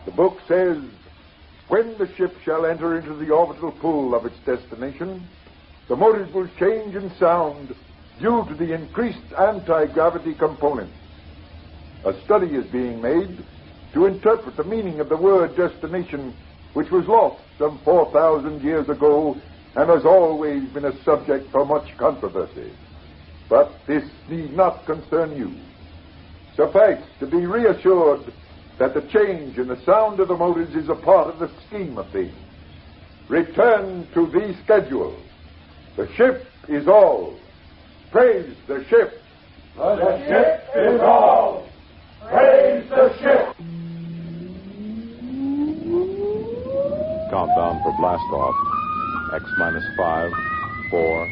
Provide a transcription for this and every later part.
The book says, when the ship shall enter into the orbital pool of its destination, the motors will change in sound due to the increased anti-gravity component. A study is being made to interpret the meaning of the word destination, which was lost some 4,000 years ago and has always been a subject for much controversy. But this need not concern you. Suffice to be reassured that the change in the sound of the motors is a part of the scheme of things. Return to the schedule. The ship is all. Praise the ship. The ship is all. Praise the ship. Countdown for blast off. X minus 5, 4,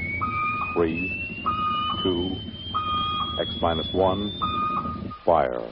3, 2, X minus 1, fire.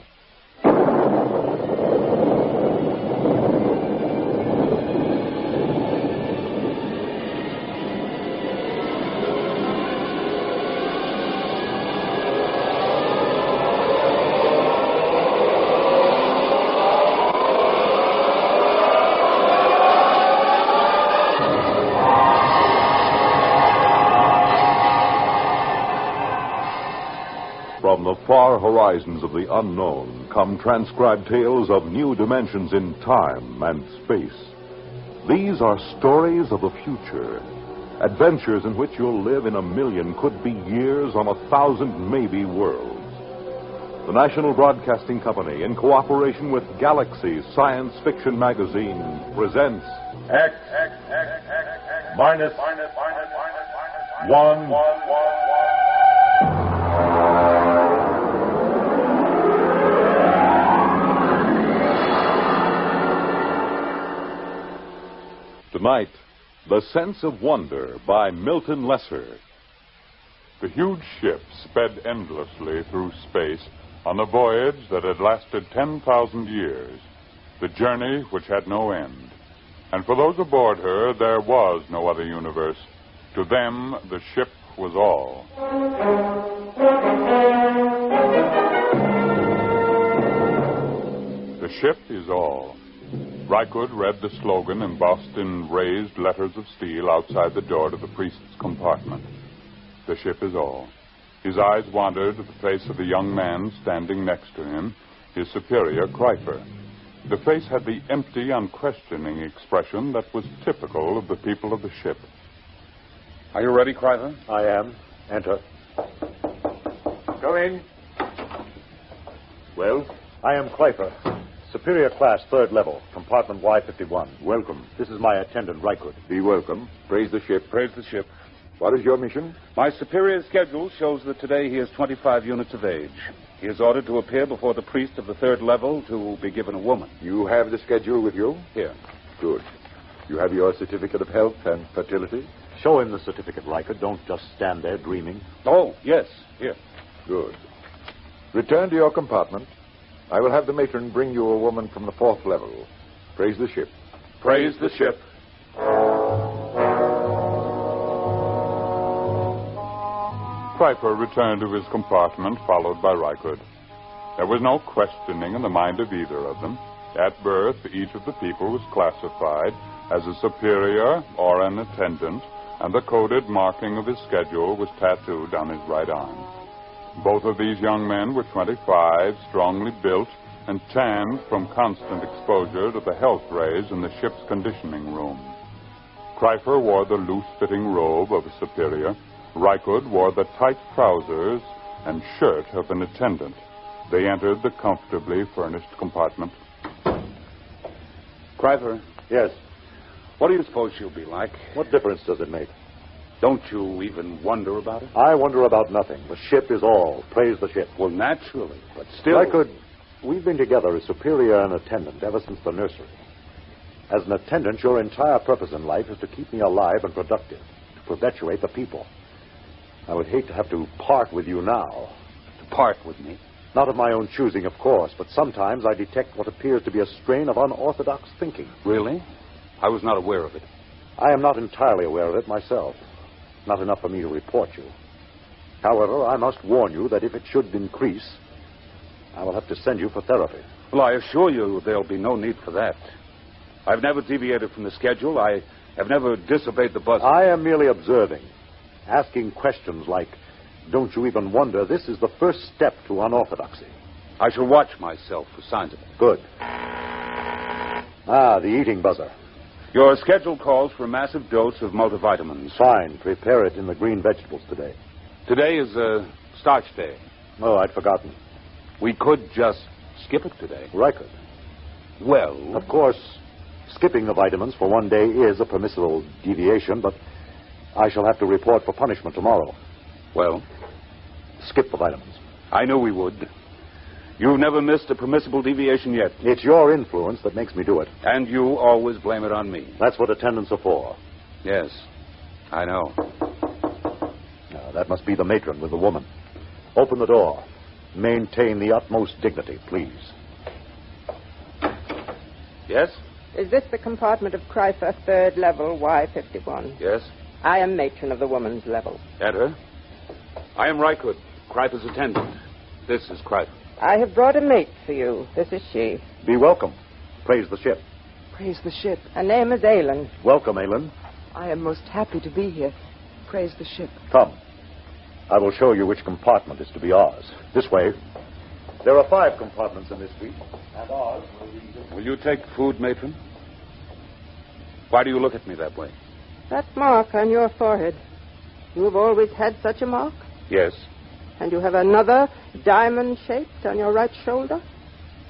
From the far horizons of the unknown come transcribed tales of new dimensions in time and space. These are stories of the future, adventures in which you'll live in a million, could be years, on 1,000 maybe worlds. The National Broadcasting Company, in cooperation with Galaxy Science Fiction Magazine, presents X minus 1. Tonight, The Sense of Wonder by Milton Lesser. The huge ship sped endlessly through space on a voyage that had lasted 10,000 years, the journey which had no end. And for those aboard her, there was no other universe. To them, the ship was all. The ship is all. Rykud read the slogan embossed in raised letters of steel outside the door to the priest's compartment. The ship is all. His eyes wandered to the face of the young man standing next to him, his superior, Kreifer. The face had the empty, unquestioning expression that was typical of the people of the ship. Are you ready, Kreifer? I am. Enter. Come in. Well? I am Kreifer. Superior class, 3rd level, compartment Y51. Welcome. This is my attendant, Rykud. Be welcome. Praise the ship. Praise the ship. What is your mission? My superior's schedule shows that today he is 25 units of age. He is ordered to appear before the priest of the 3rd level to be given a woman. You have the schedule with you? Here. Good. You have your certificate of health and fertility? Show him the certificate, Rykud. Don't just stand there dreaming. Oh, yes. Here. Good. Return to your compartment. I will have the matron bring you a woman from the 4th level. Praise the ship. Praise the ship. Kreifer returned to his compartment, followed by Rykud. There was no questioning in the mind of either of them. At birth, each of the people was classified as a superior or an attendant, and the coded marking of his schedule was tattooed on his right arm. Both of these young men were 25, strongly built, and tanned from constant exposure to the health rays in the ship's conditioning room. Kreifer wore the loose-fitting robe of a superior. Rykud wore the tight trousers and shirt of an attendant. They entered the comfortably furnished compartment. Kreifer. Yes. What do you suppose she'll be like? What difference does it make? Don't you even wonder about it? I wonder about nothing. The ship is all. Praise the ship. Well, naturally, but still... Rykud, we've been together as superior and attendant ever since the nursery. As an attendant, your entire purpose in life is to keep me alive and productive, to perpetuate the people. I would hate to have to part with you now. To part with me? Not of my own choosing, of course, but sometimes I detect what appears to be a strain of unorthodox thinking. Really? I was not aware of it. I am not entirely aware of it myself. Not enough for me to report you. However, I must warn you that if it should increase, I will have to send you for therapy. Well, I assure you there'll be no need for that. I've never deviated from the schedule. I have never disobeyed the buzzer. I am merely observing, asking questions like, don't you even wonder this is the first step to unorthodoxy? I shall watch myself for signs of it. Good. Ah, the eating buzzer. Your schedule calls for a massive dose of multivitamins. Fine. Prepare it in the green vegetables today. Today is a starch day. Oh, I'd forgotten. We could just skip it today. Riker. Well... Of course, skipping the vitamins for one day is a permissible deviation, but I shall have to report for punishment tomorrow. Well? Skip the vitamins. I knew we would. You've never missed a permissible deviation yet. It's your influence that makes me do it. And you always blame it on me. That's what attendants are for. Yes, I know. Now, that must be the matron with the woman. Open the door. Maintain the utmost dignity, please. Yes? Is this the compartment of Kryfer, third level, Y51? Yes. I am matron of the woman's level. Enter. I am Rykud, Kryfer's attendant. This is Kryfer. I have brought a mate for you. This is she. Be welcome. Praise the ship. Praise the ship. Her name is Aylin. Welcome, Aylin. I am most happy to be here. Praise the ship. Come. I will show you which compartment is to be ours. This way. There are 5 compartments in this suite, and ours will be... Will you take food, matron? Why do you look at me that way? That mark on your forehead. You have always had such a mark? Yes. And you have another diamond-shaped on your right shoulder?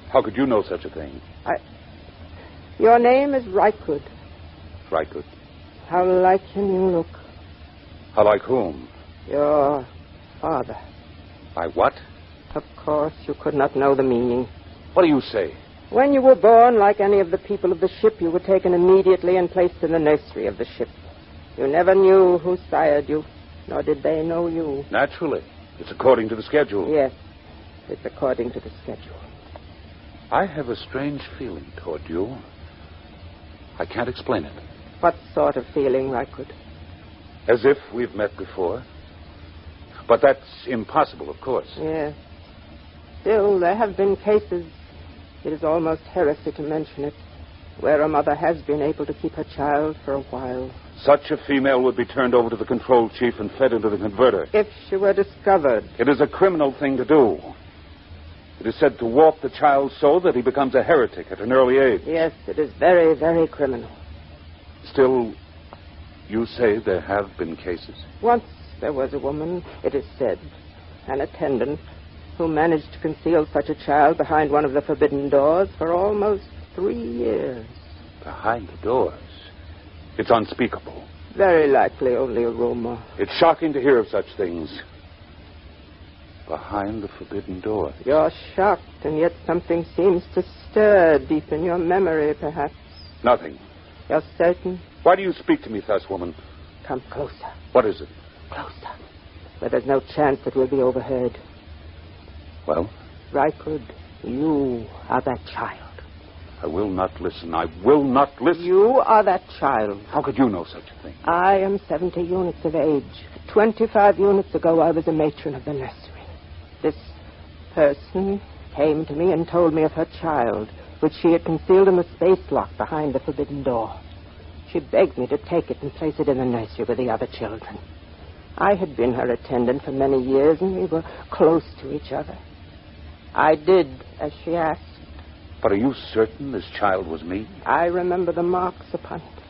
How could you know such a thing? Your name is Rykud. Rykud. How like him you look. How like whom? Your father. My what? Of course, you could not know the meaning. What do you say? When you were born, like any of the people of the ship, you were taken immediately and placed in the nursery of the ship. You never knew who sired you, nor did they know you. Naturally. It's according to the schedule. Yes, it's according to the schedule. I have a strange feeling toward you. I can't explain it. What sort of feeling, Rykud? As if we've met before. But that's impossible, of course. Yes. Still, there have been cases, it is almost heresy to mention it, where a mother has been able to keep her child for a while. Such a female would be turned over to the control chief and fed into the converter. If she were discovered. It is a criminal thing to do. It is said to warp the child so that he becomes a heretic at an early age. Yes, it is very, very criminal. Still, you say there have been cases? Once there was a woman, it is said, an attendant, who managed to conceal such a child behind one of the forbidden doors for almost 3 years. Behind the doors? It's unspeakable. Very likely only a rumor. It's shocking to hear of such things. Behind the forbidden doors. You're shocked, and yet something seems to stir deep in your memory, perhaps. Nothing. You're certain? Why do you speak to me thus, woman? Come closer. What is it? Closer. Where there's no chance it will be overheard. Well? Rykud, you are that child. I will not listen. I will not listen. You are that child. How could you know such a thing? I am 70 units of age. 25 units ago, I was a matron of the nursery. This person came to me and told me of her child, which she had concealed in the space lock behind the forbidden door. She begged me to take it and place it in the nursery with the other children. I had been her attendant for many years, and we were close to each other. I did as she asked. But are you certain this child was me? I remember the marks upon it.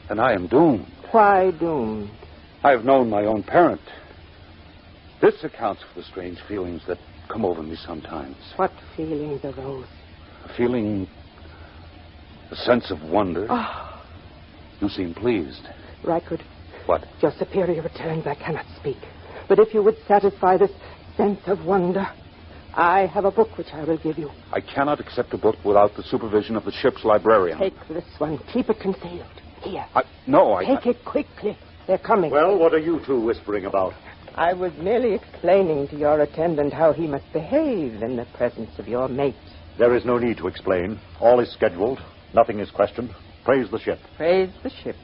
And I am doomed. Why doomed? I have known my own parent. This accounts for the strange feelings that come over me sometimes. What feelings are those? A feeling... a sense of wonder. Oh. You seem pleased. Rykud. What? Your superior returns. I cannot speak. But if you would satisfy this sense of wonder, I have a book which I will give you. I cannot accept a book without the supervision of the ship's librarian. Take this one. Keep it concealed. Here. No. Take it quickly. They're coming. Well, what are you two whispering about? I was merely explaining to your attendant how he must behave in the presence of your mate. There is no need to explain. All is scheduled. Nothing is questioned. Praise the ship. Praise the ship.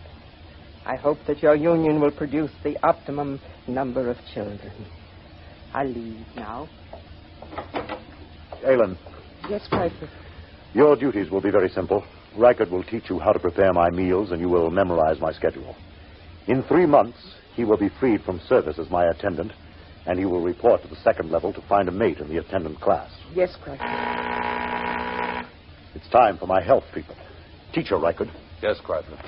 I hope that your union will produce the optimum number of children. I leave now. Aylin, Yes, Piper. Your duties will be very simple. Reichert will teach you how to prepare my meals, and you will memorize my schedule. In 3 months, he will be freed from service as my attendant, and he will report to the second level to find a mate in the attendant class. Yes, Piper. It's time for my health treatment. Teacher Reichert. Yes, Kreitler.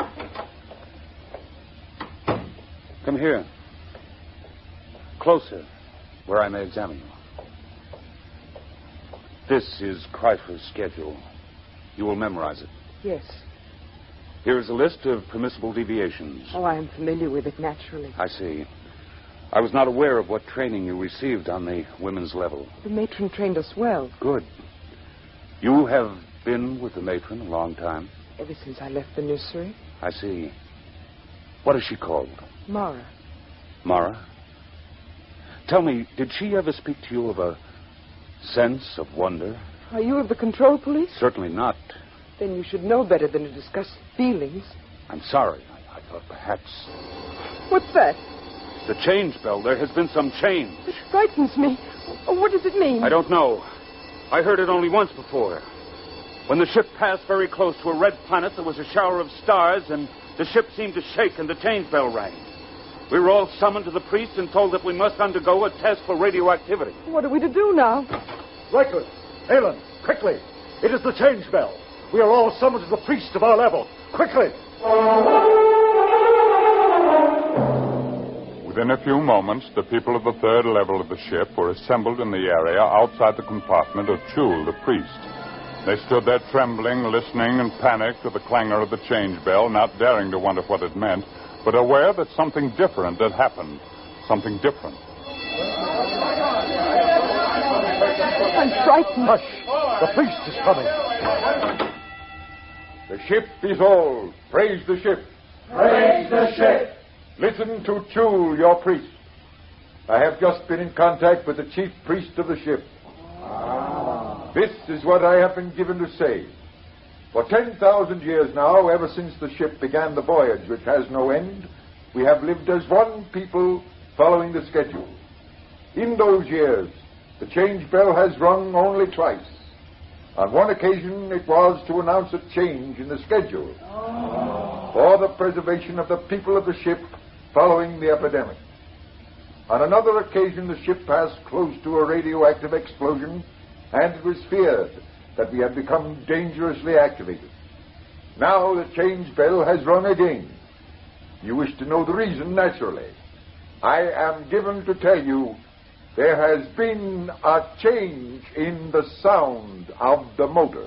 Come here. Closer, where I may examine you. This is Kreitler's schedule. You will memorize it. Yes. Here is a list of permissible deviations. Oh, I am familiar with it, naturally. I see. I was not aware of what training you received on the women's level. The matron trained us well. Good. You have been with the matron a long time? Ever since I left the nursery. I see. What is she called? Mara. Mara? Tell me, did she ever speak to you of a sense of wonder? Are you of the control police? Certainly not. Then you should know better than to discuss feelings. I'm sorry. I thought perhaps... What's that? The change bell. There has been some change. It frightens me. Oh, what does it mean? I don't know. I heard it only once before. When the ship passed very close to a red planet, there was a shower of stars, and the ship seemed to shake, and the change bell rang. We were all summoned to the priest and told that we must undergo a test for radioactivity. What are we to do now? Reichert, Heinlein, quickly. It is the change bell. We are all summoned to the priest of our level. Quickly. Within a few moments, the people of the third level of the ship were assembled in the area outside the compartment of Chute, the priest. They stood there trembling, listening in panic to the clangor of the change bell, not daring to wonder what it meant, but aware that something different had happened. Something different. I'm frightened. Hush. The priest is coming. The ship is all. Praise the ship. Praise the ship. Listen to Chule, your priest. I have just been in contact with the chief priest of the ship. This is what I have been given to say. For 10,000 years now, ever since the ship began the voyage, which has no end, we have lived as one people following the schedule. In those years, the change bell has rung only twice. On one occasion, it was to announce a change in the schedule for the preservation of the people of the ship following the epidemic. On another occasion, the ship passed close to a radioactive explosion, and it was feared that we had become dangerously activated. Now the change bell has rung again. You wish to know the reason, naturally. I am given to tell you there has been a change in the sound of the motor.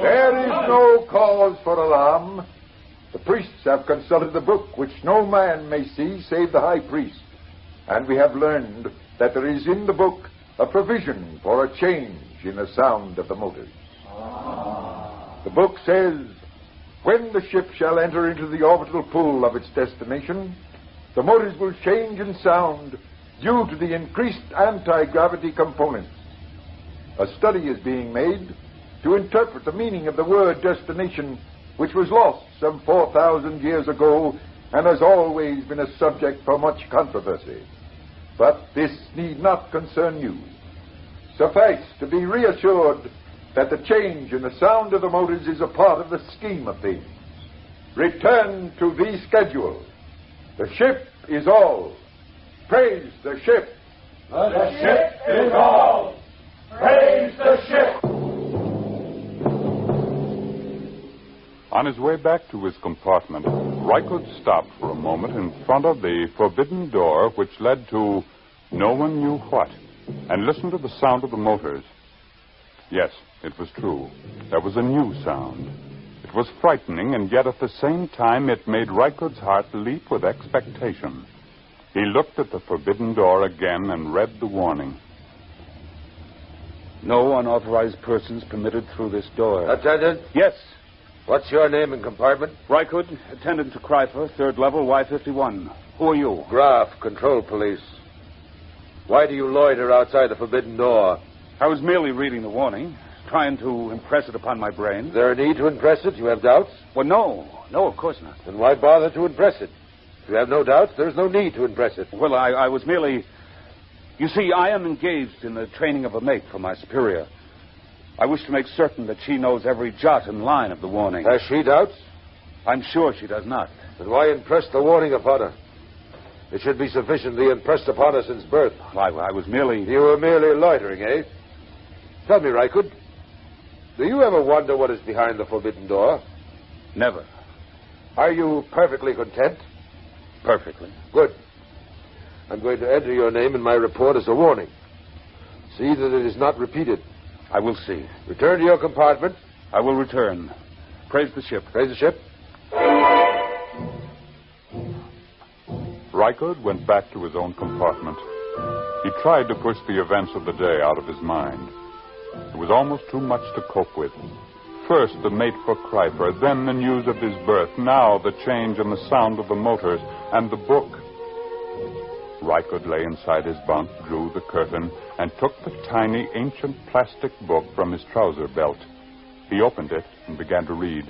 There is no cause for alarm. The priests have consulted the book, which no man may see save the high priest. And we have learned that there is in the book a provision for a change in the sound of the motors. The book says, when the ship shall enter into the orbital pool of its destination, the motors will change in sound due to the increased anti-gravity components. A study is being made to interpret the meaning of the word destination, which was lost some 4,000 years ago and has always been a subject for much controversy. But this need not concern you. Suffice to be reassured that the change in the sound of the motors is a part of the scheme of things. Return to the schedule. The ship is all. Praise the ship. The ship is all. Praise the ship. On his way back to his compartment, Reichert stopped for a moment in front of the forbidden door which led to no one knew what, and listened to the sound of the motors. Yes, it was true. There was a new sound. It was frightening, and yet at the same time it made Reichert's heart leap with expectation. He looked at the forbidden door again and read the warning. No unauthorized persons permitted through this door. Attendant? Yes. What's your name and compartment? Reichert, attendant to Kreitler, third level, Y51. Who are you? Graf, control police. Why do you loiter outside the forbidden door? I was merely reading the warning, trying to impress it upon my brain. Is there a need to impress it? You have doubts? Well, no. No, of course not. Then why bother to impress it? If you have no doubts, there's no need to impress it. Well, I was merely... You see, I am engaged in the training of a mate for my superior. I wish to make certain that she knows every jot and line of the warning. Has she doubts? I'm sure she does not. Then why impress the warning upon her? It should be sufficiently impressed upon her since birth. I was merely... You were merely loitering, eh? Tell me, Rykud, do you ever wonder what is behind the forbidden door? Never. Are you perfectly content? Perfectly. Good. I'm going to enter your name in my report as a warning. See that it is not repeated. I will see. Return to your compartment. I will return. Praise the ship. Praise the ship. Rykud went back to his own compartment. He tried to push the events of the day out of his mind. It was almost too much to cope with. First, the mate for Kreifer, then the news of his birth, now the change in the sound of the motors, and the book. Rykud lay inside his bunk, drew the curtain, and took the tiny, ancient plastic book from his trouser belt. He opened it and began to read.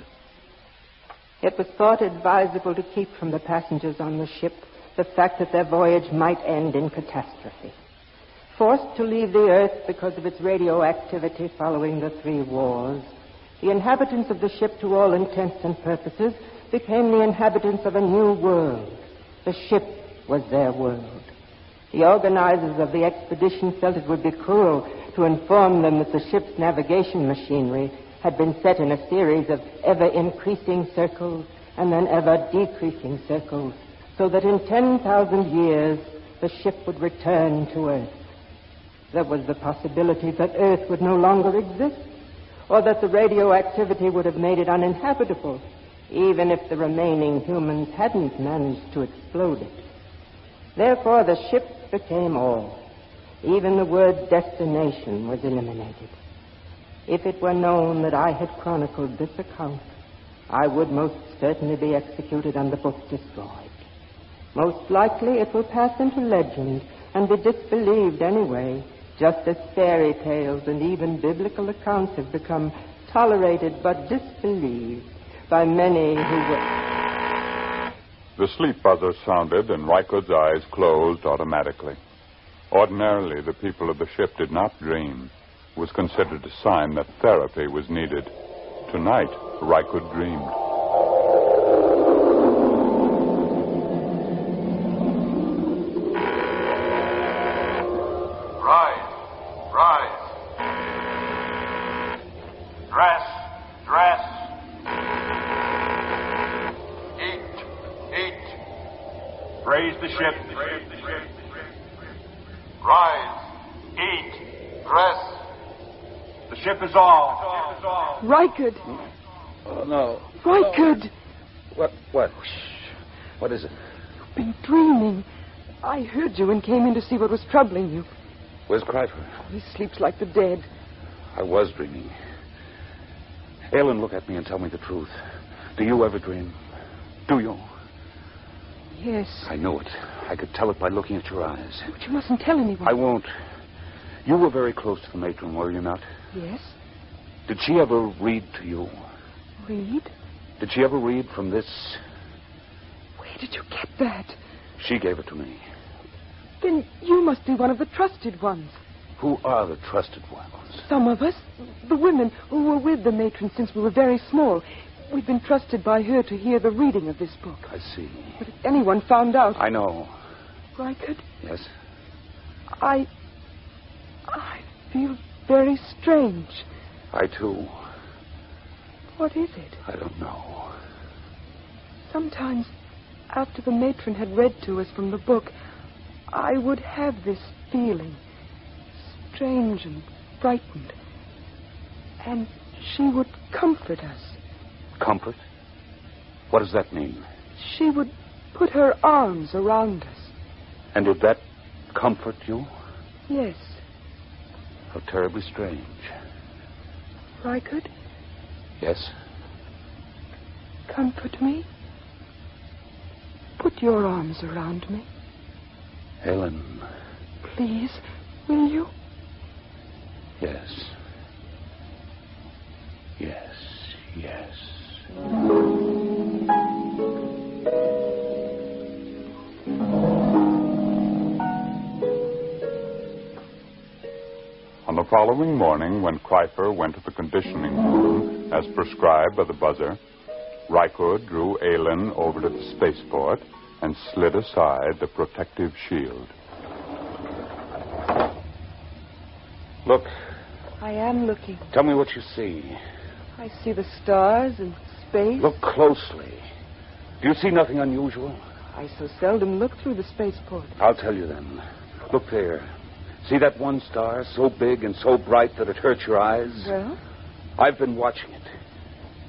It was thought advisable to keep from the passengers on the ship the fact that their voyage might end in catastrophe. Forced to leave the Earth because of its radioactivity following the 3 wars, the inhabitants of the ship, to all intents and purposes, became the inhabitants of a new world. The ship was their world. The organizers of the expedition felt it would be cruel to inform them that the ship's navigation machinery had been set in a series of ever-increasing circles and then ever-decreasing circles, so that in 10,000 years the ship would return to Earth. There was the possibility that Earth would no longer exist, or that the radioactivity would have made it uninhabitable, even if the remaining humans hadn't managed to explode it. Therefore, the ship became all. Even the word destination was eliminated. If it were known that I had chronicled this account, I would most certainly be executed and the book destroyed. Most likely it will pass into legend and be disbelieved anyway, just as fairy tales and even biblical accounts have become tolerated but disbelieved by many who were... The sleep buzzer sounded, and Rykud's eyes closed automatically. Ordinarily, the people of the ship did not dream. It was considered a sign that therapy was needed. Tonight, Rykud dreamed. Raise the ship. Rise. Eat. Dress. The ship is off. Rykud. Oh, no. Rykud. What? What is it? You've been dreaming. I heard you and came in to see what was troubling you. Where's Kreifer? He sleeps like the dead. I was dreaming. Ellen, look at me and tell me the truth. Do you ever dream? Do you? Yes. I know it. I could tell it by looking at your eyes. But you mustn't tell anyone. I won't. You were very close to the matron, were you not? Yes. Did she ever read to you? Read? Did she ever read from this? Where did you get that? She gave it to me. Then you must be one of the trusted ones. Who are the trusted ones? Some of us. The women who were with the matron since we were very small. We've been trusted by her to hear the reading of this book. I see. But if anyone found out... I know. Rykud? Yes? I feel very strange. I, too. What is it? I don't know. Sometimes, after the matron had read to us from the book, I would have this feeling, strange and frightened. And she would comfort us. Comfort? What does that mean? She would put her arms around us. And did that comfort you? Yes. How terribly strange. Rykud? Yes? Comfort me. Put your arms around me. Helen. Please, will you? Yes. Yes, yes. following morning, when Kreifer went to the conditioning room, as prescribed by the buzzer, Rykud drew Aylin over to the spaceport and slid aside the protective shield. Look. I am looking. Tell me what you see. I see the stars and space. Look closely. Do you see nothing unusual? I so seldom look through the spaceport. I'll tell you then. Look there. See that one star, so big and so bright that it hurts your eyes? Well? I've been watching it.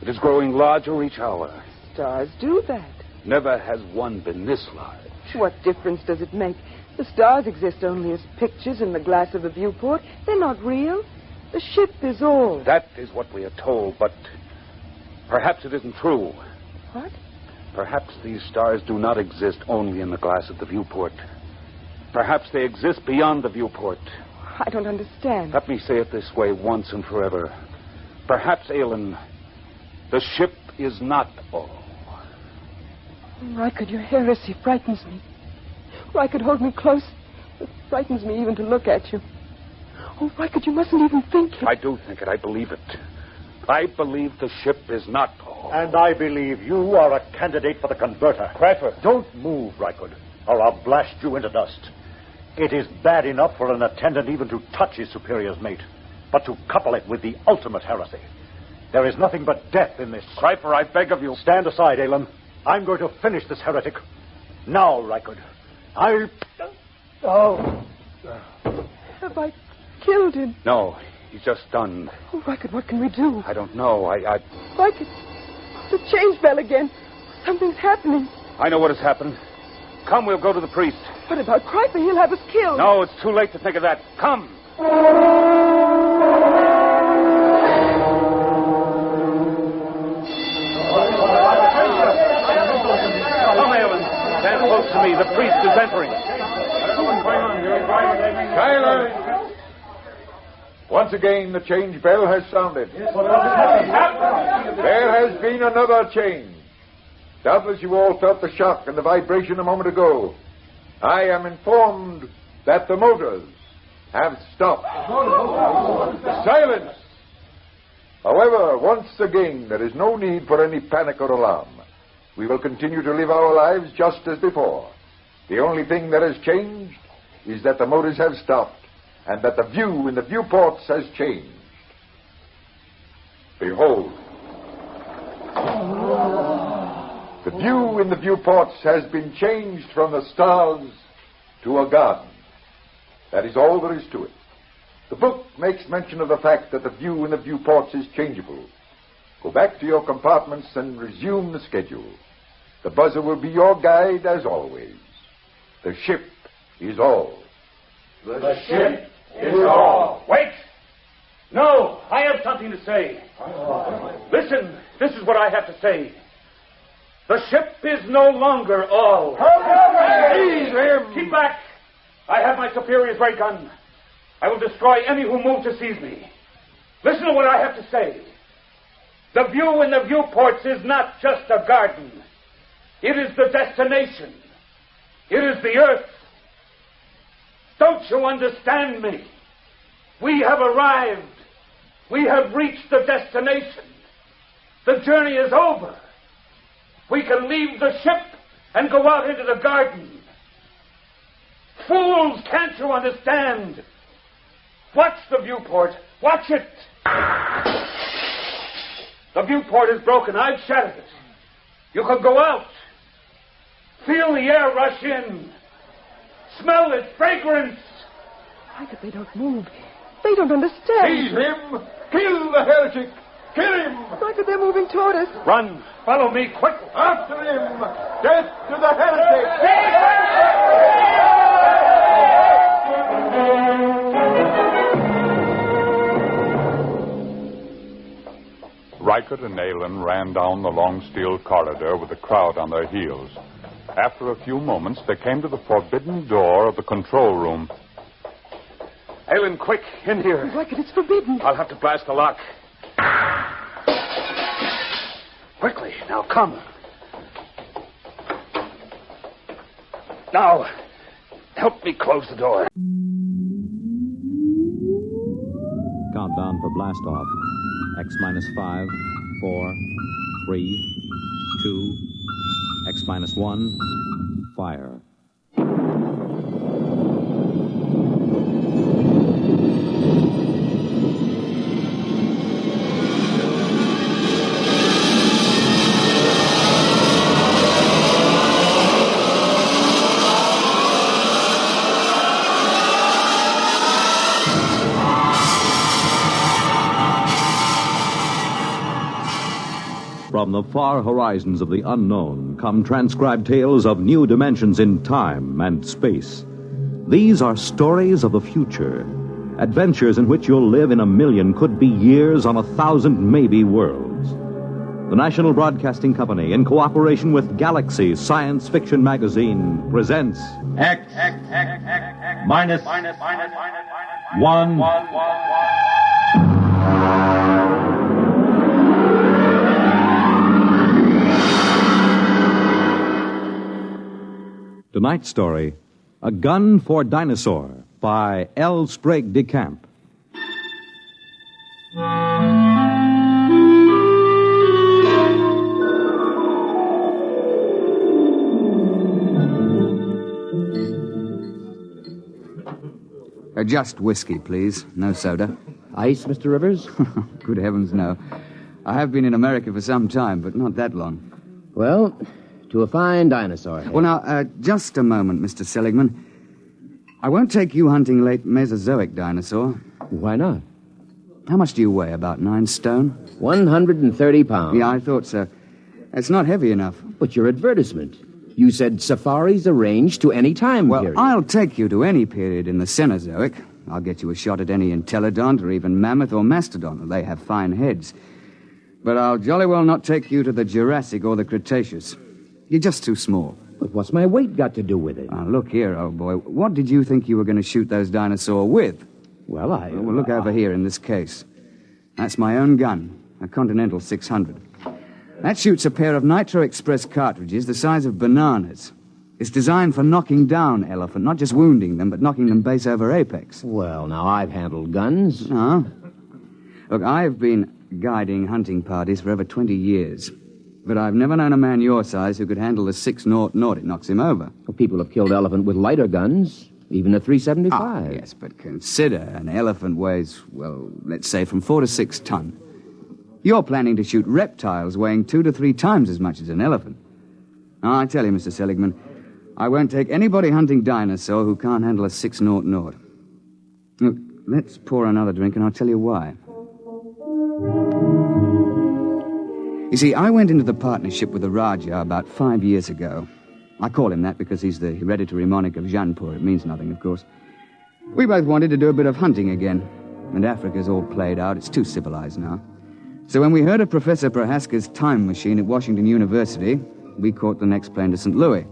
It is growing larger each hour. Stars do that. Never has one been this large. What difference does it make? The stars exist only as pictures in the glass of the viewport. They're not real. The ship is all. That is what we are told, but perhaps it isn't true. What? Perhaps these stars do not exist only in the glass of the viewport. Perhaps they exist beyond the viewport. I don't understand. Let me say it this way once and forever. Perhaps, Aylin, the ship is not all. Rykud, your heresy frightens me. Rykud, hold me close. It frightens me even to look at you. Oh, Rykud, you mustn't even think it. I do think it. I believe it. I believe the ship is not all. And I believe you are a candidate for the converter. Kreifer. Don't move, Rykud, or I'll blast you into dust. It is bad enough for an attendant even to touch his superior's mate, but to couple it with the ultimate heresy. There is nothing but death in this. Kreifer, I beg of you. Stand aside, Aylin. I'm going to finish this heretic. Now, Rykud. Have I killed him? No, he's just stunned. Oh, Rykud, what can we do? I don't know. Rykud, the change bell again. Something's happening. I know what has happened. Come, we'll go to the priest. What about Kreifer? He'll have us killed. No, it's too late to think of that. Come. Come, Aylin. Stand close to me. The priest is entering. Silence! Once again, the change bell has sounded. There has been another change. Doubtless you all felt the shock and the vibration a moment ago. I am informed that the motors have stopped. Silence! However, once again, there is no need for any panic or alarm. We will continue to live our lives just as before. The only thing that has changed is that the motors have stopped and that the view in the viewports has changed. Behold. The view in the viewports has been changed from the stars to a garden. That is all there is to it. The book makes mention of the fact that the view in the viewports is changeable. Go back to your compartments and resume the schedule. The buzzer will be your guide as always. The ship is all. The ship is all. Wait! No, I have something to say. Listen, this is what I have to say. The ship is no longer all. Seize him! Keep back! I have my superior's ray gun. I will destroy any who move to seize me. Listen to what I have to say. The view in the viewports is not just a garden. It is the destination. It is the earth. Don't you understand me? We have arrived. We have reached the destination. The journey is over. We can leave the ship and go out into the garden. Fools, can't you understand? Watch the viewport. Watch it. The viewport is broken. I've shattered it. You can go out. Feel the air rush in. Smell its fragrance. Why could they don't move? They don't understand. Seize him! Kill the heretic! Kill him! Why could they moving toward us? Run. Follow me quickly. After him! Death to the heretic! Rykud and Aylin ran down the long steel corridor with the crowd on their heels. After a few moments, they came to the forbidden door of the control room. Aylin, quick, in here. Rykud, it's forbidden. I'll have to blast the lock. Quickly, now come. Now, help me close the door. countdown for blast off. X minus 5, 4, 3, 2, X minus 1, fire. From the far horizons of the unknown come transcribed tales of new dimensions in time and space. These are stories of the future, adventures in which you'll live in 1,000,000, could be years, on 1,000 maybe worlds. The National Broadcasting Company, in cooperation with Galaxy Science Fiction Magazine, presents X minus 1. Tonight's story, A Gun for Dinosaur, by L. Sprague de Camp. Just whiskey, please. No soda. Ice, Mr. Rivers? Good heavens, no. I have been in America for some time, but not that long. Well, to a fine dinosaur head. Well, now, just a moment, Mr. Seligman. I won't take you hunting late Mesozoic dinosaur. Why not? How much do you weigh? About 9 stone? 130 pounds. Yeah, I thought so. It's not heavy enough. But your advertisement. You said safaris arranged to any time period. Well, I'll take you to any period in the Cenozoic. I'll get you a shot at any entelodont or even mammoth or mastodon. They have fine heads. But I'll jolly well not take you to the Jurassic or the Cretaceous. You're just too small. But what's my weight got to do with it? Look here, old boy. What did you think you were going to shoot those dinosaurs with? Well, Well, look over here in this case. That's my own gun, a Continental 600. That shoots a pair of Nitro Express cartridges the size of bananas. It's designed for knocking down elephant, not just wounding them, but knocking them base over apex. Well, now, I've handled guns. Oh? Look, I've been guiding hunting parties for over 20 years. But I've never known a man your size who could handle the 6-0. It knocks him over. Well, people have killed elephant with lighter guns, even a 375. Yes, but consider an elephant weighs, well, let's say from 4 to 6 ton. You're planning to shoot reptiles weighing 2 to 3 times as much as an elephant. Now, I tell you, Mr. Seligman, I won't take anybody hunting dinosaur who can't handle a 6-0. Look, let's pour another drink and I'll tell you why. You see, I went into the partnership with the Raja about 5 years ago. I call him that because he's the hereditary monarch of Jaipur. It means nothing, of course. We both wanted to do a bit of hunting again. And Africa's all played out. It's too civilized now. So when we heard of Professor Prohaska's time machine at Washington University, we caught the next plane to St. Louis.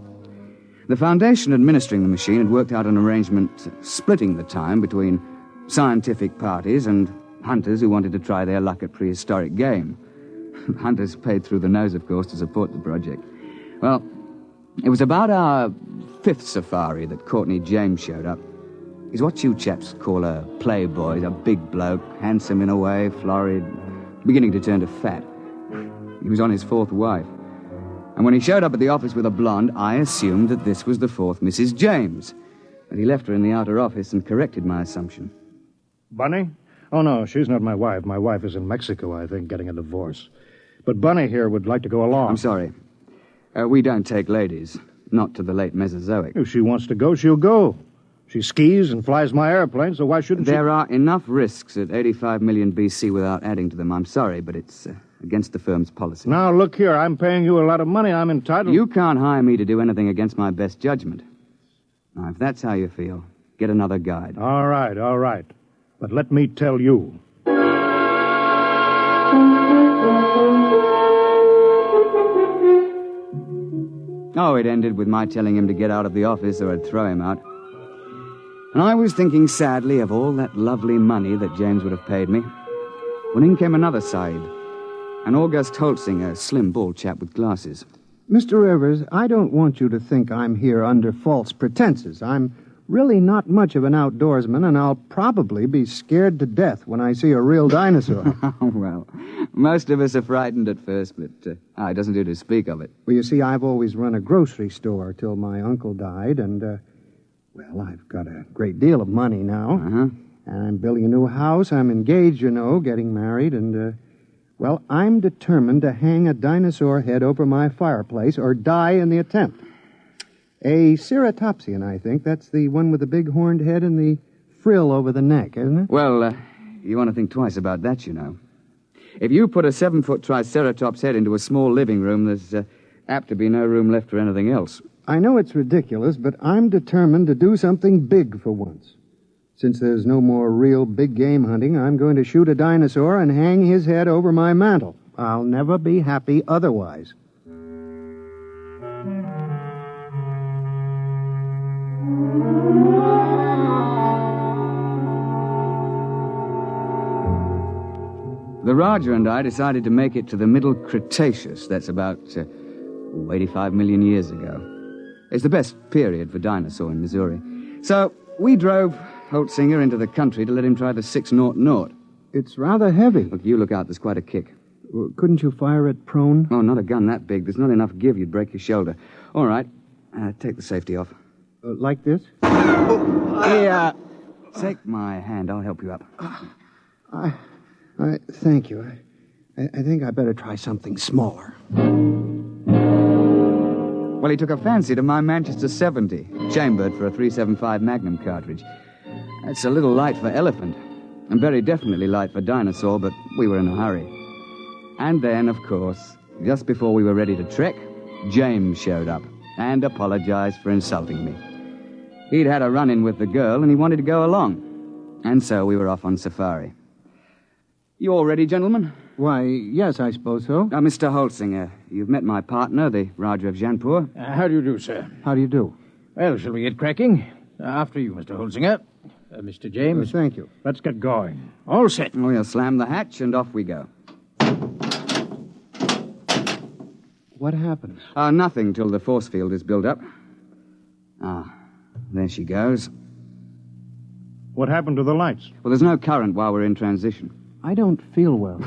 The foundation administering the machine had worked out an arrangement splitting the time between scientific parties and hunters who wanted to try their luck at prehistoric game. Hunters paid through the nose, of course, to support the project. Well, it was about our 5th safari that Courtney James showed up. He's what you chaps call a playboy. He's a big bloke, handsome in a way, florid, beginning to turn to fat. He was on his 4th wife. And when he showed up at the office with a blonde, I assumed that this was the 4th Mrs. James. But he left her in the outer office and corrected my assumption. Bunny? Oh, no, she's not my wife. My wife is in Mexico, I think, getting a divorce. But Bunny here would like to go along. I'm sorry. We don't take ladies. Not to the late Mesozoic. If she wants to go, she'll go. She skis and flies my airplane, so why shouldn't There are enough risks at 85 million BC without adding to them. I'm sorry, but it's against the firm's policy. Now, look here. I'm paying you a lot of money. I'm entitled... You can't hire me to do anything against my best judgment. Now, if that's how you feel, get another guide. All right. But let me tell you... Oh, it ended with my telling him to get out of the office or I'd throw him out. And I was thinking sadly of all that lovely money that James would have paid me. When in came another Sahib, an August Holtzing, a slim, bald chap with glasses. Mr. Rivers, I don't want you to think I'm here under false pretenses. I'm really not much of an outdoorsman, and I'll probably be scared to death when I see a real dinosaur. Well, most of us are frightened at first, but it doesn't do to speak of it. Well, you see, I've always run a grocery store till my uncle died, and, I've got a great deal of money now. Uh-huh. And I'm building a new house. I'm engaged, getting married, and, I'm determined to hang a dinosaur head over my fireplace or die in the attempt. A ceratopsian, I think. That's the one with the big horned head and the frill over the neck, isn't it? Well, you want to think twice about that, you know. If you put a 7-foot Triceratops head into a small living room, there's apt to be no room left for anything else. I know it's ridiculous, but I'm determined to do something big for once. Since there's no more real big game hunting, I'm going to shoot a dinosaur and hang his head over my mantel. I'll never be happy otherwise. The Raja and I decided to make it to the Middle Cretaceous. That's about 85 million years ago. It's the best period for dinosaur in Missouri. So we drove Holtzinger into the country to let him try the 600. It's rather heavy. Look, you look out. There's quite a kick. Couldn't you fire it prone? Oh, not a gun that big. There's not enough give. You'd break your shoulder. All right. Take the safety off. Like this? Yeah. Take my hand. I'll help you up. Thank you. I think I better try something smaller. Well, he took a fancy to my Manchester 70, chambered for a .375 Magnum cartridge. It's a little light for elephant, and very definitely light for dinosaur, but we were in a hurry. And then, of course, just before we were ready to trek, James showed up and apologized for insulting me. He'd had a run-in with the girl, and he wanted to go along. And so we were off on safari. You all ready, gentlemen? Why, yes, I suppose so. Mr. Holtzinger, you've met my partner, the Raja of Jaipur. How do you do, sir? How do you do? Well, shall we get cracking? After you, Mr. Holtzinger. Mr. James. Thank you. Let's get going. All set. We'll slam the hatch, and off we go. What happened? Nothing till the force field is built up. There she goes. What happened to the lights? Well, there's no current while we're in transition. I don't feel well.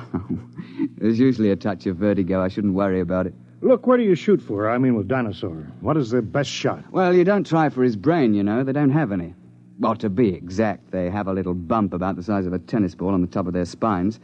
There's usually a touch of vertigo. I shouldn't worry about it. Look, where do you shoot for? I mean, with Dinosaur. What is the best shot? Well, you don't try for his brain, you know. They don't have any. Well, to be exact, they have a little bump about the size of a tennis ball on the top of their spines.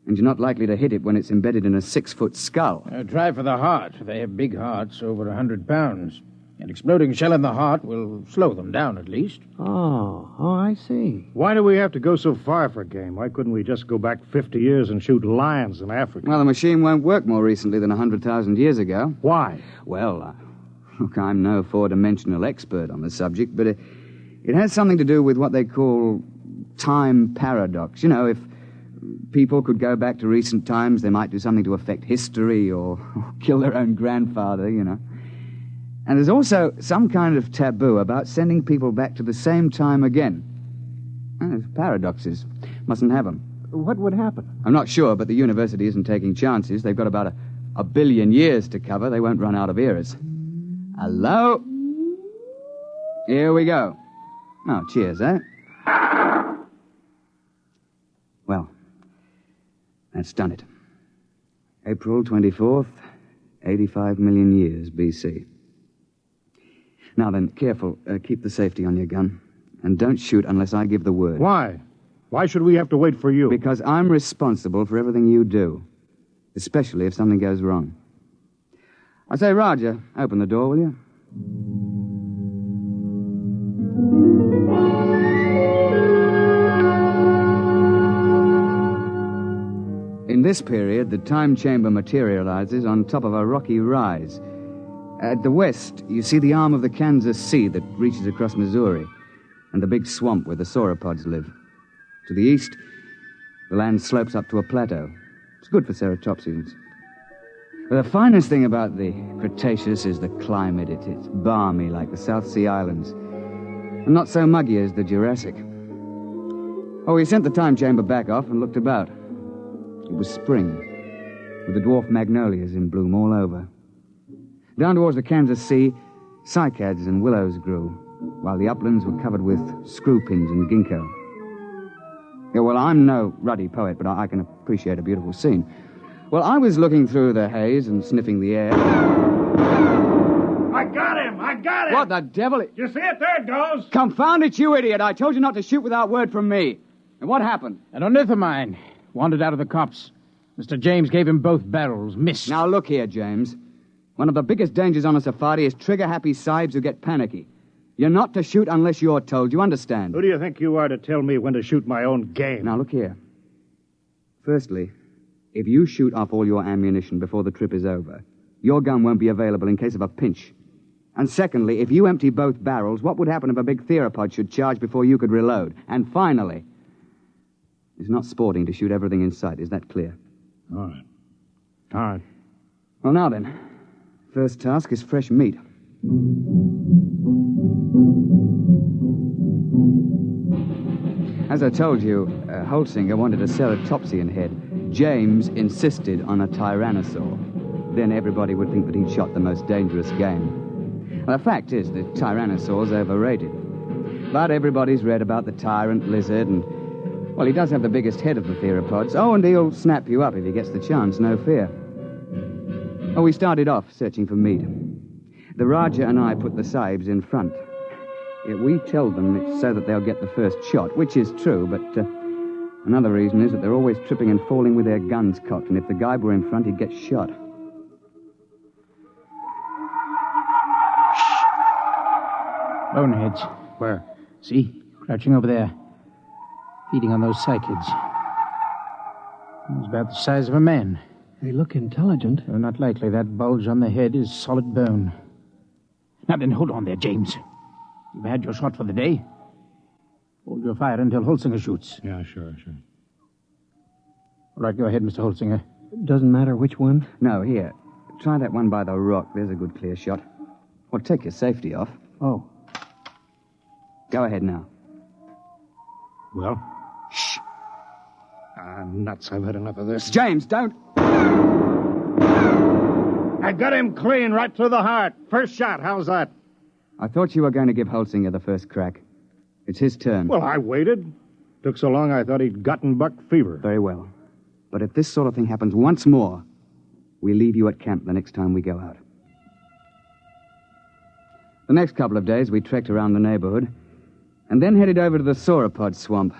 And you're not likely to hit it when it's embedded in a 6-foot skull. Try for the heart. They have big hearts, over 100 pounds. An exploding shell in the heart will slow them down, at least. Oh, I see. Why do we have to go so far for game? Why couldn't we just go back 50 years and shoot lions in Africa? Well, the machine won't work more recently than 100,000 years ago. Why? Well, look, I'm no four-dimensional expert on the subject, but it has something to do with what they call time paradox. You know, if people could go back to recent times, they might do something to affect history or kill their own grandfather, you know. And there's also some kind of taboo about sending people back to the same time again. Paradoxes. Mustn't have them. What would happen? I'm not sure, but the university isn't taking chances. They've got about a billion years to cover. They won't run out of eras. Hello? Here we go. Oh, cheers, eh? Well, that's done it. April 24th, 85 million years B.C. Now then, careful. Keep the safety on your gun. And don't shoot unless I give the word. Why? Why should we have to wait for you? Because I'm responsible for everything you do. Especially if something goes wrong. I say, Roger, open the door, will you? In this period, the time chamber materializes on top of a rocky rise. At the west, you see the arm of the Kansas Sea that reaches across Missouri, and the big swamp where the sauropods live. To the east, the land slopes up to a plateau. It's good for ceratopsians. But the finest thing about the Cretaceous is the climate. It's balmy like the South Sea Islands, and not so muggy as the Jurassic. Oh, we sent the time chamber back off and looked about. It was spring, with the dwarf magnolias in bloom all over. Down towards the Kansas Sea, cycads and willows grew. while the uplands were covered with screw pins and ginkgo. Yeah, well, I'm no ruddy poet, but I can appreciate a beautiful scene. Well, I was looking through the haze and sniffing the air. I got him! What the devil? You see it? There it goes! Confound it, you idiot! I told you not to shoot without word from me. And what happened? An ornithomine wandered out of the copse. Mr. James gave him both barrels. Missed. Now, look here, James. One of the biggest dangers on a safari is trigger-happy sahibs who get panicky. You're not to shoot unless you're told. You understand? Who do you think you are to tell me when to shoot my own game? Now, look here. Firstly, if you shoot off all your ammunition before the trip is over, your gun won't be available in case of a pinch. And secondly, if you empty both barrels, what would happen if a big theropod should charge before you could reload? And finally, it's not sporting to shoot everything in sight. Is that clear? All right. Well, now then. First task is fresh meat. As I told you, Holsinger wanted a ceratopsian head. James insisted on a tyrannosaur. Then everybody would think that he'd shot the most dangerous game. Well, the fact is that tyrannosaur's overrated. But everybody's read about the tyrant lizard, and, well, he does have the biggest head of the theropods. Oh, and he'll snap you up if he gets the chance, no fear. Oh, we started off searching for meat. The Raja and I put the sahibs in front. We tell them it's so that they'll get the first shot, which is true, but another reason is that they're always tripping and falling with their guns cocked, and if the guy were in front, he'd get shot. Boneheads. Where? See? Crouching over there. Feeding on those cycads. He's about the size of a man. They look intelligent. Well, not likely. That bulge on the head is solid bone. Now then, hold on there, James. You've had your shot for the day. Hold your fire until Holsinger shoots. Yeah, sure. All right, go ahead, Mr. Holsinger. Doesn't matter which one? No, here. Try that one by the rock. There's a good clear shot. Well, take your safety off. Oh. Go ahead now. Well? Shh. Nuts. I've had enough of this. James, don't... I got him clean right through the heart. First shot. How's that? I thought you were going to give Holsinger the first crack. It's his turn. Well, I waited. Took so long I thought he'd gotten buck fever. Very well. But if this sort of thing happens once more, we leave you at camp the next time we go out. The next couple of days, we trekked around the neighborhood and then headed over to the sauropod swamp,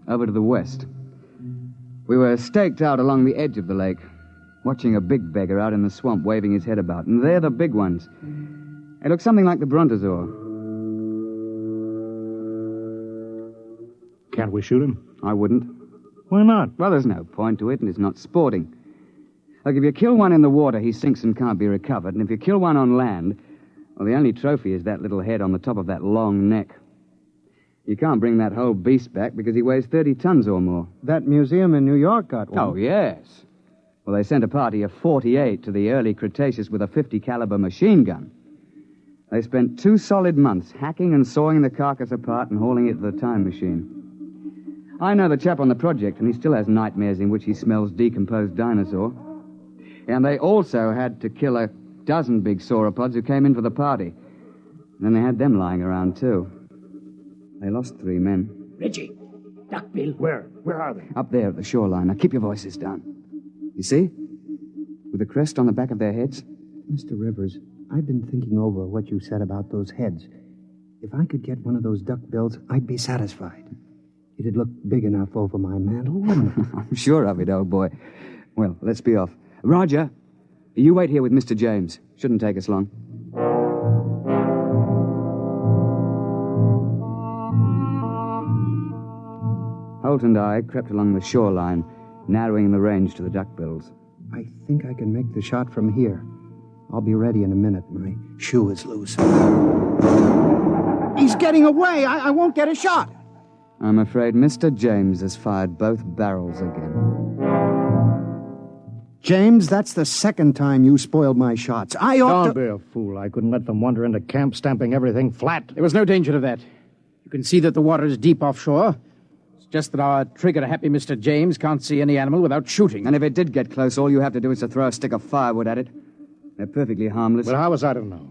over to the west. We were staked out along the edge of the lake, watching a big beggar out in the swamp waving his head about. And they're the big ones. They look something like the brontosaur. Can't we shoot him? I wouldn't. Why not? Well, there's no point to it, and it's not sporting. Like, if you kill one in the water, he sinks and can't be recovered. And if you kill one on land, well, the only trophy is that little head on the top of that long neck. You can't bring that whole beast back because he weighs 30 tons or more. That museum in New York got one. Oh, yes. Well, they sent a party of 48 to the early Cretaceous with a 50 caliber machine gun. They spent 2 solid months hacking and sawing the carcass apart and hauling it to the time machine. I know the chap on the project, and he still has nightmares in which he smells decomposed dinosaur. And they also had to kill a dozen big sauropods who came in for the party. And then they had them lying around, too. They lost 3 men. Reggie, Duckbill. Where? Where are they? Up there at the shoreline. Now, keep your voices down. You see? With the crest on the back of their heads. Mr. Rivers, I've been thinking over what you said about those heads. If I could get one of those duckbills, I'd be satisfied. It'd look big enough over my mantle, wouldn't it? I'm sure of it, old boy. Well, let's be off. Roger, you wait here with Mr. James. Shouldn't take us long. Holt and I crept along the shoreline, narrowing the range to the duckbills. I think I can make the shot from here. I'll be ready in a minute. My shoe is loose. He's getting away. I won't get a shot. I'm afraid Mr. James has fired both barrels again. James, that's the second time you spoiled my shots. I ought Don't be a fool. I couldn't let them wander into camp, stamping everything flat. There was no danger of that. You can see that the water is deep offshore. It's just that our trigger-happy Mr. James can't see any animal without shooting. And if it did get close, all you have to do is to throw a stick of firewood at it. They're perfectly harmless. Well, how was I to know?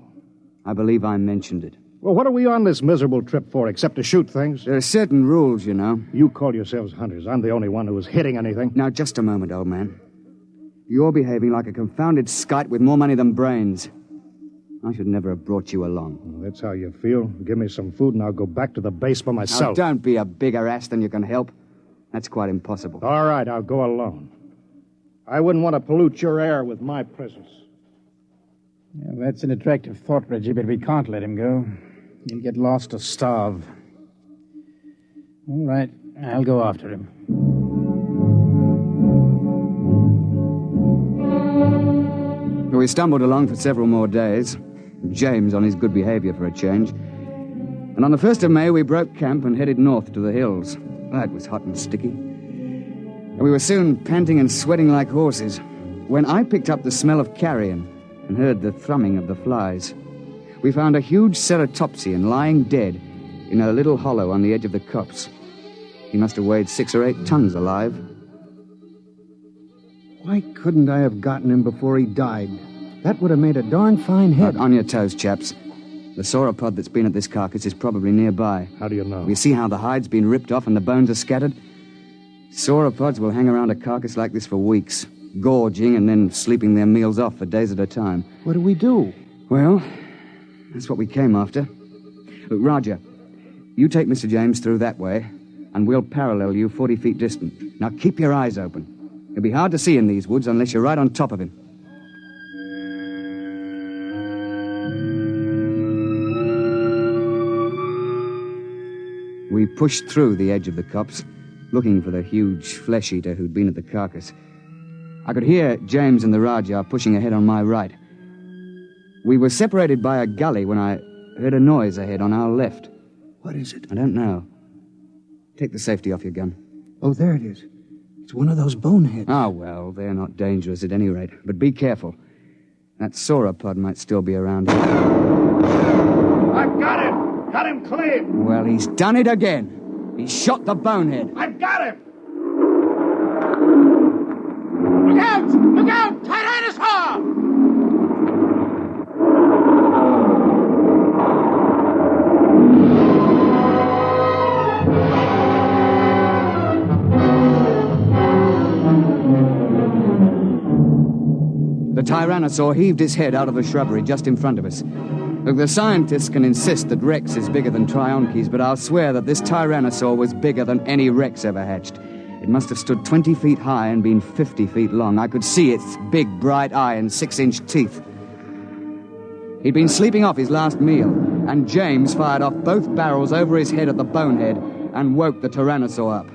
I believe I mentioned it. Well, what are we on this miserable trip for, except to shoot things? There are certain rules, you know. You call yourselves hunters. I'm the only one who was hitting anything. Now, just a moment, old man. You're behaving like a confounded skite with more money than brains. I should never have brought you along. Well, that's how you feel. Give me some food and I'll go back to the base by myself. Now, don't be a bigger ass than you can help. That's quite impossible. All right, I'll go alone. I wouldn't want to pollute your air with my presence. Yeah, that's an attractive thought, Reggie, but we can't let him go. He'll get lost or starve. All right, I'll go after him. We stumbled along for several more days. James on his good behavior for a change. And on the 1st of May, we broke camp and headed north to the hills. That was hot and sticky. And we were soon panting and sweating like horses when I picked up the smell of carrion and heard the thrumming of the flies. We found a huge ceratopsian lying dead in a little hollow on the edge of the copse. He must have weighed 6 or 8 tons alive. Why couldn't I have gotten him before he died? That would have made a darn fine head. On your toes, chaps. The sauropod that's been at this carcass is probably nearby. How do you know? You see how the hide's been ripped off and the bones are scattered? Sauropods will hang around a carcass like this for weeks, gorging and then sleeping their meals off for days at a time. What do we do? Well, that's what we came after. Look, Roger, you take Mr. James through that way, and we'll parallel you 40 feet distant. Now keep your eyes open. It'll be hard to see in these woods unless you're right on top of him. We pushed through the edge of the copse, looking for the huge flesh-eater who'd been at the carcass. I could hear James and the Rajah pushing ahead on my right. We were separated by a gully when I heard a noise ahead on our left. What is it? I don't know. Take the safety off your gun. Oh, there it is. It's one of those boneheads. Ah, well, they're not dangerous at any rate. But be careful. That sauropod might still be around here. I've got him! Got him clean! Well, he's done it again. He shot the bonehead. I've got him! Look out! Look out! Tyrannosaur! The Tyrannosaur heaved his head out of the shrubbery just in front of us. Look, the scientists can insist that Rex is bigger than Trionches, but I'll swear that this Tyrannosaur was bigger than any Rex ever hatched. It must have stood 20 feet high and been 50 feet long. I could see its big, bright eye and 6-inch teeth. He'd been sleeping off his last meal, and James fired off both barrels over his head at the bonehead and woke the Tyrannosaur up.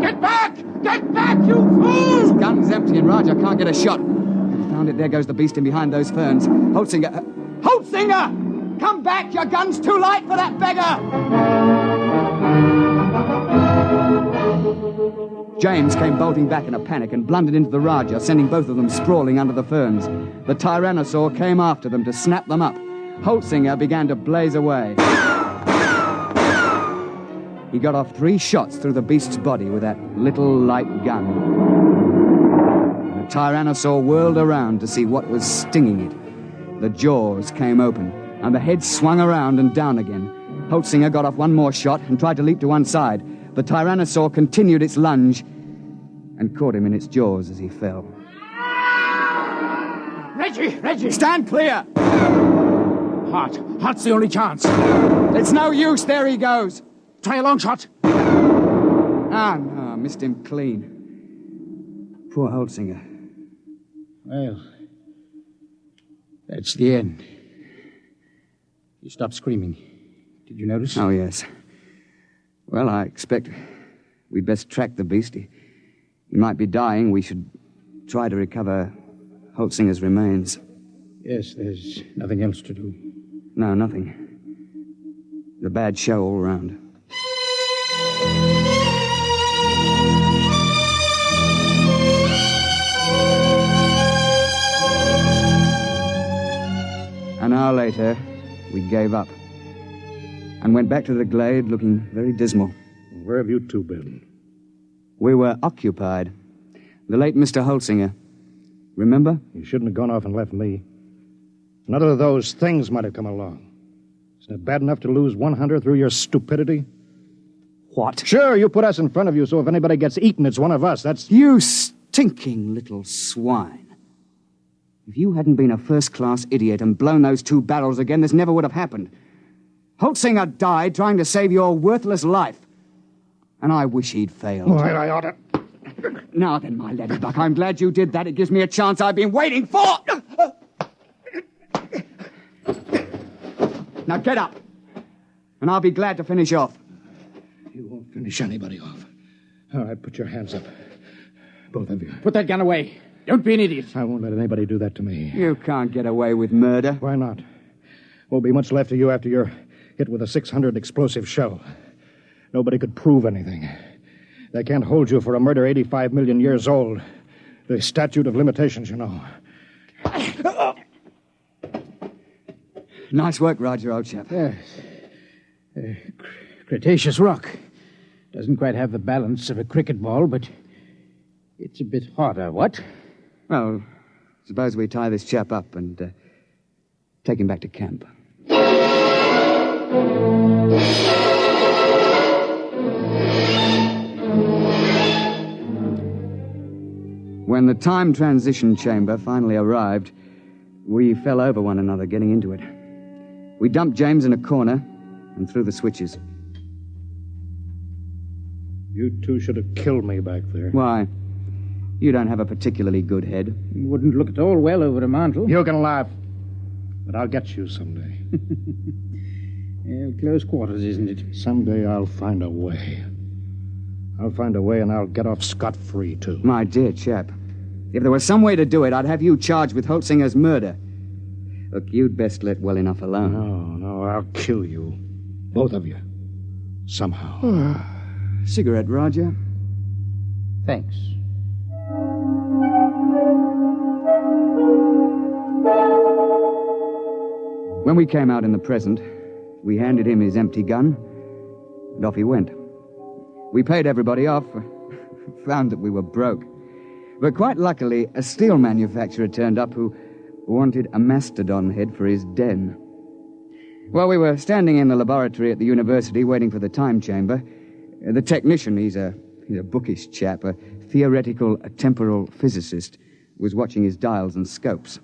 Get back! Get back, you fool! His gun's empty and Roger can't get a shot. Found it, there goes the beast in behind those ferns. Holtzinger! Holtzinger! Come back! Your gun's too light for that beggar! James came bolting back in a panic and blundered into the Rajah, sending both of them sprawling under the ferns. The Tyrannosaur came after them to snap them up. Holtzinger began to blaze away. He got off 3 shots through the beast's body with that little light gun. The Tyrannosaur whirled around to see what was stinging it. The jaws came open, and the head swung around and down again. Holtzinger got off 1 more shot and tried to leap to one side. The Tyrannosaur continued its lunge and caught him in its jaws as he fell. Reggie! Stand clear! Heart's the only chance. It's no use. There he goes. Try a long shot. Ah, no, missed him clean. Poor Holtzinger. Well, that's the end. You stopped screaming. Did you notice? Oh, yes. Well, I expect we'd best track the beast. He might be dying. We should try to recover Holtzinger's remains. Yes, there's nothing else to do. No, nothing. It's a bad show all round. An hour later, we gave up and went back to the glade looking very dismal. Where have you two been? We were occupied. The late Mr. Holtzinger. Remember? You shouldn't have gone off and left me. Another of those things might have come along. Isn't it bad enough to lose one hunter through your stupidity? What? Sure, you put us in front of you, so if anybody gets eaten, it's one of us. That's... You stinking little swine. If you hadn't been a first-class idiot and blown those 2 barrels again, this never would have happened. Holtzinger died trying to save your worthless life. And I wish he'd failed. Well, I ought to... Now then, my laddybuck, I'm glad you did that. It gives me a chance I've been waiting for. Now get up, and I'll be glad to finish off. You won't finish anybody off. All right, put your hands up. Both of you. Put that gun away. Don't be an idiot. I won't let anybody do that to me. You can't get away with murder. Why not? Won't be much left of you after you're hit with a 600 explosive shell. Nobody could prove anything. They can't hold you for a murder 85 million years old. The statute of limitations, you know. Nice work, Roger, old chap. Yes. Cretaceous rock. Doesn't quite have the balance of a cricket ball, but it's a bit harder, what? Well, suppose we tie this chap up and take him back to camp. When the time transition chamber finally arrived, we fell over one another getting into it. We dumped James in a corner and threw the switches. You two should have killed me back there. Why? You don't have a particularly good head. You wouldn't look at all well over a mantle. You can laugh, but I'll get you someday. Well, close quarters, isn't it? Someday I'll find a way. I'll find a way and I'll get off scot-free, too. My dear chap, if there was some way to do it, I'd have you charged with Holtzinger's murder. Look, you'd best let well enough alone. No, I'll kill you. Both of you. Somehow. Cigarette, Roger? Thanks. When we came out in the present, we handed him his empty gun, and off he went. We paid everybody off, found that we were broke. But quite luckily, a steel manufacturer turned up who wanted a Mastodon head for his den. While we were standing in the laboratory at the university waiting for the time chamber, the technician, he's a bookish chap, a theoretical temporal physicist, was watching his dials and scopes.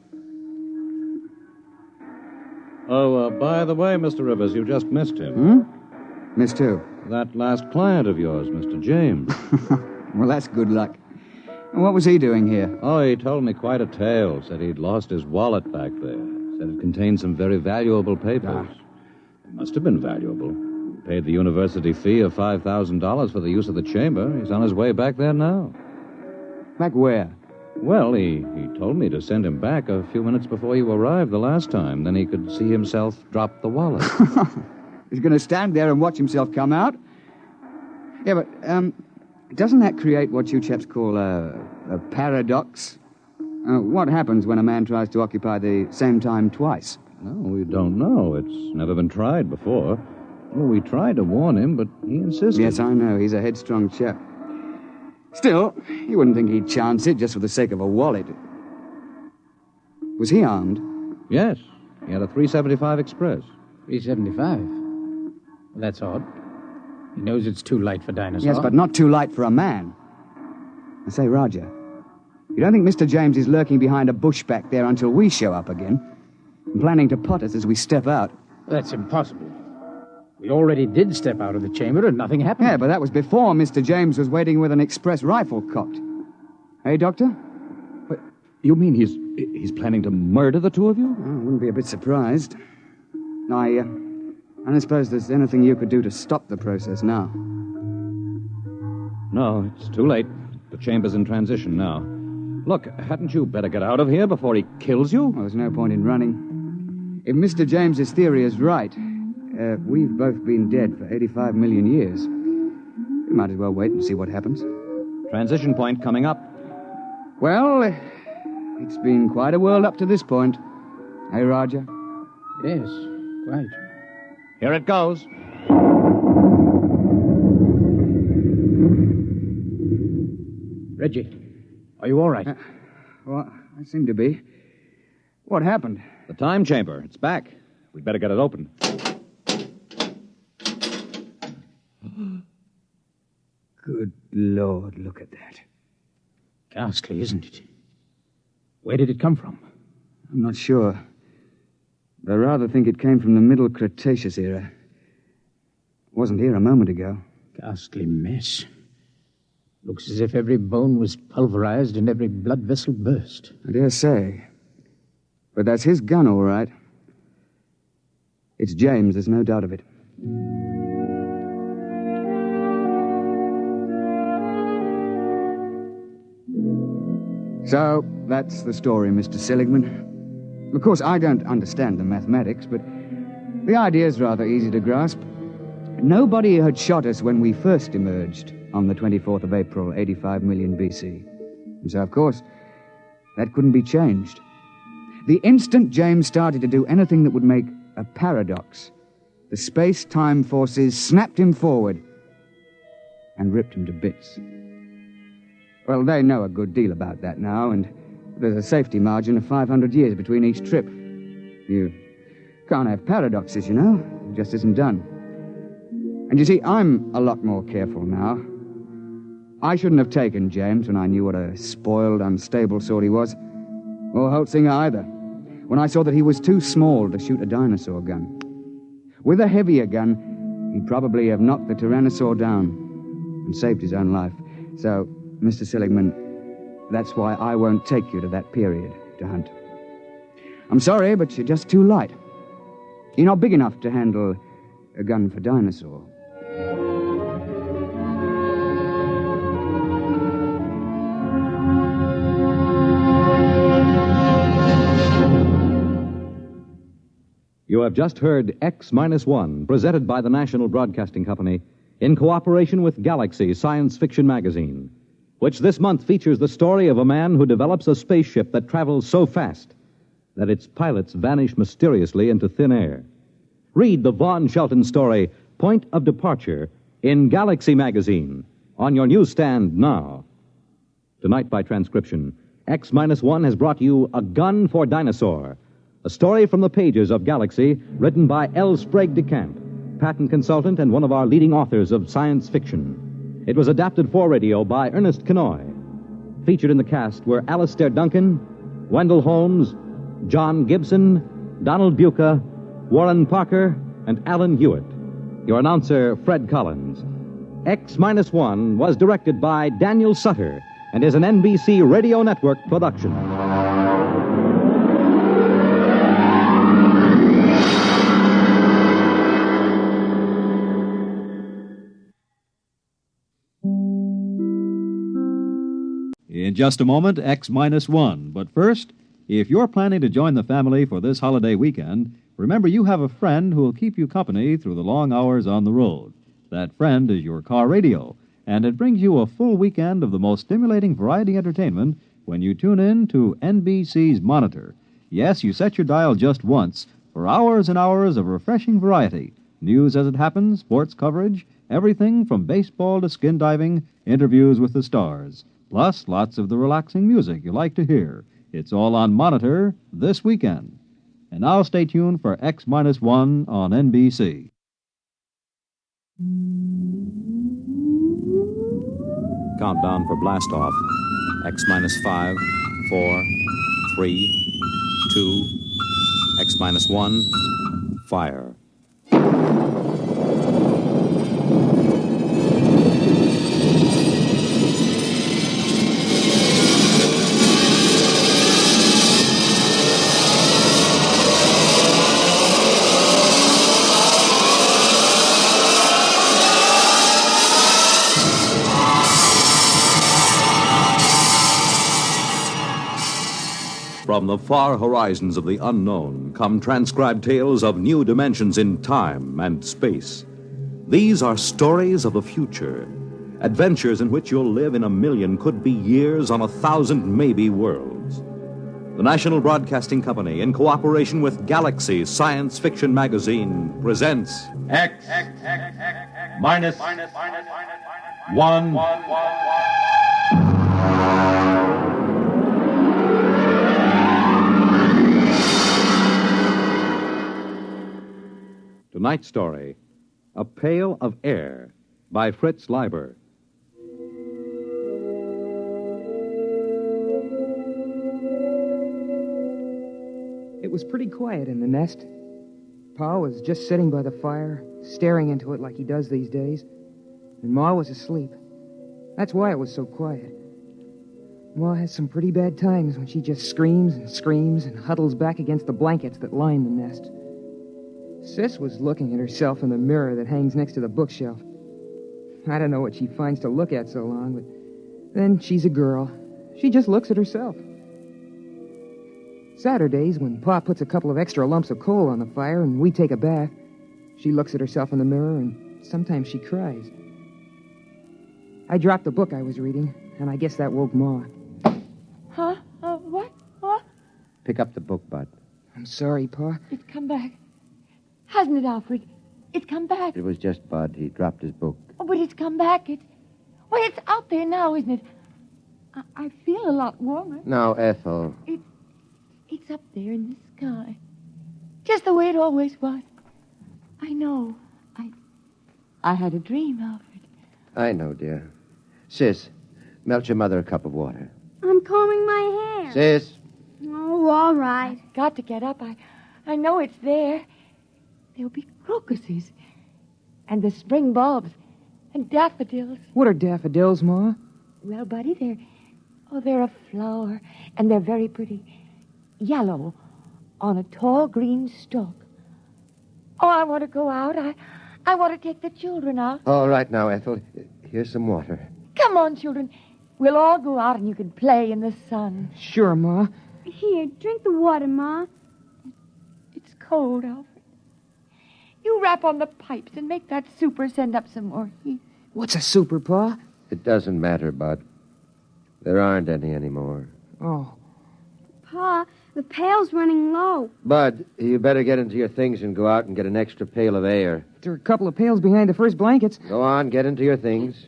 Oh, by the way, Mr. Rivers, you just missed him. Missed who? That last client of yours, Mr. James. Well, that's good luck. What was he doing here? Oh, he told me quite a tale. Said he'd lost his wallet back there. Said it contained some very valuable papers. It must have been valuable. He paid the university fee of $5,000 for the use of the chamber. He's on his way back there now. Back where? Well, he told me to send him back a few minutes before you arrived the last time. Then he could see himself drop the wallet. He's going to stand there and watch himself come out? Yeah, but, doesn't that create what you chaps call a paradox? What happens when a man tries to occupy the same time twice? No, we don't know. It's never been tried before. Well, we tried to warn him, but he insisted. Yes, I know. He's a headstrong chap. Still, you wouldn't think he'd chance it just for the sake of a wallet. Was he armed? Yes. He had a .375 Express. .375? Well, that's odd. He knows it's too light for Dinosaur. Yes, but not too light for a man. I say, Roger, you don't think Mr. James is lurking behind a bush back there until we show up again? And planning to pot us as we step out? That's impossible. We already did step out of the chamber and nothing happened. Yeah, but that was before Mr. James was waiting with an express rifle cocked. Hey, Doctor? What, you mean he's planning to murder the two of you? Oh, I wouldn't be a bit surprised. I don't suppose there's anything you could do to stop the process now. No, it's too late. The chamber's in transition now. Look, hadn't you better get out of here before he kills you? Well, there's no point in running. If Mr. James's theory is right, we've both been dead for 85 million years. We might as well wait and see what happens. Transition point coming up. Well, it's been quite a world up to this point. Hey, Roger? Yes, quite. Here it goes. Reggie, are you all right? Well, I seem to be. What happened? The time chamber. It's back. We'd better get it open. Good Lord, look at that. Ghastly, isn't it? Where did it come from? I'm not sure. But I rather think it came from the Middle Cretaceous era. It wasn't here a moment ago. Ghastly mess. Looks as if every bone was pulverized and every blood vessel burst. I dare say. But that's his gun, all right. It's James, there's no doubt of it. So, that's the story, Mr. Seligman. Of course, I don't understand the mathematics, but the idea's rather easy to grasp. Nobody had shot us when we first emerged on the 24th of April, 85 million BC. And so, of course, that couldn't be changed. The instant James started to do anything that would make a paradox, the space-time forces snapped him forward and ripped him to bits. Well, they know a good deal about that now, and there's a safety margin of 500 years between each trip. You can't have paradoxes, you know. It just isn't done. And you see, I'm a lot more careful now. I shouldn't have taken James when I knew what a spoiled, unstable sort he was. Or Holtzinger either, when I saw that he was too small to shoot a dinosaur gun. With a heavier gun, he'd probably have knocked the Tyrannosaur down and saved his own life. So, Mr. Seligman, that's why I won't take you to that period to hunt. I'm sorry, but you're just too light. You're not big enough to handle a gun for Dinosaur. You have just heard X-1, presented by the National Broadcasting Company in cooperation with Galaxy Science Fiction Magazine, which this month features the story of a man who develops a spaceship that travels so fast that its pilots vanish mysteriously into thin air. Read the Vaughn Shelton story, Point of Departure, in Galaxy Magazine, on your newsstand now. Tonight, by transcription, X-1 has brought you A Gun for Dinosaur, a story from the pages of Galaxy, written by L. Sprague de Camp, patent consultant and one of our leading authors of science fiction. It was adapted for radio by Ernest Kinoy. Featured in the cast were Alastair Duncan, Wendell Holmes, John Gibson, Donald Buca, Warren Parker, and Alan Hewitt. Your announcer, Fred Collins. X-1 was directed by Daniel Sutter and is an NBC Radio Network production. In just a moment, X-1. But first, if you're planning to join the family for this holiday weekend, remember you have a friend who will keep you company through the long hours on the road. That friend is your car radio, and it brings you a full weekend of the most stimulating variety entertainment when you tune in to NBC's Monitor. Yes, you set your dial just once for hours and hours of refreshing variety. News as it happens, sports coverage, everything from baseball to skin diving, interviews with the stars. Plus, lots of the relaxing music you like to hear. It's all on Monitor this weekend. And now stay tuned for X-1 on NBC. Countdown for blastoff. X-5, 4, 3, 2, X-1, fire. From the far horizons of the unknown come transcribed tales of new dimensions in time and space. These are stories of the future, adventures in which you'll live in 1,000,000, could be years, on 1,000 maybe worlds. The National Broadcasting Company, in cooperation with Galaxy Science Fiction Magazine, presents X-1. Tonight's story, A Pail of Air, by Fritz Leiber. was pretty quiet in the nest. Pa was just sitting by the fire, staring into it like he does these days. And Ma was asleep. That's why it was so quiet. Ma has some pretty bad times when she just screams and huddles back against the blankets that line the nest. Sis was looking at herself in the mirror that hangs next to the bookshelf. I don't know what she finds to look at so long, but then she's a girl. She just looks at herself. Saturdays, when Pa puts a couple of extra lumps of coal on the fire and we take a bath, she looks at herself in the mirror and sometimes she cries. I dropped the book I was reading, and I guess that woke Ma. Huh? What? What? Pick up the book, Bud. I'm sorry, Pa. It's come back. Hasn't it, Alfred? It's come back. It was just Bud. He dropped his book. Oh, but it's come back. It's out there now, isn't it? I feel a lot warmer. Now, Ethel. It's up there in the sky. Just the way it always was. I know. I had a dream, Alfred. I know, dear. Sis, melt your mother a cup of water. I'm combing my hair. Sis. Oh, all right. I've got to get up. I know it's there. There'll be crocuses. And the spring bulbs. And daffodils. What are daffodils, Ma? Well, Buddy, they're a flower. And they're very pretty. Yellow on a tall green stalk. Oh, I want to go out. I want to take the children out. All right now, Ethel. Here's some water. Come on, children. We'll all go out and you can play in the sun. Sure, Ma. Here, drink the water, Ma. It's cold, Alfred. You rap on the pipes and make that super send up some more heat. What's a super, Pa? It doesn't matter, Bud. There aren't any anymore. Oh. Pa, the pail's running low. Bud, you better get into your things and go out and get an extra pail of air. There are a couple of pails behind the first blankets. Go on, get into your things.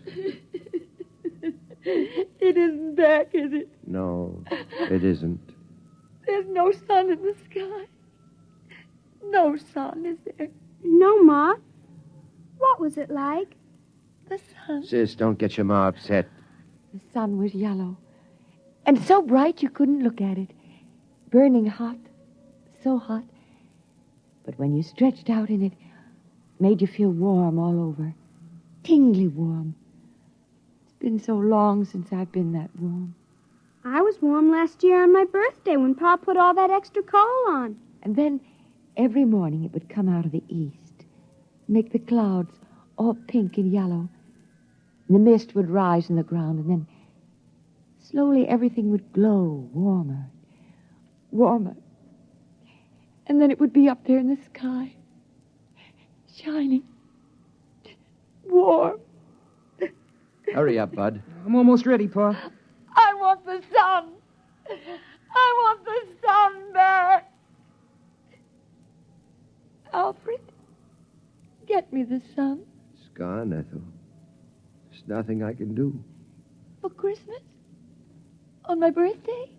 It isn't back, is it? No, it isn't. There's no sun in the sky. No sun, is there? No, Ma. What was it like? The sun. Sis, don't get your ma upset. The sun was yellow. And so bright you couldn't look at it. Burning hot. So hot. But when you stretched out in it, made you feel warm all over. Tingly warm. It's been so long since I've been that warm. I was warm last year on my birthday when Pa put all that extra coal on. And then every morning it would come out of the east, make the clouds all pink and yellow. And the mist would rise in the ground, and then slowly everything would glow warmer, warmer. And then it would be up there in the sky, shining, warm. Hurry up, Bud. I'm almost ready, Pa. I want the sun. I want the sun back. Alfred, get me the sun. It's gone, Ethel. There's nothing I can do. For Christmas? On my birthday?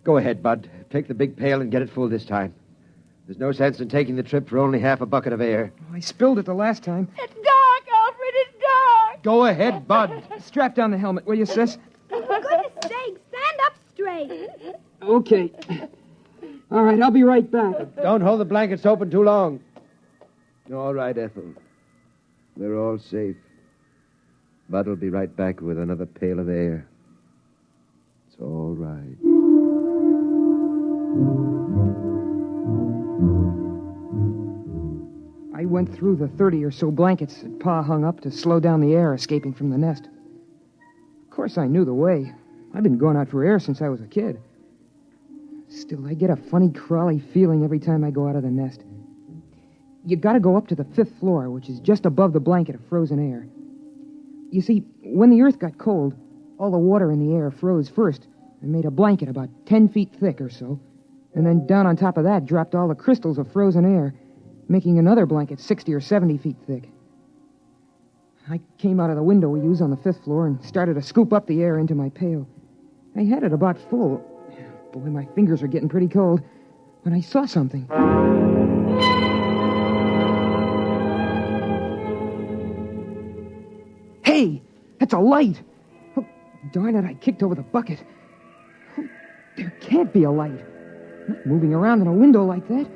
Go ahead, Bud. Take the big pail and get it full this time. There's no sense in taking the trip for only half a bucket of air. I spilled it the last time. It's dark, Alfred. It's dark. Go ahead, Bud. Strap down the helmet, will you, sis? For goodness sake, stand up straight. Okay. All right, I'll be right back. Don't hold the blankets open too long. All right, Ethel. We're all safe. Bud will be right back with another pail of air. It's all right. I went through the 30 or so blankets that Pa hung up to slow down the air escaping from the nest. Of course, I knew the way. I've been going out for air since I was a kid. Still, I get a funny, crawly feeling every time I go out of the nest. You gotta go up to the 5th floor, which is just above the blanket of frozen air. You see, when the earth got cold, all the water in the air froze first and made a blanket about 10 feet thick or so. And then down on top of that dropped all the crystals of frozen air, making another blanket 60 or 70 feet thick. I came out of the window we use on the 5th floor and started to scoop up the air into my pail. I had it about full. Boy, my fingers are getting pretty cold when I saw something. Hey, that's a light. Oh, darn it, I kicked over the bucket. Oh, there can't be a light. Not moving around in a window like that.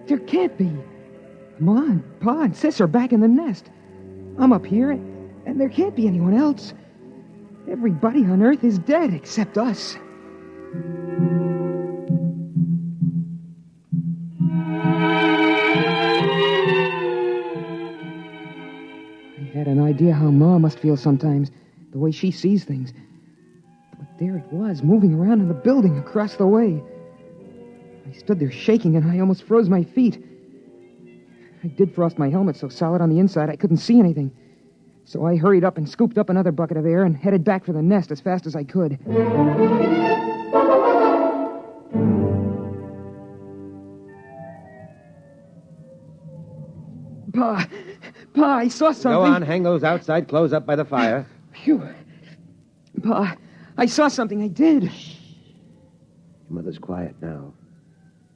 There can't be. Ma and Pa and Sis are back in the nest. I'm up here, and there can't be anyone else. Everybody on Earth is dead except us. I had an idea how Ma must feel sometimes, the way she sees things. But there it was, moving around in the building across the way. I stood there shaking, and I almost froze my feet. I did frost my helmet so solid on the inside I couldn't see anything. So I hurried up and scooped up another bucket of air and headed back for the nest as fast as I could. Pa, I saw something. Go on, hang those outside clothes up by the fire. Phew. Pa, I saw something, I did. Shh. Your mother's quiet now.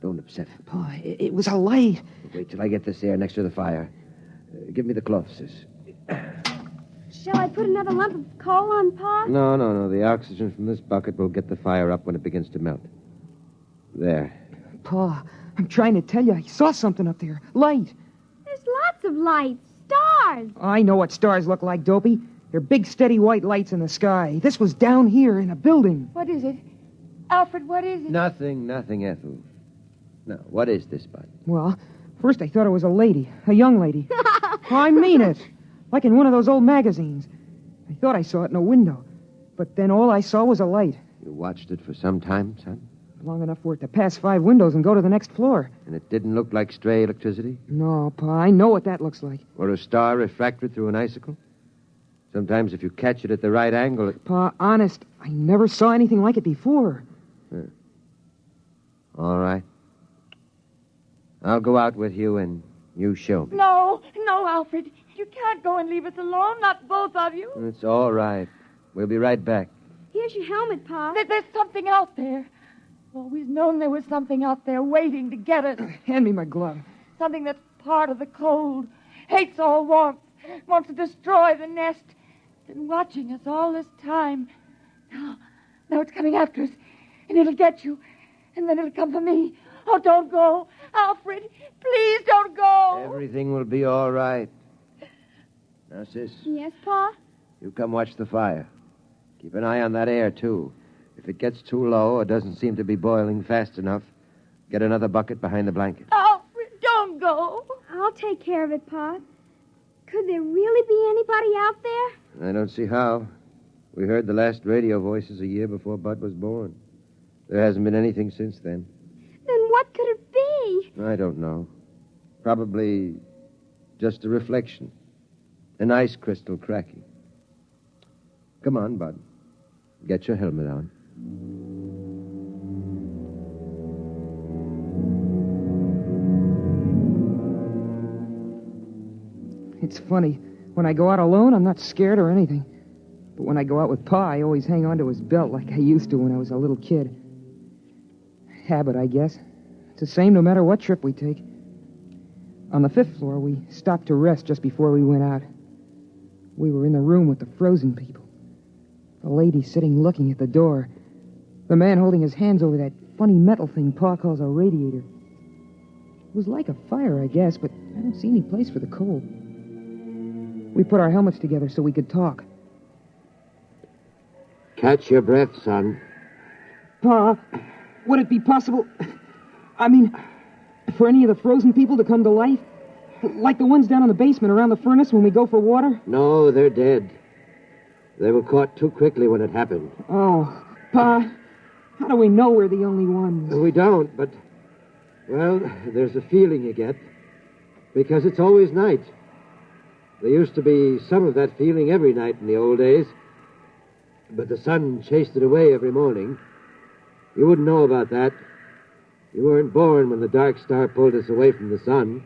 Don't upset her. Pa, it was a light. Wait till I get this air next to the fire. Give me the cloth, Sis. Shall I put another lump of coal on, Pa? No. The oxygen from this bucket will get the fire up when it begins to melt. There. Pa, I'm trying to tell you, I saw something up there. Light. There's lots of lights. Stars. I know what stars look like, Dopey. They're big, steady white lights in the sky. This was down here in a building. What is it? Alfred, what is it? Nothing, Ethel. Now, what is this, Bud? Well, first I thought it was a lady. A young lady. I mean it. Like in one of those old magazines. I thought I saw it in a window. But then all I saw was a light. You watched it for some time, son? Long enough for it to pass 5 windows and go to the next floor. And it didn't look like stray electricity? No, Pa, I know what that looks like. Or a star refracted through an icicle? Sometimes if you catch it at the right angle... Pa, honest, I never saw anything like it before. All right. I'll go out with you and you show me. No, Alfred. You can't go and leave us alone, not both of you. It's all right. We'll be right back. Here's your helmet, Pa. There's something out there. Always known there was something out there waiting to get us. Hand me my glove. Something that's part of the cold, hates all warmth, wants to destroy the nest. Been watching us all this time. Now it's coming after us, and it'll get you, and then it'll come for me. Oh, don't go. Alfred, please don't go. Everything will be all right. Now, Sis. Yes, Pa? You come watch the fire. Keep an eye on that air, too. If it gets too low or doesn't seem to be boiling fast enough, get another bucket behind the blanket. Alfred, don't go. I'll take care of it, Pa. Could there really be anybody out there? I don't see how. We heard the last radio voices a year before Bud was born. There hasn't been anything since then. Then what could it be? I don't know. Probably just a reflection. An ice crystal cracking. Come on, Bud. Get your helmet on. It's funny. When I go out alone, I'm not scared or anything. But when I go out with Pa, I always hang on to his belt like I used to when I was a little kid. Habit, I guess. It's the same no matter what trip we take. On the 5th floor, we stopped to rest just before we went out. We were in the room with the frozen people. The lady sitting looking at the door. The man holding his hands over that funny metal thing Pa calls a radiator. It was like a fire, I guess, but I don't see any place for the coal. We put our helmets together so we could talk. Catch your breath, son. Pa, would it be possible... for any of the frozen people to come to life? Like the ones down in the basement around the furnace when we go for water? No, they're dead. They were caught too quickly when it happened. Oh, Pa, how do we know we're the only ones? We don't, but... Well, there's a feeling you get. Because it's always night. There used to be some of that feeling every night in the old days. But the sun chased it away every morning. You wouldn't know about that. You weren't born when the dark star pulled us away from the sun.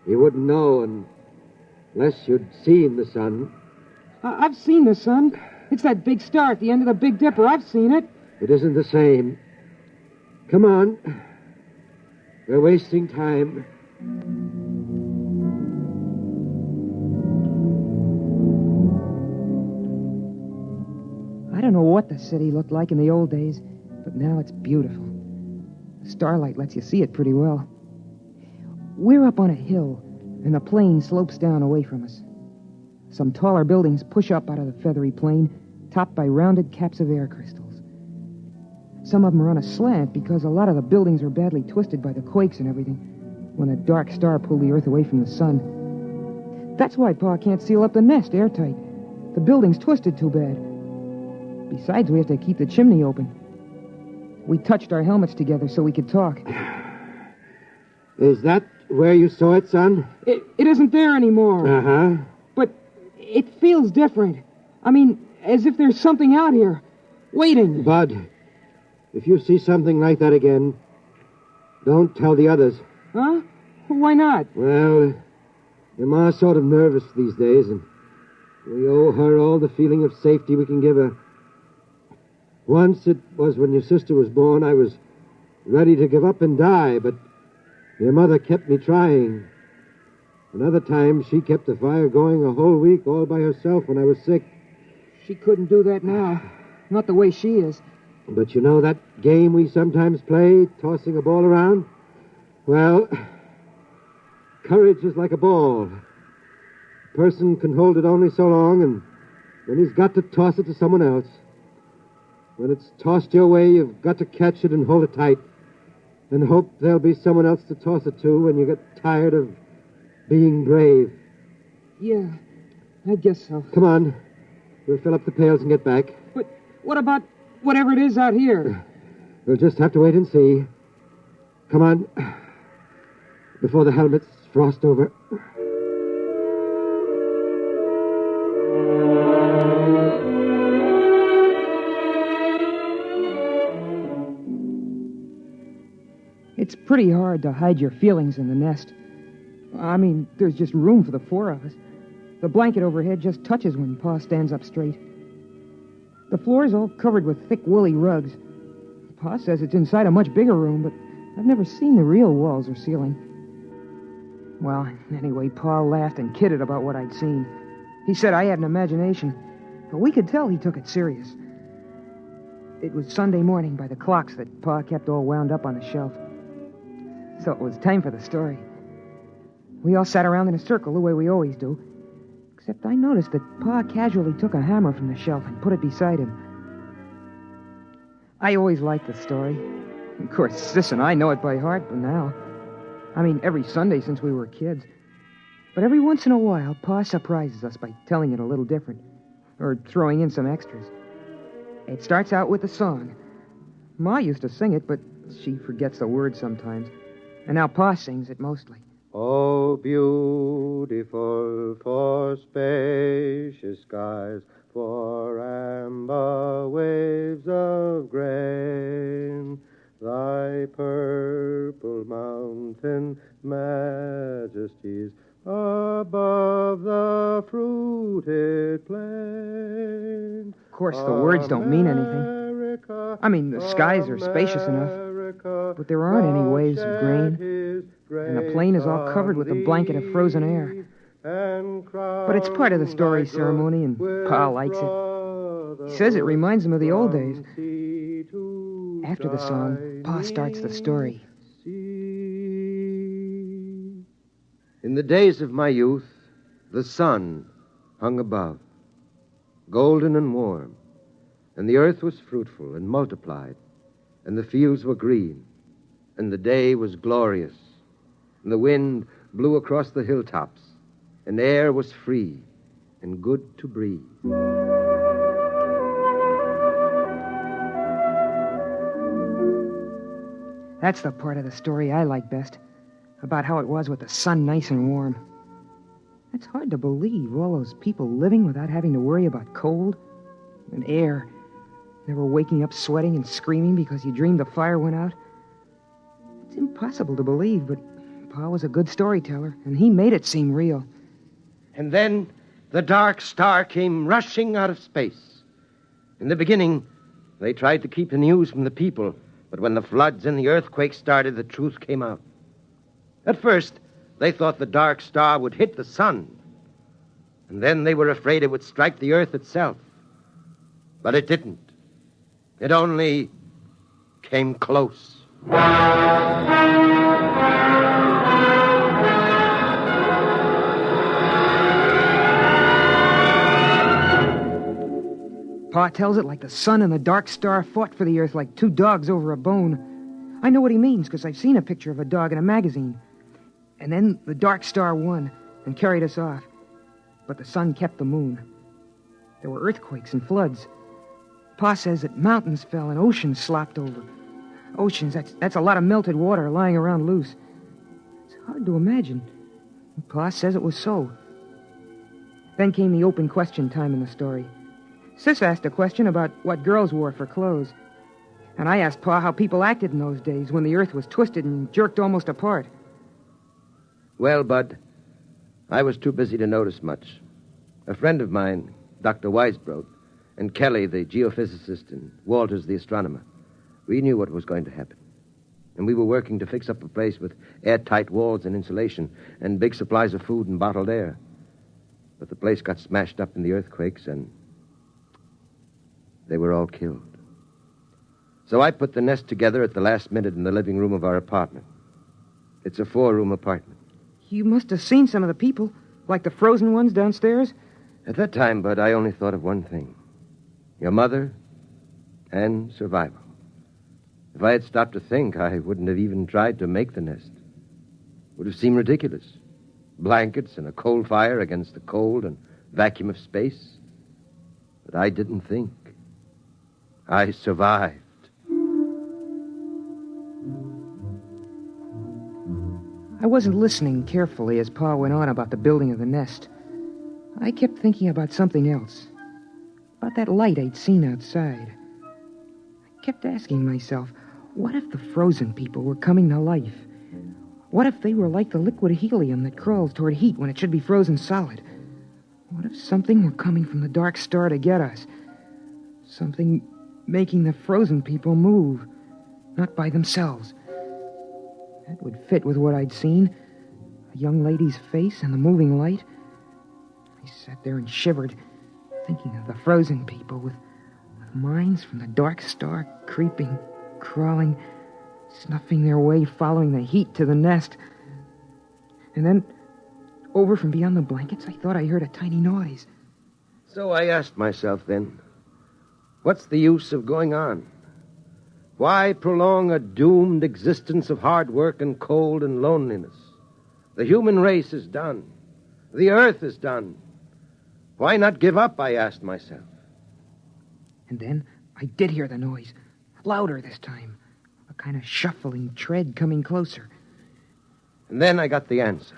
You wouldn't know unless you'd seen the sun. I've seen the sun. It's that big star at the end of the Big Dipper. I've seen it. It isn't the same. Come on. We're wasting time. I don't know what the city looked like in the old days, but now it's beautiful. Starlight lets you see it pretty well. We're up on a hill, and the plain slopes down away from us. Some taller buildings push up out of the feathery plain, topped by rounded caps of air crystals. Some of them are on a slant because a lot of the buildings are badly twisted by the quakes and everything when a dark star pulled the Earth away from the sun. That's why Pa can't seal up the nest airtight. The building's twisted too bad. Besides, we have to keep the chimney open. We touched our helmets together so we could talk. Is that where you saw it, son? It isn't there anymore. Uh-huh. But it feels different. I mean, as if there's something out here, waiting. Bud, if you see something like that again, don't tell the others. Huh? Why not? Well, your ma's sort of nervous these days, and we owe her all the feeling of safety we can give her. Once, it was when your sister was born, I was ready to give up and die, but your mother kept me trying. Another time, she kept the fire going a whole week all by herself when I was sick. She couldn't do that now. Not the way she is. But you know that game we sometimes play, tossing a ball around? Well, courage is like a ball. A person can hold it only so long, and then he's got to toss it to someone else. When it's tossed your way, you've got to catch it and hold it tight, and hope there'll be someone else to toss it to when you get tired of being brave. Yeah, I guess so. Come on. We'll fill up the pails and get back. But what about whatever it is out here? We'll just have to wait and see. Come on. Before the helmets frost over. It's pretty hard to hide your feelings in the nest. I mean, there's just room for the four of us. The blanket overhead just touches when Pa stands up straight. The floor's all covered with thick, woolly rugs. Pa says it's inside a much bigger room, but I've never seen the real walls or ceiling. Well, anyway, Pa laughed and kidded about what I'd seen. He said I had an imagination, but we could tell he took it serious. It was Sunday morning by the clocks that Pa kept all wound up on the shelf. So it was time for the story. We all sat around in a circle the way we always do, except I noticed that Pa casually took a hammer from the shelf and put it beside him. I always liked the story. Of course, Sis and I know it by heart by now. I mean, every Sunday since we were kids. But every once in a while, Pa surprises us by telling it a little different, or throwing in some extras. It starts out with a song. Ma used to sing it, but she forgets the words sometimes. And now Pa sings it mostly. Oh, beautiful for spacious skies, for amber waves of grain, thy purple mountain majesties above the fruited plain. Of course, the words don't mean anything. I mean, the skies are spacious enough, but there aren't any waves of grain, and the plain is all covered with a blanket of frozen air. But it's part of the story ceremony, and Pa likes it. He says it reminds him of the old days. After the song, Pa starts the story. In the days of my youth, the sun hung above, golden and warm, and the earth was fruitful and multiplied, and the fields were green, and the day was glorious, and the wind blew across the hilltops, and air was free and good to breathe. That's the part of the story I like best, about how it was with the sun nice and warm. It's hard to believe, all those people living without having to worry about cold and air, never waking up sweating and screaming because you dreamed the fire went out. It's impossible to believe, but Pa was a good storyteller, and he made it seem real. And then the dark star came rushing out of space. In the beginning, they tried to keep the news from the people, but when the floods and the earthquakes started, the truth came out. At first, they thought the dark star would hit the sun, and then they were afraid it would strike the earth itself. But it didn't. It only came close. Pa tells it like the sun and the dark star fought for the earth like two dogs over a bone. I know what he means, because I've seen a picture of a dog in a magazine. And then the dark star won and carried us off. But the sun kept the moon. There were earthquakes and floods. Pa says that mountains fell and oceans slopped over. Oceans, that's a lot of melted water lying around loose. It's hard to imagine. Pa says it was so. Then came the open question time in the story. Sis asked a question about what girls wore for clothes. And I asked Pa how people acted in those days when the earth was twisted and jerked almost apart. Well, Bud, I was too busy to notice much. A friend of mine, Dr. Weisbrot, and Kelly, the geophysicist, and Walters, the astronomer, we knew what was going to happen. And we were working to fix up a place with airtight walls and insulation and big supplies of food and bottled air. But the place got smashed up in the earthquakes, and they were all killed. So I put the nest together at the last minute in the living room of our apartment. It's a 4-room apartment. You must have seen some of the people, like the frozen ones downstairs. At that time, Bud, I only thought of one thing. Your mother and survival. If I had stopped to think, I wouldn't have even tried to make the nest. It would have seemed ridiculous. Blankets and a coal fire against the cold and vacuum of space. But I didn't think. I survived. I wasn't listening carefully as Pa went on about the building of the nest. I kept thinking about something else. About that light I'd seen outside. I kept asking myself, what if the frozen people were coming to life? What if they were like the liquid helium that crawls toward heat when it should be frozen solid? What if something were coming from the dark star to get us? Something making the frozen people move, not by themselves. That would fit with what I'd seen. A young lady's face and the moving light. I sat there and shivered, thinking of the frozen people with minds from the dark star creeping, crawling, snuffing their way, following the heat to the nest. And then, over from beyond the blankets, I thought I heard a tiny noise. So I asked myself then, what's the use of going on? Why prolong a doomed existence of hard work and cold and loneliness? The human race is done. The earth is done. Why not give up, I asked myself. And then I did hear the noise, louder this time, a kind of shuffling tread coming closer. And then I got the answer.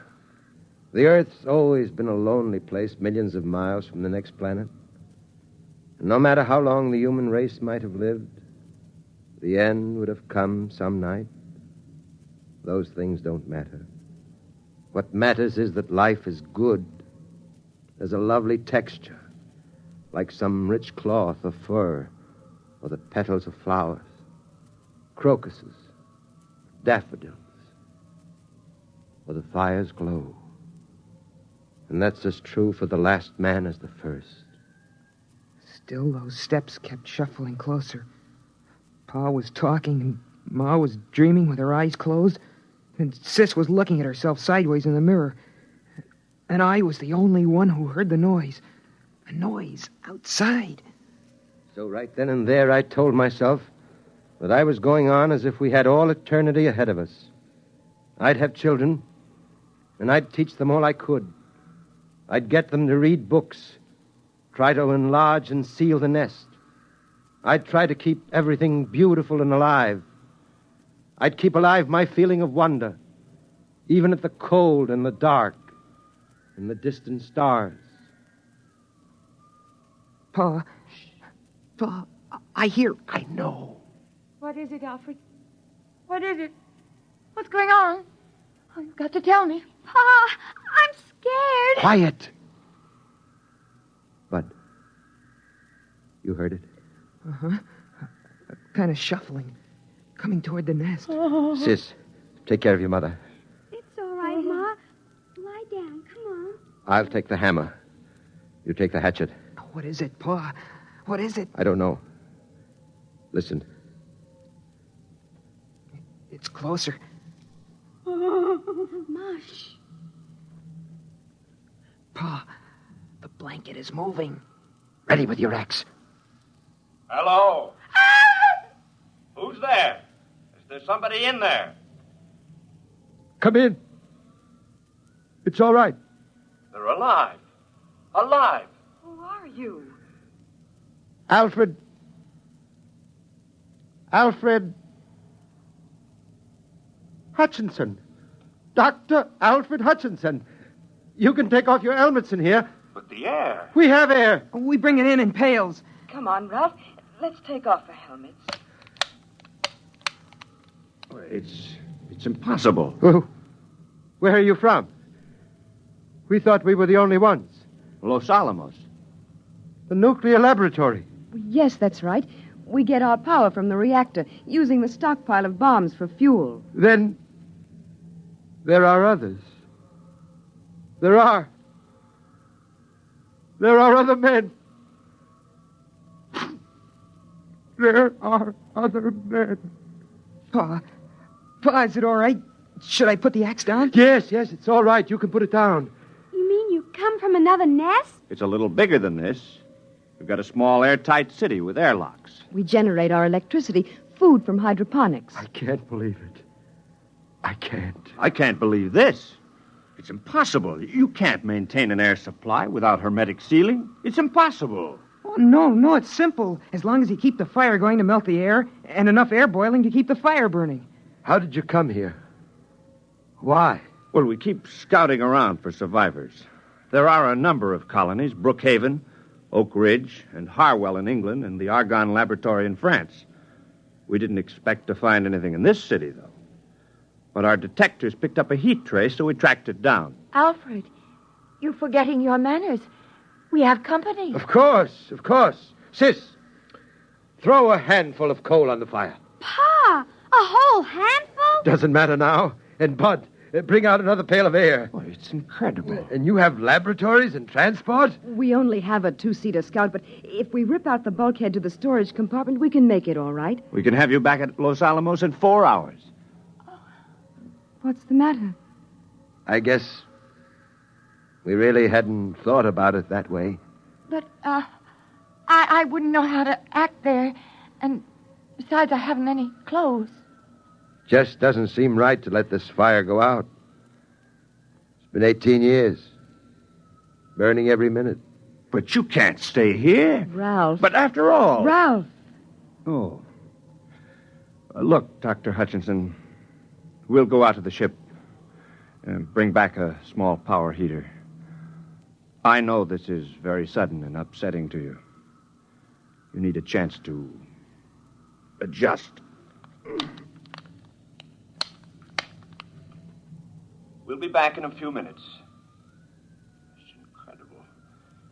The Earth's always been a lonely place millions of miles from the next planet. And no matter how long the human race might have lived, the end would have come some night. Those things don't matter. What matters is that life is good. There's a lovely texture, like some rich cloth of fur or the petals of flowers, crocuses, daffodils, or the fire's glow. And that's as true for the last man as the first. Still, those steps kept shuffling closer. Pa was talking, and Ma was dreaming with her eyes closed, and Sis was looking at herself sideways in the mirror. And I was the only one who heard the noise. A noise outside. So right then and there, I told myself that I was going on as if we had all eternity ahead of us. I'd have children, and I'd teach them all I could. I'd get them to read books, try to enlarge and seal the nest. I'd try to keep everything beautiful and alive. I'd keep alive my feeling of wonder, even at the cold and the dark and the distant stars. Pa, I hear... I know. What is it, Alfred? What is it? What's going on? Oh, you've got to tell me. Pa, I'm scared. Quiet. Bud, you heard it? Uh-huh. Kind of shuffling, coming toward the nest. Oh. Sis, take care of your mother. It's all right, Ma. Lie down. Come on. I'll take the hammer. You take the hatchet. What is it, Pa? What is it? I don't know. Listen. It's closer. Mush. Pa, the blanket is moving. Ready with your axe. Hello? Who's there? Is there somebody in there? Come in. It's all right. They're alive. Alive. Who are you? Alfred Hutchinson. Dr. Alfred Hutchinson. You can take off your helmets in here. But the air. We have air. We bring it in pails. Come on, Ralph. Let's take off our helmets. It's impossible. Oh, where are you from? We thought we were the only ones. Los Alamos. The nuclear laboratory. Yes, that's right. We get our power from the reactor, using the stockpile of bombs for fuel. Then there are others. There are other men. There are other men. Pa, is it all right? Should I put the axe down? Yes, it's all right. You can put it down. You mean you come from another nest? It's a little bigger than this. We've got a small airtight city with airlocks. We generate our electricity, food from hydroponics. I can't believe it. I can't. I can't believe this. It's impossible. You can't maintain an air supply without hermetic sealing. It's impossible. Oh, no, it's simple. As long as you keep the fire going to melt the air, and enough air boiling to keep the fire burning. How did you come here? Why? Well, we keep scouting around for survivors. There are a number of colonies, Brookhaven, Oak Ridge, and Harwell in England, and the Argonne Laboratory in France. We didn't expect to find anything in this city, though. But our detectors picked up a heat trace, so we tracked it down. Alfred, you're forgetting your manners. We have company. Of course. Sis, throw a handful of coal on the fire. Pa, a whole handful? Doesn't matter now. And Bud, bring out another pail of air. Oh, it's incredible. And you have laboratories and transport? We only have a two-seater Scout, but if we rip out the bulkhead to the storage compartment, we can make it all right. We can have you back at Los Alamos in 4 hours. What's the matter? I guess we really hadn't thought about it that way. But, I wouldn't know how to act there. And besides, I haven't any clothes. Just doesn't seem right to let this fire go out. It's been 18 years. Burning every minute. But you can't stay here. Ralph. But after all... Ralph. Oh. Look, Dr. Hutchinson, we'll go out to the ship and bring back a small power heater. I know this is very sudden and upsetting to you. You need a chance to adjust. We'll be back in a few minutes. It's incredible.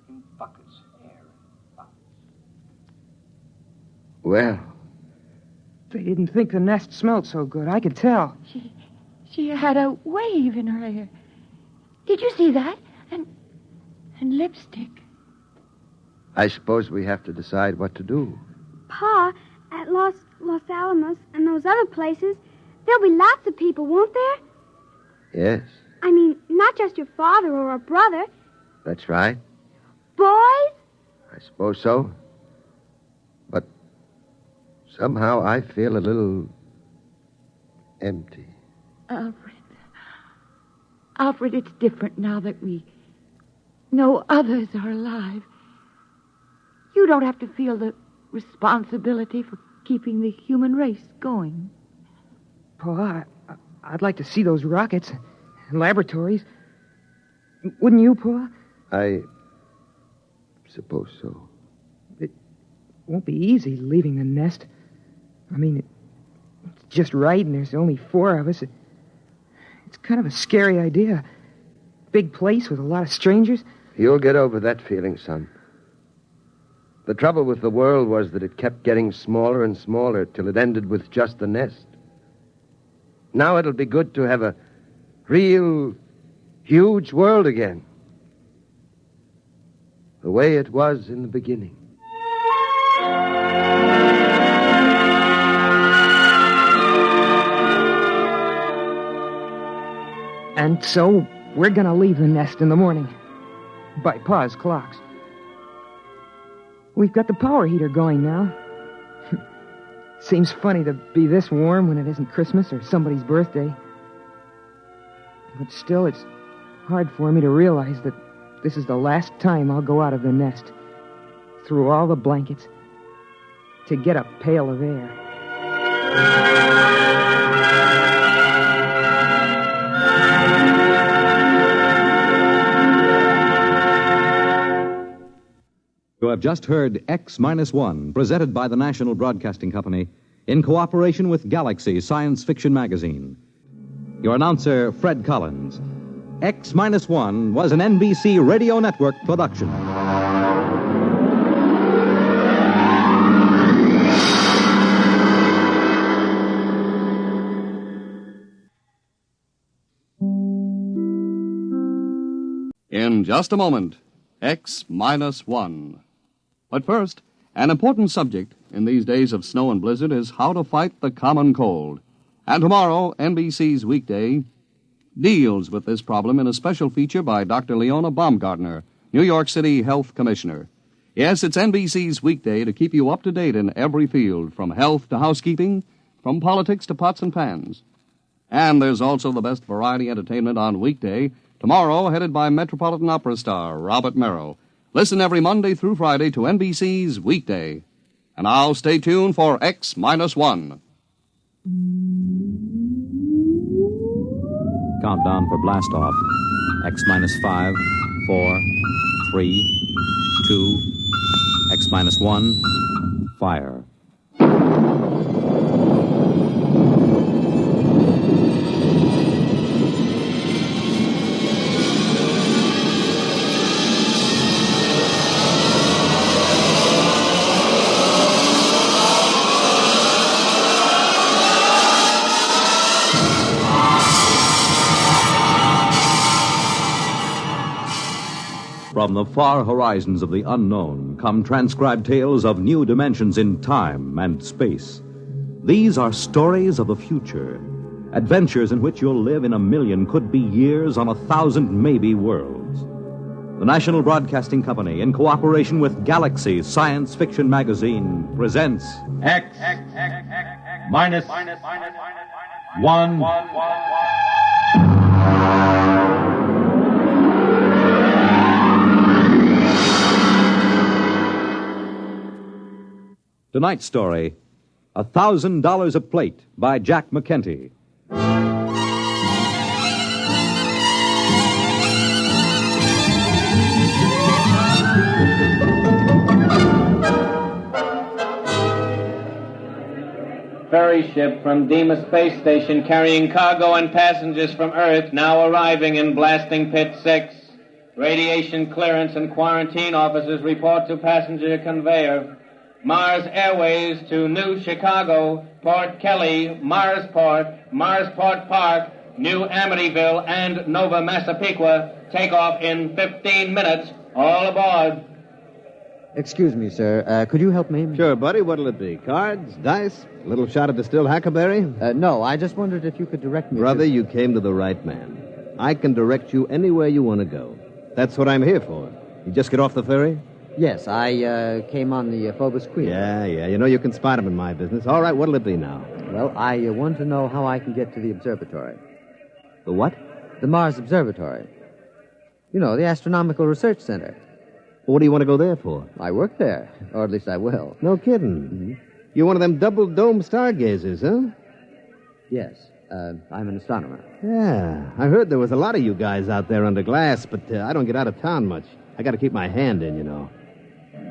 In buckets, air in buckets. Well, They didn't think the nest smelled so good. I could tell. She had a wave in her hair. Did you see that? And lipstick. I suppose we have to decide what to do. Pa, at Los Alamos and those other places, there'll be lots of people, won't there? Yes, I mean, not just your father or a brother. that's right. Boys? I suppose so. But somehow I feel a little empty. Alfred, it's different now that we know others are alive. You don't have to feel the responsibility for keeping the human race going. Pa, I'd like to see those rockets and laboratories. Wouldn't you, Pa? I suppose so. It won't be easy leaving the nest. I mean, it's just right, and there's only 4 of us. It's kind of a scary idea. Big place with a lot of strangers. You'll get over that feeling, son. The trouble with the world was that it kept getting smaller and smaller till it ended with just the nest. Now it'll be good to have a real, huge world again. The way it was in the beginning. And so we're going to leave the nest in the morning. By Pa's clocks. We've got the power heater going now. Seems funny to be this warm when it isn't Christmas or somebody's birthday. But still, it's hard for me to realize that this is the last time I'll go out of the nest, through all the blankets, to get a pail of air. You have just heard X-1, presented by the National Broadcasting Company in cooperation with Galaxy Science Fiction Magazine. Your announcer, Fred Collins. X-1 was an NBC Radio Network production. In just a moment, X-1. But first, an important subject in these days of snow and blizzard is how to fight the common cold. And tomorrow, NBC's Weekday deals with this problem in a special feature by Dr. Leona Baumgartner, New York City Health Commissioner. Yes, it's NBC's Weekday to keep you up to date in every field, from health to housekeeping, from politics to pots and pans. And there's also the best variety entertainment on Weekday, tomorrow headed by Metropolitan Opera star Robert Merrill. Listen every Monday through Friday to NBC's Weekday. And now stay tuned for X-1. Countdown for blast-off. X-5, 4, 3, 2, X-1, fire. From the far horizons of the unknown come transcribed tales of new dimensions in time and space. These are stories of the future, adventures in which you'll live in a million, could be years, on 1,000 maybe worlds. The National Broadcasting Company, in cooperation with Galaxy Science Fiction Magazine, presents X-1. Tonight's story, $1,000 a Plate by Jack McKenty. Ferry ship from Deimos Space Station carrying cargo and passengers from Earth now arriving in Blasting Pit 6. Radiation clearance and quarantine officers report to passenger conveyor. Mars Airways to New Chicago, Port Kelly, Marsport, Marsport Park, New Amityville, and Nova Massapequa. Take off in 15 minutes. All aboard. Excuse me, sir. Could you help me? Sure, buddy. What'll it be? Cards? Dice? A little shot of distilled huckleberry? No, I just wondered if you could direct me Brother, you came to the right man. I can direct you anywhere you want to go. That's what I'm here for. You just get off the ferry? Yes, I came on the Phobos Queen. Yeah. You know you can spot them in my business. All right, what'll it be now? Well, I want to know how I can get to the observatory. The what? The Mars Observatory. You know, the Astronomical Research Center. What do you want to go there for? I work there, or at least I will. No kidding. Mm-hmm. You're one of them double-dome stargazers, huh? Yes, I'm an astronomer. Yeah, I heard there was a lot of you guys out there under glass, but I don't get out of town much. I got to keep my hand in, you know.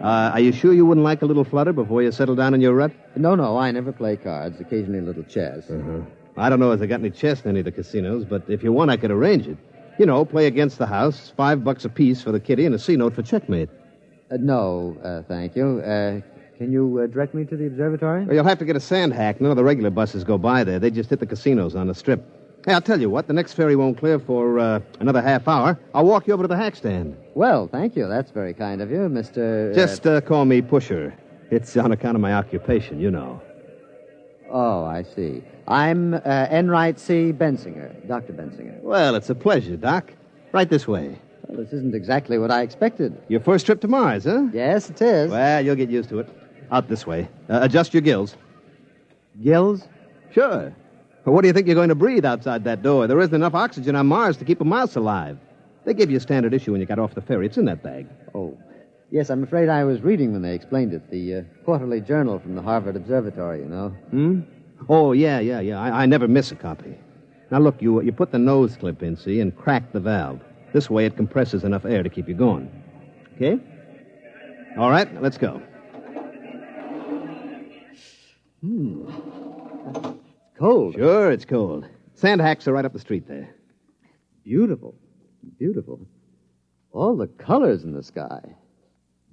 Are you sure you wouldn't like a little flutter before you settle down in your rut? No, I never play cards. Occasionally a little chess. Uh-huh. I don't know if they got any chess in any of the casinos, but if you want, I could arrange it. You know, play against the house, $5 apiece for the kitty, and a C-note for checkmate. No, thank you. Can you direct me to the observatory? Well, you'll have to get a sand hack. None of the regular buses go by there. They just hit the casinos on the strip. Hey, I'll tell you what. The next ferry won't clear for another half hour. I'll walk you over to the hack stand. Well, thank you. That's very kind of you, Mr... Just call me Pusher. It's on account of my occupation, you know. Oh, I see. I'm Enright C. Bensinger, Dr. Bensinger. Well, it's a pleasure, Doc. Right this way. Well, this isn't exactly what I expected. Your first trip to Mars, huh? Yes, it is. Well, you'll get used to it. Out this way. Adjust your gills. Gills? Sure. But what do you think you're going to breathe outside that door? There isn't enough oxygen on Mars to keep a mouse alive. They gave you a standard issue when you got off the ferry. It's in that bag. Oh. Yes, I'm afraid I was reading when they explained it. The quarterly journal from the Harvard Observatory, you know. Hmm? Oh, yeah. I never miss a copy. Now, look, you put the nose clip in, see, and crack the valve. This way it compresses enough air to keep you going. Okay? All right, let's go. Cold. Sure, it's cold. Sand hacks are right up the street there. Beautiful. Beautiful. All the colors in the sky.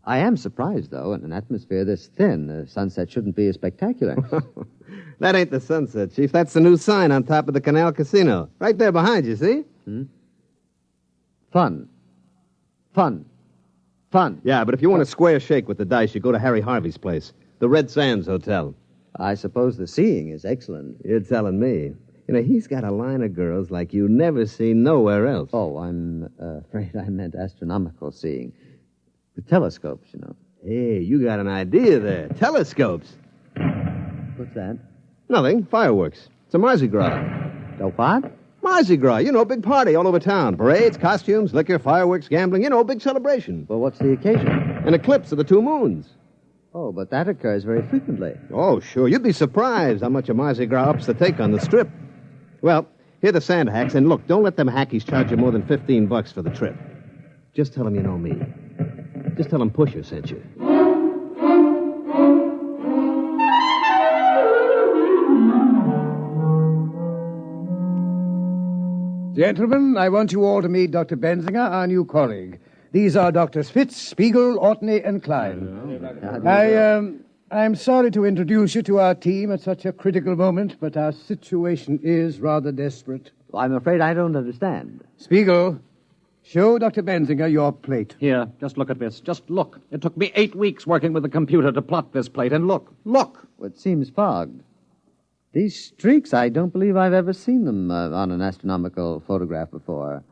I am surprised, though, in an atmosphere this thin, the sunset shouldn't be as spectacular. That ain't the sunset, Chief. That's the new sign on top of the Canal Casino. Right there behind you, see? Fun. Yeah, but if you want a square shake with the dice, you go to Harry Harvey's place, the Red Sands Hotel. I suppose the seeing is excellent. You're telling me. You know, he's got a line of girls like you never see nowhere else. Oh, I'm afraid I meant astronomical seeing. The telescopes, you know. Hey, you got an idea there. Telescopes. What's that? Nothing. Fireworks. It's a Mardi Gras. A what? Mardi Gras. You know, big party all over town. Parades, costumes, liquor, fireworks, gambling. You know, big celebration. Well, what's the occasion? An eclipse of the two moons. Oh, but that occurs very frequently. Oh, sure. You'd be surprised how much a Mardi Gras ups the take on the strip. Well, here are the sand hacks, and look, don't let them hackies charge you more than $15 for the trip. Just tell them you know me. Just tell them Pusher sent you. Gentlemen, I want you all to meet Dr. Bensinger, our new colleague. These are Drs. Fitz, Spiegel, Ortney, and Klein. I'm sorry to introduce you to our team at such a critical moment, but our situation is rather desperate. I'm afraid I don't understand. Spiegel, show Dr. Bensinger your plate. Here, just look at this. Just look. It took me 8 weeks working with the computer to plot this plate, and look. Look! It seems fogged. These streaks, I don't believe I've ever seen them on an astronomical photograph before.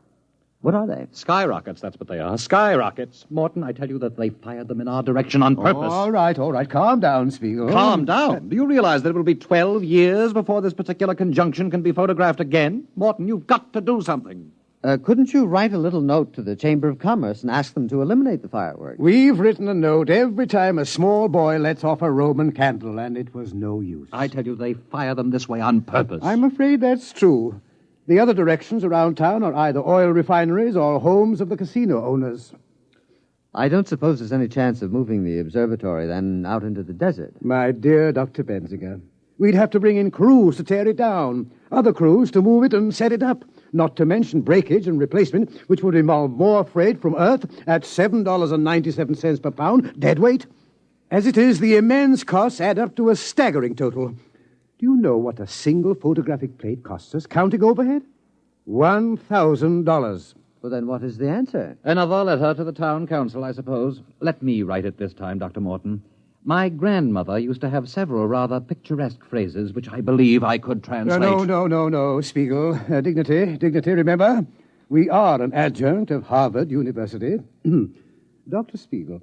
What are they? Skyrockets, that's what they are. Skyrockets. Morton, I tell you that they fired them in our direction on purpose. All right. Calm down, Spiegel. Calm down? Do you realize that it will be 12 years before this particular conjunction can be photographed again? Morton, you've got to do something. Couldn't you write a little note to the Chamber of Commerce and ask them to eliminate the fireworks? We've written a note every time a small boy lets off a Roman candle, and it was no use. I tell you, they fire them this way on purpose. I'm afraid that's true. The other directions around town are either oil refineries or homes of the casino owners. I don't suppose there's any chance of moving the observatory, then, out into the desert. My dear Dr. Bensinger, we'd have to bring in crews to tear it down, other crews to move it and set it up, not to mention breakage and replacement, which would involve more freight from Earth at $7.97 per pound, dead weight. As it is, the immense costs add up to a staggering total. Do you know what a single photographic plate costs us, counting overhead? $1,000. Well, then what is the answer? Another letter to the town council, I suppose. Let me write it this time, Dr. Morton. My grandmother used to have several rather picturesque phrases which I believe I could translate. No, Spiegel. Dignity, remember? We are an adjunct of Harvard University. Dr. Spiegel,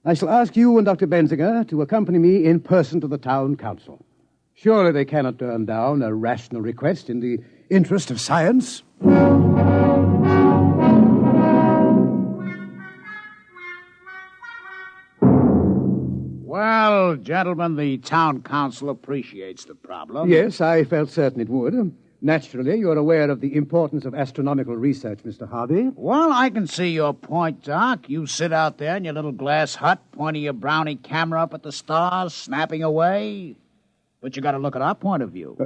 I shall ask you and Dr. Bensinger to accompany me in person to the town council. Surely they cannot turn down a rational request in the interest of science. Well, gentlemen, the town council appreciates the problem. Yes, I felt certain it would. Naturally, you're aware of the importance of astronomical research, Mr. Harvey. Well, I can see your point, Doc. You sit out there in your little glass hut, pointing your brownie camera up at the stars, snapping away. But you got to look at our point of view.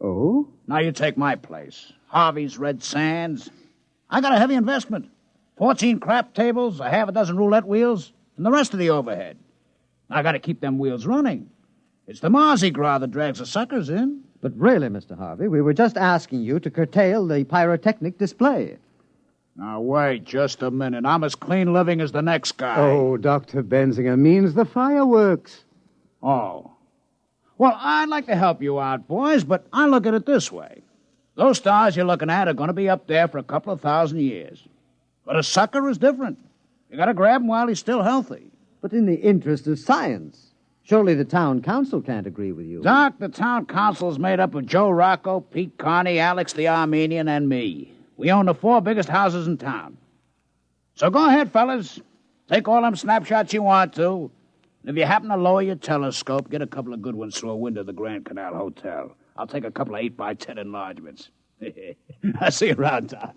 Oh? Now you take my place. Harvey's Red Sands. I got a heavy investment. 14 crap tables, a half a dozen roulette wheels, and the rest of the overhead. I got to keep them wheels running. It's the Mardi Gras that drags the suckers in. But really, Mr. Harvey, we were just asking you to curtail the pyrotechnic display. Now, wait just a minute. I'm as clean living as the next guy. Oh, Dr. Bensinger means the fireworks. Oh. Well, I'd like to help you out, boys, but I look at it this way. Those stars you're looking at are going to be up there for a couple of 1,000 years. But a sucker is different. You got to grab him while he's still healthy. But in the interest of science, surely the town council can't agree with you. Doc, the town council is made up of Joe Rocco, Pete Carney, Alex the Armenian, and me. We own the 4 biggest houses in town. So go ahead, fellas. Take all them snapshots you want to. And if you happen to lower your telescope, get a couple of good ones through a window of the Grand Canal Hotel. I'll take a couple of 8x10 enlargements. I'll see you around, Doc.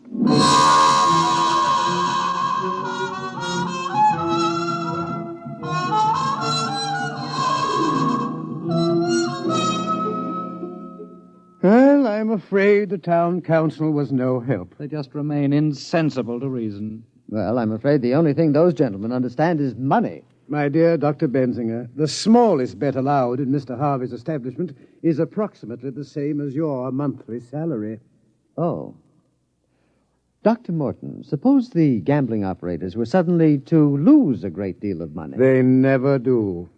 Well, I'm afraid the town council was no help. They just remain insensible to reason. Well, I'm afraid the only thing those gentlemen understand is money. My dear Dr. Benzinger, the smallest bet allowed in Mr. Harvey's establishment is approximately the same as your monthly salary. Oh. Dr. Morton, suppose the gambling operators were suddenly to lose a great deal of money. They never do.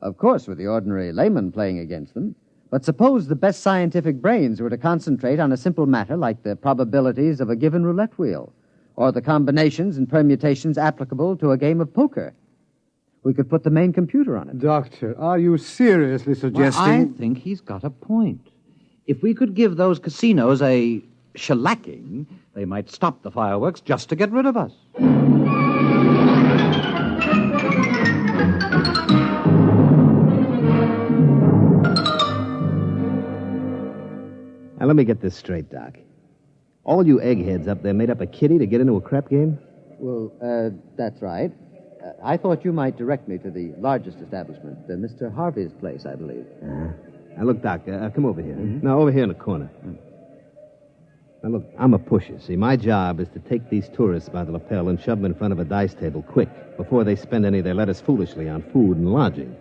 Of course, with the ordinary layman playing against them. But suppose the best scientific brains were to concentrate on a simple matter like the probabilities of a given roulette wheel, or the combinations and permutations applicable to a game of poker. We could put the main computer on it. Doctor, are you seriously suggesting... Well, I think he's got a point. If we could give those casinos a shellacking, they might stop the fireworks just to get rid of us. Now, let me get this straight, Doc. All you eggheads up there made up a kitty to get into a crap game? Well, that's right. I thought you might direct me to the largest establishment, Mr. Harvey's place, I believe. Now, look, Doc, come over here. Mm-hmm. No, over here in the corner. Now, look, I'm a pusher. See, my job is to take these tourists by the lapel and shove them in front of a dice table quick, before they spend any of their letters foolishly on food and lodging.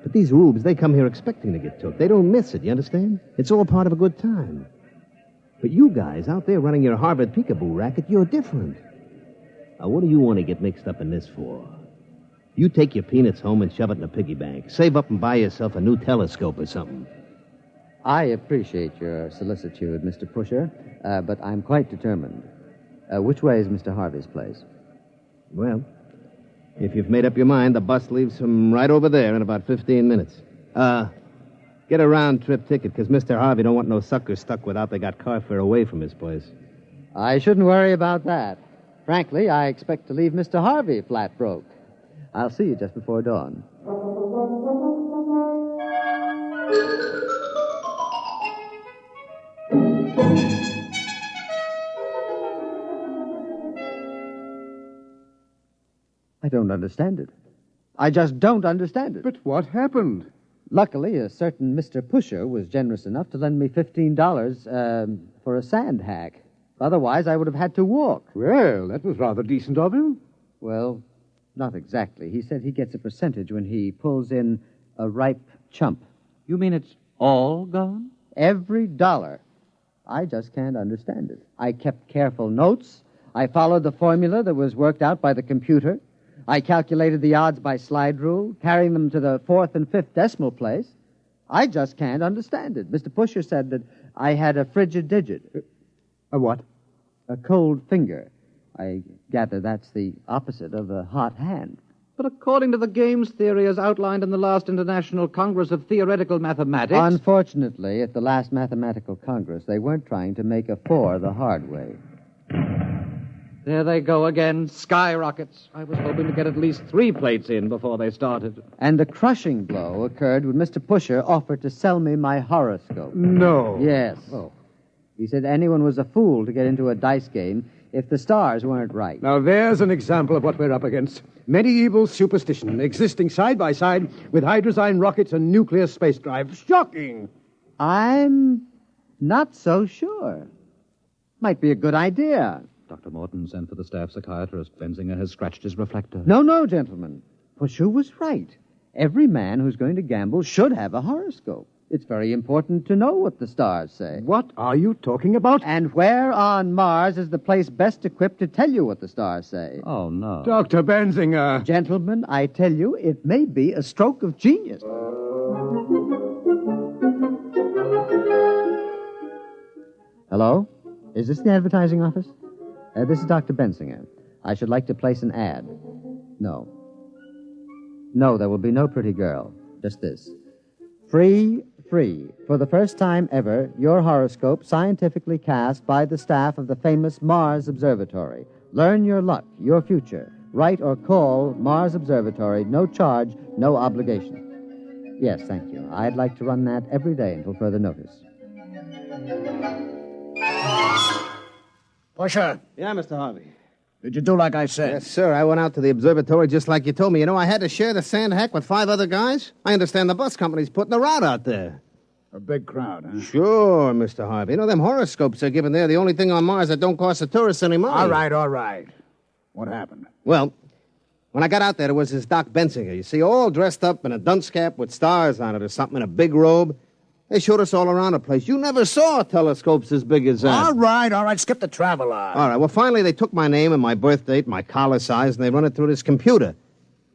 But these rubes, they come here expecting to get took. They don't miss it, you understand? It's all part of a good time. But you guys out there running your Harvard peekaboo racket, you're different. Now, what do you want to get mixed up in this for? You take your peanuts home and shove it in a piggy bank. Save up and buy yourself a new telescope or something. I appreciate your solicitude, Mr. Pusher, but I'm quite determined. Which way is Mr. Harvey's place? Well, if you've made up your mind, the bus leaves from right over there in about 15 minutes. Get a round-trip ticket, because Mr. Harvey don't want no suckers stuck without they got car fare away from his place. I shouldn't worry about that. Frankly, I expect to leave Mr. Harvey flat broke. I'll see you just before dawn. I don't understand it. I just don't understand it. But what happened? Luckily, a certain Mr. Pusher was generous enough to lend me $15 for a sand hack. Otherwise, I would have had to walk. Well, that was rather decent of him. Well, not exactly. He said he gets a percentage when he pulls in a ripe chump. You mean it's all gone? Every dollar. I just can't understand it. I kept careful notes. I followed the formula that was worked out by the computer. I calculated the odds by slide rule, carrying them to the 4th and 5th decimal place. I just can't understand it. Mr. Pusher said that I had a frigid digit. A what? A cold finger. I gather that's the opposite of a hot hand. But according to the games theory as outlined in the last International Congress of Theoretical Mathematics... Unfortunately, at the last Mathematical Congress, they weren't trying to make a 4 the hard way. There they go again, skyrockets. I was hoping to get at least 3 plates in before they started. And the crushing blow occurred when Mr. Pusher offered to sell me my horoscope. No. Yes. Oh. He said anyone was a fool to get into a dice game if the stars weren't right. Now, there's an example of what we're up against. Medieval superstition existing side by side with hydrazine rockets and nuclear space drive. Shocking! I'm not so sure. Might be a good idea. Dr. Morton sent for the staff psychiatrist. Benzinger has scratched his reflector. No, gentlemen. Pusher was right. Every man who's going to gamble should have a horoscope. It's very important to know what the stars say. What are you talking about? And where on Mars is the place best equipped to tell you what the stars say? Oh, no. Dr. Benzinger. Gentlemen, I tell you, it may be a stroke of genius. Hello? Is this the advertising office? This is Dr. Bensinger. I should like to place an ad. No. No, there will be no pretty girl. Just this. Free. For the first time ever, your horoscope scientifically cast by the staff of the famous Mars Observatory. Learn your luck, your future. Write or call Mars Observatory. No charge, no obligation. Yes, thank you. I'd like to run that every day until further notice. Pusher. Yeah, Mr. Harvey. Did you do like I said? Yes, sir. I went out to the observatory just like you told me. You know, I had to share the sand hack with 5 other guys. I understand the bus company's putting a route out there. A big crowd, huh? Sure, Mr. Harvey. You know, them horoscopes they're giving there, the only thing on Mars that don't cost the tourists any money. All right. What happened? Well, when I got out there, there was this Doc Bensinger, you see, all dressed up in a dunce cap with stars on it or something, in a big robe. They showed us all around the place. You never saw telescopes as big as that. All right. Skip the travelogue. All right, well, finally they took my name and my birth date, my collar size, and they run it through this computer.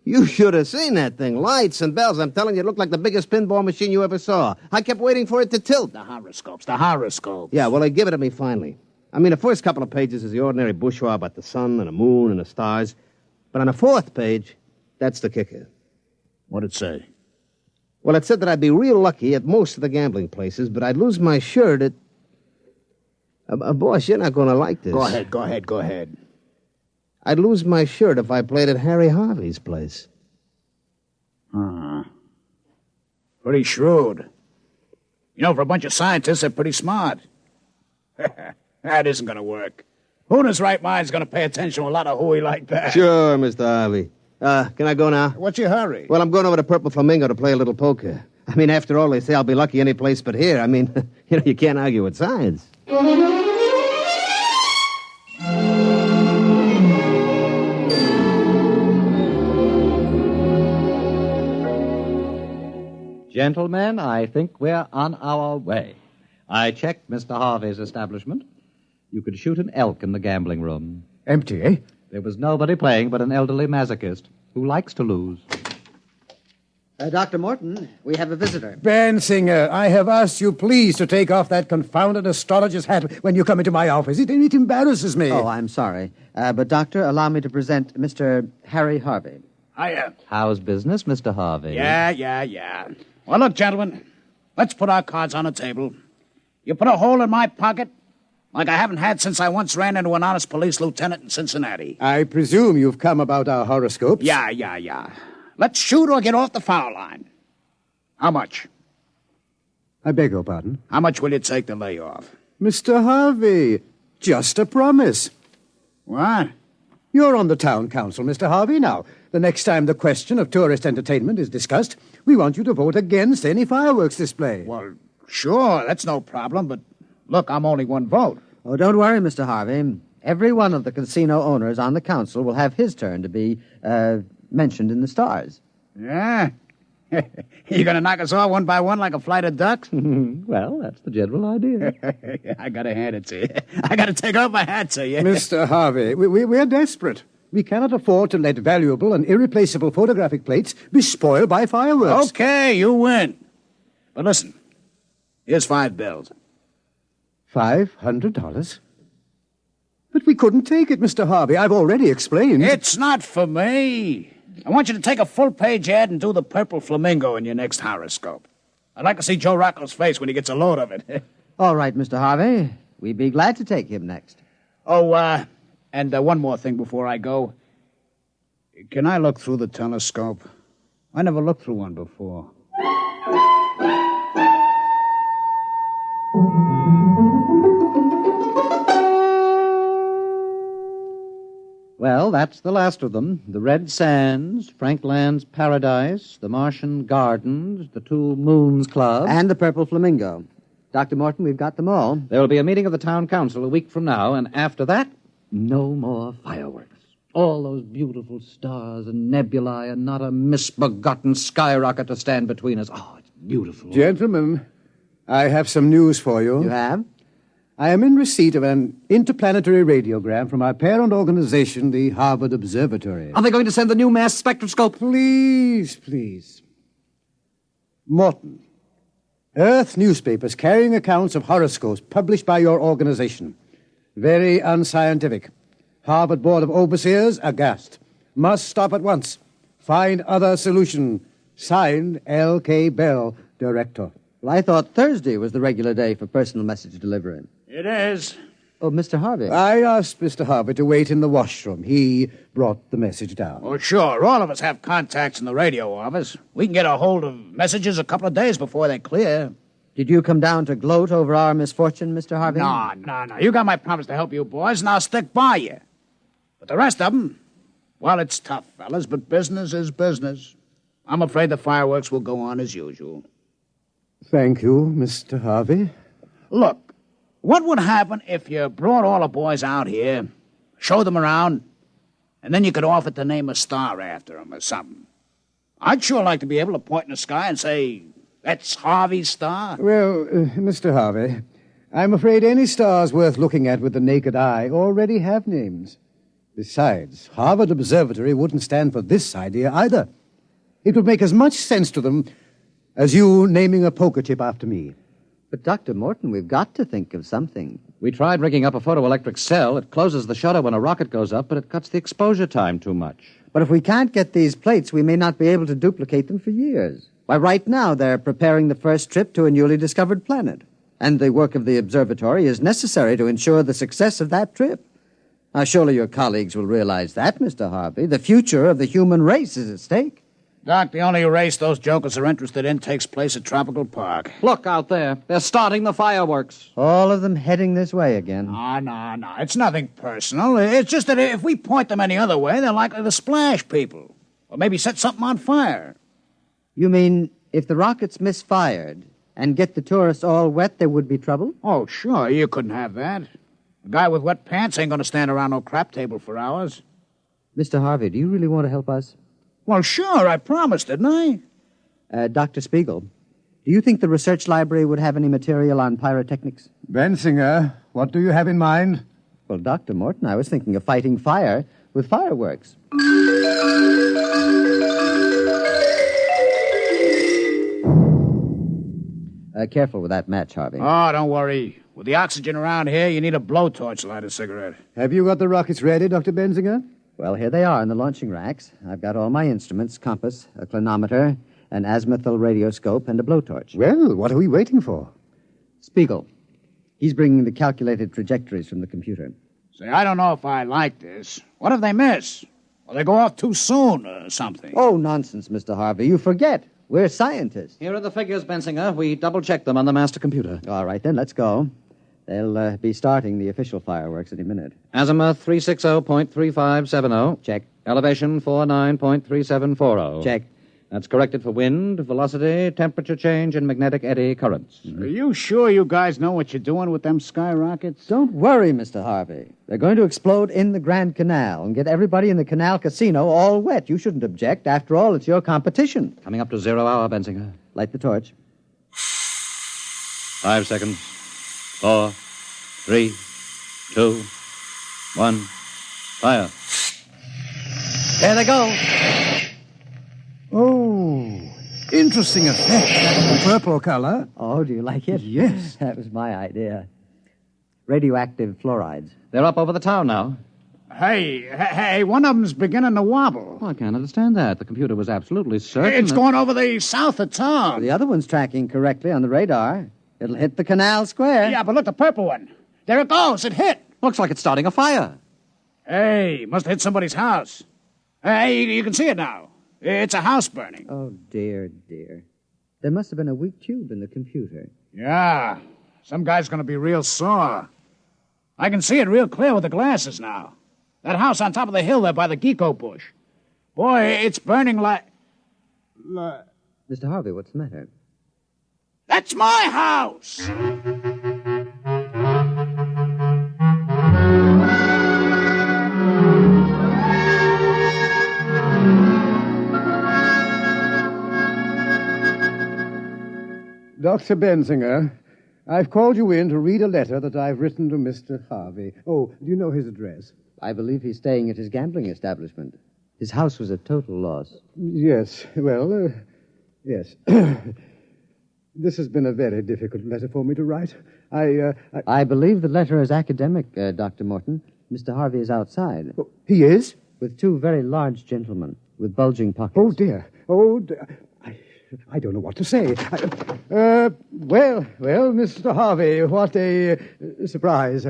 You should have seen that thing. Lights and bells. I'm telling you, it looked like the biggest pinball machine you ever saw. I kept waiting for it to tilt. The horoscopes. Yeah, well, they give it to me finally. I mean, the first couple of pages is the ordinary bourgeois about the sun and the moon and the stars. But on the 4th page, that's the kicker. What'd it say? Well, it said that I'd be real lucky at most of the gambling places, but I'd lose my shirt at... boss, you're not going to like this. Go ahead. I'd lose my shirt if I played at Harry Harvey's place. Pretty shrewd. You know, for a bunch of scientists, they're pretty smart. That isn't going to work. Who in his right mind is going to pay attention to a lot of hooey like that? Sure, Mr. Harvey. Can I go now? What's your hurry? Well, I'm going over to Purple Flamingo to play a little poker. I mean, after all, they say I'll be lucky any place but here. I mean, you can't argue with science. Gentlemen, I think we're on our way. I checked Mr. Harvey's establishment. You could shoot an elk in the gambling room. Empty, eh? There was nobody playing but an elderly masochist who likes to lose. Dr. Morton, we have a visitor. Bensinger, I have asked you please to take off that confounded astrologer's hat when you come into my office. It embarrasses me. Oh, I'm sorry. But, Doctor, allow me to present Mr. Harry Harvey. Hiya. How's business, Mr. Harvey? Yeah. Well, look, gentlemen, let's put our cards on the table. You put a hole in my pocket like I haven't had since I once ran into an honest police lieutenant in Cincinnati. I presume you've come about our horoscopes? Yeah. Let's shoot or get off the foul line. How much? I beg your pardon? How much will it take to lay off? Mr. Harvey, just a promise. What? You're on the town council, Mr. Harvey. Now, the next time the question of tourist entertainment is discussed, we want you to vote against any fireworks display. Well, sure, that's no problem, but look, I'm only one vote. Oh, don't worry, Mr. Harvey. Every one of the casino owners on the council will have his turn to be mentioned in the stars. Yeah? You going to knock us off one by one like a flight of ducks? Well, that's the general idea. I got to hand it to you. I got to take off my hat to you. Mr. Harvey, we're desperate. We cannot afford to let valuable and irreplaceable photographic plates be spoiled by fireworks. Okay, you win. But listen, here's 5 bills. $500? But we couldn't take it, Mr. Harvey. I've already explained. It's not for me. I want you to take a full-page ad and do the Purple Flamingo in your next horoscope. I'd like to see Joe Rocco's face when he gets a load of it. All right, Mr. Harvey. We'd be glad to take him next. Oh, and one more thing before I go. Can I look through the telescope? I never looked through one before. Well, that's the last of them. The Red Sands, Frank Land's Paradise, the Martian Gardens, the Two Moons Club. And the Purple Flamingo. Dr. Morton, we've got them all. There will be a meeting of the town council a week from now, and after that, no more fireworks. All those beautiful stars and nebulae and not a misbegotten skyrocket to stand between us. Oh, it's beautiful. Gentlemen, I have some news for you. You have? I am in receipt of an interplanetary radiogram from our parent organization, the Harvard Observatory. Are they going to send the new mass spectroscope? Please. Morton, Earth newspapers carrying accounts of horoscopes published by your organization. Very unscientific. Harvard Board of Overseers aghast. Must stop at once. Find other solution. Signed, L.K. Bell, Director. Well, I thought Thursday was the regular day for personal message delivery. It is. Oh, Mr. Harvey. I asked Mr. Harvey to wait in the washroom. He brought the message down. Oh, sure. All of us have contacts in the radio office. We can get a hold of messages a couple of days before they clear. Did you come down to gloat over our misfortune, Mr. Harvey? No. You got my promise to help you boys, and I'll stick by you. But the rest of them, well, it's tough, fellas, but business is business. I'm afraid the fireworks will go on as usual. Thank you, Mr. Harvey. Look, what would happen if you brought all the boys out here, showed them around, and then you could offer to name a star after them or something? I'd sure like to be able to point in the sky and say, that's Harvey's star. Well, Mr. Harvey, I'm afraid any stars worth looking at with the naked eye already have names. Besides, Harvard Observatory wouldn't stand for this idea either. It would make as much sense to them as you naming a poker chip after me. But, Dr. Morton, we've got to think of something. We tried rigging up a photoelectric cell. It closes the shutter when a rocket goes up, but it cuts the exposure time too much. But if we can't get these plates, we may not be able to duplicate them for years. Why, right now they're preparing the first trip to a newly discovered planet. And the work of the observatory is necessary to ensure the success of that trip. Now, surely your colleagues will realize that, Mr. Harvey. The future of the human race is at stake. Doc, the only race those jokers are interested in takes place at Tropical Park. Look out there. They're starting the fireworks. All of them heading this way again. No. It's nothing personal. It's just that if we point them any other way, they're likely to splash people. Or maybe set something on fire. You mean if the rockets misfired and get the tourists all wet, there would be trouble? Oh, sure. You couldn't have that. A guy with wet pants ain't going to stand around no crap table for hours. Mr. Harvey, do you really want to help us? Well, sure. I promised, didn't I? Dr. Spiegel, do you think the research library would have any material on pyrotechnics? Bensinger, what do you have in mind? Well, Dr. Morton, I was thinking of fighting fire with fireworks. Careful with that match, Harvey. Oh, don't worry. With the oxygen around here, you need a blowtorch to light a cigarette. Have you got the rockets ready, Dr. Bensinger? Well, here they are in the launching racks. I've got all my instruments, compass, a clinometer, an azimuthal radioscope, and a blowtorch. Well, what are we waiting for? Spiegel. He's bringing the calculated trajectories from the computer. Say, I don't know if I like this. What if they miss? Or they go off too soon or something? Oh, nonsense, Mr. Harvey. You forget. We're scientists. Here are the figures, Bensinger. We double-checked them on the master computer. All right, then, let's go. They'll be starting the official fireworks any minute. Azimuth 360.3570. Check. Elevation 49.3740. Check. That's corrected for wind, velocity, temperature change, and magnetic eddy currents. Are you sure you guys know what you're doing with them skyrockets? Don't worry, Mr. Harvey. They're going to explode in the Grand Canal and get everybody in the Canal Casino all wet. You shouldn't object. After all, it's your competition. Coming up to 0 hour, Bensinger. Light the torch. 5 seconds. 4, 3, 2, 1. Fire. There they go. Oh, interesting effect. That's the purple color. Oh, do you like it? Yes. That was my idea. Radioactive fluorides. They're up over the town now. Hey, one of them's beginning to wobble. Oh, I can't understand that. The computer was absolutely certain. It's going over the south of town. The other one's tracking correctly on the radar. It'll hit the Canal Square. Yeah, but look, the purple one. There it goes. It hit. Looks like it's starting a fire. Hey, must have hit somebody's house. Hey, you can see it now. It's a house burning. Oh, dear. There must have been a weak tube in the computer. Yeah. Some guy's going to be real sore. I can see it real clear with the glasses now. That house on top of the hill there by the gecko bush. Boy, it's burning like... Mr. Harvey, what's the matter? That's my house! Dr. Bensinger, I've called you in to read a letter that I've written to Mr. Harvey. Oh, do you know his address? I believe he's staying at his gambling establishment. His house was a total loss. Yes, well, yes. This has been a very difficult letter for me to write. I believe the letter is academic, Dr. Morton. Mr. Harvey is outside. Oh, he is? With two very large gentlemen with bulging pockets. Oh, dear. Oh, dear. I don't know what to say. Well, Mr. Harvey, what a surprise.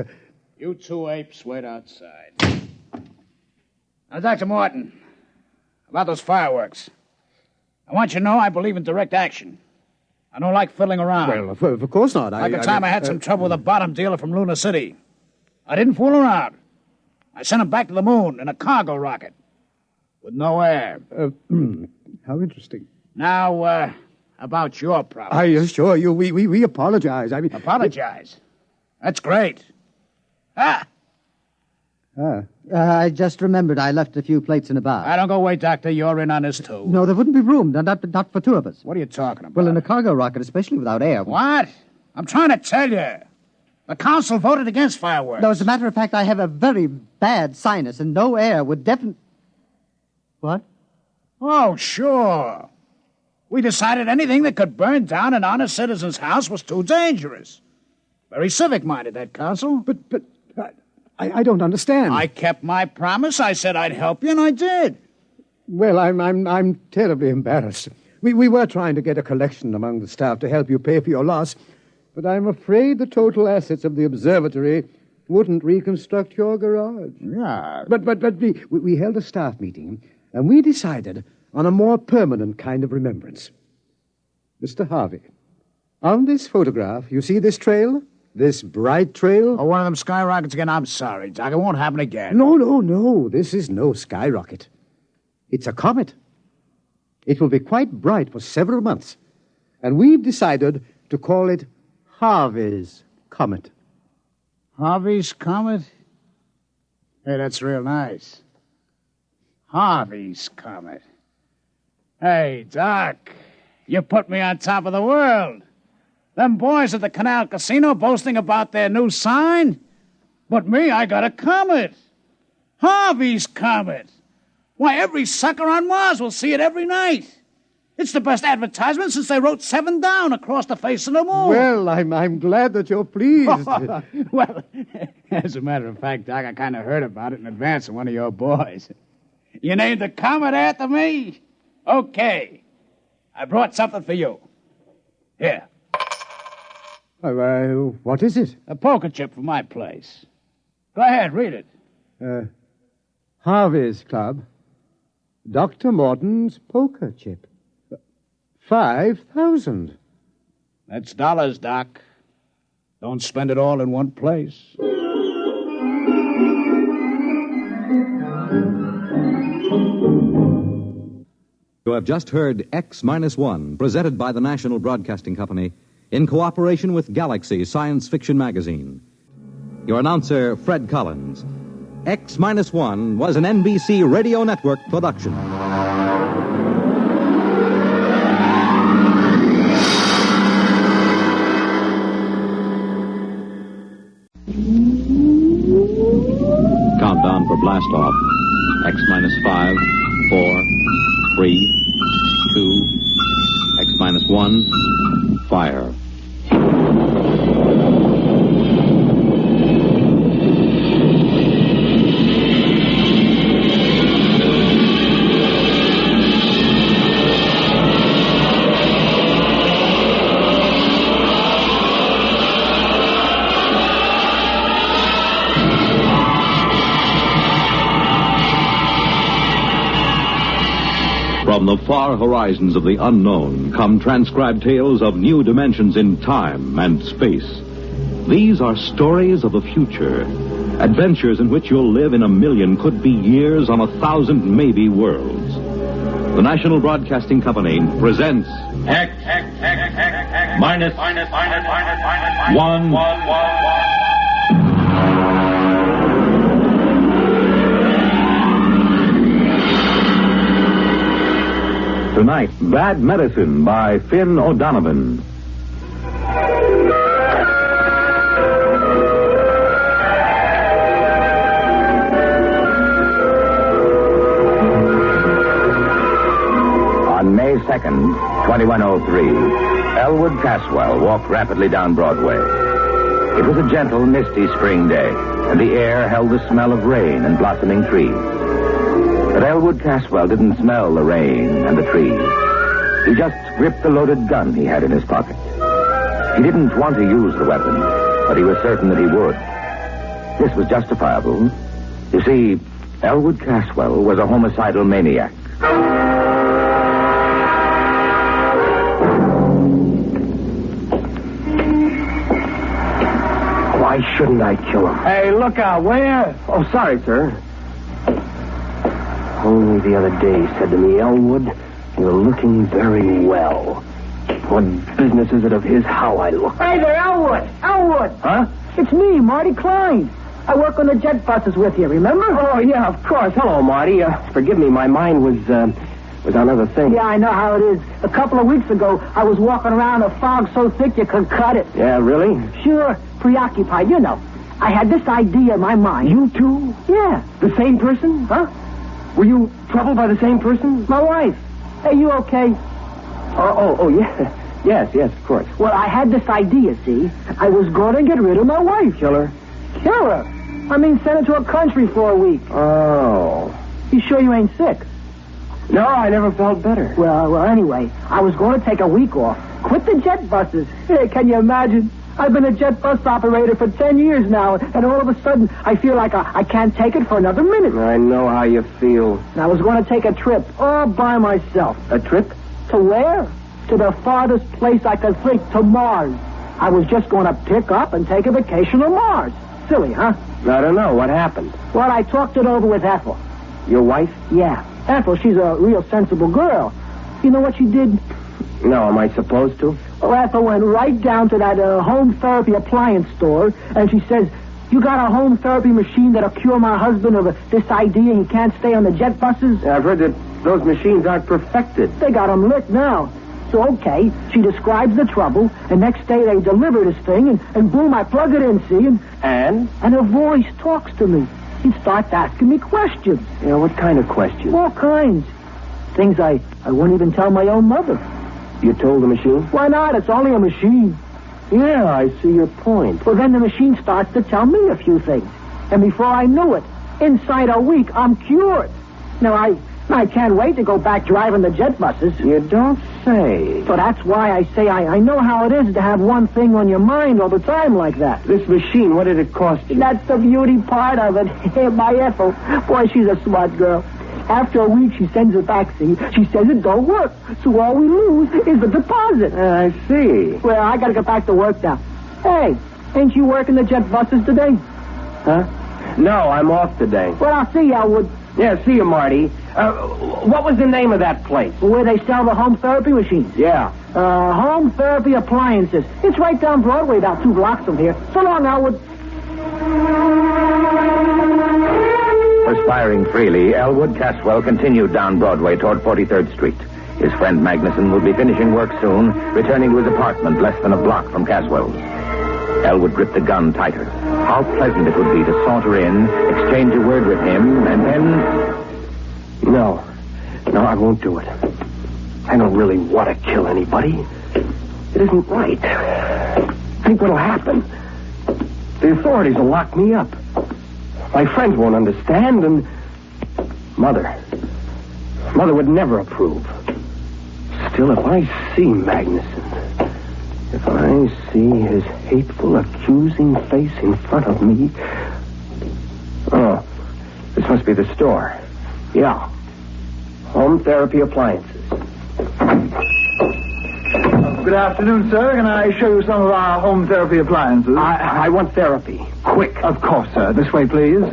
You two apes wait outside. Now, Dr. Morton, about those fireworks. I want you to know I believe in direct action. I don't like fiddling around. Well, of course not. Like the time I had some trouble with a bottom dealer from Luna City. I didn't fool around. I sent him back to the moon in a cargo rocket with no air. How interesting. Now, about your problem. I assure you, we apologize. Apologize? That's great. I just remembered I left a few plates in the bar. Don't go away, Doctor. You're in on this, too. No, there wouldn't be room. Not for two of us. What are you talking about? Well, in a cargo rocket, especially without air. What? I'm trying to tell you. The council voted against fireworks. No, as a matter of fact, I have a very bad sinus, and no air would definitely... What? Oh, sure. We decided anything that could burn down an honest citizen's house was too dangerous. Very civic-minded, that council. But I don't understand. I kept my promise. I said I'd help you, and I did. Well, I'm terribly embarrassed. We were trying to get a collection among the staff to help you pay for your loss, but I'm afraid the total assets of the observatory wouldn't reconstruct your garage. Yeah. But we held a staff meeting, and we decided on a more permanent kind of remembrance. Mr. Harvey, on this photograph, you see this trail? This bright trail? Oh, one of them skyrockets again? I'm sorry, Doc. It won't happen again. No. This is no skyrocket. It's a comet. It will be quite bright for several months. And we've decided to call it Harvey's Comet. Harvey's Comet? Hey, that's real nice. Harvey's Comet. Hey, Doc, you put me on top of the world. Them boys at the Canal Casino boasting about their new sign? But me, I got a comet. Harvey's Comet. Why, every sucker on Mars will see it every night. It's the best advertisement since they wrote 7 down across the face of the moon. Well, I'm glad that you're pleased. Well, as a matter of fact, Doc, I kind of heard about it in advance of one of your boys. You named the comet after me? Okay. I brought something for you. Here. What is it? A poker chip from my place. Go ahead, read it. Harvey's Club. Dr. Morton's poker chip. 5,000. That's dollars, Doc. Don't spend it all in one place. You have just heard X-1, presented by the National Broadcasting Company in cooperation with Galaxy Science Fiction Magazine. Your announcer, Fred Collins. X-1 was an NBC Radio Network production. Countdown for blast off. X-5, 4, 3, 2, X-1, fire. From the far horizons of the unknown come transcribed tales of new dimensions in time and space. These are stories of the future, adventures in which you'll live in a million, could be years, on 1,000 maybe worlds. The National Broadcasting Company presents Minus 1. Tonight, Bad Medicine by Finn O'Donovan. On May 2nd, 2103, Elwood Caswell walked rapidly down Broadway. It was a gentle, misty spring day, and the air held the smell of rain and blossoming trees. But Elwood Caswell didn't smell the rain and the trees. He just gripped the loaded gun he had in his pocket. He didn't want to use the weapon, but he was certain that he would. This was justifiable. You see, Elwood Caswell was a homicidal maniac. Why shouldn't I kill him? Hey, look out. Where? Oh, sorry, sir. Only the other day he said to me, Elwood, you're looking very well. What business is it of his how I look? Hey there, Elwood! Elwood! Huh? It's me, Marty Klein. I work on the jet buses with you, remember? Oh, yeah, of course. Hello, Marty. Forgive me, my mind was on other things. Yeah, I know how it is. A couple of weeks ago, I was walking around a fog so thick you could cut it. Yeah, really? Sure, preoccupied, you know. I had this idea in my mind. You too? Yeah. The same person? Huh? Were you troubled by the same person? My wife. Hey, you okay? Oh, yeah. Yes, of course. Well, I had this idea, see? I was going to get rid of my wife. Kill her? Kill her? I mean, send her to a country for a week. Oh. You sure you ain't sick? No, I never felt better. Well, anyway, I was going to take a week off. Quit the jet buses. Hey, can you imagine? I've been a jet bus operator for 10 years now, and all of a sudden, I feel like I can't take it for another minute. I know how you feel. And I was going to take a trip all by myself. A trip? To where? To the farthest place I could think, to Mars. I was just going to pick up and take a vacation on Mars. Silly, huh? I don't know. What happened? Well, I talked it over with Ethel. Your wife? Yeah. Ethel, she's a real sensible girl. You know what she did? No, am I supposed to? Well, Ethel went right down to that home therapy appliance store, and she says, you got a home therapy machine that'll cure my husband of this idea he can't stay on the jet buses? I've heard that those machines aren't perfected. They got them licked now. So, okay, she describes the trouble, and next day they deliver this thing, and boom, I plug it in, see? And? And a voice talks to me. He starts asking me questions. Yeah, what kind of questions? All kinds. Things I wouldn't even tell my own mother. You told the machine? Why not? It's only a machine. Yeah, I see your point. Well, then the machine starts to tell me a few things. And before I knew it, inside a week, I'm cured. Now, I can't wait to go back driving the jet buses. You don't say. So that's why I say I know how it is to have one thing on your mind all the time like that. This machine, what did it cost you? That's the beauty part of it. My Ethel, boy, she's a smart girl. After a week, she sends it back, see? She says it don't work. So all we lose is the deposit. I see. Well, I got to get back to work now. Hey, ain't you working the jet buses today? Huh? No, I'm off today. Well, I'll see you, Elwood. Yeah, see you, Marty. What was the name of that place? Where they sell the home therapy machines. Yeah. Home therapy appliances. It's right down Broadway, about 2 blocks from here. So long, Elwood. Perspiring freely, Elwood Caswell continued down Broadway toward 43rd Street. His friend Magnuson would be finishing work soon, returning to his apartment less than a block from Caswell's. Elwood gripped the gun tighter. How pleasant it would be to saunter in, exchange a word with him, and then... No, I won't do it. I don't really want to kill anybody. It isn't right. Think what'll happen. The authorities will lock me up. My friends won't understand, and Mother would never approve. Still, if I see Magnuson, if I see his hateful, accusing face in front of me... Oh, this must be the store. Yeah. Home therapy appliances. Good afternoon, sir. Can I show you some of our home therapy appliances? I want therapy. Quick. Of course, sir. This way, please.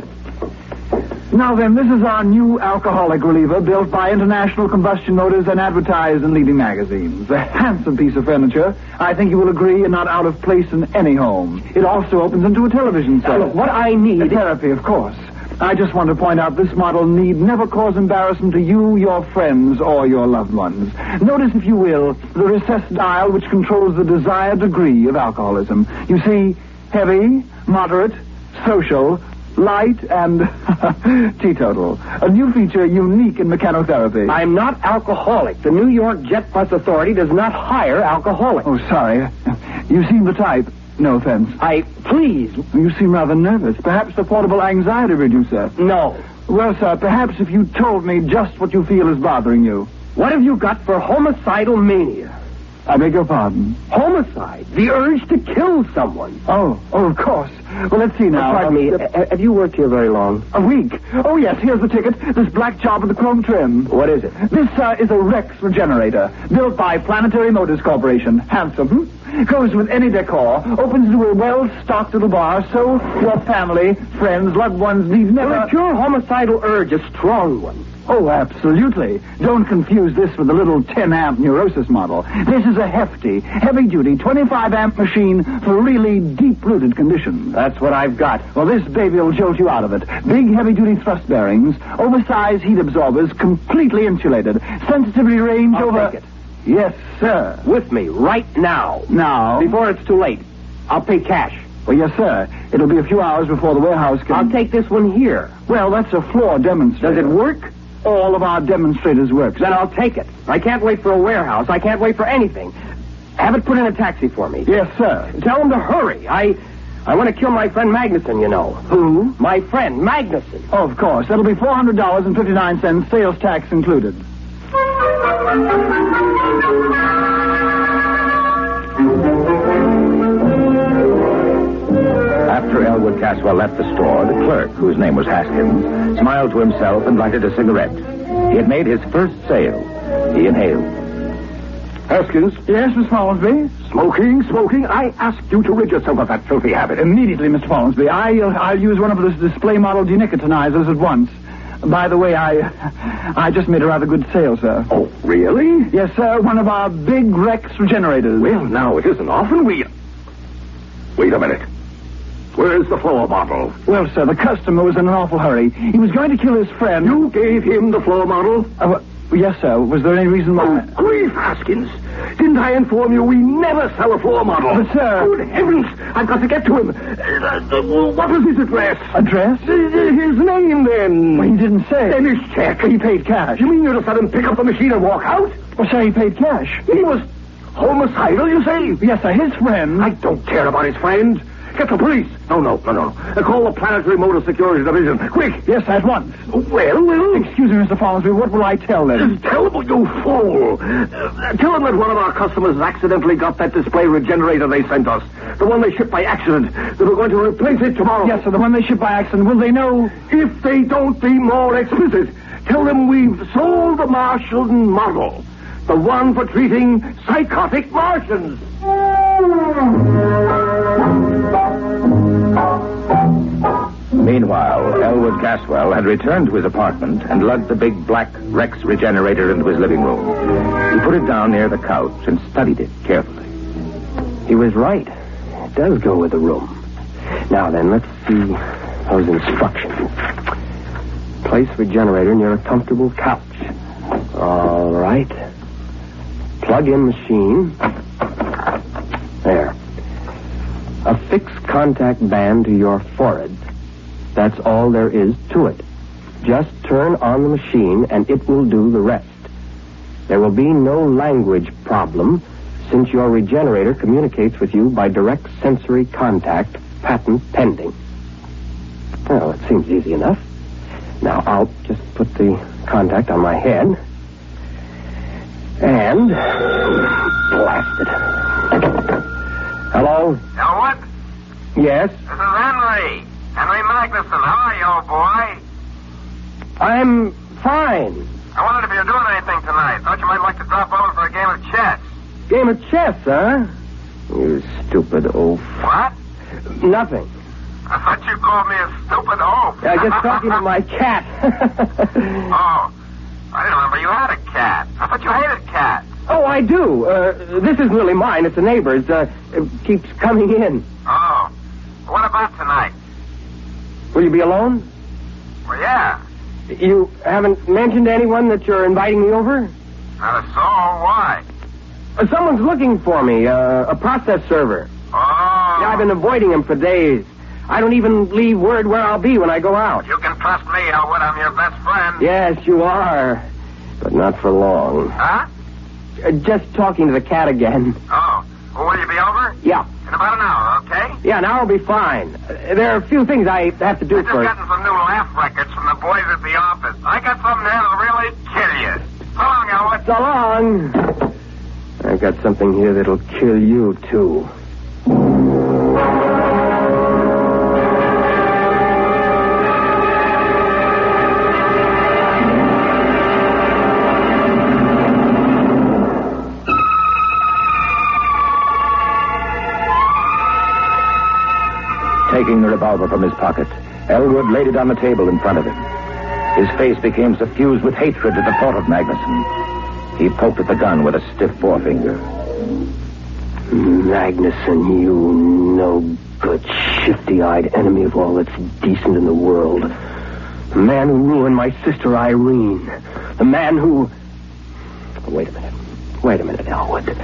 Now then, this is our new alcoholic reliever built by International Combustion Motors and advertised in leading magazines. A handsome piece of furniture. I think you will agree and not out of place in any home. It also opens into a television set. Look, what I need... Therapy, of course. I just want to point out this model need never cause embarrassment to you, your friends, or your loved ones. Notice, if you will, the recessed dial which controls the desired degree of alcoholism. You see, heavy, moderate, social, light, and teetotal. A new feature unique in mechanotherapy. I'm not alcoholic. The New York Jet Bus Authority does not hire alcoholics. Oh, sorry. You seem the type. No offense. Please. You seem rather nervous. Perhaps the portable anxiety reducer. No. Well, sir, perhaps if you told me just what you feel is bothering you. What have you got for homicidal mania? I beg your pardon. Homicide. The urge to kill someone. Oh, of course. Well, let's see now. Pardon me. Have you worked here very long? A week. Oh, yes, here's the ticket. This black job with the chrome trim. What is it? This, is a Rex regenerator, built by Planetary Motors Corporation. Handsome. Goes with any decor. Opens to a well-stocked little bar, so your family, friends, loved ones need never... Well, if your homicidal urge a strong one. Oh, absolutely. Don't confuse this with the little 10-amp Neurosis model. This is a hefty, heavy-duty 25-amp machine for really deep-rooted conditions. That's what I've got. Well, this baby will jolt you out of it. Big, heavy-duty thrust bearings, oversized heat absorbers, completely insulated, sensitivity range I'll over... take it. Yes, sir. With me, right now. Now? Before it's too late. I'll pay cash. Well, yes, sir. It'll be a few hours before the warehouse can... I'll take this one here. Well, that's a floor demonstrator. Does it work? All of our demonstrators work. Then I'll take it. I can't wait for a warehouse. I can't wait for anything. Have it put in a taxi for me. Yes, sir. Tell him to hurry. I want to kill my friend Magnuson, you know. Who? My friend Magnuson. Oh, of course. That'll be $400.59, sales tax included. After Elwood Caswell left the store, the clerk, whose name was Haskins, smiled to himself and lighted a cigarette. He had made his first sale. He inhaled. Haskins? Yes, Miss Follansby? Smoking. I asked you to rid yourself of that filthy habit. Immediately, Mr. Follansby. I'll use one of those display model denicotinizers at once. By the way, I just made a rather good sale, sir. Oh, really? Yes, sir. One of our big Rex regenerators. Well, now, it isn't often we... Wait a minute. Where's the floor model? Well, sir, the customer was in an awful hurry. He was going to kill his friend. You gave him the floor model? Yes, sir. Was there any reason why... Oh, grief, Haskins. Didn't I inform you we never sell a floor model? But, sir... Good heavens! I've got to get to him. What was his address? Address? His name, then. Well, he didn't say. Then his check. He paid cash. You mean you just let him pick up the machine and walk out? Well, sir, he paid cash. He was homicidal, you say? Yes, sir. His friend... I don't care about his friend. Get the police. No. Call the Planetary Motor Security Division. Quick. Yes, at once. Well. Excuse me, Mr. Follansby. What will I tell them? Tell them, you fool. Tell them that one of our customers accidentally got that display regenerator they sent us. The one they shipped by accident. That we're going to replace it tomorrow. Yes, sir. The one they shipped by accident. Will they know? If they don't, be more explicit. Tell them we've sold the Martian model. The one for treating psychotic Martians. Meanwhile, Elwood Caswell had returned to his apartment and lugged the big black Rex regenerator into his living room. He put it down near the couch and studied it carefully. He was right. It does go with the room. Now then, let's see those instructions. Place regenerator near a comfortable couch. All right. Plug in machine. There. Affix contact band to your forehead. That's all there is to it. Just turn on the machine and it will do the rest. There will be no language problem since your regenerator communicates with you by direct sensory contact, patent pending. Well, it seems easy enough. Now, I'll just put the contact on my head. And... blast it. Hello? Elwood? Yes? This is Henry. Henry Magnuson. How are you, old boy? I'm fine. I wondered if you were doing anything tonight. Thought you might like to drop over for a game of chess. Game of chess, huh? You stupid oaf. What? Nothing. I thought you called me a stupid oaf. I was just talking to my cat. Oh. I didn't remember you had a cat. I thought you hated cats. Oh, I do. This isn't really mine. It's a neighbor's. It keeps coming in. Oh. What about tonight? Will you be alone? Well, yeah. You haven't mentioned to anyone that you're inviting me over? Not a soul. Why? Someone's looking for me. A process server. Oh. Yeah, I've been avoiding him for days. I don't even leave word where I'll be when I go out. You can trust me, Elwood. I'm your best friend. Yes, you are. But not for long. Huh? Just talking to the cat again. Oh. Well, will you be over? Yeah. In about an hour, okay? Yeah, now I'll be fine. There are a few things I have to do I've just first. gotten some new laugh records from the boys at the office. I got something there that'll really kill you. So long, Elwood. So long. I got something here that'll kill you, too. Taking the revolver from his pocket, Elwood laid it on the table in front of him. His face became suffused with hatred at the thought of Magnuson. He poked at the gun with a stiff forefinger. Magnuson, you no-good, shifty-eyed enemy of all that's decent in the world. The man who ruined my sister Irene. The man who... Wait a minute, Elwood.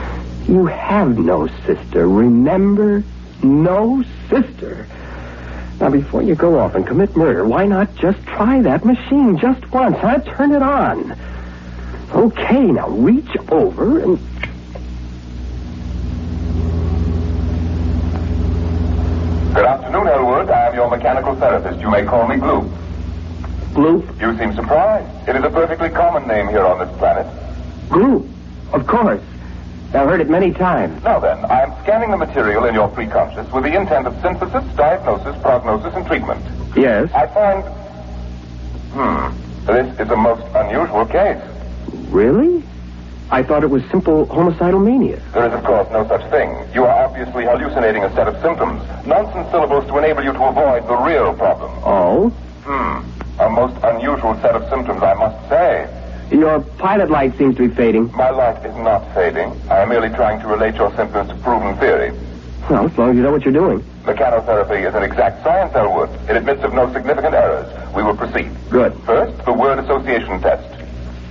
You have no sister, remember? No sister. Now, before you go off and commit murder, why not just try that machine just once, huh? Turn it on. Okay, now reach over and... Good afternoon, Elwood. I am your mechanical therapist. You may call me Gloop. Gloop? You seem surprised. It is a perfectly common name here on this planet. Gloop, of course. I've heard it many times. Now then, I am scanning the material in your preconscious with the intent of synthesis, diagnosis, prognosis, and treatment. Yes? I find... This is a most unusual case. Really? I thought it was simple homicidal mania. There is, of course, no such thing. You are obviously hallucinating a set of symptoms. Nonsense syllables to enable you to avoid the real problem. Oh? A most unusual set of symptoms, I must say. Your pilot light seems to be fading. My light is not fading. I am merely trying to relate your symptoms to proven theory. Well, as long as you know what you're doing. Mechanotherapy is an exact science, Elwood. It admits of no significant errors. We will proceed. Good. First, the word association test.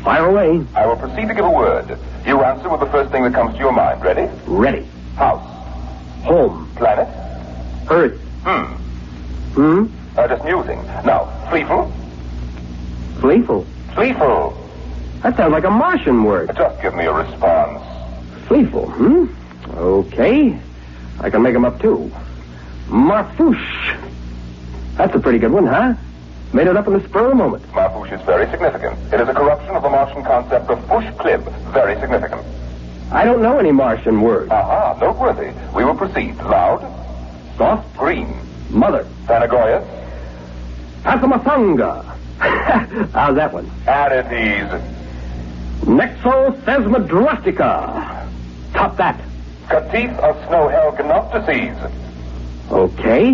Fire away. I will proceed to give a word. You answer with the first thing that comes to your mind. Ready? Ready. House. Home. Planet. Earth. Just musing. Now, Fleeful. Fleeful? Fleeful. That sounds like a Martian word. Just give me a response. Fleeful, Okay. I can make them up, too. Marfouche. That's a pretty good one, huh? Made it up in the spur of the moment. Marfouche is very significant. It is a corruption of the Martian concept of push-clib. Very significant. I don't know any Martian words. Aha, noteworthy. We will proceed. Loud. Soft. Green. Mother. Thanagoyas. Pasamathanga. How's that one? Arides. Nexosesmadrustica. Top that. Catif of snow-hell Gnoptices. Okay.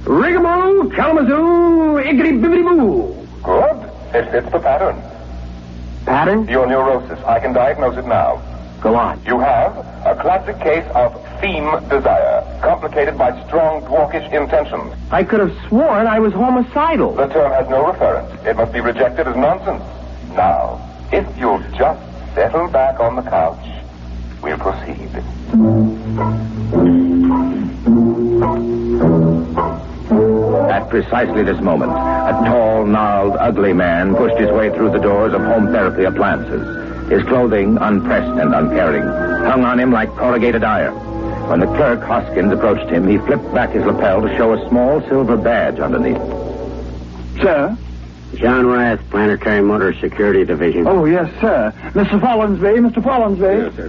Rigaboo, Kalamazoo, Iggity-bibbity-boo. Good. It fits the pattern. Pattern? Your neurosis. I can diagnose it now. Go on. You have a classic case of theme desire, complicated by strong dwarkish intentions. I could have sworn I was homicidal. The term has no reference. It must be rejected as nonsense. Now, if you'll just settle back on the couch, we'll proceed. At precisely this moment, a tall, gnarled, ugly man pushed his way through the doors of home therapy appliances. His clothing, unpressed and uncaring, hung on him like corrugated iron. When the clerk, Hoskins, approached him, he flipped back his lapel to show a small silver badge underneath. Sir? John Rath, Planetary Motor Security Division. Oh, yes, sir. Mr. Follinsby, Mr. Follinsby. Yes, sir.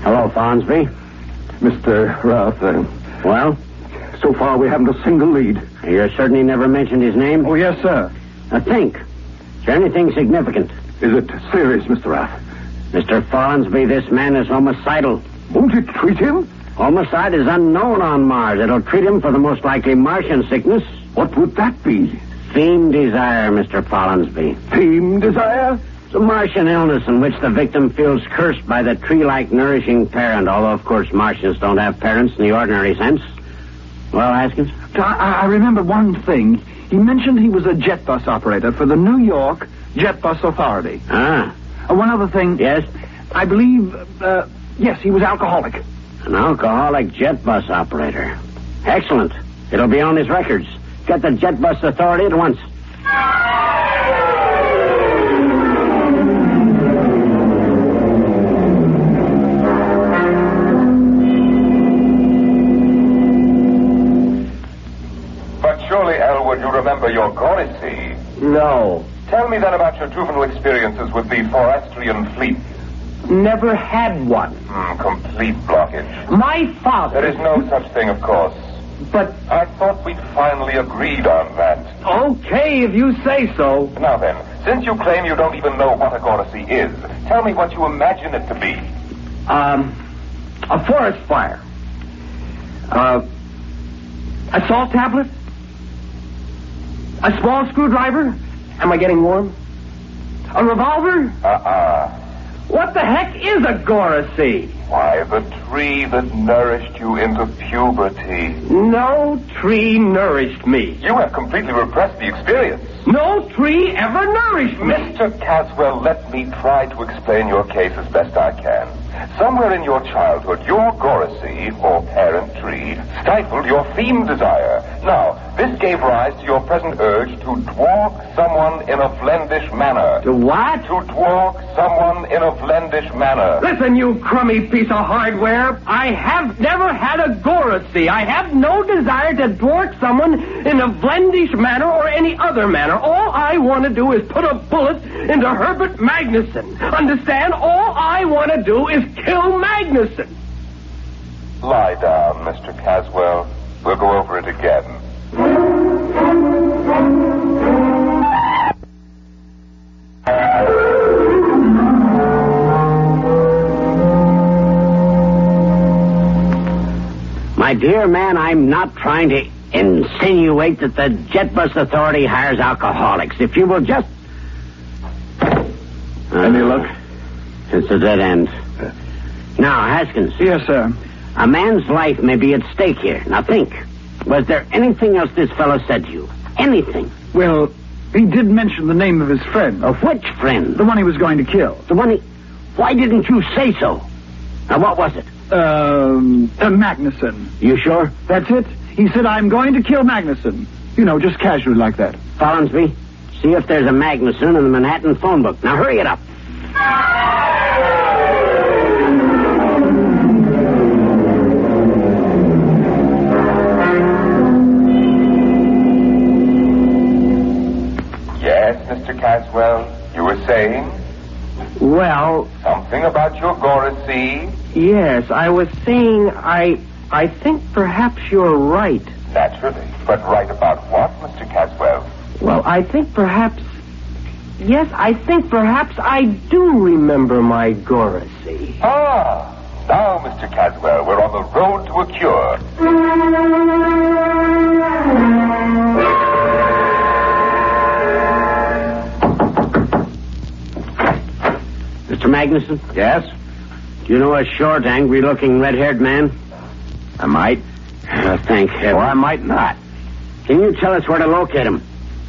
Hello, Follinsby. Mr. Rath, Well? So far we haven't a single lead. You're certain he never mentioned his name? Oh, yes, sir. Now think. Is there anything significant? Is it serious, Mr. Rath? Mr. Follinsby, this man is homicidal. Won't it treat him? Homicide is unknown on Mars. It'll treat him for the most likely Martian sickness. What would that be? Theme desire, Mr. Follinsby. Theme desire? It's a Martian illness in which the victim feels cursed by the tree-like nourishing parent, although, of course, Martians don't have parents in the ordinary sense. Well, Haskins? I remember one thing. He mentioned he was a jet bus operator for the New York Jet Bus Authority. Ah. One other thing. Yes? I believe, yes, he was alcoholic. An alcoholic jet bus operator. Excellent. It'll be on his records. Get the jet bus authority at once. But surely, Elwood, you remember your Gorisy. No. Tell me then about your juvenile experiences with the Forrestrian fleet. Never had one. Complete blockage. My father... There is no such thing, of course. But... I thought we'd finally agreed on that. Okay, if you say so. Now then, since you claim you don't even know what a Gorisy is, tell me what you imagine it to be. A forest fire. A salt tablet? A small screwdriver? Am I getting warm? A revolver? What the heck is a Gorisy? Why, the tree that nourished you into puberty. No tree nourished me. You have completely repressed the experience. No tree ever nourished me. Mr. Caswell, let me try to explain your case as best I can. Somewhere in your childhood, your Gorisy, or parent tree, stifled your theme desire. Now, this gave rise to your present urge to dwark someone in a Vlendish manner. To what? To dwark someone in a Vlendish manner. Listen, you crummy piece of hardware. I have never had a Gorisy. I have no desire to dwark someone in a Vlendish manner or any other manner. All I want to do is put a bullet into Herbert Magnuson. Understand? All I want to do is kill Magnuson. Lie down, Mr. Caswell. We'll go over it again. My dear man, I'm not trying to insinuate that the Jet Bus Authority hires alcoholics. If you will just... Any luck? It's a dead end. Now, Haskins. Yes, sir. A man's life may be at stake here. Now think. Was there anything else this fellow said to you? Anything? Well, he did mention the name of his friend. Of which friend? The one he was going to kill. The one he... Why didn't you say so? Now, what was it? Magnuson. You sure? That's it. He said, I'm going to kill Magnuson. You know, just casually like that. Follinsby, see if there's a Magnuson in the Manhattan phone book. Now, hurry it up. Yes, Mr. Caswell, you were saying? Well... Something about your Gorisy? Yes, I was saying I think perhaps you're right. Naturally. But right about what, Mr. Caswell? Well, I think perhaps... Yes, I think perhaps I do remember my Gorisy. Ah! Now, Mr. Caswell, we're on the road to a cure. Mr. Magnuson? Yes? Do you know a short, angry-looking, red-haired man? I might. Thank heaven. Or I might not. Can you tell us where to locate him?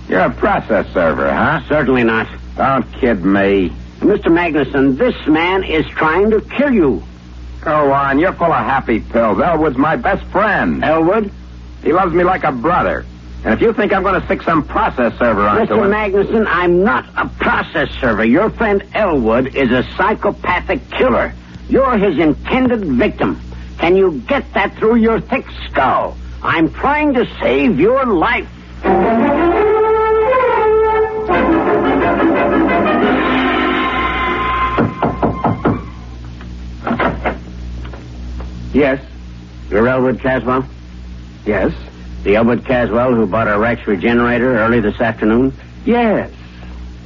You're a process server, huh? Certainly not. Don't kid me. Mr. Magnuson, this man is trying to kill you. Go on, you're full of happy pills. Elwood's my best friend. Elwood? He loves me like a brother. And if you think I'm going to stick some process server onto Mr. him... Magnuson, I'm not a process server. Your friend Elwood is a psychopathic killer. You're his intended victim. Can you get that through your thick skull? I'm trying to save your life. Yes? You're Elwood Caswell? Yes? The Elwood Caswell who bought a Rex regenerator early this afternoon? Yes.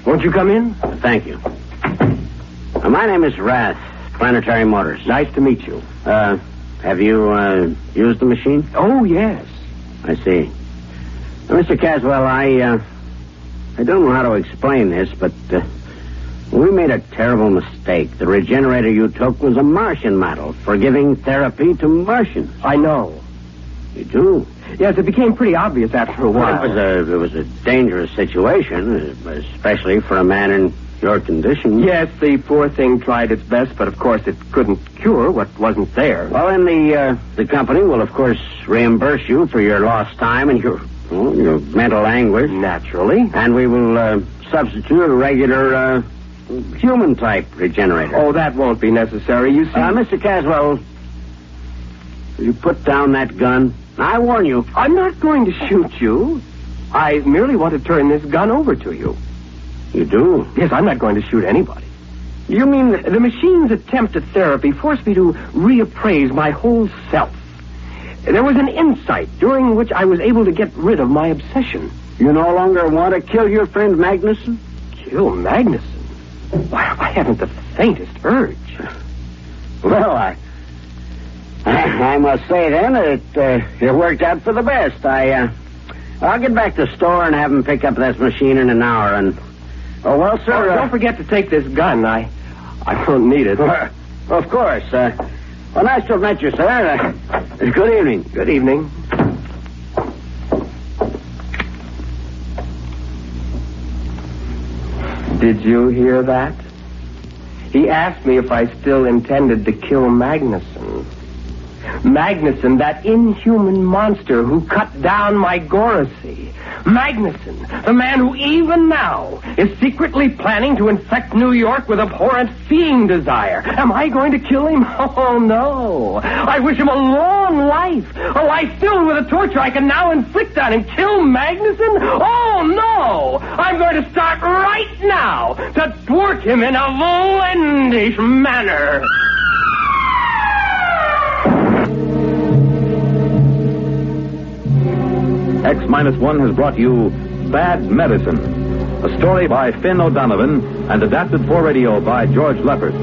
Won't you come in? Thank you. My name is Rath, Planetary Motors. Nice to meet you. Have you, used the machine? Oh, yes. I see. Now, Mr. Caswell, I don't know how to explain this, but, we made a terrible mistake. The regenerator you took was a Martian model for giving therapy to Martians. I know. You do? Yes, it became pretty obvious after a while. It was a dangerous situation, especially for a man in your condition. Yes, the poor thing tried its best, but of course it couldn't cure what wasn't there. Well, then the company will, of course, reimburse you for your lost time and your mental anguish. Naturally. And we will substitute a regular human-type regenerator. Oh, that won't be necessary, you see. Mr. Caswell, will you put down that gun? I warn you. I'm not going to shoot you. I merely want to turn this gun over to you. You do? Yes, I'm not going to shoot anybody. You mean The machine's attempt at therapy forced me to reappraise my whole self. There was an insight during which I was able to get rid of my obsession. You no longer want to kill your friend Magnuson? Kill Magnuson? Why, I haven't the faintest urge. Well, I must say, then, it worked out for the best. I'll get back to the store and have him pick up that machine in an hour. And, well, sir... don't forget to take this gun. I won't need it. Of course. Well, nice to have met you, sir. Good evening. Good evening. Did you hear that? He asked me if I still intended to kill Magnuson. Magnuson, that inhuman monster who cut down my Goracy. Magnuson, the man who even now is secretly planning to infect New York with abhorrent fiend desire. Am I going to kill him? Oh, no. I wish him a long life. A life filled with the torture I can now inflict on him. Kill Magnuson? Oh, no. I'm going to start right now to thwart him in a Volendish manner. X-1 has brought you Bad Medicine, a story by Finn O'Donovan and adapted for radio by George Lefferts.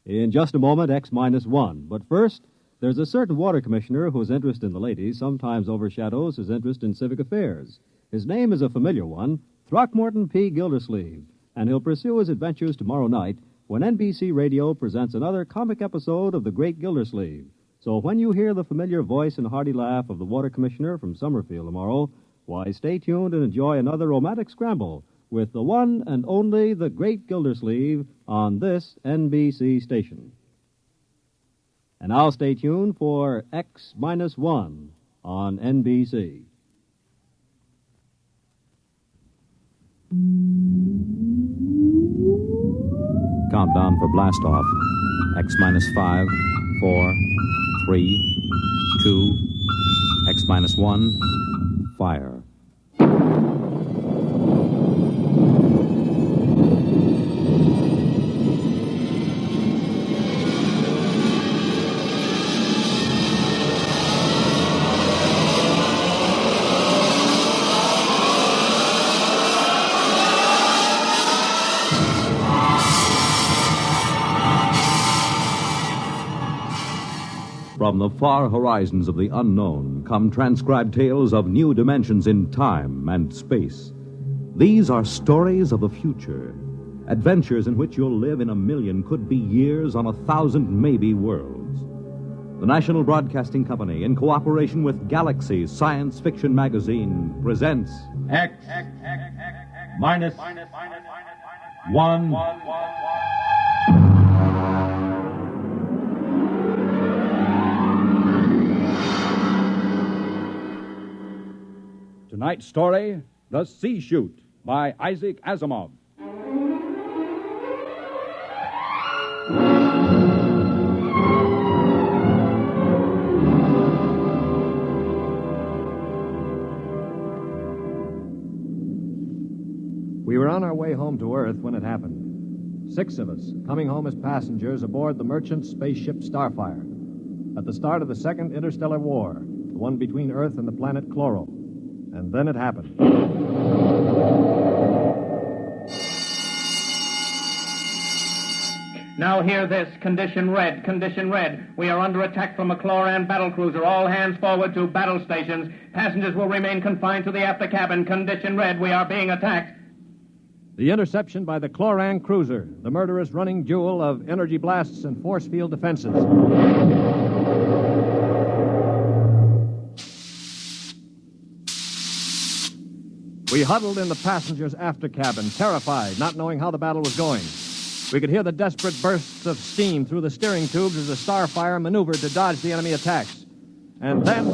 In just a moment, X-1. But first, there's a certain water commissioner whose interest in the ladies sometimes overshadows his interest in civic affairs. His name is a familiar one, Throckmorton P. Gildersleeve, and he'll pursue his adventures tomorrow night when NBC Radio presents another comic episode of The Great Gildersleeve. So when you hear the familiar voice and hearty laugh of the water commissioner from Summerfield tomorrow, why, stay tuned and enjoy another romantic scramble with the one and only The Great Gildersleeve on this NBC station. And now stay tuned for X-1 on NBC. Countdown for blast-off. X-5, 4, 3, 2, X-1, fire. From the far horizons of the unknown come transcribed tales of new dimensions in time and space. These are stories of the future, adventures in which you'll live in a million could-be years on 1,000 maybe worlds. The National Broadcasting Company, in cooperation with Galaxy Science Fiction Magazine, presents X-1. Tonight's story, The Sea Chute, by Isaac Asimov. We were on our way home to Earth when it happened. 6 of us, coming home as passengers aboard the merchant spaceship Starfire. At the start of the Second Interstellar War, the one between Earth and the planet Chloro. And then it happened. Now hear this. Condition red. Condition red. We are under attack from a Chloran battlecruiser. All hands forward to battle stations. Passengers will remain confined to the after cabin. Condition red. We are being attacked. The interception by the Chloran cruiser, the murderous running jewel of energy blasts and force field defenses. We huddled in the passengers' after cabin, terrified, not knowing how the battle was going. We could hear the desperate bursts of steam through the steering tubes as the Starfire maneuvered to dodge the enemy attacks. And then...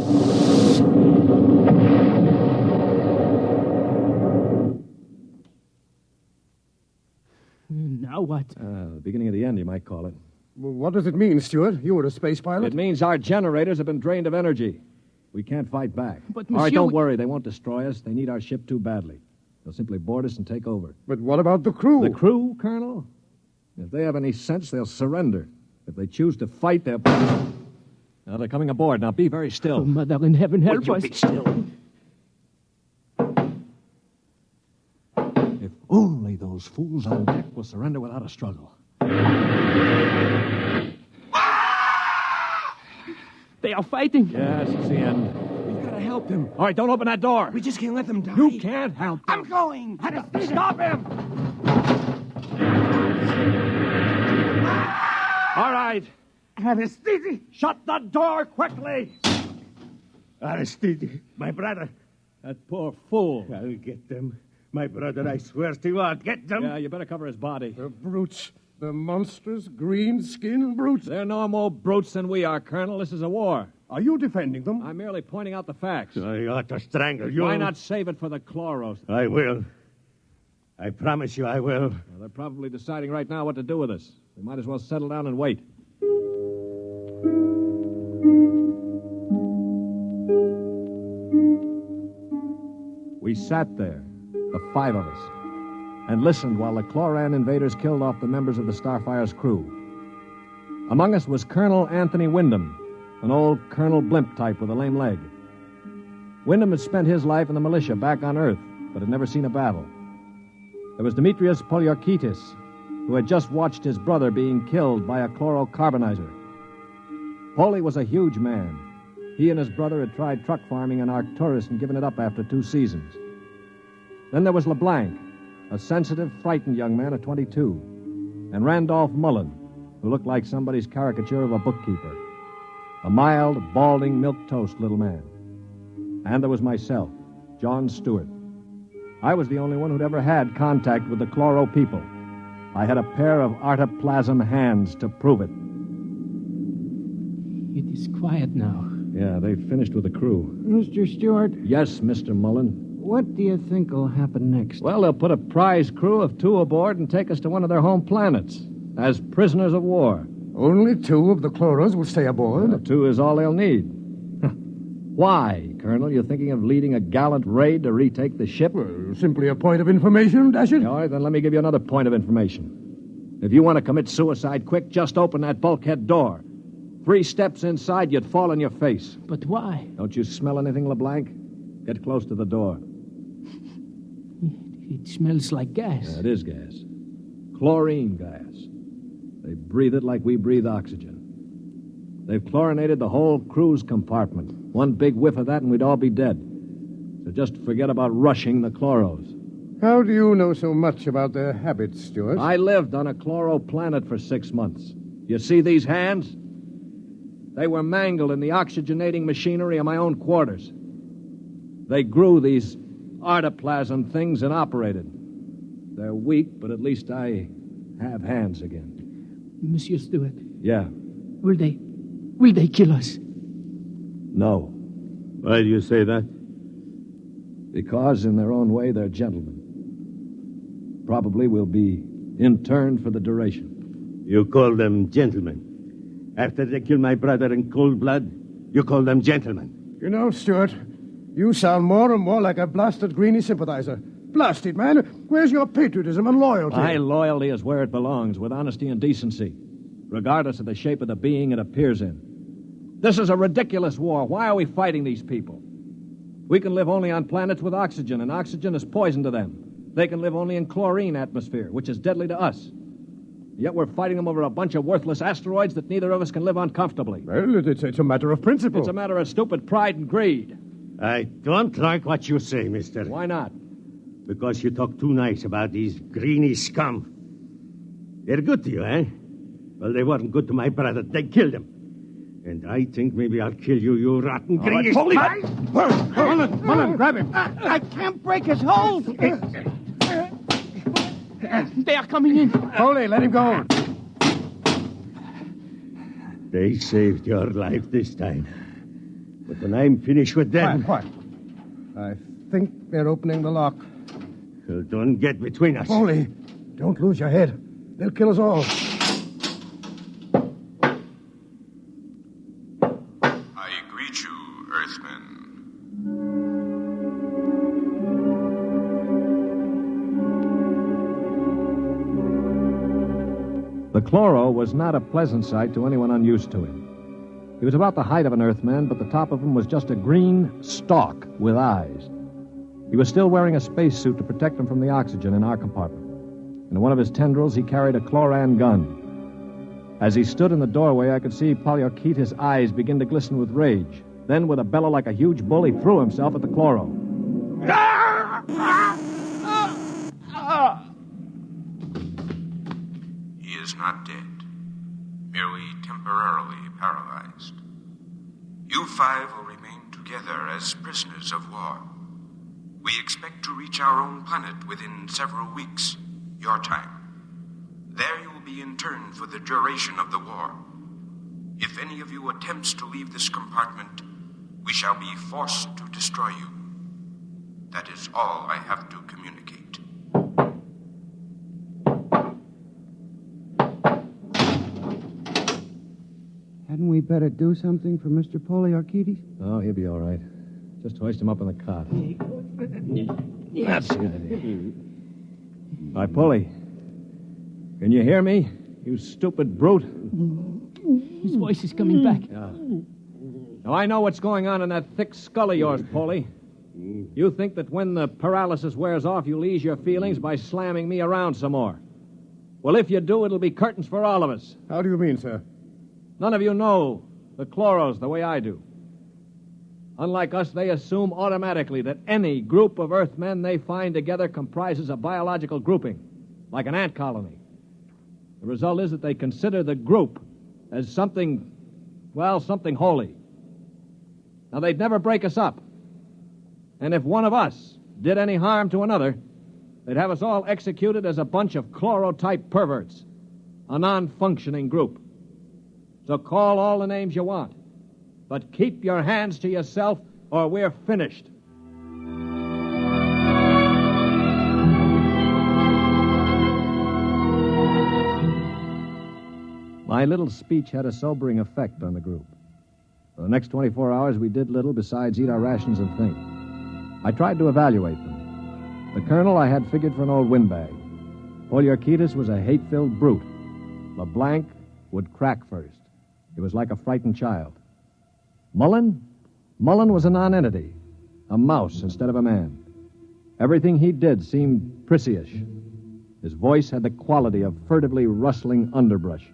Now what? The beginning of the end, you might call it. Well, what does it mean, Stuart? You were a space pilot? It means our generators have been drained of energy. We can't fight back. But, All right, monsieur, don't worry. They won't destroy us. They need our ship too badly. They'll simply board us and take over. But what about the crew? The crew, Colonel? If they have any sense, they'll surrender. If they choose to fight, they'll... Now, they're coming aboard. Now, be very still. Oh, Mother in heaven, help Would us. you be still? If only those fools on deck will surrender without a struggle. They are fighting. Yes, it's the end. We've got to help them. All right, don't open that door. We just can't let them die. You can't help them. I'm going. Stop him. All right. Aristide. Shut the door quickly. Aristide, my brother. That poor fool. I'll get them. My brother, I swear to you, I'll get them. Yeah, you better cover his body. The brutes. The monstrous green-skinned brutes. They're no more brutes than we are, Colonel. This is a war. Are you defending them? I'm merely pointing out the facts. I ought to strangle you. Why not save it for the Chloros? I will. I promise you I will. Well, they're probably deciding right now what to do with us. We might as well settle down and wait. We sat there, the five of us, and listened while the Chloran invaders killed off the members of the Starfire's crew. Among us was Colonel Anthony Wyndham, an old Colonel Blimp type with a lame leg. Wyndham had spent his life in the militia back on Earth, but had never seen a battle. There was Demetrius Poliorkitis, who had just watched his brother being killed by a chlorocarbonizer. Poli was a huge man. He and his brother had tried truck farming in Arcturus and given it up after 2 seasons. Then there was LeBlanc, a sensitive, frightened young man of 22, and Randolph Mullen, who looked like somebody's caricature of a bookkeeper. A mild, balding, milquetoast little man. And there was myself, John Stewart. I was the only one who'd ever had contact with the Chloro people. I had a pair of artoplasm hands to prove it. It is quiet now. Yeah, they've finished with the crew. Mr. Stewart? Yes, Mr. Mullen. What do you think will happen next? Well, they'll put a prize crew of 2 aboard and take us to one of their home planets as prisoners of war. Only 2 of the Chloros will stay aboard? Well, 2 is all they'll need. Why, Colonel? You thinking of leading a gallant raid to retake the ship? Well, simply a point of information, Dasher. All right, then let me give you another point of information. If you want to commit suicide quick, just open that bulkhead door. 3 steps inside, you'd fall on your face. But why? Don't you smell anything, LeBlanc? Get close to the door. It smells like gas. Yeah, it is gas. Chlorine gas. They breathe it like we breathe oxygen. They've chlorinated the whole crew's compartment. One big whiff of that and we'd all be dead. So just forget about rushing the Chloros. How do you know so much about their habits, Stuart? I lived on a Chloro planet for 6 months. You see these hands? They were mangled in the oxygenating machinery of my own quarters. They grew these artoplasm things and operated. They're weak, but at least I have hands again. Monsieur Stewart. Yeah. Will they kill us? No. Why do you say that? Because, in their own way, they're gentlemen. Probably will be interned for the duration. You call them gentlemen. After they killed my brother in cold blood, you call them gentlemen. You know, Stuart, you sound more and more like a blasted Greenie sympathizer. Blasted, man. Where's your patriotism and loyalty? My loyalty is where it belongs, with honesty and decency, regardless of the shape of the being it appears in. This is a ridiculous war. Why are we fighting these people? We can live only on planets with oxygen, and oxygen is poison to them. They can live only in chlorine atmosphere, which is deadly to us. Yet we're fighting them over a bunch of worthless asteroids that neither of us can live on comfortably. Well, it's a matter of principle. It's a matter of stupid pride and greed. I don't like what you say, mister. Why not? Because you talk too nice about these greeny scum. They're good to you, eh? Well, they weren't good to my brother. They killed him. And I think maybe I'll kill you, you rotten greeny... Mullen, grab him. I can't break his hold. They are coming in. Foley, let him go. They saved your life this time. But when I'm finished with them... What? I think they're opening the lock. Well, don't get between us. Foley, don't lose your head. They'll kill us all. I greet you, Earthmen. The chloro was not a pleasant sight to anyone unused to him. He was about the height of an Earthman, but the top of him was just a green stalk with eyes. He was still wearing a spacesuit to protect him from the oxygen in our compartment. In one of his tendrils, he carried a chloran gun. As he stood in the doorway, I could see Polyarchetes' eyes begin to glisten with rage. Then, with a bellow like a huge bull, he threw himself at the chloro. He is not dead, merely temporarily paralyzed. You five will remain together as prisoners of war. We expect to reach our own planet within several weeks, your time. There you will be interned for the duration of the war. If any of you attempts to leave this compartment, we shall be forced to destroy you. That is all I have to communicate. Hadn't we better do something for Mr. Polyarchetes? Oh, he'll be all right. Just hoist him up on the cot. That's it. Hi, Polly. Can you hear me, you stupid brute? His voice is coming back. Yeah. Now, I know what's going on in that thick skull of yours, Polly. You think that when the paralysis wears off, you'll ease your feelings by slamming me around some more. Well, if you do, it'll be curtains for all of us. How do you mean, sir? None of you know the chloros the way I do. Unlike us, they assume automatically that any group of Earthmen they find together comprises a biological grouping, like an ant colony. The result is that they consider the group as something, well, something holy. Now, they'd never break us up. And if one of us did any harm to another, they'd have us all executed as a bunch of chloro-type perverts, a non-functioning group. So call all the names you want, but keep your hands to yourself or we're finished. My little speech had a sobering effect on the group. For the next 24 hours, we did little besides eat our rations and think. I tried to evaluate them. The colonel I had figured for an old windbag. Polyarchetes was a hate-filled brute. LeBlanc would crack first. He was like a frightened child. Mullen was a nonentity, a mouse instead of a man. Everything he did seemed prissyish. His voice had the quality of furtively rustling underbrush.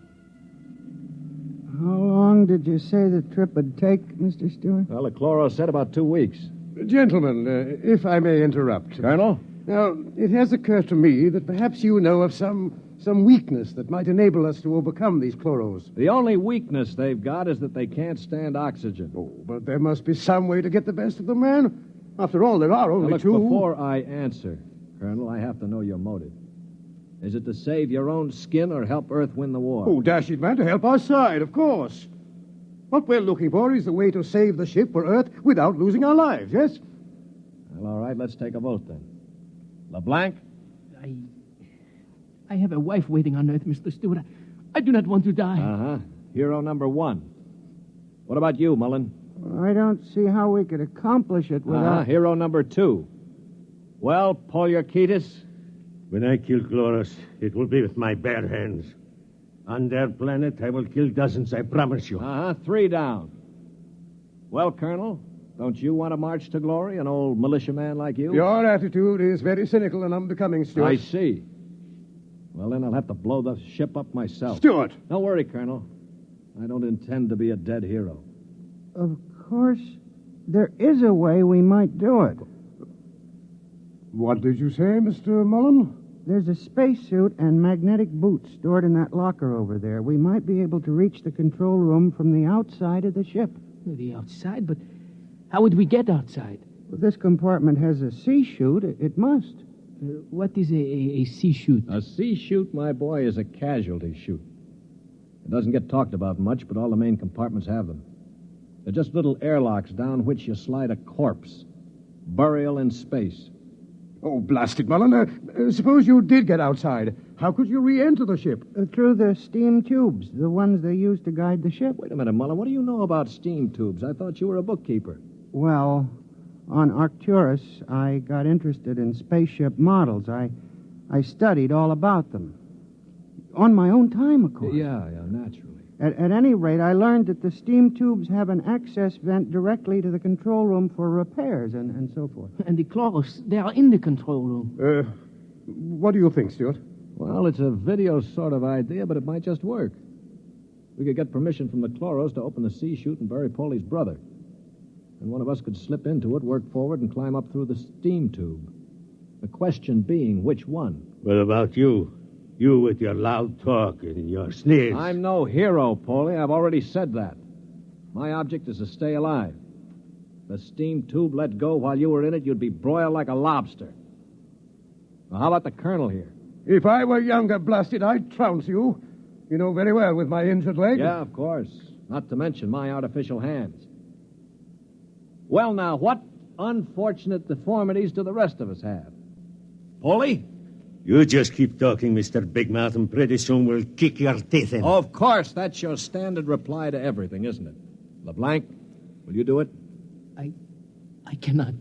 How long did you say the trip would take, Mr. Stewart? Well, the chloro said about 2 weeks. Gentlemen, if I may interrupt. Colonel? Now, it has occurred to me that perhaps you know of some weakness that might enable us to overcome these chloros. The only weakness they've got is that they can't stand oxygen. Oh, but there must be some way to get the best of them, man. After all, there are only now, look, two. Before I answer, Colonel, I have to know your motive. Is it to save your own skin or help Earth win the war? Oh, dash it, man, to help our side, of course. What we're looking for is the way to save the ship for Earth without losing our lives, yes? Well, all right, let's take a vote then. LeBlanc? I have a wife waiting on Earth, Mr. Stewart. I do not want to die. Uh-huh. Hero number 1. What about you, Mullen? I don't see how we could accomplish it without... Hero number 2. Well, Polyarchetes? When I kill Chloros, it will be with my bare hands. On their planet, I will kill dozens, I promise you. 3 down. Well, Colonel, Don't you want to march to glory, an old militiaman like you? Your attitude is very cynical and unbecoming, Stuart. I see. Well, then I'll have to blow the ship up myself. Stuart! Don't worry, Colonel. I don't intend to be a dead hero. Of course, there is a way we might do it. What did you say, Mr. Mullen? There's a spacesuit and magnetic boots stored in that locker over there. We might be able to reach the control room from the outside of the ship. The outside? But how would we get outside? Well, this compartment has a sea chute. It must. What is a sea chute? A sea chute, my boy, is a casualty chute. It doesn't get talked about much, but all the main compartments have them. They're just little airlocks down which you slide a corpse. Burial in space. Oh, blast it, Mullen. Suppose you did get outside. How could you re-enter the ship? Through the steam tubes, the ones they use to guide the ship. Wait a minute, Mullen. What do you know about steam tubes? I thought you were a bookkeeper. Well, on Arcturus, I got interested in spaceship models. I studied all about them. On my own time, of course. Yeah, naturally. At any rate, I learned that the steam tubes have an access vent directly to the control room for repairs and so forth. And the chloros, they are in the control room. What do you think, Stuart? Well, it's a video sort of idea, but it might just work. We could get permission from the chloros to open the sea chute and bury Paulie's brother. And one of us could slip into it, work forward, and climb up through the steam tube. The question being, which one? What about you? You with your loud talk and your sneers. I'm no hero, Paulie. I've already said that. My object is to stay alive. The steam tube let go while you were in it, you'd be broiled like a lobster. Well, how about the colonel here? If I were younger, blasted, I'd trounce you. You know very well with my injured leg. Yeah, of course. Not to mention my artificial hands. Well, now, what unfortunate deformities do the rest of us have? Paulie? You just keep talking, Mr. Big Mouth, and pretty soon we'll kick your teeth in. Of course, that's your standard reply to everything, isn't it? LeBlanc, will you do it? I cannot.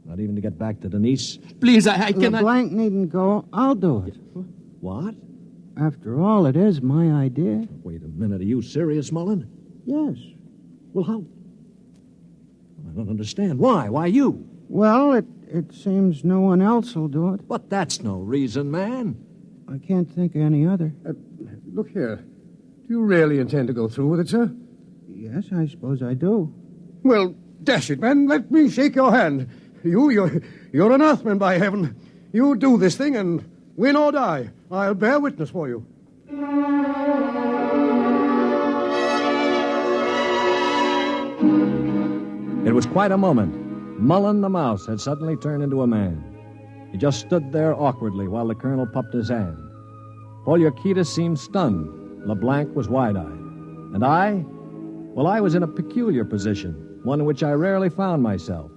Not even to get back to Denise? Please, I cannot. LeBlanc needn't go. I'll do it. What? After all, it is my idea. Wait a minute. Are you serious, Mullen? Yes. Well, how? I don't understand. Why? Why you? Well, it seems no one else will do it. But that's no reason, man. I can't think of any other. Look here. Do you really intend to go through with it, sir? Yes, I suppose I do. Well, dash it, man. Let me shake your hand. You're an Earthman, by heaven. You do this thing, and win or die, I'll bear witness for you. It was quite a moment. Mullen the mouse had suddenly turned into a man. He just stood there awkwardly while the colonel puffed his hand. Poliorketis seemed stunned. LeBlanc was wide-eyed. And I? Well, I was in a peculiar position, one in which I rarely found myself.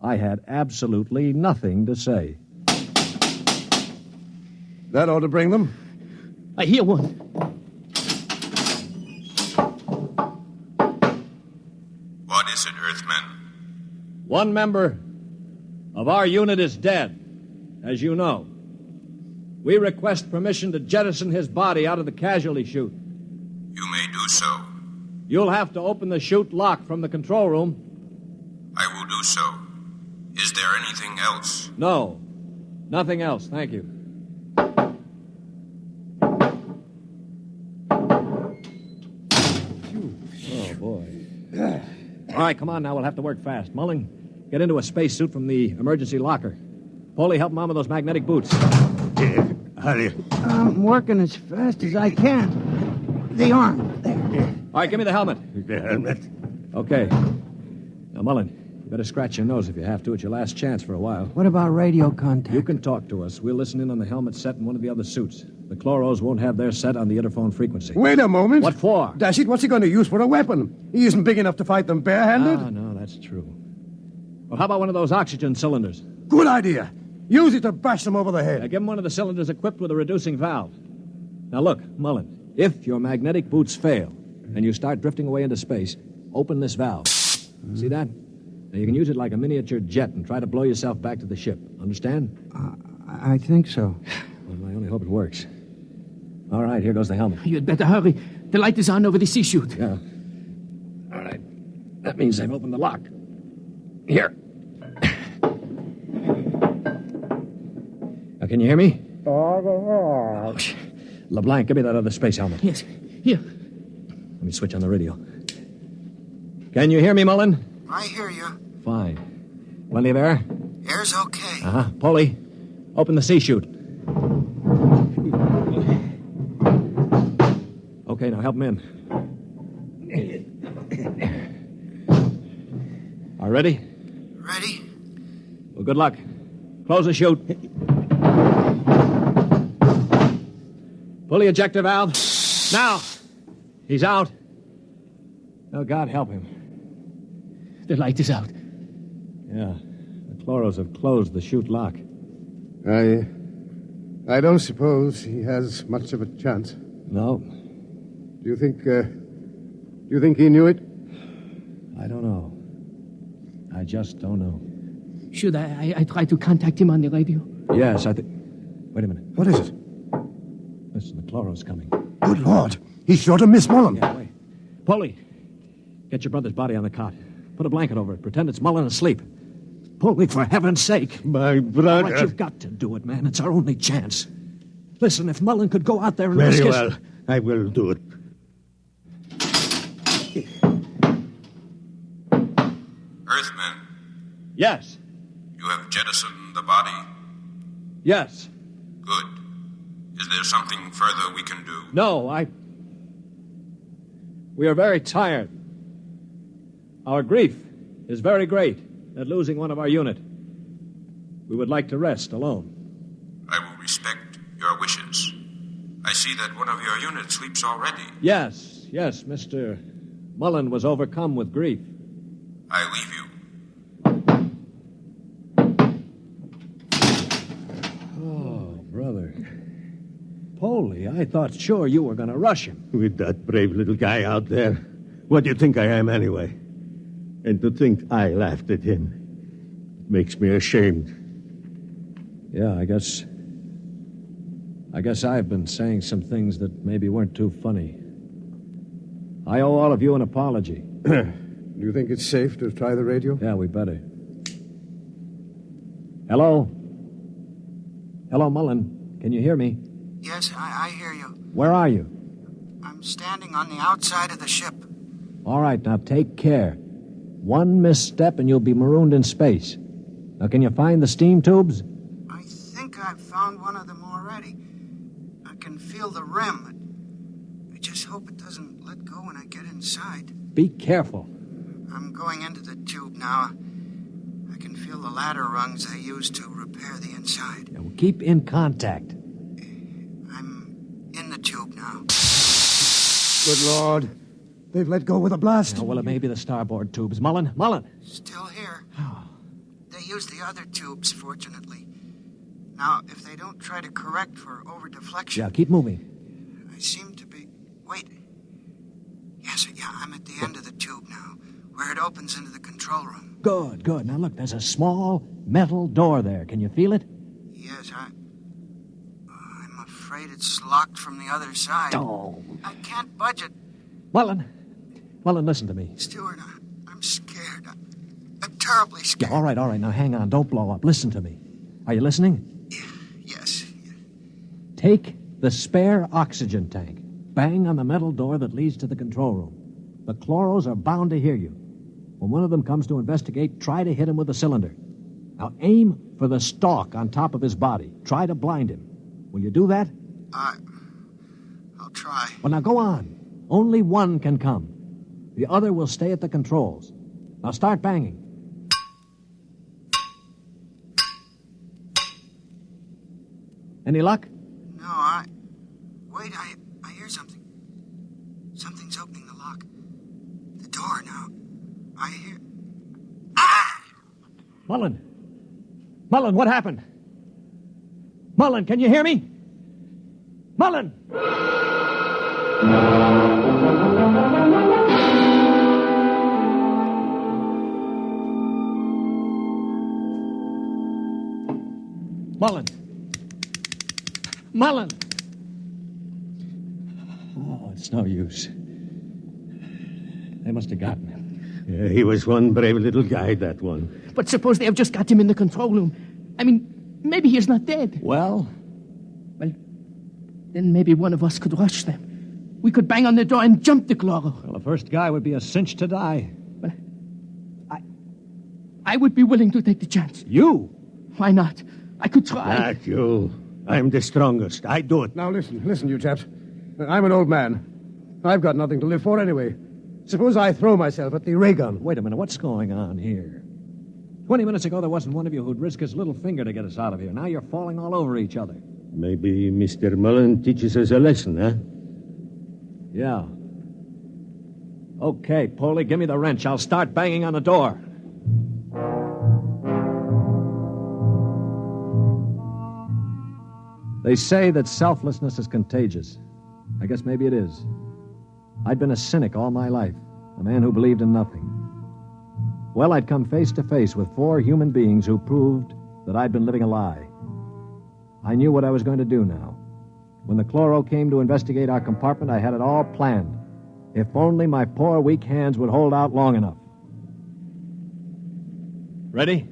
I had absolutely nothing to say. That ought to bring them. I hear one. What is it, Earthman? One member of our unit is dead, as you know. We request permission to jettison his body out of the casualty chute. You may do so. You'll have to open the chute lock from the control room. I will do so. Is there anything else? No. Nothing else, thank you. Oh, boy. All right, come on now. We'll have to work fast. Mullen, get into a spacesuit from the emergency locker. Paulie, help Mom with those magnetic boots. Hurry. I'm working as fast as I can. The arm. There. All right, give me the helmet. The helmet? Okay. Now, Mullen, you better scratch your nose if you have to. It's your last chance for a while. What about radio contact? You can talk to us. We'll listen in on the helmet set in one of the other suits. The chloros won't have their set on the interphone frequency. Wait a moment. What for? Dash it, what's he going to use for a weapon? He isn't big enough to fight them barehanded. Ah, no, that's true. Well, how about one of those oxygen cylinders? Good idea. Use it to bash them over the head. Now, give him one of the cylinders equipped with a reducing valve. Now, look, Mullen, if your magnetic boots fail and you start drifting away into space, open this valve. See that? Now, you can use it like a miniature jet and try to blow yourself back to the ship. Understand? I think so. Well, I only hope it works. All right, here goes the helmet. You'd better hurry. The light is on over the sea chute. Yeah. All right. That means they've opened the lock. Here. Now, can you hear me? Oh, LeBlanc, give me that other space helmet. Yes, here. Let me switch on the radio. Can you hear me, Moklin? I hear you. Fine. Plenty of air? Air's okay. Uh-huh. Polly, open the sea chute. Okay, now help him in. Are you ready? Ready? Well, good luck. Close the chute. Pull the ejector valve. Now! He's out. Oh, God help him. The light is out. Yeah. The chloros have closed the chute lock. I don't suppose he has much of a chance. No. Do you think he knew it? I don't know. I just don't know. Should I try to contact him on the radio? Yes, I think... Wait a minute. What is it? Listen, the chloros coming. Good Lord. He's sure to miss Moklin. Yeah, wait. Polly, get your brother's body on the cot. Put a blanket over it. Pretend it's Moklin asleep. Polly, for heaven's sake. My brother. All right, you've got to do it, man. It's our only chance. Listen, if Moklin could go out there and Very risk his... well. I will do it. Earthmen, Yes. you have jettisoned the body? Yes. Good. Is there something further we can do? No, We are very tired. Our grief is very great at losing one of our unit. We would like to rest alone. I will respect your wishes. I see that one of your units sleeps already. Yes, Mr. Moklin was overcome with grief. I leave you. Oh, brother. Polly, I thought sure you were going to rush him. With that brave little guy out there. What do you think I am, anyway? And to think I laughed at him. It makes me ashamed. Yeah, I guess I've been saying some things that maybe weren't too funny. I owe all of you an apology. Do you think it's safe to try the radio? Yeah, we better. Hello? Hello, Moklin. Can you hear me? Yes, I hear you. Where are you? I'm standing on the outside of the ship. All right, now take care. One misstep and you'll be marooned in space. Now, can you find the steam tubes? I think I've found one of them already. I can feel the rim. I just hope it doesn't let go when I get inside. Be careful. I'm going into the tube now. I can feel the ladder rungs they use to repair the inside. Yeah, well, keep in contact. I'm in the tube now. Good Lord. They've let go with a blast. Oh, well, it may be the starboard tubes. Moklin! Still here. They use the other tubes, fortunately. Now, if they don't try to correct for over-deflection... Yeah, keep moving. I seem to be... Wait. Yes, I'm at the end of the tube now, where it opens into the control room. Good. Now, look, there's a small metal door there. Can you feel it? Yes, I'm afraid it's locked from the other side. Oh. I can't budge it. Moklin, listen to me. Stuart, I'm scared. I'm terribly scared. Yeah, all right. Now, hang on. Don't blow up. Listen to me. Are you listening? Yes. Take the spare oxygen tank. Bang on the metal door that leads to the control room. The chloros are bound to hear you. When one of them comes to investigate, try to hit him with a cylinder. Now, aim for the stalk on top of his body. Try to blind him. Will you do that? I'll try. Well, now, go on. Only one can come. The other will stay at the controls. Now, start banging. Any luck? No, Wait, I hear something. Something's opening the lock. The door now. I hear... Moklin, what happened? Moklin, can you hear me? Moklin! Moklin! Oh, it's no use. They must have gotten him. Yeah, he was one brave little guy, that one. But suppose they have just got him in the control room. I mean, maybe he's not dead. Well? Well, then maybe one of us could rush them. We could bang on the door and jump the Chloro. Well, the first guy would be a cinch to die. Well, I would be willing to take the chance. You? Why not? I could try. Not you. I'm the strongest. I do it. Now listen, you chaps. I'm an old man. I've got nothing to live for anyway. Suppose I throw myself at the ray gun. Wait a minute, what's going on here? 20 minutes ago, there wasn't one of you who'd risk his little finger to get us out of here. Now you're falling all over each other. Maybe Mr. Mullen teaches us a lesson, huh? Yeah. Okay, Pohle, give me the wrench. I'll start banging on the door. They say that selflessness is contagious. I guess maybe it is. I'd been a cynic all my life, a man who believed in nothing. Well, I'd come face to face with 4 human beings who proved that I'd been living a lie. I knew what I was going to do now. When the Chloro came to investigate our compartment, I had it all planned. If only my poor, weak hands would hold out long enough. Ready?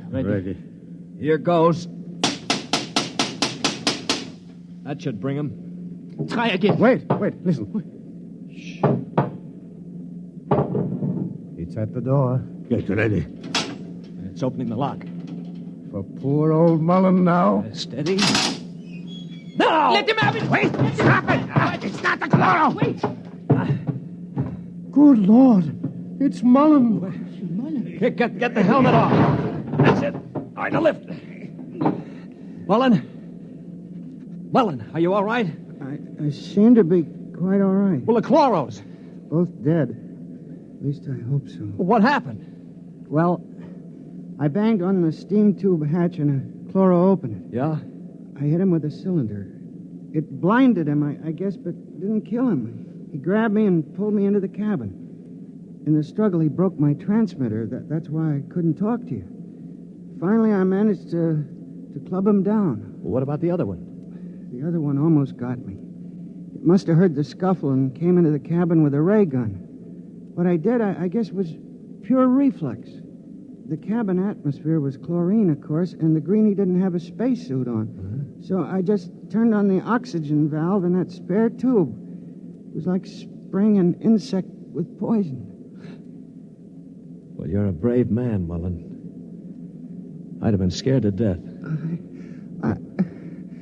Ready. Here goes. That should bring him. Try again. Wait, listen. Shh. It's at the door. Get ready. It's opening the lock. For poor old Mullen now. Steady. No! Let him have it! Wait! Stop it! It's not the Chloro! Wait! Good Lord. It's Mullen. Mullen? Get the helmet off. That's it. All right, now lift. Mullen, are you all right? I seem to be quite all right. Well, the Chloros. Both dead. At least I hope so. Well, what happened? Well, I banged on the steam tube hatch and a Chloro opened it. Yeah? I hit him with a cylinder. It blinded him, I guess, but didn't kill him. He grabbed me and pulled me into the cabin. In the struggle, he broke my transmitter. That's why I couldn't talk to you. Finally, I managed to club him down. Well, what about the other one? The other one almost got me. It must have heard the scuffle and came into the cabin with a ray gun. What I did, I guess, was pure reflex. The cabin atmosphere was chlorine, of course, and the greenie didn't have a spacesuit on. So I just turned on the oxygen valve in that spare tube. It was like spraying an insect with poison. Well, you're a brave man, Mullen. I'd have been scared to death.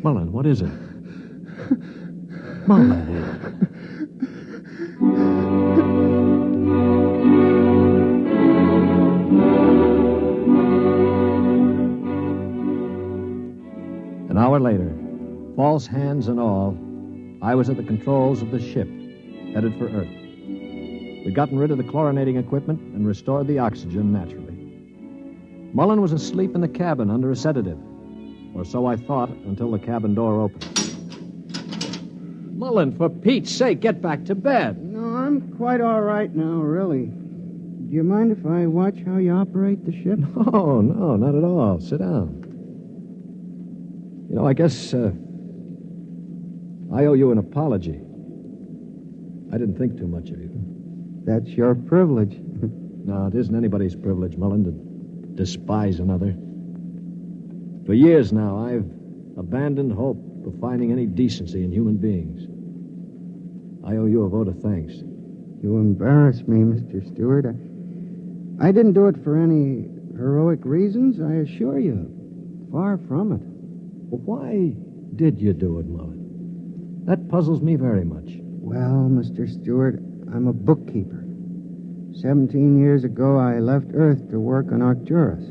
Mullen, what is it? Mullen. An hour later, false hands and all, I was at the controls of the ship, headed for Earth. We'd gotten rid of the chlorinating equipment and restored the oxygen naturally. Mullen was asleep in the cabin under a sedative, or so I thought until the cabin door opened. Mullen, for Pete's sake, get back to bed. No, I'm quite all right now, really. Do you mind if I watch how you operate the ship? No, not at all. Sit down. You know, I guess I owe you an apology. I didn't think too much of you. That's your privilege. No, it isn't anybody's privilege, Mullen, to despise another. For years now, I've abandoned hope of finding any decency in human beings. I owe you a vote of thanks. You embarrass me, Mr. Stewart. I didn't do it for any heroic reasons, I assure you. Far from it. Well, why did you do it, Mullen? That puzzles me very much. Well, Mr. Stewart, I'm a bookkeeper. 17 years ago, I left Earth to work on Arcturus.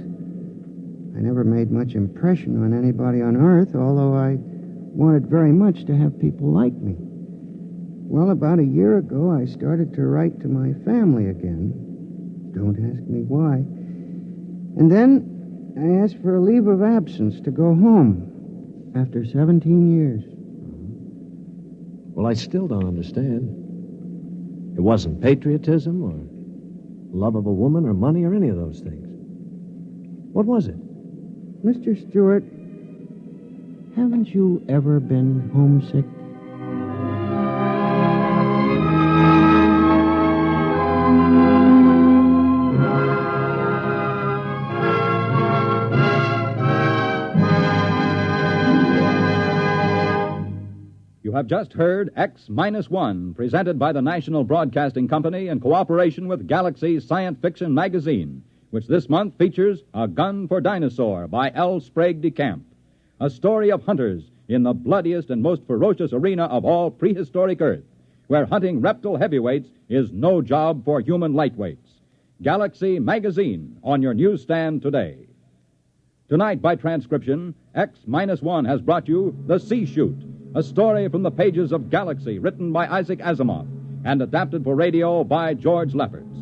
I never made much impression on anybody on Earth, although I wanted very much to have people like me. Well, about a year ago, I started to write to my family again. Don't ask me why. And then I asked for a leave of absence to go home after 17 years. Well, I still don't understand. It wasn't patriotism or love of a woman or money or any of those things. What was it? Mr. Stewart, haven't you ever been homesick? have just heard X-1, presented by the National Broadcasting Company in cooperation with Galaxy Science Fiction magazine, which this month features A Gun for Dinosaur by L. Sprague de Camp, a story of hunters in the bloodiest and most ferocious arena of all prehistoric Earth, where hunting reptile heavyweights is no job for human lightweights. Galaxy magazine on your newsstand today. Tonight, by transcription, X-1 has brought you The Sea Chute, a story from the pages of Galaxy written by Isaac Asimov and adapted for radio by George Lefferts.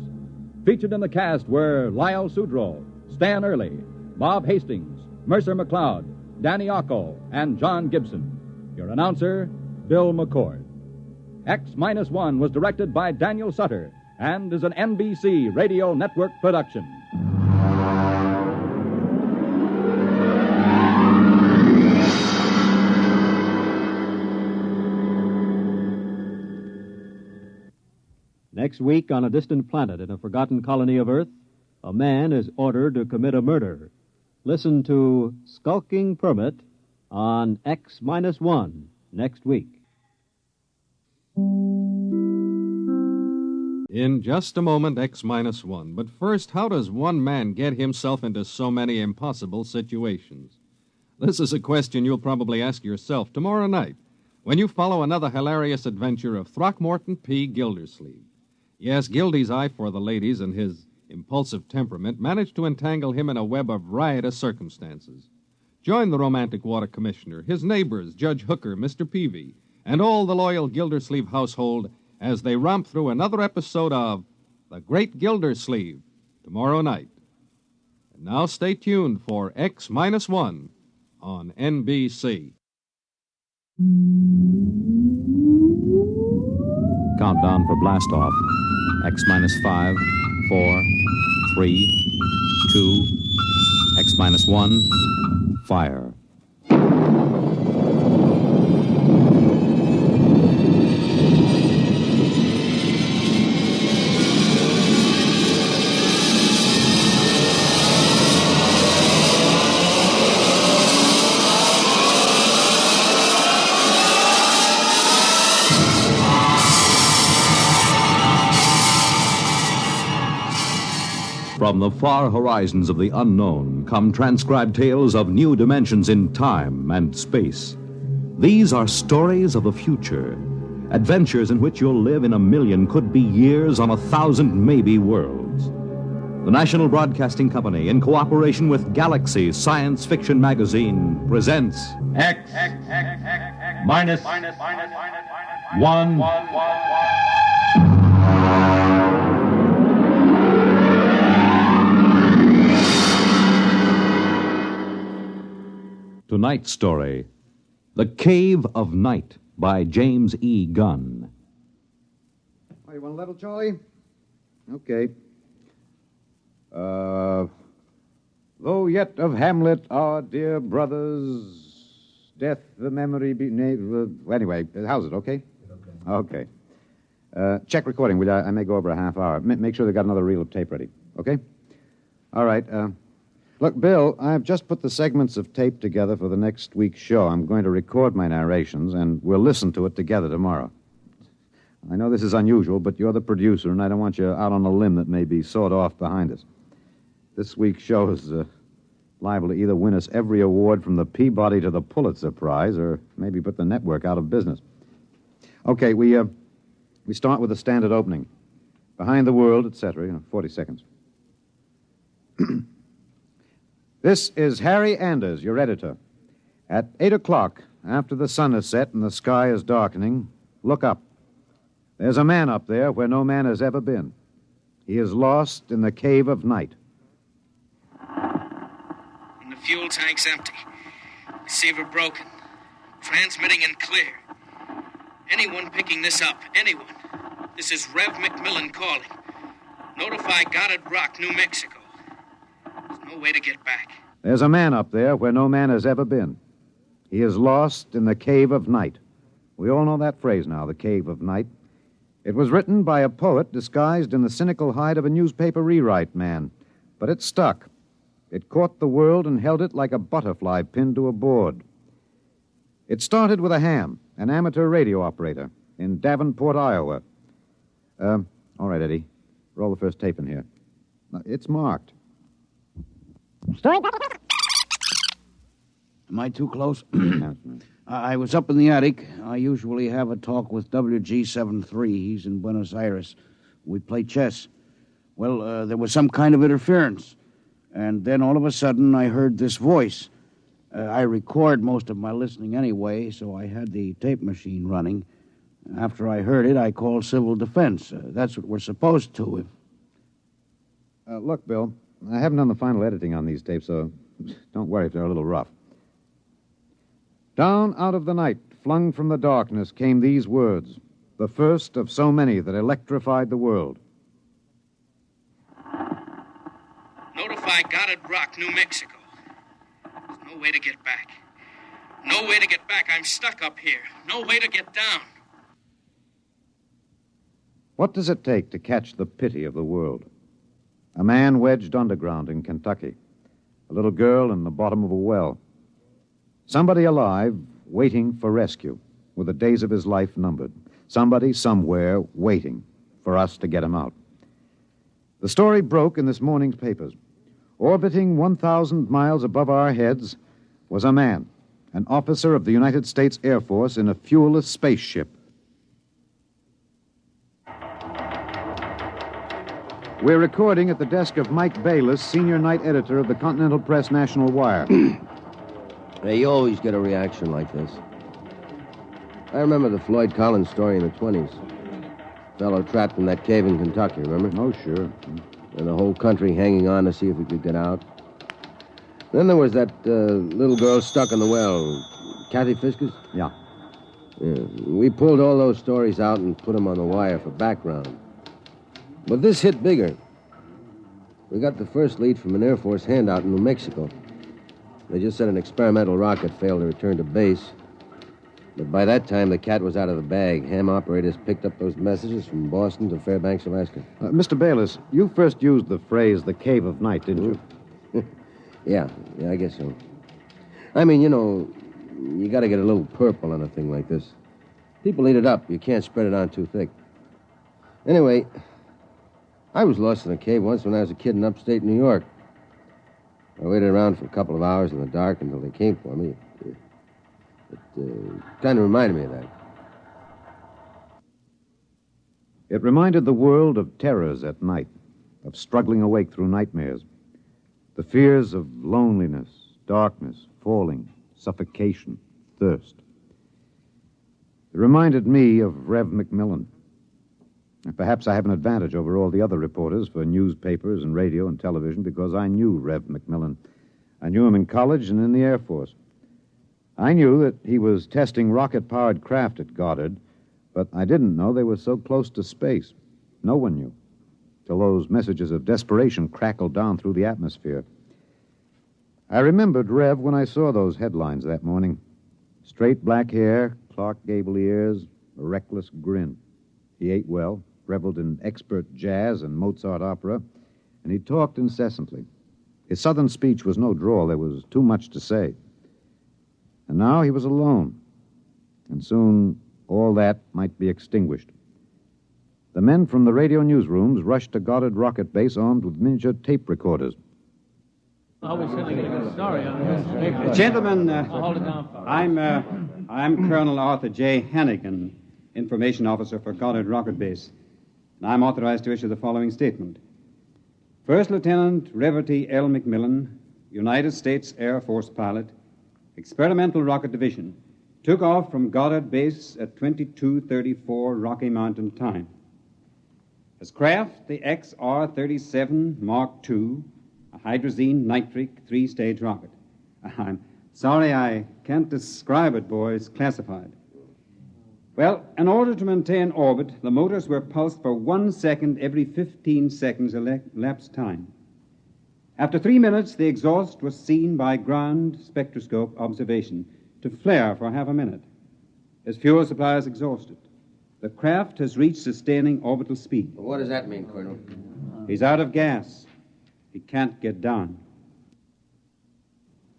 Featured in the cast were Lyle Sudrow, Stan Early, Bob Hastings, Mercer McLeod, Danny Ocko, and John Gibson. Your announcer, Bill McCord. X-1 was directed by Daniel Sutter and is an NBC Radio Network production. Next week, on a distant planet in a forgotten colony of Earth, a man is ordered to commit a murder. Listen to Skulking Permit on X-1 next week. In just a moment, X-1. But first, how does one man get himself into so many impossible situations? This is a question you'll probably ask yourself tomorrow night when you follow another hilarious adventure of Throckmorton P. Gildersleeve. Yes, Gildy's eye for the ladies and his impulsive temperament managed to entangle him in a web of riotous circumstances. Join the romantic water commissioner, his neighbors, Judge Hooker, Mr. Peavy, and all the loyal Gildersleeve household as they romp through another episode of The Great Gildersleeve tomorrow night. And now stay tuned for X-1 on NBC. Countdown for blast-off. X-5, 4, 3, 2, X-1, fire. From the far horizons of the unknown come transcribed tales of new dimensions in time and space. These are stories of the future, adventures in which you'll live in a million, could be years, on 1,000 maybe worlds. The National Broadcasting Company, in cooperation with Galaxy Science Fiction magazine, presents X minus 1. Tonight's story, The Cave of Night by James E. Gunn. Oh, you want a level, Charlie? Okay. Though yet of Hamlet, our dear brothers, death the memory be... Anyway, how's it, okay? Okay. Check recording, will you? I may go over a half hour. Make sure they got another reel of tape ready, okay? All right, Look, Bill, I've just put the segments of tape together for the next week's show. I'm going to record my narrations, and we'll listen to it together tomorrow. I know this is unusual, but you're the producer, and I don't want you out on a limb that may be sawed off behind us. This week's show is liable to either win us every award from the Peabody to the Pulitzer Prize, or maybe put the network out of business. Okay, we start with the standard opening. Behind the world, etc., 40 seconds. This is Harry Anders, your editor. At 8 o'clock, after the sun has set and the sky is darkening, look up. There's a man up there where no man has ever been. He is lost in the cave of night. And the fuel tank's empty. Receiver broken. Transmitting and clear. Anyone picking this up, anyone. This is Rev McMillan calling. Notify Goddard Rock, New Mexico. There's no way to get back. There's a man up there where no man has ever been. He is lost in the cave of night. We all know that phrase now, the cave of night. It was written by a poet disguised in the cynical hide of a newspaper rewrite man. But it stuck. It caught the world and held it like a butterfly pinned to a board. It started with a ham. an amateur radio operator in Davenport, Iowa. All right, Eddie. Roll the first tape in here. It's marked. Am I too close? I was up in the attic. I usually have a talk with WG-73. He's in Buenos Aires. We play chess. Well, there was some kind of interference. And then all of a sudden, I heard this voice. I record most of my listening anyway, so I had the tape machine running. After I heard it, I called civil defense. That's what we're supposed to. Look, Bill, I haven't done the final editing on these tapes, so don't worry if they're a little rough. Down out of the night, flung from the darkness, came these words, the first of so many that electrified the world. Notify Goddard Rock, New Mexico. There's no way to get back. No way to get back. I'm stuck up here. No way to get down. What does it take to catch the pity of the world? A man wedged underground in Kentucky. A little girl in the bottom of a well. Somebody alive, waiting for rescue, with the days of his life numbered. Somebody, somewhere, waiting for us to get him out. The story broke in this morning's papers. Orbiting 1,000 miles above our heads was a man, an officer of the United States Air Force in a fuelless spaceship. We're recording at the desk of Mike Bayless, senior night editor of the Continental Press National Wire. Hey, you always get a reaction like this. I remember the Floyd Collins story in the 20s. Fellow trapped in that cave in Kentucky, remember? Oh, sure. And the whole country hanging on to see if he could get out. Then there was that little girl stuck in the well. Kathy Fisker's? Yeah. We pulled all those stories out and put them on the wire for background. But this hit bigger. We got the first lead from an Air Force handout in New Mexico. They just said an experimental rocket failed to return to base. But by that time, the cat was out of the bag. Ham operators picked up those messages from Boston to Fairbanks, Alaska. Mr. Bayless, you first used the phrase, the cave of night, didn't you? Yeah, I guess so. I mean, you got to get a little purple on a thing like this. People eat it up. You can't spread it on too thick. Anyway, I was lost in a cave once when I was a kid in upstate New York. I waited around for a couple of hours in the dark until they came for me. It kind of reminded me of that. It reminded the world of terrors at night, of struggling awake through nightmares. The fears of loneliness, darkness, falling, suffocation, thirst. It reminded me of Rev McMillan. Perhaps I have an advantage over all the other reporters for newspapers and radio and television because I knew Rev McMillan. I knew him in college and in the Air Force. I knew that he was testing rocket-powered craft at Goddard, but I didn't know they were so close to space. No one knew, till those messages of desperation crackled down through the atmosphere. I remembered Rev when I saw those headlines that morning. Straight black hair, Clark Gable ears, a reckless grin. He ate well, reveled in expert jazz and Mozart opera, and he talked incessantly. His southern speech was no drawl. There was too much to say. And now he was alone, and soon all that might be extinguished. The men from the radio newsrooms rushed to Goddard Rocket Base armed with miniature tape recorders. Gentlemen, I'm Colonel Arthur J. Hannigan, Information Officer for Goddard Rocket Base. And I'm authorized to issue the following statement. First Lieutenant Reverty L. McMillan, United States Air Force pilot, Experimental Rocket Division, took off from Goddard Base at 22:34 Rocky Mountain time. His craft, the XR-37 Mark II, a hydrazine nitric three-stage rocket. I'm sorry I can't describe it, boys. Classified. Well, in order to maintain orbit, the motors were pulsed for 1 second every 15 seconds elapsed time. After 3 minutes, the exhaust was seen by ground spectroscope observation to flare for half a minute. His fuel supply is exhausted. The craft has reached sustaining orbital speed. What does that mean, Colonel? He's out of gas. He can't get down.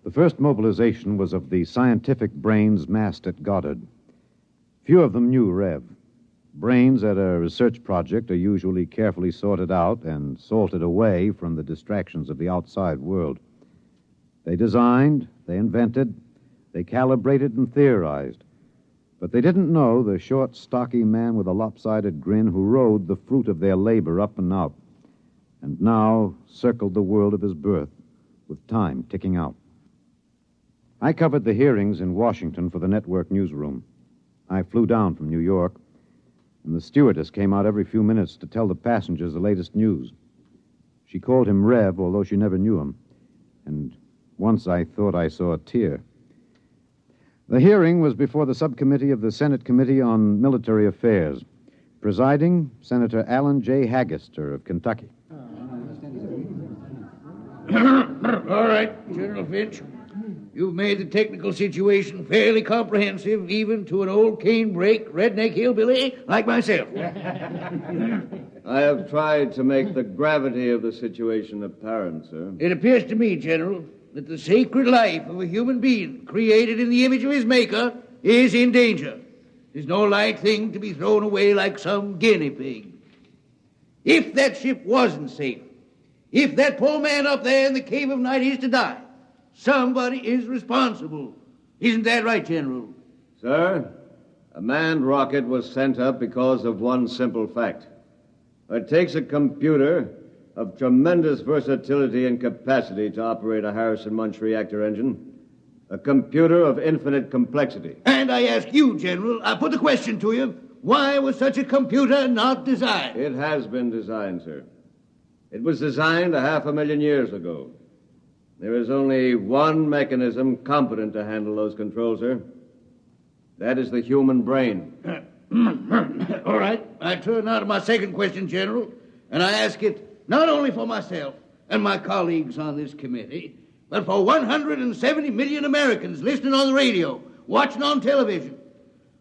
The first mobilization was of the scientific brains massed at Goddard. Few of them knew Rev. Brains at a research project are usually carefully sorted out and salted away from the distractions of the outside world. They designed, they invented, they calibrated and theorized. But they didn't know the short, stocky man with a lopsided grin who rode the fruit of their labor up and out, and now circled the world of his birth with time ticking out. I covered the hearings in Washington for the network newsroom. I flew down from New York, and the stewardess came out every few minutes to tell the passengers the latest news. She called him Rev, although she never knew him, and once I thought I saw a tear. The hearing was before the subcommittee of the Senate Committee on Military Affairs. Presiding, Senator Alan J. Haggister of Kentucky. All right, General Finch. You've made the technical situation fairly comprehensive, even to an old cane-brake, redneck hillbilly like myself. I have tried to make the gravity of the situation apparent, sir. It appears to me, General, that the sacred life of a human being created in the image of his maker is in danger. It's no light thing to be thrown away like some guinea pig. If that ship wasn't safe, if that poor man up there in the cave of night is to die, somebody is responsible. Isn't that right, General? Sir, a manned rocket was sent up because of one simple fact. It takes a computer of tremendous versatility and capacity to operate a Harrison-Munch reactor engine. A computer of infinite complexity. And I ask you, General, I put the question to you, why was such a computer not designed? It has been designed, sir. It was designed 500,000 years ago. There is only one mechanism competent to handle those controls, sir. That is the human brain. All right. I turn now to my second question, General, and I ask it not only for myself and my colleagues on this committee, but for 170 million Americans listening on the radio, watching on television.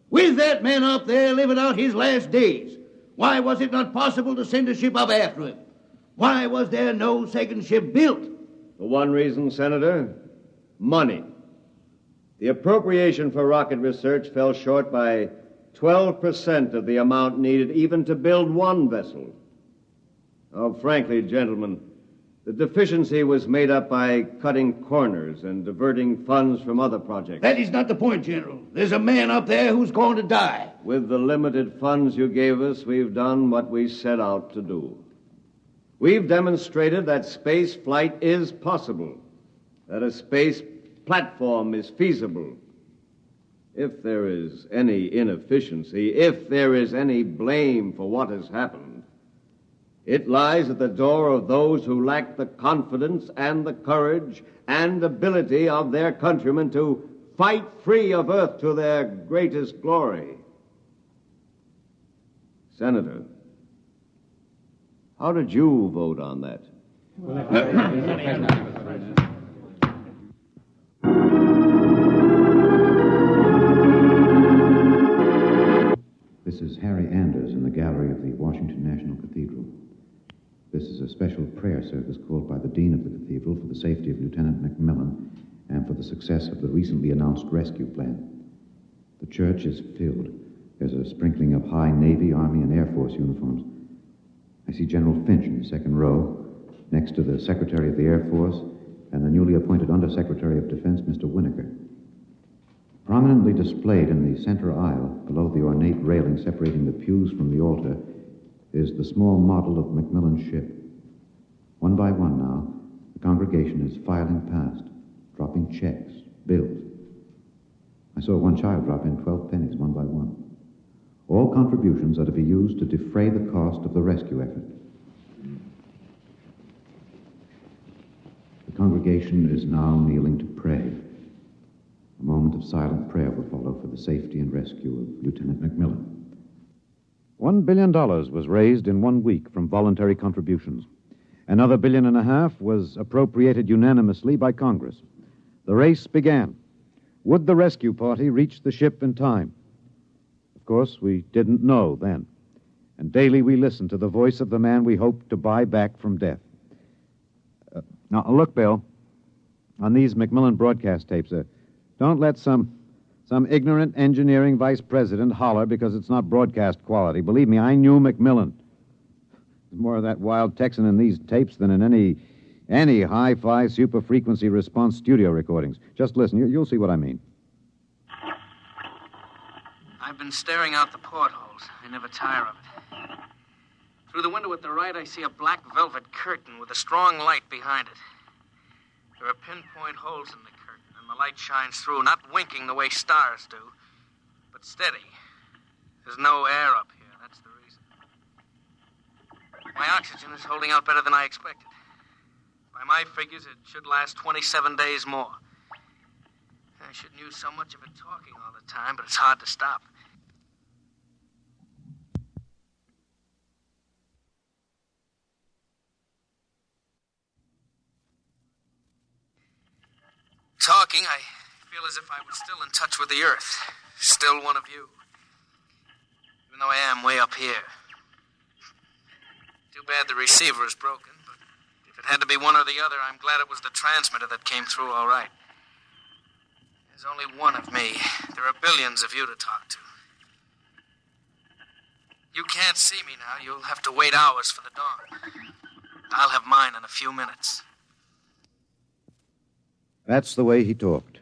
With that man up there living out his last days, why was it not possible to send a ship up after him? Why was there no second ship built? For one reason, Senator, money. The appropriation for rocket research fell short by 12% of the amount needed even to build one vessel. Oh, frankly, gentlemen, the deficiency was made up by cutting corners and diverting funds from other projects. That is not the point, General. There's a man up there who's going to die. With the limited funds you gave us, we've done what we set out to do. We've demonstrated that space flight is possible, that a space platform is feasible. If there is any inefficiency, if there is any blame for what has happened, it lies at the door of those who lack the confidence and the courage and ability of their countrymen to fight free of Earth to their greatest glory. Senator, how did you vote on that? This is Harry Anders in the gallery of the Washington National Cathedral. This is a special prayer service called by the Dean of the Cathedral for the safety of Lieutenant Macmillan and for the success of the recently announced rescue plan. The church is filled. There's a sprinkling of high Navy, Army, and Air Force uniforms. I see General Finch in the second row, next to the Secretary of the Air Force and the newly appointed Undersecretary of Defense, Mr. Winokur. Prominently displayed in the center aisle, below the ornate railing separating the pews from the altar, is the small model of Macmillan's ship. One by one now, the congregation is filing past, dropping checks, bills. I saw one child drop in 12 pennies, one by one. All contributions are to be used to defray the cost of the rescue effort. The congregation is now kneeling to pray. A moment of silent prayer will follow for the safety and rescue of Lieutenant Macmillan. $1 billion was raised in 1 week from voluntary contributions. Another $1.5 billion was appropriated unanimously by Congress. The race began. Would the rescue party reach the ship in time? Of course, we didn't know then. And daily we listened to the voice of the man we hoped to buy back from death. Now, look, Bill, on these Macmillan broadcast tapes, don't let some Some ignorant engineering vice president holler because it's not broadcast quality. Believe me, I knew McMillan. There's more of that wild Texan in these tapes than in any hi-fi super-frequency response studio recordings. Just listen. You'll see what I mean. I've been staring out the portholes. I never tire of it. Through the window at the right, I see a black velvet curtain with a strong light behind it. There are pinpoint holes in the curtain, and the light shines through, not winking the way stars do, but steady. There's no air up here. That's the reason. My oxygen is holding out better than I expected. By my figures, it should last 27 days more. I shouldn't use so much of it talking all the time, but it's hard to stop. Talking, I feel as if I was still in touch with the Earth. Still one of you. Even though I am way up here. Too bad the receiver is broken, but if it had to be one or the other, I'm glad it was the transmitter that came through all right. There's only one of me. There are billions of you to talk to. You can't see me now. You'll have to wait hours for the dawn. I'll have mine in a few minutes. That's the way he talked.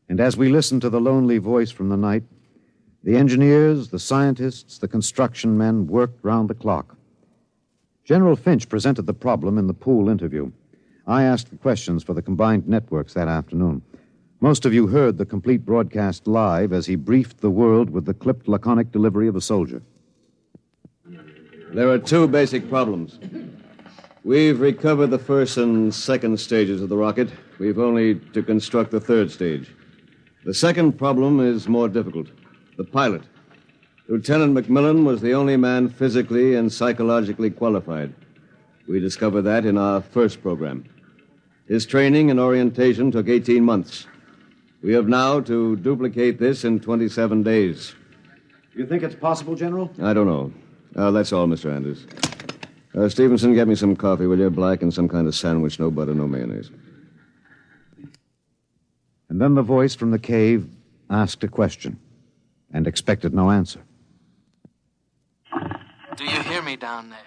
And as we listened to the lonely voice from the night, the engineers, the scientists, the construction men worked round the clock. General Finch presented the problem in the Pohl interview. I asked the questions for the combined networks that afternoon. Most of you heard the complete broadcast live as he briefed the world with the clipped, laconic delivery of a soldier. There are two basic problems. We've recovered the first and second stages of the rocket. We've only to construct the third stage. The second problem is more difficult. The pilot. Lieutenant McMillan was the only man physically and psychologically qualified. We discovered that in our first program. His training and orientation took 18 months. We have now to duplicate this in 27 days. You think it's possible, General? I don't know. That's all, Mr. Anders. Stevenson, get me some coffee, will you? Black and some kind of sandwich, no butter, no mayonnaise. And then the voice from the cave asked a question and expected no answer. Do you hear me down there?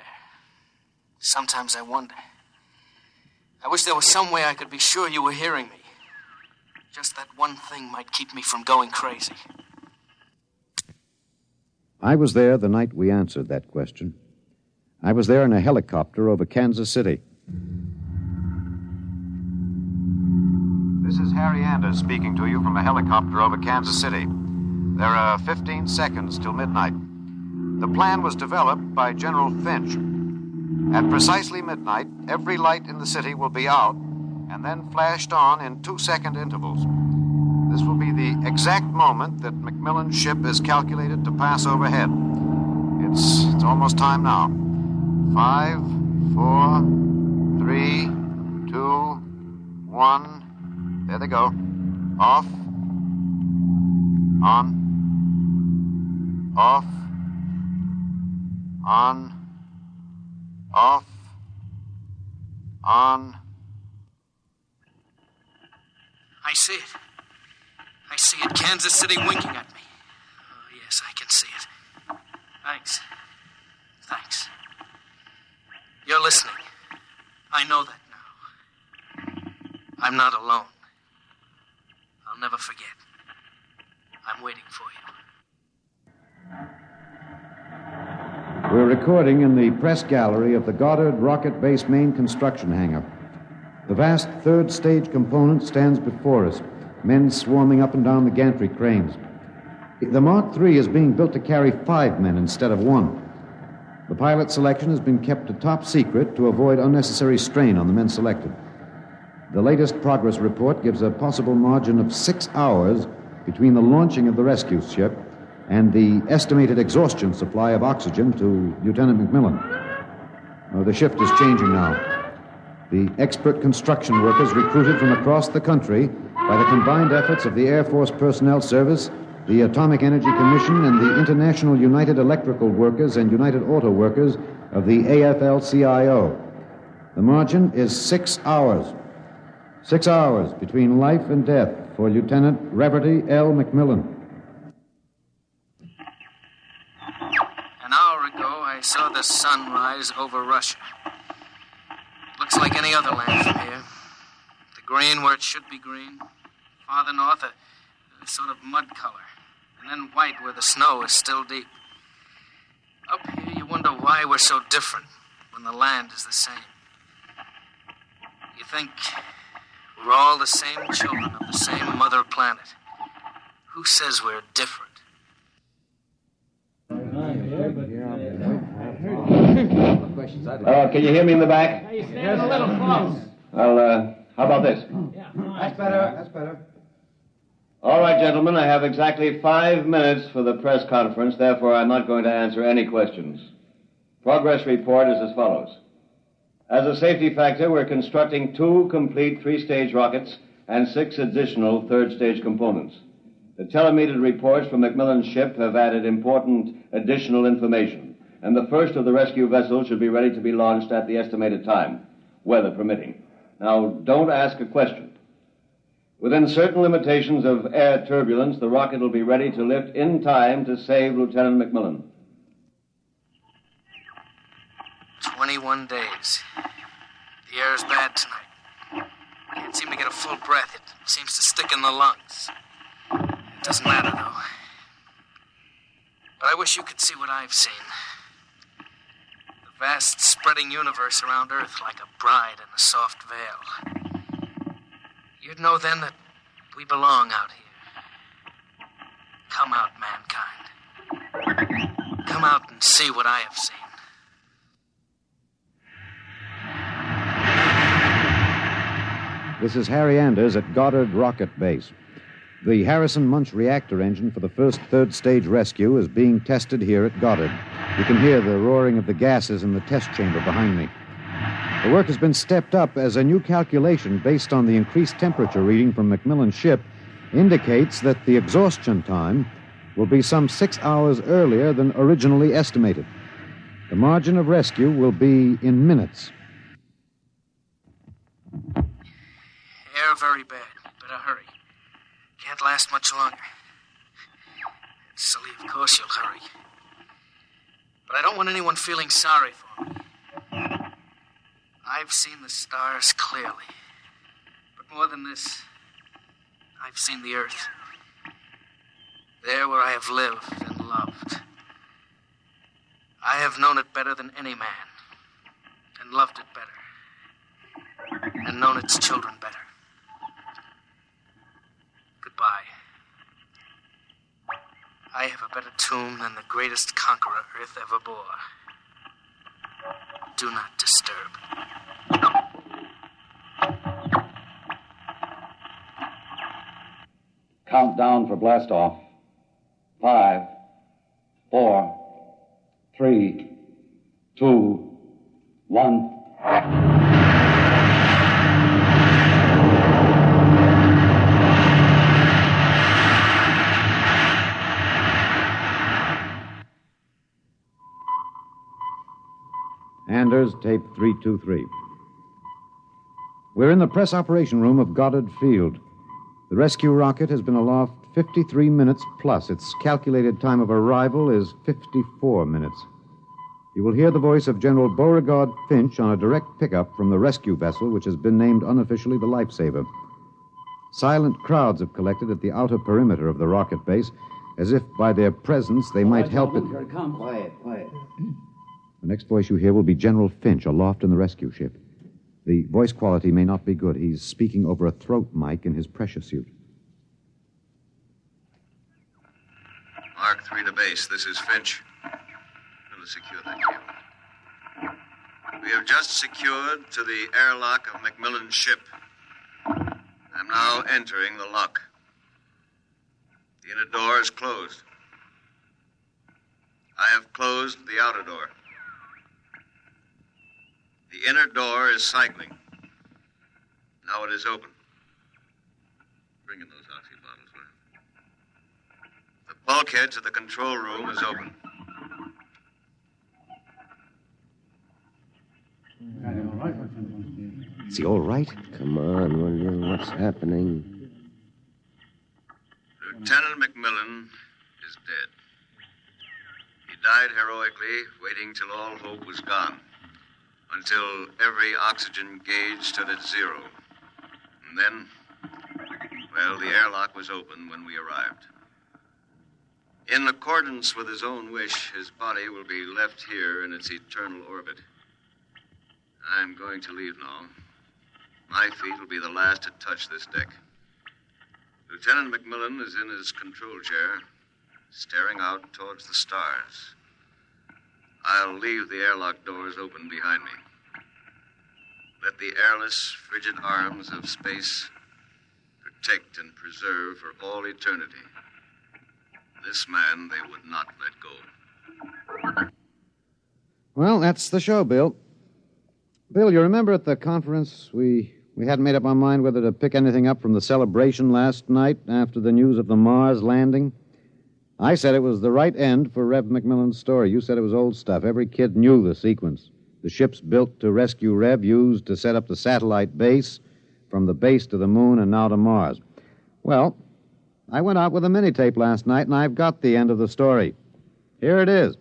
Sometimes I wonder. I wish there was some way I could be sure you were hearing me. Just that one thing might keep me from going crazy. I was there the night we answered that question. I was there in a helicopter over Kansas City. This is Harry Anders speaking to you from a helicopter over Kansas City. There are 15 seconds till midnight. The plan was developed by General Finch. At precisely midnight, every light in the city will be out and then flashed on in 2-second intervals. This will be the exact moment that McMillan's ship is calculated to pass overhead. It's almost time now. 5, 4, 3, 2, 1. There they go. Off. On. Off. On. Off. On. I see it. I see it. Kansas City winking at me. Oh, yes, I can see it. Thanks. Thanks. You're listening. I know that now. I'm not alone. I'll never forget. I'm waiting for you. We're recording in the press gallery of the Goddard Rocket Base main construction hangar. The vast third stage component stands before us, men swarming up and down the gantry cranes. The Mark III is being built to carry 5 men instead of 1. The pilot selection has been kept a top secret to avoid unnecessary strain on the men selected. The latest progress report gives a possible margin of 6 hours between the launching of the rescue ship and the estimated exhaustion supply of oxygen to Lieutenant McMillan. The shift is changing now. The expert construction workers recruited from across the country by the combined efforts of the Air Force Personnel Service, the Atomic Energy Commission, and the International United Electrical Workers and United Auto Workers of the AFL-CIO. The margin is 6 hours. 6 hours between life and death for Lieutenant Reverdy L. McMillan. An hour ago, I saw the sun rise over Russia. Looks like any other land from here. The green where it should be green. Farther north, a sort of mud color. And then white where the snow is still deep. Up here, you wonder why we're so different when the land is the same. You think we're all the same children of the same mother planet. Who says we're different? Can you hear me in the back? You're standing a little close. Well, how about this? That's better. That's better. All right, gentlemen, I have exactly 5 minutes for the press conference. Therefore, I'm not going to answer any questions. Progress report is as follows. As a safety factor, we're constructing 2 complete 3-stage rockets and 6 additional 3rd-stage components. The telemetered reports from McMillan's ship have added important additional information, and the first of the rescue vessels should be ready to be launched at the estimated time, weather permitting. Now, don't ask a question. Within certain limitations of air turbulence, the rocket will be ready to lift in time to save Lieutenant McMillan. 21 days. The air is bad tonight. Can't seem to get a full breath. It seems to stick in the lungs. It doesn't matter, though. But I wish you could see what I've seen. The vast, spreading universe around Earth like a bride in a soft veil. You'd know then that we belong out here. Come out, mankind. Come out and see what I have seen. This is Harry Anders at Goddard Rocket Base. The Harrison Munch reactor engine for the first 3rd-stage rescue is being tested here at Goddard. You can hear the roaring of the gases in the test chamber behind me. The work has been stepped up as a new calculation based on the increased temperature reading from McMillan's ship indicates that the exhaustion time will be some 6 hours earlier than originally estimated. The margin of rescue will be in minutes. Air very bad. Better hurry. Can't last much longer. Silly, of course you'll hurry. But I don't want anyone feeling sorry for me. I've seen the stars clearly. But more than this, I've seen the earth. There where I have lived and loved. I have known it better than any man. And loved it better. And known its children better. Goodbye. I have a better tomb than the greatest conqueror Earth ever bore. Do not disturb. Countdown for blastoff. 5, 4, 3, 2, 1. Anders, tape 323. We're in the press operation room of Goddard Field. The rescue rocket has been aloft 53 minutes plus. Its calculated time of arrival is 54 minutes. You will hear the voice of General Beauregard Finch on a direct pickup from the rescue vessel, which has been named unofficially the Lifesaver. Silent crowds have collected at the outer perimeter of the rocket base, as if by their presence they might help it. Here it comes. Quiet, quiet. The next voice you hear will be General Finch aloft in the rescue ship. The voice quality may not be good. He's speaking over a throat mic in his pressure suit. Mark 3 to base. This is Finch. Going to secure that cable. We have just secured to the airlock of McMillan's ship. I'm now entering the lock. The inner door is closed. I have closed the outer door. The inner door is cycling. Now it is open. Bring in those oxy bottles, will you? The bulkhead to the control room is open. Is he all right? Come on, will you? What's happening? Lieutenant McMillan is dead. He died heroically, waiting till all hope was gone, until every oxygen gauge stood at 0. And then, well, the airlock was open when we arrived. In accordance with his own wish, his body will be left here in its eternal orbit. I'm going to leave now. My feet will be the last to touch this deck. Lieutenant McMillan is in his control chair, staring out towards the stars. I'll leave the airlock doors open behind me. Let the airless, frigid arms of space protect and preserve for all eternity this man they would not let go. Well, that's the show, Bill. Bill, you remember at the conference we hadn't made up our mind whether to pick anything up from the celebration last night after the news of the Mars landing? I said it was the right end for Rev McMillan's story. You said it was old stuff. Every kid knew the sequence. The ships built to rescue Rev, used to set up the satellite base, from the base to the moon and now to Mars. Well, I went out with a mini-tape last night, and I've got the end of the story. Here it is.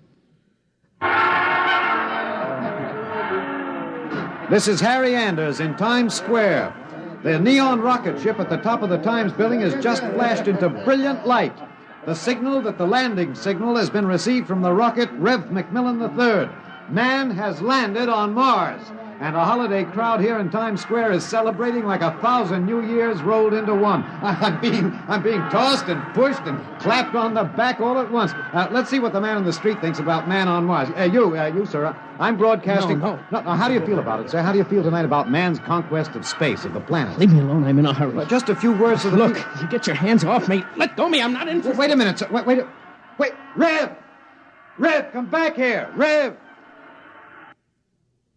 This is Harry Anders in Times Square. The neon rocket ship at the top of the Times building has just flashed into brilliant light. The signal that the landing signal has been received from the rocket Rev McMillan III. Man has landed on Mars. And a holiday crowd here in Times Square is celebrating like 1,000 New Years rolled into one. I'm being tossed and pushed and clapped on the back all at once. Let's see what the man on the street thinks about man on Mars. You, sir. I'm broadcasting. No. How do you feel about it, sir? How do you feel tonight about man's conquest of space, of the planet? Leave me alone. I'm in a hurry. Just a few words to the... Look, you get your hands off me. Let go of me. I'm not in for... Wait a minute, sir. Wait. Rev! Rev, come back here. Rev!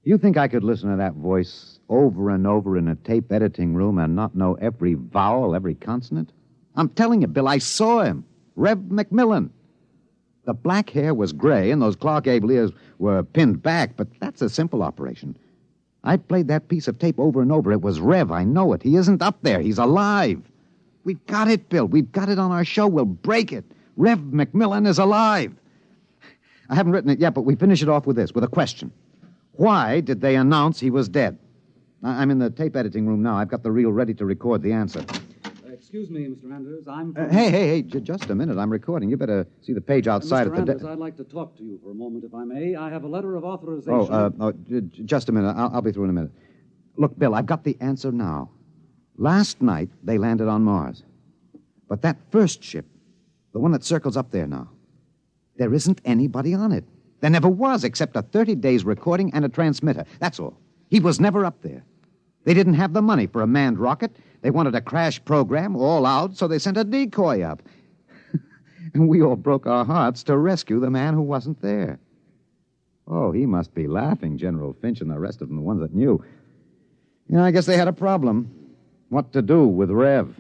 You think I could listen to that voice over and over in a tape editing room and not know every vowel, every consonant? I'm telling you, Bill, I saw him. Rev McMillan. The black hair was gray and those Clark Gable ears were pinned back, but that's a simple operation. I played that piece of tape over and over. It was Rev, I know it. He isn't up there. He's alive. We've got it, Bill. We've got it on our show. We'll break it. Rev McMillan is alive. I haven't written it yet, but we finish it off with this, with a question. Why did they announce he was dead? I'm in the tape editing room now. I've got the reel ready to record the answer. Excuse me, Mr. Anders. I'm... Hey, just a minute. I'm recording. You better see the page outside Mr. at the Anders, I'd like to talk to you for a moment, if I may. I have a letter of authorization... Just a minute. I'll be through in a minute. Look, Bill, I've got the answer now. Last night, they landed on Mars. But that first ship, the one that circles up there now, there isn't anybody on it. There never was, except a 30 days recording and a transmitter. That's all. He was never up there. They didn't have the money for a manned rocket. They wanted a crash program all out, so they sent a decoy up. And we all broke our hearts to rescue the man who wasn't there. Oh, he must be laughing, General Finch and the rest of them, the ones that knew. I guess they had a problem. What to do with Rev?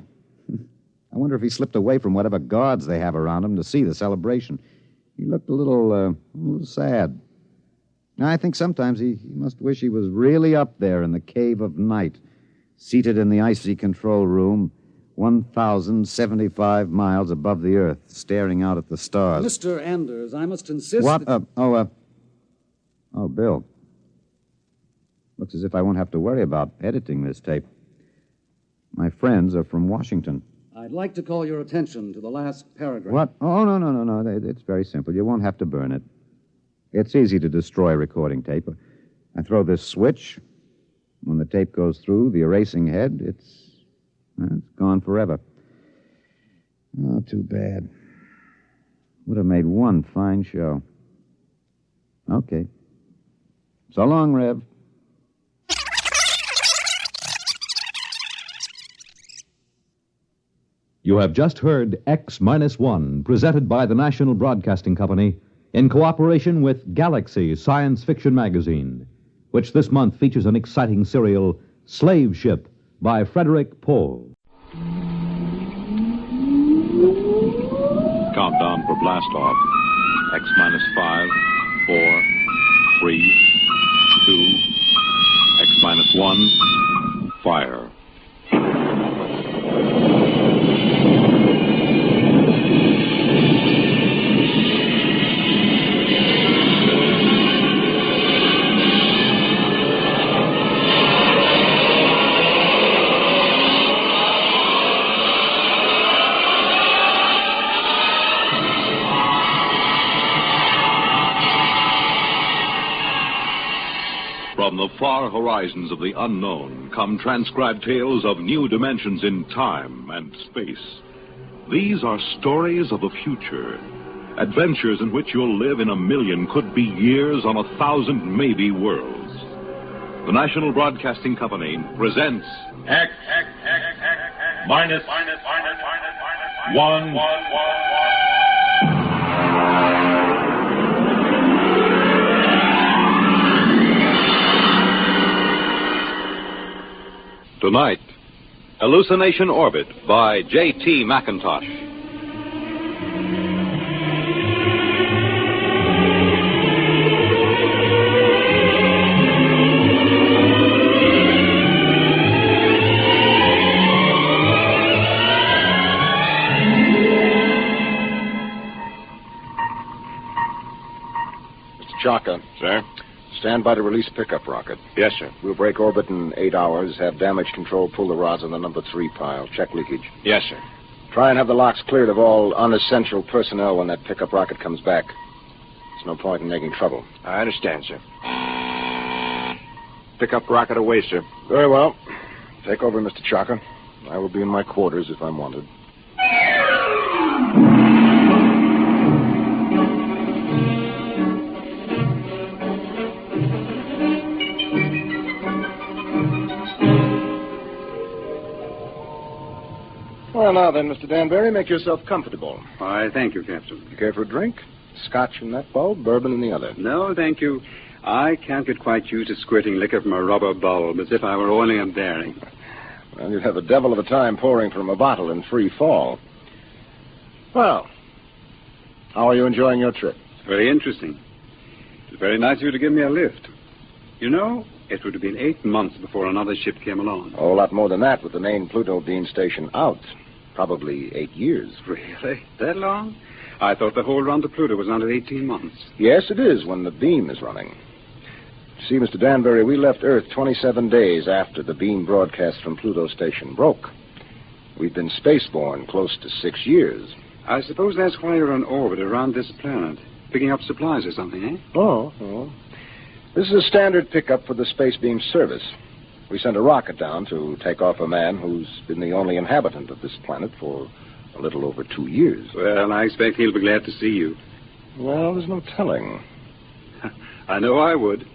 I wonder if he slipped away from whatever guards they have around him to see the celebration. He looked a little sad. I think sometimes he must wish he was really up there in the cave of night, seated in the icy control room, 1,075 miles above the Earth, staring out at the stars. Mr. Anders, I must insist... What? Bill. Looks as if I won't have to worry about editing this tape. My friends are from Washington. I'd like to call your attention to the last paragraph. What? Oh, no. It's very simple. You won't have to burn it. It's easy to destroy recording tape. I throw this switch. When the tape goes through the erasing head, it's gone forever. Oh, too bad. Would have made one fine show. Okay. So long, Rev. You have just heard X-1, presented by the National Broadcasting Company in cooperation with Galaxy Science Fiction Magazine, which this month features an exciting serial, Slave Ship, by Frederik Pohl. Countdown for blastoff. X-5, 4, 3, 2, X-1, fire. From the far horizons of the unknown come transcribed tales of new dimensions in time and space. These are stories of the future, adventures in which you'll live in a million, could be years, on 1,000 maybe worlds. The National Broadcasting Company presents X minus 1. Tonight, Hallucination Orbit by J.T. McIntosh. Chaka. Sir? Stand by to release pickup rocket. Yes, sir. We'll break orbit in 8 hours, have damage control pull the rods on the number 3 pile. Check leakage. Yes, sir. Try and have the locks cleared of all unessential personnel when that pickup rocket comes back. There's no point in making trouble. I understand, sir. Pickup rocket away, sir. Very well. Take over, Mr. Chaka. I will be in my quarters if I'm wanted. Well, now then, Mr. Danbury, make yourself comfortable. Why, thank you, Captain. You care for a drink? Scotch in that bulb, bourbon in the other. No, thank you. I can't get quite used to squirting liquor from a rubber bulb as if I were oiling a bearing. Well, you'd have a devil of a time pouring from a bottle in free fall. Well, how are you enjoying your trip? Very interesting. It's very nice of you to give me a lift. You know, it would have been 8 months before another ship came along. A whole lot more than that with the main Pluto beam station out. Probably 8 years. Really? That long? I thought the whole run to Pluto was under 18 months. Yes, it is when the beam is running. See, Mr. Danbury, we left Earth 27 days after the beam broadcast from Pluto station broke. We've been spaceborne close to 6 years. I suppose that's why you're on orbit around this planet, picking up supplies or something, eh? Oh. This is a standard pickup for the space beam service. We sent a rocket down to take off a man who's been the only inhabitant of this planet for a little over 2 years. Well, I expect he'll be glad to see you. Well, there's no telling. I know I would.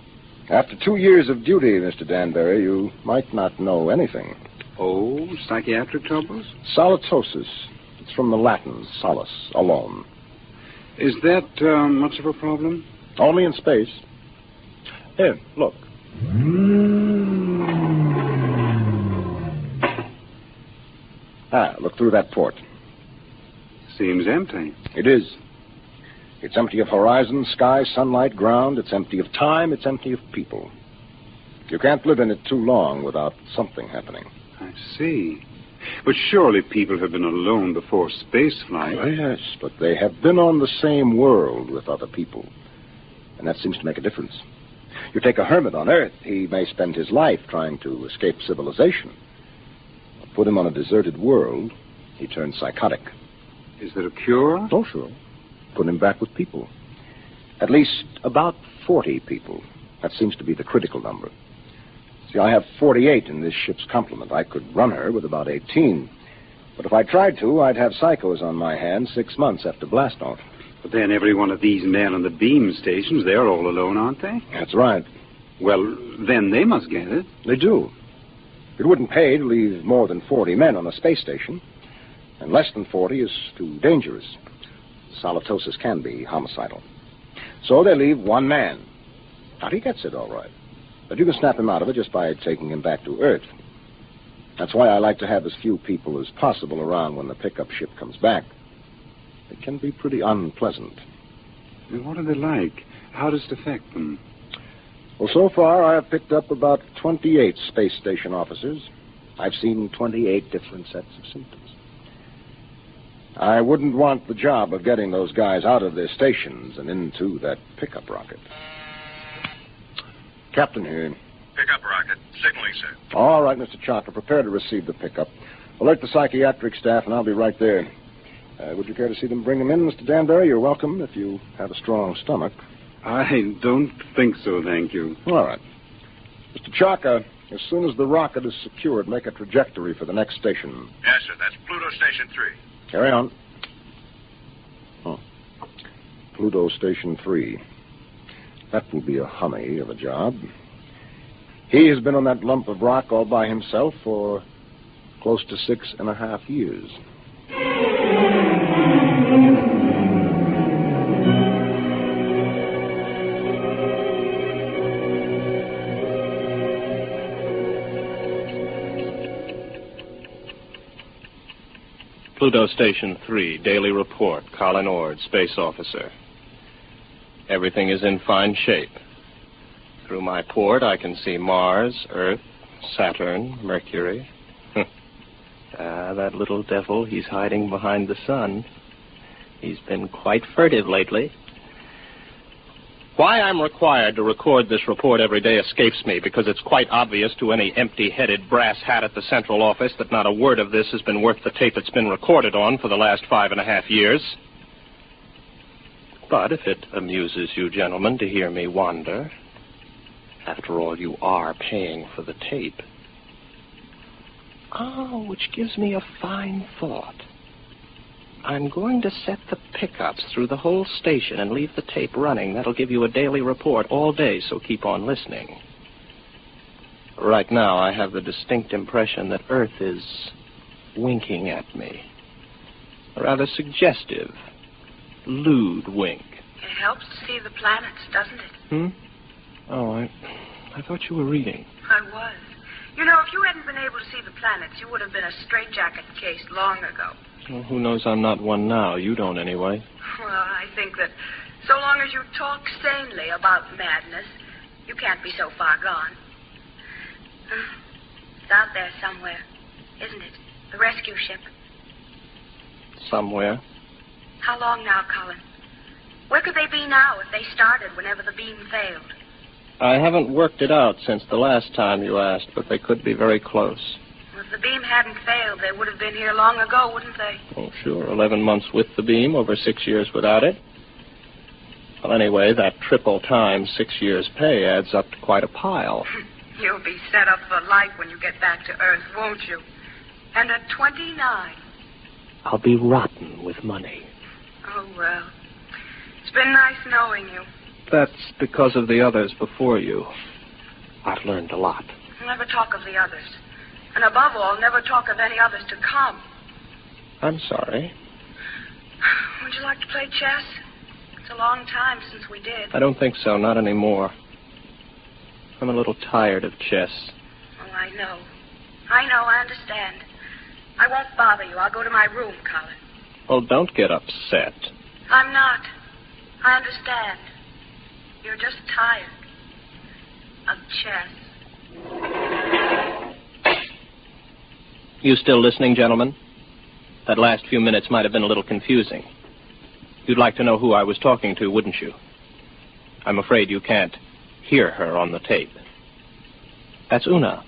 After 2 years of duty, Mr. Danbury, you might not know anything. Oh, psychiatric troubles? Solitosis. It's from the Latin, solace, alone. Is that much of a problem? Only in space. Here, look. Look through that port. Seems empty. It is. It's empty of horizon, sky, sunlight, ground. It's empty of time. It's empty of people. You can't live in it too long without something happening. I see. But surely people have been alone before spaceflight. Oh, yes, but they have been on the same world with other people. And that seems to make a difference. You take a hermit on Earth, he may spend his life trying to escape civilization. Put him on a deserted world, he turns psychotic. Is there a cure? Oh, sure. Put him back with people. At least about 40 people. That seems to be the critical number. See, I have 48 in this ship's complement. I could run her with about 18. But if I tried to, I'd have psychos on my hands 6 months after blastoff. But then every one of these men on the beam stations, they're all alone, aren't they? That's right. Well, then they must get it. They do. It wouldn't pay to leave more than 40 men on a space station. And less than 40 is too dangerous. Solitosis can be homicidal. So they leave one man. Now, he gets it all right. But you can snap him out of it just by taking him back to Earth. That's why I like to have as few people as possible around when the pickup ship comes back. It can be pretty unpleasant. And what are they like? How does it affect them? Well, so far, I have picked up about 28 space station officers. I've seen 28 different sets of symptoms. I wouldn't want the job of getting those guys out of their stations and into that pickup rocket. Captain here. Pickup rocket. Signaling, sir. All right, Mr. Chaka, prepare to receive the pickup. Alert the psychiatric staff, and I'll be right there. Would you care to see them bring him in, Mr. Danbury? You're welcome if you have a strong stomach. I don't think so, thank you. All right. Mr. Chaka, as soon as the rocket is secured, make a trajectory for the next station. Yes, sir. That's Pluto Station 3. Carry on. Pluto Station 3. That will be a hummy of a job. He has been on that lump of rock all by himself for close to 6.5 years. Pluto Station 3, daily report. Colin Ord, space officer. Everything is in fine shape. Through my port, I can see Mars, Earth, Saturn, Mercury. That little devil, he's hiding behind the sun. He's been quite furtive lately. Why I'm required to record this report every day escapes me, because it's quite obvious to any empty-headed brass hat at the central office that not a word of this has been worth the tape it's been recorded on for the last 5.5 years. But if it amuses you gentlemen to hear me wander, after all, you are paying for the tape. Which gives me a fine thought. I'm going to set the pickups through the whole station and leave the tape running. That'll give you a daily report all day, so keep on listening. Right now, I have the distinct impression that Earth is winking at me. A rather suggestive, lewd wink. It helps to see the planets, doesn't it? Oh, I thought you were reading. I was. You know, if you hadn't been able to see the planets, you would have been a straitjacket case long ago. Well, who knows I'm not one now? You don't, anyway. Well, I think that so long as you talk sanely about madness, you can't be so far gone. It's out there somewhere, isn't it? The rescue ship. Somewhere. How long now, Colin? Where could they be now if they started whenever the beam failed? I haven't worked it out since the last time you asked, but they could be very close. Well, if the beam hadn't failed, they would have been here long ago, wouldn't they? Oh, sure. 11 months with the beam, over 6 years without it. Well, anyway, that triple times 6 years' pay adds up to quite a pile. You'll be set up for life when you get back to Earth, won't you? And at 29. I'll be rotten with money. Oh, well. It's been nice knowing you. That's because of the others before you. I've learned a lot. Never talk of the others. And above all, never talk of any others to come. I'm sorry. Would you like to play chess? It's a long time since we did. I don't think so, not anymore. I'm a little tired of chess. Oh, I know. I understand. I won't bother you. I'll go to my room, Colin. Well, don't get upset. I'm not. I understand. You're just tired of chess. You still listening, gentlemen? That last few minutes might have been a little confusing. You'd like to know who I was talking to, wouldn't you? I'm afraid you can't hear her on the tape. That's Una.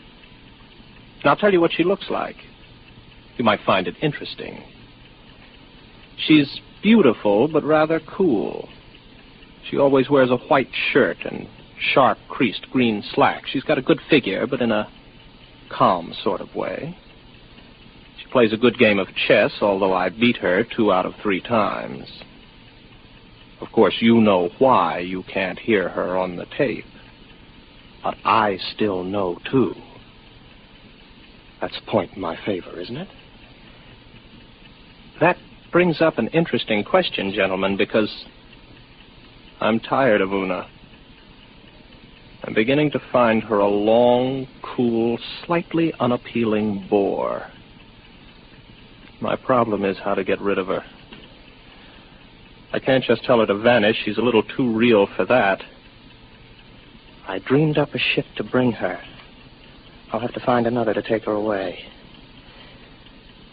And I'll tell you what she looks like. You might find it interesting. She's beautiful, but rather cool. She always wears a white shirt and sharp, creased green slacks. She's got a good figure, but in a calm sort of way. She plays a good game of chess, although I beat her 2 out of 3 times. Of course, you know why you can't hear her on the tape. But I still know, too. That's a point in my favor, isn't it? That brings up an interesting question, gentlemen, because I'm tired of Una. I'm beginning to find her a long, cool, slightly unappealing bore. My problem is how to get rid of her. I can't just tell her to vanish. She's a little too real for that. I dreamed up a ship to bring her. I'll have to find another to take her away.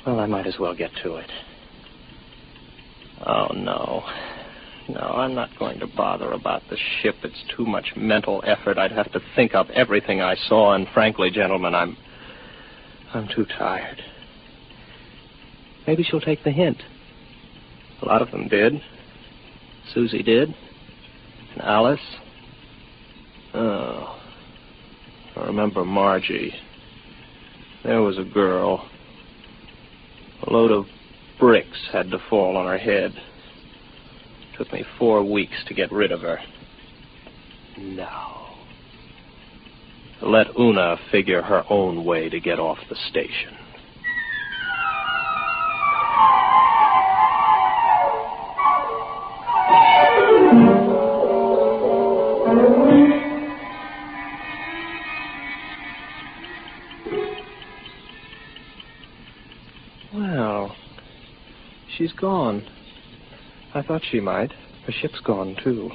Well, I might as well get to it. Oh, no. No, I'm not going to bother about the ship. It's too much mental effort. I'd have to think up everything I saw, and frankly, gentlemen, I'm too tired. Maybe she'll take the hint. A lot of them did. Susie did. And Alice. Oh. I remember Margie. There was a girl. A load of bricks had to fall on her head. Took me 4 weeks to get rid of her. Now, let Una figure her own way to get off the station. Well, she's gone. I thought she might. The ship's gone, too.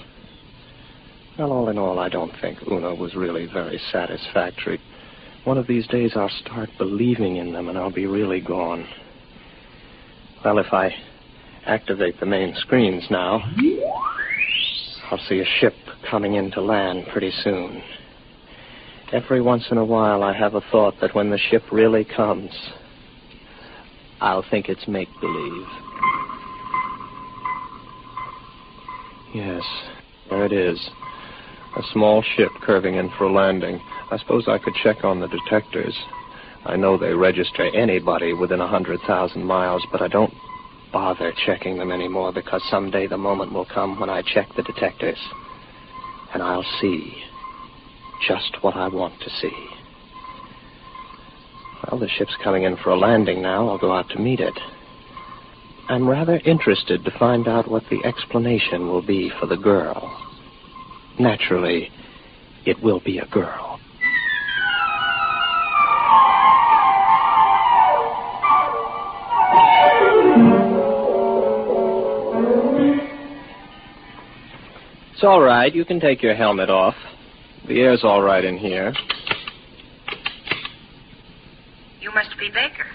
Well, all in all, I don't think Una was really very satisfactory. One of these days I'll start believing in them and I'll be really gone. Well, if I activate the main screens now, I'll see a ship coming into land pretty soon. Every once in a while I have a thought that when the ship really comes, I'll think it's make-believe. Yes, there it is. A small ship curving in for a landing. I suppose I could check on the detectors. I know they register anybody within 100,000 miles, but I don't bother checking them anymore because someday the moment will come when I check the detectors. And I'll see just what I want to see. Well, the ship's coming in for a landing now. I'll go out to meet it. I'm rather interested to find out what the explanation will be for the girl. Naturally, it will be a girl. It's all right. You can take your helmet off. The air's all right in here. You must be Baker.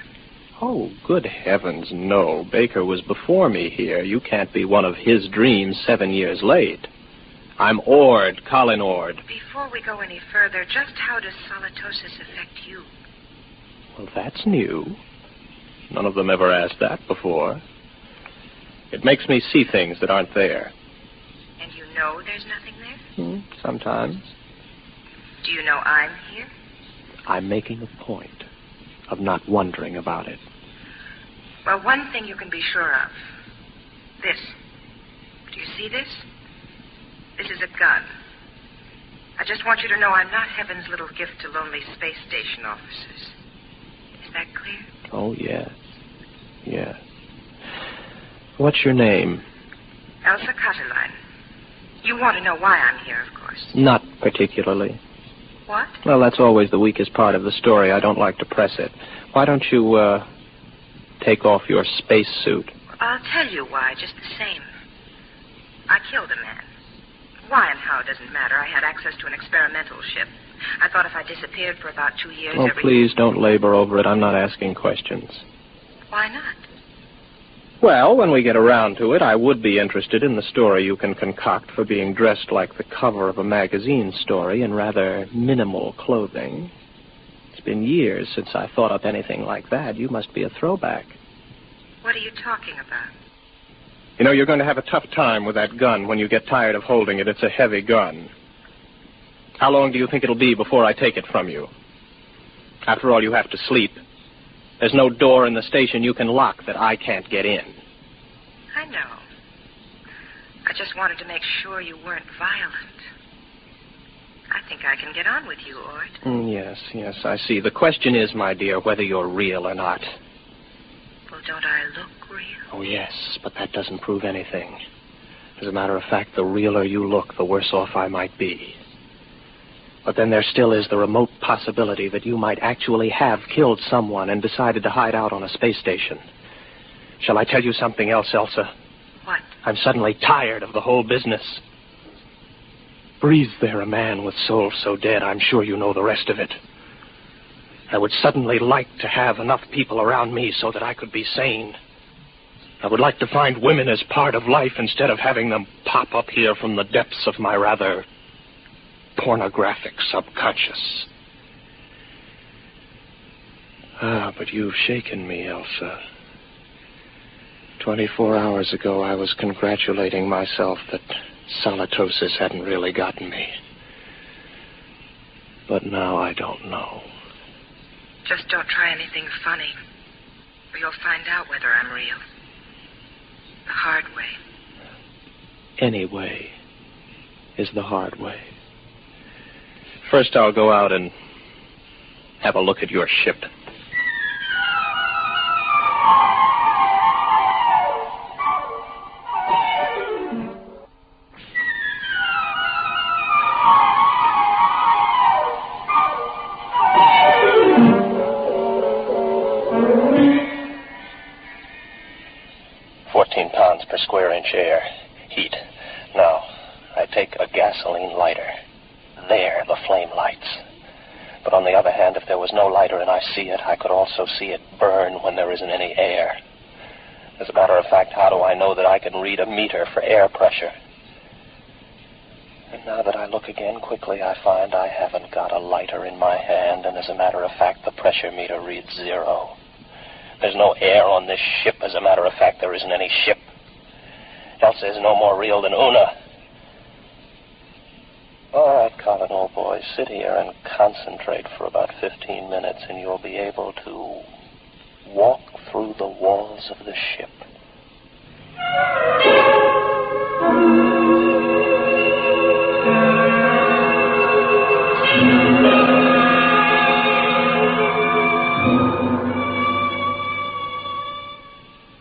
Oh, good heavens, no. Baker was before me here. You can't be one of his dreams 7 years late. I'm Ord, Colin Ord. Before we go any further, just how does solitosis affect you? Well, that's new. None of them ever asked that before. It makes me see things that aren't there. And you know there's nothing there? Sometimes. Do you know I'm here? I'm making a point of not wondering about it. Well, one thing you can be sure of. This. Do you see this? This is a gun. I just want you to know I'm not heaven's little gift to lonely space station officers. Is that clear? Oh, yes. Yes. What's your name? Elsa Cotterline. You want to know why I'm here, of course. Not particularly. What? Well, that's always the weakest part of the story. I don't like to press it. Why don't you, take off your space suit? I'll tell you why, just the same. I killed a man. Why and how doesn't matter. I had access to an experimental ship. I thought if I disappeared for about 2 years... Oh, please don't labor over it. I'm not asking questions. Why not? Well, when we get around to it, I would be interested in the story you can concoct for being dressed like the cover of a magazine story in rather minimal clothing. It's been years since I thought up anything like that. You must be a throwback. What are you talking about? You know, you're going to have a tough time with that gun when you get tired of holding it. It's a heavy gun. How long do you think it'll be before I take it from you? After all, you have to sleep. There's no door in the station you can lock that I can't get in. I know. I just wanted to make sure you weren't violent. I think I can get on with you, Ord. Yes, I see. The question is, my dear, whether you're real or not. Well, don't I look real? Oh, yes, but that doesn't prove anything. As a matter of fact, the realer you look, the worse off I might be. But then there still is the remote possibility that you might actually have killed someone and decided to hide out on a space station. Shall I tell you something else, Elsa? What? I'm suddenly tired of the whole business. Breathes there a man with soul so dead, I'm sure you know the rest of it. I would suddenly like to have enough people around me so that I could be sane. I would like to find women as part of life instead of having them pop up here from the depths of my rather pornographic subconscious. But you've shaken me, Elsa. 24 hours ago, I was congratulating myself that solitosis hadn't really gotten me. But now I don't know. Just don't try anything funny, or you'll find out whether I'm real. The hard way. Any way is the hard way. First, I'll go out and have a look at your ship. Per square inch air. Heat. Now, I take a gasoline lighter. There, the flame lights. But on the other hand, if there was no lighter and I see it, I could also see it burn when there isn't any air. As a matter of fact, how do I know that I can read a meter for air pressure? And now that I look again quickly, I find I haven't got a lighter in my hand, and as a matter of fact, the pressure meter reads 0. There's no air on this ship. As a matter of fact, there isn't any ship. Elsa is no more real than Una. All right, Colin, old boy, sit here and concentrate for about 15 minutes, and you'll be able to walk through the walls of the ship.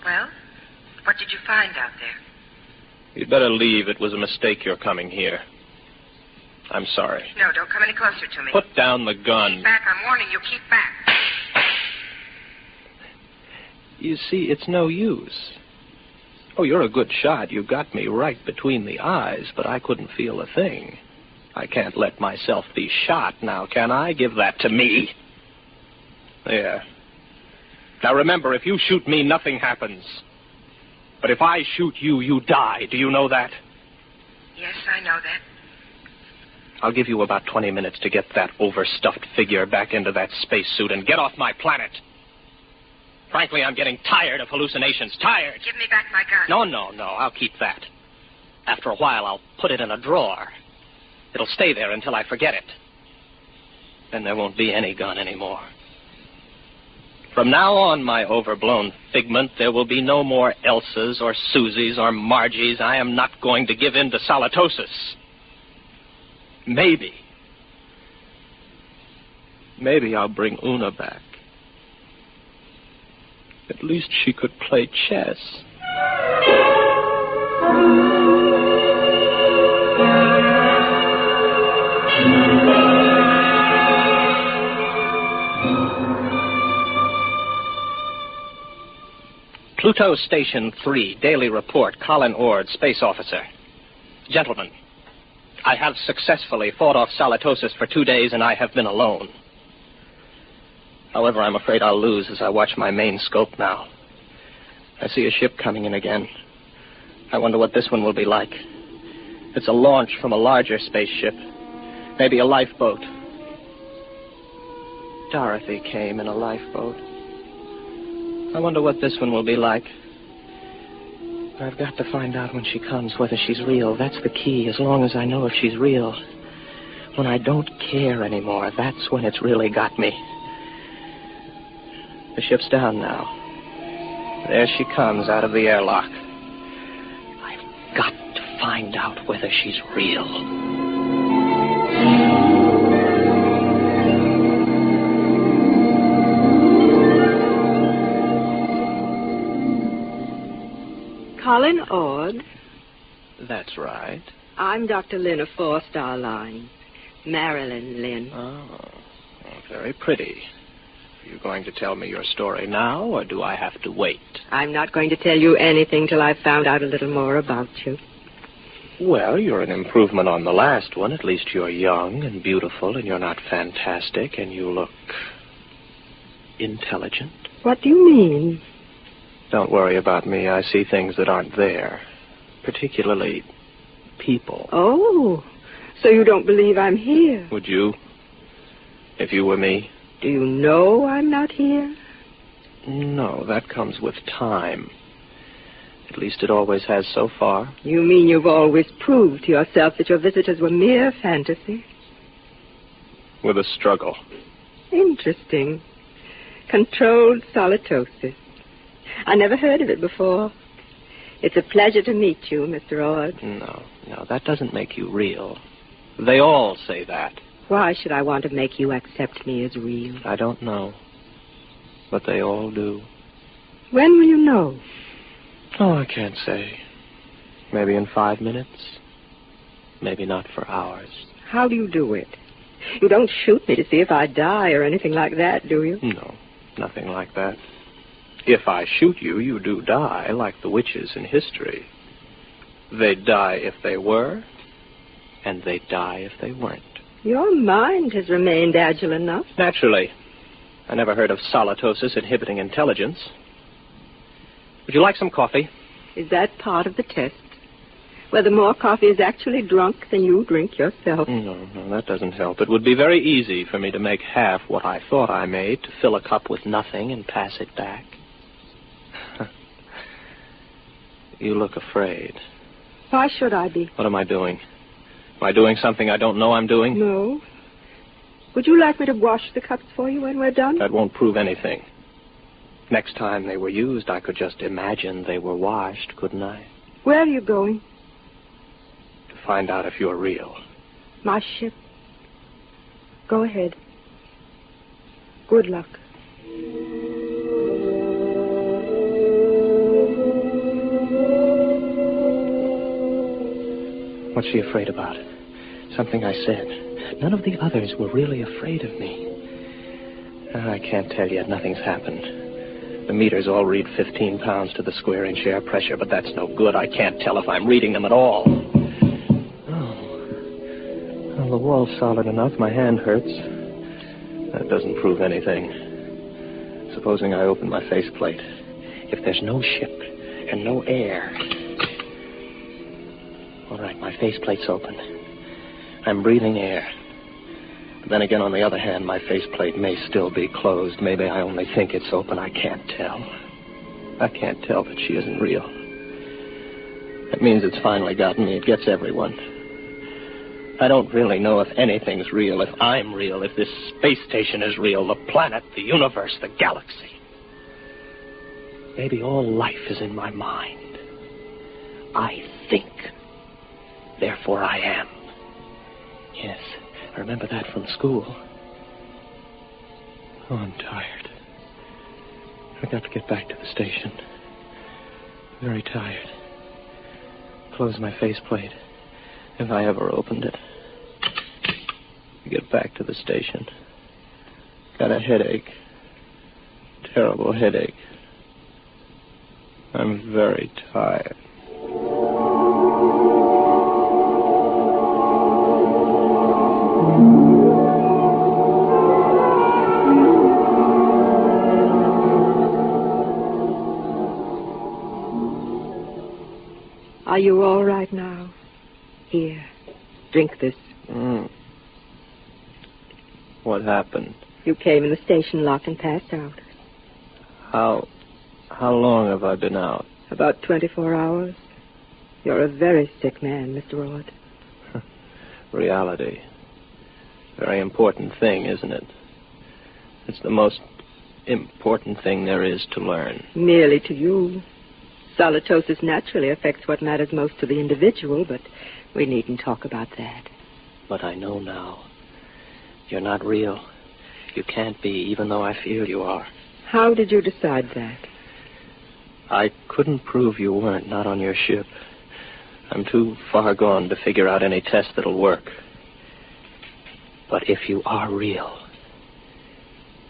Well, what did you find out there? You'd better leave. It was a mistake your coming here. I'm sorry. No, don't come any closer to me. Put down the gun. Keep back. I'm warning you. Keep back. You see, it's no use. Oh, you're a good shot. You got me right between the eyes, but I couldn't feel a thing. I can't let myself be shot now, can I? Give that to me. There. Now remember, if you shoot me, nothing happens. But if I shoot you, you die. Do you know that? Yes, I know that. I'll give you about 20 minutes to get that overstuffed figure back into that spacesuit and get off my planet. Frankly, I'm getting tired of hallucinations. Tired. Give me back my gun. No. I'll keep that. After a while, I'll put it in a drawer. It'll stay there until I forget it. Then there won't be any gun anymore. From now on, my overblown figment, there will be no more Elsas or Susies or Margies. I am not going to give in to solitosis. Maybe I'll bring Una back. At least she could play chess. Pluto Station 3, Daily Report, Colin Ord, Space Officer. Gentlemen, I have successfully fought off solitosis for 2 days, and I have been alone. However, I'm afraid I'll lose as I watch my main scope now. I see a ship coming in again. I wonder what this one will be like. It's a launch from a larger spaceship. Maybe a lifeboat. Dorothy came in a lifeboat. I wonder what this one will be like. I've got to find out when she comes whether she's real. That's the key, as long as I know if she's real. When I don't care anymore, that's when it's really got me. The ship's down now. There she comes out of the airlock. I've got to find out whether she's real. Colin Ord. That's right. I'm Dr. Lynn of 4-Star Line. Marilyn Lynn. Oh, very pretty. Are you going to tell me your story now, or do I have to wait? I'm not going to tell you anything till I've found out a little more about you. Well, you're an improvement on the last one. At least you're young and beautiful, and you're not fantastic, and you look intelligent. What do you mean? Don't worry about me. I see things that aren't there. Particularly people. Oh, so you don't believe I'm here? Would you? If you were me? Do you know I'm not here? No, that comes with time. At least it always has so far. You mean you've always proved to yourself that your visitors were mere fantasy? With a struggle. Interesting. Controlled solitosis. I never heard of it before. It's a pleasure to meet you, Mr. Ord. No, that doesn't make you real. They all say that. Why should I want to make you accept me as real? I don't know. But they all do. When will you know? Oh, I can't say. Maybe in 5 minutes. Maybe not for hours. How do you do it? You don't shoot me to see if I die or anything like that, do you? No, nothing like that. If I shoot you, you do die, like the witches in history. They'd die if they were, and they'd die if they weren't. Your mind has remained agile enough. Naturally. I never heard of solitosis inhibiting intelligence. Would you like some coffee? Is that part of the test? Whether more coffee is actually drunk than you drink yourself? No, that doesn't help. It would be very easy for me to make half what I thought I made, to fill a cup with nothing and pass it back. You look afraid. Why should I be? What am I doing? Am I doing something I don't know I'm doing? No. Would you like me to wash the cups for you when we're done? That won't prove anything. Next time they were used, I could just imagine they were washed, couldn't I? Where are you going? To find out if you're real. My ship. Go ahead. Good luck. What's she afraid about? Something I said. None of the others were really afraid of me. I can't tell yet. Nothing's happened. The meters all read 15 pounds to the square inch air pressure, but that's no good. I can't tell if I'm reading them at all. Oh. Well, the wall's solid enough. My hand hurts. That doesn't prove anything. Supposing I open my faceplate. If there's no ship and no air... All right, my faceplate's open. I'm breathing air. But then again, on the other hand, my faceplate may still be closed. Maybe I only think it's open. I can't tell. I can't tell that she isn't real. That means it's finally gotten me. It gets everyone. I don't really know if anything's real, if I'm real, if this space station is real, the planet, the universe, the galaxy. Maybe all life is in my mind. I think. Therefore I am. Yes, I remember that from school. Oh, I'm tired. I got to get back to the station. Very tired. Close my faceplate, if I ever opened it. To get back to the station. Got a headache. Terrible headache. I'm very tired. Are you all right now? Here, drink this. What happened? You came in the station lock and passed out. How long have I been out? About 24 hours. You're a very sick man, Mr. Ord. Reality. Very important thing, isn't it? It's the most important thing there is to learn. Merely to you. Solitosis naturally affects what matters most to the individual, but we needn't talk about that. But I know now. You're not real. You can't be, even though I feel you are. How did you decide that? I couldn't prove you weren't, not on your ship. I'm too far gone to figure out any test that'll work. But if you are real,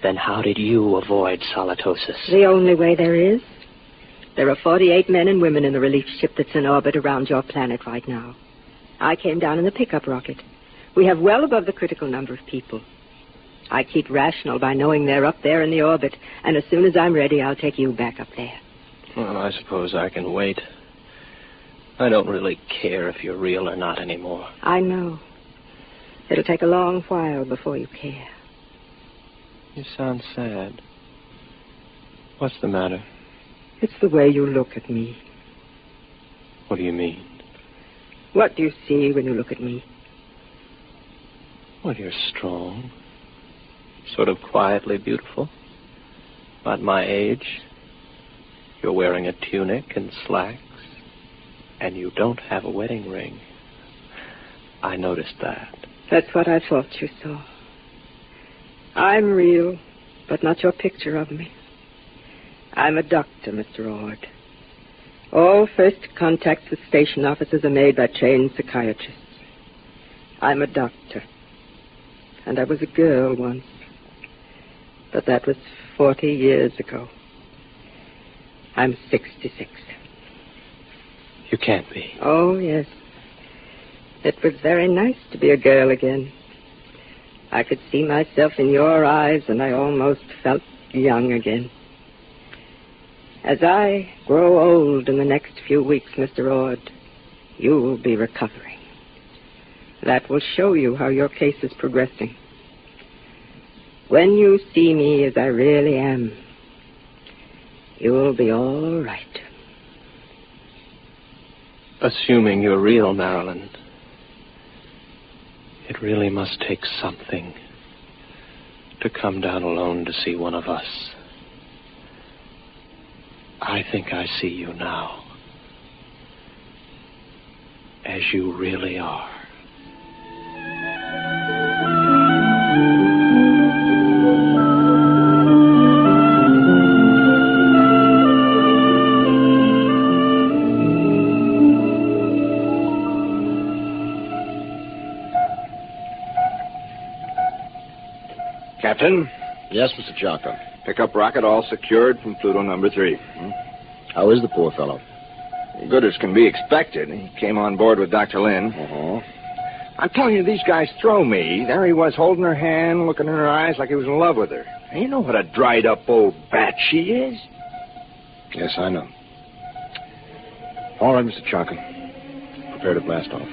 then how did you avoid solitosis? The only way there is. There are 48 men and women in the relief ship that's in orbit around your planet right now. I came down in the pickup rocket. We have well above the critical number of people. I keep rational by knowing they're up there in the orbit, and as soon as I'm ready, I'll take you back up there. Well, I suppose I can wait. I don't really care if you're real or not anymore. I know. It'll take a long while before you care. You sound sad. What's the matter? It's the way you look at me. What do you mean? What do you see when you look at me? Well, you're strong. Sort of quietly beautiful. About my age. You're wearing a tunic and slacks. And you don't have a wedding ring. I noticed that. That's what I thought you saw. I'm real, but not your picture of me. I'm a doctor, Mr. Ord. All first contacts with station officers are made by trained psychiatrists. I'm a doctor. And I was a girl once. But that was 40 years ago. I'm 66. You can't be. Oh, yes. It was very nice to be a girl again. I could see myself in your eyes, and I almost felt young again. As I grow old in the next few weeks, Mr. Ord, you will be recovering. That will show you how your case is progressing. When you see me as I really am, you will be all right. Assuming you're real, Marilyn, it really must take something to come down alone to see one of us. I think I see you now, as you really are. Captain? Yes, Mr. Chalker. Pickup rocket all secured from Pluto number 3. How is the poor fellow? Good as can be expected. He came on board with Dr. Lynn. I'm telling you, these guys throw me. There he was, holding her hand, looking in her eyes like he was in love with her. And you know what a dried-up old bat she is? Yes, I know. All right, Mr. Chalker. Prepare to blast off.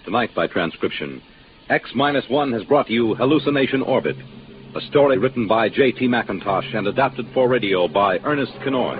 Tonight, by transcription, X-1 has brought you Hallucination Orbit, a story written by J.T. McIntosh and adapted for radio by Ernest Kinoy.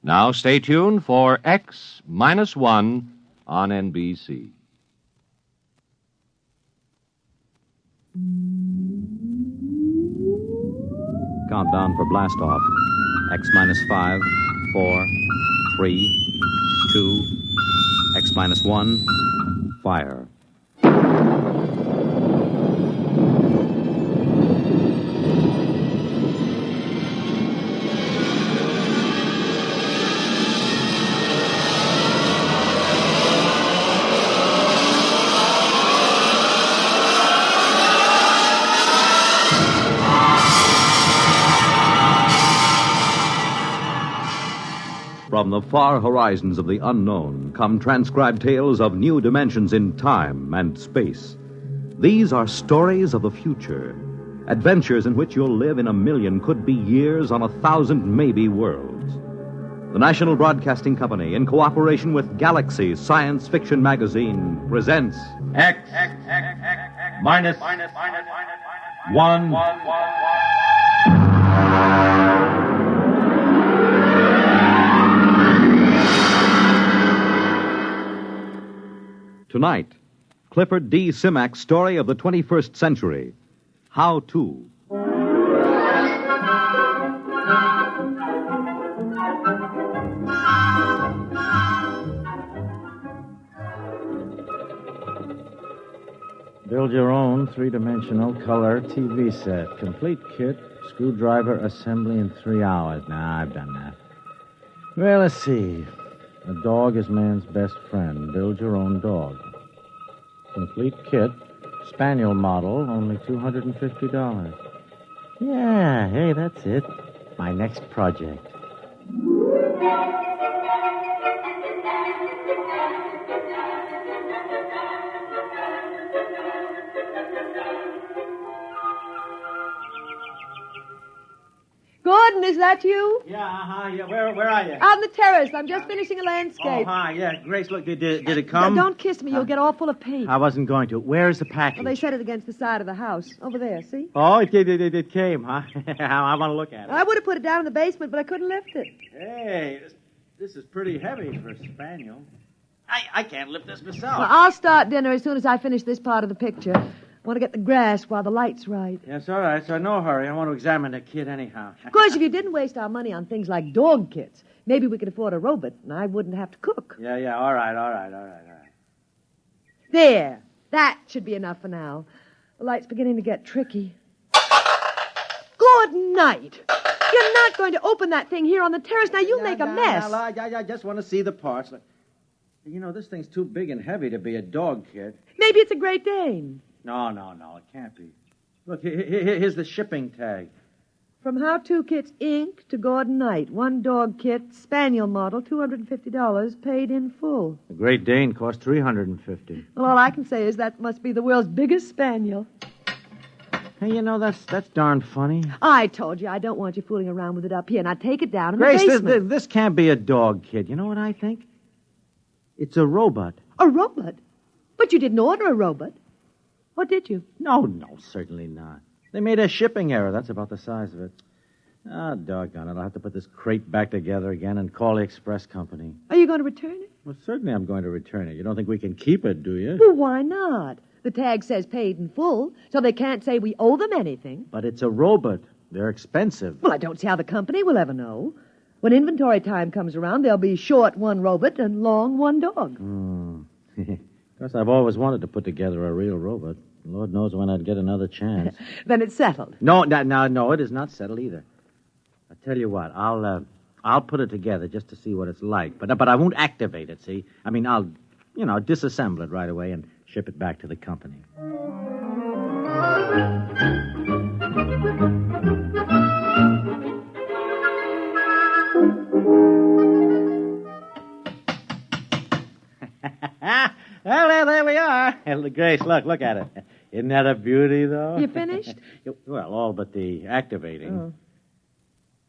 Now stay tuned for X-1 on NBC. Countdown for blastoff. X-5, 4, 3, 2, X-1, fire. From the far horizons of the unknown come transcribed tales of new dimensions in time and space. These are stories of the future, adventures in which you'll live in 1,000,000, could be years, on 1,000 maybe worlds. The National Broadcasting Company, in cooperation with Galaxy Science Fiction Magazine, presents X-1. Tonight, Clifford D. Simak's story of the 21st century, How To. Build your own three-dimensional color TV set. Complete kit, screwdriver assembly in 3 hours. Nah, I've done that. Well, let's see. A dog is man's best friend. Build your own dog. Complete kit, spaniel model, only $250. Yeah, hey, that's it. My next project. Gordon, is that you? Yeah, yeah. Where are you? Out on the terrace. I'm just finishing a landscape. Oh, hi, yeah. Grace, look, did it come? Don't kiss me. You'll get all full of paint. I wasn't going to. Where's the package? Well, they set it against the side of the house. Over there, see? Oh, it came, huh? I want to look at it. I would have put it down in the basement, but I couldn't lift it. Hey, this is pretty heavy for a spaniel. I can't lift this myself. Well, I'll start dinner as soon as I finish this part of the picture. I want to get the grass while the light's right. Yes, all right. So no hurry. I want to examine the kid anyhow. Of course, if you didn't waste our money on things like dog kits, maybe we could afford a robot, and I wouldn't have to cook. Yeah, all right. There. That should be enough for now. The light's beginning to get tricky. Good night. You're not going to open that thing here on the terrace. Now, you'll make a mess. I just want to see the parts. You know, this thing's too big and heavy to be a dog kit. Maybe it's a Great Dane. No, it can't be. Look, here's the shipping tag. From How To Kits, Inc. to Gordon Knight. One dog kit, spaniel model, $250, paid in full. The Great Dane cost $350. Well, all I can say is that must be the world's biggest spaniel. Hey, you know, that's darn funny. I told you I don't want you fooling around with it up here. Now take it down in Grace, the basement. this can't be a dog kit. You know what I think? It's a robot. A robot? But you didn't order a robot. What did you? No, certainly not. They made a shipping error. That's about the size of it. Ah, doggone it. I'll have to put this crate back together again and call the express company. Are you going to return it? Well, certainly I'm going to return it. You don't think we can keep it, do you? Well, why not? The tag says paid in full, so they can't say we owe them anything. But it's a robot. They're expensive. Well, I don't see how the company will ever know. When inventory time comes around, they'll be short one robot and long one dog. Of course, I've always wanted to put together a real robot. Lord knows when I'd get another chance. Then it's settled. No, it is not settled either. I tell you what, I'll put it together just to see what it's like, but I won't activate it. See, I mean, I'll disassemble it right away and ship it back to the company. Well, there we are. Grace, look at it. Isn't that a beauty, though? You finished? Well, all but the activating. Oh.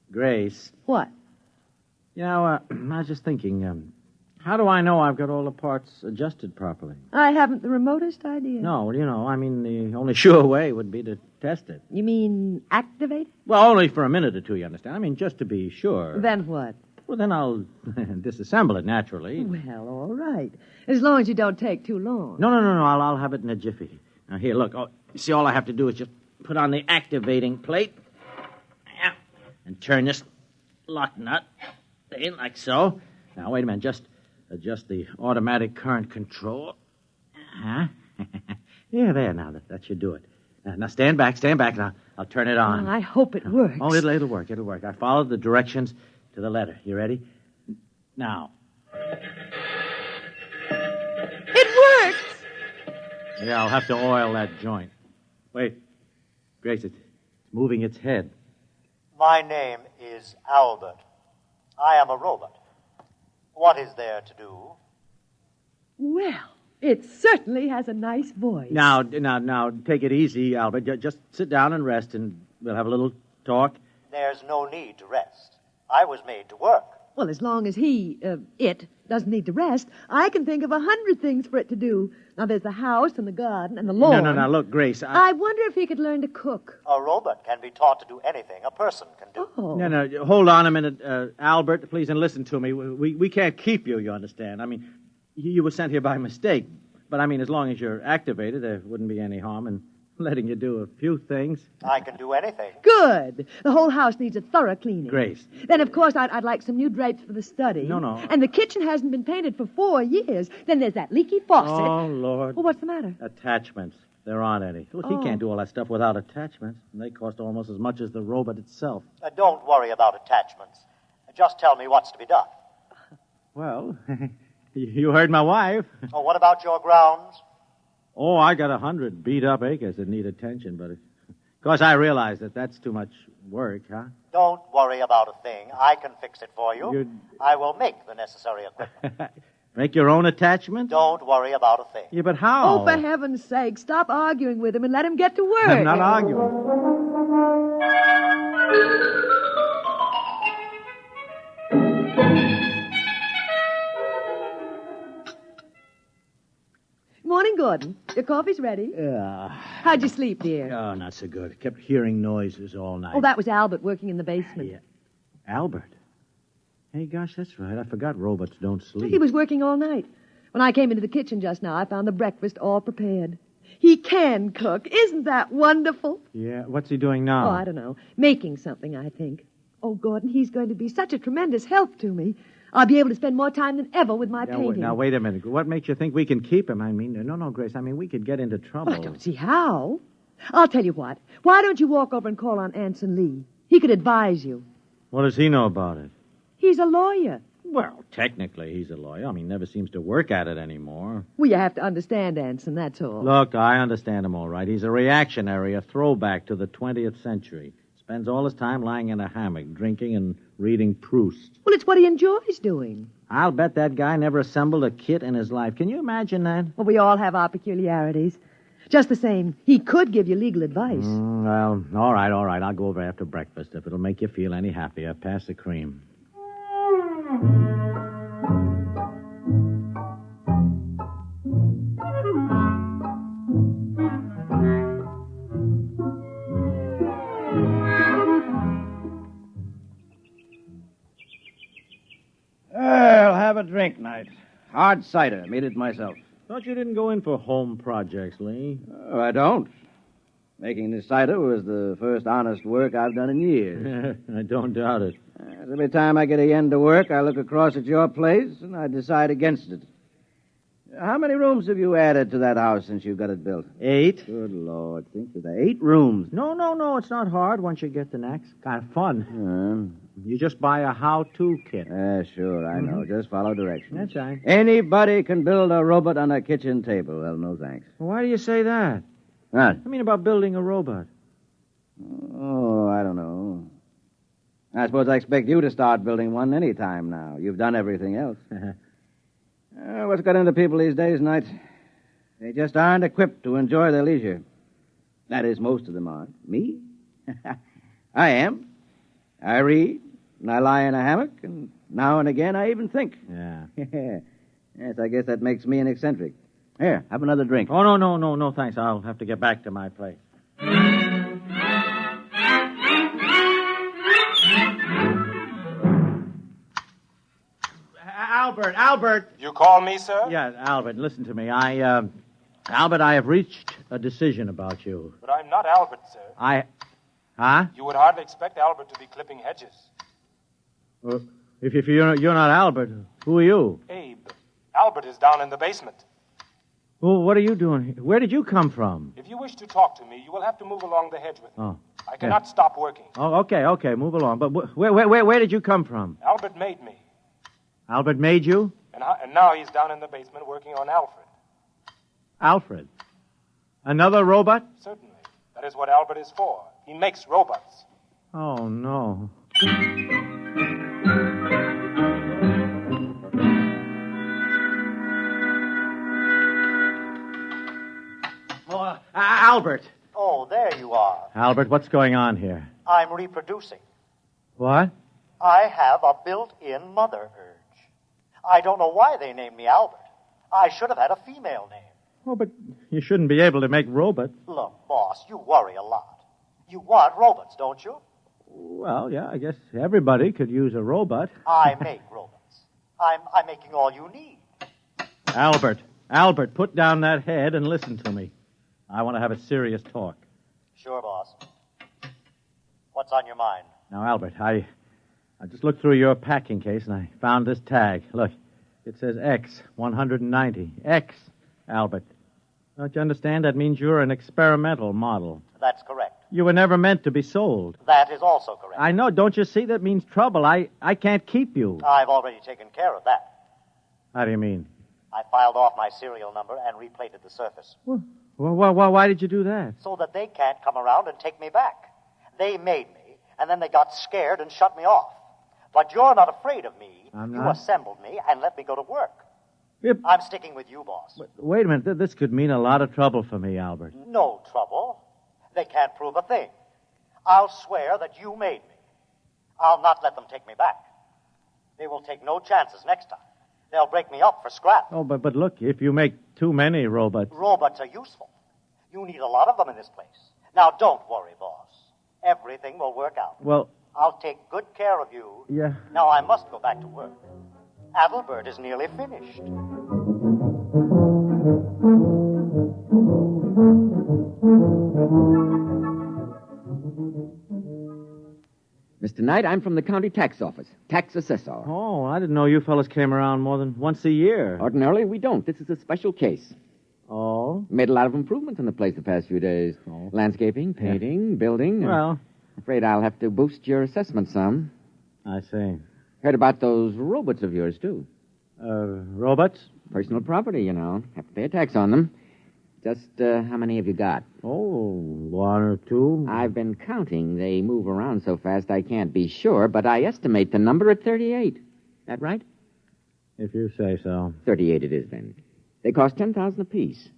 Grace. What? You know, I was just thinking, how do I know I've got all the parts adjusted properly? I haven't the remotest idea. No, I mean, the only sure way would be to test it. You mean activate it? Well, only for a minute or two, you understand? I mean, just to be sure. Then what? Well, then I'll disassemble it, naturally. Well, all right. As long as you don't take too long. No. I'll have it in a jiffy. Now, here, look. Oh, you see, all I have to do is just put on the activating plate. Yeah. And turn this lock nut in like so. Now, wait a minute. Just adjust the automatic current control. Uh-huh. Yeah, there. Now, that should do it. Now, stand back. Now, I'll turn it on. Oh, I hope it works. Oh, it'll work. I followed the directions to the letter. You ready? Now. It works! Yeah, I'll have to oil that joint. Wait. Grace, it's moving its head. My name is Albert. I am a robot. What is there to do? Well, it certainly has a nice voice. Now, take it easy, Albert. Just sit down and rest, and we'll have a little talk. There's no need to rest. I was made to work. Well, as long as it doesn't need to rest, I can think of 100 things for it to do. Now, there's the house and the garden and the lawn. No, look, Grace, I wonder if he could learn to cook. A robot can be taught to do anything a person can do. Oh. No, hold on a minute, Albert, please, and listen to me. We can't keep you, you understand? I mean, you were sent here by mistake. But, I mean, as long as you're activated, there wouldn't be any harm in letting you do a few things. I can do anything. Good. The whole house needs a thorough cleaning. Grace. Then, of course, I'd like some new drapes for the study. No. And the kitchen hasn't been painted for 4 years. Then there's that leaky faucet. Oh, Lord. Well, what's the matter? Attachments. There aren't any. Look, he can't do all that stuff without attachments. And they cost almost as much as the robot itself. Don't worry about attachments. Just tell me what's to be done. Well, you heard my wife. Oh, what about your grounds? Oh, I got 100 beat-up acres that need attention, but of course I realize that that's too much work, huh? Don't worry about a thing. I can fix it for you. I will make the necessary equipment. Make your own attachment? Don't worry about a thing. Yeah, but how? Oh, for heaven's sake, stop arguing with him and let him get to work. I'm not arguing. Morning, Gordon. Your coffee's ready. How'd you sleep, dear? Oh, not so good. Kept hearing noises all night. Oh, that was Albert working in the basement. Yeah. Albert? Hey, gosh, that's right. I forgot robots don't sleep. He was working all night. When I came into the kitchen just now, I found the breakfast all prepared. He can cook. Isn't that wonderful? Yeah, what's he doing now? Oh, I don't know. Making something, I think. Oh, Gordon, he's going to be such a tremendous help to me. I'll be able to spend more time than ever with my painting. Now, wait a minute. What makes you think we can keep him? I mean, no, Grace. I mean, we could get into trouble. I don't see how. I'll tell you what. Why don't you walk over and call on Anson Lee? He could advise you. What does he know about it? He's a lawyer. Well, technically, he's a lawyer. I mean, he never seems to work at it anymore. Well, you have to understand Anson, that's all. Look, I understand him all right. He's a reactionary, a throwback to the 20th century. Spends all his time lying in a hammock, drinking and reading Proust. Well, it's what he enjoys doing. I'll bet that guy never assembled a kit in his life. Can you imagine that? Well, we all have our peculiarities. Just the same, he could give you legal advice. Well, all right. I'll go over after breakfast. If it'll make you feel any happier, pass the cream. I'll have a drink, Knight. Hard cider. Made it myself. Thought you didn't go in for home projects, Lee. Oh, I don't. Making this cider was the first honest work I've done in years. I don't doubt it. Every time I get a end to work, I look across at your place and I decide against it. How many rooms have you added to that house since you got it built? 8. Good Lord. Think of that. 8 rooms. No. It's not hard once you get the knack. It's kind of fun. You just buy a how-to kit. Sure, I know. Just follow directions. That's right. Anybody can build a robot on a kitchen table. Well, no thanks. Why do you say that? What? I mean about building a robot. Oh, I don't know. I suppose I expect you to start building one any time now. You've done everything else. What's got into people these days, Knight? They just aren't equipped to enjoy their leisure. That is, most of them aren't. Me? I am. I read, and I lie in a hammock, and now and again I even think. Yeah. Yes, I guess that makes me an eccentric. Here, have another drink. Oh, no, thanks. I'll have to get back to my place. Albert. You call me, sir? Yeah, Albert, listen to me. Albert, I have reached a decision about you. But I'm not Albert, sir. Huh? You would hardly expect Albert to be clipping hedges. Well, if you're not Albert, who are you? Abe. Albert is down in the basement. Well, what are you doing here? Where did you come from? If you wish to talk to me, you will have to move along the hedge with me. Oh. I cannot stop working. Oh, okay, move along. But where did you come from? Albert made me. Albert made you? And now he's down in the basement working on Alfred. Alfred? Another robot? Certainly. That is what Albert is for. He makes robots. Oh, no. Albert. Oh, there you are. Albert, what's going on here? I'm reproducing. What? I have a built-in mother urge. I don't know why they named me Albert. I should have had a female name. Oh, but you shouldn't be able to make robots. Look, boss, you worry a lot. You want robots, don't you? Well, yeah, I guess everybody could use a robot. I make robots. I'm making all you need. Albert, put down that head and listen to me. I want to have a serious talk. Sure, boss. What's on your mind? Now, Albert, I just looked through your packing case and I found this tag. Look, it says X, 190. X, Albert. Don't you understand? That means you're an experimental model. That's correct. You were never meant to be sold. That is also correct. I know. Don't you see? That means trouble. I can't keep you. I've already taken care of that. How do you mean? I filed off my serial number and replated the surface. Well, why did you do that? So that they can't come around and take me back. They made me. and then they got scared and shut me off. But you're not afraid of me. I'm You not. assembled me and let me go to work. Yep. I'm sticking with you, boss. Wait a minute. This could mean a lot of trouble for me, Albert. No trouble. They can't prove a thing. I'll swear that you made me. I'll not let them take me back. They will take no chances next time. They'll break me up for scrap. Oh, but look, if you make too many robots... Robots are useful. You need a lot of them in this place. Now, don't worry, boss. Everything will work out. Well... I'll take good care of you. Yeah. Now, I must go back to work. Adalbert is nearly finished. Mr. Knight, I'm from the county tax office, tax assessor. Oh, I didn't know you fellas came around more than once a year. Ordinarily, we don't. This is a special case. Oh? Made a lot of improvements in the place the past few days. Oh. Landscaping, painting, building. Well... Afraid I'll have to boost your assessment some. I see. Heard about those robots of yours, too. Robots? Personal property, you know. Have to pay a tax on them. Just how many have you got? Oh, one or two. I've been counting. They move around so fast I can't be sure, but I estimate the number at 38. That right? If you say so. 38 it is, then. They cost $10,000 apiece.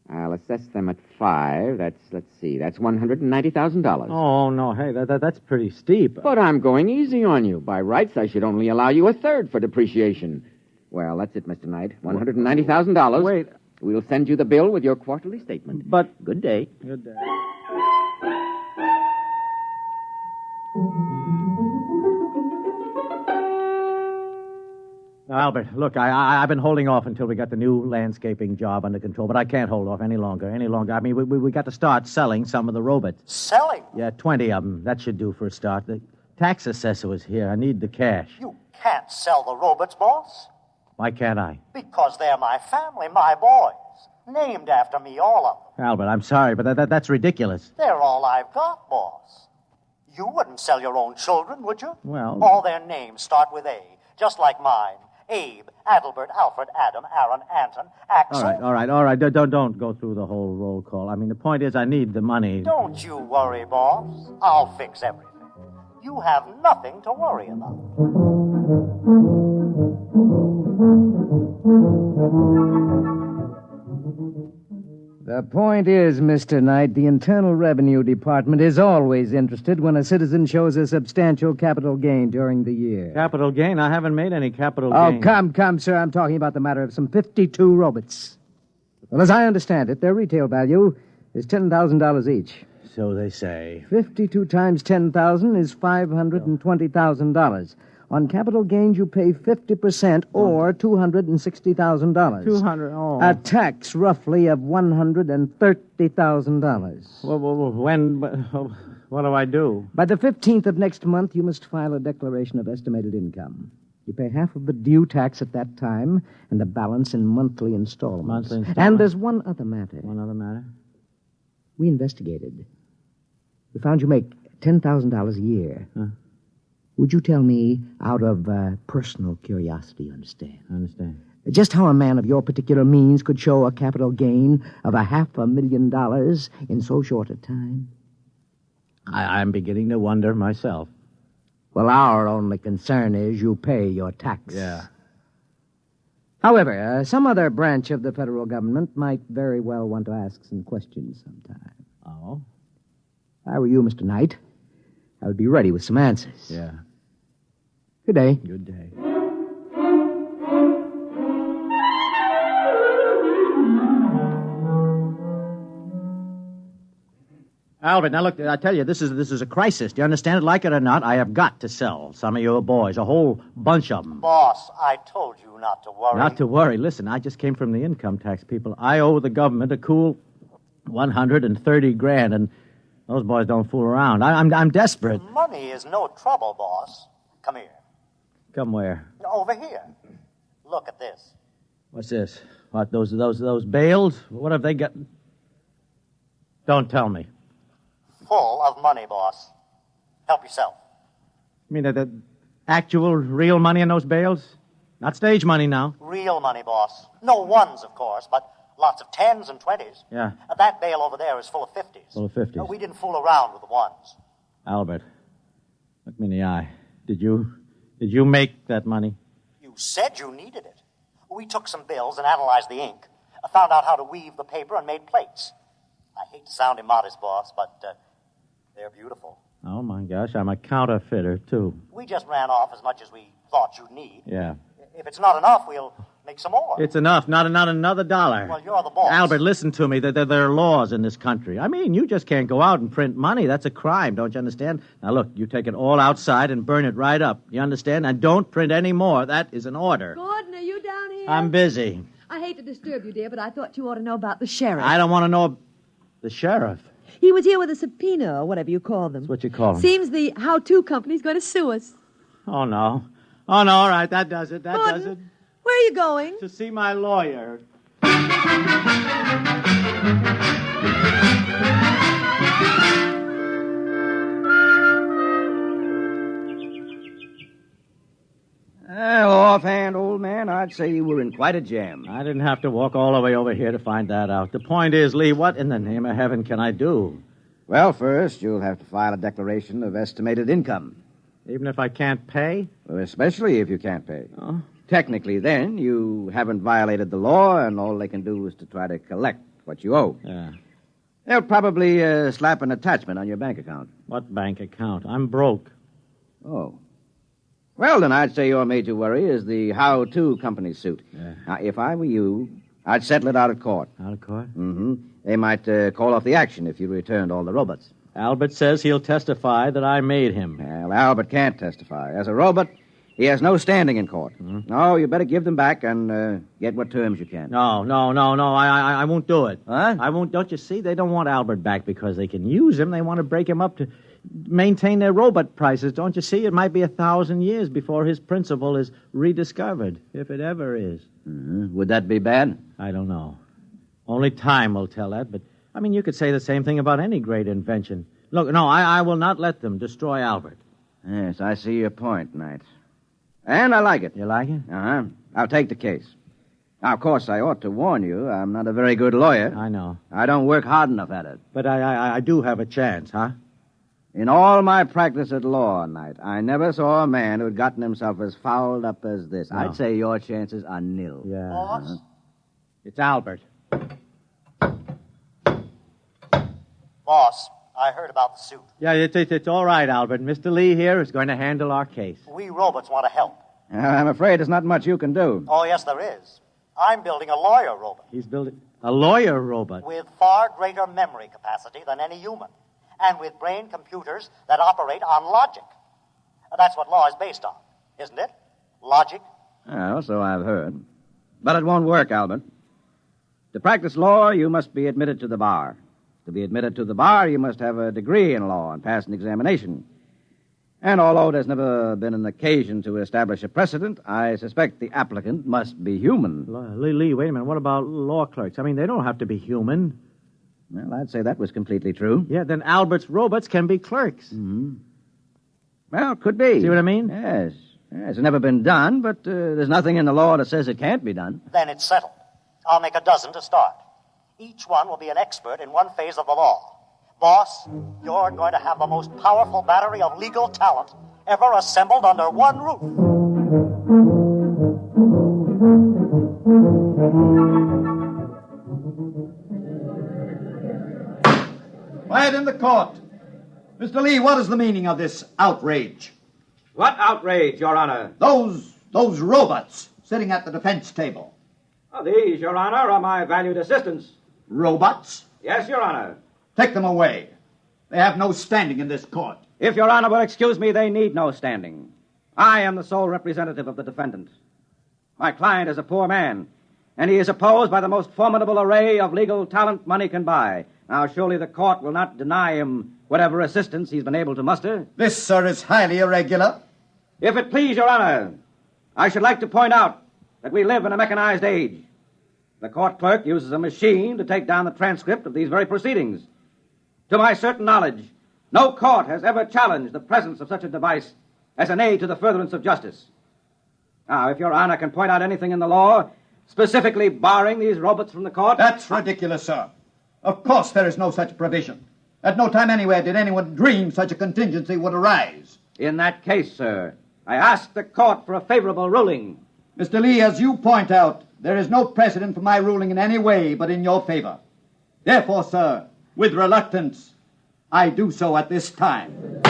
I'll assess them at 5. That's $190,000. Oh, no, hey, that's pretty steep. But I'm going easy on you. By rights, I should only allow you a third for depreciation. Well, that's it, Mr. Knight. $190,000. Wait. We'll send you the bill with your quarterly statement. But... Good day. Good day. Now, Albert, look, I've been holding off until we got the new landscaping job under control, but I can't hold off any longer. I mean, we got to start selling some of the robots. Selling? Yeah, 20 of them. That should do for a start. The tax assessor was here. I need the cash. You can't sell the robots, boss. Why can't I? Because they're my family, my boys. Named after me, all of them. Albert, I'm sorry, but that's ridiculous. They're all I've got, boss. You wouldn't sell your own children, would you? Well... All their names start with A, just like mine. Abe, Adalbert, Alfred, Adam, Aaron, Anton, Axel. All right. Don't go through the whole roll call. I mean, the point is I need the money. Don't you worry, boss. I'll fix everything. You have nothing to worry about. The point is, Mr. Knight, the Internal Revenue Department is always interested when a citizen shows a substantial capital gain during the year. Capital gain? I haven't made any capital gain. Oh, come, sir. I'm talking about the matter of some 52 robots. Well, as I understand it, their retail value is $10,000 each. So they say. 52 times 10,000 is $520,000. On capital gains, you pay 50% or $260,000. 200, oh. A tax, roughly, of $130,000. What do I do? By the 15th of next month, you must file a declaration of estimated income. You pay half of the due tax at that time, and the balance in monthly installments. And there's one other matter. One other matter? We investigated. We found you make $10,000 a year. Huh? Would you tell me, out of personal curiosity, understand? I understand. Just how a man of your particular means could show a capital gain of $500,000 in so short a time? I'm beginning to wonder myself. Well, our only concern is you pay your tax. Yeah. However, some other branch of the federal government might very well want to ask some questions sometime. Oh? If I were you, Mr. Knight, I would be ready with some answers. Yeah. Good day. Good day. Albert, now look, I tell you, this is a crisis. Do you understand it? Like it or not, I have got to sell some of your boys, a whole bunch of them. Boss, I told you not to worry. Not to worry. Listen, I just came from the income tax people. I owe the government a cool $130,000, and those boys don't fool around. I'm desperate. Money is no trouble, boss. Come here. Come where? Over here. Look at this. What's this? What, those bales? What have they got? Don't tell me. Full of money, boss. Help yourself. You mean the actual, real money in those bales? Not stage money now. Real money, boss. No ones, of course, but lots of 10s and 20s. Yeah. That bale over there is full of 50s. Full of 50s. We didn't fool around with the ones. Albert, Look me in the eye. Did you make that money? You said you needed it. We took some bills and analyzed the ink. Found out how to weave the paper and made plates. I hate to sound immodest, boss, but they're beautiful. Oh, my gosh, I'm a counterfeiter, too. We just ran off as much as we thought you'd need. Yeah. If it's not enough, we'll make some more. It's enough, not another dollar. Well, you're the boss. Albert, listen to me. There are laws in this country. I mean, you just can't go out and print money. That's a crime, don't you understand? Now, look, you take it all outside and burn it right up. You understand? And don't print any more. That is an order. Gordon, are you down here? I'm busy. I hate to disturb you, dear, but I thought you ought to know about the sheriff. I don't want to know the sheriff. He was here with a subpoena, or whatever you call them. That's what you call him. Seems the How-To company's going to sue us. Oh, no. Oh, no, all right, that does it. That Gordon, does it. Where are you going? To see my lawyer. Well, offhand, old man, I'd say you were in quite a jam. I didn't have to walk all the way over here to find that out. The point is, Lee, what in the name of heaven can I do? Well, first, you'll have to file a declaration of estimated income. Even if I can't pay? Well, especially if you can't pay. Oh. Technically, then, you haven't violated the law, and all they can do is to try to collect what you owe. Yeah. They'll probably slap an attachment on your bank account. What bank account? I'm broke. Oh. Well, then I'd say your major worry is the How-To company suit. Yeah. Now, if I were you, I'd settle it out of court. Out of court? Mm-hmm. They might call off the action if you returned all the robots. Albert says he'll testify that I made him. Well, Albert can't testify. As a robot, he has no standing in court. Mm-hmm. No, you better give them back and get what terms you can. No. I won't do it. Huh? I won't. Don't you see? They don't want Albert back because they can use him. They want to break him up to maintain their robot prices. Don't you see? It might be 1,000 years before his principle is rediscovered, if it ever is. Mm-hmm. Would that be bad? I don't know. Only time will tell that, but, I mean, you could say the same thing about any great invention. Look, no, I will not let them destroy Albert. Yes, I see your point, Knight. And I like it. You like it? Uh-huh. I'll take the case. Now, of course, I ought to warn you, I'm not a very good lawyer. I know. I don't work hard enough at it. But I do have a chance, huh? In all my practice at law, Knight, I never saw a man who'd gotten himself as fouled up as this. No. I'd say your chances are nil. Yeah. Boss? It's Albert. Boss, I heard about the suit. Yeah, it's all right, Albert. Mr. Lee here is going to handle our case. We robots want to help. I'm afraid there's not much you can do. Oh, yes, there is. I'm building a lawyer robot. He's building a lawyer robot. With far greater memory capacity than any human. And with brain computers that operate on logic. That's what law is based on, isn't it? Logic. Well, so I've heard. But it won't work, Albert. To practice law, you must be admitted to the bar. To be admitted to the bar, you must have a degree in law and pass an examination. And although there's never been an occasion to establish a precedent, I suspect the applicant must be human. Lee, wait a minute. What about law clerks? I mean, they don't have to be human. Well, I'd say that was completely true. Yeah, then Albert's robots can be clerks. Mm-hmm. Well, could be. See what I mean? Yes. It's never been done, but there's nothing in the law that says it can't be done. Then it's settled. I'll make a dozen to start. Each one will be an expert in one phase of the law. Boss, you're going to have the most powerful battery of legal talent ever assembled under one roof. Quiet in the court. Mr. Lee, what is the meaning of this outrage? What outrage, Your Honor? Those robots sitting at the defense table. These, Your Honor, are my valued assistants. Robots? Yes, Your Honor. Take them away. They have no standing in this court. If Your Honor will excuse me, they need no standing. I am the sole representative of the defendant. My client is a poor man, and he is opposed by the most formidable array of legal talent money can buy. Now, surely the court will not deny him whatever assistance he's been able to muster. This, sir, is highly irregular. If it please Your Honor, I should like to point out that we live in a mechanized age. The court clerk uses a machine to take down the transcript of these very proceedings. To my certain knowledge, no court has ever challenged the presence of such a device as an aid to the furtherance of justice. Now, if Your Honor can point out anything in the law specifically barring these robots from the court... That's ridiculous, sir. Of course there is no such provision. At no time anywhere did anyone dream such a contingency would arise. In that case, sir, I ask the court for a favorable ruling. Mr. Lee, as you point out, there is no precedent for my ruling in any way but in your favor. Therefore, sir, with reluctance, I do so at this time.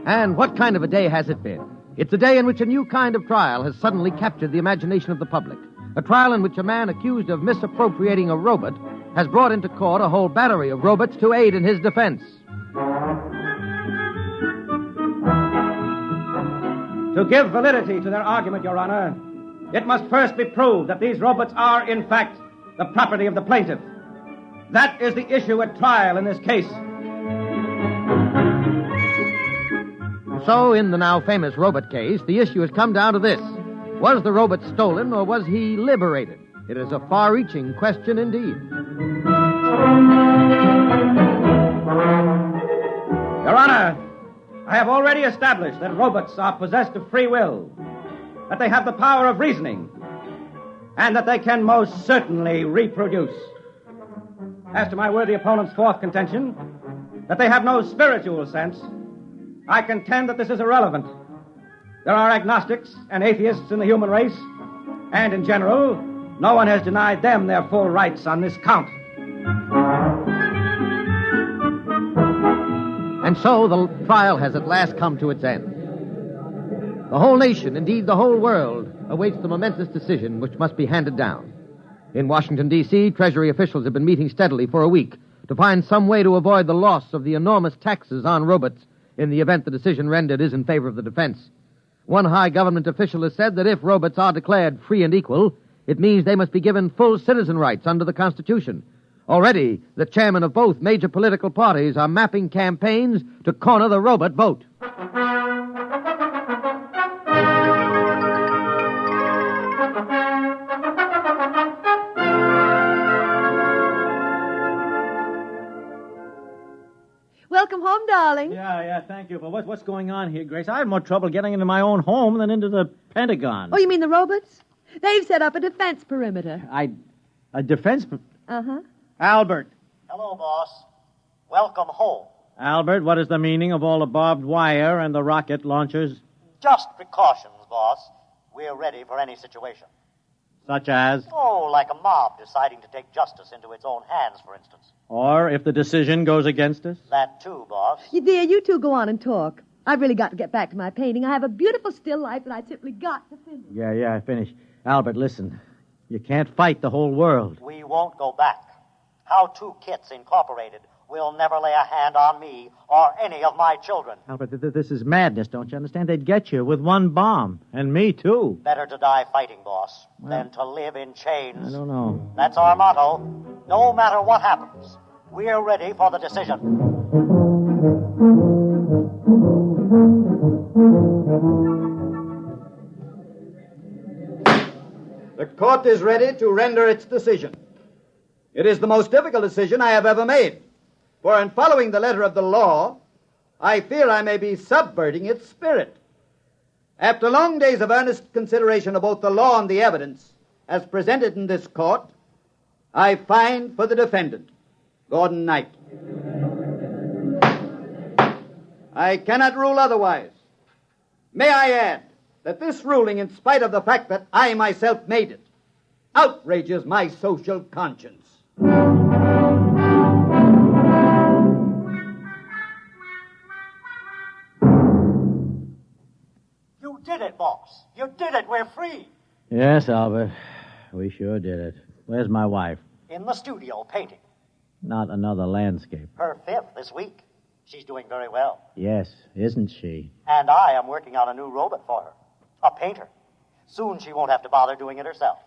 And what kind of a day has it been? It's a day in which a new kind of trial has suddenly captured the imagination of the public. A trial in which a man accused of misappropriating a robot has brought into court a whole battery of robots to aid in his defense. To give validity to their argument, Your Honor, it must first be proved that these robots are, in fact, the property of the plaintiff. That is the issue at trial in this case. So, in the now famous robot case, the issue has come down to this. Was the robot stolen or was he liberated? It is a far-reaching question indeed. Your Honor, I have already established that robots are possessed of free will, that they have the power of reasoning, and that they can most certainly reproduce. As to my worthy opponent's fourth contention, that they have no spiritual sense, I contend that this is irrelevant. There are agnostics and atheists in the human race, and in general, no one has denied them their full rights on this count. And so the trial has at last come to its end. The whole nation, indeed the whole world, awaits the momentous decision which must be handed down. In Washington, D.C., Treasury officials have been meeting steadily for a week to find some way to avoid the loss of the enormous taxes on robots in the event the decision rendered is in favor of the defense. One high government official has said that if robots are declared free and equal, it means they must be given full citizen rights under the Constitution. Already, the chairmen of both major political parties are mapping campaigns to corner the robot vote. Welcome home, darling. Yeah, thank you. But what's going on here, Grace? I have more trouble getting into my own home than into the Pentagon. Oh, you mean the robots? They've set up a defense perimeter. A defense... Uh-huh. Albert. Hello, boss. Welcome home. Albert, what is the meaning of all the barbed wire and the rocket launchers? Just precautions, boss. We're ready for any situation. Such as? Oh, like a mob deciding to take justice into its own hands, for instance. Or if the decision goes against us? That too, boss. Dear, you two go on and talk. I've really got to get back to my painting. I have a beautiful still life that I simply got to finish. Yeah, I finished. Albert, listen. You can't fight the whole world. We won't go back. How Two Kits Incorporated will never lay a hand on me or any of my children. Albert, this is madness, don't you understand? They'd get you with one bomb. And me, too. Better to die fighting, boss, than to live in chains. I don't know. That's our motto. No matter what happens, we're ready for the decision. The court is ready to render its decision. It is the most difficult decision I have ever made, for in following the letter of the law, I fear I may be subverting its spirit. After long days of earnest consideration of both the law and the evidence, as presented in this court, I find for the defendant, Gordon Knight. I cannot rule otherwise. May I add that this ruling, in spite of the fact that I myself made it, outrages my social conscience. You did it, boss. You did it. We're free. Yes, Albert. We sure did it. Where's my wife? In the studio, painting. Not another landscape. Her fifth this week. She's doing very well. Yes, isn't she? And I am working on a new robot for her. A painter. Soon she won't have to bother doing it herself.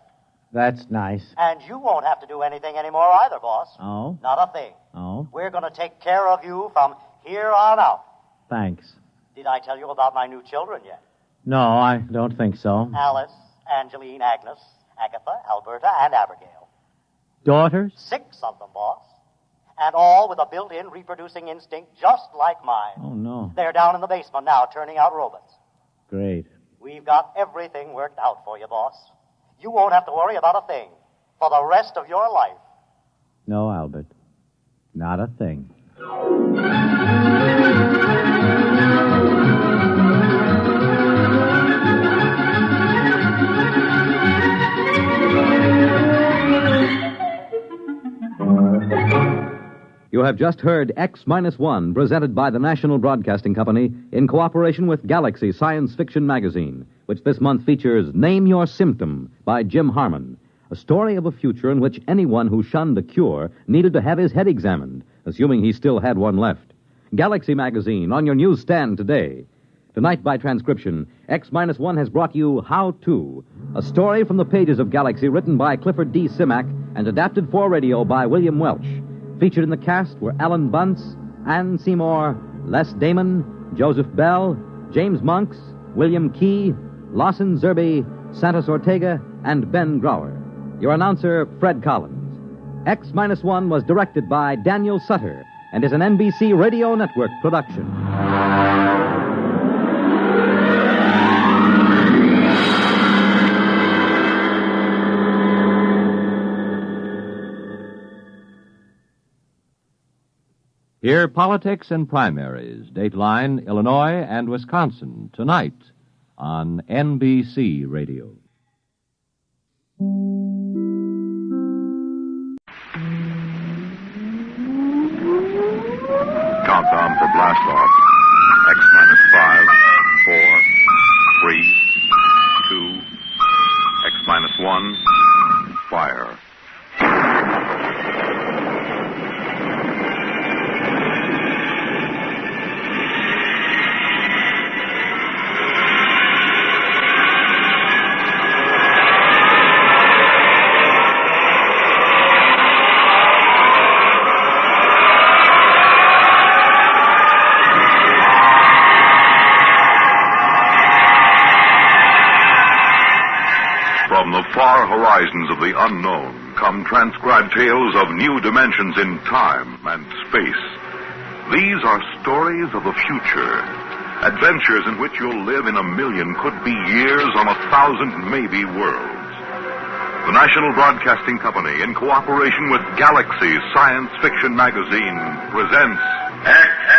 That's nice. And you won't have to do anything anymore either, boss. Oh? Not a thing. Oh? We're going to take care of you from here on out. Thanks. Did I tell you about my new children yet? No, I don't think so. Alice, Angeline, Agnes, Agatha, Alberta, and Abigail. Daughters? 6 of them, boss. And all with a built-in reproducing instinct just like mine. Oh, no. They're down in the basement now turning out robots. Great. We've got everything worked out for you, boss. You won't have to worry about a thing for the rest of your life. No, Albert. Not a thing. You have just heard X-1, presented by the National Broadcasting Company in cooperation with Galaxy Science Fiction Magazine, which this month features Name Your Symptom by Jim Harmon, a story of a future in which anyone who shunned a cure needed to have his head examined, assuming he still had one left. Galaxy Magazine on your newsstand today. Tonight, by transcription, X-1 has brought you How To, a story from the pages of Galaxy written by Clifford D. Simak and adapted for radio by William Welch. Featured in the cast were Alan Bunce, Ann Seymour, Les Damon, Joseph Bell, James Monks, William Key, Lawson Zerby, Santos Ortega, and Ben Grauer. Your announcer, Fred Collins. X-1 was directed by Daniel Sutter and is an NBC Radio Network production. Hear politics and primaries, Dateline, Illinois, and Wisconsin, tonight on NBC Radio. Countdown for blast off. X-5, 4, 3, 2, X-1, fire. From the far horizons of the unknown come transcribed tales of new dimensions in time and space. These are stories of the future, adventures in which you'll live in a million, could be years, on 1,000 maybe worlds. The National Broadcasting Company, in cooperation with Galaxy Science Fiction Magazine, presents X-1.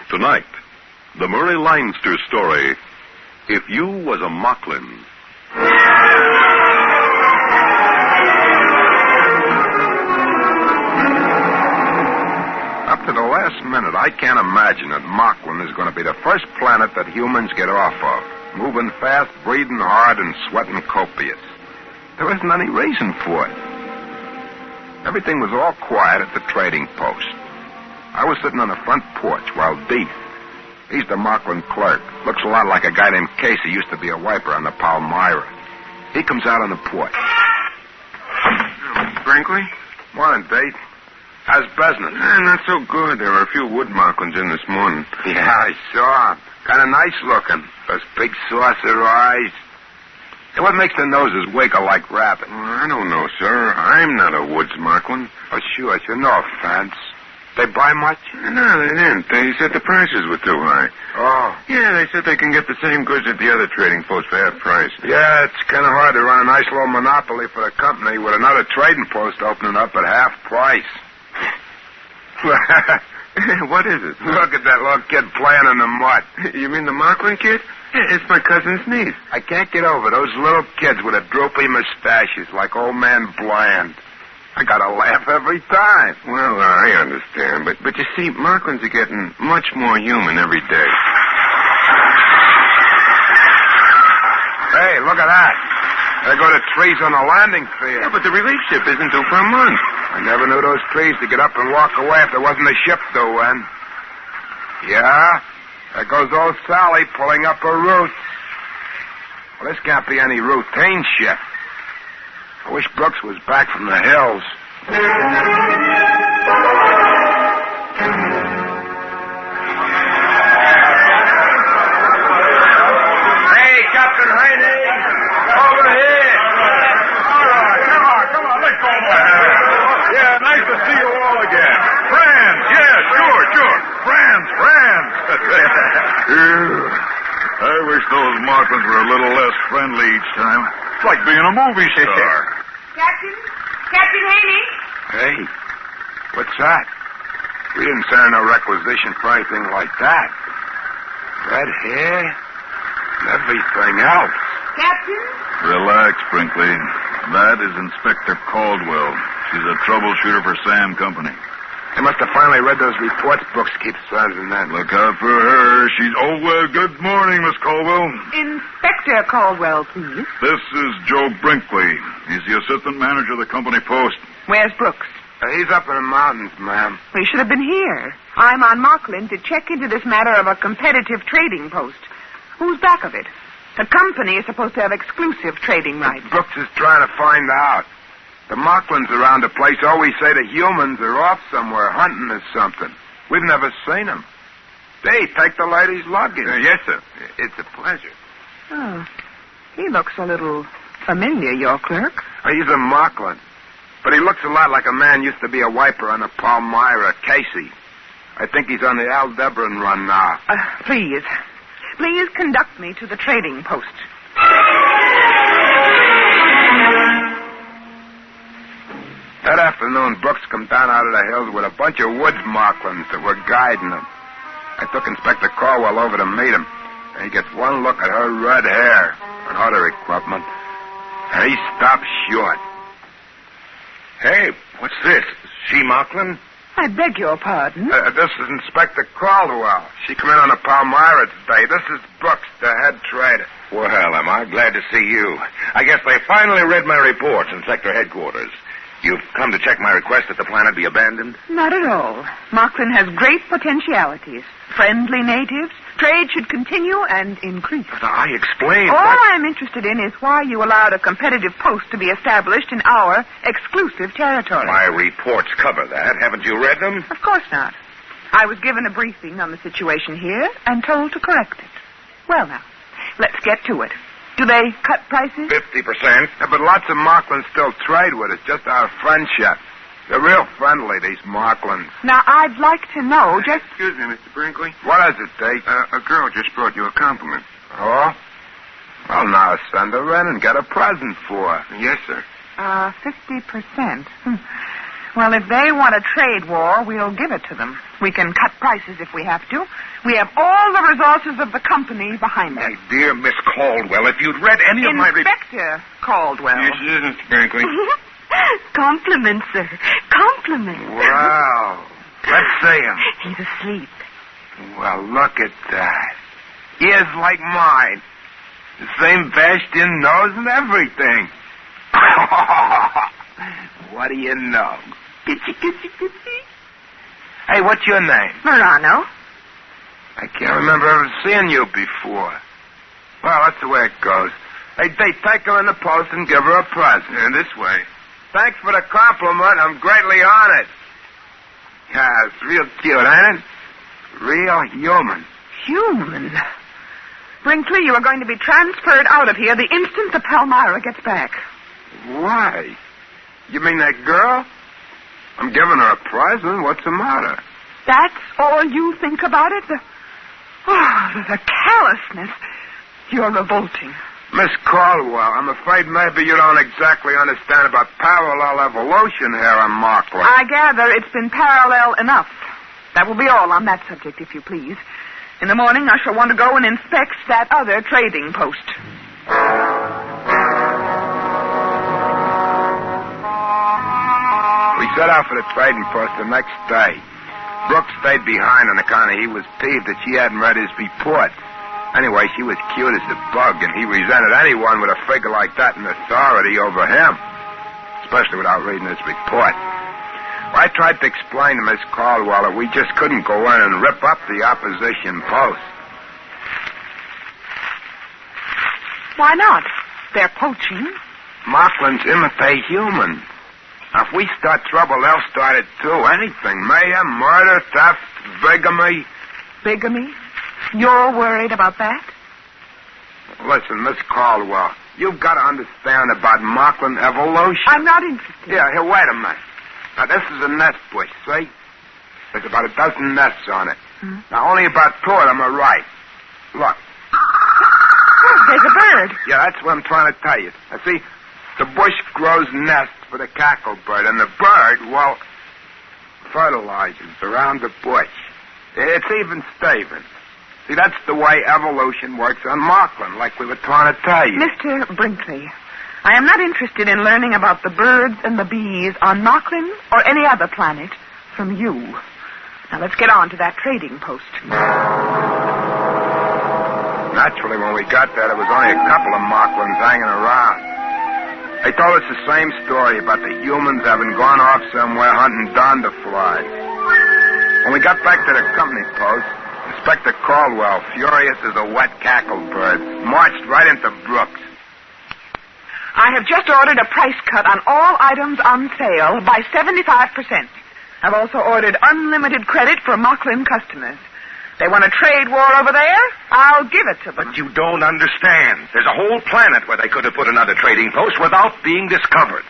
Tonight, the Murray Leinster story, If You Was a Moklin. Up to the last minute, I can't imagine that Moklin is going to be the first planet that humans get off of. Moving fast, breathing hard, and sweating copious. There isn't any reason for it. Everything was all quiet at the trading post. I was sitting on the front porch while Deeth, he's the Moklin clerk, looks a lot like a guy named Casey, used to be a wiper on the Palmyra. He comes out on the porch. Brinkley? Morning, Deeth. How's business? Not so good. There were a few wood Moklins in this morning. Yeah, I saw. Kind of nice looking. Those big saucer eyes. Hey, what makes the noses wiggle like rabbits? I don't know, sir. I'm not a woods Moklin. Oh, sure. No offense. They buy much? No, they didn't. They said the prices were too high. Oh. Yeah, they said they can get the same goods at the other trading post for half price. Yeah, it's kind of hard to run a nice little monopoly for the company with another trading post opening up at half price. What is it? Look at that little kid playing in the mud. You mean the Moklin kid? It's my cousin's niece. I can't get over those little kids with the droopy mustaches like old man Bland. I gotta laugh every time. Well, I understand, but you see, Moklins are getting much more human every day. Hey, look at that. There go the trees on the landing field. Yeah, but the relief ship isn't due for a month. I never knew those trees to get up and walk away if there wasn't a ship due in. Yeah, there goes old Sally pulling up her roots. Well, this can't be any routine ship. I wish Brooks was back from the hills. Hey, Captain Heinlein, over here. All right, come on, let's go. Yeah, nice to see you all again. I wish those Moklins were a little less friendly each time. It's like being a movie star. Captain Haney? Hey, what's that? We didn't send no requisition for anything like that. Red hair and everything else. Captain? Relax, Brinkley. That is Inspector Caldwell. She's a troubleshooter for Sam Company. They must have finally read those reports Brooks keeps sending that. Look out for her. She's... Oh, good morning, Miss Caldwell. Inspector Caldwell, please. This is Joe Brinkley. He's the assistant manager of the company post. Where's Brooks? He's up in the mountains, ma'am. He should have been here. I'm on Moklin to check into this matter of a competitive trading post. Who's back of it? The company is supposed to have exclusive trading rights. Brooks is trying to find out. The Moklins around the place always say the humans are off somewhere hunting or something. We've never seen them. They take the lady's luggage. Yes, sir. It's a pleasure. Oh, he looks a little familiar, your clerk. He's a Moklin. But he looks a lot like a man used to be a wiper on the Palmyra, Casey. I think he's on the Aldebaran run now. Please conduct me to the trading post. That afternoon, Brooks come down out of the hills with a bunch of woods Moklins that were guiding him. I took Inspector Caldwell over to meet him, and he gets one look at her red hair and other equipment, and he stops short. Hey, what's this? She Moklin? I beg your pardon? This is Inspector Caldwell. She come in on the Palmyra today. This is Brooks, the head trader. Well, am I glad to see you. I guess they finally read my reports in sector headquarters. You've come to check my request that the planet be abandoned? Not at all. Moklin has great potentialities. Friendly natives. Trade should continue and increase. But I explained. All I'm interested in is why you allowed a competitive post to be established in our exclusive territory. My reports cover that. Haven't you read them? Of course not. I was given a briefing on the situation here and told to correct it. Well, now, let's get to it. Do they cut prices? 50%. But lots of Moklins still trade with us, just our friendship. They're real friendly, these Moklins. Now, I'd like to know just... Excuse me, Mr. Brinkley. What does it take? A girl just brought you a compliment. Oh? Well, now send her in and get a present for her. Yes, sir. 50%. Well, if they want a trade war, we'll give it to them. We can cut prices if we have to. We have all the resources of the company behind us. My dear Miss Caldwell, if you'd read any of my... Inspector Caldwell. Yes, it is, Mr. Brinkley. Compliments, sir. Compliments. Wow. Let's see him. He's asleep. Well, look at that. Ears like mine. The same bashed-in nose and everything. What do you know? Hey, what's your name? Morano. I can't remember ever seeing you before. Well, that's the way it goes. They take her in the post and give her a present. Yeah, this way. Thanks for the compliment. I'm greatly honored. Yeah, it's real cute, ain't it? Real human. Human? Brinkley, you are going to be transferred out of here the instant the Palmyra gets back. Why? You mean that girl? I'm giving her a present. What's the matter? That's all you think about it? The callousness. You're revolting. Miss Caldwell, I'm afraid maybe you don't exactly understand about parallel evolution here on Moklin. I gather it's been parallel enough. That will be all on that subject, if you please. In the morning, I shall want to go and inspect that other trading post. We set out for the trading post the next day. Brooks stayed behind on account of he was peeved that she hadn't read his report. Anyway, she was cute as a bug, and he resented anyone with a figure like that in authority over him, especially without reading his report. Well, I tried to explain to Miss Caldwell that we just couldn't go in and rip up the opposition post. Why not? They're poaching. Moklins imitate humans. Now, if we start trouble, they'll start it too. Anything. Mayhem, murder, theft, bigamy. Bigamy? You're worried about that? Listen, Miss Caldwell, you've got to understand about Moklin evolution. I'm not interested. Yeah, here, wait a minute. Now, this is a nest bush, see? There's about a dozen nests on it. Now, only about 2 of them are right. Look. Oh, there's a bird. Yeah, that's what I'm trying to tell you. Now, see, the bush grows nests for the cacklebird, and the bird, well, fertilizes around the bush. It's even Steven. See, that's the way evolution works on Moklin, like we were trying to tell you. Mr. Brinkley, I am not interested in learning about the birds and the bees on Moklin or any other planet from you. Now, let's get on to that trading post. Naturally, when we got there, there was only a couple of Moklins hanging around. They told us the same story about the humans having gone off somewhere hunting donderflies. When we got back to the company post, Inspector Caldwell, furious as a wet cacklebird, marched right into Brooks. I have just ordered a price cut on all items on sale by 75%. I've also ordered unlimited credit for Moklin customers. They want a trade war over there? I'll give it to them. But you don't understand. There's a whole planet where they could have put another trading post without being discovered.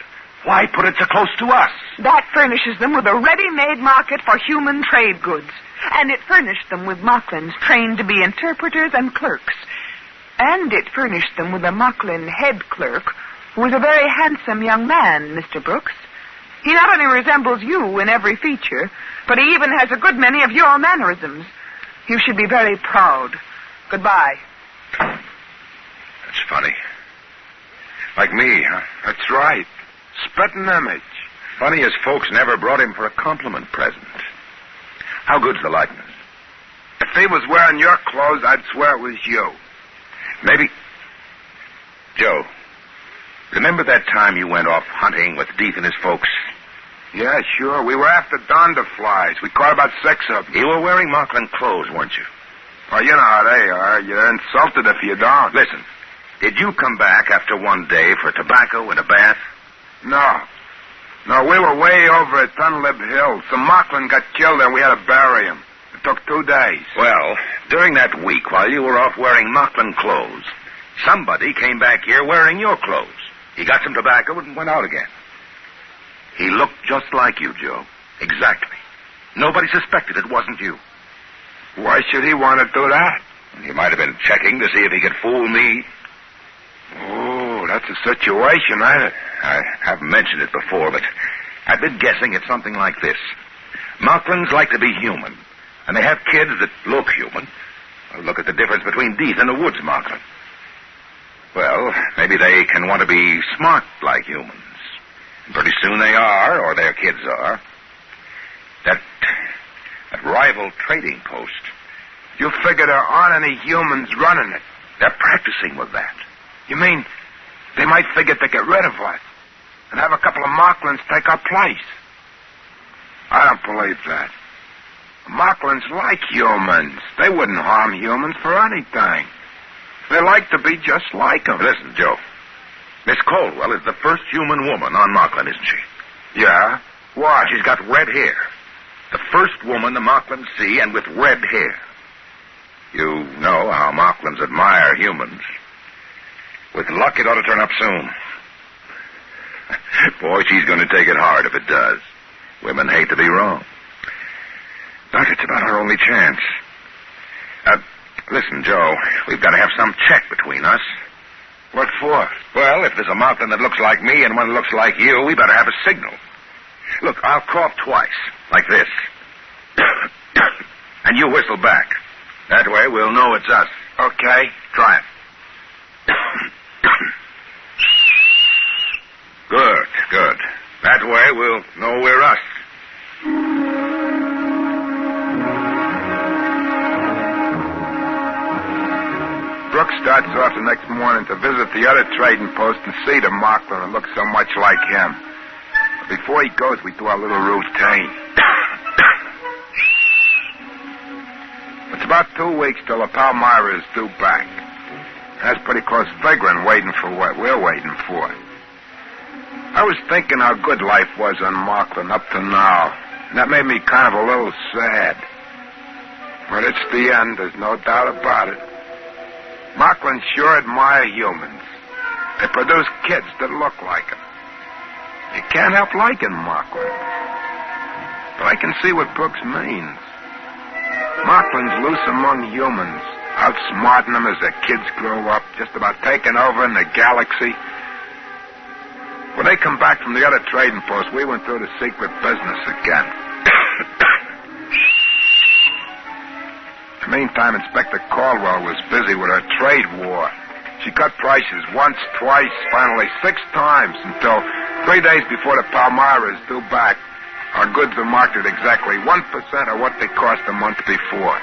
Why put it so close to us? That furnishes them with a ready-made market for human trade goods. And it furnished them with Moklins trained to be interpreters and clerks. And it furnished them with a Moklin head clerk, who is a very handsome young man, Mr. Brooks. He not only resembles you in every feature, but he even has a good many of your mannerisms. You should be very proud. Goodbye. That's funny. Like me, huh? That's right. Spitting image. Funny as folks never brought him for a compliment present. How good's the likeness? If he was wearing your clothes, I'd swear it was you. Maybe. Joe, remember that time you went off hunting with Deeth and his folks? Yeah, sure. We were after donderflies. We caught about 6 of them. You were wearing Moklin clothes, weren't you? Oh, you know how they are. You're insulted if you don't. Listen, did you come back after one day for tobacco and a bath? No. No, we were way over at Dunlip Hill. Some Moklin got killed and we had to bury him. It took 2 days. Well, during that week while you were off wearing Moklin clothes, somebody came back here wearing your clothes. He got some tobacco and went out again. He looked just like you, Joe. Exactly. Nobody suspected it wasn't you. Why should he want to do that? He might have been checking to see if he could fool me. Oh, that's a situation, ain't it? I haven't mentioned it before, but I've been guessing it's something like this. Moklins like to be human, and they have kids that look human. Well, look at the difference between Deeth and the woods Moklin. Well, maybe they can want to be smart like humans. And pretty soon they are, or their kids are. That rival trading post. You figure there aren't any humans running it. They're practicing with that. You mean they might figure to get rid of us and have a couple of Moklins take our place? I don't believe that. Moklins like humans. They wouldn't harm humans for anything. They like to be just like them. Listen, Joe. Miss Caldwell is the first human woman on Moklin, isn't she? Yeah? Why? She's got red hair. The first woman the Moklins see, and with red hair. You know how Moklins admire humans. With luck, it ought to turn up soon. Boy, she's going to take it hard if it does. Women hate to be wrong. But it's about our only chance. Listen, Joe, we've got to have some check between us. What for? Well, if there's a Moklin that looks like me and one that looks like you, we better have a signal. Look, I'll cough twice, like this. And you whistle back. That way we'll know it's us. Okay. Try it. Good, good. That way we'll know we're us. Brooks starts off the next morning to visit the other trading post and see the Moklin and look so much like him. But before he goes, we do our little routine. It's about 2 weeks till the Palmyra is due back. That's pretty close figuring, waiting for what we're waiting for. I was thinking how good life was on Moklin up to now, and that made me kind of a little sad. But it's the end, there's no doubt about it. Moklin sure admire humans. They produce kids that look like them. You can't help liking Moklin. But I can see what Brooks means. Moklin's loose among humans, outsmarting them as their kids grow up, just about taking over in the galaxy. When they come back from the other trading post, we went through the secret business again. In the meantime, Inspector Caldwell was busy with her trade war. She cut prices once, twice, finally 6 times, until 3 days before the Palmyra is due back, our goods are marked at exactly 1% of what they cost a month before.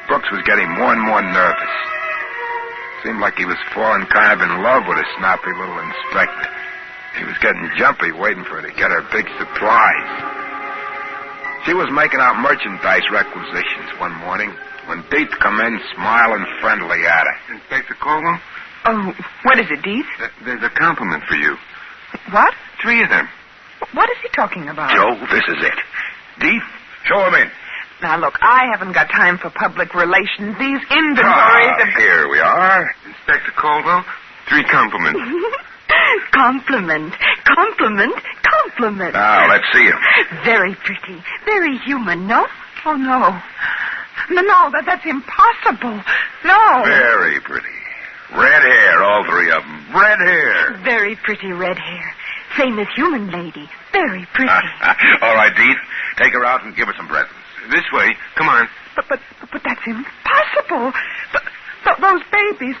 Brooks was getting more and more nervous. Seemed like he was falling kind of in love with a snappy little inspector. He was getting jumpy waiting for her to get her big surprise. She was making out merchandise requisitions one morning when Deeth come in smiling friendly at her. Inspector Caldwell? Oh, what is it, Deeth? There's a compliment for you. What? 3 of them. What is he talking about? Joe, this is it. Deeth, show him in. Now, look, I haven't got time for public relations. These inventories of... Here we are. Inspector Caldwell, 3 compliments. Compliment. Now, let's see him. Very pretty. Very human, no? Oh, no. No, that's impossible. No. Very pretty. Red hair, all 3 of them. Red hair. Very pretty red hair. Same as human lady. Very pretty. All right, Deeth. Take her out and give her some presents. This way. Come on. But that's impossible. Those babies,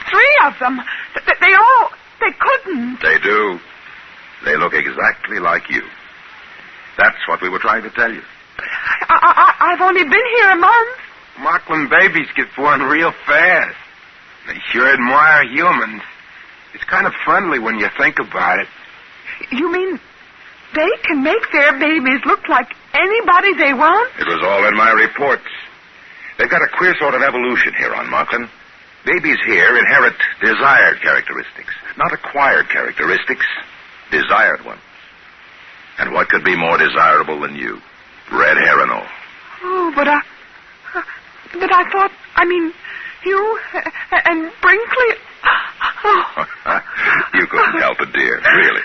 3 of them, they couldn't. They do. They look exactly like you. That's what we were trying to tell you. I've only been here a month. Moklin babies get born real fast. They sure admire humans. It's kind of friendly when you think about it. You mean they can make their babies look like anybody they want? It was all in my reports. They've got a queer sort of evolution here on Moklin. Babies here inherit desired characteristics, not acquired characteristics, desired ones. And what could be more desirable than you? Red hair and all. Oh, but I thought, you and Brinkley... Oh. You couldn't help it, dear, really.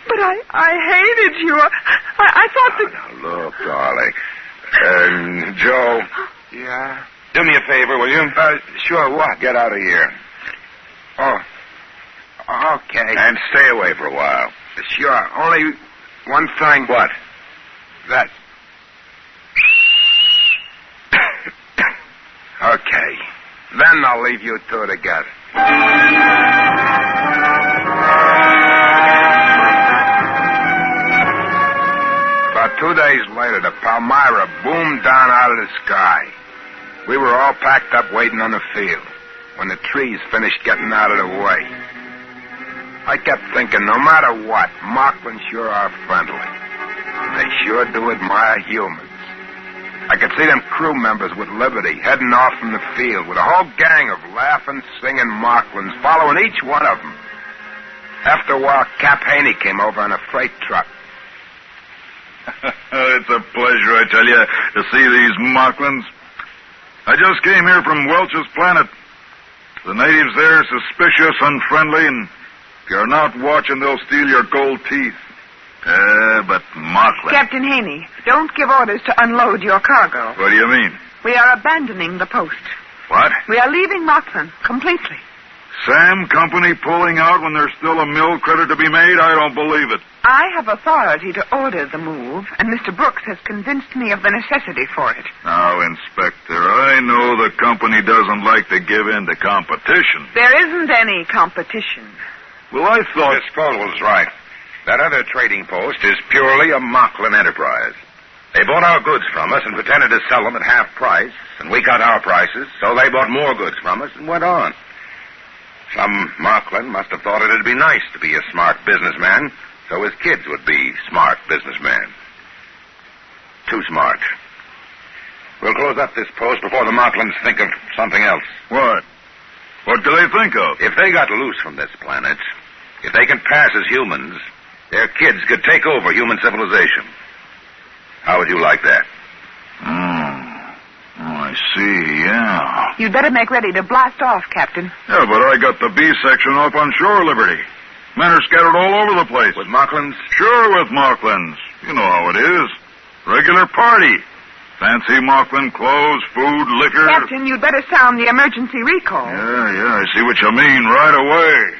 But I hated you. I thought that... Now, look, darling. Joe. Yeah? Do me a favor, will you? Sure, what? Get out of here. Oh, okay. And stay away for a while. Sure, only one thing. What? That... Okay. Then I'll leave you 2 together. About 2 days later, the Palmyra boomed down out of the sky. We were all packed up waiting on the field when the trees finished getting out of the way. I kept thinking, no matter what, Moklin sure are friendly. They sure do admire humans. I could see them crew members with Liberty heading off from the field with a whole gang of laughing, singing Moklins following each one of them. After a while, Cap Haney came over on a freight truck. It's a pleasure, I tell you, to see these Moklins. I just came here from Welch's planet. The natives there are suspicious, unfriendly, and if you're not watching, they'll steal your gold teeth. But Moklin... Captain Haney, don't give orders to unload your cargo. What do you mean? We are abandoning the post. What? We are leaving Moklin completely. Sam Company pulling out when there's still a mill credit to be made? I don't believe it. I have authority to order the move, and Mr. Brooks has convinced me of the necessity for it. Now, Inspector, I know the company doesn't like to give in to competition. There isn't any competition. Well, I thought... Miss Caldwell's right. That other trading post is purely a Moklin enterprise. They bought our goods from us and pretended to sell them at half price, and we cut our prices, so they bought more goods from us and went on. Some Moklin must have thought it'd be nice to be a smart businessman, so his kids would be smart businessmen. Too smart. We'll close up this post before the Moklins think of something else. What? What do they think of? If they got loose from this planet, if they can pass as humans, their kids could take over human civilization. How would you like that? Oh, I see, yeah. You'd better make ready to blast off, Captain. Yeah, but I got the B section up on shore, Liberty. Men are scattered all over the place. With Moklins? Sure, with Moklins. You know how it is. Regular party. Fancy Moklin, clothes, food, liquor. Captain, you'd better sound the emergency recall. Yeah, I see what you mean right away.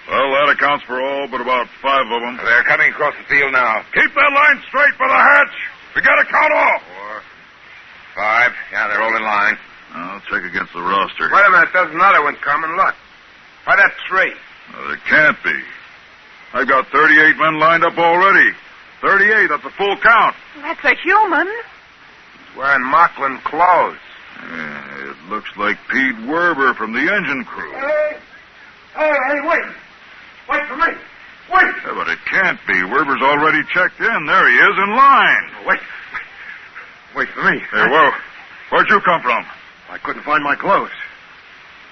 Well, that accounts for all but about 5 of them. They're coming across the field now. Keep that line straight for the hatch. We gotta count off. 4, 5. Yeah, they're all in line. I'll check against the roster. Wait a minute, there's another one coming. Look. By that tree. No, there can't be. I've got 38 men lined up already. 38, that's a full count. That's a human. He's wearing Moklin clothes. Yeah, it looks like Pete Werber from the engine crew. Hey, wait. Wait for me. Wait. Yeah, but it can't be. Werber's already checked in. There he is in line. Wait for me. Hey, whoa. Where'd you come from? I couldn't find my clothes.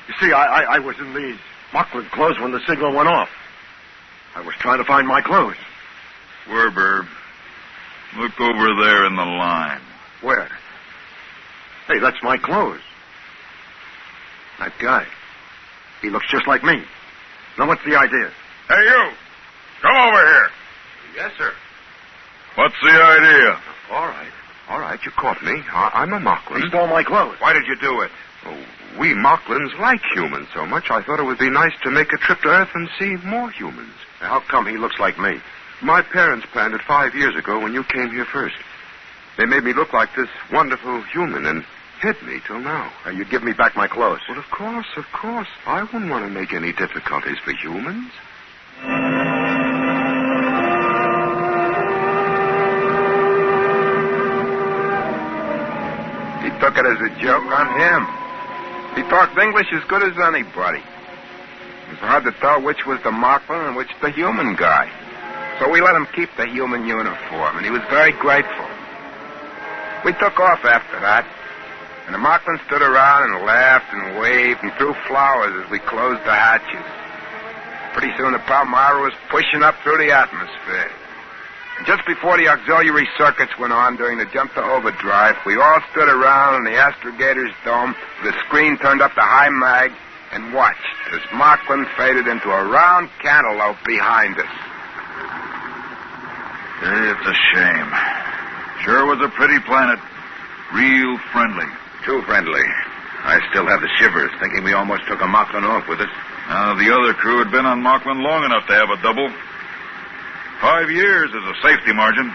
You see, I was in these Moklin clothes when the signal went off. I was trying to find my clothes. Werber, look over there in the line. Where? Hey, that's my clothes. That guy. He looks just like me. Now, what's the idea? Hey, you! Come over here. Yes, sir. What's the idea? All right, you caught me. I'm a Moklin. He stole my clothes. Why did you do it? Oh, we Moklins like humans so much, I thought it would be nice to make a trip to Earth and see more humans. Now, how come he looks like me? My parents planned it 5 years ago when you came here first. They made me look like this wonderful human and hid me till now. Now, you'd give me back my clothes. Well, of course. I wouldn't want to make any difficulties for humans. He took it as a joke on him. He talked English as good as anybody. It was hard to tell which was the Moklin and which the human guy. So we let him keep the human uniform, and he was very grateful. We took off after that, and the Moklin stood around and laughed and waved and threw flowers as we closed the hatches. Pretty soon the Palmyra was pushing up through the atmosphere. And just before the auxiliary circuits went on during the jump to overdrive, we all stood around in the astrogator's dome with the screen turned up to high mag and watched as Moklin faded into a round cantaloupe behind us. It's a shame. Sure was a pretty planet. Real friendly. Too friendly. I still have the shivers, thinking we almost took a Moklin off with us. The other crew had been on Moklin long enough to have a double. 5 years is a safety margin.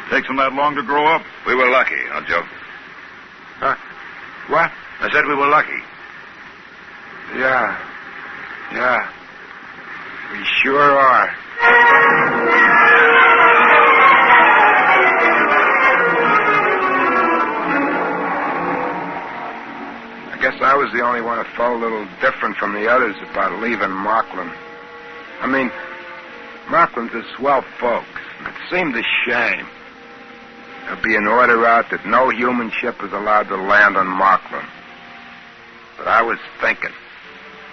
Takes them that long to grow up. We were lucky, huh, Joe? Huh? What? I said we were lucky. Yeah. We sure are. I guess I was the only one who felt a little different from the others about leaving Moklin. I mean, Moklin's are swell folks. It seemed a shame. There'll be an order out that no human ship is allowed to land on Moklin. But I was thinking,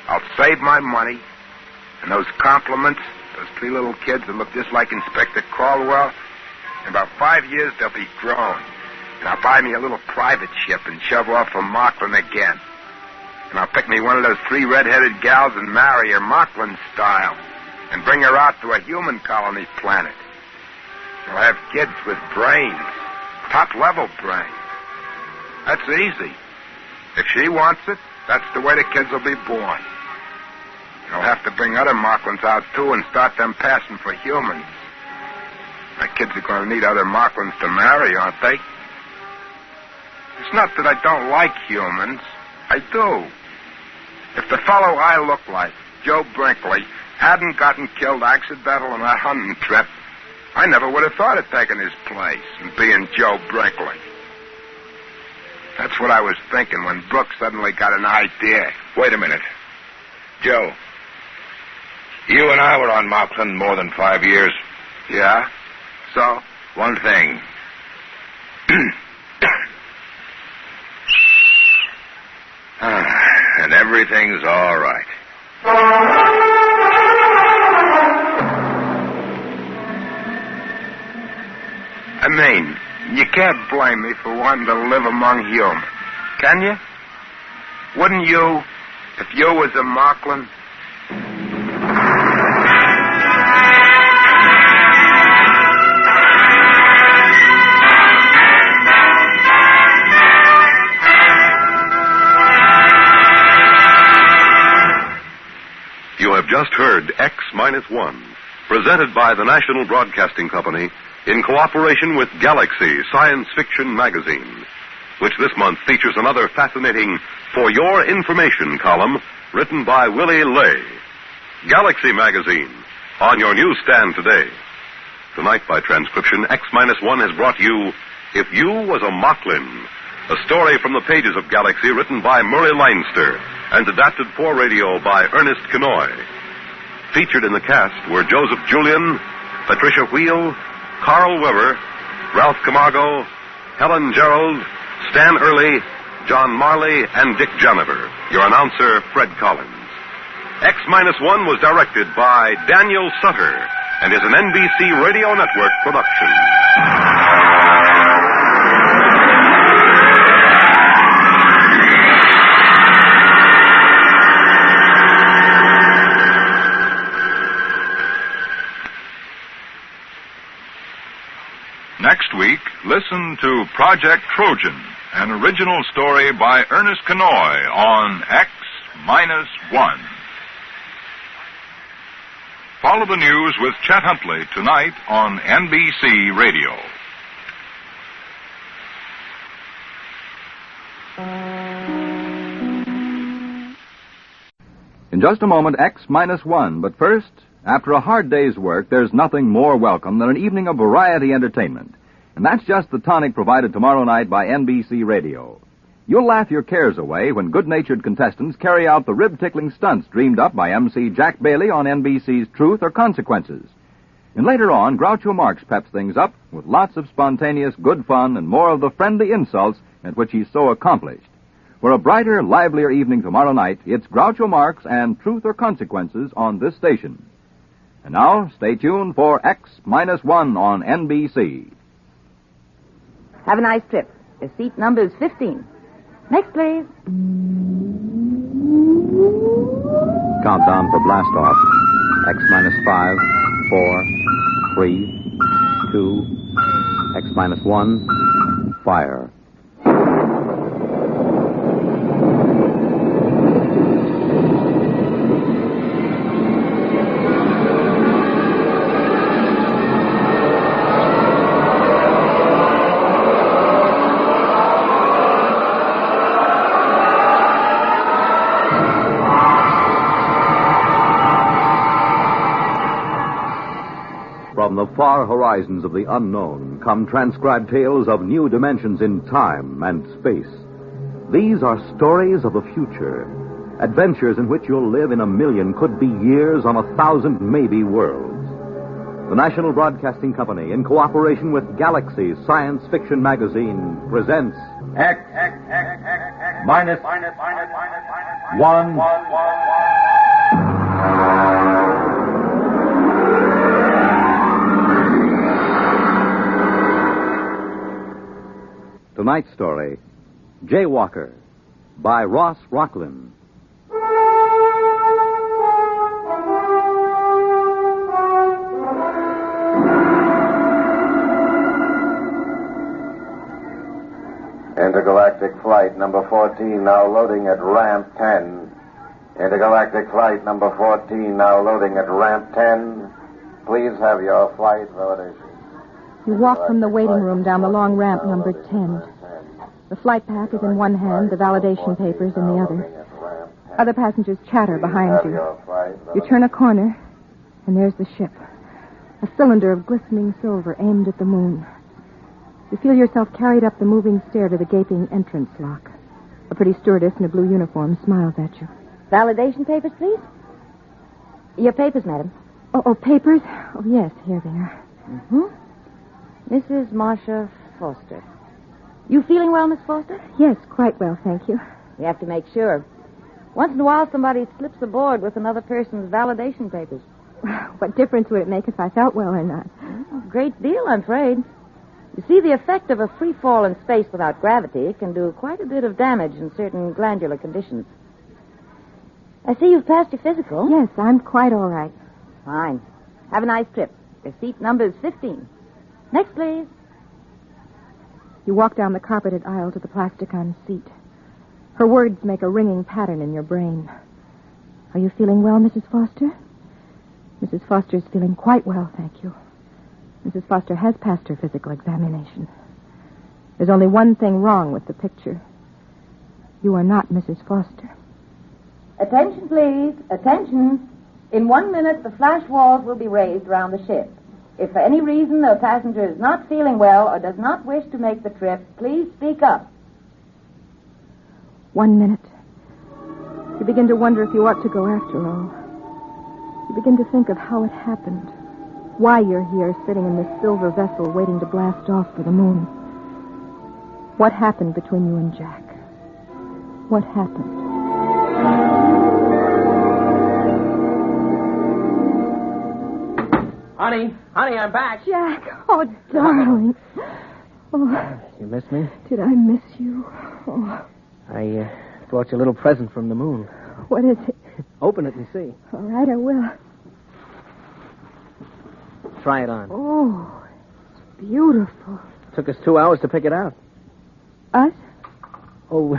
I'll save my money, and those compliments, those 3 little kids that look just like Inspector Caldwell, in about 5 years they'll be grown. And I'll buy me a little private ship and shove off from Moklin again. And I'll pick me one of those 3 red-headed gals and marry her Moklin style and bring her out to a human colony planet. I'll have kids with brains, top-level brains. That's easy. If she wants it, that's the way the kids will be born. I'll have to bring other Moklins out, too, and start them passing for humans. My kids are going to need other Moklins to marry, aren't they? It's not that I don't like humans. I do. If the fellow I look like, Joe Brinkley, hadn't gotten killed accidental on that hunting trip, I never would have thought of taking his place and being Joe Brinkley. That's what I was thinking when Brooks suddenly got an idea. Wait a minute. Joe, you and I were on Moklin more than 5 years. Yeah? So? One thing. And everything's all right. I mean, You can't blame me for wanting to live among humans, can you? Wouldn't you, if you was a Moklin? You have just heard X-1, presented by the National Broadcasting Company in cooperation with Galaxy Science Fiction Magazine, which this month features another fascinating For Your Information column written by Willie Lay. Galaxy Magazine, on your newsstand today. Tonight, by transcription, X-1 has brought you If You Was a Moklin, a story from the pages of Galaxy written by Murray Leinster and adapted for radio by Ernest Kinoy. Featured in the cast were Joseph Julian, Patricia Wheel, Carl Weber, Ralph Camargo, Helen Gerald, Stan Early, John Marley, and Dick Janiver. Your announcer, Fred Collins. X-1 was directed by Daniel Sutter and is an NBC Radio Network production. Next week, listen to Project Trojan, an original story by Ernest Kinoy on X-1. Follow the news with Chet Huntley tonight on NBC Radio. In just a moment, X-1. But first, after a hard day's work, there's nothing more welcome than an evening of variety entertainment. And that's just the tonic provided tomorrow night by NBC Radio. You'll laugh your cares away when good-natured contestants carry out the rib-tickling stunts dreamed up by MC Jack Bailey on NBC's Truth or Consequences. And later on, Groucho Marx peps things up with lots of spontaneous good fun and more of the friendly insults at which he's so accomplished. For a brighter, livelier evening tomorrow night, it's Groucho Marx and Truth or Consequences on this station. And now, stay tuned for X-1 on NBC. Have a nice trip. The seat number is 15. Next, please. Countdown for blast off. X-5, 4, 3, 2, X-1, fire. From the far horizons of the unknown come transcribed tales of new dimensions in time and space. These are stories of the future, adventures in which you'll live in a million, could be years, on 1,000 maybe worlds. The National Broadcasting Company, in cooperation with Galaxy Science Fiction Magazine, presents X-1. Tonight's story, Jaywalker, by Ross Rocklin. Intergalactic flight number 14 now loading at ramp 10. Intergalactic flight number 14 now loading at ramp 10. Please have your flight validation. You walk from the waiting room down the long ramp numbered 10. The flight pack is in one hand, the validation papers in the other. Other passengers chatter behind you. You turn a corner, and there's the ship. A cylinder of glistening silver aimed at the moon. You feel yourself carried up the moving stair to the gaping entrance lock. A pretty stewardess in a blue uniform smiles at you. Validation papers, please? Your papers, madam. Oh, papers? Oh, yes, here they are. Mm-hmm. Mrs. Marcia Foster. You feeling well, Miss Foster? Yes, quite well, thank you. We have to make sure. Once in a while, somebody slips aboard with another person's validation papers. What difference would it make if I felt well or not? A great deal, I'm afraid. You see, the effect of a free fall in space without gravity can do quite a bit of damage in certain glandular conditions. I see you've passed your physical. Yes, I'm quite all right. Fine. Have a nice trip. Your seat number is 15. Next, please. You walk down the carpeted aisle to the plastic-on seat. Her words make a ringing pattern in your brain. Are you feeling well, Mrs. Foster? Mrs. Foster's feeling quite well, thank you. Mrs. Foster has passed her physical examination. There's only one thing wrong with the picture. You are not Mrs. Foster. Attention, please. Attention. In 1 minute, the flash walls will be raised around the ship. If for any reason the passenger is not feeling well or does not wish to make the trip, please speak up. 1 minute. You begin to wonder if you ought to go after all. You begin to think of how it happened. Why you're here sitting in this silver vessel waiting to blast off for the moon. What happened between you and Jack? What happened? Honey, I'm back. Jack, oh, darling. Oh, You miss me? did I miss you? Oh, I brought you a little present from the moon. what is it? Open it and see. All right, I will. Try it on. Oh, it's beautiful. Took us 2 hours to pick it out. Us? Oh,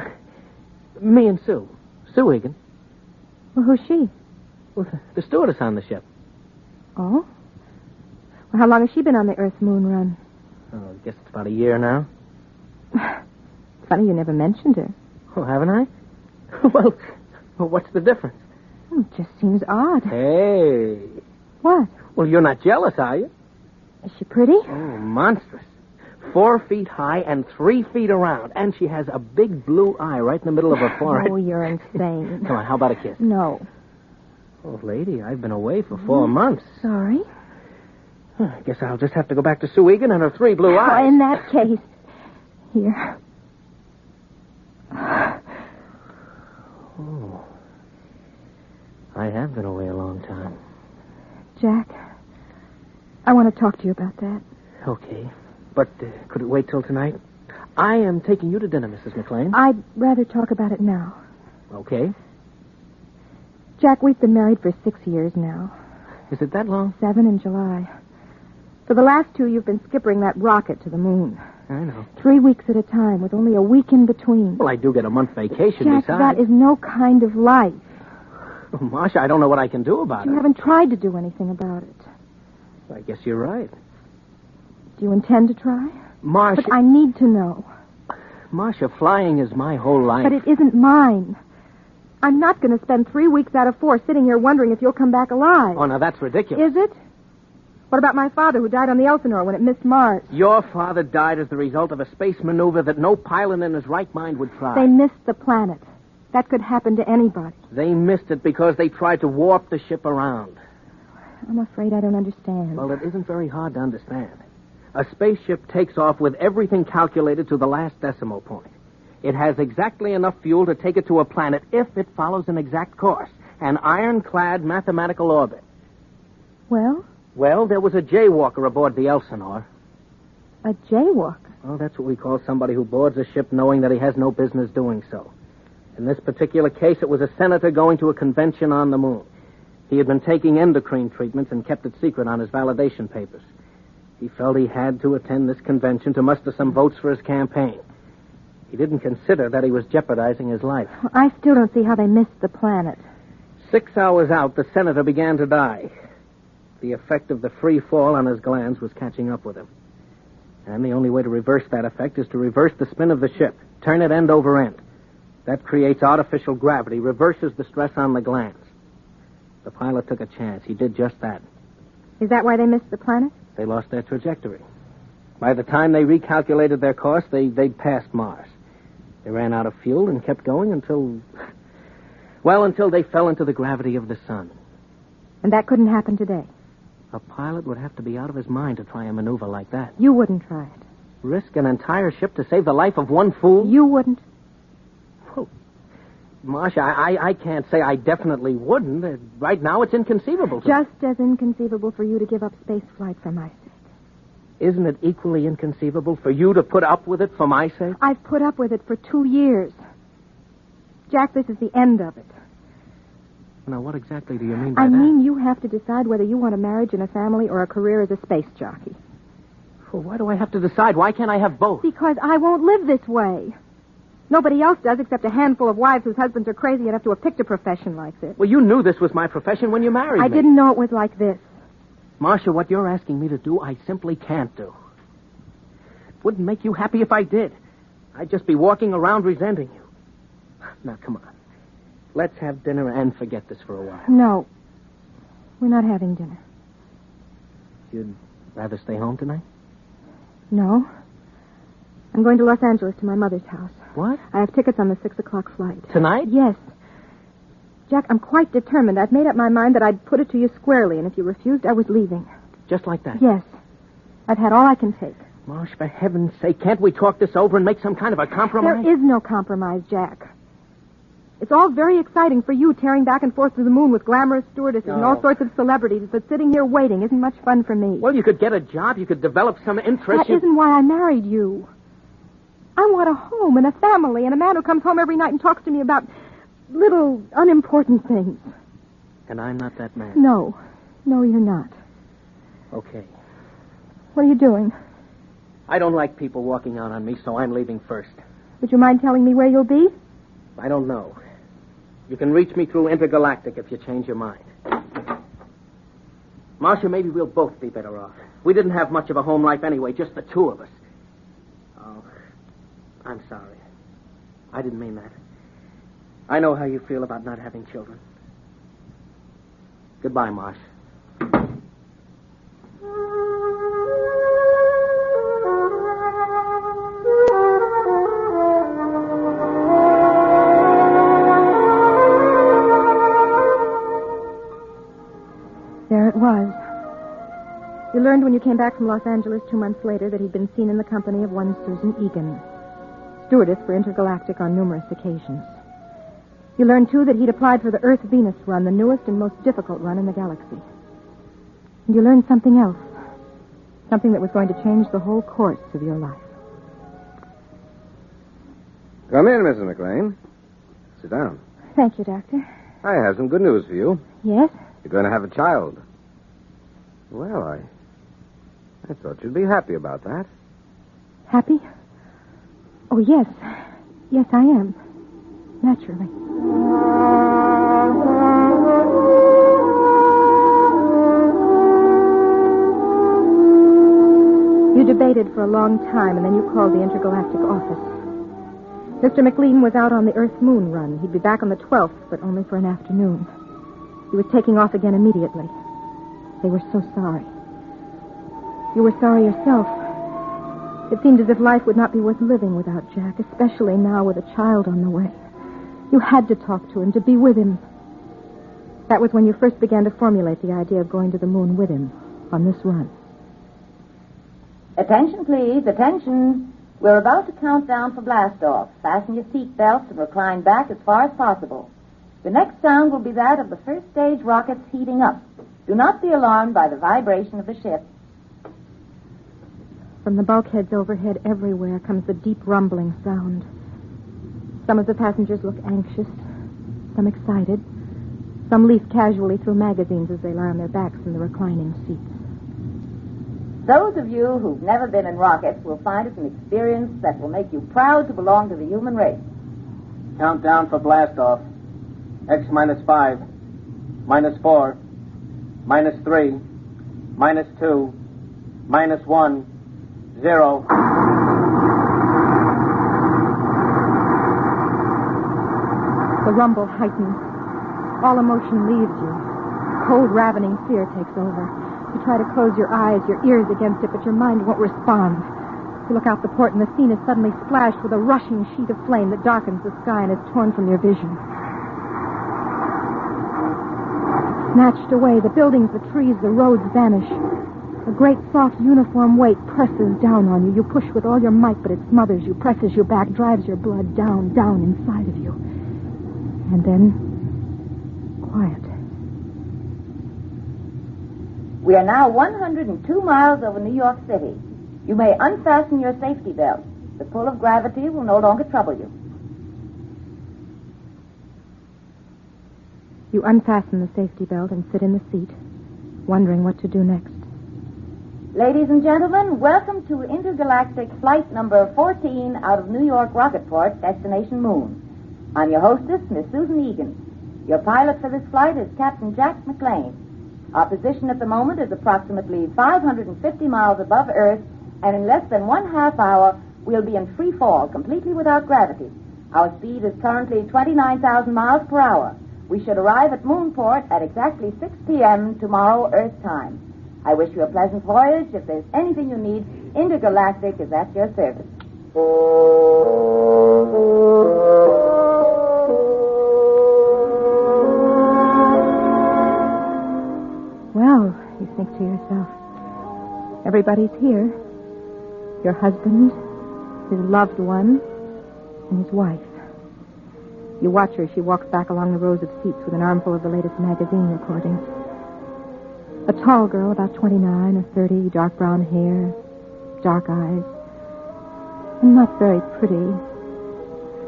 me and Sue. Sue Egan. Well, who's she? Well, the stewardess on the ship. Oh? Well, how long has she been on the Earth-Moon run? Oh, I guess it's about a year now. Funny you never mentioned her. Oh, haven't I? Well, what's the difference? It just seems odd. Hey. What? Well, you're not jealous, are you? Is she pretty? Oh, monstrous. 4 feet high and 3 feet around. And she has a big blue eye right in the middle of her forehead. Oh, you're insane. Come on, how about a kiss? No. Oh, lady, I've been away for 4 months. Sorry. I guess I'll just have to go back to Sue Egan and her 3 blue eyes. Oh, in that case. Here. Oh. I have been away a long time. Jack, I want to talk to you about that. Okay. But could it wait till tonight? I am taking you to dinner, Mrs. McLean. I'd rather talk about it now. Okay. Jack, we've been married for 6 years now. Is it that long? 7 in July. For the last 2, you've been skippering that rocket to the moon. I know. 3 weeks at a time, with only a week in between. Well, I do get a month vacation Jack, besides. that is no kind of life. Oh, Marcia, I don't know what I can do about You it. haven't tried to do anything about it. I guess you're right. Do you intend to try? Marcia... But I need to know. Marcia, flying is my whole life. But it isn't mine. I'm not going to spend 3 weeks out of 4 sitting here wondering if you'll come back alive. Oh, now that's ridiculous. Is it? What about my father who died on the Elsinore when it missed Mars? Your father died as the result of a space maneuver that no pilot in his right mind would try. They missed the planet. That could happen to anybody. They missed it because they tried to warp the ship around. I'm afraid I don't understand. Well, it isn't very hard to understand. A spaceship takes off with everything calculated to the last decimal point. It has exactly enough fuel to take it to a planet if it follows an exact course, an ironclad mathematical orbit. Well? Well, there was a jaywalker aboard the Elsinore. A jaywalker? Well, that's what we call somebody who boards a ship knowing that he has no business doing so. In this particular case, it was a senator going to a convention on the moon. He had been taking endocrine treatments and kept it secret on his validation papers. He felt he had to attend this convention to muster some votes for his campaign. He didn't consider that he was jeopardizing his life. Well, I still don't see how they missed the planet. 6 hours out, the senator began to die. The effect of the free fall on his glands was catching up with him. And the only way to reverse that effect is to reverse the spin of the ship, turn it end over end. That creates artificial gravity, reverses the stress on the glands. The pilot took a chance. He did just that. Is that why they missed the planet? They lost their trajectory. By the time they recalculated their course, they'd passed Mars. They ran out of fuel and kept going until they fell into the gravity of the sun. And that couldn't happen today? A pilot would have to be out of his mind to try a maneuver like that. You wouldn't try it? Risk an entire ship to save the life of one fool? You wouldn't? Oh, Marcia, I can't say I definitely wouldn't. Right now, it's inconceivable to me. Just as inconceivable for you to give up space flight for my sake. Isn't it equally inconceivable for you to put up with it for my sake? I've put up with it for 2 years. Jack, this is the end of it. Now, what exactly do you mean by that? I mean you have to decide whether you want a marriage and a family or a career as a space jockey. Well, why do I have to decide? Why can't I have both? Because I won't live this way. Nobody else does except a handful of wives whose husbands are crazy enough to have picked a profession like this. Well, you knew this was my profession when you married me. I didn't know it was like this. Marcia, what you're asking me to do, I simply can't do. It wouldn't make you happy if I did. I'd just be walking around resenting you. Now, come on. Let's have dinner and forget this for a while. No. We're not having dinner. You'd rather stay home tonight? No. I'm going to Los Angeles to my mother's house. What? I have tickets on the 6:00 flight. Tonight? Yes. Jack, I'm quite determined. I've made up my mind that I'd put it to you squarely, and if you refused, I was leaving. Just like that? Yes. I've had all I can take. Marsh, for heaven's sake, can't we talk this over and make some kind of a compromise? There is no compromise, Jack. It's all very exciting for you, tearing back and forth to the moon with glamorous stewardesses and all sorts of celebrities, but sitting here waiting isn't much fun for me. Well, you could get a job, you could develop some interest. That isn't why I married you. I want a home and a family and a man who comes home every night and talks to me about little, unimportant things. And I'm not that man. No. No, you're not. Okay. What are you doing? I don't like people walking out on me, so I'm leaving first. Would you mind telling me where you'll be? I don't know. You can reach me through Intergalactic if you change your mind. Marcia, maybe we'll both be better off. We didn't have much of a home life anyway, just the two of us. Oh, I'm sorry. I didn't mean that. I know how you feel about not having children. Goodbye, Marsh. There it was. You learned when you came back from Los Angeles 2 months later that he'd been seen in the company of one Susan Egan, stewardess for Intergalactic on numerous occasions. You learned, too, that he'd applied for the Earth-Venus run, the newest and most difficult run in the galaxy. And you learned something else, something that was going to change the whole course of your life. Come in, Mrs. McLean. Sit down. Thank you, Doctor. I have some good news for you. Yes? You're going to have a child. Well, I thought you'd be happy about that. Happy? Oh, yes. Yes, I am. Naturally. You debated for a long time, and then you called the Intergalactic office. Mr. McLean was out on the Earth-Moon run. He'd be back on the 12th, but only for an afternoon. He was taking off again immediately. They were so sorry. You were sorry yourself. It seemed as if life would not be worth living without Jack, especially now with a child on the way. You had to talk to him, to be with him. That was when you first began to formulate the idea of going to the moon with him on this run. Attention, please. Attention. We're about to count down for blast-off. Fasten your seat belts and recline back as far as possible. The next sound will be that of the first stage rockets heating up. Do not be alarmed by the vibration of the ship. From the bulkheads overhead everywhere comes the deep rumbling sound. Some of the passengers look anxious, some excited. Some leaf casually through magazines as they lie on their backs in the reclining seats. Those of you who've never been in rockets will find it an experience that will make you proud to belong to the human race. Countdown for blast-off. X -5, -4, -3, -2, -1, 0. The rumble heightens. All emotion leaves you. Cold, ravening fear takes over. You try to close your eyes, your ears against it, but your mind won't respond. You look out the port, and the scene is suddenly splashed with a rushing sheet of flame that darkens the sky and is torn from your vision. Snatched away, the buildings, the trees, the roads vanish. A great, soft, uniform weight presses down on you. You push with all your might, but it smothers you, presses you back, drives your blood down, down inside of you. And then, quiet. We are now 102 miles over New York City. You may unfasten your safety belt. The pull of gravity will no longer trouble you. You unfasten the safety belt and sit in the seat, wondering what to do next. Ladies and gentlemen, welcome to intergalactic flight number 14 out of New York Rocketport, destination Moon. I'm your hostess, Miss Susan Egan. Your pilot for this flight is Captain Jack McLean. Our position at the moment is approximately 550 miles above Earth, and in less than 1/2 hour, we'll be in free fall, completely without gravity. Our speed is currently 29,000 miles per hour. We should arrive at Moonport at exactly 6 p.m. tomorrow, Earth time. I wish you a pleasant voyage. If there's anything you need, Intergalactic is at your service. Well, you think to yourself, everybody's here. Your husband, his loved one, and his wife. You watch her as she walks back along the rows of seats with an armful of the latest magazine recordings. A tall girl, about 29 or 30, dark brown hair, dark eyes, and not very pretty.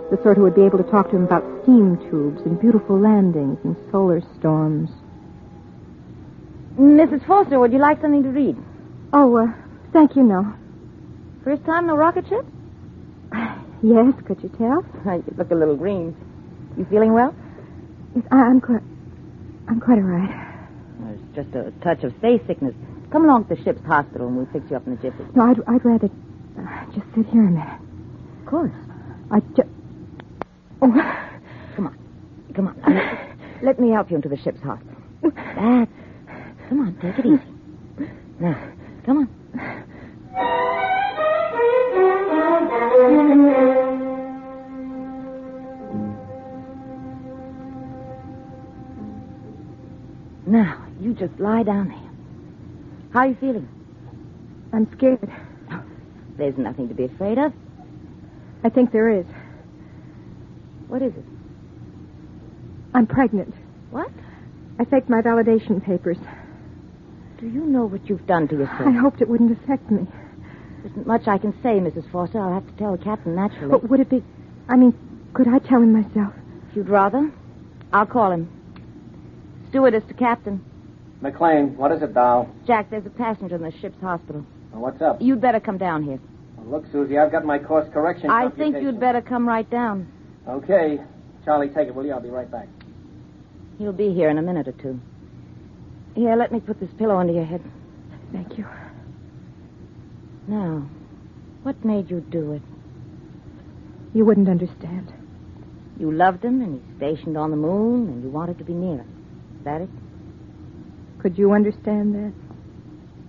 The sort who would be able to talk to him about steam tubes and beautiful landings and solar storms. Mrs. Foster, would you like something to read? Oh, thank you, no. First time no rocket ship? Yes, could you tell? You look a little green. You feeling well? Yes, I'm quite all right. There's just a touch of space sickness. Come along to the ship's hospital and we'll fix you up in a jiffy. No, I'd rather just sit here a minute. Of course. Oh. Come on. Let me help you into the ship's hospital. That. Come on, take it easy. Now, come on. Now, you just lie down there. How are you feeling? I'm scared. There's nothing to be afraid of. I think there is. What is it? I'm pregnant. What? I faked my validation papers. Do you know what you've done to yourself? I hoped it wouldn't affect me. There isn't much I can say, Mrs. Foster. I'll have to tell the captain naturally. But would it be... could I tell him myself? If you'd rather, I'll call him. Stewardess to captain. McLean, what is it, doll? Jack, there's a passenger in the ship's hospital. Well, what's up? You'd better come down here. Well, look, Susie, I've got my course correction. I think you'd better come right down. Okay. Charlie, take it, will you? I'll be right back. He'll be here in a minute or two. Here, let me put this pillow under your head. Thank you. Now, what made you do it? You wouldn't understand. You loved him, and he's stationed on the moon, and you wanted to be near him. Is that it? Could you understand that?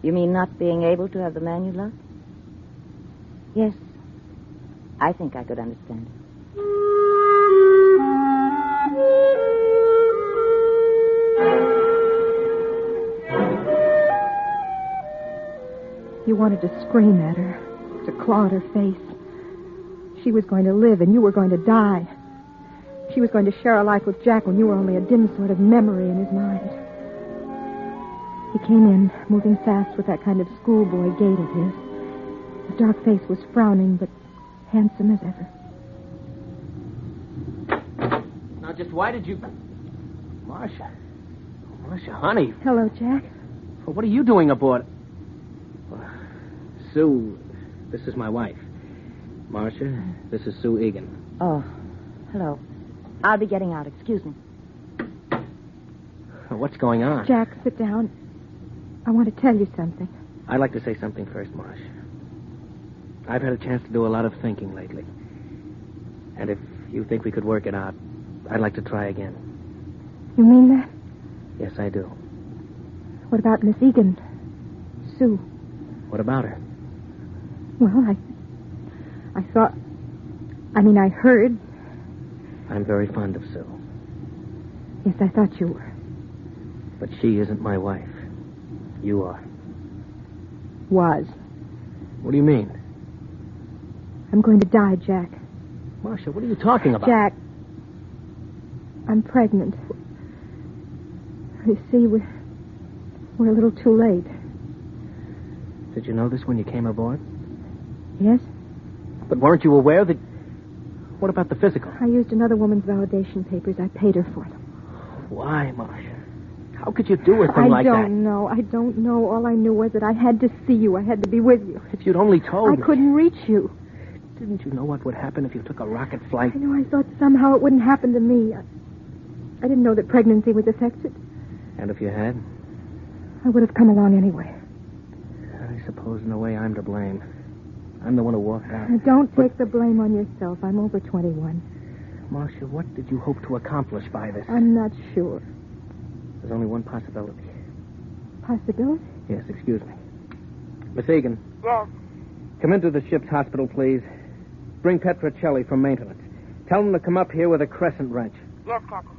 You mean not being able to have the man you love? Yes. I think I could understand it. You wanted to scream at her, to claw at her face. She was going to live, and you were going to die. She was going to share a life with Jack when you were only a dim sort of memory in his mind. He came in, moving fast with that kind of schoolboy gait of his. His dark face was frowning, but handsome as ever. Now, just why did you... Marcia, honey. Hello, Jack. Well, what are you doing aboard? Sue, this is my wife. Marcia, this is Sue Egan. Oh, hello. I'll be getting out. Excuse me. What's going on? Jack, sit down. I want to tell you something. I'd like to say something first, Marsh. I've had a chance to do a lot of thinking lately. And if you think we could work it out, I'd like to try again. You mean that? Yes, I do. What about Miss Egan? Sue? What about her? Well, I thought... I heard... I'm very fond of Sue. Yes, I thought you were. But she isn't my wife. You are. Was. What do you mean? I'm going to die, Jack. Marcia, what are you talking about? Jack, I'm pregnant. You see, we're a little too late. Did you know this when you came aboard? Yes? But weren't you aware that... What about the physical? I used another woman's validation papers. I paid her for them. Why, Marcia? How could you do a thing like that? I don't know. All I knew was that I had to see you. I had to be with you. If you'd only told me. I couldn't reach you. Didn't you know what would happen if you took a rocket flight? I know. I thought somehow it wouldn't happen to me. I didn't know that pregnancy was affected. And if you had? I would have come along anyway. I suppose in a way I'm to blame. I'm the one who walked out. Don't take the blame on yourself. I'm over 21. Marcia, what did you hope to accomplish by this? I'm not sure. There's only one possibility. Possibility? Yes, excuse me. Miss Egan. Yes. Come into the ship's hospital, please. Bring Petrocelli from maintenance. Tell them to come up here with a crescent wrench. Yes, Captain.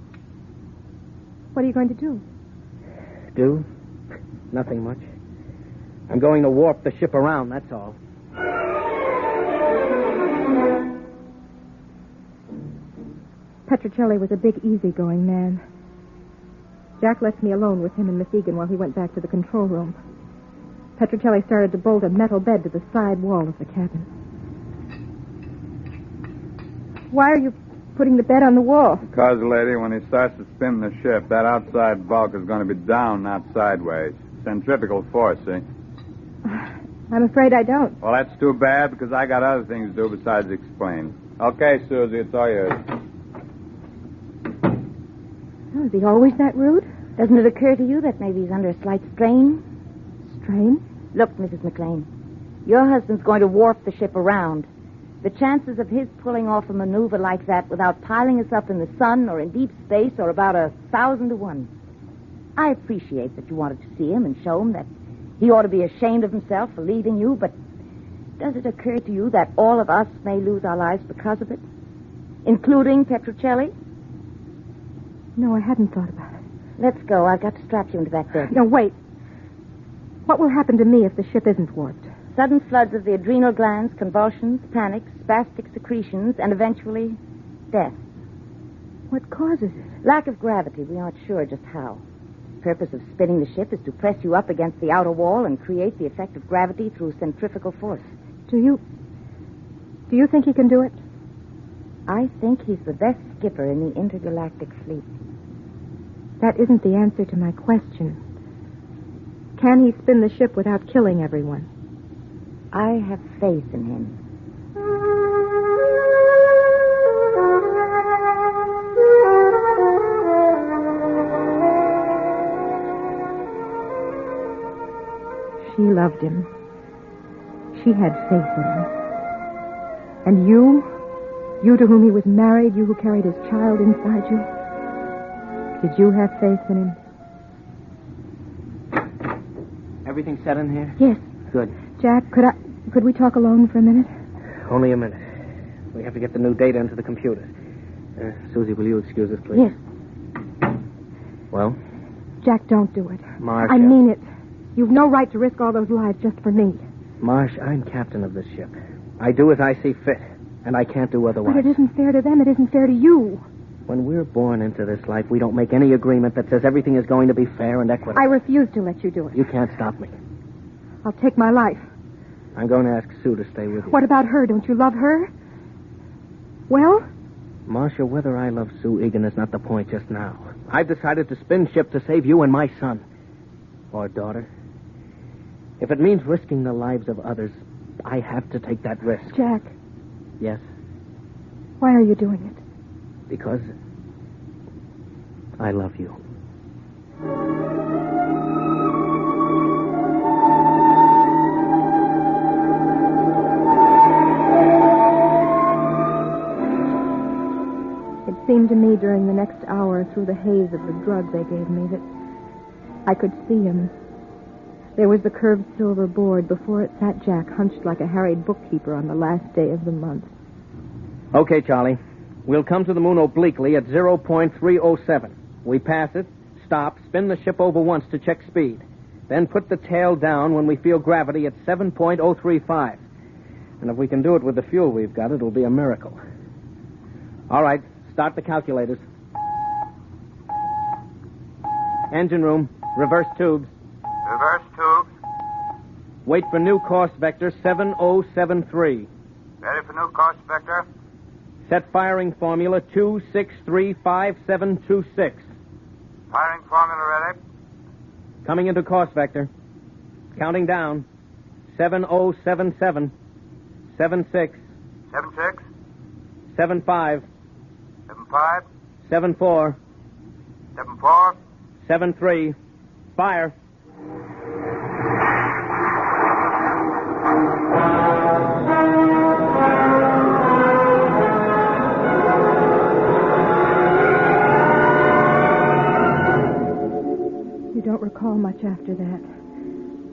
What are you going to do? Do? Nothing much. I'm going to warp the ship around, that's all. Petrocelli was a big, easygoing man. Jack left me alone with him and Miss Egan while he went back to the control room. Petrocelli started to bolt a metal bed to the side wall of the cabin. Why are you putting the bed on the wall? Because, lady, when he starts to spin the ship, that outside bulk is going to be down, not sideways. Centrifugal force, see? I'm afraid I don't. Well, that's too bad, because I got other things to do besides explain. Okay, Susie, it's all yours. Oh, is he always that rude? Doesn't it occur to you that maybe he's under a slight strain? Strain? Look, Mrs. McLean, your husband's going to warp the ship around. The chances of his pulling off a maneuver like that without piling us up in the sun or in deep space are about 1,000 to 1. I appreciate that you wanted to see him and show him that he ought to be ashamed of himself for leaving you, but does it occur to you that all of us may lose our lives because of it? Including Petrocelli? No, I hadn't thought about it. Let's go. I've got to strap you into that bed. No, wait. What will happen to me if the ship isn't warped? Sudden floods of the adrenal glands, convulsions, panics, spastic secretions, and eventually death. What causes it? Lack of gravity. We aren't sure just how. The purpose of spinning the ship is to press you up against the outer wall and create the effect of gravity through centrifugal force. Do you think he can do it? I think he's the best skipper in the intergalactic fleet. That isn't the answer to my question. Can he spin the ship without killing everyone? I have faith in him. She loved him. She had faith in him. And you to whom he was married, you who carried his child inside you, did you have faith in him? Everything set in here? Yes. Good. Jack, could we talk alone for a minute? Only a minute. We have to get the new data into the computer. Susie, will you excuse us, please? Yes. Well? Jack, don't do it. Marcia. I mean it. You've no right to risk all those lives just for me. Marsh, I'm captain of this ship. I do as I see fit, and I can't do otherwise. But it isn't fair to them. It isn't fair to you. When we're born into this life, we don't make any agreement that says everything is going to be fair and equitable. I refuse to let you do it. You can't stop me. I'll take my life. I'm going to ask Sue to stay with you. What about her? Don't you love her? Well? Marcia, whether I love Sue Egan is not the point just now. I've decided to spin ship to save you and my son. Or daughter. If it means risking the lives of others, I have to take that risk. Jack. Yes? Why are you doing it? Because I love you. It seemed to me during the next hour through the haze of the drug they gave me that I could see him. There was the curved silver board. Before it sat Jack, hunched like a harried bookkeeper on the last day of the month. Okay, Charlie. We'll come to the moon obliquely at 0.307. We pass it, stop, spin the ship over once to check speed. Then put the tail down when we feel gravity at 7.035. And if we can do it with the fuel we've got, it'll be a miracle. All right, start the calculators. Engine room, reverse tubes. Reverse tubes. Wait for new course vector 7073. Ready for new course vector. Set firing formula 2635726. Firing formula ready. Coming into course vector. Counting down. 7077. 76. 76. 75. 75. 74. 74. 73. Fire. You don't recall much after that.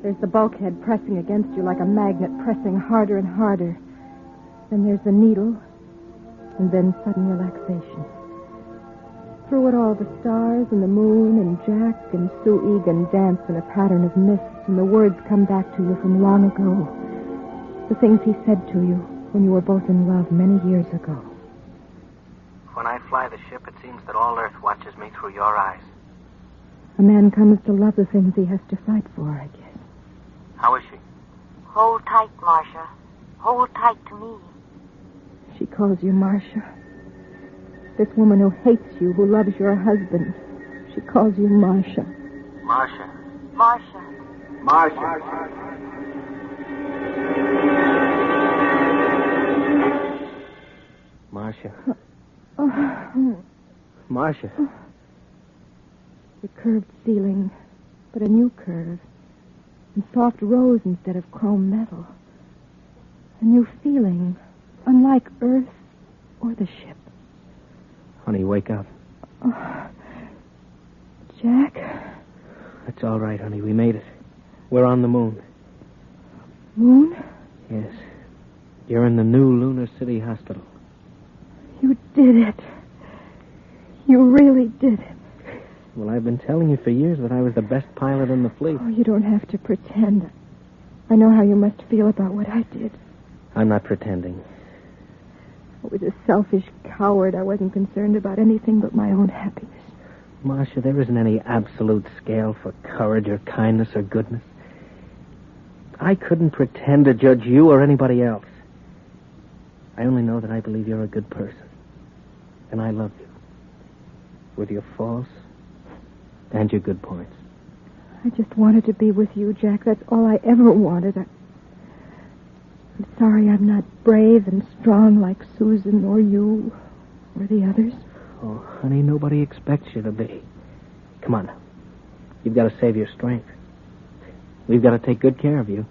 There's the bulkhead pressing against you like a magnet, pressing harder and harder. Then there's the needle, and then sudden relaxation. Through it all, the stars and the moon and Jack and Sue Egan dance in a pattern of mist, and the words come back to you from long ago. The things he said to you when you were both in love many years ago. When I fly the ship, it seems that all Earth watches me through your eyes. A man comes to love the things he has to fight for, I guess. How is she? Hold tight, Marcia. Hold tight to me. She calls you Marcia. This woman who hates you, who loves your husband, she calls you Marcia. Marcia. Marcia. Marcia. Marcia. Oh. Marcia. The curved ceiling, but a new curve. And soft rose instead of chrome metal. A new feeling, unlike Earth or the ship. Honey, wake up. Oh. Jack? It's all right, honey. We made it. We're on the moon. Moon? Yes. You're in the new Lunar City Hospital. You did it. You really did it. Well, I've been telling you for years that I was the best pilot in the fleet. Oh, you don't have to pretend. I know how you must feel about what I did. I'm not pretending. I was a selfish coward. I wasn't concerned about anything but my own happiness. Marcia, there isn't any absolute scale for courage or kindness or goodness. I couldn't pretend to judge you or anybody else. I only know that I believe you're a good person. And I love you. With your faults and your good points. I just wanted to be with you, Jack. That's all I ever wanted. I'm sorry I'm not brave and strong like Susan or you or the others. Oh, honey, nobody expects you to be. Come on now. You've got to save your strength. We've got to take good care of you.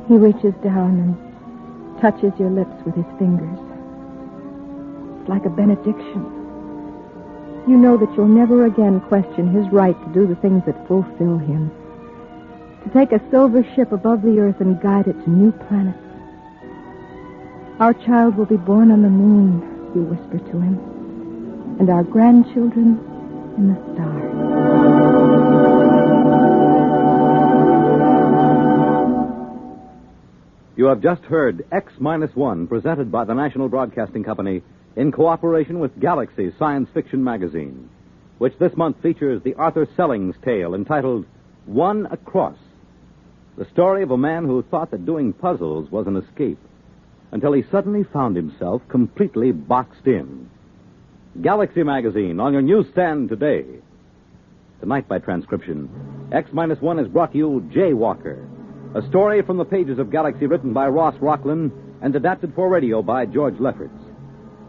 He reaches down and touches your lips with his fingers. It's like a benediction. You know that you'll never again question his right to do the things that fulfill him. To take a silver ship above the earth and guide it to new planets. Our child will be born on the moon, you whisper to him. And our grandchildren in the stars. You have just heard X-1, presented by the National Broadcasting Company in cooperation with Galaxy Science Fiction Magazine, which this month features the Arthur Sellings tale entitled One Across, the story of a man who thought that doing puzzles was an escape, until he suddenly found himself completely boxed in. Galaxy Magazine on your newsstand today. Tonight by transcription, X-1 has brought you Jaywalker, a story from the pages of Galaxy written by Ross Rocklin and adapted for radio by George Lefferts.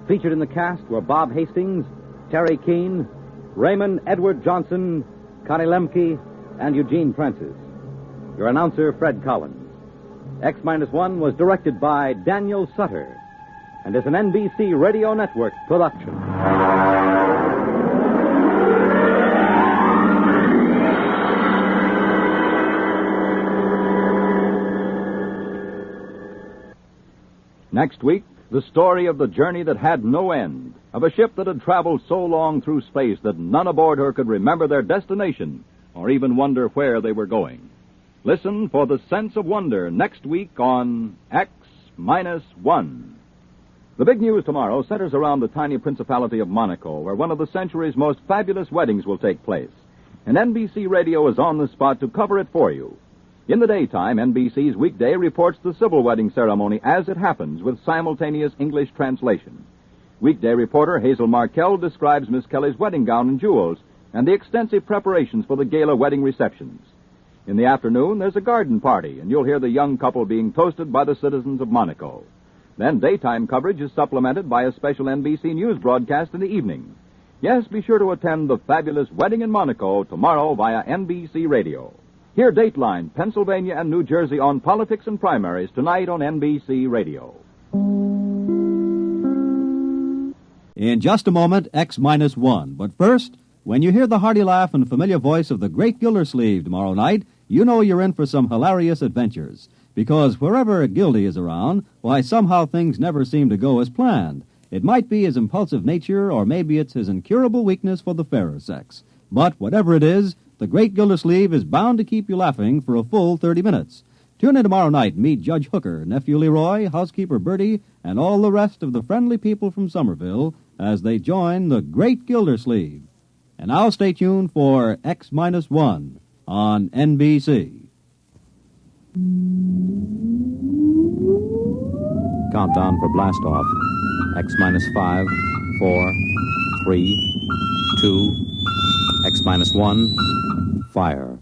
Featured in the cast were Bob Hastings, Terry Keane, Raymond Edward Johnson, Connie Lemke, and Eugene Francis. Your announcer, Fred Collins. X-1 was directed by Daniel Sutter and is an NBC Radio Network production. Next week, the story of the journey that had no end, of a ship that had traveled so long through space that none aboard her could remember their destination or even wonder where they were going. Listen for the sense of wonder next week on X-1. The big news tomorrow centers around the tiny principality of Monaco, where one of the century's most fabulous weddings will take place. And NBC Radio is on the spot to cover it for you. In the daytime, NBC's Weekday reports the civil wedding ceremony as it happens with simultaneous English translation. Weekday reporter Hazel Markell describes Miss Kelly's wedding gown and jewels and the extensive preparations for the gala wedding receptions. In the afternoon, there's a garden party, and you'll hear the young couple being toasted by the citizens of Monaco. Then daytime coverage is supplemented by a special NBC News broadcast in the evening. Yes, be sure to attend the fabulous wedding in Monaco tomorrow via NBC Radio. Hear Dateline, Pennsylvania and New Jersey on politics and primaries tonight on NBC Radio. In just a moment, X-1. But first, when you hear the hearty laugh and familiar voice of the great Gildersleeve tomorrow night, you know you're in for some hilarious adventures. Because wherever Gildy is around, why, somehow things never seem to go as planned. It might be his impulsive nature, or maybe it's his incurable weakness for the fairer sex. But whatever it is, the great Gildersleeve is bound to keep you laughing for a full 30 minutes. Tune in tomorrow night and meet Judge Hooker, Nephew Leroy, Housekeeper Bertie, and all the rest of the friendly people from Somerville as they join the great Gildersleeve. And now stay tuned for X-1 on NBC. Countdown for blast-off. X-5, 4, 3, 2, X-1, fire.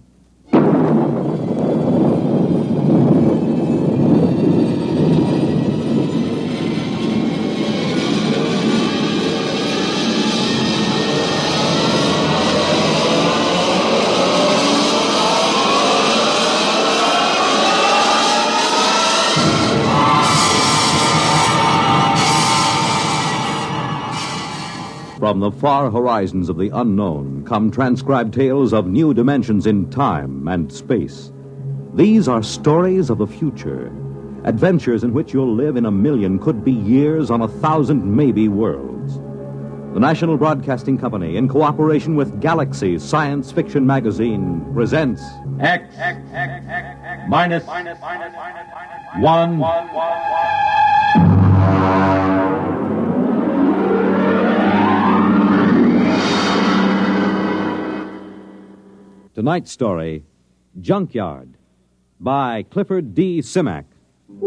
From the far horizons of the unknown come transcribed tales of new dimensions in time and space. These are stories of the future, adventures in which you'll live in 1,000,000, could be years, on 1,000 maybe worlds. The National Broadcasting Company, in cooperation with Galaxy Science Fiction Magazine, presents X-1. Tonight's story, Junkyard, by Clifford D. Simak. The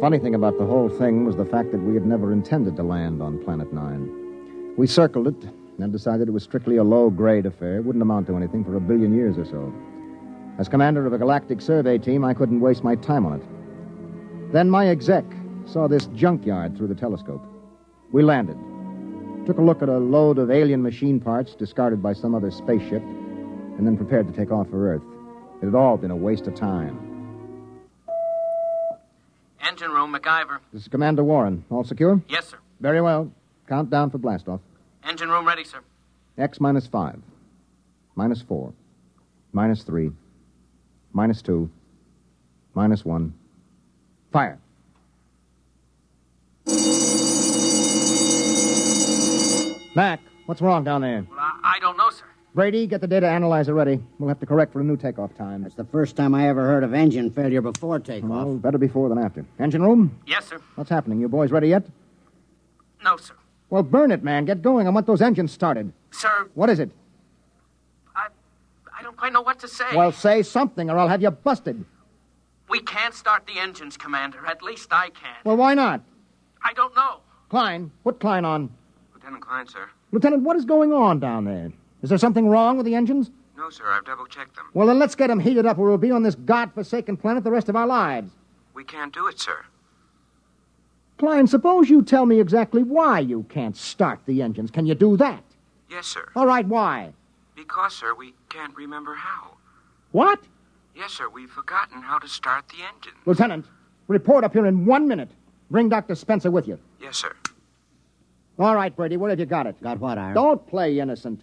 funny thing about the whole thing was the fact that we had never intended to land on Planet 9. We circled it and decided it was strictly a low-grade affair. It wouldn't amount to anything for 1 billion years or so. As commander of a galactic survey team, I couldn't waste my time on it. Then my exec saw this junkyard through the telescope. We landed, took a look at a load of alien machine parts discarded by some other spaceship, and then prepared to take off for Earth. It had all been a waste of time. Engine room, MacIver. This is Commander Warren. All secure? Yes, sir. Very well. Countdown for blastoff. Engine room ready, sir. X-5, -4, -3, -2, -1. Fire. Mac, what's wrong down there? Well, I don't know, sir. Brady, get the data analyzer ready. We'll have to correct for a new takeoff time. That's the first time I ever heard of engine failure before takeoff. Well, better before than after. Engine room? Yes, sir. What's happening? You boys ready yet? No, sir. Well, burn it, man. Get going. I want those engines started. Sir. What is it? I don't quite know what to say. Well, say something or I'll have you busted. We can't start the engines, Commander. At least I can't. Well, why not? I don't know. Klein, put Klein on. Lieutenant Klein, sir. Lieutenant, what is going on down there? Is there something wrong with the engines? No, sir. I've double-checked them. Well, then let's get them heated up or we'll be on this godforsaken planet the rest of our lives. We can't do it, sir. Klein, suppose you tell me exactly why you can't start the engines. Can you do that? Yes, sir. All right, why? Because, sir, we can't remember how. What? Yes, sir. We've forgotten how to start the engine. Lieutenant, report up here in 1 minute. Bring Dr. Spencer with you. Yes, sir. All right, Brady, where have you got it? Got what, Ira? Don't play innocent.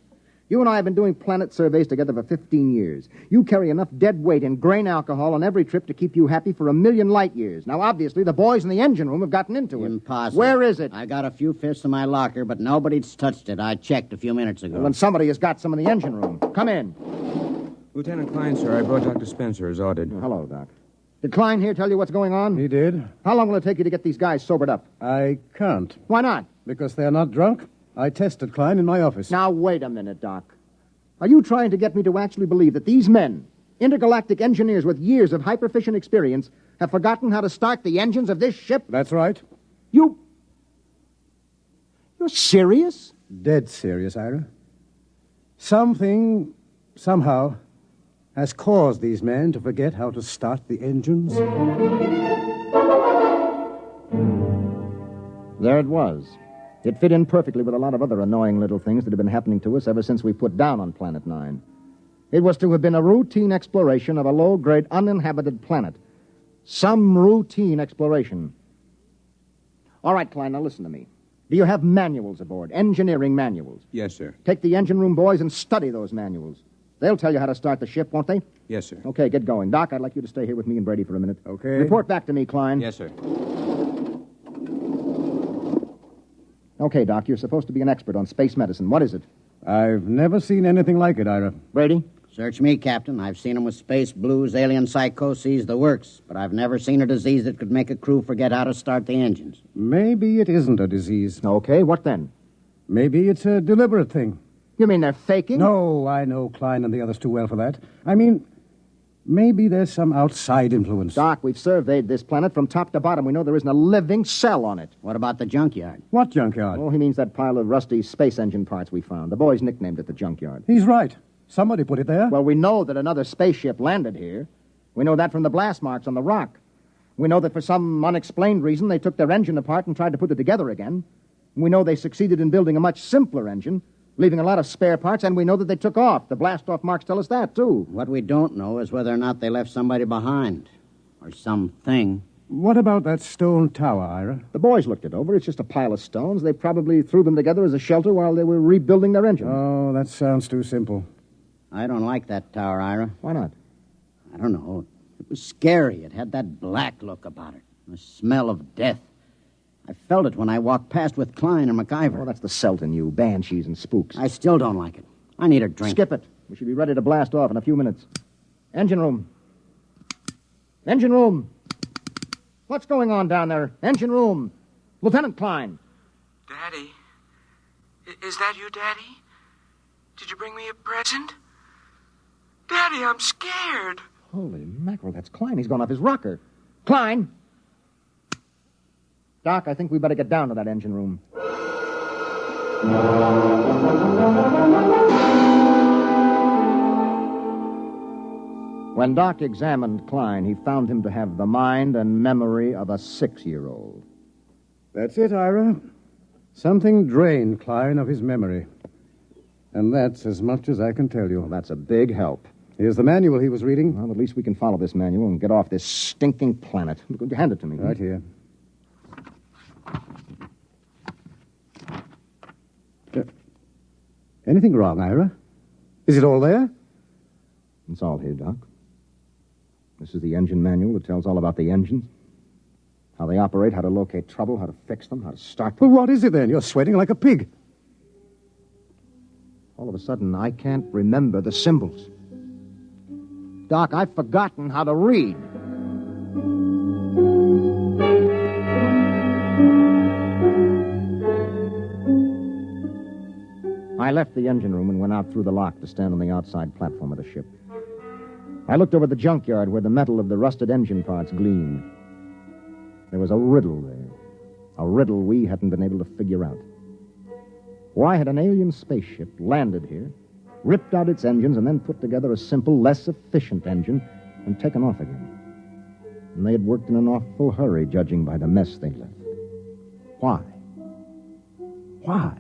You and I have been doing planet surveys together for 15 years. You carry enough dead weight in grain alcohol on every trip to keep you happy for 1,000,000 light years. Now, obviously, the boys in the engine room have gotten into it. Impossible. Where is it? I got a few fifths in my locker, but nobody's touched it. I checked a few minutes ago. Well, then somebody has got some in the engine room. Come in. Lieutenant Klein, sir, I brought Dr. Spencer as ordered. Hello, Doc. Did Klein here tell you what's going on? He did. How long will it take you to get these guys sobered up? I can't. Why not? Because they're not drunk. I tested Klein in my office. Now, wait a minute, Doc. Are you trying to get me to actually believe that these men, intergalactic engineers with years of hyperfission experience, have forgotten how to start the engines of this ship? That's right. You're serious? Dead serious, Ira. Something, somehow, has caused these men to forget how to start the engines. There it was. It fit in perfectly with a lot of other annoying little things that have been happening to us ever since we put down on Planet 9. It was to have been a routine exploration of a low-grade, uninhabited planet. Some routine exploration. All right, Klein, now listen to me. Do you have manuals aboard, engineering manuals? Yes, sir. Take the engine room boys and study those manuals. They'll tell you how to start the ship, won't they? Yes, sir. Okay, get going. Doc, I'd like you to stay here with me and Brady for a minute. Okay. Report back to me, Klein. Yes, sir. Okay, Doc, you're supposed to be an expert on space medicine. What is it? I've never seen anything like it, Ira. Brady? Search me, Captain. I've seen them with space blues, alien psychoses, the works. But I've never seen a disease that could make a crew forget how to start the engines. Maybe it isn't a disease. Okay, what then? Maybe it's a deliberate thing. You mean they're faking? No, I know Klein and the others too well for that. I mean, maybe there's some outside influence. Doc, we've surveyed this planet from top to bottom. We know there isn't a living cell on it. What about the junkyard? What junkyard? Oh, he means that pile of rusty space engine parts we found. The boys nicknamed it the junkyard. He's right. Somebody put it there. Well, we know that another spaceship landed here. We know that from the blast marks on the rock. We know that for some unexplained reason they took their engine apart and tried to put it together again. We know they succeeded in building a much simpler engine, leaving a lot of spare parts, and we know that they took off. The blast-off marks tell us that, too. What we don't know is whether or not they left somebody behind. Or something. What about that stone tower, Ira? The boys looked it over. It's just a pile of stones. They probably threw them together as a shelter while they were rebuilding their engine. Oh, that sounds too simple. I don't like that tower, Ira. Why not? I don't know. It was scary. It had that black look about it. The smell of death. I felt it when I walked past with Klein and MacIver. Oh, that's the Celt in you. Banshees and spooks. I still don't like it. I need a drink. Skip it. We should be ready to blast off in a few minutes. Engine room. Engine room. What's going on down there? Engine room. Lieutenant Klein. Daddy? Is that you, Daddy? Did you bring me a present? Daddy, I'm scared. Holy mackerel, that's Klein. He's gone off his rocker. Klein! Doc, I think we better get down to that engine room. When Doc examined Klein, he found him to have the mind and memory of a 6-year-old. That's it, Ira. Something drained Klein of his memory. And that's as much as I can tell you. Well, that's a big help. Here's the manual he was reading. Well, at least we can follow this manual and get off this stinking planet. Hand it to me. Right here. Anything wrong, Ira? Is it all there? It's all here, Doc. This is the engine manual that tells all about the engines. How they operate, how to locate trouble, how to fix them, how to start them. Well, what is it then? You're sweating like a pig. All of a sudden, I can't remember the symbols. Doc, I've forgotten how to read. I left the engine room and went out through the lock to stand on the outside platform of the ship. I looked over the junkyard where the metal of the rusted engine parts gleamed. There was a riddle there. A riddle we hadn't been able to figure out. Why had an alien spaceship landed here, ripped out its engines, and then put together a simple, less efficient engine and taken off again? And they had worked in an awful hurry, judging by the mess they left. Why? Why?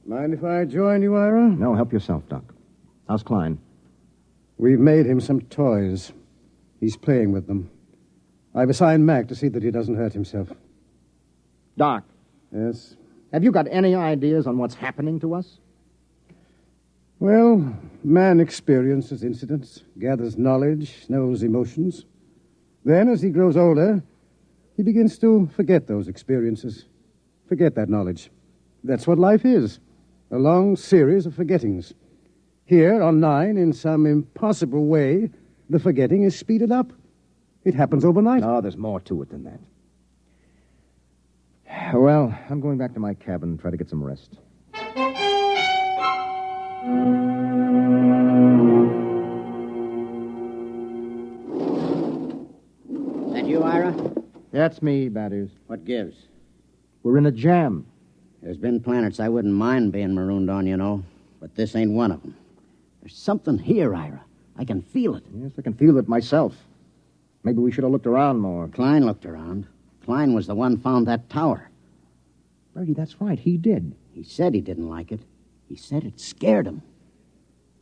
Mind if I join you, Ira? No, help yourself, Doc. How's Klein? We've made him some toys. He's playing with them. I've assigned Mac to see that he doesn't hurt himself. Doc. Yes? Have you got any ideas on what's happening to us? Well, man experiences incidents, gathers knowledge, knows emotions. Then, as he grows older, he begins to forget those experiences, forget that knowledge. That's what life is, a long series of forgettings. Here, on 9, in some impossible way, the forgetting is speeded up. It happens overnight. No, there's more to it than that. Well, I'm going back to my cabin and try to get some rest. That you, Ira? That's me, Batters. What gives? We're in a jam. There's been planets I wouldn't mind being marooned on, you know, but this ain't one of them. There's something here, Ira. I can feel it. Yes, I can feel it myself. Maybe we should have looked around more. Klein looked around. Klein was the one found that tower. Brady, that's right. He did. He said he didn't like it. He said it scared him.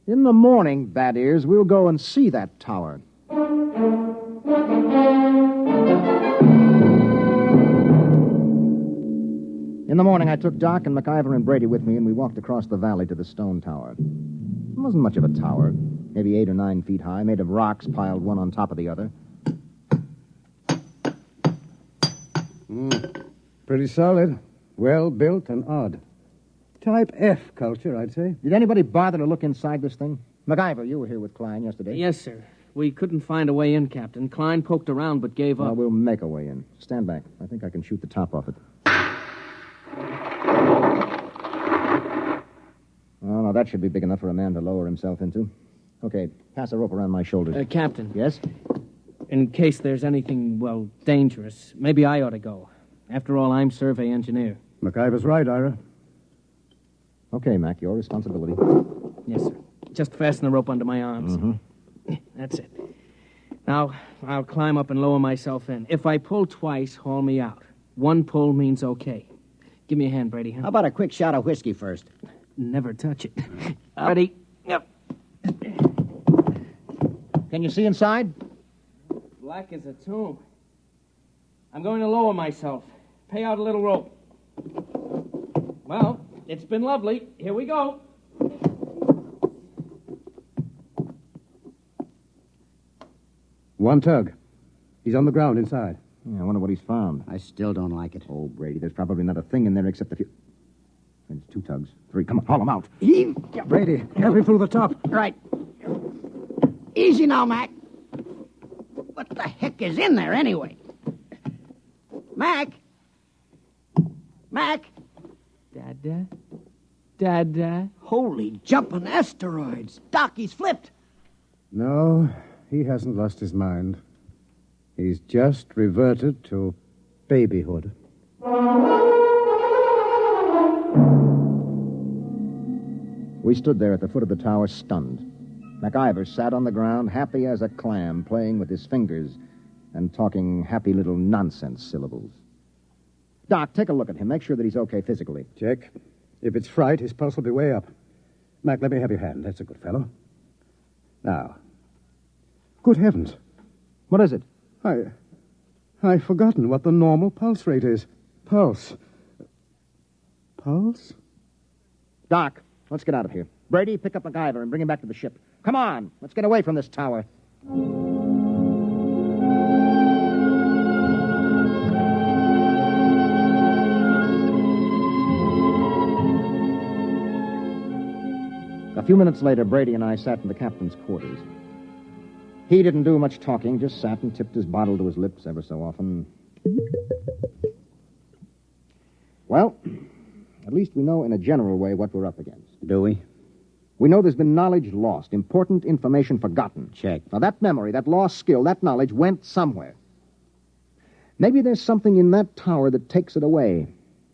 In the morning, Bad Ears, we'll go and see that tower. In the morning, I took Doc and MacIver and Brady with me, and we walked across the valley to the stone tower. It wasn't much of a tower, maybe 8 or 9 feet high, made of rocks piled one on top of the other. Pretty solid, well-built and odd. Type F culture, I'd say. Did anybody bother to look inside this thing? MacIver, you were here with Klein yesterday. Yes, sir. We couldn't find a way in, Captain. Klein poked around but gave up. Well, we'll make a way in. Stand back. I think I can shoot the top off it. Oh, no, that should be big enough for a man to lower himself into. Okay, pass a rope around my shoulders. Captain. Yes? In case there's anything, well, dangerous, maybe I ought to go. After all, I'm survey engineer. MacIver's right, Ira. Okay, Mac, your responsibility. Yes, sir. Just fasten the rope under my arms. Mm-hmm. That's it. Now, I'll climb up and lower myself in. If I pull twice, haul me out. One pull means okay. Give me a hand, Brady. Huh? How about a quick shot of whiskey first? Never touch it. Ready? Yep. Can you see inside? Black as a tomb. I'm going to lower myself. Pay out a little rope. Well, it's been lovely. Here we go. One tug. He's on the ground inside. Yeah, I wonder what he's found. I still don't like it. Oh, Brady, there's probably not a thing in there except a few... There's 2 tugs. 3. Come on, haul them out. Brady, help him through the top. Right. Easy now, Mac. What the heck is in there, anyway? Mac? Mac? Dada? Dada? Holy jumping asteroids. Doc, he's flipped. No, he hasn't lost his mind. He's just reverted to babyhood. We stood there at the foot of the tower, stunned. MacIver sat on the ground, happy as a clam, playing with his fingers and talking happy little nonsense syllables. Doc, take a look at him. Make sure that he's okay physically. Check. If it's fright, his pulse will be way up. Mac, let me have your hand. That's a good fellow. Now. Good heavens. What is it? I've forgotten what the normal pulse rate is. Pulse? Doc, let's get out of here. Brady, pick up MacIver and bring him back to the ship. Come on, let's get away from this tower. A few minutes later, Brady and I sat in the captain's quarters. He didn't do much talking, just sat and tipped his bottle to his lips ever so often. Well, at least we know in a general way what we're up against. Do we? We know there's been knowledge lost, important information forgotten. Check. Now, that memory, that lost skill, that knowledge went somewhere. Maybe there's something in that tower that takes it away.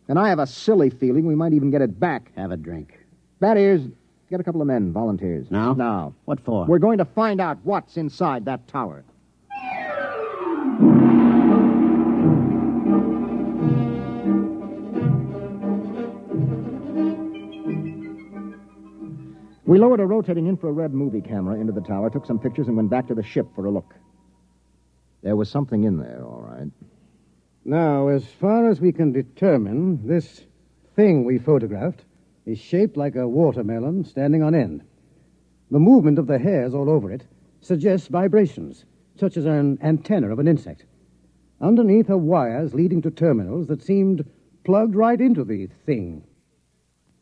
And I have a silly feeling we might even get it back. Have a drink. That is, get a couple of men, volunteers. Now? Now. What for? We're going to find out what's inside that tower. We lowered a rotating infrared movie camera into the tower, took some pictures, and went back to the ship for a look. There was something in there, all right. Now, as far as we can determine, this thing we photographed is shaped like a watermelon standing on end. The movement of the hairs all over it suggests vibrations, such as an antenna of an insect. Underneath are wires leading to terminals that seemed plugged right into the thing.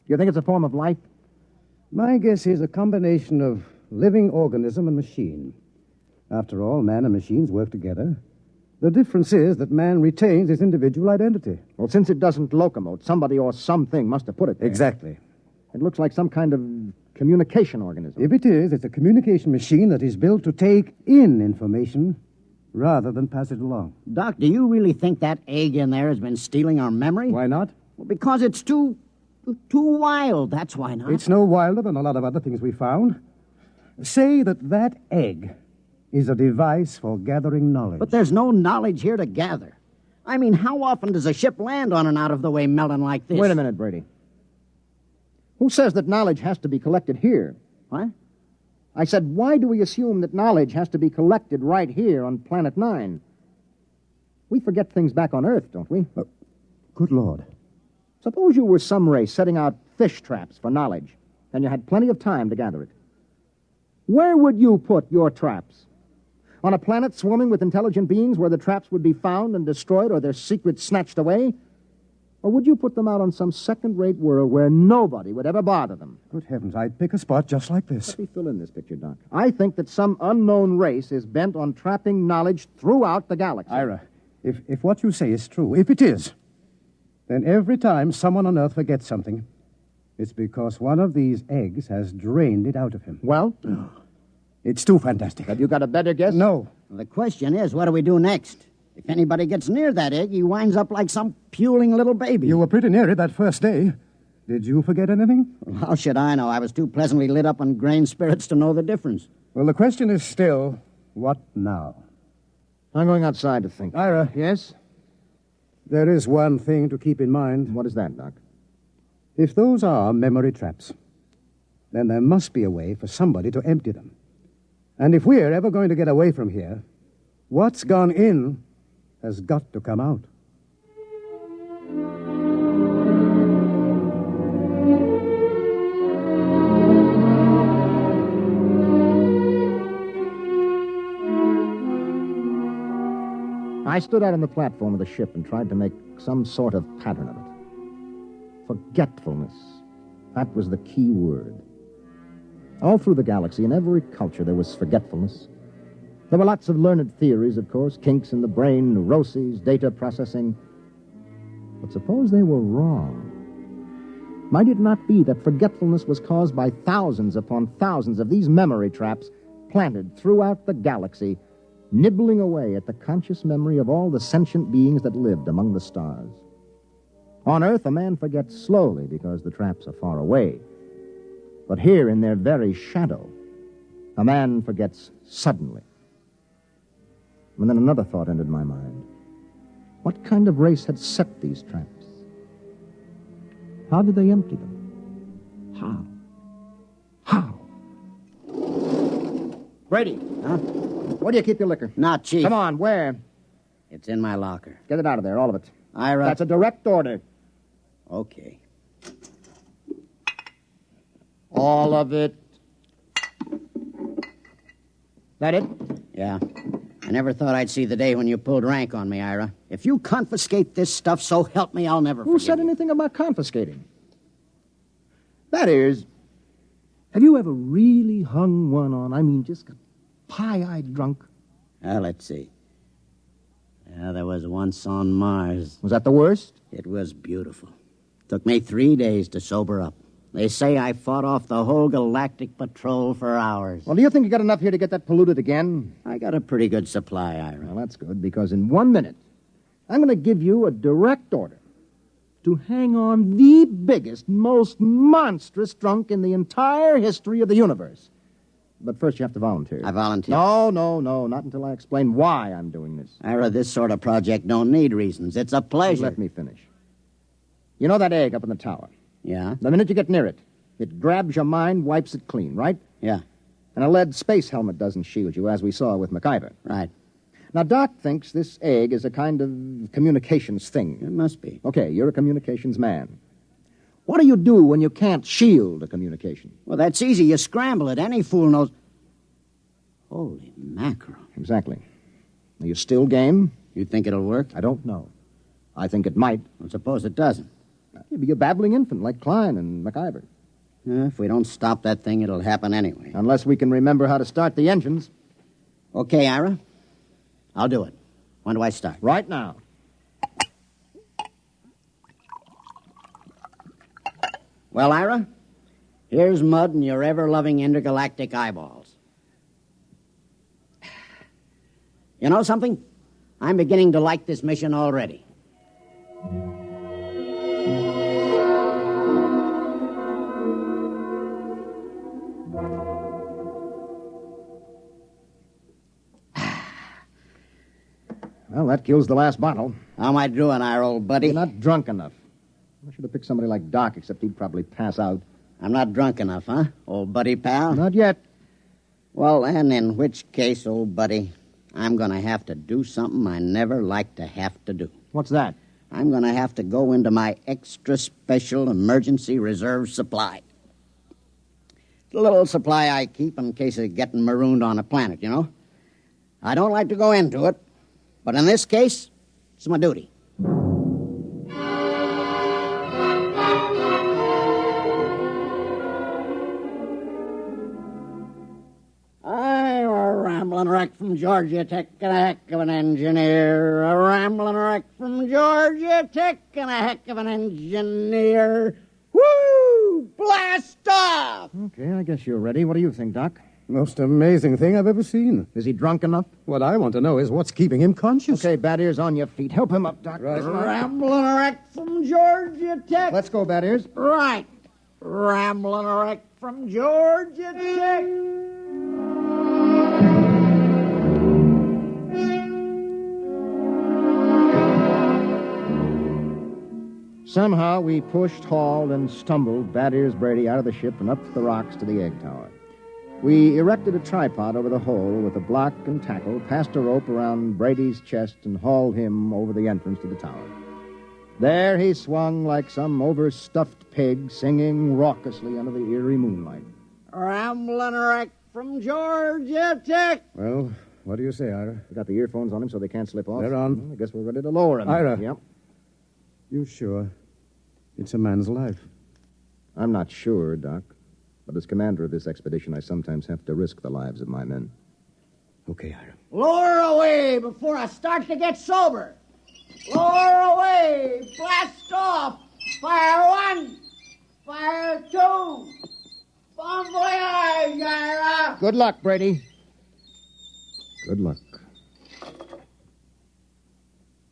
You think it's a form of life? My guess is a combination of living organism and machine. After all, man and machines work together. The difference is that man retains his individual identity. Well, since it doesn't locomote, somebody or something must have put it there. Exactly. It looks like some kind of communication organism. If it is, it's a communication machine that is built to take in information rather than pass it along. Doc, do you really think that egg in there has been stealing our memory? Why not? Well, because it's too wild, that's why not. It's no wilder than a lot of other things we found. Say that egg is a device for gathering knowledge. But there's no knowledge here to gather. I mean, how often does a ship land on an out-of-the-way melon like this? Wait a minute, Brady. Who says that knowledge has to be collected here? What? I said, why do we assume that knowledge has to be collected right here on Planet 9? We forget things back on Earth, don't we? Good Lord. Suppose you were some race setting out fish traps for knowledge, and you had plenty of time to gather it. Where would you put your traps? On a planet swarming with intelligent beings where the traps would be found and destroyed or their secrets snatched away? Or would you put them out on some second-rate world where nobody would ever bother them? Good heavens, I'd pick a spot just like this. Let me fill in this picture, Doc. I think that some unknown race is bent on trapping knowledge throughout the galaxy. Ira, if what you say is true, if it is, then every time someone on Earth forgets something, it's because one of these eggs has drained it out of him. Well? It's too fantastic. Have you got a better guess? No. Well, the question is, what do we do next? If anybody gets near that egg, he winds up like some puling little baby. You were pretty near it that first day. Did you forget anything? Well, how should I know? I was too pleasantly lit up on grain spirits to know the difference. Well, the question is still, what now? I'm going outside to think. Ira. Yes? There is one thing to keep in mind. What is that, Doc? If those are memory traps, then there must be a way for somebody to empty them. And if we're ever going to get away from here, what's gone in has got to come out. I stood out on the platform of the ship and tried to make some sort of pattern of it. Forgetfulness. That was the key word. All through the galaxy, in every culture, there was forgetfulness. There were lots of learned theories, of course, kinks in the brain, neuroses, data processing. But suppose they were wrong. Might it not be that forgetfulness was caused by thousands upon thousands of these memory traps planted throughout the galaxy, nibbling away at the conscious memory of all the sentient beings that lived among the stars? On Earth, a man forgets slowly because the traps are far away. But here, in their very shadow, a man forgets suddenly. And then another thought entered my mind. What kind of race had set these traps? How did they empty them? How? Brady. Huh? Where do you keep your liquor? Not cheap. Come on, where? It's in my locker. Get it out of there, all of it. Ira. That's a direct order. Okay. All of it. That it? Yeah. I never thought I'd see the day when you pulled rank on me, Ira. If you confiscate this stuff, so help me, I'll never forgive Who said anything about confiscating? That is, have you ever really hung one on? I mean, just got pie-eyed drunk? Let's see. Yeah, there was once on Mars. Was that the worst? It was beautiful. Took me 3 days to sober up. They say I fought off the whole galactic patrol for hours. Well, do you think you got enough here to get that polluted again? I got a pretty good supply, Ira. Well, that's good, because in 1 minute, I'm going to give you a direct order to hang on the biggest, most monstrous drunk in the entire history of the universe. But first you have to volunteer. I volunteer? No, not until I explain why I'm doing this. Ira, this sort of project don't need reasons. It's a pleasure. Let me finish. You know that egg up in the tower? Yeah? The minute you get near it, it grabs your mind, wipes it clean, right? Yeah. And a lead space helmet doesn't shield you, as we saw with MacIver. Right. Now, Doc thinks this egg is a kind of communications thing. It must be. Okay, you're a communications man. What do you do when you can't shield a communication? Well, that's easy. You scramble it. Any fool knows. Holy mackerel. Exactly. Are you still game? You think it'll work? I don't know. I think it might. Well, suppose it doesn't. You'd be a babbling infant like Klein and MacIver. If we don't stop that thing, it'll happen anyway. Unless we can remember how to start the engines. Okay, Ira. I'll do it. When do I start? Right now. Well, Ira, here's mud in your ever-loving intergalactic eyeballs. You know something? I'm beginning to like this mission already. Well, that kills the last bottle. How am I doing, our old buddy? You're not drunk enough. I should have picked somebody like Doc, except he'd probably pass out. I'm not drunk enough, huh, old buddy pal? Not yet. Well, then, in which case, old buddy, I'm going to have to do something I never like to have to do. What's that? I'm going to have to go into my extra special emergency reserve supply. It's a little supply I keep in case of getting marooned on a planet, you know? I don't like to go into it, but in this case, it's my duty. I'm a rambling wreck from Georgia Tech and a heck of an engineer. A rambling wreck from Georgia Tech and a heck of an engineer. Woo! Blast off! Okay, I guess you're ready. What do you think, Doc? Most amazing thing I've ever seen. Is he drunk enough? What I want to know is what's keeping him conscious. Okay, Bad Ears, on your feet. Help him up, Doc. Right. Rambling wreck from Georgia Tech. Let's go, Bad Ears. Right. Rambling wreck from Georgia Tech. Somehow we pushed, hauled, and stumbled Bad Ears Brady out of the ship and up the rocks to the egg tower. We erected a tripod over the hole with a block and tackle, passed a rope around Brady's chest, and hauled him over the entrance to the tower. There he swung like some overstuffed pig, singing raucously under the eerie moonlight. Rambling wreck from Georgia Tech. Well, what do you say, Ira? We got the earphones on him so they can't slip off. They're on. Well, I guess we're ready to lower him. Ira. Yep. You sure? It's a man's life. I'm not sure, Doc. But as commander of this expedition, I sometimes have to risk the lives of my men. Okay, Ira. Lower away before I start to get sober. Lower away. Blast off. Fire one. Fire two. Bon voyage, Ira. Good luck, Brady. Good luck.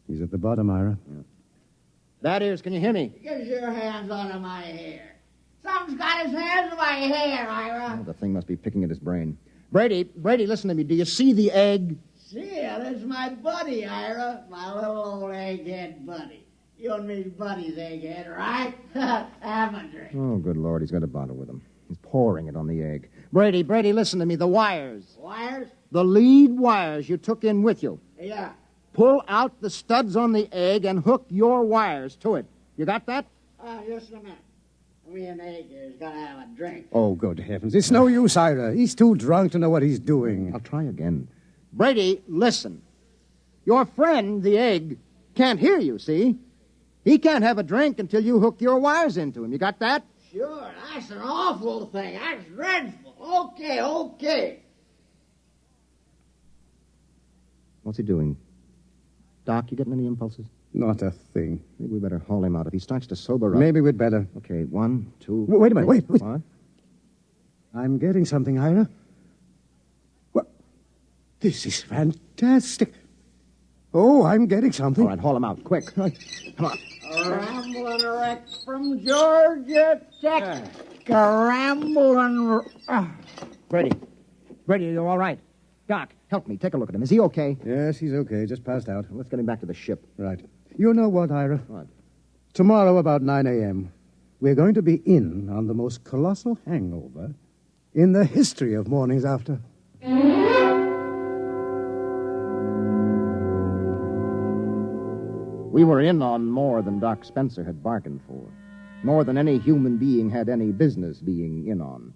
He's at the bottom, Ira. Yeah. That is, can you hear me? Get your hands out of my hair. Something's got his hands in my hair, Ira. Oh, the thing must be picking at his brain. Brady, listen to me. Do you see the egg? See it. It's my buddy, Ira. My little old egghead buddy. You and me's buddies, egghead, right? Have a drink. Oh, good Lord, he's got a bottle with him. He's pouring it on the egg. Brady, listen to me. The wires. Wires? The lead wires you took in with you. Yeah. Pull out the studs on the egg and hook your wires to it. You got that? Just a minute. Me and Egghead's gonna have a drink. Oh, good heavens. It's no use, Ira. He's too drunk to know what he's doing. I'll try again. Brady, listen. Your friend, the egg, can't hear you, see? He can't have a drink until you hook your wires into him. You got that? Sure. That's an awful thing. That's dreadful. Okay. What's he doing? Doc, you getting any impulses? Not a thing. Maybe we better haul him out. If he starts to sober up... Maybe we'd better. Okay, 1, 2... Wait a minute, wait. What? I'm getting something, Ira. What? This is fantastic. Oh, I'm getting something. All right, haul him out, quick. Come on. Rambling wreck from Georgia Tech. Rambling... Brady, you're all right. Doc, help me. Take a look at him. Is he okay? Yes, he's okay. Just passed out. Let's get him back to the ship. Right. You know what, Ira? What? Tomorrow about 9 a.m., we're going to be in on the most colossal hangover in the history of mornings after. We were in on more than Doc Spencer had bargained for. More than any human being had any business being in on.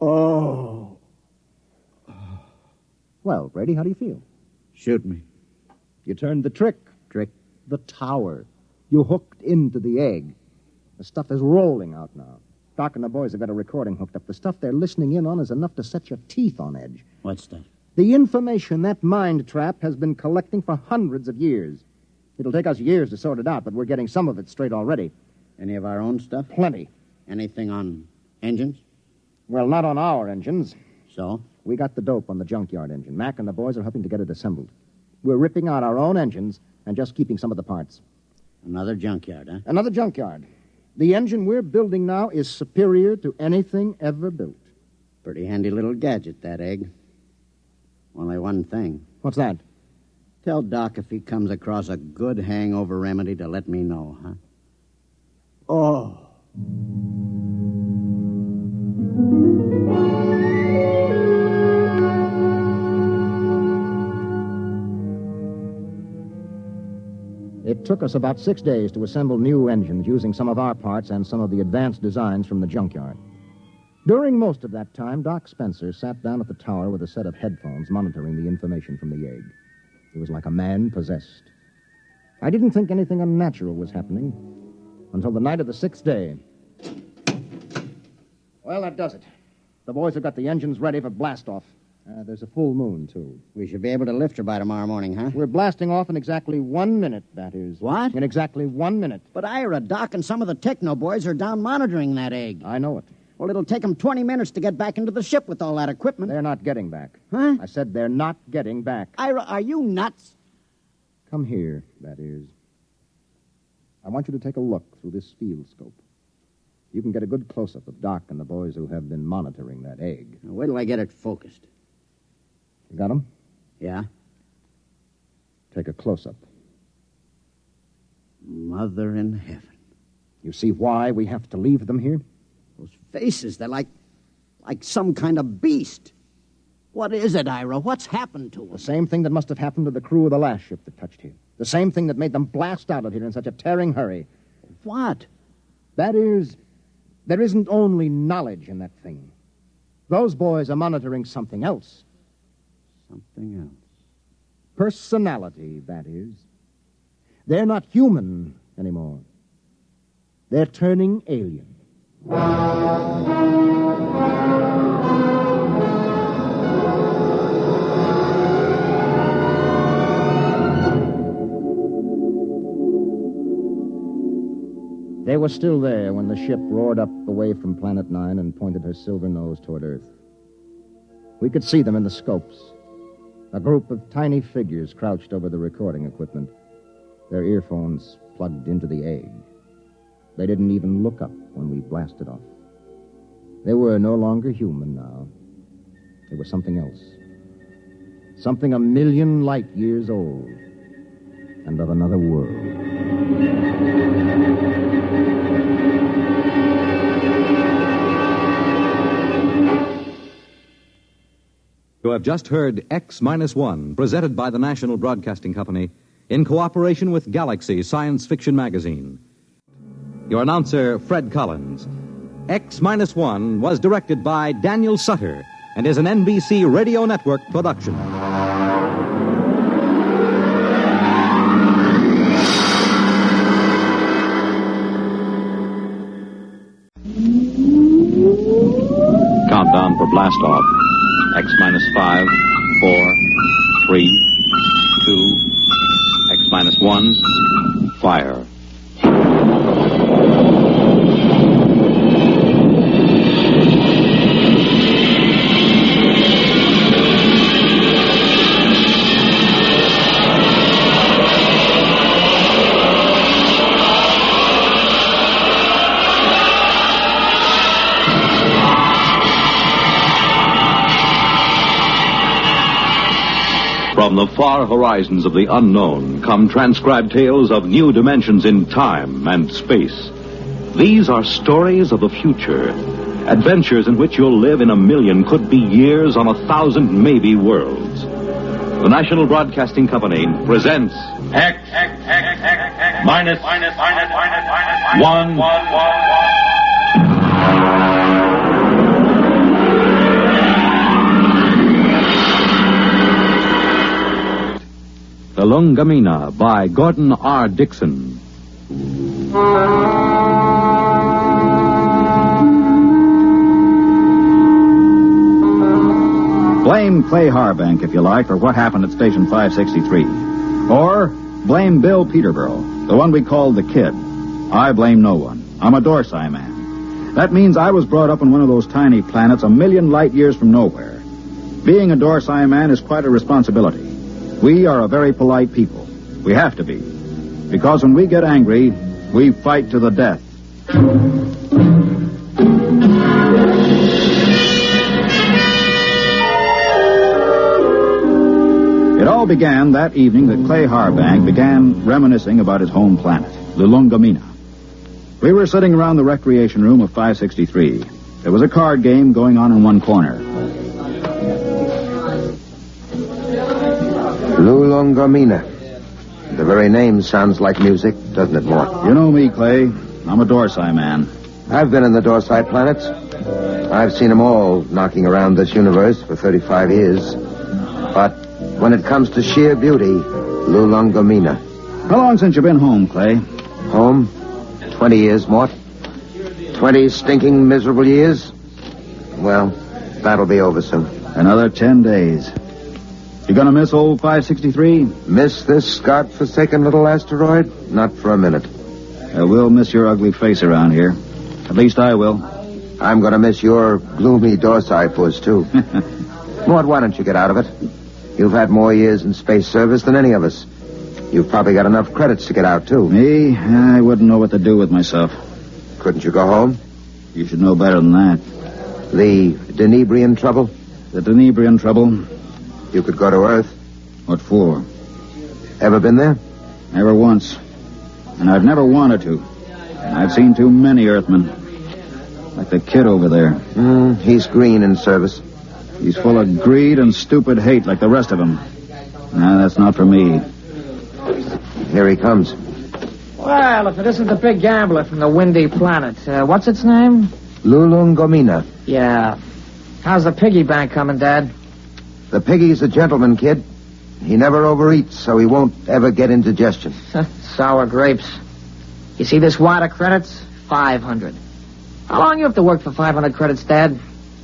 Oh. Well, Brady, how do you feel? Shoot me. You turned the trick. Trick? The tower. You hooked into the egg. The stuff is rolling out now. Doc and the boys have got a recording hooked up. The stuff they're listening in on is enough to set your teeth on edge. What stuff? The information that mind trap has been collecting for hundreds of years. It'll take us years to sort it out, but we're getting some of it straight already. Any of our own stuff? Plenty. Anything on engines? Well, not on our engines. So? We got the dope on the Junkyard engine. Mac and the boys are helping to get it assembled. We're ripping out our own engines and just keeping some of the parts. Another junkyard, huh? Another junkyard. The engine we're building now is superior to anything ever built. Pretty handy little gadget, that egg. Only one thing. What's that? Tell Doc if he comes across a good hangover remedy to let me know, huh? Oh. It took us about 6 days to assemble new engines using some of our parts and some of the advanced designs from the junkyard. During most of that time, Doc Spencer sat down at the tower with a set of headphones monitoring the information from the egg. He was like a man possessed. I didn't think anything unnatural was happening until the night of the 6th day. Well, that does it. The boys have got the engines ready for blast-off. There's a full moon, too. We should be able to lift her by tomorrow morning, huh? We're blasting off in exactly 1 minute, that is. What? In exactly 1 minute. But Ira, Doc, and some of the techno boys are down monitoring that egg. I know it. Well, it'll take them 20 minutes to get back into the ship with all that equipment. They're not getting back. Huh? I said they're not getting back. Ira, are you nuts? Come here, that is. I want you to take a look through this field scope. You can get a good close-up of Doc and the boys who have been monitoring that egg. Now, wait till I get it focused. You got them? Yeah. Take a close-up. Mother in heaven. You see why we have to leave them here? Those faces, they're like some kind of beast. What is it, Ira? What's happened to them? The same thing that must have happened to the crew of the last ship that touched here. The same thing that made them blast out of here in such a tearing hurry. What? That is, there isn't only knowledge in that thing. Those boys are monitoring something else. Something else. Personality, that is. They're not human anymore. They're turning alien. They were still there when the ship roared up away from Planet 9 and pointed her silver nose toward Earth. We could see them in the scopes. A group of tiny figures crouched over the recording equipment, their earphones plugged into the egg. They didn't even look up when we blasted off. They were no longer human now. They were something else. Something 1,000,000 light years old and of another world. You have just heard X-1, presented by the National Broadcasting Company in cooperation with Galaxy Science Fiction Magazine. Your announcer, Fred Collins. X-1 was directed by Daniel Sutter and is an NBC Radio Network production. Countdown for blast off. X-5, 4, 3, 2, X-1, fire. From the far horizons of the unknown come transcribed tales of new dimensions in time and space. These are stories of the future, adventures in which you'll live in 1,000,000, could be years on 1,000, maybe worlds. The National Broadcasting Company presents X. minus 1. Lulungameena by Gordon R. Dixon. Blame Clay Harbank, if you like, for what happened at Station 563. Or blame Bill Peterborough, the one we called the Kid. I blame no one. I'm a Dorsai man. That means I was brought up on one of those tiny planets a million light years from nowhere. Being a Dorsai man is quite a responsibility. We are a very polite people. We have to be. Because when we get angry, we fight to the death. It all began that evening that Clay Harbank began reminiscing about his home planet, Lulungameena. We were sitting around the recreation room of 563. There was a card game going on in one corner. Lulungameena. The very name sounds like music, doesn't it, Mort? You know me, Clay. I'm a Dorsai man. I've been in the Dorsai planets. I've seen them all knocking around this universe for 35 years. But when it comes to sheer beauty, Lulungameena. How long since you've been home, Clay? Home? 20 years, Mort. 20 stinking, miserable years. Well, that'll be over soon. Another 10 days. You gonna miss old 563? Miss this godforsaken little asteroid? Not for a minute. We'll miss your ugly face around here. At least I will. I'm gonna miss your gloomy Dorsai puss, too. Mort, why don't you get out of it? You've had more years in space service than any of us. You've probably got enough credits to get out, too. Me? I wouldn't know what to do with myself. Couldn't you go home? You should know better than that. The Denebrian trouble? The Denebrian trouble? You could go to Earth. What for? Ever been there? Never once. And I've never wanted to. I've seen too many Earthmen. Like the Kid over there. He's green in service. He's full of greed and stupid hate like the rest of them. Nah, that's not for me. Here he comes. Well, if it isn't the big gambler from the windy planet. What's its name? Lulungameena. Yeah. How's the piggy bank coming, Dad? The piggy's a gentleman, Kid. He never overeats, so he won't ever get indigestion. Sour grapes. You see this wad of credits? 500. How long you have to work for 500 credits, Dad?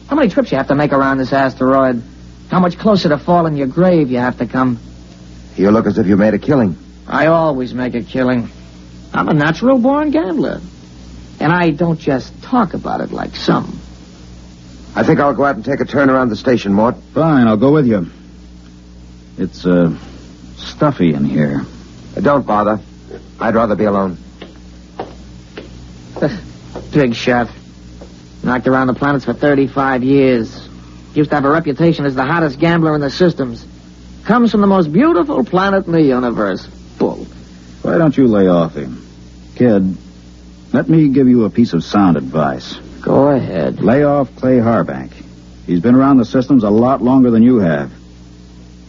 How many trips you have to make around this asteroid? How much closer to falling your grave you have to come? You look as if you made a killing. I always make a killing. I'm a natural-born gambler. And I don't just talk about it like some. I think I'll go out and take a turn around the station, Mort. Fine, I'll go with you. It's, stuffy in here. Don't bother. I'd rather be alone. Big shot. Knocked around the planets for 35 years. Used to have a reputation as the hottest gambler in the systems. Comes from the most beautiful planet in the universe. Bull. Why don't you lay off him? Kid, let me give you a piece of sound advice. Go ahead. Lay off Clay Harbank. He's been around the systems a lot longer than you have.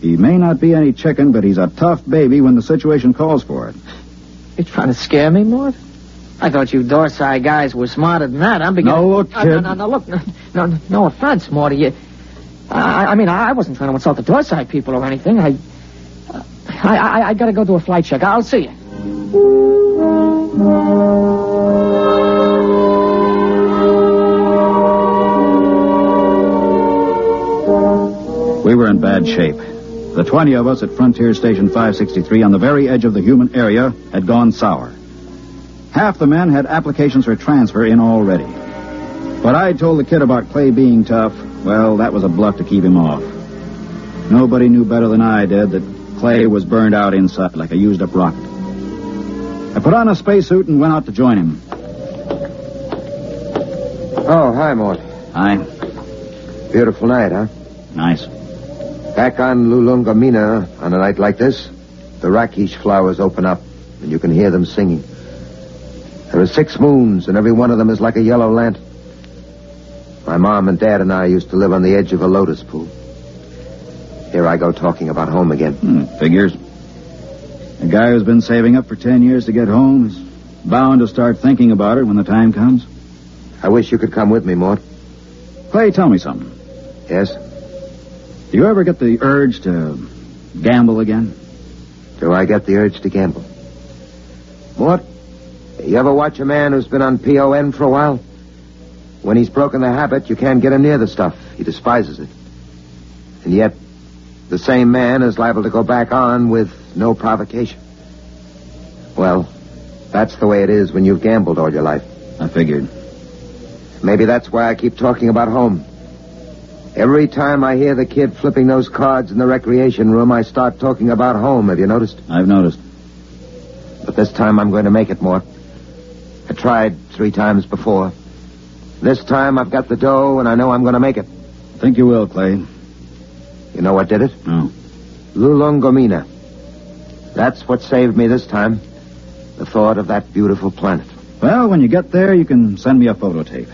He may not be any chicken, but he's a tough baby when the situation calls for it. You trying to scare me, Mort? I thought you Dorsai guys were smarter than that. I'm beginning... No, look, kid. No, look. No offense, Morty. I wasn't trying to insult the Dorsai people or anything. I gotta go do a flight check. I'll see you. We were in bad shape. The 20 of us at Frontier Station 563 on the very edge of the human area had gone sour. Half the men had applications for transfer in already. But I told the Kid about Clay being tough. Well, that was a bluff to keep him off. Nobody knew better than I did that Clay was burned out inside like a used-up rocket. I put on a spacesuit and went out to join him. Oh, hi, Mort. Hi. Beautiful night, huh? Nice. Back on Lulungameena, on a night like this, the rakish flowers open up, and you can hear them singing. There are 6 moons, and every one of them is like a yellow lantern. My mom and dad and I used to live on the edge of a lotus pool. Here I go talking about home again. Figures. A guy who's been saving up for 10 years to get home is bound to start thinking about it when the time comes. I wish you could come with me, Mort. Clay, tell me something. Yes? Do you ever get the urge to gamble again? Do I get the urge to gamble? Mort, you ever watch a man who's been on PON for a while? When he's broken the habit, you can't get him near the stuff. He despises it. And yet, the same man is liable to go back on with no provocation. Well, that's the way it is when you've gambled all your life. I figured. Maybe that's why I keep talking about home. Every time I hear the kid flipping those cards in the recreation room, I start talking about home. Have you noticed? I've noticed. But this time I'm going to make it, Mort. I tried 3 times before. This time I've got the dough, and I know I'm going to make it. I think you will, Clay. You know what did it? No. Lulungameena. That's what saved me this time. The thought of that beautiful planet. Well, when you get there, you can send me a photo tape.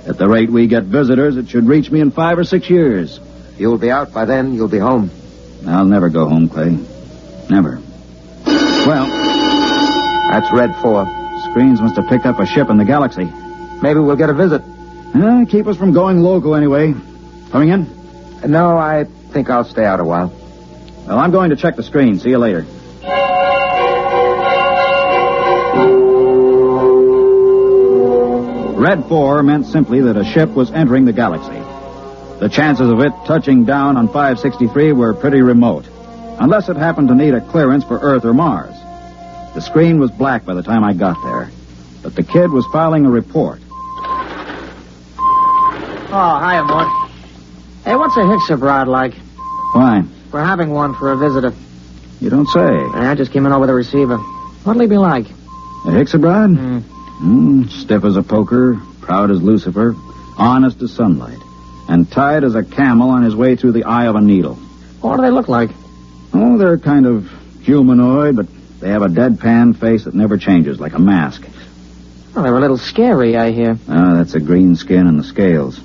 At the rate we get visitors, it should reach me in 5 or 6 years. You'll be out by then. You'll be home. I'll never go home, Clay. Never. Well, that's Red 4. Screens must have picked up a ship in the galaxy. Maybe we'll get a visit. Keep us from going loco anyway. Coming in? No, I think I'll stay out a while. Well, I'm going to check the screen. See you later. Red 4 meant simply that a ship was entering the galaxy. The chances of it touching down on 563 were pretty remote, unless it happened to need a clearance for Earth or Mars. The screen was black by the time I got there, but the kid was filing a report. Oh, hiya, Mort. Hey, what's a Hexabrod like? Why? We're having one for a visitor. You don't say. I just came in over the receiver. What'll he be like? A Hexabrod? Stiff as a poker, proud as Lucifer, honest as sunlight, and tight as a camel on his way through the eye of a needle. What do they look like? Oh, they're kind of humanoid, but they have a deadpan face that never changes, like a mask. Well, they're a little scary, I hear. That's the green skin and the scales.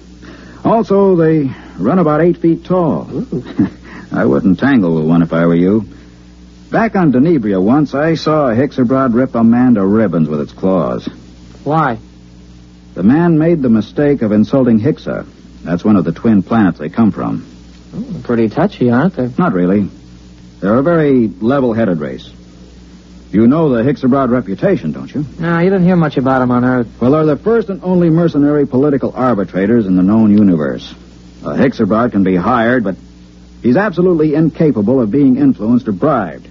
Also, they run about 8 feet tall. I wouldn't tangle with one if I were you. Back on Denebria once, I saw a Hexabrod rip a man to ribbons with its claws. Why? The man made the mistake of insulting Hixa. That's one of the twin planets they come from. Pretty touchy, aren't they? Not really. They're a very level-headed race. You know the Hexabrod reputation, don't you? No, you didn't hear much about them on Earth. Well, they're the first and only mercenary political arbitrators in the known universe. A Hexabrod can be hired, but he's absolutely incapable of being influenced or bribed.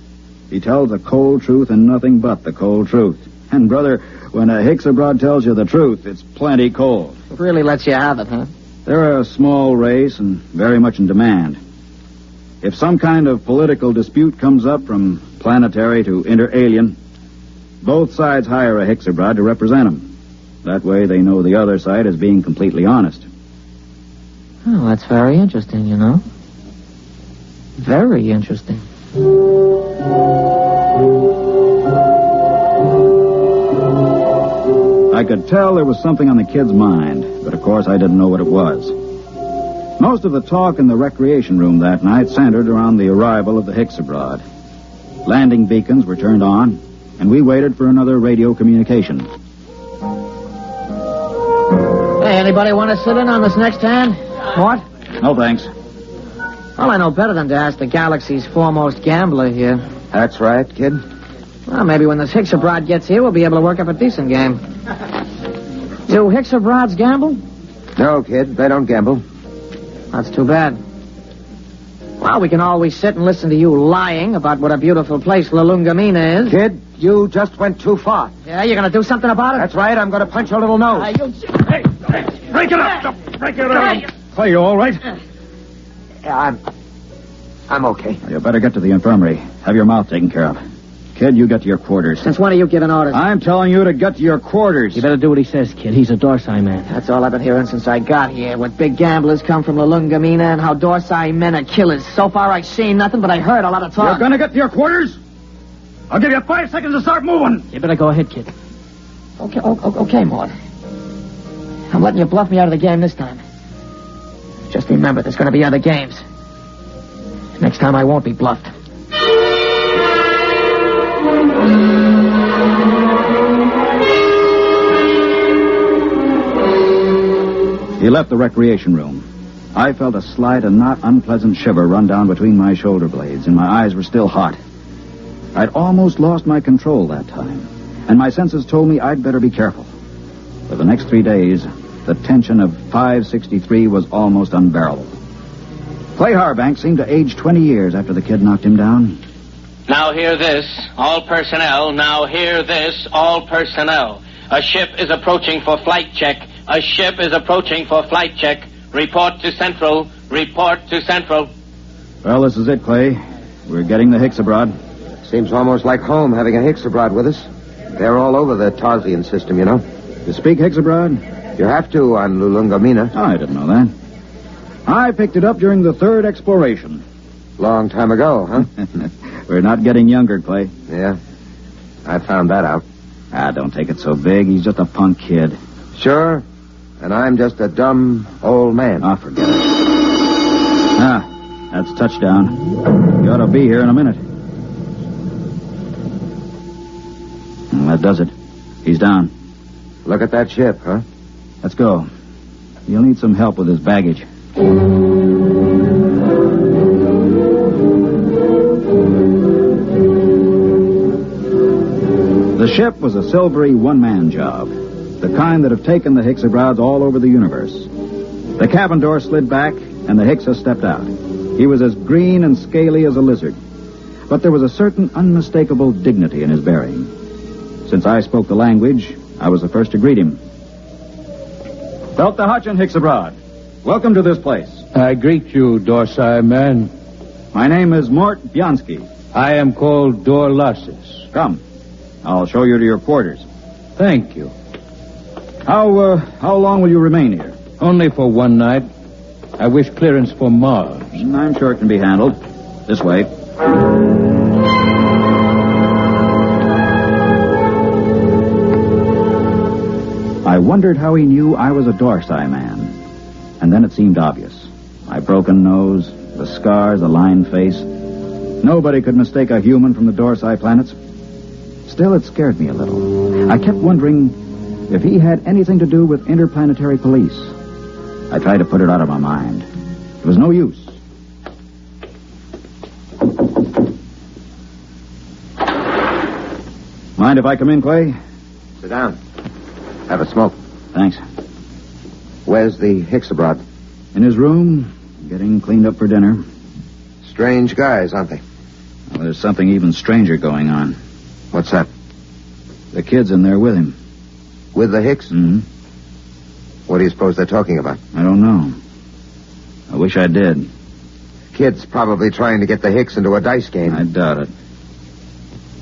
He tells the cold truth and nothing but the cold truth. And, brother, when a Hexabrod tells you the truth, it's plenty cold. It really lets you have it, huh? They're a small race and very much in demand. If some kind of political dispute comes up from planetary to inter-alien, both sides hire a Hexabrod to represent them. That way they know the other side is being completely honest. Oh, that's very interesting, you know. Very interesting. I could tell there was something on the kid's mind, but of course I didn't know what it was. Most of the talk in the recreation room that night centered around the arrival of the Hexabrod. Landing beacons were turned on, and we waited for another radio communication. Hey, anybody want to sit in on this next hand? What? No, thanks. Well, I know better than to ask the galaxy's foremost gambler here. That's right, kid. Well, maybe when this Hexabrod gets here, we'll be able to work up a decent game. Do Hexabrods gamble? No, kid, they don't gamble. That's too bad. Well, we can always sit and listen to you lying about what a beautiful place Lulungameena is. Kid, you just went too far. Yeah, you're going to do something about it? That's right, I'm going to punch your little nose. Hey, break it up! Break it up! Are you all right? Yeah, I'm okay. You better get to the infirmary. Have your mouth taken care of. Kid, you get to your quarters. Since when are you giving orders? I'm telling you to get to your quarters. You better do what he says, kid. He's a Dorsai man. That's all I've been hearing since I got here. What big gamblers come from Lulungameena and how Dorsai men are killers. So far, I've seen nothing, but I heard a lot of talk. You're going to get to your quarters? I'll give you 5 seconds to start moving. You better go ahead, kid. Okay, Mort. I'm letting you bluff me out of the game this time. Just remember, there's going to be other games. Next time I won't be bluffed. I could tell there was something on the kid's mind, but of course I didn't know what it was. Most of the talk in the recreation room that night centered around the arrival of the Hexabrod. Landing beacons were turned on, and we waited for another radio communication. He left the recreation room. I felt a slight and not unpleasant shiver run down between my shoulder blades, and my eyes were still hot. I'd almost lost my control that time, and my senses told me I'd better be careful. For the next 3 days, the tension of 563 was almost unbearable. Clay Harbank seemed to age 20 years after the kid knocked him down. Now hear this, all personnel. Now hear this, all personnel. A ship is approaching for flight check. A ship is approaching for flight check. Report to Central. Report to Central. Well, this is it, Clay. We're getting the Hicks abroad. Seems almost like home having a Hicks abroad with us. They're all over the Tarsian system, you know. You speak Hicks abroad? You have to on Lulungameena. Oh, I didn't know that. I picked it up during the 3rd exploration. Long time ago, huh? We're not getting younger, Clay. Yeah. I found that out. Don't take it so big. He's just a punk kid. Sure. And I'm just a dumb old man. Forget it. That's touchdown. You ought to be here in a minute. That does it. He's down. Look at that ship, huh? Let's go. You'll need some help with his baggage. The ship was a silvery one-man job, the kind that have taken the Hicks abroad all over the universe. The cabin door slid back, and the Hickses stepped out. He was as green and scaly as a lizard, but there was a certain unmistakable dignity in his bearing. Since I spoke the language, I was the first to greet him. Felt the Hutch and Hicks abroad. Welcome to this place. I greet you, Dorsai man. My name is Mort Bianski. I am called Dorlassis. Come. I'll show you to your quarters. Thank you. How long will you remain here? Only for one night. I wish clearance for Mars. I'm sure it can be handled. This way. I wondered how he knew I was a Dorsai man. And then it seemed obvious. My broken nose, the scars, the lined face. Nobody could mistake a human from the Dorsai planets. Still, it scared me a little. I kept wondering if he had anything to do with interplanetary police. I tried to put it out of my mind. It was no use. Mind if I come in, Clay? Sit down. Have a smoke. Thanks. Where's the Hicks abroad? In his room, getting cleaned up for dinner. Strange guys, aren't they? Well, there's something even stranger going on. What's that? The kid's in there with him. With the Hicks? Mm-hmm. What do you suppose they're talking about? I don't know. I wish I did. Kid's probably trying to get the Hicks into a dice game. I doubt it.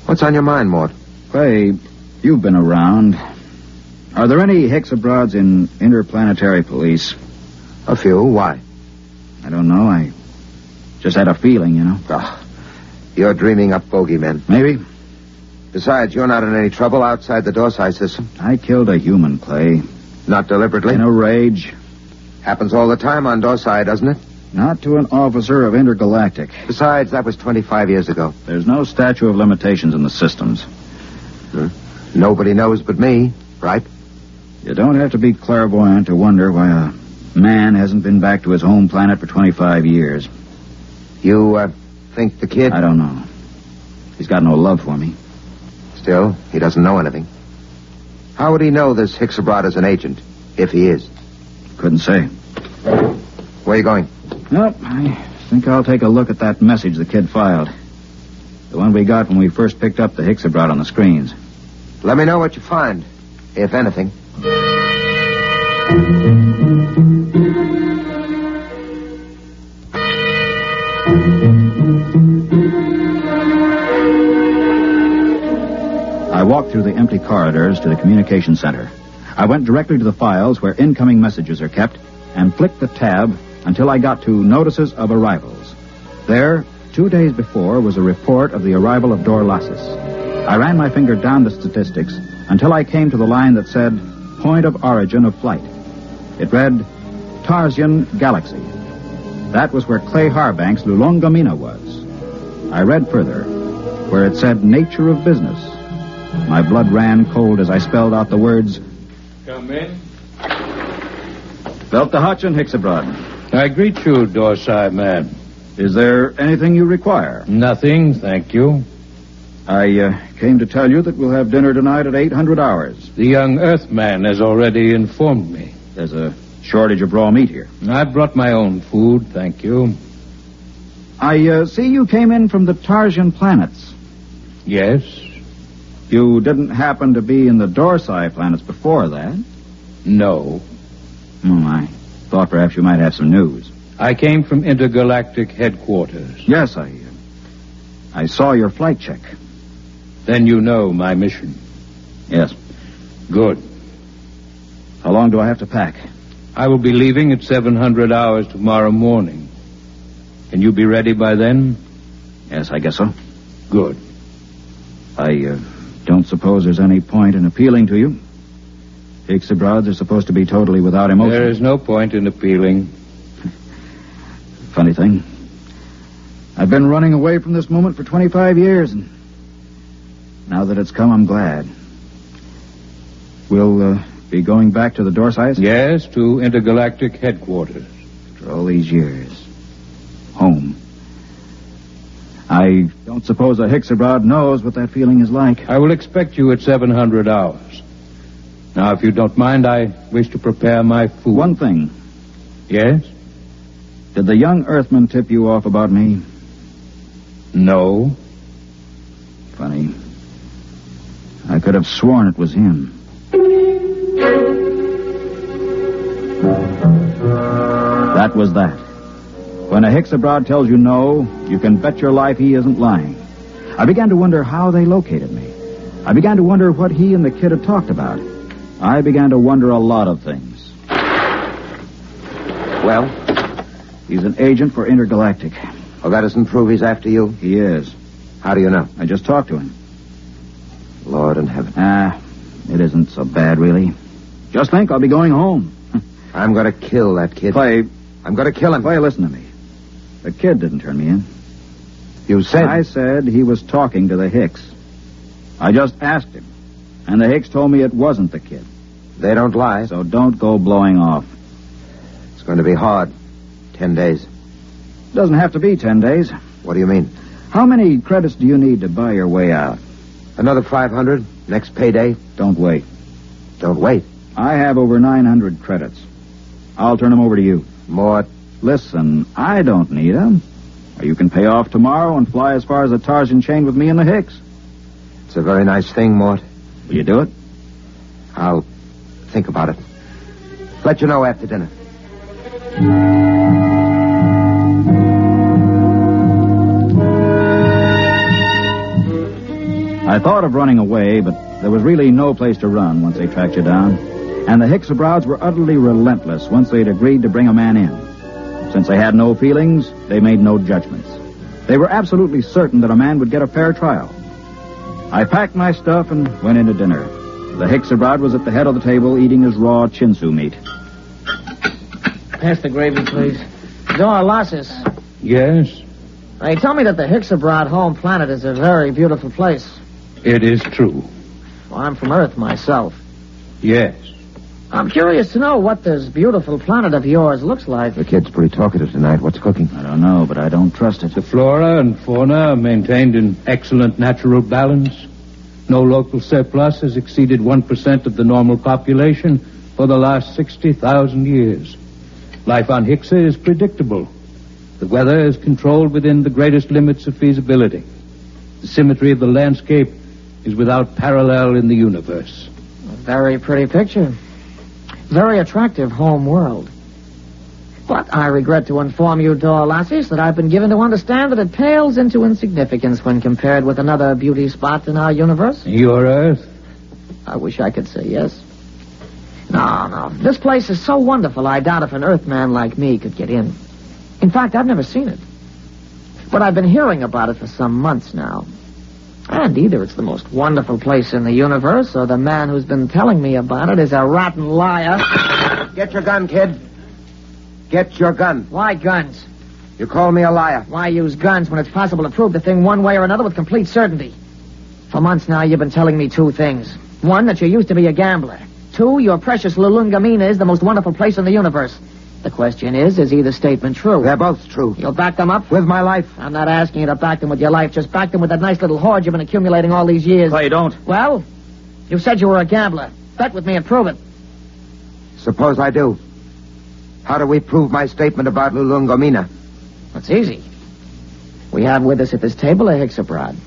What's on your mind, Mort? Clay, you've been around. Are there any Hicks abroads in interplanetary police? A few. Why? I don't know. I just had a feeling, you know. You're dreaming up bogeymen. Maybe. Besides, you're not in any trouble outside the Dorsai system. I killed a human, Clay. Not deliberately? In a rage. Happens all the time on Dorsai, doesn't it? Not to an officer of Intergalactic. Besides, that was 25 years ago. There's no statute of limitations in the systems. Nobody knows but me, right? You don't have to be clairvoyant to wonder why a man hasn't been back to his home planet for 25 years. You, think the kid... I don't know. He's got no love for me. Still, he doesn't know anything. How would he know this Hicks abroad is an agent, if he is? Couldn't say. Where are you going? Nope, I think I'll take a look at that message the kid filed. The one we got when we first picked up the Hicks abroad on the screens. Let me know what you find, if anything. I walked through the empty corridors to the communication center. I went directly to the files where incoming messages are kept and flicked the tab until I got to Notices of Arrivals. There, 2 days before, was a report of the arrival of Dorlassis. I ran my finger down the statistics until I came to the line that said, Point of Origin of Flight. It read, Tarsian Galaxy. That was where Clay Harbank's Lulungameena was. I read further. where it said nature of business. My blood ran cold as I spelled out the words, Come in. Belt the hutch and Hixabrod. I greet you, Dorsai man. Is there anything you require? Nothing, thank you. I came to tell you that we'll have dinner tonight at 800 hours. The young Earthman has already informed me. There's a shortage of raw meat here. I brought my own food, thank you. I see you came in from the Tarsian planets. Yes. You didn't happen to be in the Dorsai planets before that? No. I thought perhaps you might have some news. I came from intergalactic headquarters. Yes, I saw your flight check. Then you know my mission. Yes. Good. How long do I have to pack? I will be leaving at 700 hours tomorrow morning. Can you be ready by then? Yes, I guess so. Good. I don't suppose there's any point in appealing to you. Hixabrods are supposed to be totally without emotion. There is no point in appealing. Funny thing. I've been running away from this moment for 25 years, and now that it's come, I'm glad. We'll be going back to the Dorsais? Yes, to intergalactic headquarters. After all these years. Home. I don't suppose a Hixabrod knows what that feeling is like. I will expect you at 700 hours. Now, if you don't mind, I wish to prepare my food. One thing. Yes? Did the young Earthman tip you off about me? No. Funny. I could have sworn it was him. That was that. When a Hixabrod tells you no, you can bet your life he isn't lying. I began to wonder how they located me. I began to wonder what he and the kid had talked about. I began to wonder a lot of things. Well? He's an agent for Intergalactic. Oh, that doesn't prove he's after you? He is. How do you know? I just talked to him. Lord in heaven. It isn't so bad, really. Just think, I'll be going home. I'm going to kill that kid. Clay. I'm going to kill him. Clay, listen to me. The kid didn't turn me in. You said... I said he was talking to the Hicks. I just asked him. And the Hicks told me it wasn't the kid. They don't lie. So don't go blowing off. It's going to be hard. 10 days. Doesn't have to be 10 days. What do you mean? How many credits do you need to buy your way out? Another 500. Next payday. Don't wait. Don't wait? I have over 900 credits. I'll turn them over to you. Mort. Listen, I don't need them. Or you can pay off tomorrow and fly as far as the Tarzan chain with me and the Hicks. It's a very nice thing, Mort. Will you do it? I'll think about it. Let you know after dinner. I thought of running away, but there was really no place to run once they tracked you down. And the Hixabrods were utterly relentless once they'd agreed to bring a man in. Since they had no feelings, they made no judgments. They were absolutely certain that a man would get a fair trial. I packed my stuff and went in to dinner. The Hixabrod was at the head of the table eating his raw chinsu meat. Pass the gravy, please. Dorlasis. Yes? They tell me that the Hixabrod home planet is a very beautiful place. It is true. Well, I'm from Earth myself. Yes. I'm curious to know what this beautiful planet of yours looks like. The kid's pretty talkative tonight. What's cooking? I don't know, but I don't trust it. The flora and fauna are maintained in excellent natural balance. No local surplus has exceeded 1% of the normal population for the last 60,000 years. Life on Hixa is predictable. The weather is controlled within the greatest limits of feasibility. The symmetry of the landscape is without parallel in the universe. A very pretty picture. Very attractive home world. But I regret to inform you, Dorlasis, that I've been given to understand that it pales into insignificance when compared with another beauty spot in our universe. Your Earth? I wish I could say yes. No. This place is so wonderful, I doubt if an Earthman like me could get in. In fact, I've never seen it. But I've been hearing about it for some months now. And either it's the most wonderful place in the universe, or the man who's been telling me about it is a rotten liar. Get your gun, kid. Get your gun. Why guns? You call me a liar. Why use guns when it's possible to prove the thing one way or another with complete certainty? For months now, you've been telling me two things. One, that you used to be a gambler. Two, your precious Lulungameena is the most wonderful place in the universe. The question is either statement true? They're both true. You'll back them up? With my life. I'm not asking you to back them with your life. Just back them with that nice little hoard you've been accumulating all these years. Clay, don't. Well, you said you were a gambler. Bet with me and prove it. Suppose I do. How do we prove my statement about Lulungameena? It's easy. We have with us at this table a Hexabrod.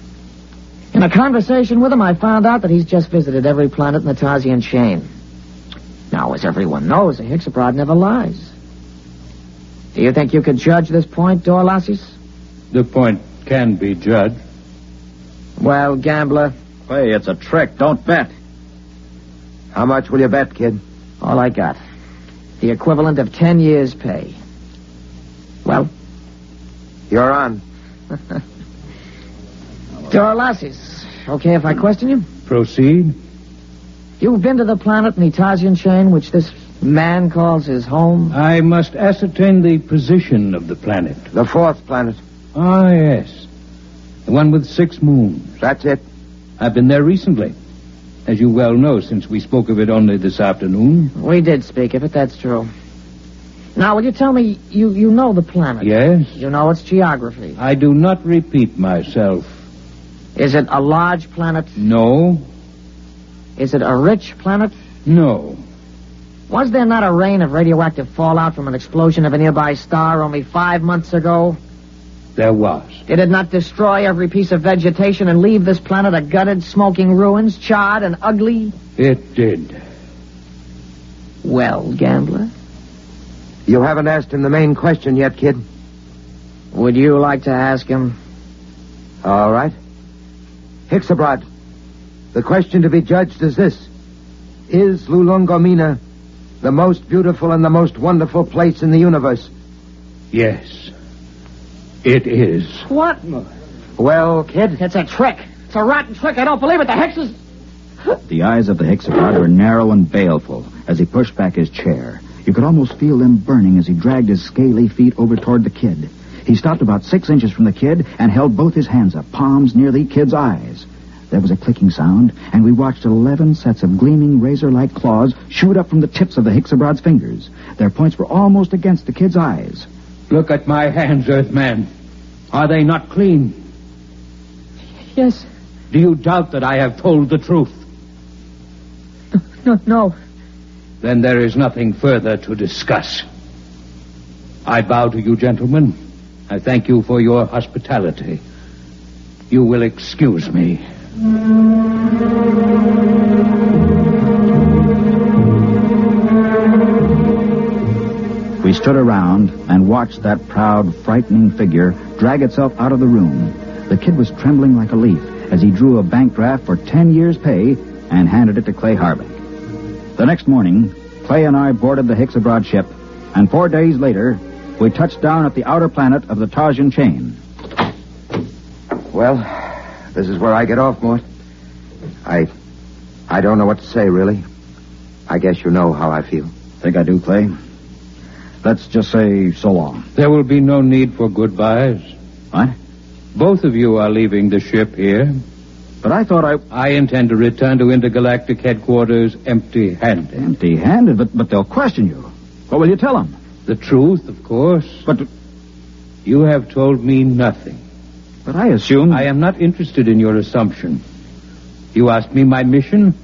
In a conversation with him, I found out that he's just visited every planet in the Tarsian chain. Now, as everyone knows, a Hexabrod never lies. Do you think you could judge this point, Dorlasis? The point can be judged. Well, gambler. Clay, it's a trick. Don't bet. How much will you bet, kid? All I got. The equivalent of 10 years' pay. Well? You're on. Dorlasis, okay if I question you? Proceed. You've been to the planet in the Tarsian chain, which this man calls his home? I must ascertain the position of the planet. The fourth planet. Ah, yes. The one with 6 moons. That's it. I've been there recently. As you well know, since we spoke of it only this afternoon. We did speak of it, that's true. Now, will you tell me, you know the planet? Yes. You know its geography? I do not repeat myself. Is it a large planet? No. Is it a rich planet? No. Was there not a rain of radioactive fallout from an explosion of a nearby star only 5 months ago? There was. Did it not destroy every piece of vegetation and leave this planet a gutted, smoking ruins, charred and ugly? It did. Well, gambler? You haven't asked him the main question yet, kid. Would you like to ask him? All right. Hexabrod, the question to be judged is this. Is Lulungameena the most beautiful and the most wonderful place in the universe? Yes. It is. What? Well, kid? It's a trick. It's a rotten trick. I don't believe it. The Hexes... The eyes of the Hexabrod were narrow and baleful as he pushed back his chair. You could almost feel them burning as he dragged his scaly feet over toward the kid. He stopped about 6 inches from the kid and held both his hands up, palms near the kid's eyes. There was a clicking sound, and we watched 11 sets of gleaming razor-like claws shoot up from the tips of the Hexabrod's fingers. Their points were almost against the kid's eyes. Look at my hands, Earthman. Are they not clean? Yes. Do you doubt that I have told the truth? No. Then there is nothing further to discuss. I bow to you, gentlemen. I thank you for your hospitality. You will excuse me. We stood around and watched that proud, frightening figure drag itself out of the room. The kid was trembling like a leaf as he drew a bank draft for 10 years' pay and handed it to Clay Harbank. The next morning, Clay and I boarded the Hexabrod ship, and 4 days later, we touched down at the outer planet of the Tarsian chain. Well, this is where I get off, Mort. I don't know what to say, really. I guess you know how I feel. Think I do, Clay. Let's just say so long. There will be no need for goodbyes. What? Both of you are leaving the ship here. But I thought I intend to return to intergalactic headquarters empty-handed. Empty-handed? But they'll question you. What will you tell them? The truth, of course. But you have told me nothing. But I assumed... I am not interested in your assumption. You asked me my mission.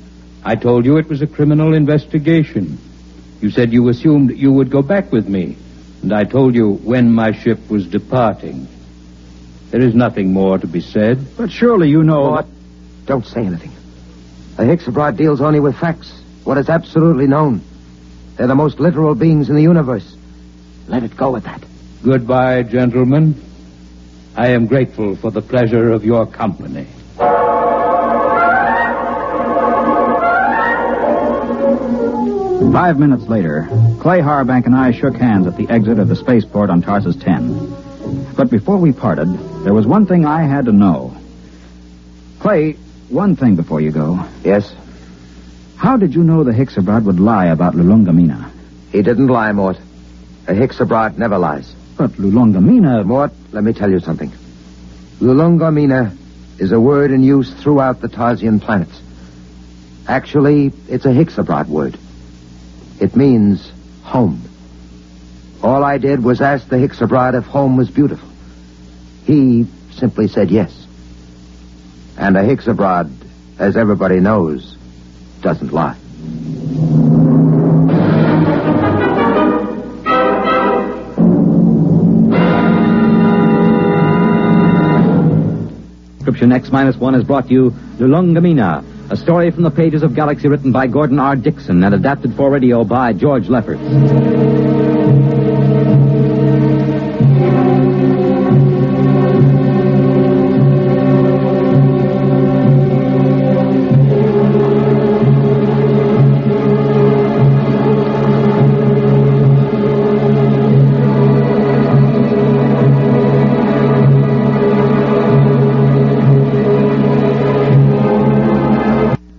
I told you it was a criminal investigation. You said you assumed you would go back with me. And I told you when my ship was departing. There is nothing more to be said. But surely you know... Mort, don't say anything. The Hexabrod deals only with facts. What is absolutely known. They're the most literal beings in the universe. Let it go at that. Goodbye, gentlemen. I am grateful for the pleasure of your company. 5 minutes later, Clay Harbank and I shook hands at the exit of the spaceport on Tarsus 10. But before we parted, there was one thing I had to know. Clay, one thing before you go. Yes? How did you know the Hexabrod would lie about Lulungameena? He didn't lie, Mort. A Hexabrod never lies. But Lulungameena... Mort, let me tell you something. Lulungameena is a word in use throughout the Tarsian planets. Actually, it's a Hexabrod word. It means home. All I did was ask the Hexabrod if home was beautiful. He simply said yes. And a Hexabrod, as everybody knows, doesn't lie. Description X-1 has brought you Lulungameena, a story from the pages of Galaxy written by Gordon R. Dixon and adapted for radio by George Lefferts.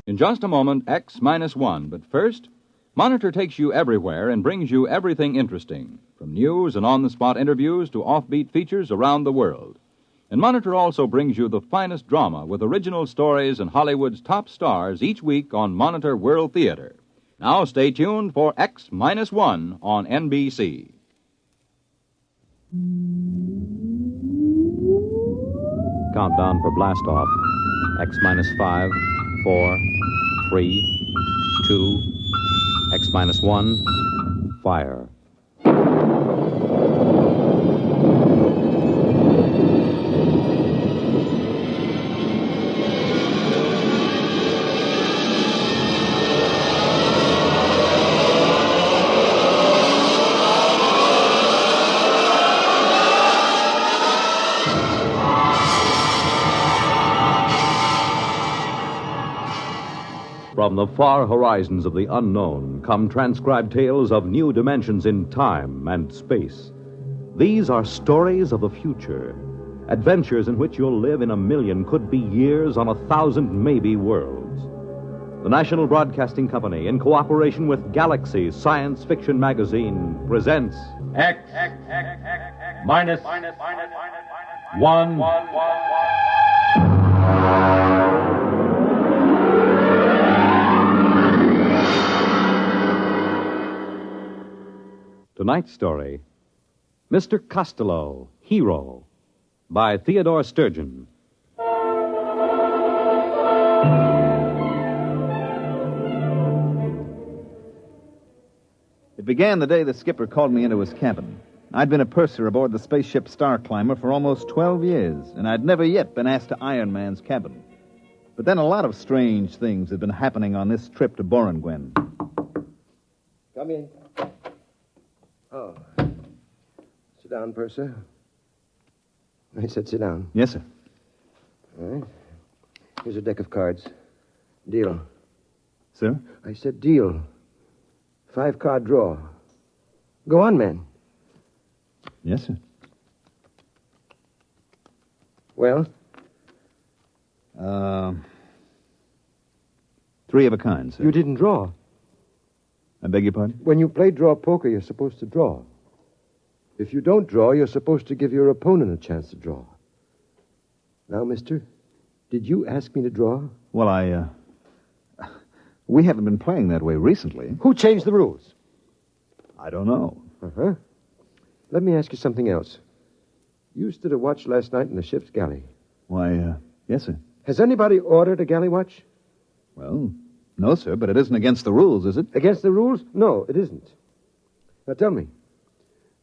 In just a moment, X-1. But first, Monitor takes you everywhere and brings you everything interesting, from news and on-the-spot interviews to offbeat features around the world. And Monitor also brings you the finest drama with original stories and Hollywood's top stars each week on Monitor World Theater. Now stay tuned for X-1 on NBC. Countdown for blastoff. X-5, 4, 3, 2, X-1, fire. From the far horizons of the unknown come transcribed tales of new dimensions in time and space. These are stories of the future, adventures in which you'll live in a million, could be years, on 1,000 maybe worlds. The National Broadcasting Company, in cooperation with Galaxy Science Fiction Magazine, presents X-1. Tonight's story, Mr. Costello, Hero, by Theodore Sturgeon. It began the day the skipper called me into his cabin. I'd been a purser aboard the spaceship Star Climber for almost 12 years, and I'd never yet been asked to Iron Man's cabin. But then a lot of strange things had been happening on this trip to Boranguen. Come in. Oh. Sit down, purser. I said sit down. Yes, sir. All right. Here's a deck of cards. Deal. Sir? I said deal. 5-card draw. Go on, man. Yes, sir. Well? 3 of a kind, sir. You didn't draw. I beg your pardon? When you play draw poker, you're supposed to draw. If you don't draw, you're supposed to give your opponent a chance to draw. Now, mister, did you ask me to draw? Well, we haven't been playing that way recently. Who changed the rules? I don't know. Uh-huh. Let me ask you something else. You stood a watch last night in the ship's galley. Why, yes, sir. Has anybody ordered a galley watch? Well, no, sir, but it isn't against the rules, is it? Against the rules? No, it isn't. Now, tell me,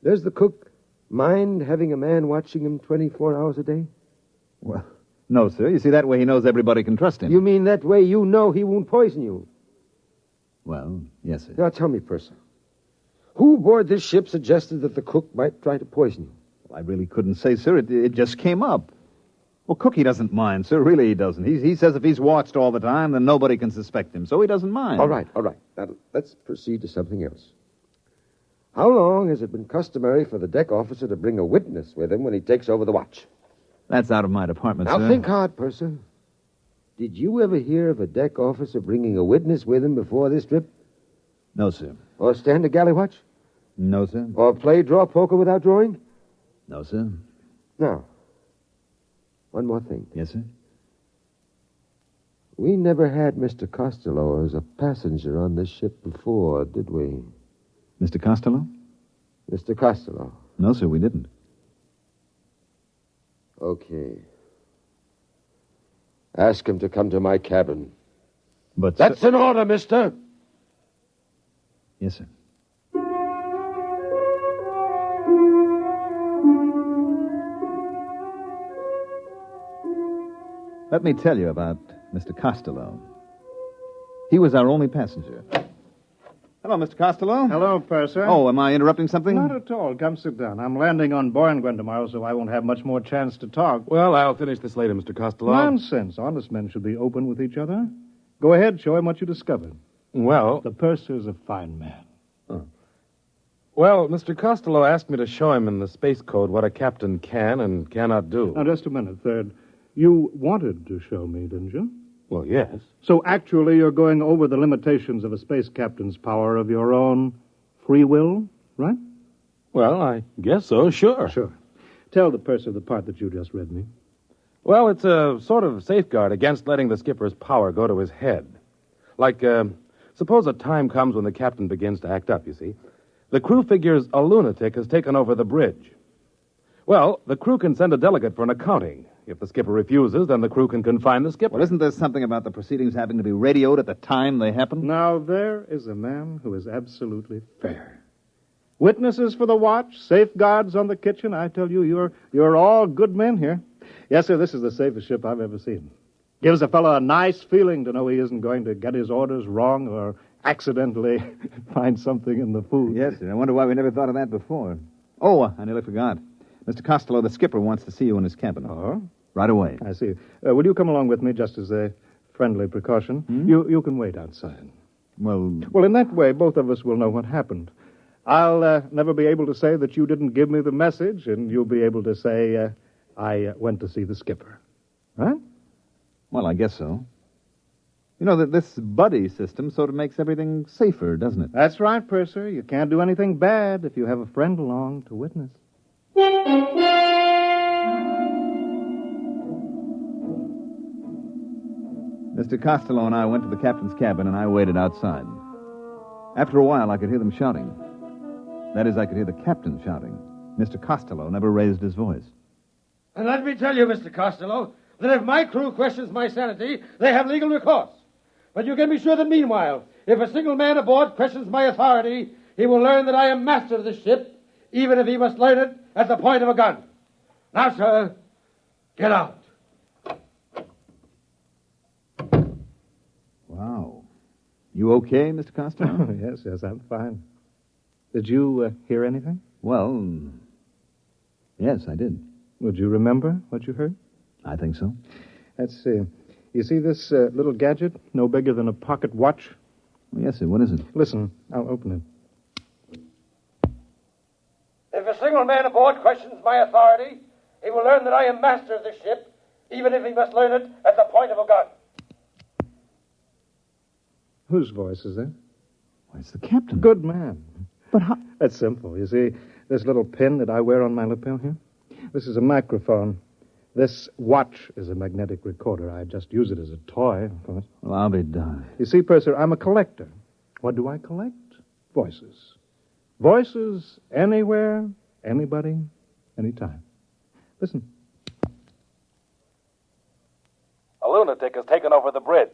does the cook mind having a man watching him 24 hours a day? Well, no, sir. You see, that way he knows everybody can trust him. You mean that way you know he won't poison you? Well, yes, sir. Now, tell me, Purser, who aboard this ship suggested that the cook might try to poison you? Well, I really couldn't say, sir. It just came up. Well, Cookie doesn't mind, sir. Really, he doesn't. He says if he's watched all the time, then nobody can suspect him, so he doesn't mind. All right. Now, let's proceed to something else. How long has it been customary for the deck officer to bring a witness with him when he takes over the watch? That's out of my department, now, sir. Now, think hard, Purser. Did you ever hear of a deck officer bringing a witness with him before this trip? No, sir. Or stand a galley watch? No, sir. Or play draw poker without drawing? No, sir. Now, one more thing. Yes, sir? We never had Mr. Costello as a passenger on this ship before, did we? Mr. Costello? Mr. Costello. No, sir, we didn't. Okay. Ask him to come to my cabin. But That's an order, mister. Yes, sir. Let me tell you about Mr. Costello. He was our only passenger. Hello, Mr. Costello. Hello, Purser. Oh, am I interrupting something? Not at all. Come sit down. I'm landing on Borngwen tomorrow, so I won't have much more chance to talk. Well, I'll finish this later, Mr. Costello. Nonsense. Honest men should be open with each other. Go ahead, show him what you discovered. Well... The Purser's a fine man. Well, Mr. Costello asked me to show him in the space code what a captain can and cannot do. Now, just a minute, Third. You wanted to show me, didn't you? Well, yes. So actually you're going over the limitations of a space captain's power of your own free will, right? Well, I guess so, sure. Sure. Tell the Purser the part that you just read me. Well, it's a sort of safeguard against letting the skipper's power go to his head. Like, suppose a time comes when the captain begins to act up, you see. The crew figures a lunatic has taken over the bridge. Well, the crew can send a delegate for an accounting. If the skipper refuses, then the crew can confine the skipper. Well, isn't there something about the proceedings having to be radioed at the time they happen? Now, there is a man who is absolutely fair. Witnesses for the watch, safeguards on the kitchen. I tell you, you're all good men here. Yes, sir, this is the safest ship I've ever seen. Gives a fellow a nice feeling to know he isn't going to get his orders wrong or accidentally find something in the food. Yes, sir. I wonder why we never thought of that before. Oh, I nearly forgot. Mr. Costello, the skipper wants to see you in his cabin. Oh? Right away. I see. Will you come along with me just as a friendly precaution? You can wait outside. Well, in that way, both of us will know what happened. I'll never be able to say that you didn't give me the message, and you'll be able to say I went to see the skipper. Right? Well, I guess so. You know, that this buddy system sort of makes everything safer, doesn't it? That's right, Purser. You can't do anything bad if you have a friend along to witness. Mr. Costello and I went to the captain's cabin, and I waited outside. After a while, I could hear them shouting. That is, I could hear the captain shouting. Mr. Costello never raised his voice. And let me tell you, Mr. Costello, that if my crew questions my sanity, they have legal recourse. But you can be sure that meanwhile, if a single man aboard questions my authority, he will learn that I am master of this ship, even if he must learn it at the point of a gun. Now, sir, get out. Wow. You okay, Mr. Costello? Yes, I'm fine. Did you hear anything? Well, yes, I did. Would you remember what you heard? I think so. Let's see. You see this little gadget, no bigger than a pocket watch? Well, yes, sir. What is it? Listen, I'll open it. If a single man aboard questions my authority, he will learn that I am master of this ship, even if he must learn it at the point of a gun. Whose voice is that? Why, it's the captain. Good man. But how... That's simple. You see, this little pin that I wear on my lapel here? This is a microphone. This watch is a magnetic recorder. I just use it as a toy, of course. Well, I'll be darned. You see, Purser, I'm a collector. What do I collect? Voices. Voices anywhere, anybody, anytime. Listen. A lunatic has taken over the bridge.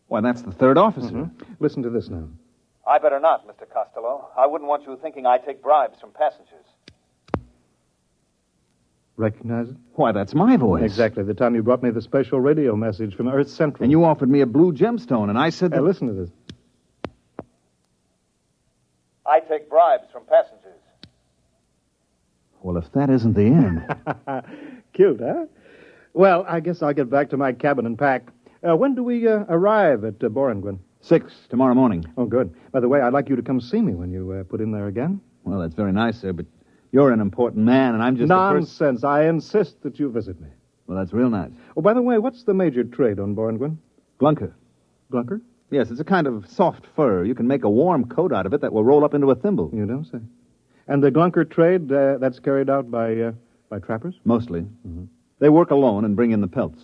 Why, that's the third officer. Mm-hmm. Listen to this now. I better not, Mr. Costello. I wouldn't want you thinking I take bribes from passengers. Recognize it? Why, that's my voice. Exactly. The time you brought me the special radio message from Earth Central. And you offered me a blue gemstone, and I said that... Hey, listen to this. I take bribes from passengers. Well, if that isn't the end... Cute, huh? Well, I guess I'll get back to my cabin and pack. When do we arrive at Borngwen? 6 tomorrow morning. Oh, good. By the way, I'd like you to come see me when you put in there again. Well, that's very nice, sir, but you're an important man, and I'm just Nonsense. I insist that you visit me. Well, that's real nice. Oh, by the way, what's the major trade on Borngwen? Glunker. Glunker? Yes, it's a kind of soft fur. You can make a warm coat out of it that will roll up into a thimble. You don't say. And the glunker trade, that's carried out by trappers? Mostly. Mm-hmm. They work alone and bring in the pelts.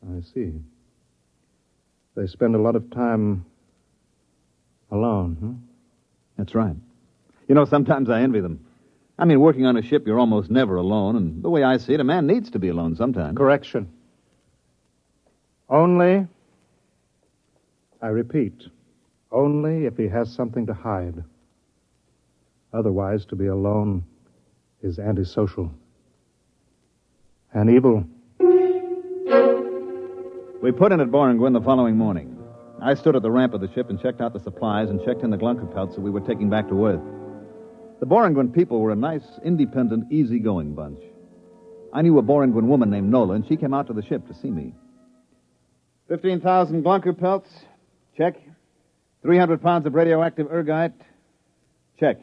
I see. They spend a lot of time alone, huh? That's right. You know, sometimes I envy them. I mean, working on a ship, you're almost never alone, and the way I see it, a man needs to be alone sometimes. Correction. Only, I repeat, only if he has something to hide. Otherwise, to be alone is antisocial and evil. We put in at Borengwyn the following morning. I stood at the ramp of the ship and checked out the supplies and checked in the glunker pelts that we were taking back to Earth. The Borengwyn people were a nice, independent, easygoing bunch. I knew a Borengwyn woman named Nola, and she came out to the ship to see me. 15,000 glunker pelts. Check. 300 pounds of radioactive ergite. Check.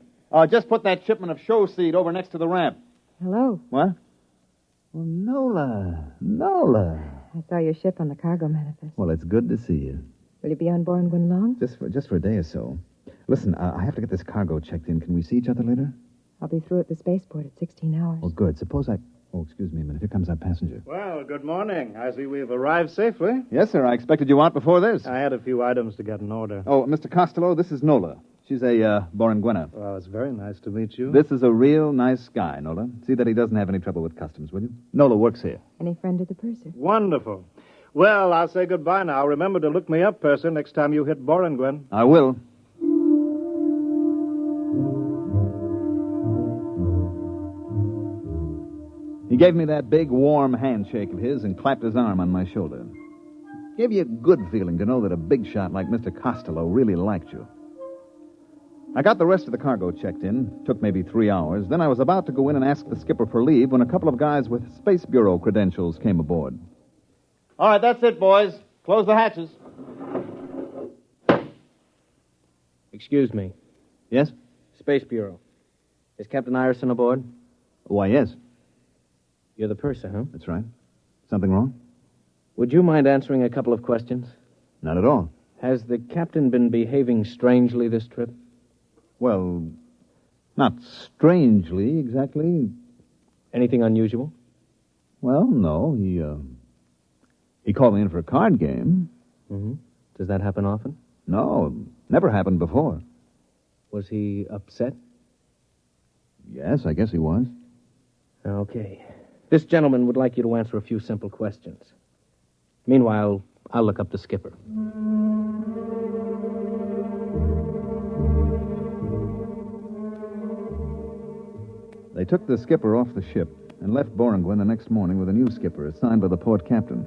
Just put that shipment of show seed over next to the ramp. Hello. What? Well, Nola. I saw your ship on the cargo manifest. Well, it's good to see you. Will you be on Borengwyn long? Just for a day or so. Listen, I have to get this cargo checked in. Can we see each other later? I'll be through at the spaceport at 16 hours. Oh, good. Suppose I... Oh, excuse me a minute. Here comes our passenger. Well, good morning. I see we've arrived safely. Yes, sir. I expected you out before this. I had a few items to get in order. Oh, Mr. Costello, this is Nola. She's a Borengwena. Well, it's very nice to meet you. This is a real nice guy, Nola. See that he doesn't have any trouble with customs, will you? Nola works here. Any friend of the purser? Wonderful. Well, I'll say goodbye now. Remember to look me up, purser, next time you hit Borengwyn. I will. He gave me that big, warm handshake of his and clapped his arm on my shoulder. Gave you a good feeling to know that a big shot like Mr. Costello really liked you. I got the rest of the cargo checked in. Took maybe 3 hours. Then I was about to go in and ask the skipper for leave when a couple of guys with Space Bureau credentials came aboard. All right, that's it, boys. Close the hatches. Excuse me. Yes? Space Bureau. Is Captain Ireson aboard? Why, yes. You're the purser, huh? That's right. Something wrong? Would you mind answering a couple of questions? Not at all. Has the captain been behaving strangely this trip? Well, not strangely, exactly. Anything unusual? Well, no. He called me in for a card game. Mm-hmm. Does that happen often? No, never happened before. Was he upset? Yes, I guess he was. Okay. This gentleman would like you to answer a few simple questions. Meanwhile, I'll look up the skipper. They took the skipper off the ship and left Borengwyn the next morning with a new skipper assigned by the port captain.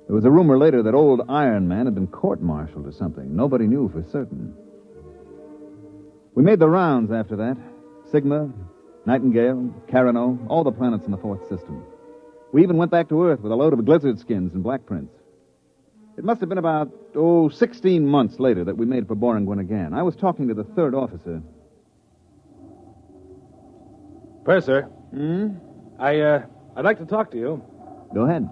There was a rumor later that old Iron Man had been court-martialed or something. Nobody knew for certain. We made the rounds after that. Sigma, Nightingale, Carano, all the planets in the fourth system. We even went back to Earth with a load of glizzard skins and black prints. It must have been about, 16 months later that we made it for Borengwyn again. I was talking to the third officer. Purser. I'd like to talk to you. Go ahead.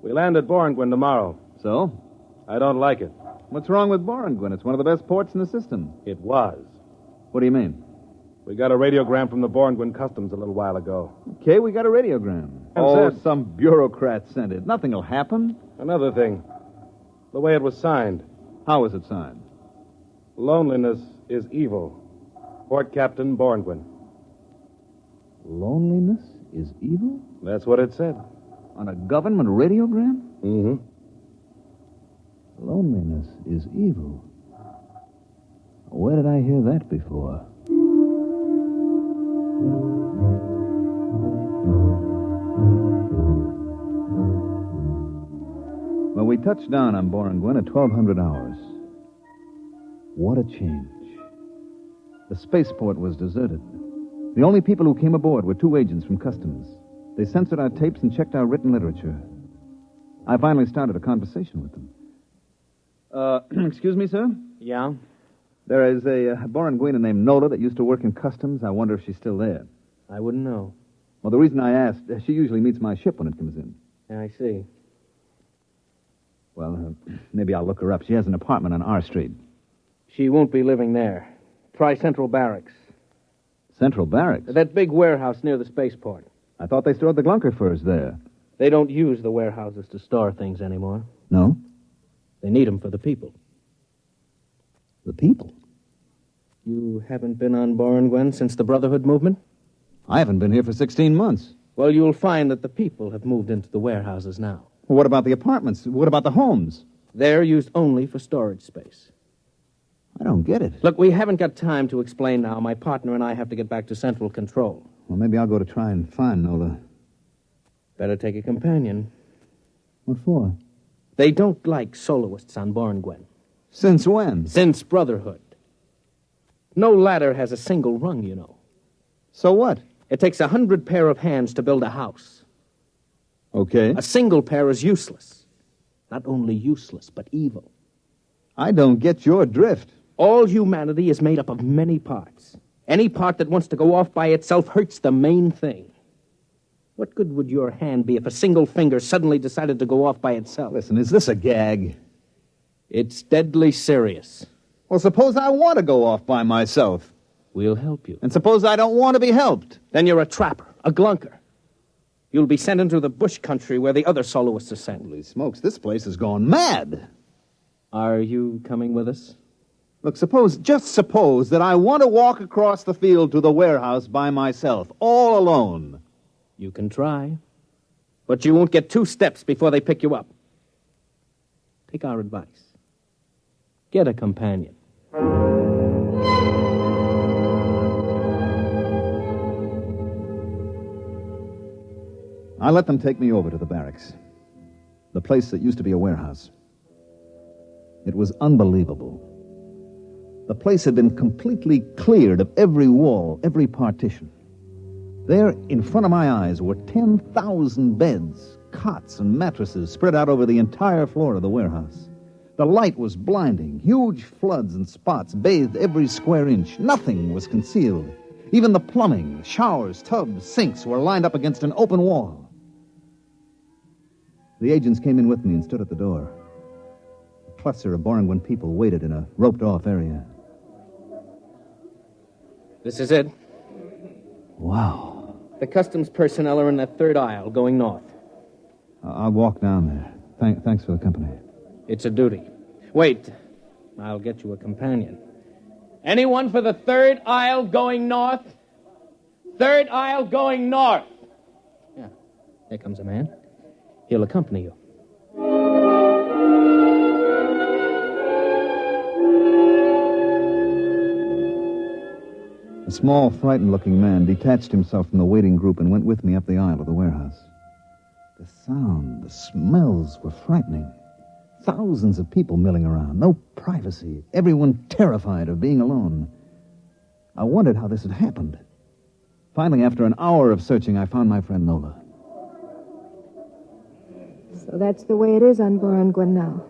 We land at Borengwyn tomorrow. So? I don't like it. What's wrong with Borengwyn? It's one of the best ports in the system. It was. What do you mean? We got a radiogram from the Borengwyn Customs a little while ago. Okay, we got a radiogram. Some bureaucrat sent it. Nothing will happen. Another thing. The way it was signed. How was it signed? Loneliness is evil. Port Captain Borengwyn. Loneliness is evil? That's what it said. On a government radiogram? Mm-hmm. Loneliness is evil. Where did I hear that before? Well, we touched down on Borengwyn at 1200 hours. What a change. The spaceport was deserted. The only people who came aboard were 2 agents from Customs. They censored our tapes and checked our written literature. I finally started a conversation with them. Excuse me, sir? Yeah? There is a Borengwena named Nola that used to work in Customs. I wonder if she's still there. I wouldn't know. Well, the reason I asked, she usually meets my ship when it comes in. I see. Well, maybe I'll look her up. She has an apartment on R Street. She won't be living there. Try Central Barracks. Central Barracks? That big warehouse near the spaceport. I thought they stored the Glunker furs there. They don't use the warehouses to store things anymore. No? They need them for the people. The people? You haven't been on Borangwen since the Brotherhood movement? I haven't been here for 16 months. Well, you'll find that the people have moved into the warehouses now. Well, what about the apartments? What about the homes? They're used only for storage space. I don't get it. Look, we haven't got time to explain now. My partner and I have to get back to Central Control. Well, maybe I'll go to try and find Nola. Better take a companion. What for? They don't like soloists on Borangwen. Since when? Since Brotherhood. No ladder has a single rung, you know. So what? It takes 100 pair of hands to build a house. Okay. A single pair is useless. Not only useless, but evil. I don't get your drift. All humanity is made up of many parts. Any part that wants to go off by itself hurts the main thing. What good would your hand be if a single finger suddenly decided to go off by itself? Listen, is this a gag? It's deadly serious. Well, suppose I want to go off by myself. We'll help you. And suppose I don't want to be helped. Then you're a trapper, a glunker. You'll be sent into the bush country where the other soloists are sent. Holy smokes, this place has gone mad. Are you coming with us? Look, just suppose that I want to walk across the field to the warehouse by myself, all alone. You can try. But you won't get 2 steps before they pick you up. Take our advice. Get a companion. I let them take me over to the barracks. The place that used to be a warehouse. It was unbelievable. The place had been completely cleared of every wall, every partition. There, in front of my eyes, were 10,000 beds, cots, and mattresses spread out over the entire floor of the warehouse. The light was blinding. Huge floods and spots bathed every square inch. Nothing was concealed. Even the plumbing, showers, tubs, sinks were lined up against an open wall. The agents came in with me and stood at the door. A cluster of Borangwen people waited in a roped-off area. This is it. Wow. The customs personnel are in that third aisle, going north. I'll walk down there. Thanks for the company. It's a duty. Wait. I'll get you a companion. Anyone for the third aisle going north? Third aisle going north. Yeah. Here comes a man. He'll accompany you. A small, frightened-looking man detached himself from the waiting group and went with me up the aisle of the warehouse. The sound, the smells were frightening. Thousands of people milling around, no privacy, everyone terrified of being alone. I wondered how this had happened. Finally, after an hour of searching, I found my friend Nola. So that's the way it is on Borangwen now.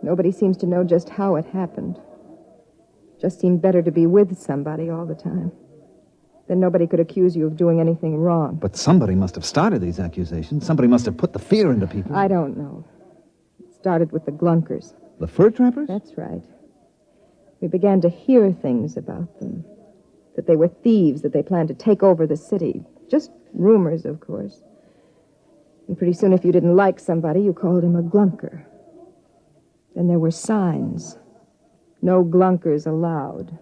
Nobody seems to know just how it happened. Just seemed better to be with somebody all the time. Then nobody could accuse you of doing anything wrong. But somebody must have started these accusations. Somebody must have put the fear into people. I don't know. It started with the Glunkers. The fur trappers? That's right. We began to hear things about them. That they were thieves, that they planned to take over the city. Just rumors, of course. And pretty soon, if you didn't like somebody, you called him a Glunker. Then there were signs. No Glunkers allowed.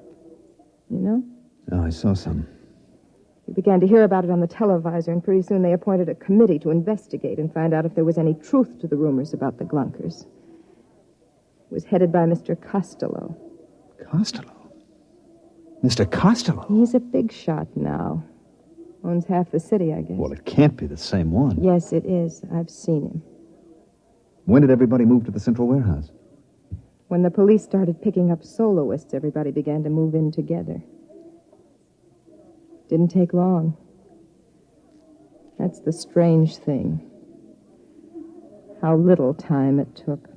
You know? Oh, I saw some. We began to hear about it on the televisor, and pretty soon they appointed a committee to investigate and find out if there was any truth to the rumors about the Glunkers. It was headed by Mr. Costello. Costello? Mr. Costello? He's a big shot now. Owns half the city, I guess. Well, it can't be the same one. Yes, it is. I've seen him. When did everybody move to the central warehouse? When the police started picking up soloists, everybody began to move in together. Didn't take long. That's the strange thing. How little time it took.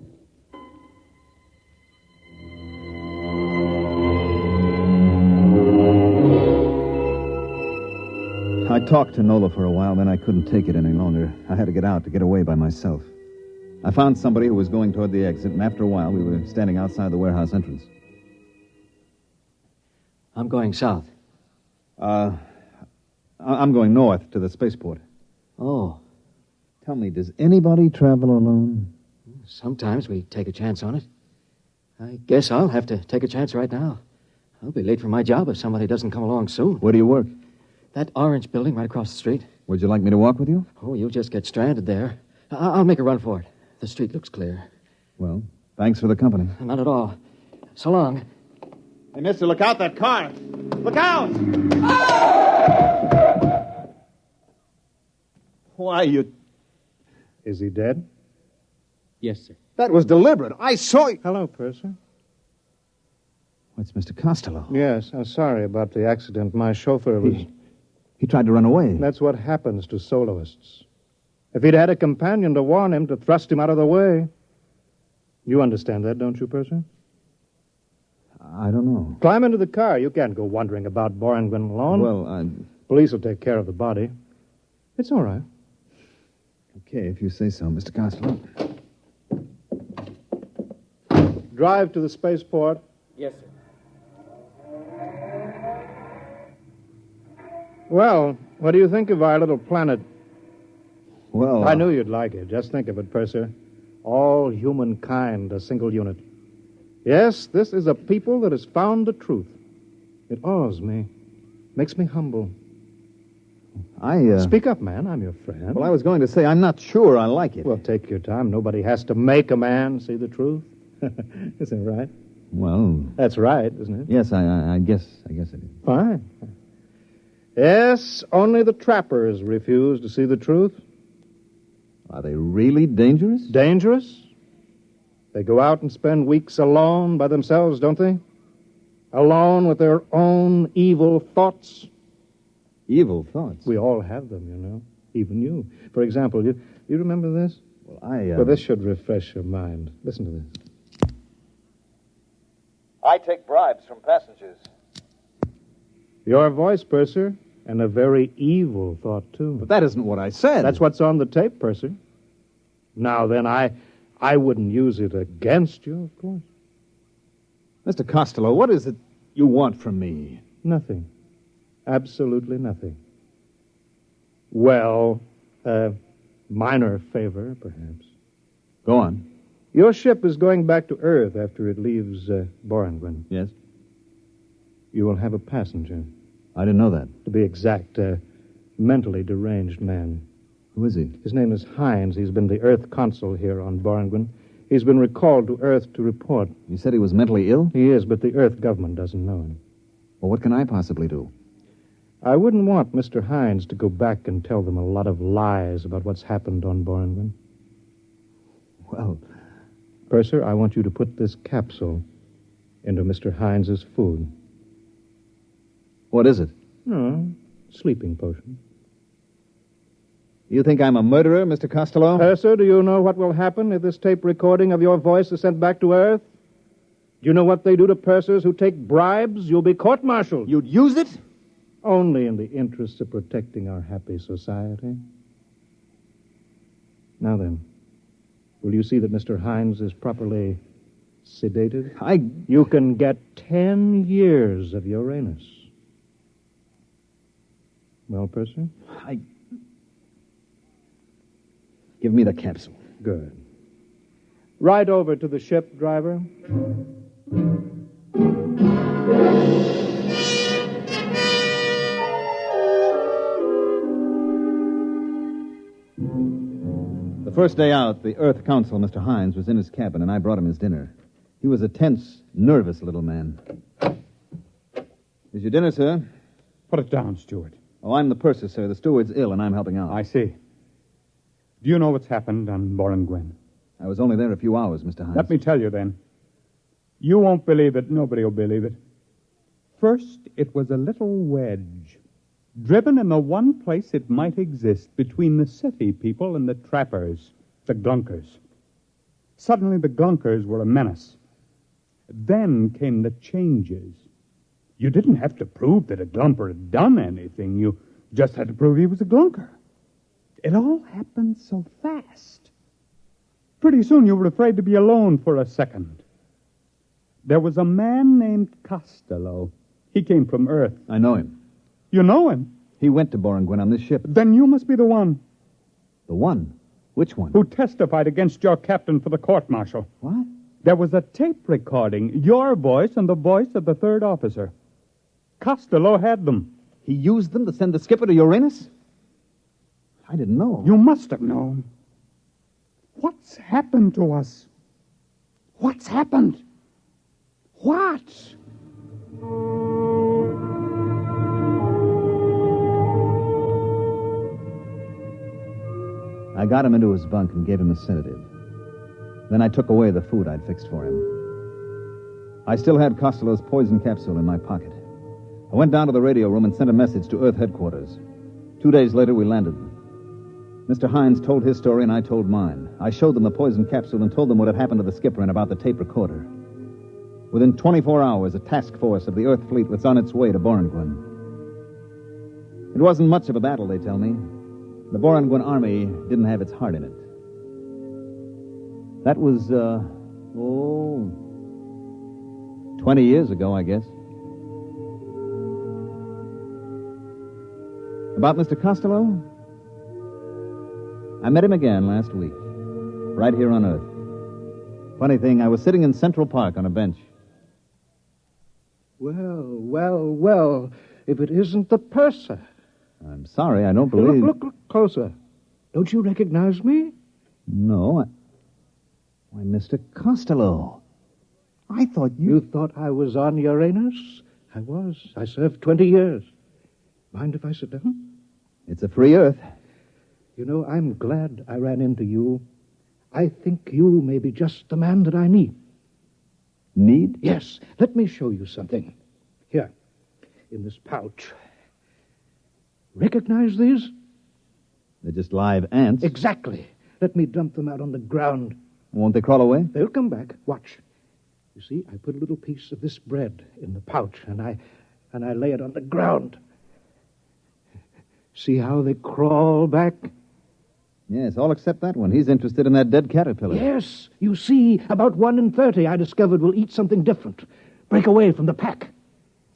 I talked to Nola for a while, then I couldn't take it any longer. I had to get out, to get away by myself. I found somebody who was going toward the exit, and after a while, we were standing outside the warehouse entrance. I'm going south. I'm going north to the spaceport. Oh. Tell me, does anybody travel alone? Sometimes we take a chance on it. I guess I'll have to take a chance right now. I'll be late for my job if somebody doesn't come along soon. Where do you work? That orange building right across the street. Would you like me to walk with you? Oh, you'll just get stranded there. I'll make a run for it. The street looks clear. Well, thanks for the company. Not at all. So long. Hey, mister, look out, that car. Look out! Why, you... Is he dead? Yes, sir. That was deliberate. I saw you. Hello, Purser. It's Mr. Costello. Yes, I'm sorry about the accident. My chauffeur was... He tried to run away. That's what happens to soloists. If he'd had a companion to warn him, to thrust him out of the way. You understand that, don't you, Purser? I don't know. Climb into the car. You can't go wandering about Borrington alone. Well, Police will take care of the body. It's all right. Okay, if you say so, Mr. Costello. Drive to the spaceport. Yes, sir. Well, what do you think of our little planet? Well... I knew you'd like it. Just think of it, Purser. All humankind, a single unit. Yes, this is a people that has found the truth. It awes me. Makes me humble. Speak up, man. I'm your friend. Well, I was going to say, I'm not sure I like it. Well, take your time. Nobody has to make a man see the truth. Isn't it right? Well... That's right, isn't it? Yes, I guess it is. Fine. Yes, only the trappers refuse to see the truth. Are they really dangerous? Dangerous? They go out and spend weeks alone by themselves, don't they? Alone with their own evil thoughts. Evil thoughts? We all have them, you know. Even you. For example, you remember this? Well, Well, this should refresh your mind. Listen to this. I take bribes from passengers. Your voice, Purser, and a very evil thought, too. But that isn't what I said. That's what's on the tape, Purser. Now, then, I wouldn't use it against you, of course. Mr. Costello, what is it you want from me? Nothing. Absolutely nothing. Well, a minor favor, perhaps. Go on. Your ship is going back to Earth after it leaves Borrington. Yes? You will have a passenger. I didn't know that. To be exact, a mentally deranged man. Who is he? His name is Hines. He's been the Earth consul here on Borrington. He's been recalled to Earth to report. You said he was mentally ill? He is, but the Earth government doesn't know him. Well, what can I possibly do? I wouldn't want Mr. Hines to go back and tell them a lot of lies about what's happened on Borrington. Well... Purser, I want you to put this capsule into Mr. Hines's food. What is it? No, sleeping potion. You think I'm a murderer, Mr. Costello? Purser, do you know what will happen if this tape recording of your voice is sent back to Earth? Do you know what they do to pursers who take bribes? You'll be court-martialed. You'd use it? Only in the interests of protecting our happy society. Now then, will you see that Mr. Hines is properly sedated? You can get 10 years of Uranus. Well, Purser? Give me the capsule. Good. Right over to the ship, driver. The first day out, the Earth Council, Mr. Hines, was in his cabin, and I brought him his dinner. He was a tense, nervous little man. Here's your dinner, sir. Put it down, Steward. Oh, I'm the purser, sir. The steward's ill, and I'm helping out. I see. Do you know what's happened on Borrington? I was only there a few hours, Mr. Hines. Let me tell you, then. You won't believe it. Nobody will believe it. First, it was a little wedge, driven in the one place it might exist between the city people and the trappers, the glunkers. Suddenly, the glunkers were a menace. Then came the changes. You didn't have to prove that a glumper had done anything. You just had to prove he was a glunker. It all happened so fast. Pretty soon, you were afraid to be alone for a second. There was a man named Costello. He came from Earth. I know him. You know him. He went to Boranguen on this ship. Then you must be the one. The one? Which one? Who testified against your captain for the court-martial. What? There was a tape recording, your voice and the voice of the third officer. Costello had them. He used them to send the skipper to Uranus? I didn't know. You must have known. What's happened to us? What's happened? What? I got him into his bunk and gave him a sedative. Then I took away the food I'd fixed for him. I still had Costello's poison capsule in my pocket. I went down to the radio room and sent a message to Earth headquarters. 2 days later, we landed. Mr. Hines told his story and I told mine. I showed them the poison capsule and told them what had happened to the skipper and about the tape recorder. Within 24 hours, a task force of the Earth fleet was on its way to Boranguen. It wasn't much of a battle, they tell me. The Boranguen army didn't have its heart in it. That was, 20 years ago, I guess. About Mr. Costello? I met him again last week, right here on Earth. Funny thing, I was sitting in Central Park on a bench. Well, if it isn't the purser. I'm sorry, I don't believe... Look closer. Don't you recognize me? No, Why, Mr. Costello. I thought you... You thought I was on Uranus? I was. I served 20 years. Mind if I sit down? It's a free Earth. You know, I'm glad I ran into you. I think you may be just the man that I need. Need? Yes. Let me show you something. Here, in this pouch. Recognize these? They're just live ants. Exactly. Let me dump them out on the ground. Won't they crawl away? They'll come back. Watch. You see, I put a little piece of this bread in the pouch, and I lay it on the ground. See how they crawl back? Yes, all except that one. He's interested in that dead caterpillar. Yes. You see, about 1 in 30 I discovered will eat something different. Break away from the pack.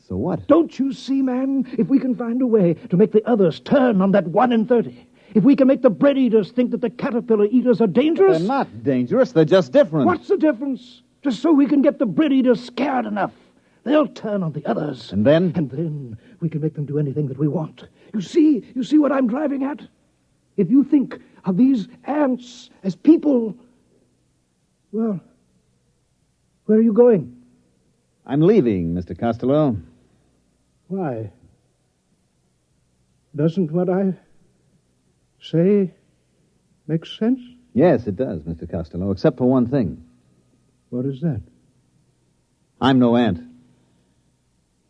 So what? Don't you see, man? If we can find a way to make the others turn on that 1 in 30, if we can make the bread eaters think that the caterpillar eaters are dangerous... They're not dangerous. They're just different. What's the difference? Just so we can get the bread eaters scared enough. They'll turn on the others. And then? And then we can make them do anything that we want. You see what I'm driving at? If you think of these ants as people, well, where are you going? I'm leaving, Mr. Costello. Why? Doesn't what I say make sense? Yes, it does, Mr. Costello, except for one thing. What is that? I'm no ant.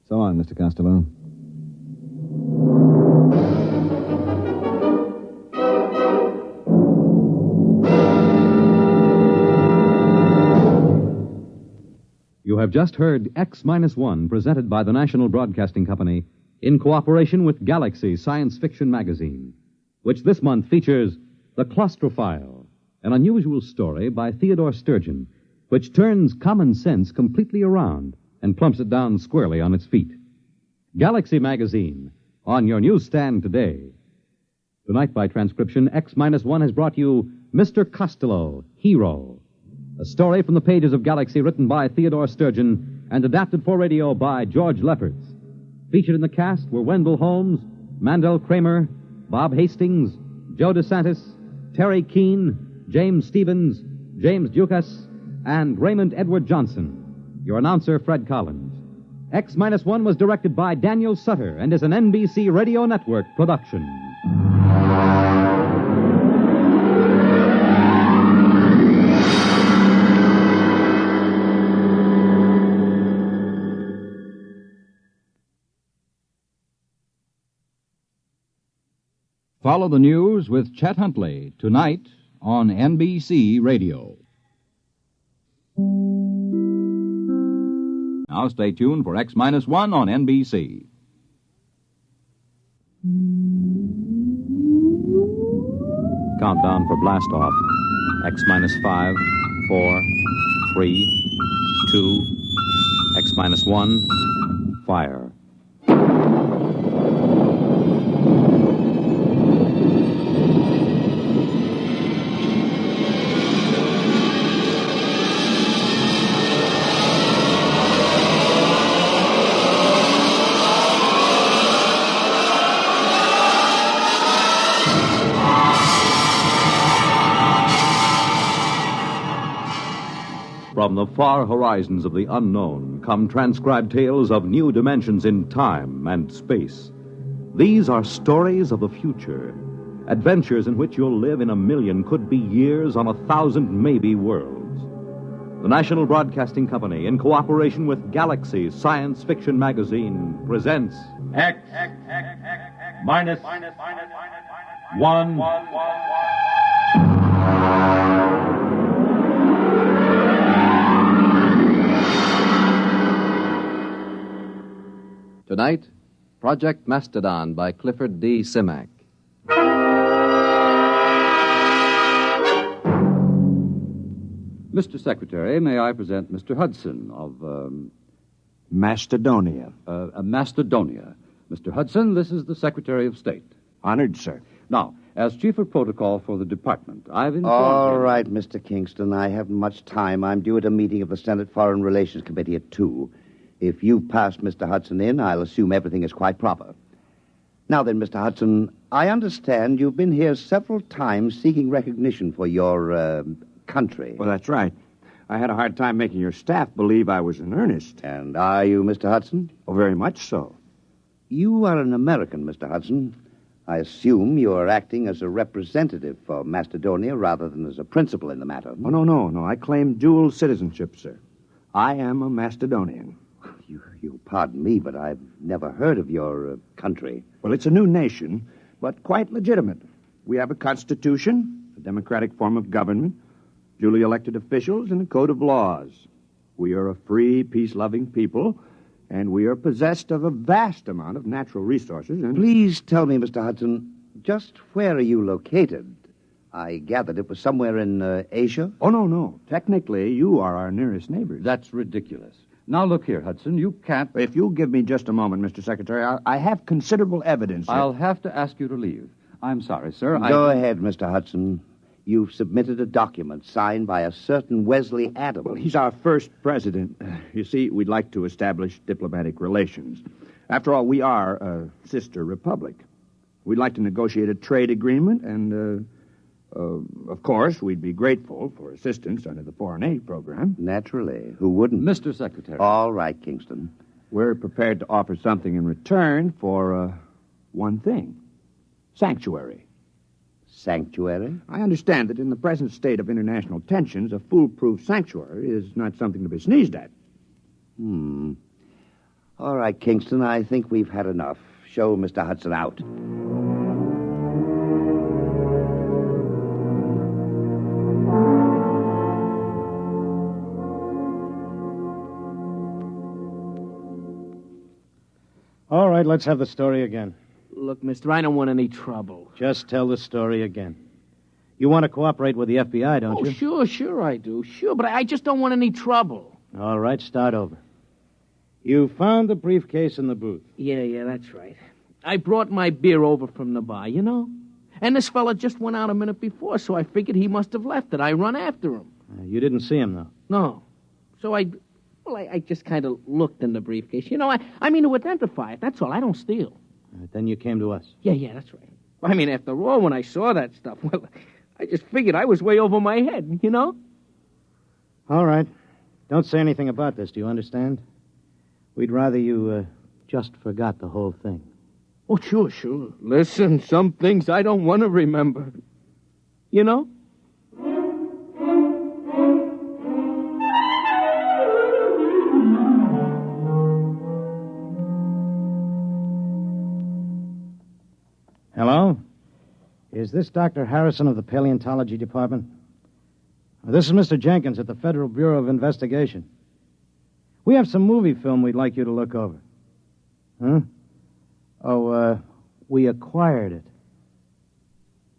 So long, Mr. Costello. You have just heard X-1, presented by the National Broadcasting Company in cooperation with Galaxy Science Fiction Magazine, which this month features The Claustrophile, an unusual story by Theodore Sturgeon, which turns common sense completely around and plumps it down squarely on its feet. Galaxy Magazine, on your newsstand today. Tonight, by transcription, X-1 has brought you Mr. Costello, Hero, a story from the pages of Galaxy written by Theodore Sturgeon and adapted for radio by George Lefferts. Featured in the cast were Wendell Holmes, Mandel Kramer, Bob Hastings, Joe DeSantis, Terry Keane, James Stevens, James Dukas, and Raymond Edward Johnson. Your announcer, Fred Collins. X-1 was directed by Daniel Sutter and is an NBC Radio Network production. Follow the news with Chet Huntley tonight on NBC Radio. Now stay tuned for X-1 on NBC. Countdown for blast off. X-5, 4, 3, 2, X-1, fire. the far horizons of the unknown come transcribed tales of new dimensions in time and space. These are stories of the future, adventures in which you'll live in a million, could be years, on 1,000 maybe worlds. The National Broadcasting Company, in cooperation with Galaxy Science Fiction Magazine, presents X minus 1. Tonight, Project Mastodon by Clifford D. Simak. Mr. Secretary, may I present Mr. Hudson of, Macedonia. Macedonia. Mr. Hudson, this is the Secretary of State. Honored, sir. Now, as Chief of Protocol for the Department, I've informed All him... right, Mr. Kingston. I haven't much time. I'm due at a meeting of the Senate Foreign Relations Committee at 2. If you've passed Mr. Hudson in, I'll assume everything is quite proper. Now then, Mr. Hudson, I understand you've been here several times seeking recognition for your, country. Well, that's right. I had a hard time making your staff believe I was in earnest. And are you, Mr. Hudson? Oh, very much so. You are an American, Mr. Hudson. I assume you are acting as a representative for Macedonia rather than as a principal in the matter. Oh, no. I claim dual citizenship, sir. I am a Macedonian. You pardon me, but I've never heard of your country. Well, it's a new nation, but quite legitimate. We have a constitution, a democratic form of government, duly elected officials, and a code of laws. We are a free, peace-loving people, and we are possessed of a vast amount of natural resources. And Please tell me, Mr. Hudson, just where are you located? I gathered it was somewhere in Asia. Oh, no. Technically, you are our nearest neighbors. That's ridiculous. Now, look here, Hudson, you can't... If you'll give me just a moment, Mr. Secretary, I have considerable evidence. I'll have to ask you to leave. I'm sorry, sir. Go ahead, Mr. Hudson. You've submitted a document signed by a certain Wesley Adams. Well, he's our first president. You see, we'd like to establish diplomatic relations. After all, we are a sister republic. We'd like to negotiate a trade agreement, and, of course, we'd be grateful for assistance under the foreign aid program. Naturally. Who wouldn't? Mr. Secretary. All right, Kingston. We're prepared to offer something in return for, one thing. Sanctuary. Sanctuary? I understand that in the present state of international tensions, a foolproof sanctuary is not something to be sneezed at. All right, Kingston, I think we've had enough. Show Mr. Hudson out. All right, let's have the story again. Look, mister, I don't want any trouble. Just tell the story again. You want to cooperate with the FBI, don't you? Sure I do. Sure, but I just don't want any trouble. All right, start over. You found the briefcase in the booth. Yeah, that's right. I brought my beer over from the bar, you know? And this fella just went out a minute before, so I figured he must have left it. I run after him. You didn't see him, though? No. So I just kind of looked in the briefcase. You know, I mean to identify it. That's all. I don't steal. Then you came to us. Yeah, that's right. I mean, after all, when I saw that stuff, well, I just figured I was way over my head, you know? All right. Don't say anything about this, do you understand? We'd rather you just forgot the whole thing. Oh, sure. Listen, some things I don't want to remember. You know? Hello? Is this Dr. Harrison of the Paleontology Department? This is Mr. Jenkins at the Federal Bureau of Investigation. We have some movie film we'd like you to look over. Huh? Oh, we acquired it.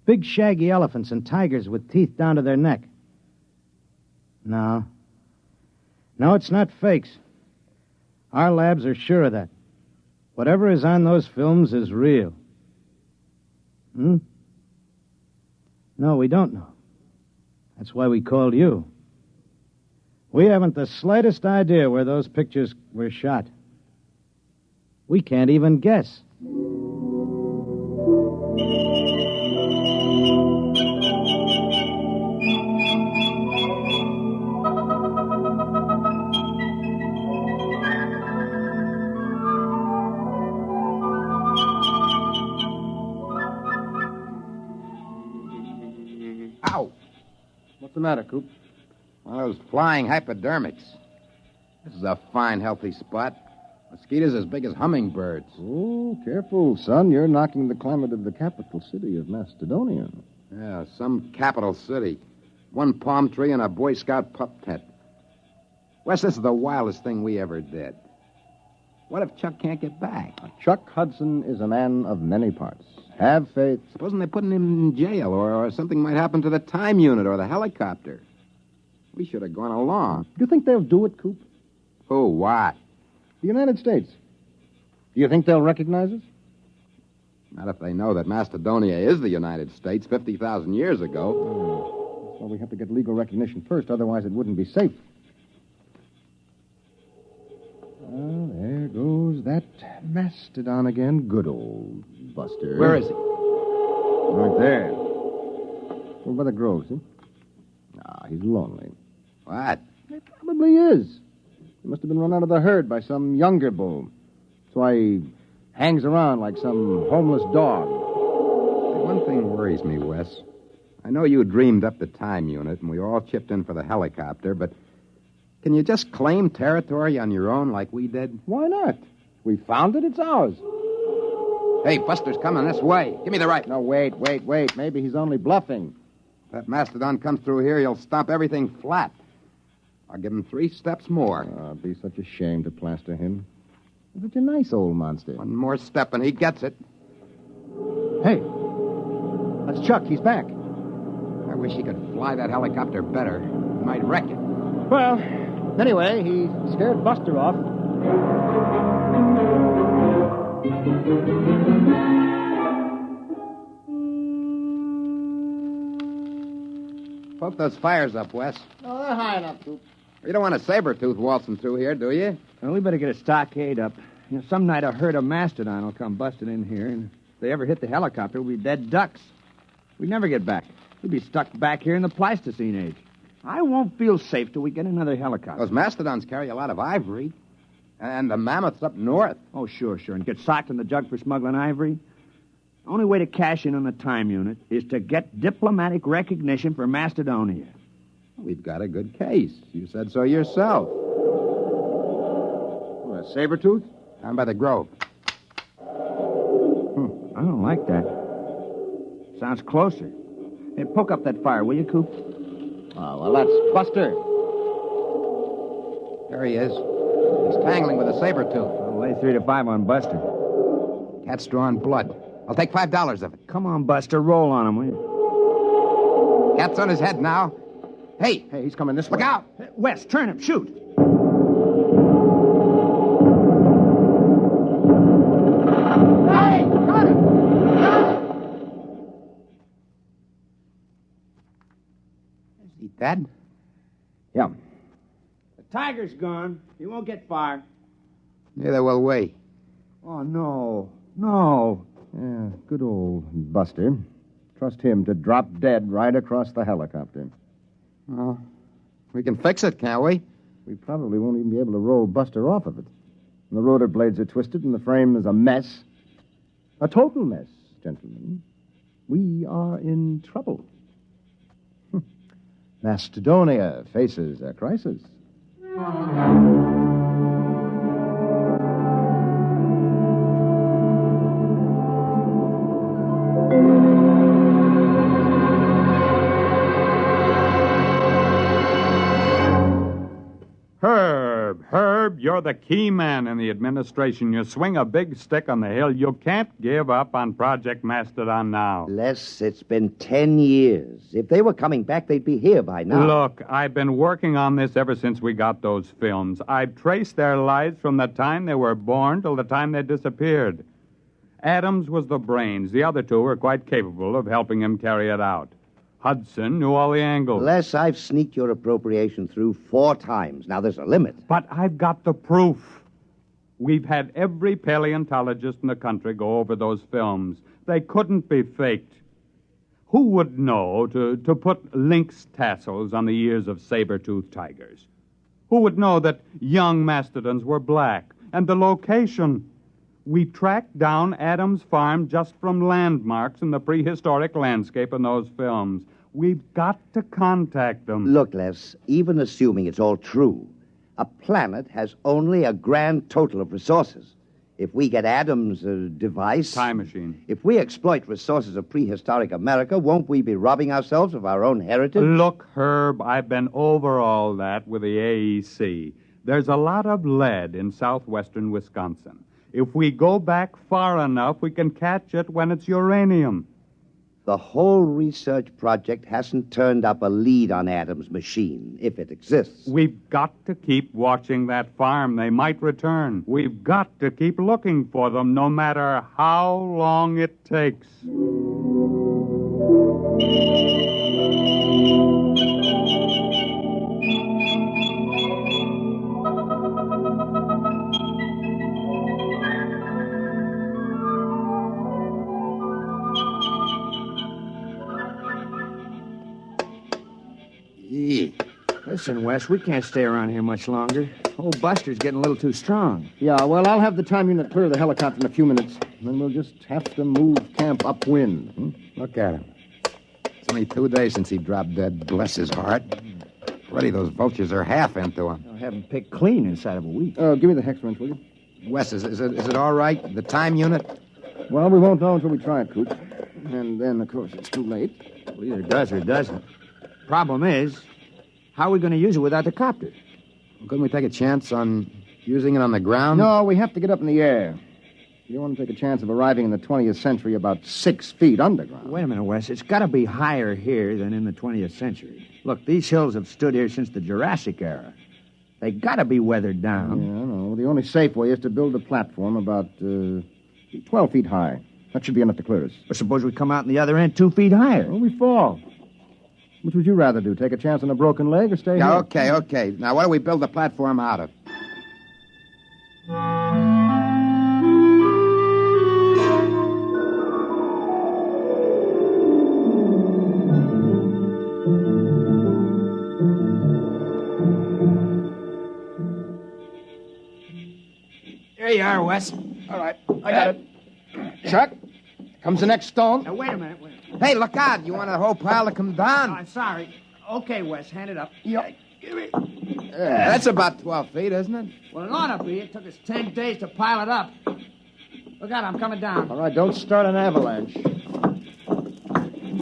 Big shaggy elephants and tigers with teeth down to their neck. No, it's not fakes. Our labs are sure of that. Whatever is on those films is real. No, we don't know. That's why we called you. We haven't the slightest idea where those pictures were shot. We can't even guess. matter, Coop? One of those flying hypodermics. This is a fine, healthy spot. Mosquitoes as big as hummingbirds. Oh, careful, son. You're knocking the climate of the capital city of Macedonia. Yeah, some capital city. One palm tree and a Boy Scout pup tent. Wes, this is the wildest thing we ever did. What if Chuck can't get back? Chuck Hudson is a man of many parts. Have faith. Supposing they're putting him in jail, or something might happen to the time unit or the helicopter. We should have gone along. Do you think they'll do it, Coop? Who? What? The United States. Do you think they'll recognize us? Not if they know that Macedonia is the United States 50,000 years ago. Well, we have to get legal recognition first, otherwise it wouldn't be safe. Well, there goes that Mastodon again. Good old Buster. Where is he? Right there. Over by the grove, see? Ah, he's lonely. What? He probably is. He must have been run out of the herd by some younger bull. That's why he hangs around like some homeless dog. One thing worries me, Wes. I know you dreamed up the time unit, and we all chipped in for the helicopter, but can you just claim territory on your own like we did? Why not? We found it, it's ours. Hey, Buster's coming this way. Give me the right. No, wait. Maybe he's only bluffing. If that Mastodon comes through here, he'll stomp everything flat. I'll give him 3 steps more. Oh, it'd be such a shame to plaster him. He's such a nice old monster. One more step and he gets it. Hey, that's Chuck. He's back. I wish he could fly that helicopter better. He might wreck it. Well, anyway, he scared Buster off. Poke those fires up, Wes. No, they're high enough, Coop. You don't want a saber-tooth waltzing through here, do you? Well, we better get a stockade up. You know, some night a herd of Mastodon will come busting in here, and if they ever hit the helicopter, we'll be dead ducks. We'd never get back. We'd be stuck back here in the Pleistocene age. I won't feel safe till we get another helicopter. Those Mastodons carry a lot of ivory. And the mammoths up north. Oh, sure. And get socked in the jug for smuggling ivory? The only way to cash in on the time unit is to get diplomatic recognition for Macedonia. We've got a good case. You said so yourself. What, a saber-tooth? Down by the grove. I don't like that. Sounds closer. Hey, poke up that fire, will you, Coop? Oh, well, that's Buster. There he is. He's tangling with a saber-tooth. I'll lay 3 to 5 on Buster. Cat's drawing blood. I'll take $5 of it. Come on, Buster. Roll on him, will you? Cat's on his head now. Hey, he's coming this way. Look out! Wes, turn him. Shoot. Hey, got him! Is he dead? Yeah. The tiger's gone. He won't get far. Neither will we. Oh, no. Yeah, good old Buster. Trust him to drop dead right across the helicopter. Well, we can fix it, can't we? We probably won't even be able to roll Buster off of it. And the rotor blades are twisted and the frame is a mess. A total mess, gentlemen. We are in trouble. Macedonia faces a crisis. Herb, you're the key man in the administration. You swing a big stick on the hill. You can't give up on Project Mastodon now. Les, it's been 10 years. If they were coming back, they'd be here by now. Look, I've been working on this ever since we got those films. I've traced their lives from the time they were born till the time they disappeared. Adams was the brains. The other 2 were quite capable of helping him carry it out. Hudson knew all the angles. Les, I've sneaked your appropriation through 4 times. Now, there's a limit. But I've got the proof. We've had every paleontologist in the country go over those films. They couldn't be faked. Who would know to put lynx tassels on the ears of saber-toothed tigers? Who would know that young mastodons were black? And the location. We tracked down Adams' farm just from landmarks in the prehistoric landscape in those films. We've got to contact them. Look, Les, even assuming it's all true, a planet has only a grand total of resources. If we get Adam's device... Time machine. If we exploit resources of prehistoric America, won't we be robbing ourselves of our own heritage? Look, Herb, I've been over all that with the AEC. There's a lot of lead in southwestern Wisconsin. If we go back far enough, we can catch it when it's uranium. The whole research project hasn't turned up a lead on Adam's machine, if it exists. We've got to keep watching that farm. They might return. We've got to keep looking for them, no matter how long it takes. Listen, Wes, we can't stay around here much longer. Old Buster's getting a little too strong. Yeah, well, I'll have the time unit clear the helicopter in a few minutes. Then we'll just have to move camp upwind. Look at him. It's only 2 days since he dropped dead. Bless his heart. Already those vultures are half into him. I'll have him picked clean inside of a week. Give me the hex wrench, will you? Wes, is it all right? The time unit? Well, we won't know until we try it, Coop. And then, of course, it's too late. Well, either does or doesn't. Problem is, how are we going to use it without the copter? Couldn't we take a chance on using it on the ground? No, we have to get up in the air. You don't want to take a chance of arriving in the 20th century about 6 feet underground. Wait a minute, Wes. It's got to be higher here than in the 20th century. Look, these hills have stood here since the Jurassic era. They got to be weathered down. Yeah, I know. The only safe way is to build a platform about 12 feet high. That should be enough to clear us. But suppose we come out on the other end 2 feet higher. Well, we fall. Which would you rather do? Take a chance on a broken leg or stay here? Okay. Now, what do we build the platform out of? There you are, Wes. All right, I got it. Chuck, comes the next stone. Now, wait a minute. Hey, look out. You want the whole pile to come down? I'm sorry. Okay, Wes, hand it up. Yep. Give it. That's about 12 feet, isn't it? Well, it ought to be. It took us 10 days to pile it up. Look out, I'm coming down. All right, don't start an avalanche.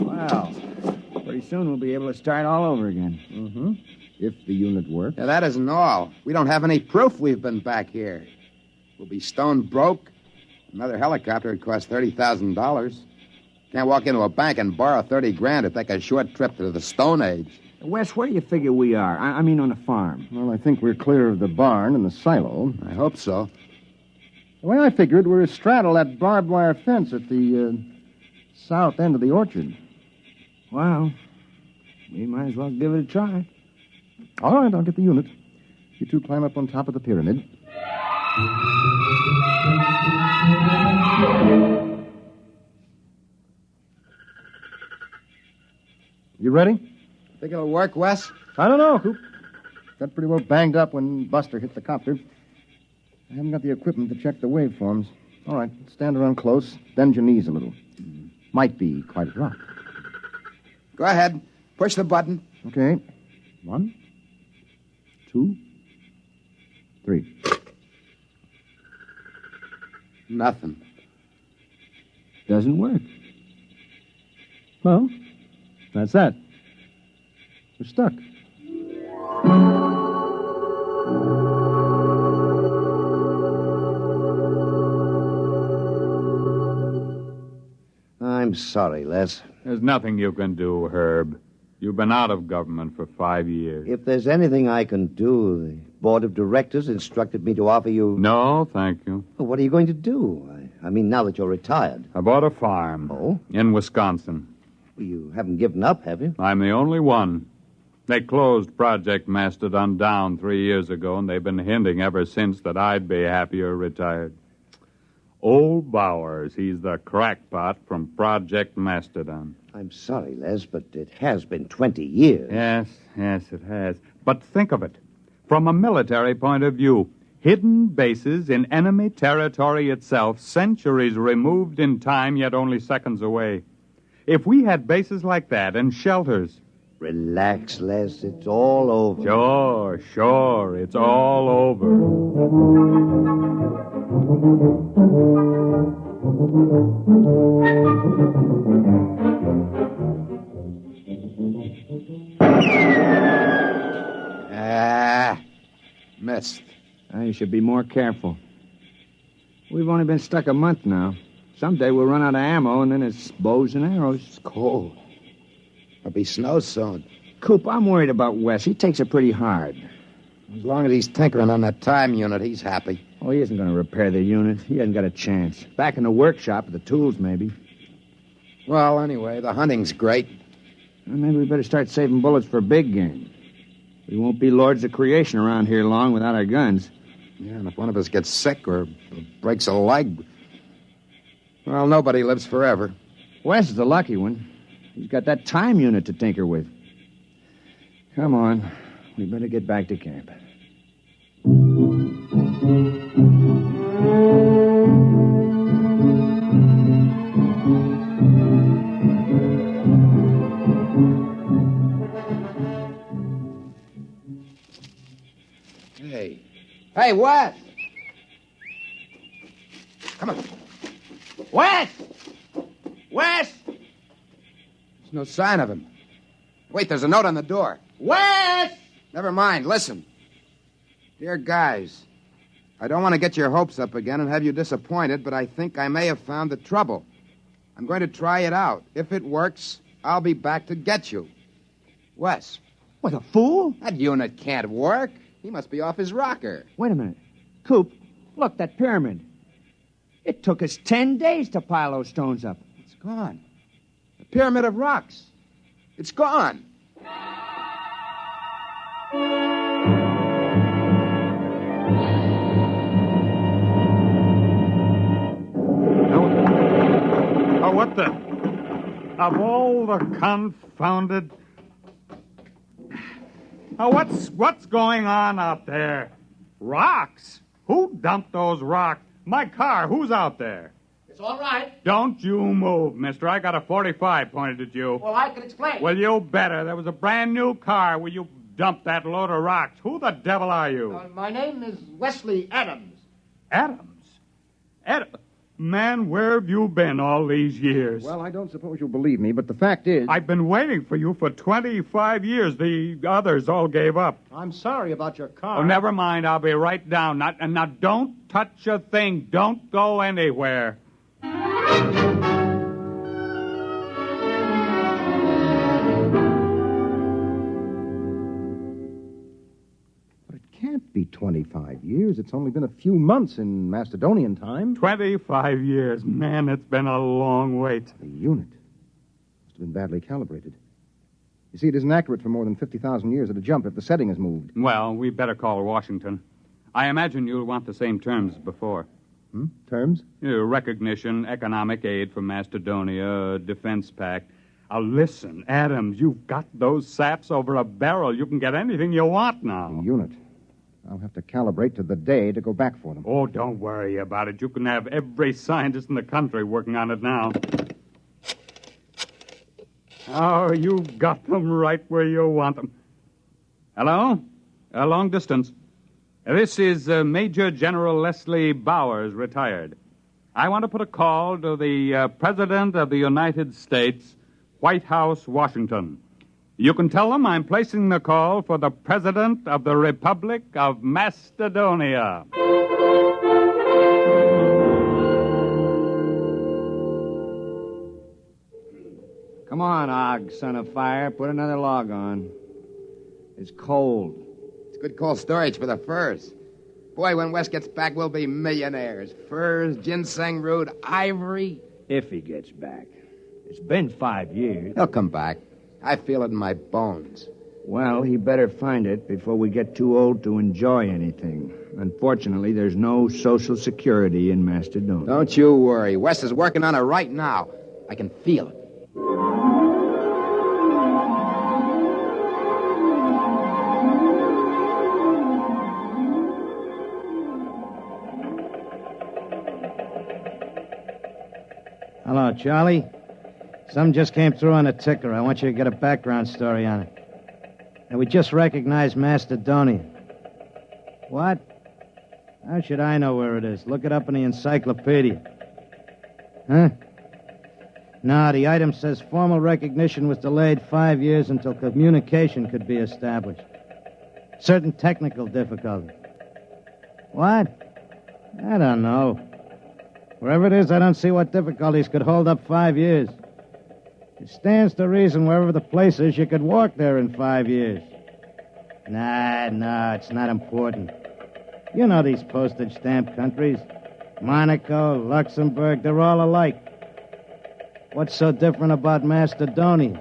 Well, pretty soon we'll be able to start all over again. Mm-hmm. If the unit works. Yeah, that isn't all. We don't have any proof we've been back here. We'll be stone broke. Another helicopter would cost $30,000. Can't walk into a bank and borrow $30,000 to take a short trip to the Stone Age. Wes, where do you figure we are? I mean on the farm. Well, I think we're clear of the barn and the silo. I hope so. The way I figured, we're astraddle that barbed wire fence at the south end of the orchard. Well, we might as well give it a try. All right, I'll get the unit. You two climb up on top of the pyramid. You ready? Think it'll work, Wes? I don't know, Coop. Got pretty well banged up when Buster hit the copter. I haven't got the equipment to check the waveforms. All right, stand around close, bend your knees a little. Might be quite a drop. Go ahead. Push the button. Okay. 1, 2, 3. Nothing. Doesn't work. Well, that's that. We're stuck. I'm sorry, Les. There's nothing you can do, Herb. You've been out of government for 5 years. If there's anything I can do, the board of directors instructed me to offer you... No, thank you. Well, what are you going to do? I mean, now that you're retired. I bought a farm. Oh? In Wisconsin. Well, you haven't given up, have you? I'm the only one. They closed Project Mastodon down 3 years ago, and they've been hinting ever since that I'd be happier retired. Old Bowers, he's the crackpot from Project Mastodon. I'm sorry, Les, but it has been 20 years. Yes, it has. But think of it. From a military point of view, hidden bases in enemy territory itself, centuries removed in time, yet only seconds away. If we had bases like that and shelters. Relax, Les. It's all over. Sure. It's all over. Missed. You should be more careful. We've only been stuck a month now. Someday we'll run out of ammo, and then it's bows and arrows. It's cold. There'll be snow soon. Coop, I'm worried about Wes. He takes it pretty hard. As long as he's tinkering on that time unit, he's happy. Oh, he isn't going to repair the unit. He hasn't got a chance. Back in the workshop with the tools, maybe. Well, anyway, the hunting's great. Well, maybe we better start saving bullets for big game. We won't be lords of creation around here long without our guns. Yeah, and if one of us gets sick or breaks a leg, well, nobody lives forever. Wes is the lucky one. He's got that time unit to tinker with. Come on. We better get back to camp. Hey, Wes! Come on. Wes! Wes! There's no sign of him. Wait, there's a note on the door. Wes! Never mind, listen. Dear guys, I don't want to get your hopes up again and have you disappointed, but I think I may have found the trouble. I'm going to try it out. If it works, I'll be back to get you. Wes. What, a fool? That unit can't work. He must be off his rocker. Wait a minute. Coop, look, that pyramid. It took us 10 days to pile those stones up. It's gone. The pyramid of rocks. It's gone. Oh, what the... Of all the confounded... Oh, what's going on out there? Rocks? Who dumped those rocks? My car, who's out there? It's all right. Don't you move, mister. I got a 45 pointed at you. Well, I can explain. Well, you better. There was a brand new car where you dumped that load of rocks. Who the devil are you? My name is Wesley Adams. Adams? Man, where have you been all these years? Well, I don't suppose you'll believe me, but the fact is... I've been waiting for you for 25 years. The others all gave up. I'm sorry about your car. Oh, never mind. I'll be right down. Now, don't touch a thing. Don't go anywhere. Can't be 25 years. It's only been a few months in Macedonian time. 25 years. Man, it's been a long wait. The unit must have been badly calibrated. You see, it isn't accurate for more than 50,000 years at a jump if the setting is moved. Well, we better call Washington. I imagine you'll want the same terms as before. Terms? Recognition, economic aid from Macedonia, defense pact. Listen, Adams, you've got those saps over a barrel. You can get anything you want now. The unit. I'll have to calibrate to the day to go back for them. Oh, don't worry about it. You can have every scientist in the country working on it now. Oh, you've got them right where you want them. Hello? Long distance. This is Major General Leslie Bowers, retired. I want to put a call to the President of the United States, White House, Washington. You can tell them I'm placing the call for the President of the Republic of Macedonia. Come on, Og, son of fire. Put another log on. It's cold. It's good cold storage for the furs. Boy, when Wes gets back, we'll be millionaires. Furs, ginseng root, ivory. If he gets back. It's been 5 years. He'll come back. I feel it in my bones. Well, he better find it before we get too old to enjoy anything. Unfortunately, there's no Social Security in Mastodon. Don't you worry. Wes is working on it right now. I can feel it. Hello, Charlie. Some just came through on a ticker. I want you to get a background story on it. And we just recognized Mastodon. What? How should I know where it is? Look it up in the encyclopedia. Huh? No, the item says formal recognition was delayed 5 years until communication could be established. Certain technical difficulties. What? I don't know. Wherever it is, I don't see what difficulties could hold up 5 years. It stands to reason wherever the place is, you could walk there in 5 years. Nah, it's not important. You know these postage stamp countries. Monaco, Luxembourg, they're all alike. What's so different about Mastodon?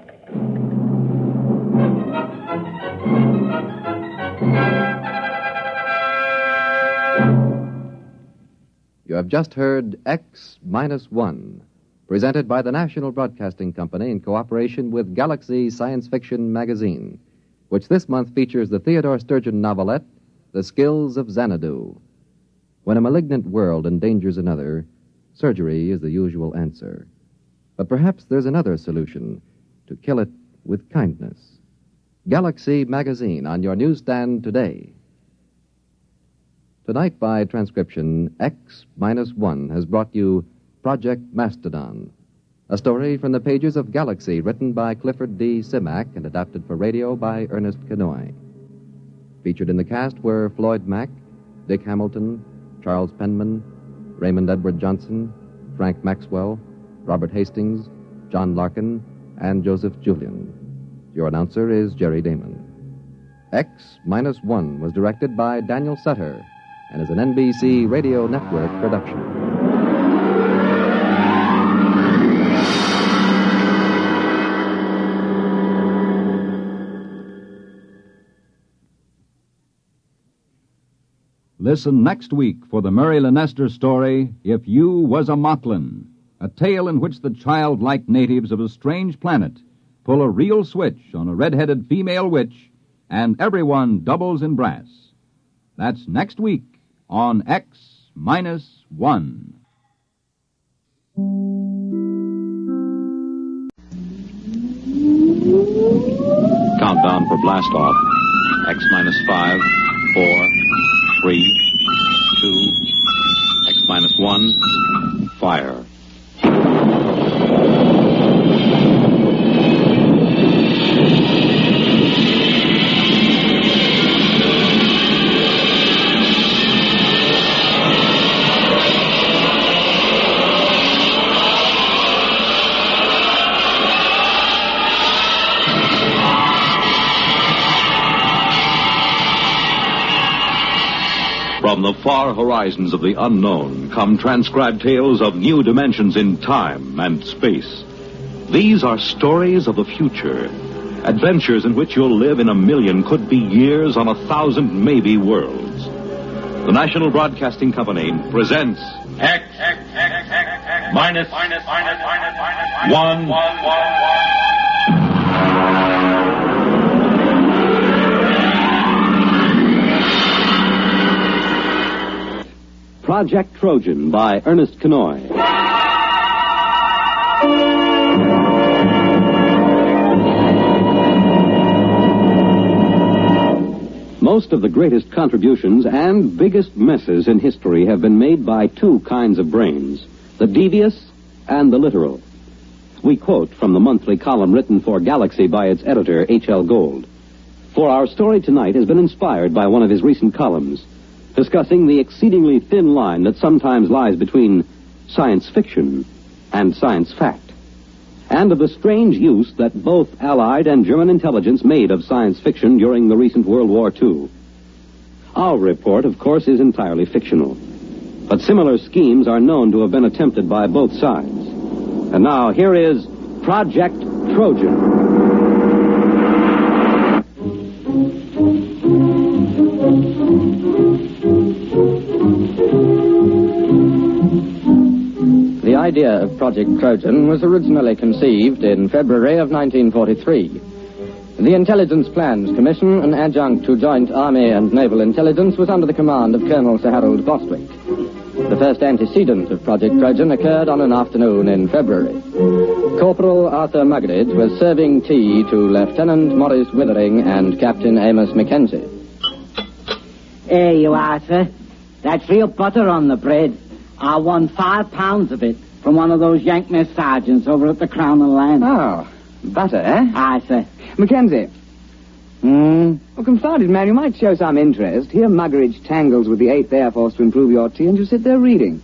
You have just heard X-1, presented by the National Broadcasting Company in cooperation with Galaxy Science Fiction magazine, which this month features the Theodore Sturgeon novelette, The Skills of Xanadu. When a malignant world endangers another, surgery is the usual answer. But perhaps there's another solution, to kill it with kindness. Galaxy magazine on your newsstand today. Tonight, by transcription, X-1 has brought you Project Mastodon, a story from the pages of Galaxy written by Clifford D. Simak and adapted for radio by Ernest Kinoy. Featured in the cast were Floyd Mack, Dick Hamilton, Charles Penman, Raymond Edward Johnson, Frank Maxwell, Robert Hastings, John Larkin, and Joseph Julian. Your announcer is Jerry Damon. X-1 was directed by Daniel Sutter and is an NBC Radio Network production. Listen next week for the Murray Leinster story, If You Was a Moklin, a tale in which the childlike natives of a strange planet pull a real switch on a red-headed female witch, and everyone doubles in brass. That's next week on X-1. Countdown for blast off. X-5, 4, 3, 2, X-1, fire. From the far horizons of the unknown come transcribed tales of new dimensions in time and space. These are stories of the future, adventures in which you'll live in a million, could be years, on 1,000 maybe worlds. The National Broadcasting Company presents X-1. Project Trojan by Ernest Kinoy. Most of the greatest contributions and biggest messes in history have been made by two kinds of brains, the devious and the literal. We quote from the monthly column written for Galaxy by its editor, H.L. Gold. For our story tonight has been inspired by one of his recent columns, discussing the exceedingly thin line that sometimes lies between science fiction and science fact, and of the strange use that both Allied and German intelligence made of science fiction during the recent World War II. Our report, of course, is entirely fictional, but similar schemes are known to have been attempted by both sides. And now, here is Project Trojan. The idea of Project Trojan was originally conceived in February of 1943. The Intelligence Plans Commission, an adjunct to Joint Army and Naval Intelligence, was under the command of Colonel Sir Harold Bostwick. The first antecedent of Project Trojan occurred on an afternoon in February. Corporal Arthur Muggeridge was serving tea to Lieutenant Maurice Withering and Captain Amos Mackenzie. Here you are, sir. That's real butter on the bread. I won 5 pounds of it from one of those Yank mess sergeants over at the Crown and Land. Oh, butter, eh? Aye, sir. Mackenzie. Well, confounded man, you might show some interest. Here Muggeridge tangles with the 8th Air Force to improve your tea, and you sit there reading.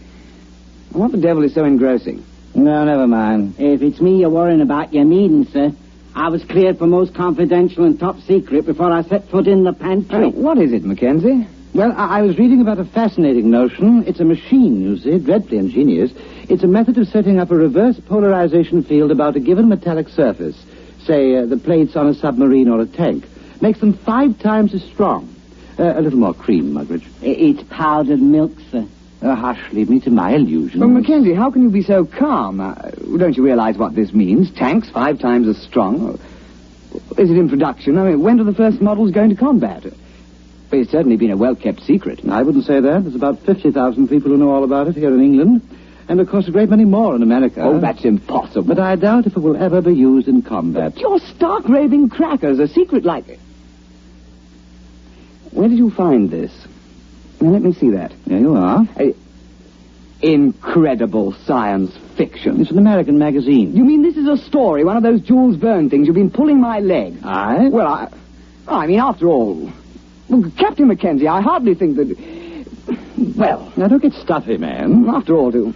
What the devil is so engrossing? No, never mind. If it's me you're worrying about your meeting, sir, I was cleared for most confidential and top secret before I set foot in the pantry. What is it, Mackenzie? Well, I was reading about a fascinating notion. It's a machine, you see, dreadfully ingenious. It's a method of setting up a reverse polarization field about a given metallic surface. Say, the plates on a submarine or a tank. Makes them 5 times as strong. A little more cream, Muggeridge. It's powdered milk, sir. Hush, leave me to my illusions. Well, Mackenzie, how can you be so calm? Don't you realize what this means? Tanks 5 times as strong? Is it in production? I mean, when do the first models go into combat? It's certainly been a well-kept secret. I wouldn't say that. There's about 50,000 people who know all about it here in England. And, of course, a great many more in America. Oh, that's impossible. But I doubt if it will ever be used in combat. You're stark raving crackers. A secret like it. Where did you find this? Now, let me see that. There you are. Incredible science fiction. It's an American magazine. You mean this is a story, one of those Jules Verne things? You've been pulling my leg. Aye? Well, I mean, after all... Well, Captain Mackenzie, I hardly think that... Well... Now, don't get stuffy, man. After all, to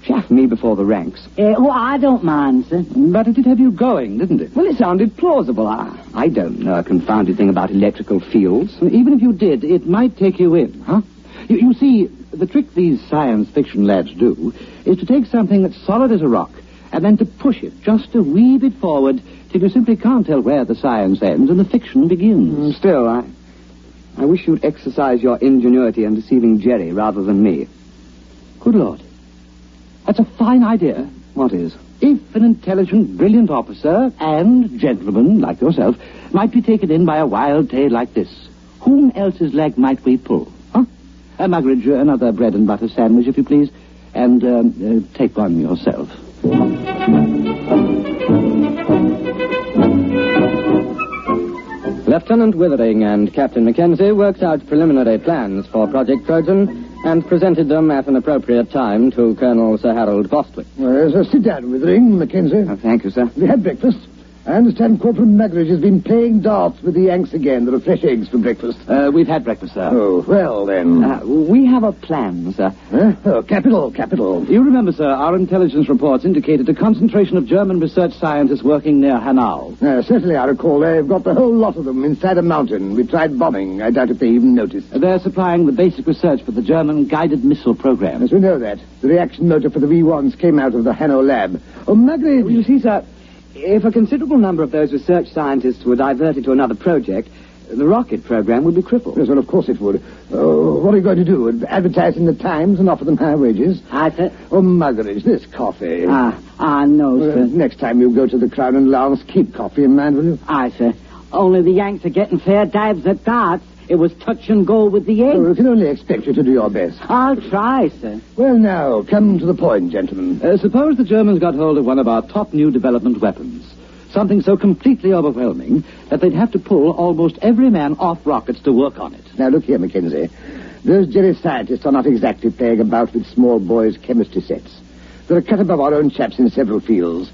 chaff me before the ranks. Well, I don't mind, sir. But it did have you going, didn't it? Well, it sounded plausible. I don't know a confounded thing about electrical fields. Even if you did, it might take you in, huh? You see, the trick these science fiction lads do is to take something that's solid as a rock and then to push it just a wee bit forward till you simply can't tell where the science ends and the fiction begins. Still, I wish you'd exercise your ingenuity in deceiving Jerry rather than me. Good Lord. That's a fine idea. What is? If an intelligent, brilliant officer and gentleman like yourself might be taken in by a wild tale like this, whom else's leg might we pull? Huh? Muggeridge, another bread and butter sandwich, if you please. And take one yourself. Lieutenant Withering and Captain Mackenzie worked out preliminary plans for Project Trojan and presented them at an appropriate time to Colonel Sir Harold Bostwick. So sit down, Withering, Mackenzie. Thank you, sir. We had breakfast. I understand Corporal Muggeridge has been playing darts with the Yanks again. There are fresh eggs for breakfast. We've had breakfast, sir. Oh, well, then. We have a plan, sir. Oh, capital. You remember, sir, our intelligence reports indicated a concentration of German research scientists working near Hanau. Certainly, I recall. They've got the whole lot of them inside a mountain. We tried bombing. I doubt if they even noticed. They're supplying the basic research for the German guided missile program. Yes, we know that. The reaction motor for the V1s came out of the Hanau lab. Oh, Muggeridge... You see, sir... If a considerable number of those research scientists were diverted to another project, the rocket program would be crippled. Yes, well, of course it would. What are you going to do? Advertise in the Times and offer them higher wages? Sir. Oh, Muggeridge, this coffee. No, sir. Next time you go to the Crown and Lance, keep coffee in mind, will you? Aye, sir. Only the Yanks are getting fair dives at darts. It was touch and go with the eggs. We can only expect you to do your best. I'll try, sir. Well, now, come to the point, gentlemen. Suppose the Germans got hold of one of our top new development weapons. Something so completely overwhelming that they'd have to pull almost every man off rockets to work on it. Now, look here, Mackenzie. Those Jerry scientists are not exactly playing about with small boys' chemistry sets. They're a cut above our own chaps in several fields.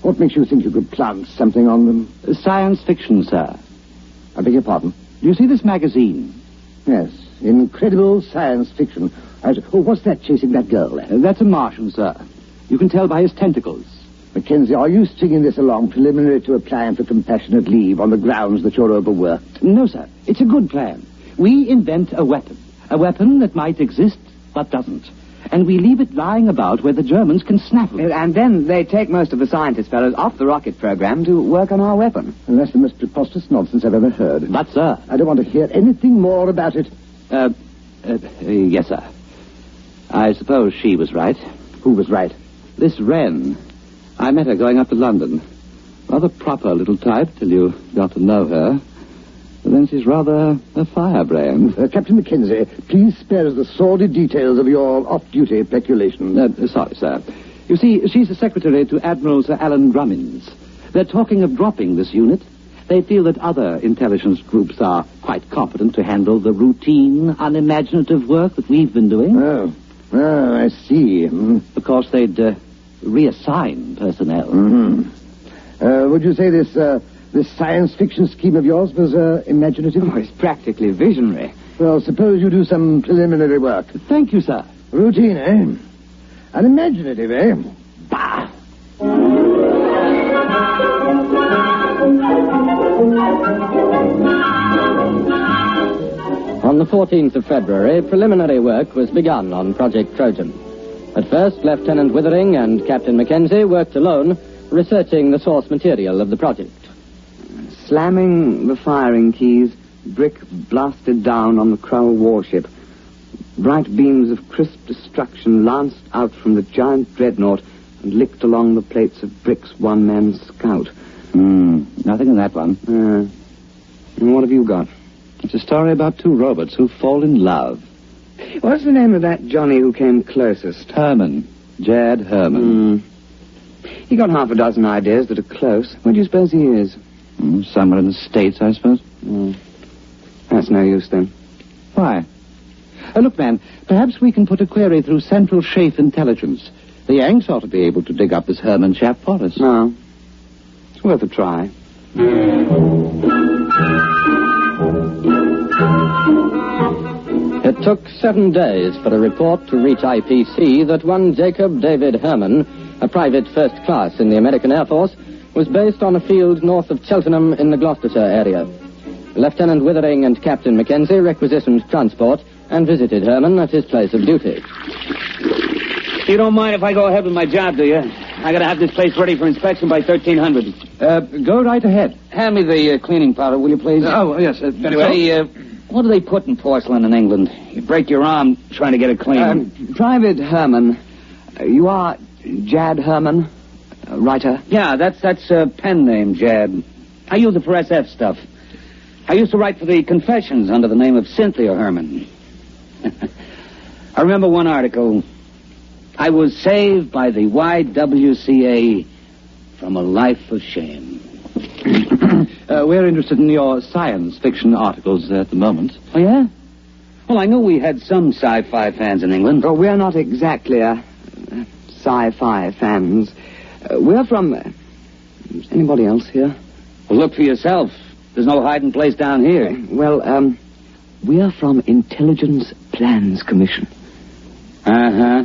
What makes you think you could plant something on them? Science fiction, sir. I beg your pardon? Do you see this magazine? Yes, incredible science fiction. What's that chasing that girl there? That's a Martian, sir. You can tell by his tentacles. Mackenzie, are you stringing this along preliminary to applying for compassionate leave on the grounds that you're overworked? No, sir. It's a good plan. We invent a weapon that might exist but doesn't. And we leave it lying about where the Germans can snaffle it. And then they take most of the scientist fellows off the rocket program to work on our weapon. And that's the most preposterous nonsense I've ever heard. But, sir... I don't want to hear anything more about it. Yes, sir. I suppose she was right. Who was right? This Wren. I met her going up to London. Rather proper little type till you got to know her. But then she's rather a firebrand. Captain Mackenzie, please spare us the sordid details of your off-duty peculations. Sorry, sir. You see, she's the secretary to Admiral Sir Alan Grummins. They're talking of dropping this unit. They feel that other intelligence groups are quite competent to handle the routine, unimaginative work that we've been doing. Oh, I see. Of course, they'd reassign personnel. Would you say this science fiction scheme of yours was imaginative? Oh, it's practically visionary. Well, suppose you do some preliminary work. Thank you, sir. Routine, eh? Unimaginative, eh? Bah! On the 14th of February, preliminary work was begun on Project Trojan. At first, Lieutenant Withering and Captain Mackenzie worked alone, researching the source material of the project. Slamming the firing keys, brick blasted down on the Krull warship. Bright beams of crisp destruction lanced out from the giant dreadnought and licked along the plates of Brick's one-man scout. Nothing in that one. And what have you got? It's a story about two robots who fall in love. What's the name of that Johnny who came closest? Herman. Jad Herman. He got half a dozen ideas that are close. Where do you suppose he is? Somewhere in the States, I suppose. That's no use, then. Why? Look, man, perhaps we can put a query through Central Chafe Intelligence. The Yanks ought to be able to dig up this Herman chap for us. No. It's worth a try. It took 7 days for a report to reach IPC that one Jacob David Herman, a private first class in the American Air Force, was based on a field north of Cheltenham in the Gloucestershire area. Lieutenant Withering and Captain Mackenzie requisitioned transport and visited Herman at his place of duty. You don't mind if I go ahead with my job, do you? I gotta have this place ready for inspection by 1300. Go right ahead. Hand me the cleaning powder, will you, please? Oh, yes, very well. Say, what do they put in porcelain in England? You break your arm trying to get it clean. Private Herman. You are Jad Herman, writer? Yeah, that's a pen name, Jad. I use it for SF stuff. I used to write for the Confessions under the name of Cynthia Herman. I remember one article. I was saved by the YWCA from a life of shame. We're interested in your science fiction articles at the moment. Oh, yeah? Well, I knew we had some sci-fi fans in England. Oh, we're not exactly sci-fi fans. We're from... Is anybody else here? Well, look for yourself. There's no hiding place down here. Well, we're from Intelligence Plans Commission. Uh-huh.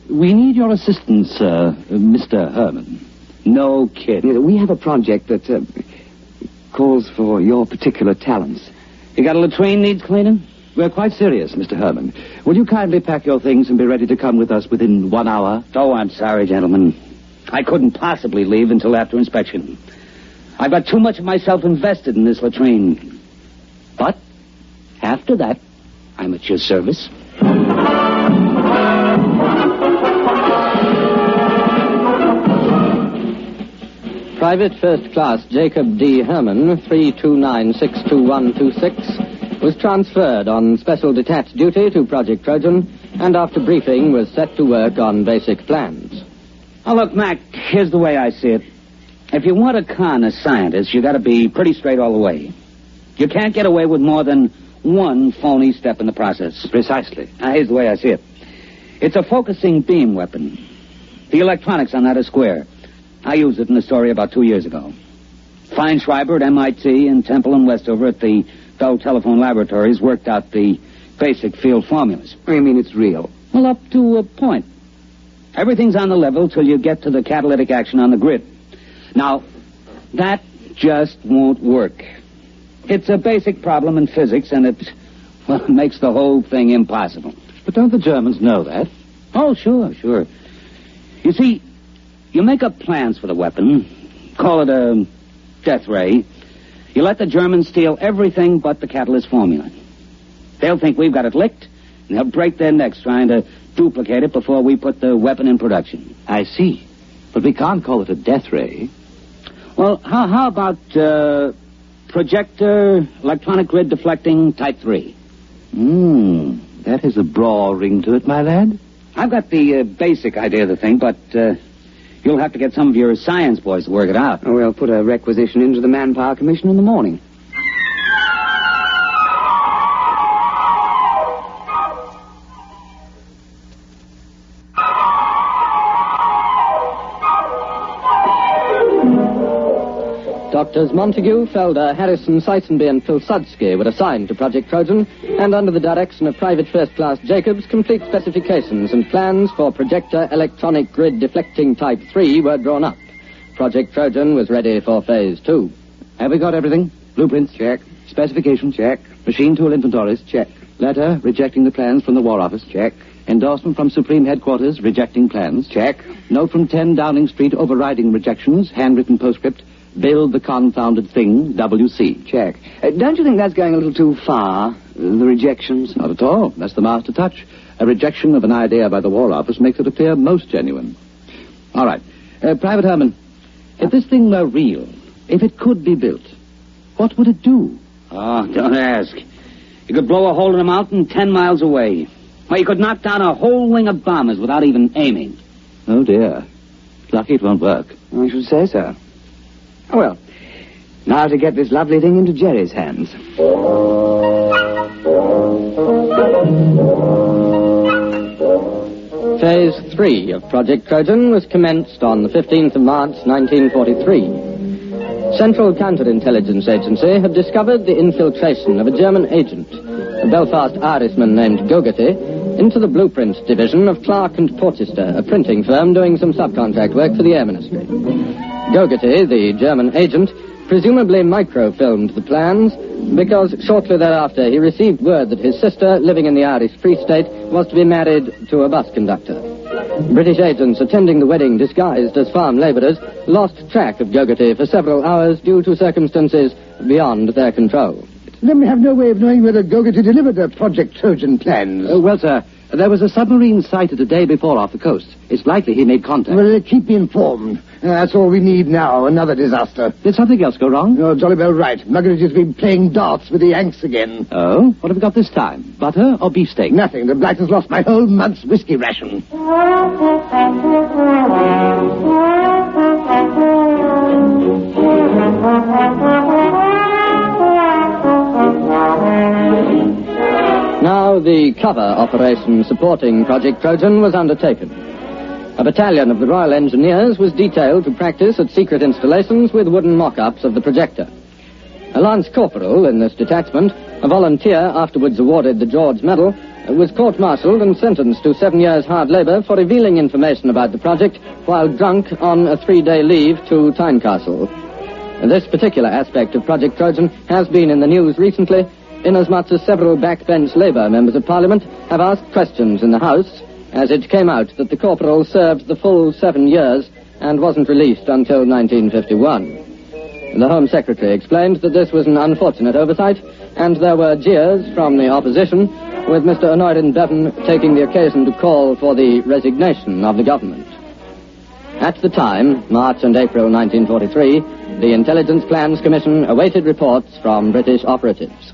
We need your assistance, Mr. Herman. No kidding. We have a project that calls for your particular talents. You got a latrine needs cleaning? We're quite serious, Mr. Herman. Will you kindly pack your things and be ready to come with us within 1 hour? Oh, I'm sorry, gentlemen. I couldn't possibly leave until after inspection. I've got too much of myself invested in this latrine. But after that, I'm at your service. Private First Class Jacob D. Herman, 329-62126, was transferred on special detached duty to Project Trojan, and after briefing was set to work on basic plans. Now, look, Mac, here's the way I see it. If you want to con a scientist, you got to be pretty straight all the way. You can't get away with more than one phony step in the process. Precisely. Now, here's the way I see it. It's a focusing beam weapon. The electronics on that are square. I used it in a story about 2 years ago. Feinschreiber at MIT and Temple and Westover at the Bell Telephone Laboratories worked out the basic field formulas. What do you mean it's real? Well, up to a point. Everything's on the level till you get to the catalytic action on the grid. Now, that just won't work. It's a basic problem in physics, and it makes the whole thing impossible. But don't the Germans know that? Oh, sure. You see, you make up plans for the weapon, call it a death ray. You let the Germans steal everything but the catalyst formula. They'll think we've got it licked, and they'll break their necks trying to duplicate it before we put the weapon in production. I see. But we can't call it a death ray. Well, how about projector, electronic grid deflecting type 3? That has a broad ring to it, my lad. I've got the basic idea of the thing, but you'll have to get some of your science boys to work it out. Oh, we'll put a requisition into the Manpower Commission in the morning. Doctors Montague, Felder, Harrison, Seitzenby, and Pilsudski were assigned to Project Trojan, and under the direction of Private First Class Jacobs, complete specifications and plans for projector electronic grid deflecting Type 3 were drawn up. Project Trojan was ready for Phase 2. Have we got everything? Blueprints? Check. Specifications? Check. Machine tool inventories? Check. Letter rejecting the plans from the War Office? Check. Endorsement from Supreme Headquarters rejecting plans? Check. Note from 10 Downing Street overriding rejections, handwritten postscript. Build the confounded thing, WC. Check. Don't you think that's going a little too far, the rejections? Not at all. That's the master touch. A rejection of an idea by the War Office makes it appear most genuine. All right. Private Herman, if this thing were real, if it could be built, what would it do? Oh, don't ask. You could blow a hole in a mountain 10 miles away. Or you could knock down a whole wing of bombers without even aiming. Oh, dear. Lucky it won't work. I should say so. Oh, well, now to get this lovely thing into Jerry's hands. Phase 3 of Project Trojan was commenced on the 15th of March, 1943. Central Counterintelligence Agency had discovered the infiltration of a German agent, a Belfast Irishman named Gogarty, into the Blueprints Division of Clark and Porchester, a printing firm doing some subcontract work for the Air Ministry. Gogarty, the German agent, presumably microfilmed the plans because shortly thereafter he received word that his sister, living in the Irish Free State, was to be married to a bus conductor. British agents attending the wedding disguised as farm labourers lost track of Gogarty for several hours due to circumstances beyond their control. Then we have no way of knowing whether Gogarty delivered the Project Trojan plans. Well, sir, there was a submarine sighted a day before off the coast. It's likely he made contact. Well, keep me informed. That's all we need now, another disaster. Did something else go wrong? You're jolly well right. Muggeridge has been playing darts with the Yanks again. Oh? What have we got this time? Butter or beefsteak? Nothing. The Blight has lost my whole month's whiskey ration. Now the cover operation supporting Project Trojan was undertaken. A battalion of the Royal Engineers was detailed to practice at secret installations with wooden mock-ups of the projector. A lance corporal in this detachment, a volunteer afterwards awarded the George Medal, was court-martialed and sentenced to 7 years hard labour for revealing information about the project while drunk on a 3-day leave to Tynecastle. This particular aspect of Project Trojan has been in the news recently, inasmuch as several backbench Labour members of Parliament have asked questions in the House, as it came out that the corporal served the full 7 years and wasn't released until 1951. The Home Secretary explained that this was an unfortunate oversight, and there were jeers from the opposition, with Mr. Honorin Bevan taking the occasion to call for the resignation of the government. At the time, March and April 1943, the Intelligence Plans Commission awaited reports from British operatives.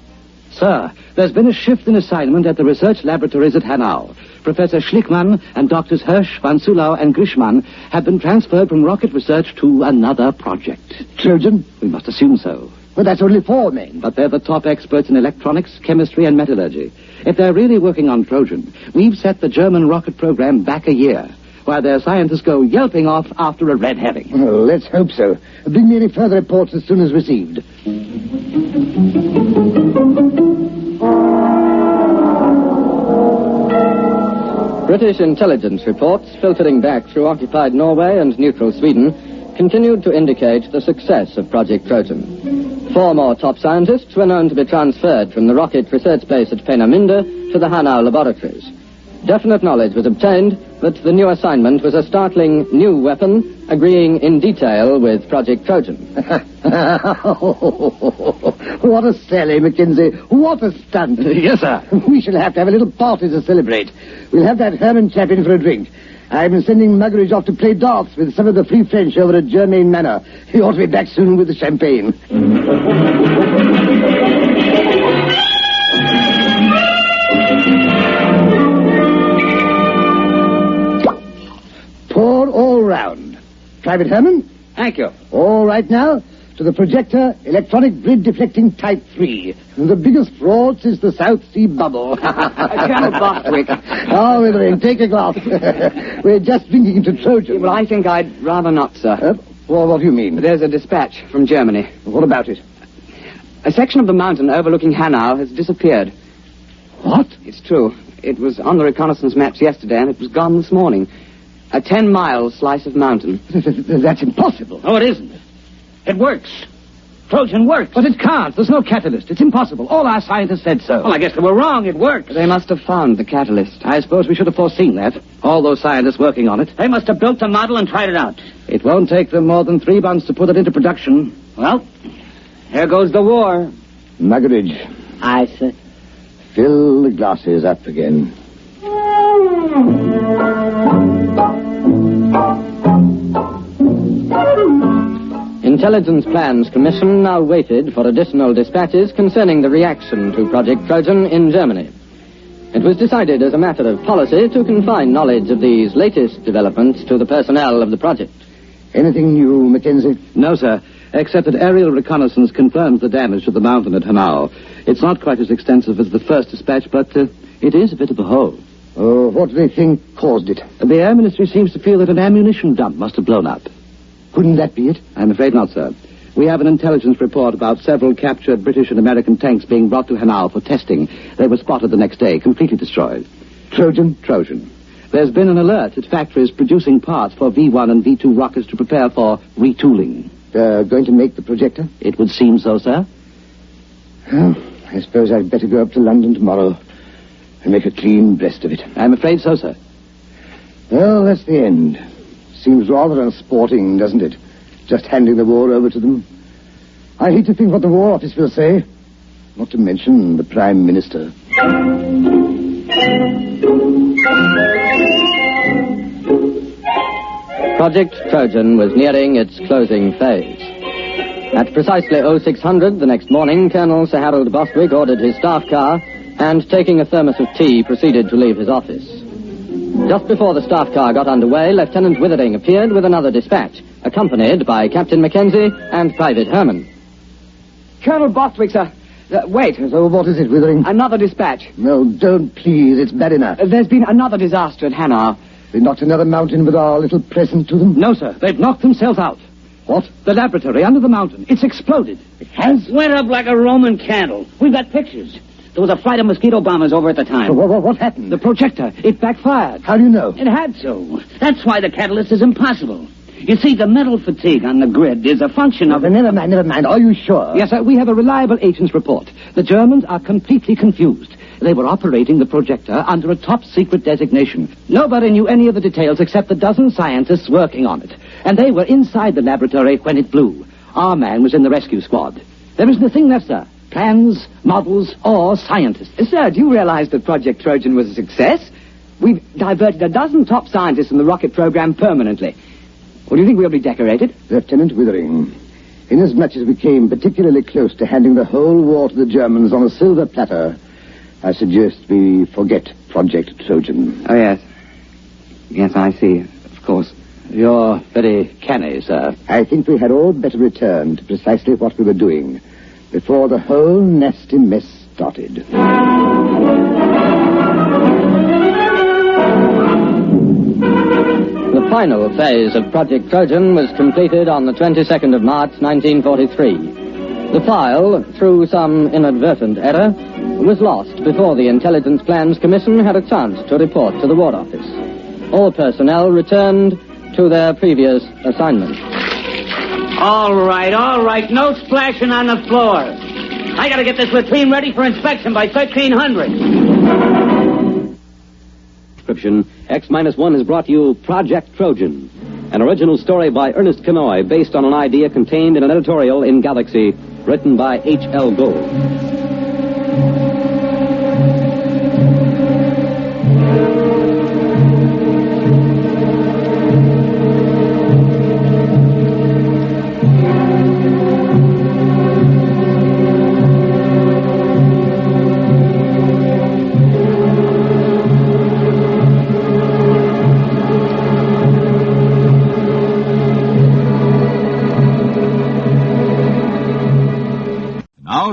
Sir, there's been a shift in assignment at the research laboratories at Hanau. Professor Schlickmann and Doctors Hirsch, Van Sulau, and Grishman have been transferred from rocket research to another project. Trojan? We must assume so. Well, that's only 4 men. But they're the top experts in electronics, chemistry, and metallurgy. If they're really working on Trojan, we've set the German rocket program back a year, while their scientists go yelping off after a red herring. Well, let's hope so. Bring me any further reports as soon as received. British intelligence reports, filtering back through occupied Norway and neutral Sweden, continued to indicate the success of Project Trojan. 4 more top scientists were known to be transferred from the rocket research base at Peenemünde to the Hanau laboratories. Definite knowledge was obtained that the new assignment was a startling new weapon, agreeing in detail with Project Trojan. What a sally, Mackenzie. What a stunt. Yes, sir. We shall have to have a little party to celebrate. We'll have that Herman chap in for a drink. I've been sending Muggeridge off to play darts with some of the Free French over at Germain Manor. He ought to be back soon with the champagne. Private Herman. Thank you. All right now, to the projector, electronic grid deflecting type 3. The biggest fraud since the South Sea bubble. Colonel Bostwick. Oh, Withering, take a glass. We're just drinking to Trojan. Well, I think I'd rather not, sir. Well, what do you mean? There's a dispatch from Germany. What about it? A section of the mountain overlooking Hanau has disappeared. What? It's true. It was on the reconnaissance maps yesterday, and it was gone this morning. A 10-mile slice of mountain. That's impossible. No, it isn't. It works. Trojan works. But it can't. There's no catalyst. It's impossible. All our scientists said so. Well, I guess they were wrong. It works. They must have found the catalyst. I suppose we should have foreseen that. All those scientists working on it. They must have built the model and tried it out. It won't take them more than 3 months to put it into production. Well, here goes the war. Muggeridge. Aye, sir. Fill the glasses up again. Intelligence Plans Commission now waited for additional dispatches concerning the reaction to Project Trojan in Germany. It was decided as a matter of policy to confine knowledge of these latest developments to the personnel of the project. Anything new, Mackenzie? No, sir, except that aerial reconnaissance confirms the damage to the mountain at Hanau. It's not quite as extensive as the first dispatch, but it is a bit of a hole. Oh, what do they think caused it? The Air Ministry seems to feel that an ammunition dump must have blown up. Couldn't that be it? I'm afraid not, sir. We have an intelligence report about several captured British and American tanks being brought to Hanau for testing. They were spotted the next day, completely destroyed. Trojan? Trojan. There's been an alert at factories producing parts for V1 and V2 rockets to prepare for retooling. They're going to make the projector? It would seem so, sir. Well, I suppose I'd better go up to London tomorrow and make a clean breast of it. I'm afraid so, sir. Well, that's the end. Seems rather unsporting, doesn't it? Just handing the war over to them. I hate to think what the War Office will say. Not to mention the Prime Minister. Project Trojan was nearing its closing phase. At precisely 0600 the next morning, Colonel Sir Harold Bostwick ordered his staff car and, taking a thermos of tea, proceeded to leave his office. Just before the staff car got underway, Lieutenant Withering appeared with another dispatch, accompanied by Captain Mackenzie and Private Herman. Colonel Bostwick, sir. Wait. So what is it, Withering? Another dispatch. No, don't, please. It's bad enough. There's been another disaster at Hanau. They knocked another mountain with our little present to them? No, sir. They've knocked themselves out. What? The laboratory under the mountain. It's exploded. It has? Went up like a Roman candle. We've got pictures. There was a flight of mosquito bombers over at the time. What happened? The projector. It backfired. How do you know? It had to. That's why the catalyst is impossible. You see, the metal fatigue on the grid is a function of... Never mind. Are you sure? Yes, sir. We have a reliable agent's report. The Germans are completely confused. They were operating the projector under a top-secret designation. Nobody knew any of the details except the dozen scientists working on it. And they were inside the laboratory when it blew. Our man was in the rescue squad. There isn't a thing left, sir. Plans, models, or scientists. Sir, do you realize that Project Trojan was a success? We've diverted a dozen top scientists in the rocket program permanently. Well, do you think we'll be decorated? Lieutenant Withering, inasmuch as we came particularly close to handing the whole war to the Germans on a silver platter, I suggest we forget Project Trojan. Oh, yes. Yes, I see. Of course. You're very canny, sir. I think we had all better return to precisely what we were doing before the whole nasty mess started. The final phase of Project Trojan was completed on the 22nd of March, 1943. The file, through some inadvertent error, was lost before the Intelligence Plans Commission had a chance to report to the War Office. All personnel returned to their previous assignments. All right. No splashing on the floor. I gotta get this latrine ready for inspection by 1300. Description, X-1 has brought you Project Trojan, an original story by Ernest Kinoy based on an idea contained in an editorial in Galaxy written by H.L. Gould.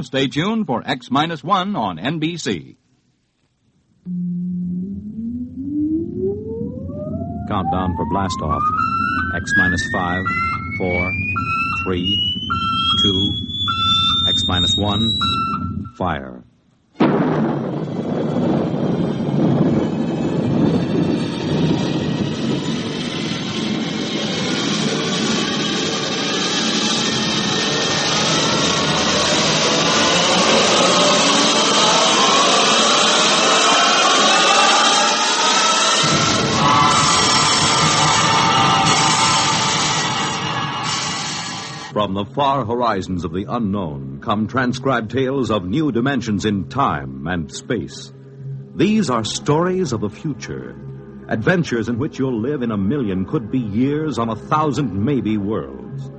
stay tuned for X-1 on NBC. Countdown for blastoff. X-5, 4, 3, 2, X-1, fire. From the far horizons of the unknown come transcribed tales of new dimensions in time and space. These are stories of the future, adventures in which you'll live in a million, could be years, on 1,000 maybe worlds.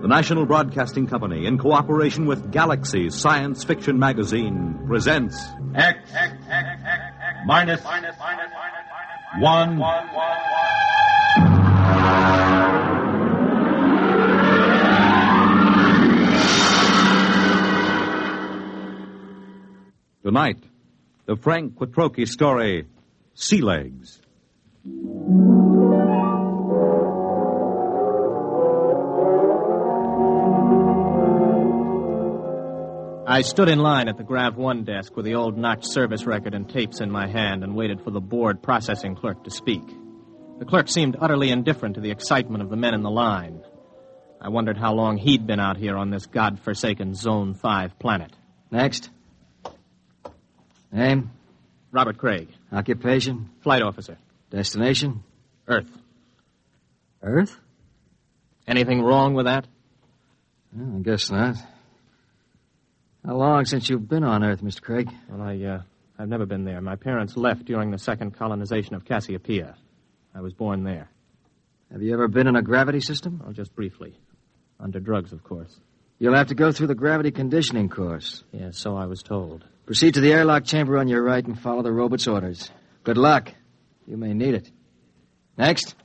The National Broadcasting Company, in cooperation with Galaxy Science Fiction Magazine, presents X minus 1. Tonight, the Frank Quattrocchi story, Sea Legs. I stood in line at the Grav 1 desk with the old notch service record and tapes in my hand and waited for the board processing clerk to speak. The clerk seemed utterly indifferent to the excitement of the men in the line. I wondered how long he'd been out here on this godforsaken Zone 5 planet. Next. Name? Robert Craig. Occupation? Flight officer. Destination? Earth. Earth? Anything wrong with that? Well, I guess not. How long since you've been on Earth, Mr. Craig? Well, I've never been there. My parents left during the second colonization of Cassiopeia. I was born there. Have you ever been in a gravity system? Oh, just briefly. Under drugs, of course. You'll have to go through the gravity conditioning course. Yes, so I was told. Proceed to the airlock chamber on your right and follow the robot's orders. Good luck. You may need it. Next.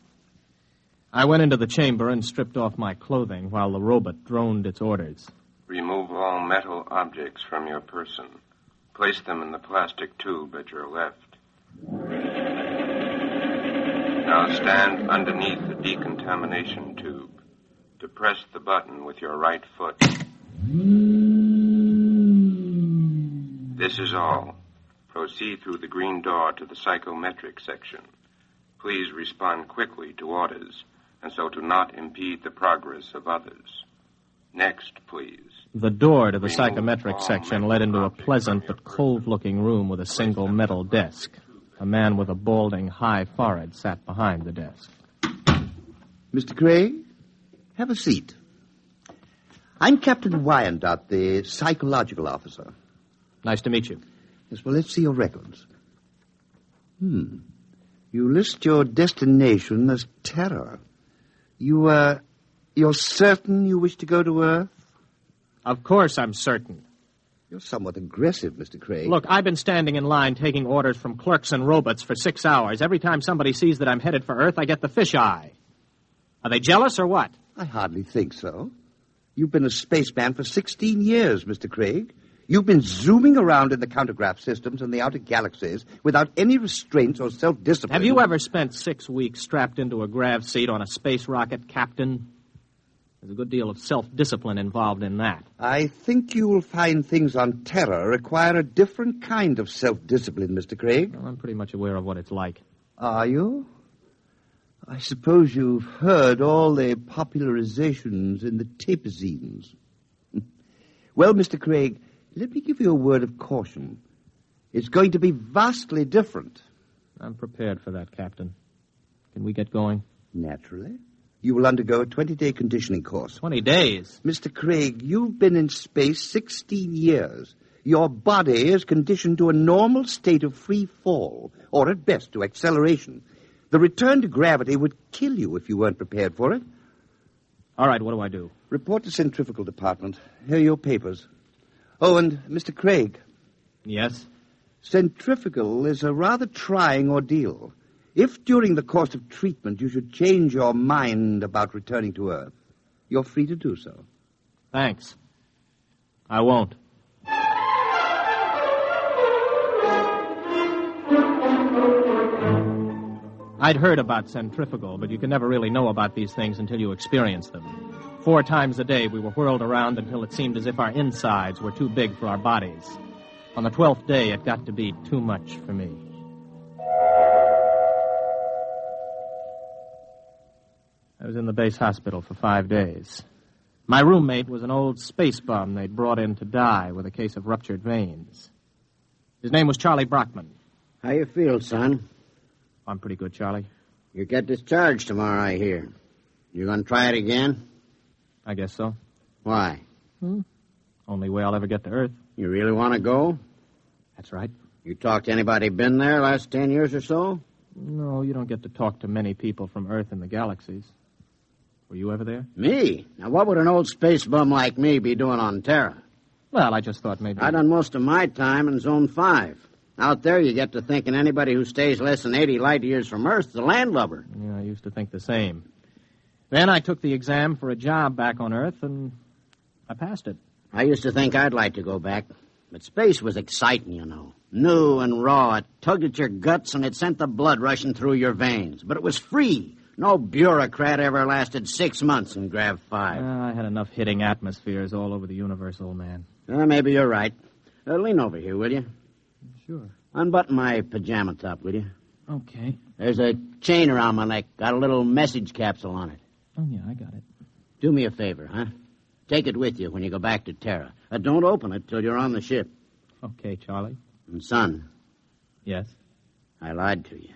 I went into the chamber and stripped off my clothing while the robot droned its orders. Remove all metal objects from your person. Place them in the plastic tube at your left. Now stand underneath the decontamination tube. Depress the button with your right foot. This is all. Proceed through the green door to the psychometric section. Please respond quickly to orders, and so to not impede the progress of others. Next, please. The door to the psychometric section led into a pleasant but cold-looking room with a single metal desk. A man with a balding, high forehead sat behind the desk. Mr. Craig, have a seat. I'm Captain Wyandotte, the psychological officer. Nice to meet you. Yes, well, let's see your records. You list your destination as Terror. You're certain you wish to go to Earth? Of course I'm certain. You're somewhat aggressive, Mr. Craig. Look, I've been standing in line taking orders from clerks and robots for 6 hours. Every time somebody sees that I'm headed for Earth, I get the fisheye. Are they jealous or what? I hardly think so. You've been a spaceman for 16 years, Mr. Craig. You've been zooming around in the countergraph systems and the outer galaxies without any restraints or self-discipline. Have you ever spent 6 weeks strapped into a grav seat on a space rocket, Captain? There's a good deal of self-discipline involved in that. I think you will find things on Terror require a different kind of self-discipline, Mr. Craig. Well, I'm pretty much aware of what it's like. Are you? I suppose you've heard all the popularizations in the tapezines. Well, Mr. Craig, let me give you a word of caution. It's going to be vastly different. I'm prepared for that, Captain. Can we get going? Naturally. You will undergo a 20-day conditioning course. 20 days? Mr. Craig, you've been in space 16 years. Your body is conditioned to a normal state of free fall, or at best to acceleration. The return to gravity would kill you if you weren't prepared for it. All right, what do I do? Report to Centrifugal Department. Here are your papers. Oh, and Mr. Craig. Yes? Centrifugal is a rather trying ordeal. If during the course of treatment you should change your mind about returning to Earth, you're free to do so. Thanks. I won't. I'd heard about centrifugal, but you can never really know about these things until you experience them. 4 times a day we were whirled around until it seemed as if our insides were too big for our bodies. On the 12th day, it got to be too much for me. I was in the base hospital for 5 days. My roommate was an old space bum they'd brought in to die with a case of ruptured veins. His name was Charlie Brockman. How you feel, son? I'm pretty good, Charlie. You get discharged tomorrow, I hear. You gonna try it again? I guess so. Why? Only way I'll ever get to Earth. You really want to go? That's right. You talked to anybody been there last 10 years or so? No, you don't get to talk to many people from Earth and the galaxies. Were you ever there? Me? Now, what would an old space bum like me be doing on Terra? Well, I just thought maybe... I done most of my time in Zone 5. Out there, you get to thinking anybody who stays less than 80 light years from Earth is a landlubber. Yeah, I used to think the same. Then I took the exam for a job back on Earth, and I passed it. I used to think I'd like to go back. But space was exciting, you know. New and raw. It tugged at your guts, and it sent the blood rushing through your veins. But it was free. No bureaucrat ever lasted 6 months in Grav 5. I had enough hitting atmospheres all over the universe, old man. Maybe you're right. Lean over here, will you? Sure. Unbutton my pajama top, will you? Okay. There's a chain around my neck. Got a little message capsule on it. Oh, yeah, I got it. Do me a favor, huh? Take it with you when you go back to Terra. Don't open it till you're on the ship. Okay, Charlie. And, son. Yes? I lied to you.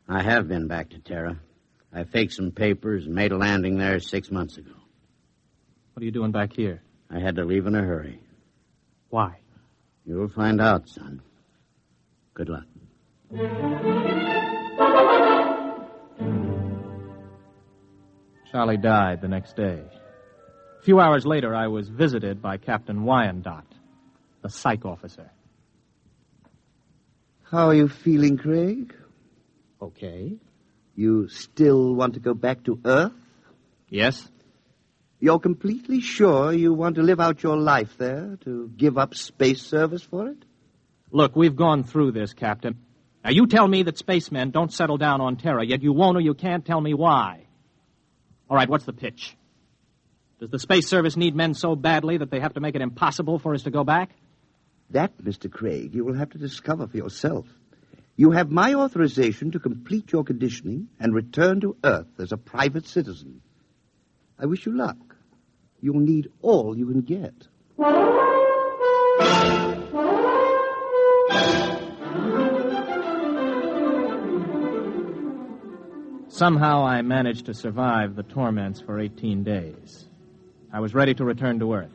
I have been back to Terra. I faked some papers and made a landing there 6 months ago. What are you doing back here? I had to leave in a hurry. Why? You'll find out, son. Good luck. Charlie died the next day. A few hours later, I was visited by Captain Wyandotte, the psych officer. How are you feeling, Craig? Okay. You still want to go back to Earth? Yes. You're completely sure you want to live out your life there, to give up space service for it? Look, we've gone through this, Captain. Now, you tell me that spacemen don't settle down on Terra, yet you won't or you can't tell me why. All right, what's the pitch? Does the Space Service need men so badly that they have to make it impossible for us to go back? That, Mr. Craig, you will have to discover for yourself. You have my authorization to complete your conditioning and return to Earth as a private citizen. I wish you luck. You'll need all you can get. Somehow I managed to survive the torments for 18 days. I was ready to return to Earth.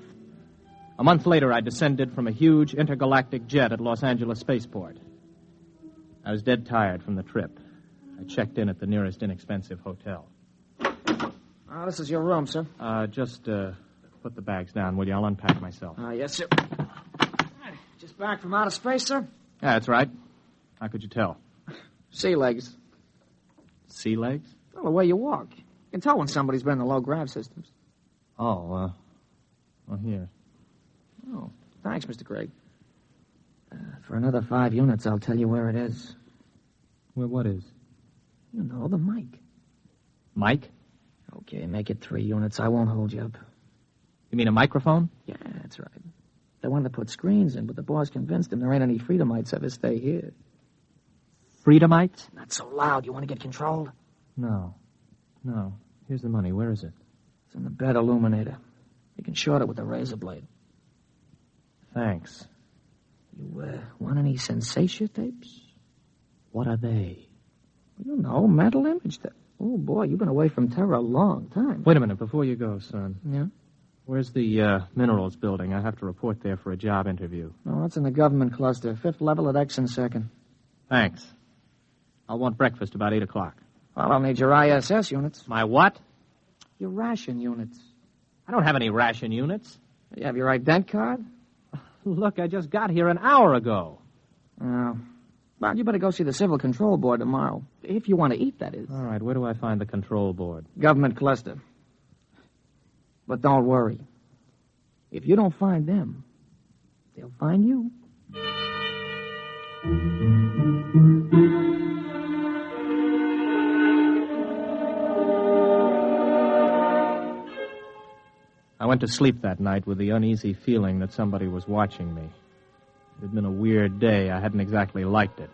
A month later, I descended from a huge intergalactic jet at Los Angeles Spaceport. I was dead tired from the trip. I checked in at the nearest inexpensive hotel. This is your room, sir. Just put the bags down, will you? I'll unpack myself. Yes, sir. Just back from outer space, sir? Yeah, that's right. How could you tell? Sea legs. Sea legs? Well, the way you walk. You can tell when somebody's been in the low-grav systems. Oh, well, here. Oh, thanks, Mr. Craig. For another 5 units, I'll tell you where it is. Where what is? You know, the mic. Mic? Okay, make it 3 units. I won't hold you up. You mean a microphone? Yeah, that's right. They wanted to put screens in, but the boss convinced them there ain't any Freedomites ever stay here. Freedomites? Not so loud. You want to get controlled? No. Here's the money. Where is it? It's in the bed illuminator. You can short it with a razor blade. Thanks. You, want any sensation tapes? What are they? You know, mental image tapes. Oh, boy, you've been away from Terra a long time. Wait a minute, before you go, son. Yeah? Where's the minerals building? I have to report there for a job interview. Oh, that's in the government cluster. 5th level at X and 2nd. Thanks. I'll want breakfast about 8 o'clock. Well, I'll need your ISS units. My what? Your ration units. I don't have any ration units. You have your ident card? Look, I just got here an hour ago. Oh. Well, you better go see the Civil Control Board tomorrow. If you want to eat, that is. All right, where do I find the control board? Government cluster. But don't worry. If you don't find them, they'll find you. I went to sleep that night with the uneasy feeling that somebody was watching me. It had been a weird day. I hadn't exactly liked it.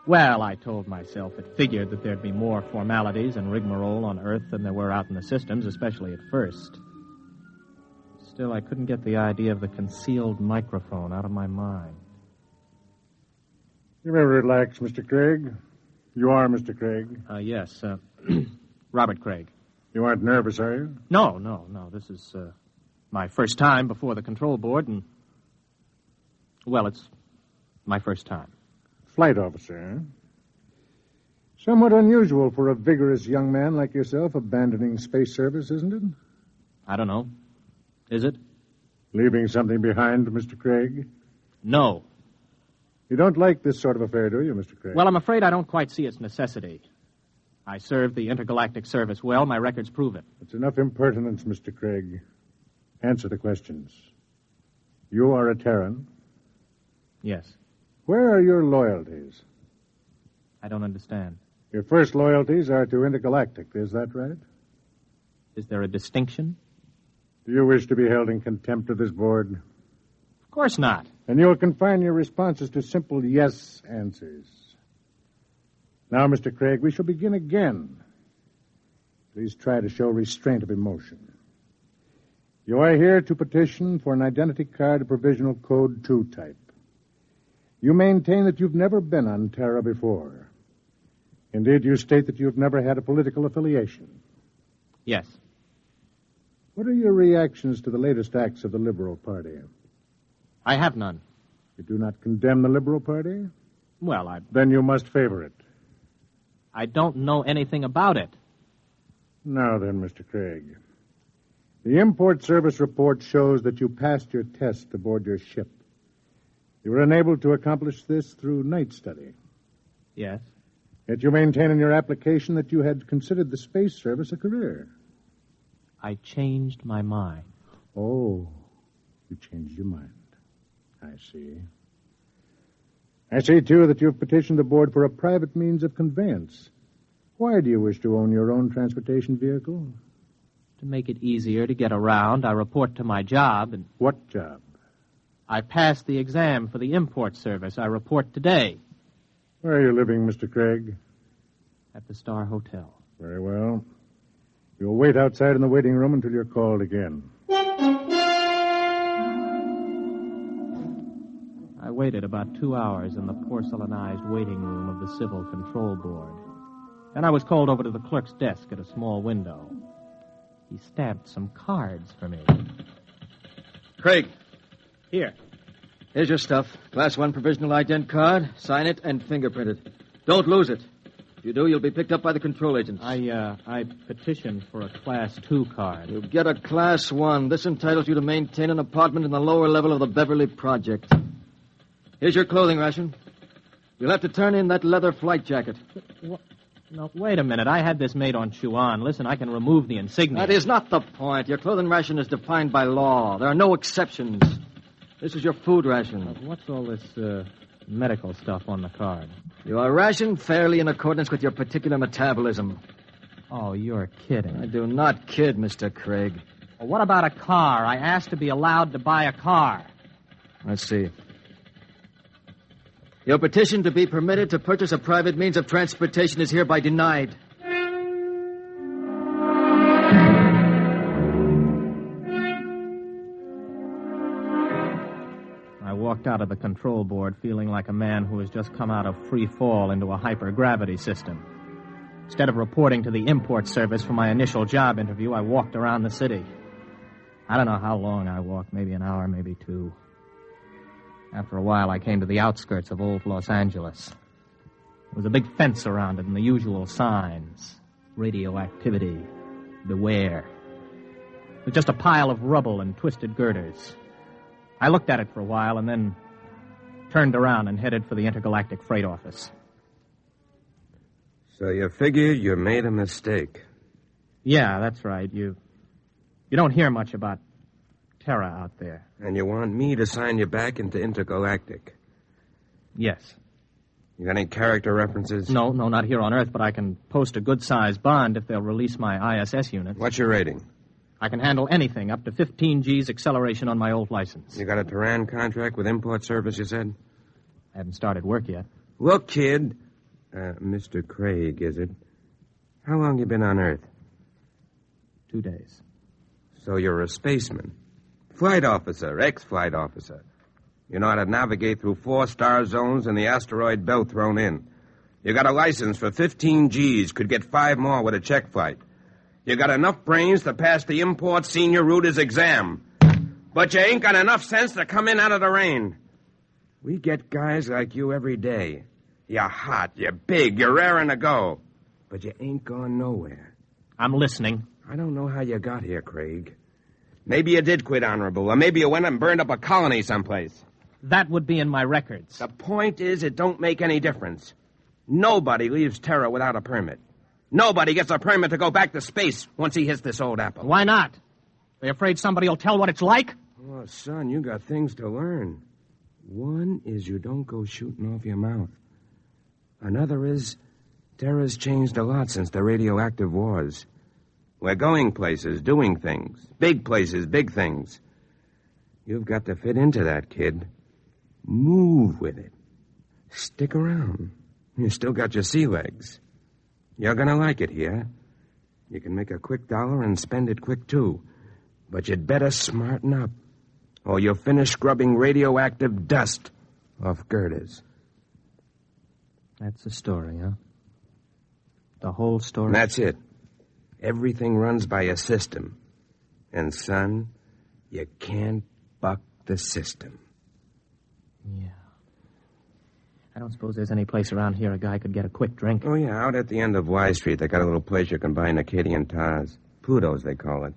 Well, I told myself it figured that there'd be more formalities and rigmarole on Earth than there were out in the systems, especially at first. Still, I couldn't get the idea of the concealed microphone out of my mind. You may relax, Mr. Craig. You are Mr. Craig? Yes, Robert Craig. You aren't nervous, are you? No. This is my first time before the control board, and... well, it's my first time. Flight officer, eh? Somewhat unusual for a vigorous young man like yourself abandoning space service, isn't it? I don't know. Is it? Leaving something behind, Mr. Craig? No. You don't like this sort of affair, do you, Mr. Craig? Well, I'm afraid I don't quite see its necessity. I served the intergalactic service well. My records prove it. It's enough impertinence, Mr. Craig. Answer the questions. You are a Terran? Yes. Where are your loyalties? I don't understand. Your first loyalties are to intergalactic, is that right? Is there a distinction? Do you wish to be held in contempt of this board? Of course not. And you'll confine your responses to simple yes answers. Now, Mr. Craig, we shall begin again. Please try to show restraint of emotion. You are here to petition for an identity card of provisional code 2 type. You maintain that you've never been on Terra before. Indeed, you state that you've never had a political affiliation. Yes. What are your reactions to the latest acts of the Liberal Party? I have none. You do not condemn the Liberal Party? Well, Then you must favor it. I don't know anything about it. Now then, Mr. Craig. The import service report shows that you passed your test aboard your ship. You were unable to accomplish this through night study. Yes. Yet you maintain in your application that you had considered the space service a career. I changed my mind. Oh, you changed your mind. I see. I see, too, that you've petitioned the board for a private means of conveyance. Why do you wish to own your own transportation vehicle? To make it easier to get around, I report to my job and... What job? I passed the exam for the import service. I report today. Where are you living, Mr. Craig? At the Star Hotel. Very well. You'll wait outside in the waiting room until you're called again. I waited about 2 hours in the porcelainized waiting room of the Civil Control Board. Then I was called over to the clerk's desk at a small window. He stamped some cards for me. Craig. Here. Here's your stuff. Class 1 provisional ident card. Sign it and fingerprint it. Don't lose it. If you do, you'll be picked up by the control agents. I petitioned for a Class 2 card. You'll get a Class 1. This entitles you to maintain an apartment in the lower level of the Beverly Project. Here's your clothing ration. You'll have to turn in that leather flight jacket. What? No, wait a minute. I had this made on Chuan. Listen, I can remove the insignia. That is not the point. Your clothing ration is defined by law. There are no exceptions. This is your food ration. What's all this medical stuff on the card? You are rationed fairly in accordance with your particular metabolism. Oh, you're kidding. I do not kid, Mr. Craig. Well, what about a car? I asked to be allowed to buy a car. Let's see. Your petition to be permitted to purchase a private means of transportation is hereby denied. I walked out of the control board feeling like a man who has just come out of free fall into a hypergravity system. Instead of reporting to the import service for my initial job interview, I walked around the city. I don't know how long I walked, maybe an hour, maybe 2. After a while, I came to the outskirts of old Los Angeles. There was a big fence around it and the usual signs. Radioactivity. Beware. It was just a pile of rubble and twisted girders. I looked at it for a while and then turned around and headed for the intergalactic freight office. So you figured you made a mistake. Yeah, that's right. You don't hear much about Terra out there. And you want me to sign you back into intergalactic? Yes. You got any character references? No, not here on Earth, but I can post a good-sized bond if they'll release my ISS unit. What's your rating? I can handle anything up to 15 G's acceleration on my old license. You got a Turan contract with import service, you said? I haven't started work yet. Look, kid. Mr. Craig, is it? How long you been on Earth? 2 days. So you're a spaceman. Flight officer, ex-flight officer. You know how to navigate through 4-star zones and the asteroid belt thrown in. You got a license for 15 G's, could get 5 more with a check flight. You got enough brains to pass the import senior router's exam. But you ain't got enough sense to come in out of the rain. We get guys like you every day. You're hot, you're big, you're raring to go. But you ain't gone nowhere. I'm listening. I don't know how you got here, Craig. Maybe you did quit honorable, or maybe you went and burned up a colony someplace. That would be in my records. The point is, it don't make any difference. Nobody leaves Terra without a permit. Nobody gets a permit to go back to space once he hits this old apple. Why not? They afraid somebody will tell what it's like? Oh, son, you got things to learn. One is you don't go shooting off your mouth. Another is Terra's changed a lot since the radioactive wars. We're going places, doing things. Big places, big things. You've got to fit into that, kid. Move with it. Stick around. You still got your sea legs. You're gonna like it here. You can make a quick dollar and spend it quick, too. But you'd better smarten up, or you'll finish scrubbing radioactive dust off girders. That's the story, huh? The whole story? That's it. Everything runs by a system. And, son, you can't buck the system. Yeah. I don't suppose there's any place around here a guy could get a quick drink. Oh, yeah, out at the end of Y Street, they got a little place you can buy Acadian tars. Plutos, they call it.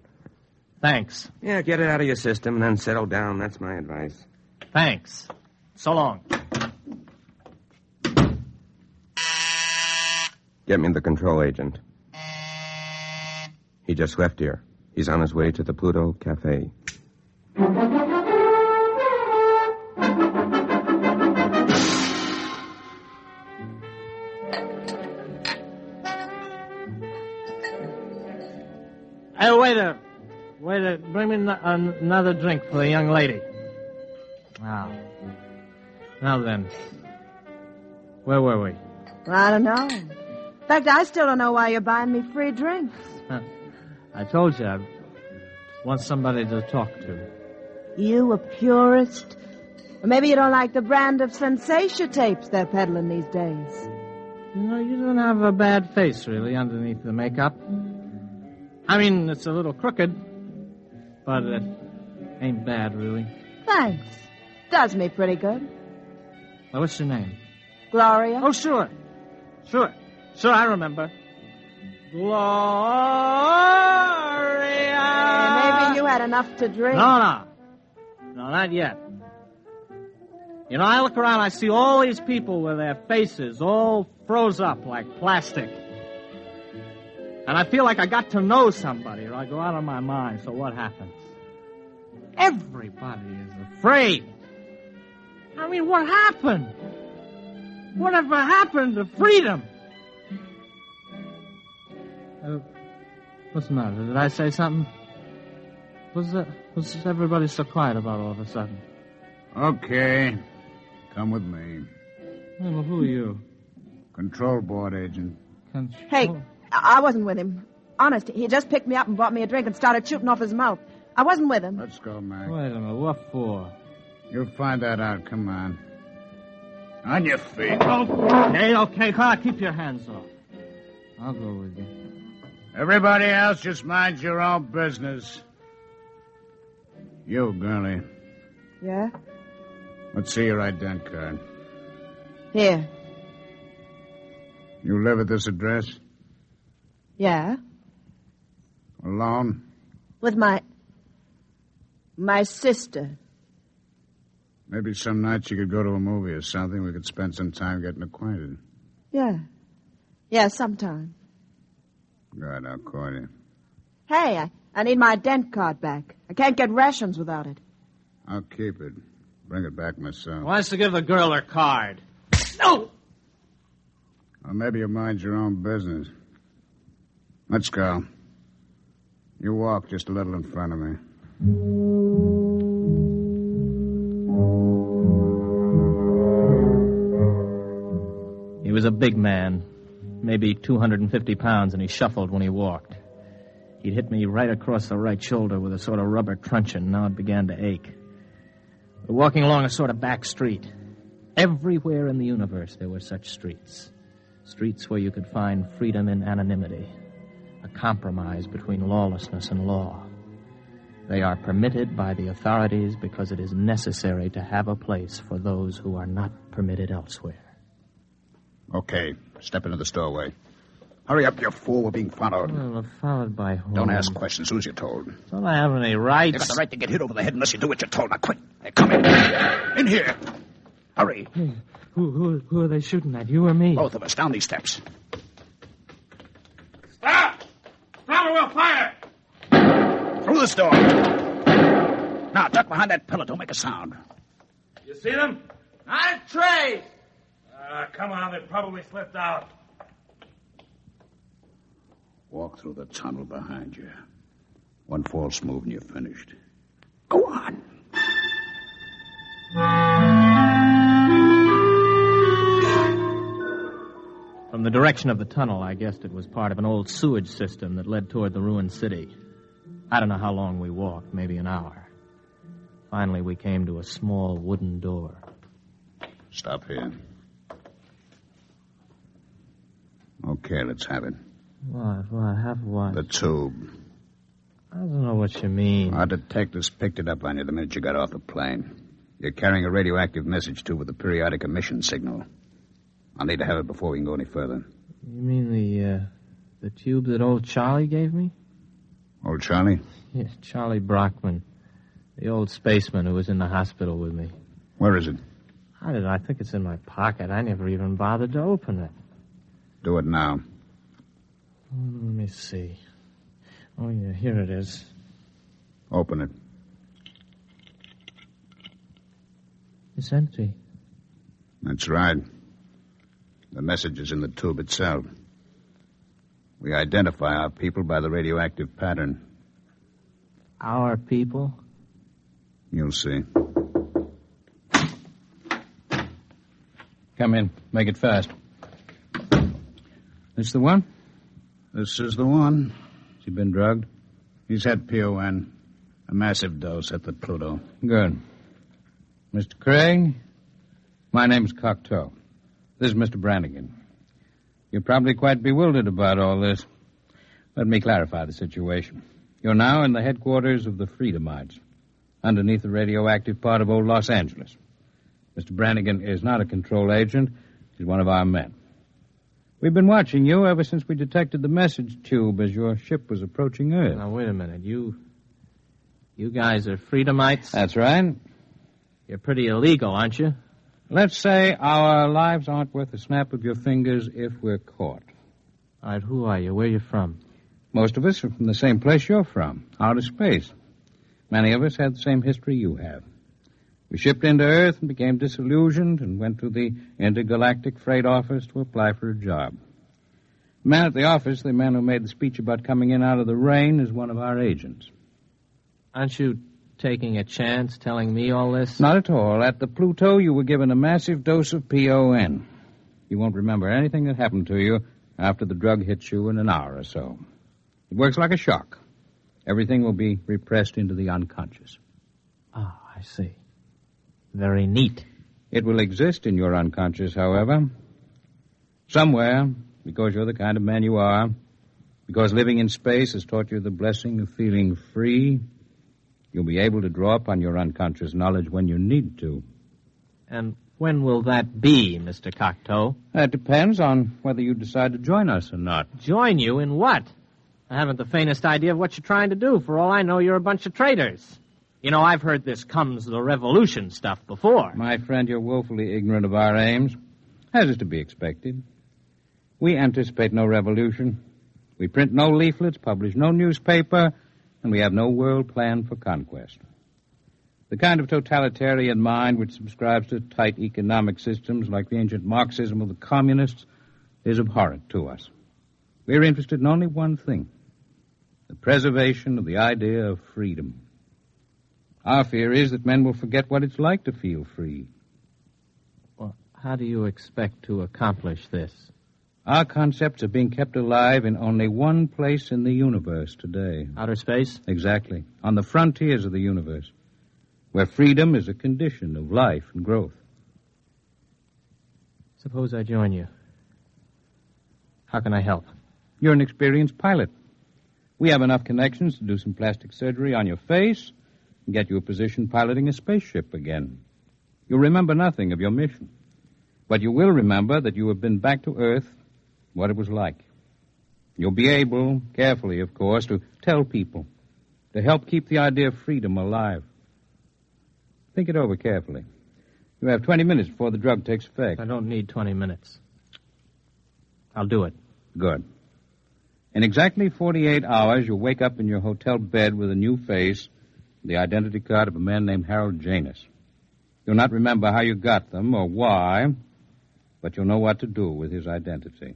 Thanks. Yeah, get it out of your system and then settle down. That's my advice. Thanks. So long. Get me the control agent. He just left here. He's on his way to the Pluto Cafe. Hey, waiter, bring me another drink for the young lady. Now then, where were we? Well, I don't know. In fact, I still don't know why you're buying me free drinks. I told you I want somebody to talk to. You a purist? Or maybe you don't like the brand of sensation tapes they're peddling these days. You know, you don't have a bad face, really, underneath the makeup. I mean, it's a little crooked, but it ain't bad, really. Thanks. Does me pretty good. Well, what's your name? Gloria. Oh, sure, I remember. Gloria! Maybe you had enough to drink. No, not yet. You know, I look around, I see all these people with their faces all froze up like plastic. And I feel like I got to know somebody, or I go out of my mind. So what happens? Everybody is afraid. I mean, what happened? Whatever happened to freedom? What's the matter? Did I say something? What's everybody so quiet about all of a sudden? Okay. Come with me. Hey, well, who are you? Control board agent. Hey, I wasn't with him. Honest, he just picked me up and bought me a drink and started shooting off his mouth. I wasn't with him. Let's go, Mac. Wait a minute, what for? You'll find that out. Come on. On your feet. Okay, come on, keep your hands off. I'll go with you. Everybody else just mind your own business. You, girlie. Yeah? Let's see your ident card. Here. You live at this address? Yeah? Alone? With my sister. Maybe some nights you could go to a movie or something. We could spend some time getting acquainted. Yeah. Yeah, sometime. Good, I'll call you. Hey, I need my ident card back. I can't get rations without it. I'll keep it. Bring it back myself. Wants to give the girl her card. No! Well, maybe you mind your own business. Let's go. You walk just a little in front of me. He was a big man, maybe 250 pounds, and he shuffled when he walked. He'd hit me right across the right shoulder with a sort of rubber truncheon. Now it began to ache. We're walking along a sort of back street. Everywhere in the universe there were such streets. Streets where you could find freedom in anonymity, a compromise between lawlessness and law. They are permitted by the authorities because it is necessary to have a place for those who are not permitted elsewhere. Okay, step into the doorway. Hurry up, you fool. We're being followed. Well, followed by whom? Don't ask questions. Who's you told? Don't I have any rights? You got the right to get hit over the head unless you do what you're told. Now, quick. Hey, come in. In here. Hurry. Hey, who are they shooting at, you or me? Both of us. Down these steps. Stop! Stop or we'll fire! Through this door. Now, duck behind that pillar. Don't make a sound. You see them? I'm Trey! Come on. They probably slipped out. Walk through the tunnel behind you. One false move and you're finished. Go on. From the direction of the tunnel, I guessed it was part of an old sewage system that led toward the ruined city. I don't know how long we walked, maybe an hour. Finally, we came to a small wooden door. Stop here. Okay, let's have it. What? Have what? The tube. I don't know what you mean. Our detectives picked it up on you the minute you got off the plane. You're carrying a radioactive message tube with a periodic emission signal. I'll need to have it before we can go any further. You mean the tube that old Charlie gave me? Old Charlie? Yes, Charlie Brockman. The old spaceman who was in the hospital with me. Where is it? I think it's in my pocket. I never even bothered to open it. Do it now. Let me see. Oh, yeah, here it is. Open it. It's empty. That's right. The message is in the tube itself. We identify our people by the radioactive pattern. Our people? You'll see. Come in. Make it fast. This the one? This is the one. Has he been drugged? He's had PON. A massive dose at the Pluto. Good. Mr. Craig, my name's Cocteau. This is Mr. Brannigan. You're probably quite bewildered about all this. Let me clarify the situation. You're now in the headquarters of the Freedomites, underneath the radioactive part of old Los Angeles. Mr. Brannigan is not a control agent. He's one of our men. We've been watching you ever since we detected the message tube as your ship was approaching Earth. Now, wait a minute. You guys are Freedomites? That's right. You're pretty illegal, aren't you? Let's say our lives aren't worth a snap of your fingers if we're caught. All right, who are you? Where are you from? Most of us are from the same place you're from, outer space. Many of us had the same history you have. We shipped into Earth and became disillusioned and went to the intergalactic freight office to apply for a job. The man at the office, the man who made the speech about coming in out of the rain, is one of our agents. Aren't you taking a chance telling me all this? Not at all. At the Pluto, you were given a massive dose of PON. You won't remember anything that happened to you after the drug hits you in an hour or so. It works like a shock. Everything will be repressed into the unconscious. Ah, I see. Very neat. It will exist in your unconscious, however. Somewhere, because you're the kind of man you are, because living in space has taught you the blessing of feeling free, you'll be able to draw upon your unconscious knowledge when you need to. And when will that be, Mr. Cocteau? That depends on whether you decide to join us or not. Join you in what? I haven't the faintest idea of what you're trying to do. For all I know, you're a bunch of traitors. You know, I've heard this comes the revolution stuff before. My friend, you're woefully ignorant of our aims, as is to be expected. We anticipate no revolution. We print no leaflets, publish no newspaper, and we have no world plan for conquest. The kind of totalitarian mind which subscribes to tight economic systems like the ancient Marxism of the communists is abhorrent to us. We're interested in only one thing, The preservation of the idea of freedom. Our fear is that men will forget what it's like to feel free. Well, how do you expect to accomplish this? Our concepts are being kept alive in only one place in the universe today. Outer space? Exactly. On the frontiers of the universe, where freedom is a condition of life and growth. Suppose I join you. How can I help? You're an experienced pilot. We have enough connections to do some plastic surgery on your face and get you a position piloting a spaceship again. You'll remember nothing of your mission, but you will remember that you have been back to Earth, what it was like. You'll be able, carefully, of course, to tell people, to help keep the idea of freedom alive. Think it over carefully. You have 20 minutes before the drug takes effect. I don't need 20 minutes. I'll do it. Good. In exactly 48 hours, you'll wake up in your hotel bed with a new face, the identity card of a man named Harold Janus. You'll not remember how you got them or why, but you'll know what to do with his identity.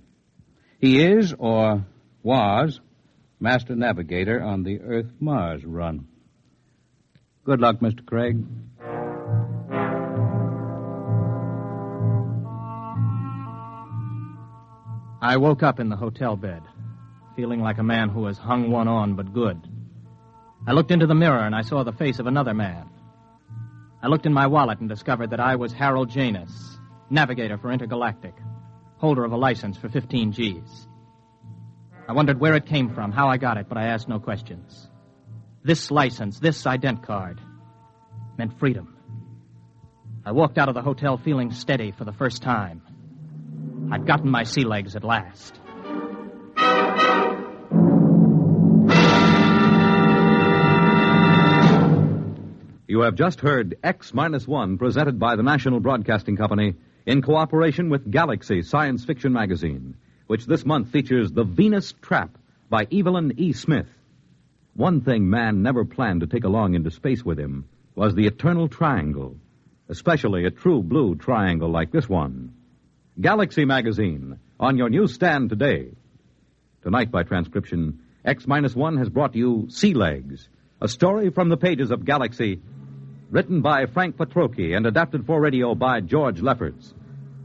He is, or was, Master Navigator on the Earth-Mars run. Good luck, Mr. Craig. I woke up in the hotel bed, feeling like a man who has hung one on but good. I looked into the mirror and I saw the face of another man. I looked in my wallet and discovered that I was Harold Janus, navigator for Intergalactic, holder of a license for 15 Gs. I wondered where it came from, how I got it, but I asked no questions. This license, this ident card, meant freedom. I walked out of the hotel feeling steady for the first time. I'd gotten my sea legs at last. You have just heard X-1, presented by the National Broadcasting Company in cooperation with Galaxy Science Fiction Magazine, which this month features The Venus Trap by Evelyn E. Smith. One thing man never planned to take along into space with him was the eternal triangle, especially a true blue triangle like this one. Galaxy Magazine, on your newsstand today. Tonight, by transcription, X-1 has brought you Sea Legs, a story from the pages of Galaxy, written by Frank Petrocchi and adapted for radio by George Lefferts.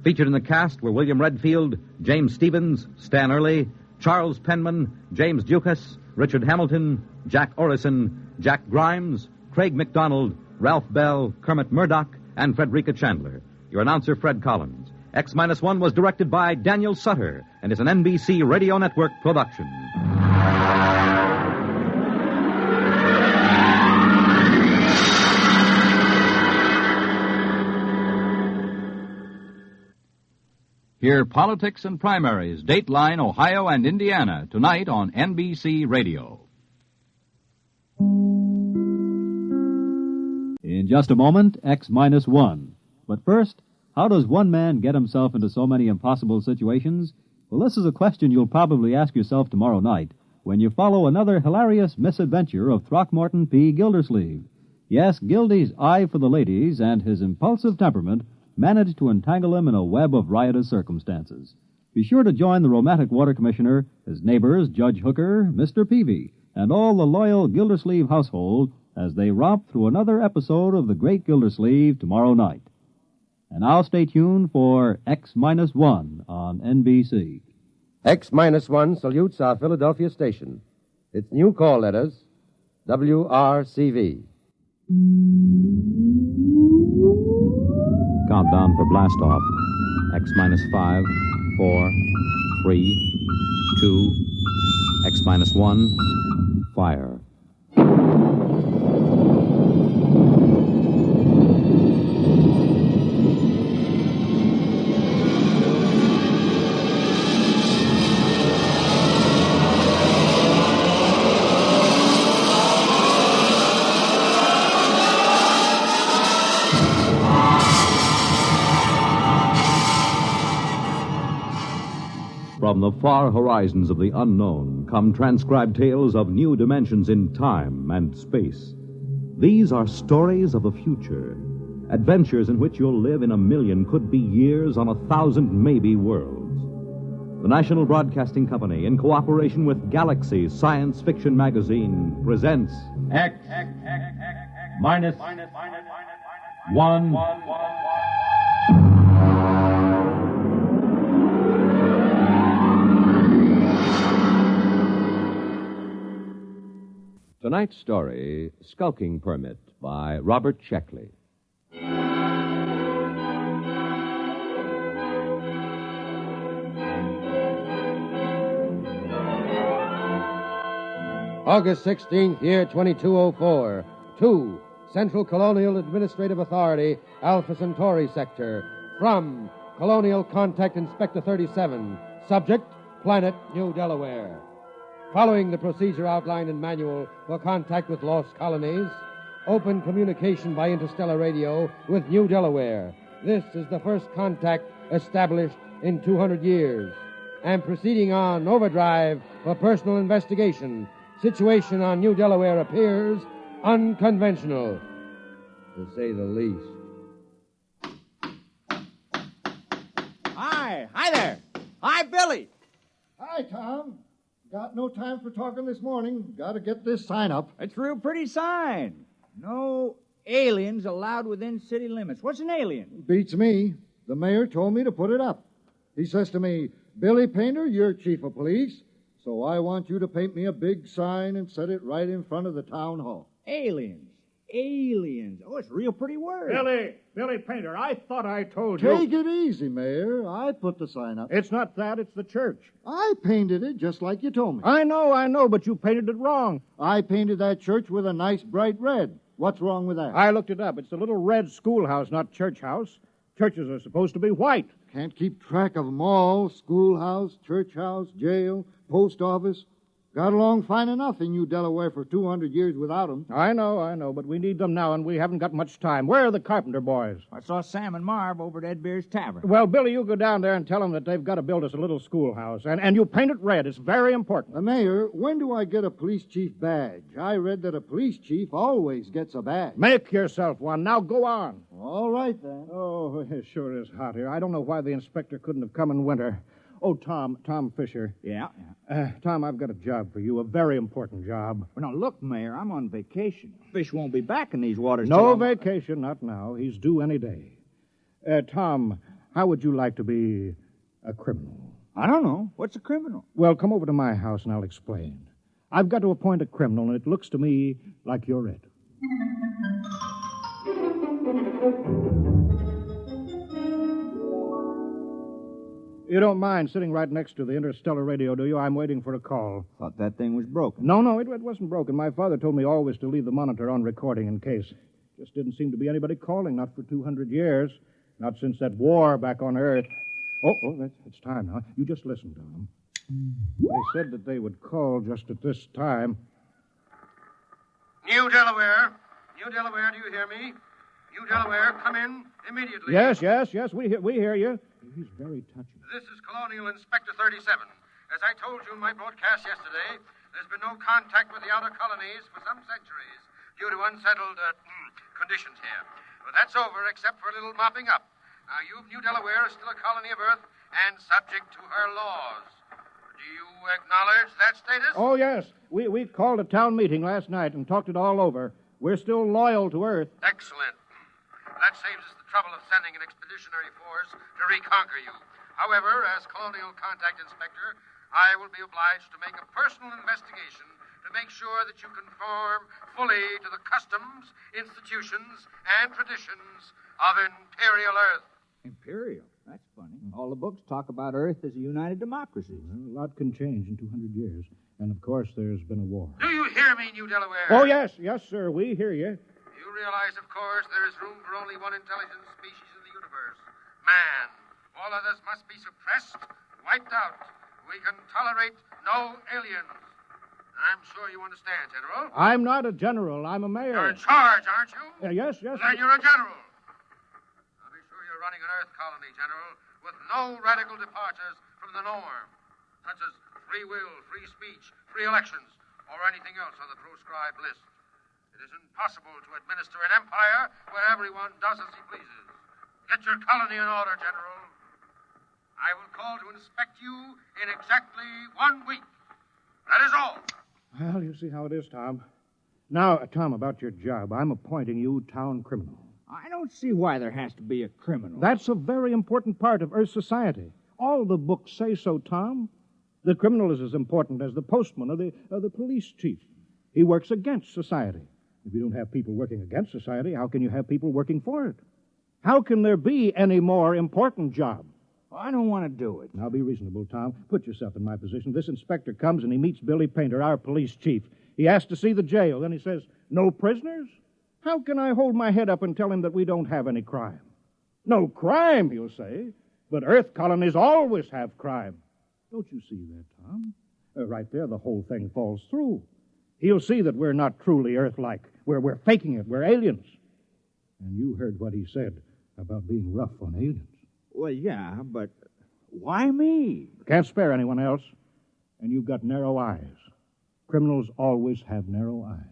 Featured in the cast were William Redfield, James Stevens, Stan Early, Charles Penman, James Dukas, Richard Hamilton, Jack Orison, Jack Grimes, Craig McDonald, Ralph Bell, Kermit Murdoch, and Frederica Chandler. Your announcer, Fred Collins. X-1 was directed by Daniel Sutter and is an NBC Radio Network production. Hear Politics and Primaries, Dateline, Ohio, and Indiana, tonight on NBC Radio. In just a moment, X-1. But first, how does one man get himself into so many impossible situations? Well, this is a question you'll probably ask yourself tomorrow night when you follow another hilarious misadventure of Throckmorton P. Gildersleeve. Yes, Gildy's eye for the ladies and his impulsive temperament managed to entangle him in a web of riotous circumstances. Be sure to join the romantic water commissioner, his neighbors, Judge Hooker, Mr. Peavy, and all the loyal Gildersleeve household as they romp through another episode of The Great Gildersleeve tomorrow night. And now stay tuned for X-1 on NBC. X-1 salutes our Philadelphia station. Its new call letters, WRCV. Countdown for blast off. X-5, 4, 3, 2, X-1, fire. From the far horizons of the unknown come transcribed tales of new dimensions in time and space. These are stories of the future, adventures in which you'll live in a million, could be years, on 1,000 maybe worlds. The National Broadcasting Company, in cooperation with Galaxy Science Fiction Magazine, presents X minus 1. Tonight's story, Skulking Permit, by Robert Sheckley. August 16th, year 2204. 2. Central Colonial Administrative Authority, Alpha Centauri Sector. From Colonial Contact Inspector 37. Subject, Planet New Delaware. Following the procedure outlined in manual for contact with lost colonies, open communication by interstellar radio with New Delaware. This is the first contact established in 200 years. And proceeding on overdrive for personal investigation. Situation on New Delaware appears unconventional, to say the least. Hi there. Hi, Billy. Hi, Tom. Got no time for talking this morning. Got to get this sign up. It's a real pretty sign. No aliens allowed within city limits. What's an alien? Beats me. The mayor told me to put it up. He says to me, Billy Painter, you're chief of police, so I want you to paint me a big sign and set it right in front of the town hall. Aliens. Aliens. Oh, it's a real pretty word. Billy Painter, I thought I told you. Take it easy, Mayor. I put the sign up. It's not that, it's the church. I painted it just like you told me. I know, but you painted it wrong. I painted that church with a nice bright red. What's wrong with that? I looked it up. It's a little red schoolhouse, not church house. Churches are supposed to be white. Can't keep track of them all. Schoolhouse, church house, jail, post office. Got along fine enough in New Delaware for 200 years without them. I know, but we need them now, and we haven't got much time. Where are the carpenter boys? I saw Sam and Marv over at Ed Beer's Tavern. Well, Billy, you go down there and tell them that they've got to build us a little schoolhouse, and you paint it red. It's very important. Mayor, when do I get a police chief badge? I read that a police chief always gets a badge. Make yourself one. Now go on. All right, then. Oh, it sure is hot here. I don't know why the inspector couldn't have come in winter. Oh, Tom Fisher. Yeah. Tom, I've got a job for you, a very important job. Well, now, look, Mayor, I'm on vacation. Fish won't be back in these waters. No vacation, not now. He's due any day. Tom, how would you like to be a criminal? I don't know. What's a criminal? Well, come over to my house and I'll explain. I've got to appoint a criminal, and it looks to me like you're it. You don't mind sitting right next to the interstellar radio, do you? I'm waiting for a call. Thought that thing was broken. No, it wasn't broken. My father told me always to leave the monitor on recording in case. Just didn't seem to be anybody calling, not for 200 years. Not since that war back on Earth. It's time now. You just listen, Tom. They said that they would call just at this time. New Delaware, do you hear me? New Delaware, come in immediately. Yes, we hear you. He's very touchy. This is Colonial Inspector 37. As I told you in my broadcast yesterday, there's been no contact with the outer colonies for some centuries due to unsettled conditions here. But that's over, except for a little mopping up. Now, New Delaware is still a colony of Earth and subject to her laws. Do you acknowledge that status? Oh, yes. We called a town meeting last night and talked it all over. We're still loyal to Earth. Excellent. That saves us the trouble of sending an expeditionary force to reconquer you. However, as Colonial Contact Inspector, I will be obliged to make a personal investigation to make sure that you conform fully to the customs, institutions, and traditions of Imperial Earth. Imperial? That's funny. All the books talk about Earth as a united democracy. Well, a lot can change in 200 years. And, of course, there's been a war. Do you hear me, New Delaware? Oh, yes, sir, we hear you. You realize, of course, there is room for only one intelligent species in the universe. Man. All others must be suppressed, wiped out. We can tolerate no aliens. I'm sure you understand, General. I'm not a general. I'm a mayor. You're in charge, aren't you? Yes. Then you're a general. I'll be sure you're running an Earth colony, General, with no radical departures from the norm, such as free will, free speech, free elections, or anything else on the proscribed list. It is impossible to administer an empire where everyone does as he pleases. Get your colony in order, General. I will call to inspect you in exactly 1 week. That is all. Well, you see how it is, Tom. Now, Tom, about your job. I'm appointing you town criminal. I don't see why there has to be a criminal. That's a very important part of Earth society. All the books say so, Tom. The criminal is as important as the postman or the police chief. He works against society. If you don't have people working against society, how can you have people working for it? How can there be any more important job? I don't want to do it. Now, be reasonable, Tom. Put yourself in my position. This inspector comes and he meets Billy Painter, our police chief. He asks to see the jail. Then he says, no prisoners? How can I hold my head up and tell him that we don't have any crime? No crime, he'll say. But Earth colonies always have crime. Don't you see that, Tom? Right there, the whole thing falls through. He'll see that we're not truly Earth-like. We're faking it. We're aliens. And you heard what he said about being rough on aliens. Well, yeah, but why me? Can't spare anyone else. And you've got narrow eyes. Criminals always have narrow eyes.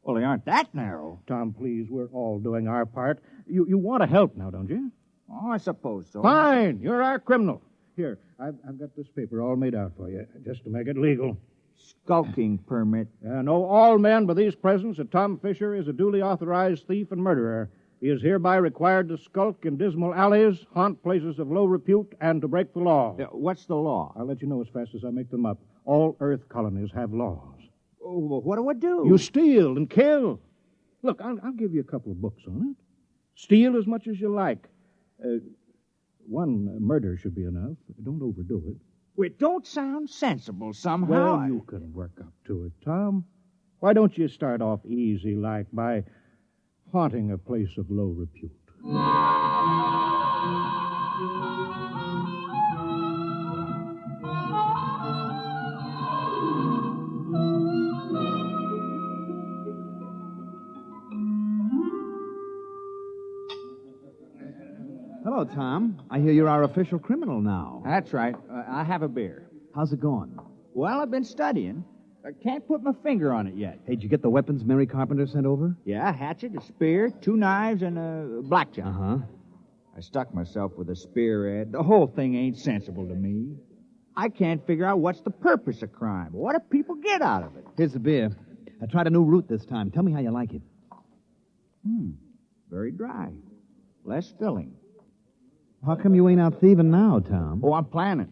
Well, they aren't that narrow. Tom, please, we're all doing our part. You want to help now, don't you? Oh, I suppose so. Fine. You're our criminal. Here, I've got this paper all made out for you, just to make it legal. Skulking permit. Know all men by these presents that Tom Fisher is a duly authorized thief and murderer. He is hereby required to skulk in dismal alleys, haunt places of low repute, and to break the law. What's the law? I'll let you know as fast as I make them up. All Earth colonies have laws. Oh, well, what do I do? You steal and kill. Look, I'll give you a couple of books on it. Steal as much as you like. One murder should be enough. Don't overdo it. Well, it don't sound sensible somehow. Well, you can work up to it, Tom. Why don't you start off easy, like by haunting a place of low repute? Hello, Tom. I hear you're our official criminal now. That's right. I have a beer. How's it going? Well, I've been studying. I can't put my finger on it yet. Hey, did you get the weapons Mary Carpenter sent over? Yeah, a hatchet, a spear, 2 knives, and a blackjack. Uh-huh. I stuck myself with a spear, Ed. The whole thing ain't sensible to me. I can't figure out what's the purpose of crime. What do people get out of it? Here's the beer. I tried a new route this time. Tell me how you like it. Very dry. Less filling. How come you ain't out thieving now, Tom? Oh, I'm planning.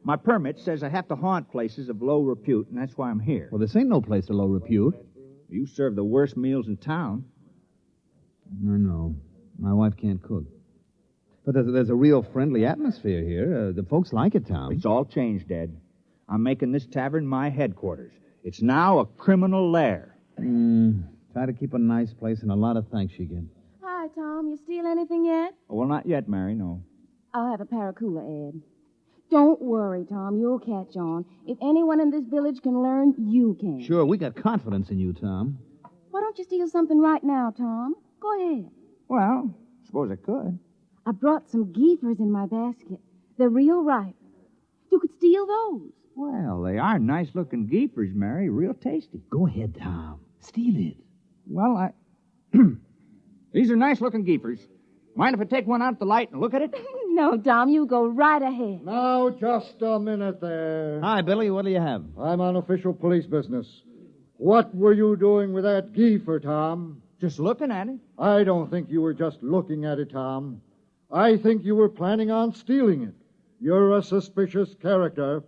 My permit says I have to haunt places of low repute, and that's why I'm here. Well, this ain't no place of low repute. You serve the worst meals in town. I know. My wife can't cook. But there's a real friendly atmosphere here. The folks like it, Tom. It's all changed, Ed. I'm making this tavern my headquarters. It's now a criminal lair. Try to keep a nice place, and a lot of thanks you get. Hi, Tom. You steal anything yet? Oh, well, not yet, Mary, no. I'll have a Paracoola, Ed. Don't worry, Tom. You'll catch on. If anyone in this village can learn, you can. Sure, we got confidence in you, Tom. Why don't you steal something right now, Tom? Go ahead. Well, suppose I could. I brought some geefers in my basket. They're real ripe. You could steal those. Well, they are nice-looking geefers, Mary. Real tasty. Go ahead, Tom. Steal it. Well, These are nice-looking geefers. Mind if I take one out at the light and look at it? No, Tom, you go right ahead. Now, just a minute there. Hi, Billy. What do you have? I'm on official police business. What were you doing with that geefer, Tom? Just looking at it. I don't think you were just looking at it, Tom. I think you were planning on stealing it. You're a suspicious character.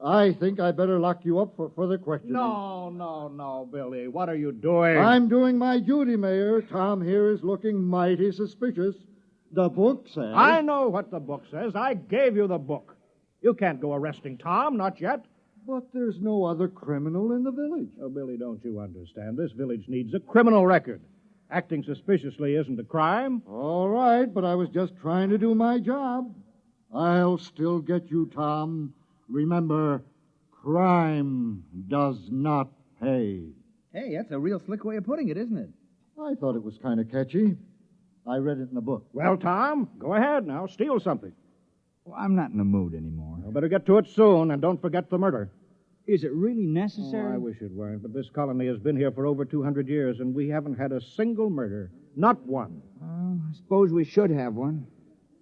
I think I better lock you up for further questioning. No, Billy. What are you doing? I'm doing my duty, Mayor. Tom here is looking mighty suspicious. The book says... I know what the book says. I gave you the book. You can't go arresting Tom, not yet. But there's no other criminal in the village. Oh, Billy, don't you understand? This village needs a criminal record. Acting suspiciously isn't a crime. All right, but I was just trying to do my job. I'll still get you, Tom. Remember, crime does not pay. Hey, that's a real slick way of putting it, isn't it? I thought it was kind of catchy. I read it in the book. Well, Tom, go ahead now. Steal something. Well, I'm not in the mood anymore. Well, better get to it soon, and don't forget the murder. Is it really necessary? Oh, I wish it weren't, but this colony has been here for over 200 years, and we haven't had a single murder. Not one. I suppose we should have one.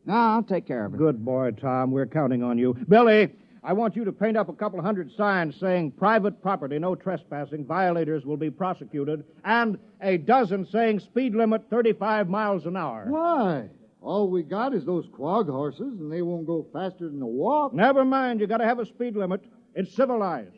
No, I'll take care of it. Good boy, Tom. We're counting on you. Billy, I want you to paint up a couple 100 signs saying private property, no trespassing, violators will be prosecuted, and a dozen saying speed limit 35 miles an hour. Why? All we got is those quag horses, and they won't go faster than a walk. Never mind. You got to have a speed limit. It's civilized.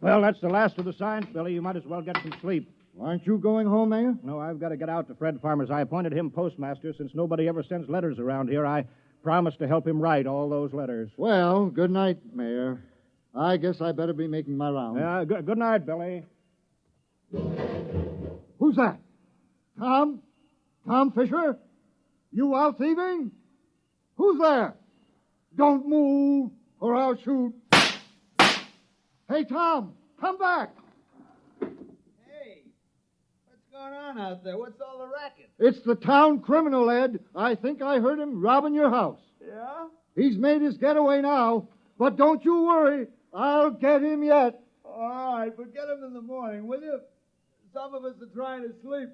Well, that's the last of the signs, Billy. You might as well get some sleep. Aren't you going home, Mayor? No, I've got to get out to Fred Farmer's. I appointed him postmaster. Since nobody ever sends letters around here, I promised to help him write all those letters. Well, good night, Mayor. I guess I better be making my rounds. Yeah, good night, Billy. Who's that? Tom? Tom Fisher? You out thieving? Who's there? Don't move, or I'll shoot. Hey, Tom, come back. Hey, what's going on out there? What's all the racket? It's the town criminal, Ed. I think I heard him robbing your house. Yeah? He's made his getaway now, but don't you worry. I'll get him yet. All right, but get him in the morning, will you? Some of us are trying to sleep.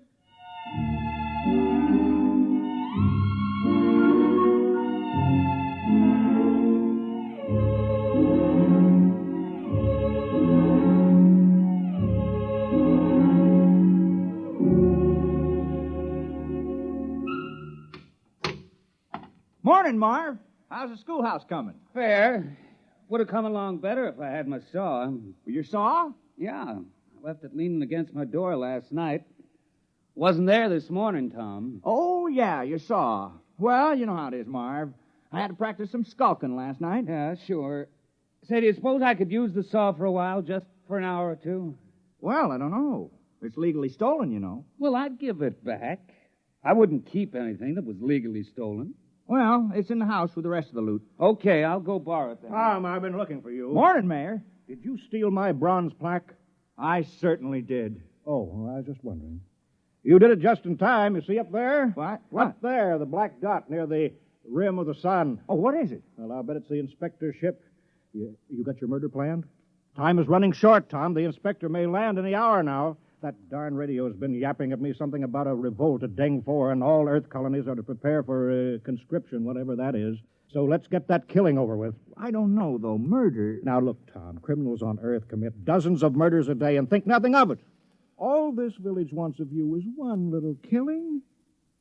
Morning, Marv. How's the schoolhouse coming? Fair. Would have come along better if I had my saw. Your saw? Yeah. I left it leaning against my door last night. Wasn't there this morning, Tom. Oh, yeah, your saw. Well, you know how it is, Marv. I had to practice some skulking last night. Yeah, sure. Say, do you suppose I could use the saw for a while, just for an hour or two? Well, I don't know. It's legally stolen, you know. Well, I'd give it back. I wouldn't keep anything that was legally stolen. Well, it's in the house with the rest of the loot. Okay, I'll go borrow it then. Tom, I've been looking for you. Morning, Mayor. Did you steal my bronze plaque? I certainly did. Oh, well, I was just wondering. You did it just in time. You see up there? What? Up there, the black dot near the rim of the sun. Oh, what is it? Well, I'll bet it's the inspector's ship. You got your murder planned? Time is running short, Tom. The inspector may land any hour now. That darn radio's been yapping at me something about a revolt at Deng 4, and all Earth colonies are to prepare for conscription, whatever that is. So let's get that killing over with. I don't know, though. Murder... Now, look, Tom, criminals on Earth commit dozens of murders a day and think nothing of it. All this village wants of you is one little killing.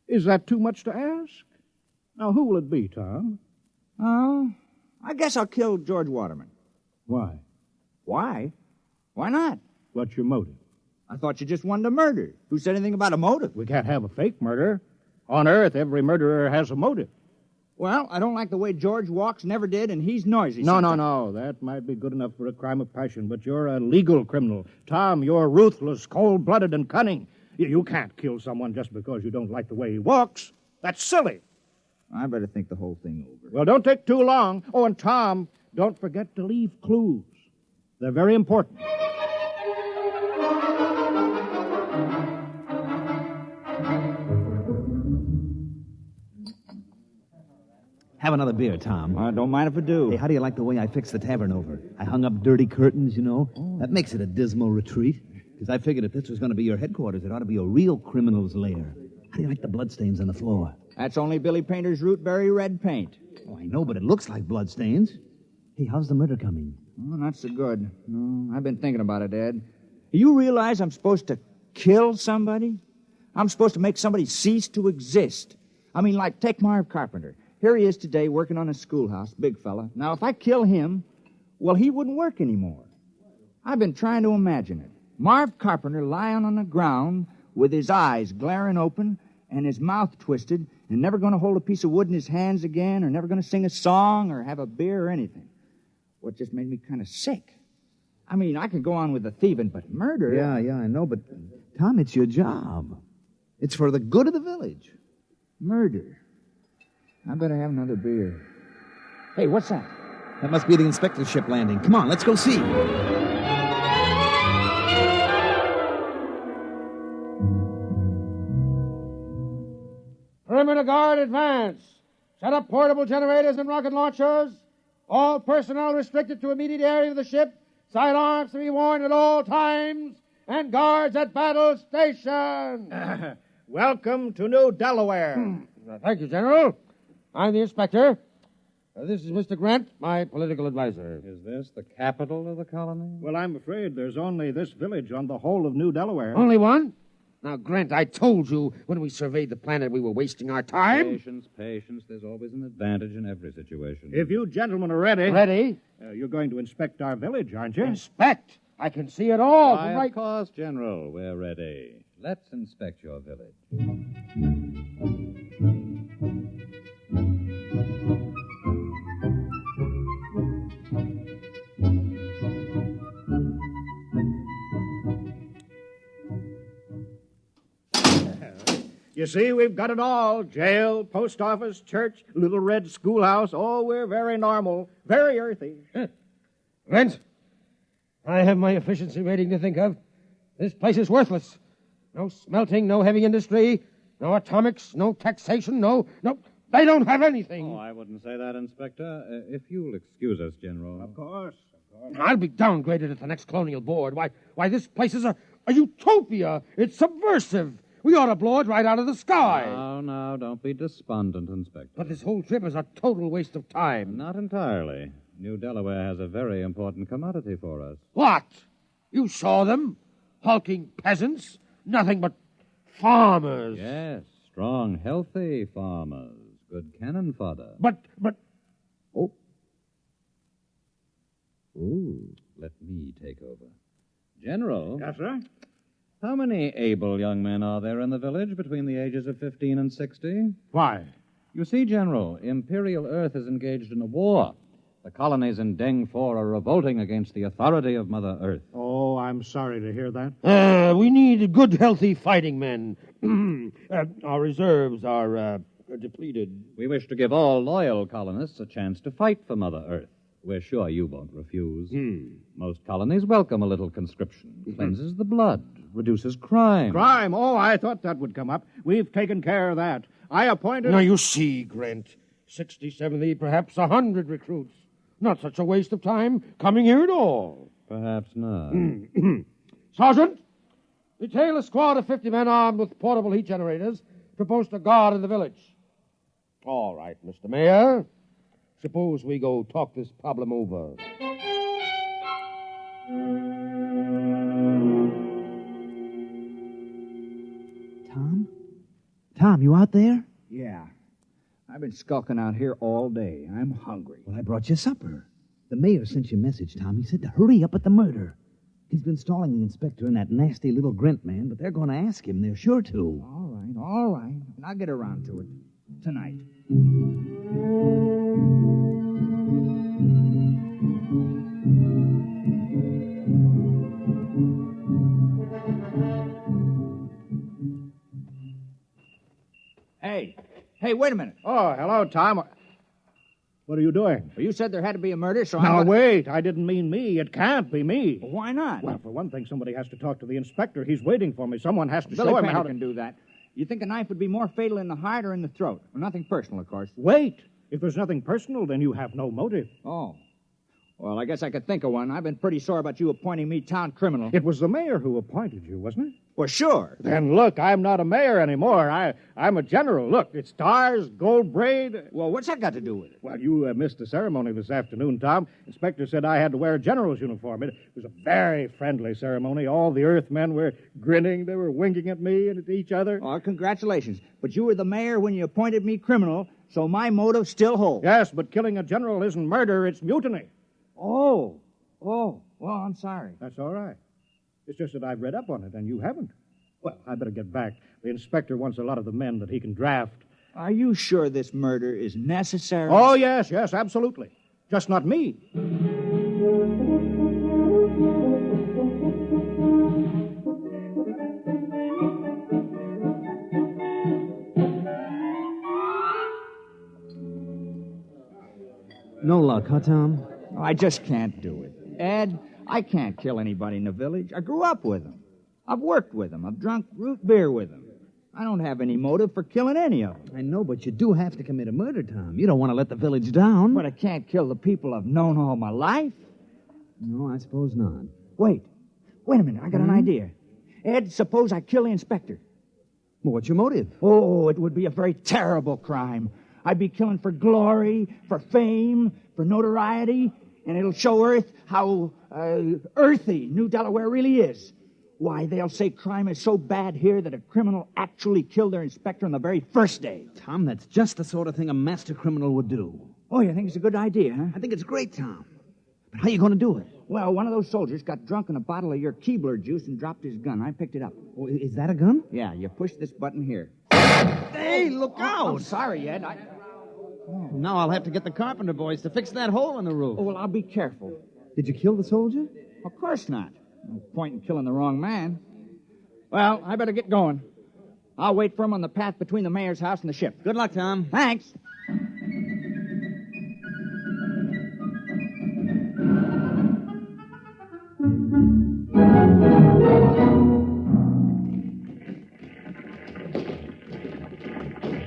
Is that too much to ask? Now, who will it be, Tom? Oh, I guess I'll kill George Waterman. Why? Why? Why not? What's your motive? I thought you just wanted to murder. Who said anything about a motive? We can't have a fake murder. On Earth, every murderer has a motive. Well, I don't like the way George walks, never did, and he's noisy. No. That might be good enough for a crime of passion, but you're a legal criminal. Tom, you're ruthless, cold-blooded, and cunning. You can't kill someone just because you don't like the way he walks. That's silly. I better think the whole thing over. Well, don't take too long. Oh, and Tom, don't forget to leave clues. They're very important. Have another beer, Tom. I don't mind if I do. Hey, how do you like the way I fixed the tavern over? I hung up dirty curtains, you know. Oh. That makes it a dismal retreat. Because I figured if this was going to be your headquarters, it ought to be a real criminal's lair. How do you like the bloodstains on the floor? That's only Billy Painter's rootberry red paint. Oh, I know, but it looks like bloodstains. Hey, how's the murder coming? Oh, not so good. No, I've been thinking about it, Ed. You realize I'm supposed to kill somebody? I'm supposed to make somebody cease to exist. I mean, like, take Marv Carpenter. Here he is today working on a schoolhouse, big fella. Now, if I kill him, well, he wouldn't work anymore. I've been trying to imagine it. Marv Carpenter lying on the ground with his eyes glaring open and his mouth twisted and never going to hold a piece of wood in his hands again or never going to sing a song or have a beer or anything. Well, it just made me kind of sick. I mean, I could go on with the thieving, but murder... Yeah, I know, but, Tom, it's your job. It's for the good of the village. Murder. I better have another beer. Hey, what's that? That must be the inspector's ship landing. Come on, let's go see. Perimeter guard, advance. Set up portable generators and rocket launchers. All personnel restricted to immediate area of the ship Sidearms to be worn at all times, and guards at battle station. Welcome to New Delaware. Thank you, General. I'm the inspector. This is Mr. Grant, my political advisor. Is this the capital of the colony? Well, I'm afraid there's only this village on the whole of New Delaware. Only one? Now, Grant, I told you when we surveyed the planet we were wasting our time. Patience. There's always an advantage in every situation. If you gentlemen are ready... Ready? You're going to inspect our village, aren't you? Inspect? I can see it all. Why, of course, General. We're ready. Let's inspect your village. You see, we've got it all. Jail, post office, church, little red schoolhouse. Oh, we're very normal, very earthy. Grant, I have my efficiency rating to think of. This place is worthless. No smelting, no heavy industry, no atomics, no taxation, no... They don't have anything. Oh, I wouldn't say that, Inspector. If you'll excuse us, General. Of course. I'll be downgraded at the next colonial board. Why, this place is a utopia. It's subversive. We ought to blow it right out of the sky. No, don't be despondent, Inspector. But this whole trip is a total waste of time. Not entirely. New Delaware has a very important commodity for us. What? You saw them? Hulking peasants? Nothing but farmers. Yes, strong, healthy farmers. Good cannon fodder. But... Oh. Ooh, let me take over. General. Yes, sir? How many able young men are there in the village between the ages of 15 and 60? Why? You see, General, Imperial Earth is engaged in a war. The colonies in Deng 4 are revolting against the authority of Mother Earth. Oh, I'm sorry to hear that. We need good, healthy fighting men. Our reserves are depleted. We wish to give all loyal colonists a chance to fight for Mother Earth. We're sure you won't refuse. Most colonies welcome a little conscription. Cleanses the blood, reduces crime. Crime? Oh, I thought that would come up. We've taken care of that. I appointed... Now, you see, Grant, 60, 70, perhaps 100 recruits. Not such a waste of time coming here at all. Perhaps not. Sergeant, detail a squad of 50 men armed with portable heat generators to post a guard in the village. All right, Mr. Mayor. Suppose we go talk this problem over. Tom, you out there? Yeah. I've been skulking out here all day. I'm hungry. Well, I brought you supper. The mayor sent you a message, Tom. He said to hurry up at the murder. He's been stalling the inspector and that nasty little Grint man, but they're going to ask him. They're sure to. All right. I'll get around to it. Tonight. Hey, wait a minute. Oh, hello, Tom. What are you doing? Well, you said there had to be a murder, so Now, wait. I didn't mean me. It can't be me. Well, why not? Well, for one thing, somebody has to talk to the inspector. He's waiting for me. Someone has to Billy show him Painter how to... can do that. You think a knife would be more fatal in the heart or in the throat? Well, nothing personal, of course. Wait. If there's nothing personal, then you have no motive. Oh. Well, I guess I could think of one. I've been pretty sore about you appointing me town criminal. It was the mayor who appointed you, wasn't it? Well, sure. Then look, I'm not a mayor anymore. I'm a general. Look, it's stars, gold braid. Well, what's that got to do with it? Well, you missed the ceremony this afternoon, Tom. Inspector said I had to wear a general's uniform. It was a very friendly ceremony. All the Earthmen were grinning. They were winking at me and at each other. Oh, congratulations. But you were the mayor when you appointed me criminal, so my motive still holds. Yes, but killing a general isn't murder, it's mutiny. Oh, well, I'm sorry. That's all right. It's just that I've read up on it, and you haven't. Well, I better get back. The inspector wants a lot of the men that he can draft. Are you sure this murder is necessary? Oh, yes, absolutely. Just not me. No luck, huh, Tom? I just can't do it. Ed, I can't kill anybody in the village. I grew up with them. I've worked with them. I've drunk root beer with them. I don't have any motive for killing any of them. I know, but you do have to commit a murder, Tom. You don't want to let the village down. But I can't kill the people I've known all my life. No, I suppose not. Wait a minute. I got an idea. Ed, suppose I kill the inspector. Well, what's your motive? Oh, it would be a very terrible crime. I'd be killing for glory, for fame, for notoriety, and it'll show Earth how earthy New Delaware really is. Why, they'll say crime is so bad here that a criminal actually killed their inspector on the very first day. Tom, that's just the sort of thing a master criminal would do. Oh, you think it's a good idea, huh? I think it's great, Tom. But how are you going to do it? Well, one of those soldiers got drunk on a bottle of your Keebler juice and dropped his gun. I picked it up. Oh, is that a gun? Yeah, you push this button here. Hey, look out! I'm sorry, Ed. Now I'll have to get the carpenter boys to fix that hole in the roof. Oh, well, I'll be careful. Did you kill the soldier? Of course not. No point in killing the wrong man. Well, I better get going. I'll wait for him on the path between the mayor's house and the ship. Good luck, Tom. Thanks.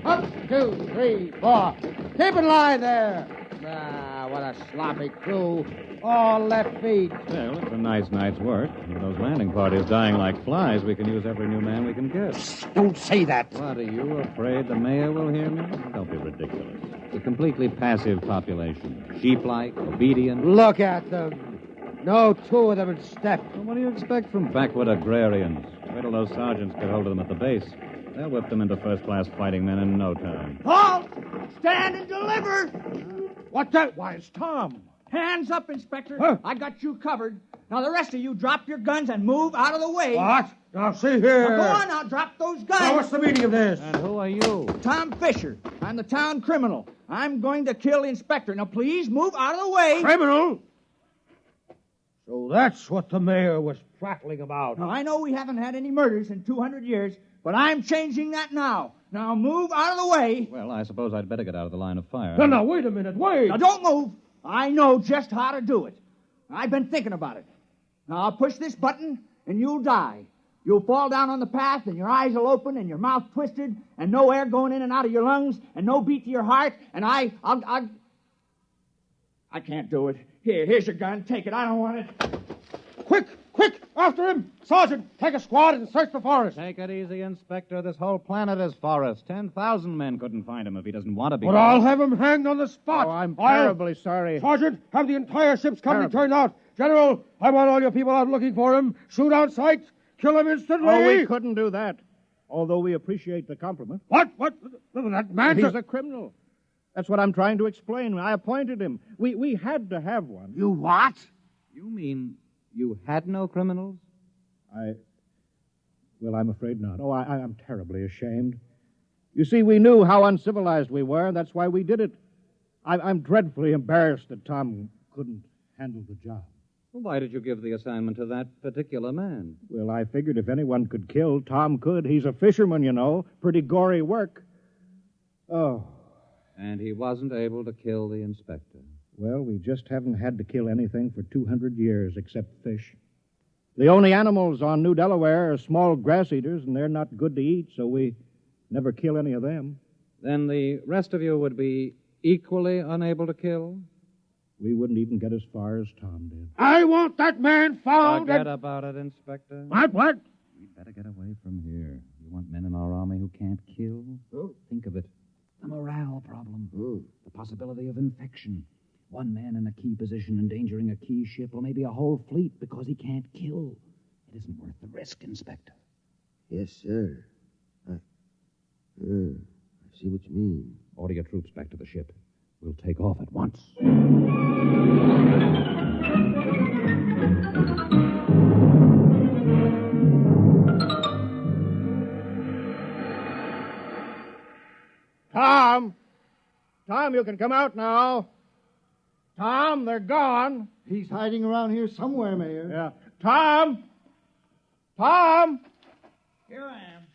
Up, 2, 3, 4. Keep in line there. Ah, what a sloppy crew. All left feet. Well, it's a nice night's work. With those landing parties dying like flies, we can use every new man we can get. Don't say that. What, are you afraid the mayor will hear me? Don't be ridiculous. It's a completely passive population. Sheep-like, obedient. Look at them. No two of them in step. Well, what do you expect from backward agrarians? Wait till those sergeants get hold of them at the base. They'll whip them into first-class fighting men in no time. Halt! Stand and deliver! What's that? Why, it's Tom. Hands up, Inspector. Huh? I got you covered. Now, the rest of you drop your guns and move out of the way. What? Now, see here. Now, go on now, drop those guns. Now, what's the meaning of this? And who are you? Tom Fisher. I'm the town criminal. I'm going to kill the inspector. Now, please move out of the way. Criminal? So that's what the mayor was prattling about. Now, I know we haven't had any murders in 200 years, but I'm changing that now. Now, move out of the way. Well, I suppose I'd better get out of the line of fire. No, wait a minute, wait. Now, don't move. I know just how to do it. I've been thinking about it. Now, I'll push this button, and you'll die. You'll fall down on the path, and your eyes will open, and your mouth twisted, and no air going in and out of your lungs, and no beat to your heart, and I can't do it. Here's your gun. Take it. I don't want it. Quick, after him. Sergeant, take a squad and search the forest. Take it easy, Inspector. This whole planet is forest. 10,000 men couldn't find him if he doesn't want to be. But I'll have him hanged on the spot. Oh, I'm terribly sorry. Sergeant, have the entire ship's company turned out. General, I want all your people out looking for him. Shoot on sight. Kill him instantly. Oh, we couldn't do that. Although we appreciate the compliment. What? That man's He's a criminal. That's what I'm trying to explain. I appointed him. We had to have one. You what? You mean you had no criminals? Well, I'm afraid not. Oh, I'm terribly ashamed. You see, we knew how uncivilized we were, and that's why we did it. I'm dreadfully embarrassed that Tom couldn't handle the job. Well, why did you give the assignment to that particular man? Well, I figured if anyone could kill, Tom could. He's a fisherman, you know. Pretty gory work. Oh. And he wasn't able to kill the inspector. Well, we just haven't had to kill anything for 200 years except fish. The only animals on New Delaware are small grass eaters, and they're not good to eat, so we never kill any of them. Then the rest of you would be equally unable to kill? We wouldn't even get as far as Tom did. I want that man found. Forget about it, Inspector. What? We'd better get away from here. You want men in our army who can't kill? Oh. Think of it. The morale problem. The possibility of infection. One man in a key position endangering a key ship, or maybe a whole fleet because he can't kill. It isn't worth the risk, Inspector. Yes, sir. I see what you mean. Order your troops back to the ship. We'll take off at once. Tom, you can come out now. Tom, they're gone. He's hiding around here somewhere, Mayor. Yeah. Tom! Here I am.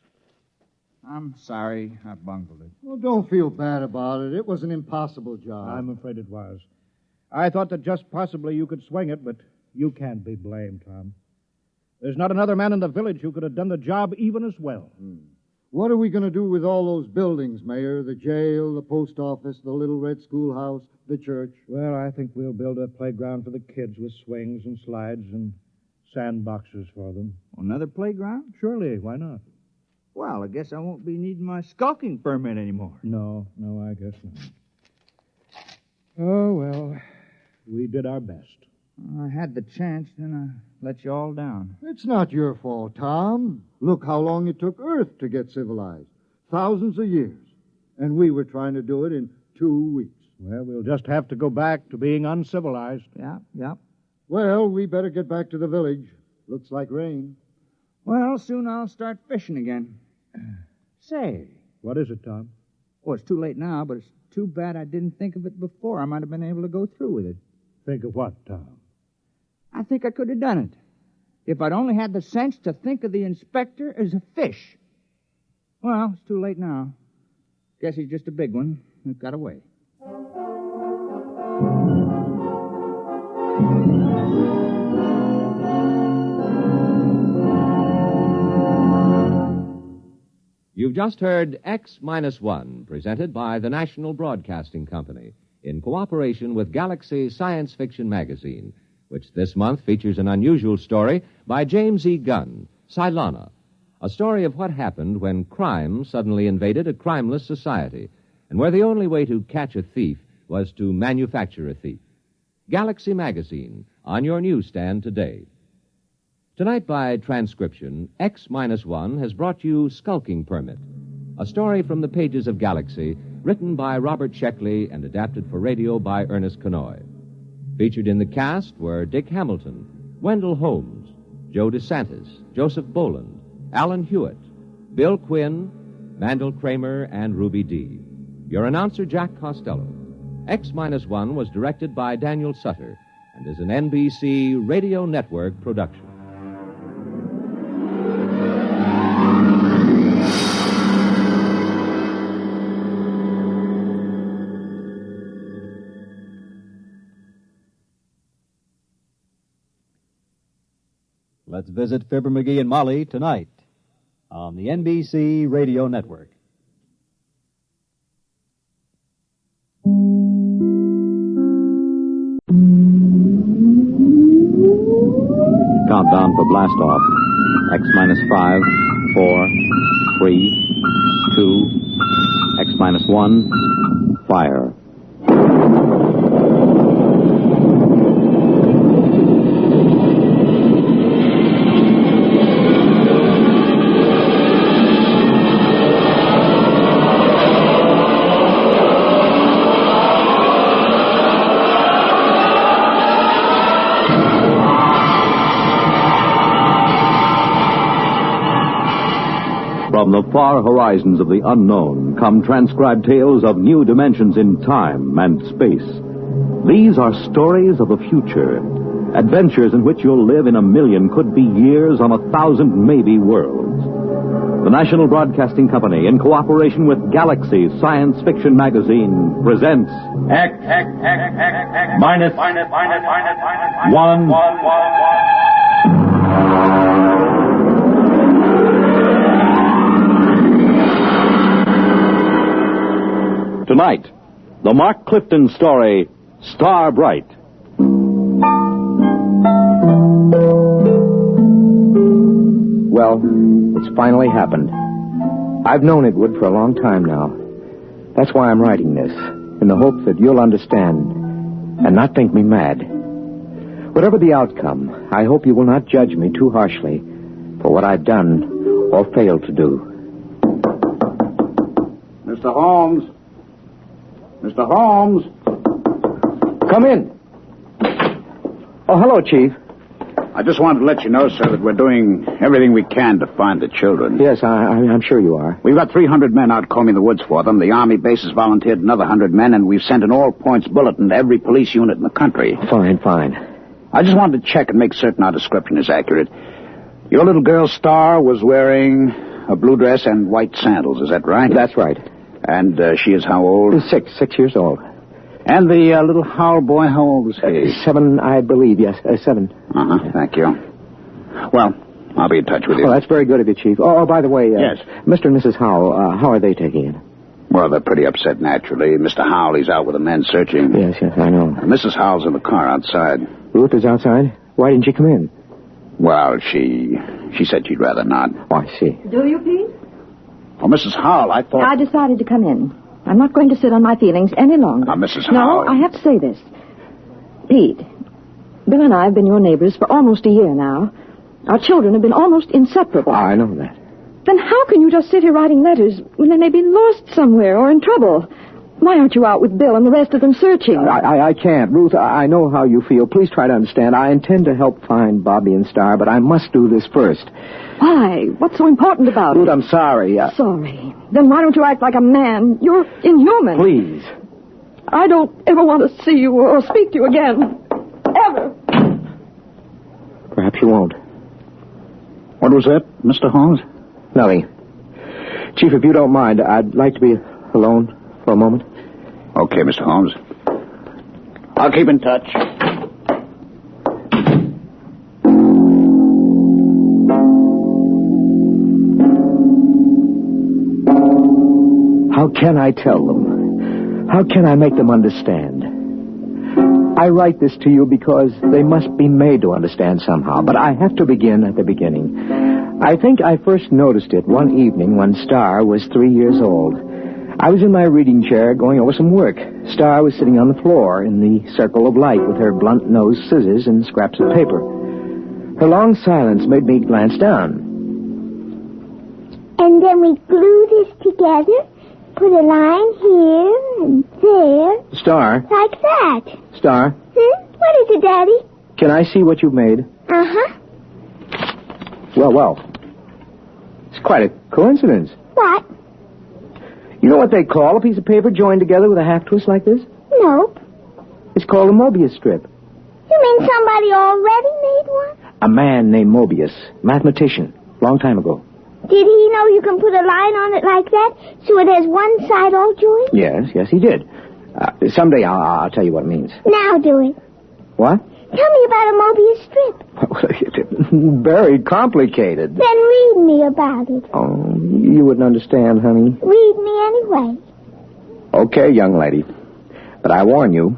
I'm sorry I bungled it. Well, don't feel bad about it. It was an impossible job. I'm afraid it was. I thought that just possibly you could swing it, but you can't be blamed, Tom. There's not another man in the village who could have done the job even as well. What are we going to do with all those buildings, Mayor? The jail, the post office, the little red schoolhouse, the church? Well, I think we'll build a playground for the kids with swings and slides and sandboxes for them. Another playground? Surely, why not? Well, I guess I won't be needing my skulking permit anymore. No, I guess not. Oh, well, we did our best. I had the chance, then I let you all down. It's not your fault, Tom. Look how long it took Earth to get civilized. Thousands of years. And we were trying to do it in 2 weeks. Well, we'll just have to go back to being uncivilized. Yeah. Well, we better get back to the village. Looks like rain. Well, soon I'll start fishing again. Say. What is it, Tom? Oh, it's too late now, but it's too bad I didn't think of it before. I might have been able to go through with it. Think of what, Tom? I think I could have done it. If I'd only had the sense to think of the inspector as a fish. Well, it's too late now. Guess he's just a big one that got away. You've just heard X-1, presented by the National Broadcasting Company, in cooperation with Galaxy Science Fiction Magazine, which this month features an unusual story by James E. Gunn, Cylona, a story of what happened when crime suddenly invaded a crimeless society, and where the only way to catch a thief was to manufacture a thief. Galaxy Magazine, on your newsstand today. Tonight, by transcription, X-1 has brought you Skulking Permit, a story from the pages of Galaxy, written by Robert Sheckley and adapted for radio by Ernest Kinoy. Featured in the cast were Dick Hamilton, Wendell Holmes, Joe DeSantis, Joseph Boland, Alan Hewitt, Bill Quinn, Mandel Kramer, and Ruby Dee. Your announcer, Jack Costello. X-1 was directed by Daniel Sutter and is an NBC Radio Network production. Let's visit Fibber McGee and Molly tonight on the NBC Radio Network. Countdown for blast off. X-5, 4, 3, 2, X-1, fire. From the far horizons of the unknown come transcribed tales of new dimensions in time and space. These are stories of the future, adventures in which you'll live in a million, could be years, on 1,000 maybe worlds. The National Broadcasting Company, in cooperation with Galaxy Science Fiction Magazine, presents X-1. Tonight, the Mark Clifton story, Star Brite. Well, it's finally happened. I've known it would for a long time now. That's why I'm writing this, in the hope that you'll understand and not think me mad. Whatever the outcome, I hope you will not judge me too harshly for what I've done or failed to do. Mr. Holmes. Mr. Holmes. Come in. Oh, hello, Chief. I just wanted to let you know, sir, that we're doing everything we can to find the children. Yes, I'm sure you are. We've got 300 men out combing the woods for them. The Army base has volunteered another 100 men, and we've sent an all-points bulletin to every police unit in the country. Fine. I just wanted to check and make certain our description is accurate. Your little girl, Star, was wearing a blue dress and white sandals. Is that right? That's right. And she is how old? 6 years old. And the little Howell boy, how old was he? 7, I believe, yes. 7. Thank you. Well, I'll be in touch with you. Oh, that's very good of you, Chief. Oh, by the way... Yes? Mr. and Mrs. Howell, how are they taking it? Well, they're pretty upset, naturally. Mr. Howell, he's out with the men searching. Yes, I know. Mrs. Howell's in the car outside. Ruth is outside? Why didn't she come in? Well, she said she'd rather not. Oh, I see. Do you, Pete? Oh, Mrs. Howell, I thought... I decided to come in. I'm not going to sit on my feelings any longer. Mrs. Howell... No, I have to say this. Pete, Bill and I have been your neighbors for almost a year now. Our children have been almost inseparable. I know that. Then how can you just sit here writing letters when they may be lost somewhere or in trouble? Why aren't you out with Bill and the rest of them searching? I can't. Ruth, I know how you feel. Please try to understand. I intend to help find Bobby and Star, but I must do this first. Why? What's so important about Ruth, it? I'm sorry. Sorry? Then why don't you act like a man? You're inhuman. Please. I don't ever want to see you or speak to you again. Ever. Perhaps you won't. What was that, Mr. Holmes? Nothing. Chief, if you don't mind, I'd like to be alone for a moment. Okay, Mr. Holmes. I'll keep in touch. How can I tell them? How can I make them understand? I write this to you because they must be made to understand somehow, but I have to begin at the beginning. I think I first noticed it one evening when Star was 3 years old. I was in my reading chair going over some work. Star was sitting on the floor in the circle of light with her blunt-nosed scissors and scraps of paper. Her long silence made me glance down. And then we glue this together, put a line here and there. Star? Like that. Star? What is it, Daddy? Can I see what you've made? Uh-huh. Well. It's quite a coincidence. What? You know what they call a piece of paper joined together with a half-twist like this? Nope. It's called a Mobius strip. You mean somebody already made one? A man named Mobius, mathematician, long time ago. Did he know you can put a line on it like that so it has one side all joined? Yes, he did. Someday I'll tell you what it means. Now do it. What? Tell me about a Mobius strip. Very complicated. Then read me about it. Oh, you wouldn't understand, honey. Read me anyway. Okay, young lady. But I warn you,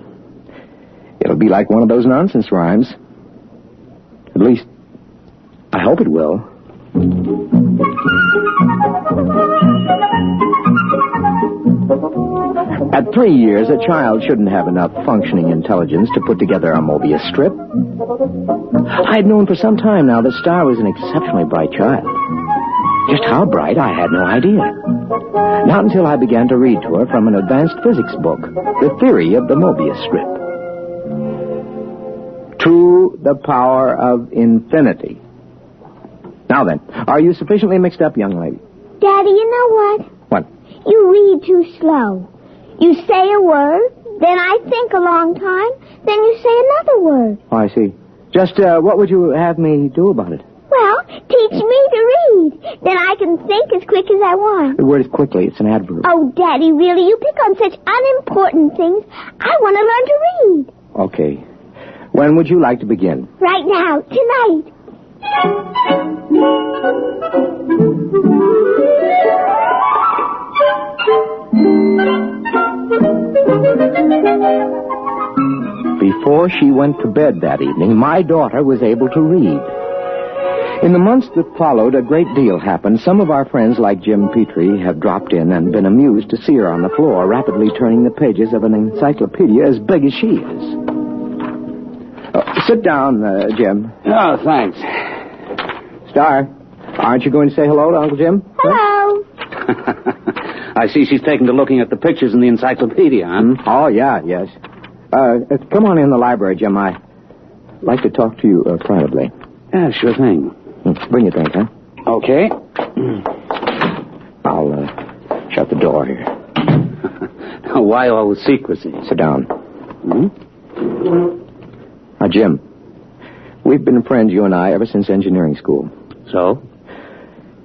it'll be like one of those nonsense rhymes. At least, I hope it will. At 3 years, a child shouldn't have enough functioning intelligence to put together a Mobius strip. I had known for some time now that Star was an exceptionally bright child. Just how bright, I had no idea. Not until I began to read to her from an advanced physics book, The Theory of the Mobius Strip. To the power of infinity. Now then, are you sufficiently mixed up, young lady? Daddy, you know what? What? You read too slow. You say a word, then I think a long time, then you say another word. Oh, I see. Just, what would you have me do about it? Well, teach me to read. Then I can think as quick as I want. The word is quickly. It's an adverb. Oh, Daddy, really? You pick on such unimportant things. I want to learn to read. Okay. When would you like to begin? Right now, tonight. Before she went to bed that evening, my daughter was able to read. In the months that followed, a great deal happened. Some of our friends, like Jim Petrie, have dropped in and been amused to see her on the floor, rapidly turning the pages of an encyclopedia as big as she is. Sit down, Jim. Oh, thanks. Star, aren't you going to say hello to Uncle Jim? Hello. I see she's taken to looking at the pictures in the encyclopedia, huh? Oh, yes. Come on in the library, Jim. I'd like to talk to you privately. Yeah, sure thing. Bring your drink, huh? Okay. I'll shut the door here. Now, why all the secrecy? Sit down. Now, Jim, we've been friends, you and I, ever since engineering school. So?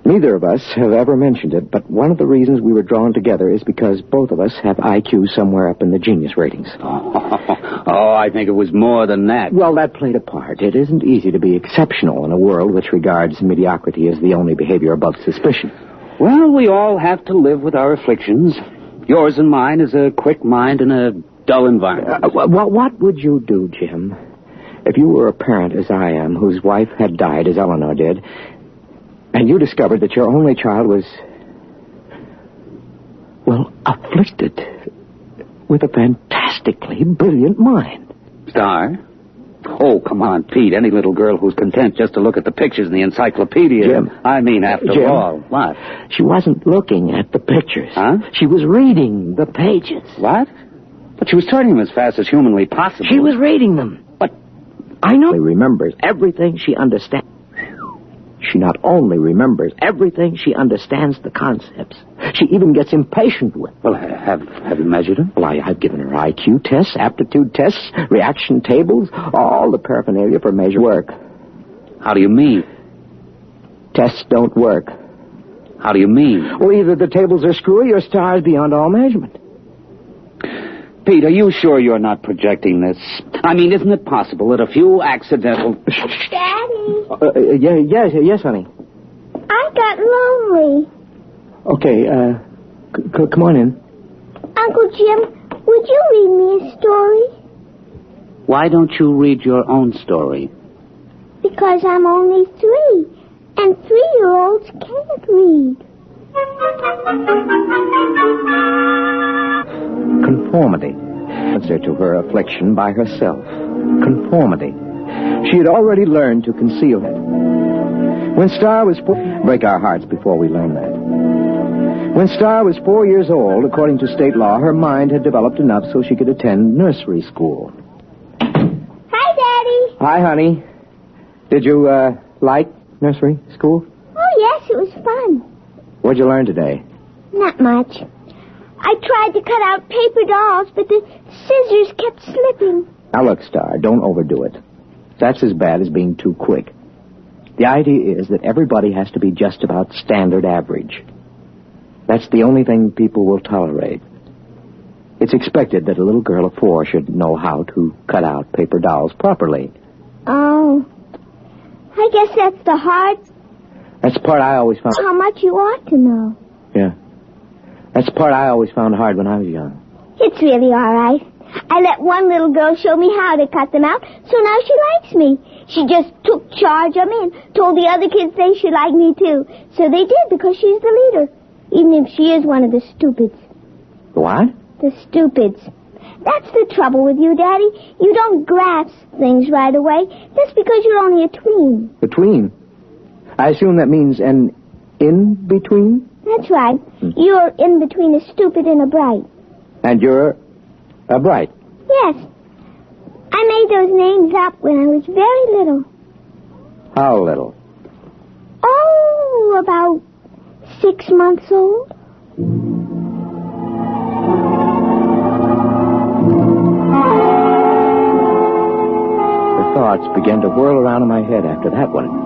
Neither of us have ever mentioned it, but one of the reasons we were drawn together is because both of us have IQ somewhere up in the genius ratings. Oh, I think it was more than that. Well, that played a part. It isn't easy to be exceptional in a world which regards mediocrity as the only behavior above suspicion. Well, we all have to live with our afflictions. Yours and mine is a quick mind in a dull environment. What would you do, Jim, if you were a parent, as I am, whose wife had died, as Eleanor did, and you discovered that your only child was, well, afflicted with a fantastically brilliant mind? Star? Oh, come on, Pete. Any little girl who's content just to look at the pictures in the encyclopedia. Jim. I mean, after Jim, all. What? She wasn't looking at the pictures. Huh? She was reading the pages. What? But she was turning them as fast as humanly possible. She was reading them. But I know she remembers everything she understands. She not only remembers everything, she understands the concepts. She even gets impatient with them. Well, have you measured them? Well, I've given her IQ tests, aptitude tests, reaction tables, all the paraphernalia for measure work. How do you mean? Tests don't work. How do you mean? Well, either the tables are screwy or stars beyond all measurement. Pete, are you sure you're not projecting this? I mean, isn't it possible that a few accidental... Daddy. Yes, honey. I got lonely. Okay, come on in. Uncle Jim, would you read me a story? Why don't you read your own story? Because I'm only 3, and 3-year-olds can't read. Conformity. Answer to her affliction by herself. Conformity. She had already learned to conceal it. When Star was break our hearts before we learn that. When Star was 4 years old, according to state law, her mind had developed enough so she could attend nursery school. Hi, Daddy. Hi, honey. Did you, like nursery school? Oh, yes, it was fun. What'd you learn today? Not much. I tried to cut out paper dolls, but the scissors kept slipping. Now, look, Star, don't overdo it. That's as bad as being too quick. The idea is that everybody has to be just about standard average. That's the only thing people will tolerate. It's expected that a little girl of 4 should know how to cut out paper dolls properly. Oh. I guess that's the hard... That's the part I always found... How much you ought to know. Yeah. That's the part I always found hard when I was young. It's really all right. I let one little girl show me how to cut them out, so now she likes me. She just took charge of me and told the other kids they should like me, too. So they did, because she's the leader, even if she is one of the stupids. The what? The stupids. That's the trouble with you, Daddy. You don't grasp things right away, just because you're only a tween. A tween? I assume that means an in-between? That's right. You're in between a stupid and a bright. And you're a Brite? Yes. I made those names up when I was very little. How little? Oh, about 6 months old. The thoughts began to whirl around in my head after that one.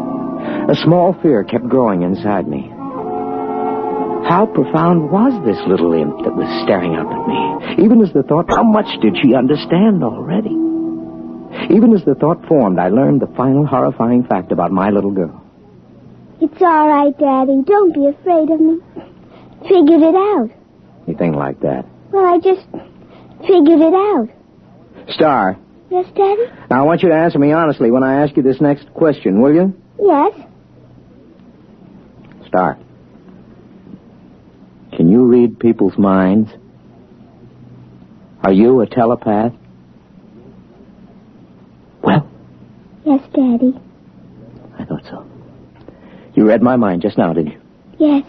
A small fear kept growing inside me. How profound was this little imp that was staring up at me? Even as the thought, how much did she understand already? Even as the thought formed, I learned the final horrifying fact about my little girl. It's all right, Daddy. Don't be afraid of me. Figured it out. Anything like that. Well, I just figured it out. Star. Yes, Daddy? Now, I want you to answer me honestly when I ask you this next question, will you? Yes. Star. Can you read people's minds? Are you a telepath? Well? Yes, Daddy. I thought so. You read my mind just now, didn't you? Yes.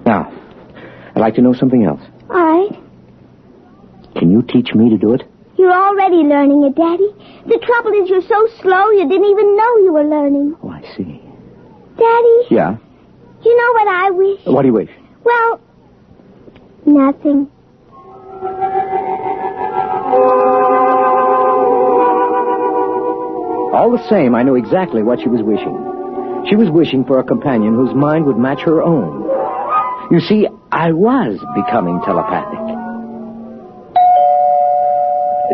Now, I'd like to know something else. All right. Can you teach me to do it? You're already learning it, Daddy. The trouble is you're so slow you didn't even know you were learning. Oh, I see. Daddy? Yeah? You know what I wish? What do you wish? Well, nothing. All the same, I knew exactly what she was wishing. She was wishing for a companion whose mind would match her own. You see, I was becoming telepathic.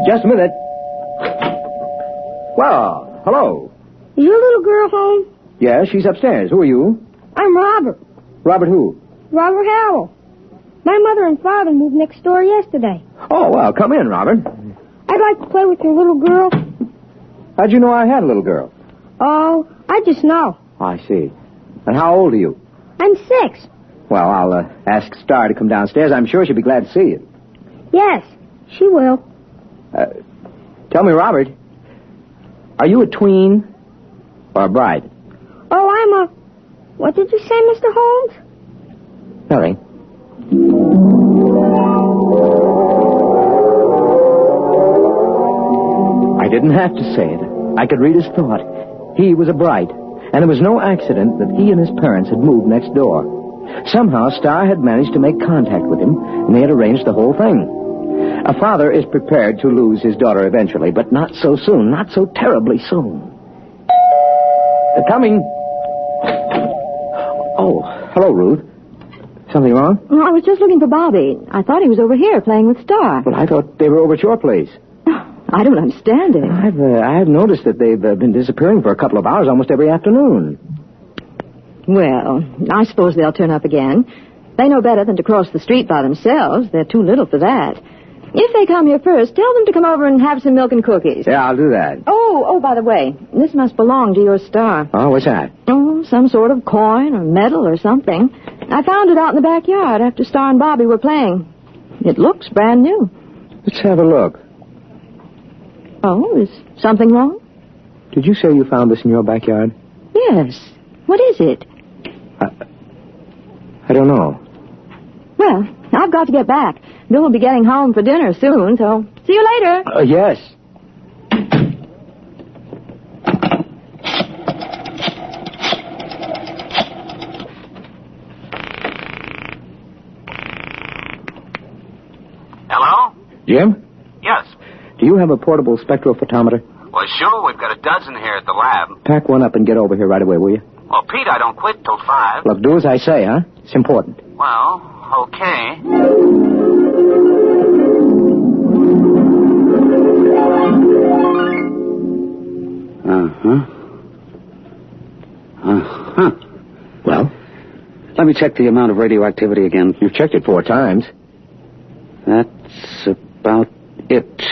Just a minute. Well, hello. Is your little girl home? Yeah, she's upstairs. Who are you? I'm Robert. Robert who? Robert Howell. My mother and father moved next door yesterday. Oh, well, come in, Robert. I'd like to play with your little girl. How'd you know I had a little girl? Oh, I just know. I see. And how old are you? I'm 6. Well, I'll ask Star to come downstairs. I'm sure she'll be glad to see you. Yes, she will. Tell me, Robert, are you a tween or a bride? Oh, I'm a... What did you say, Mr. Holmes? Nothing. I didn't have to say it. I could read his thought. He was a Brite, and it was no accident that he and his parents had moved next door. Somehow, Star had managed to make contact with him, and they had arranged the whole thing. A father is prepared to lose his daughter eventually, but not so soon, not so terribly soon. They're coming. Oh, hello, Ruth. Something wrong? Well, I was just looking for Bobby. I thought he was over here playing with Star. Well, I thought they were over at your place. I don't understand it. I've noticed that they've been disappearing for a couple of hours almost every afternoon. Well, I suppose they'll turn up again. They know better than to cross the street by themselves. They're too little for that. If they come here first, tell them to come over and have some milk and cookies. Yeah, I'll do that. Oh, by the way, this must belong to your Star. Oh, what's that? Oh, some sort of coin or medal or something. I found it out in the backyard after Star and Bobby were playing. It looks brand new. Let's have a look. Oh, is something wrong? Did you say you found this in your backyard? Yes. What is it? I don't know. Well, I've got to get back. Bill will be getting home for dinner soon, so see you later. Yes. Hello? Jim? Yes. Do you have a portable spectrophotometer? Well, sure. We've got a dozen here at the lab. Pack one up and get over here right away, will you? Well, Pete, I don't quit till 5. Look, do as I say, huh? It's important. Well, okay. Well? Let me check the amount of radioactivity again. You've checked it 4 times. That's about it.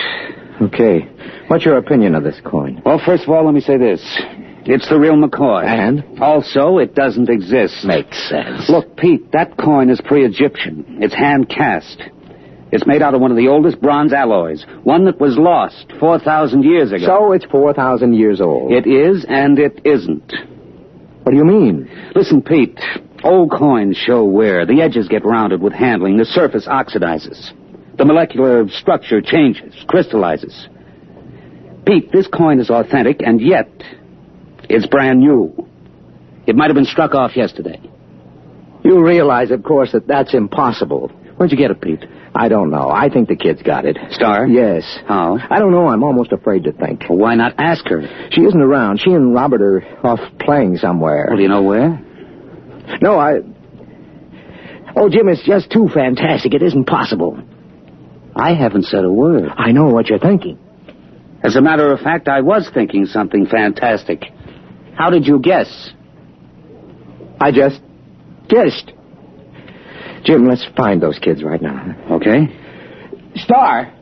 Okay. What's your opinion of this coin? Well, first of all, let me say this. It's the real McCoy. And? Also, it doesn't exist. Makes sense. Look, Pete, that coin is pre-Egyptian. It's hand-cast. It's made out of one of the oldest bronze alloys, one that was lost 4,000 years ago. So it's 4,000 years old. It is, and it isn't. What do you mean? Listen, Pete, old coins show wear. The edges get rounded with handling. The surface oxidizes. The molecular structure changes, crystallizes. Pete, this coin is authentic, and yet it's brand new. It might have been struck off yesterday. You realize, of course, that that's impossible. Where'd you get it, Pete? I don't know. I think the kid's got it. Star? Yes. How? I don't know. I'm almost afraid to think. Well, why not ask her? She isn't around. She and Robert are off playing somewhere. Well, do you know where? No, Oh, Jim, it's just too fantastic. It isn't possible. I haven't said a word. I know what you're thinking. As a matter of fact, I was thinking something fantastic. How did you guess? I just guessed. Jim, let's find those kids right now. Okay. Star!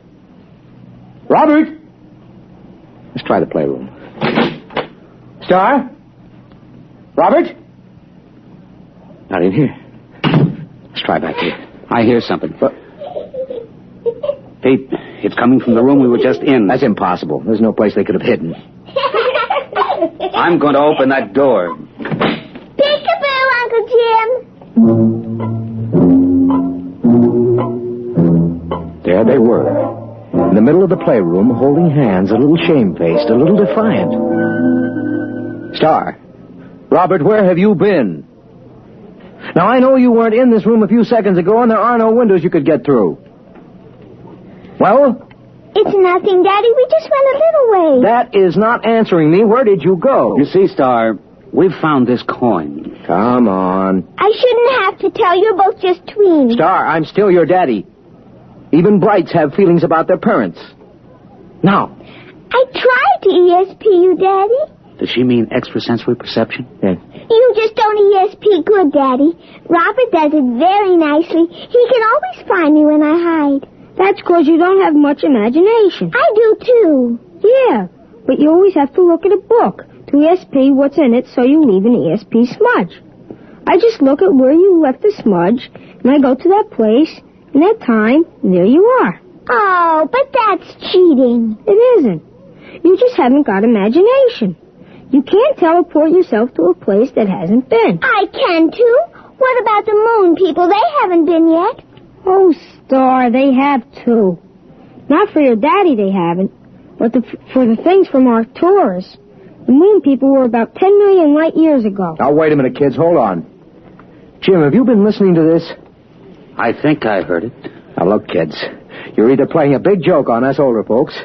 Robert! Let's try the playroom. Star? Robert? Not in here. Let's try back here. I hear something. Pete, it's coming from the room we were just in. That's impossible. There's no place they could have hidden. I'm going to open that door. Peekaboo, Uncle Jim. There they were, in the middle of the playroom, holding hands, a little shamefaced, a little defiant. Star, Robert, where have you been? Now, I know you weren't in this room a few seconds ago, and there are no windows you could get through. Well? It's nothing, Daddy. We just went a little way. That is not answering me. Where did you go? You see, Star, we've found this coin. Come on. I shouldn't have to tell. You're both just tweens. Star, I'm still your daddy. Even Brites have feelings about their parents. Now. I tried to ESP you, Daddy. Does she mean extrasensory perception? Yeah. You just don't ESP good, Daddy. Robert does it very nicely. He can always find me when I hide. That's because you don't have much imagination. I do, too. Yeah, but you always have to look at a book to ESP what's in it so you leave an ESP smudge. I just look at where you left the smudge, and I go to that place, and that time, and there you are. Oh, but that's cheating. It isn't. You just haven't got imagination. You can't teleport yourself to a place that hasn't been. I can, too. What about the moon people? They haven't been yet. Oh, Star, they have, too. Not for your daddy, they haven't, but for the things from our tours. The moon people were about 10 million light years ago. Now, wait a minute, kids. Hold on. Jim, have you been listening to this? I think I heard it. Now, look, kids. You're either playing a big joke on us older folks,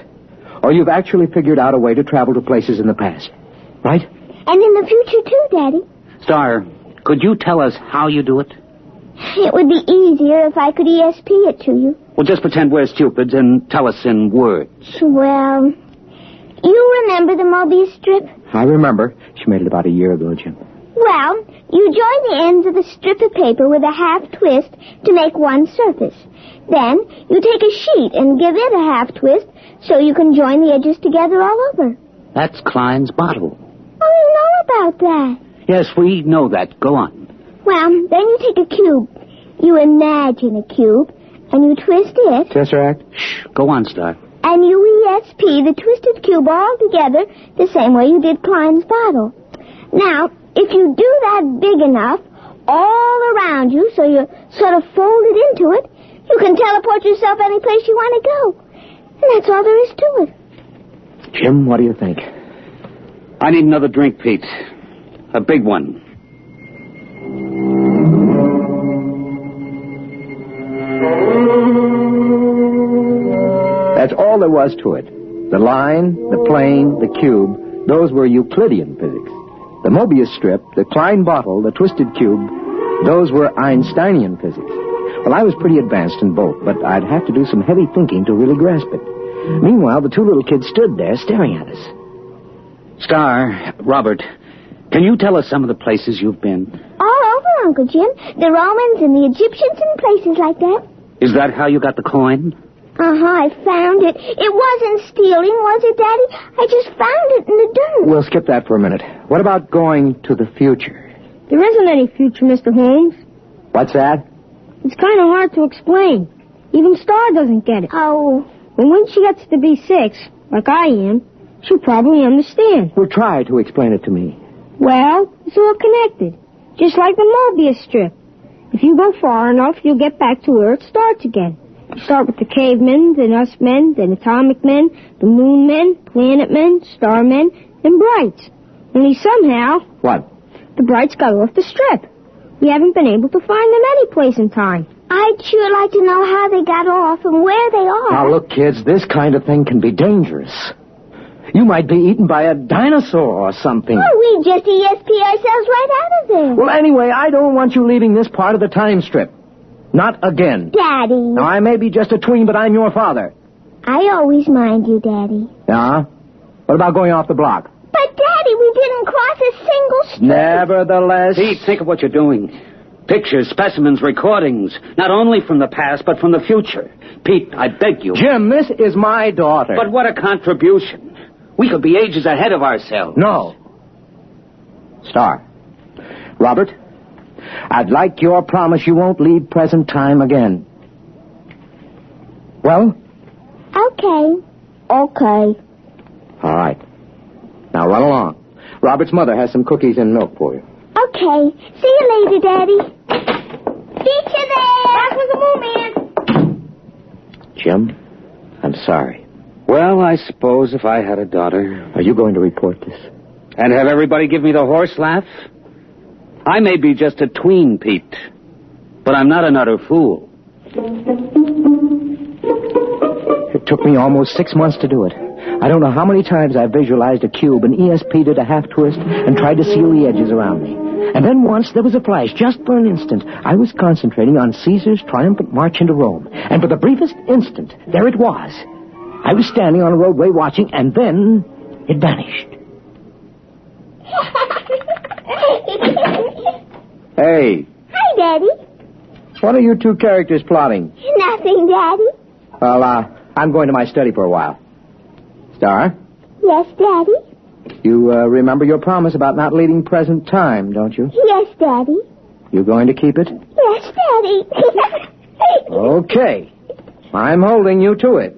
or you've actually figured out a way to travel to places in the past. Right? And in the future, too, Daddy. Star, could you tell us how you do it? It would be easier if I could ESP it to you. Well, just pretend we're stupids and tell us in words. Well, you remember the Mobius strip? I remember. She made it about a year ago, Jim. Well, you join the ends of a strip of paper with a half twist to make one surface. Then you take a sheet and give it a half twist so you can join the edges together all over. That's Klein's bottle. Oh, you know about that. Yes, we know that. Go on. Well, then you take a cube. You imagine a cube, and you twist it. Tesseract? Shh. Go on, Star. And you ESP the twisted cube all together the same way you did Klein's bottle. Now, if you do that big enough, all around you, so you're sort of folded into it, you can teleport yourself any place you want to go. And that's all there is to it. Jim, what do you think? I need another drink, Pete. A big one. That's all there was to it. The line, the plane, the cube, those were Euclidean physics. The Mobius strip, the Klein bottle, the twisted cube, those were Einsteinian physics. Well, I was pretty advanced in both, but I'd have to do some heavy thinking to really grasp it. Meanwhile, the two little kids stood there staring at us. Star, Robert, can you tell us some of the places you've been? All over, Uncle Jim. The Romans and the Egyptians and places like that. Is that how you got the coin? I found it. It wasn't stealing, was it, Daddy? I just found it in the dirt. We'll skip that for a minute. What about going to the future? There isn't any future, Mr. Holmes. What's that? It's kind of hard to explain. Even Star doesn't get it. Oh. And when she gets to be 6, like I am, she'll probably understand. Well, try to explain it to me. Well, it's all connected. Just like the Mobius strip. If you go far enough, you'll get back to where it starts again. You start with the cavemen, then us men, then atomic men, the moon men, planet men, star men, and Brites. Only somehow... What? The Brites got off the strip. We haven't been able to find them any place in time. I'd sure like to know how they got off and where they are. Now, look, kids, this kind of thing can be dangerous. You might be eaten by a dinosaur or something. Oh, we just ESP ourselves right out of there. Well, anyway, I don't want you leaving this part of the time strip. Not again. Daddy. Now, I may be just a tween, but I'm your father. I always mind you, Daddy. Yeah? What about going off the block? But, Daddy, we didn't cross a single street. Nevertheless... Pete, think of what you're doing. Pictures, specimens, recordings. Not only from the past, but from the future. Pete, I beg you. Jim, this is my daughter. But what a contribution. We could be ages ahead of ourselves. No. Star. Robert, I'd like your promise you won't leave present time again. Well? Okay. Okay. All right. Now run along. Robert's mother has some cookies and milk for you. Okay. See you later, Daddy. Beat you there. Back with the moon man. Jim, I'm sorry. Well, I suppose if I had a daughter... Are you going to report this? And have everybody give me the horse laugh? I may be just a tween, Pete, but I'm not an utter fool. It took me almost 6 months to do it. I don't know how many times I visualized a cube and ESP did a half-twist and tried to seal the edges around me. And then once there was a flash, just for an instant. I was concentrating on Caesar's triumphant march into Rome. And for the briefest instant, there it was. I was standing on a roadway watching, and then it vanished. Hey. Hi, Daddy. What are you two characters plotting? Nothing, Daddy. Well, I'm going to my study for a while. Star? Yes, Daddy. You remember your promise about not leaving present time, don't you? Yes, Daddy. You going to keep it? Yes, Daddy. Okay. I'm holding you to it.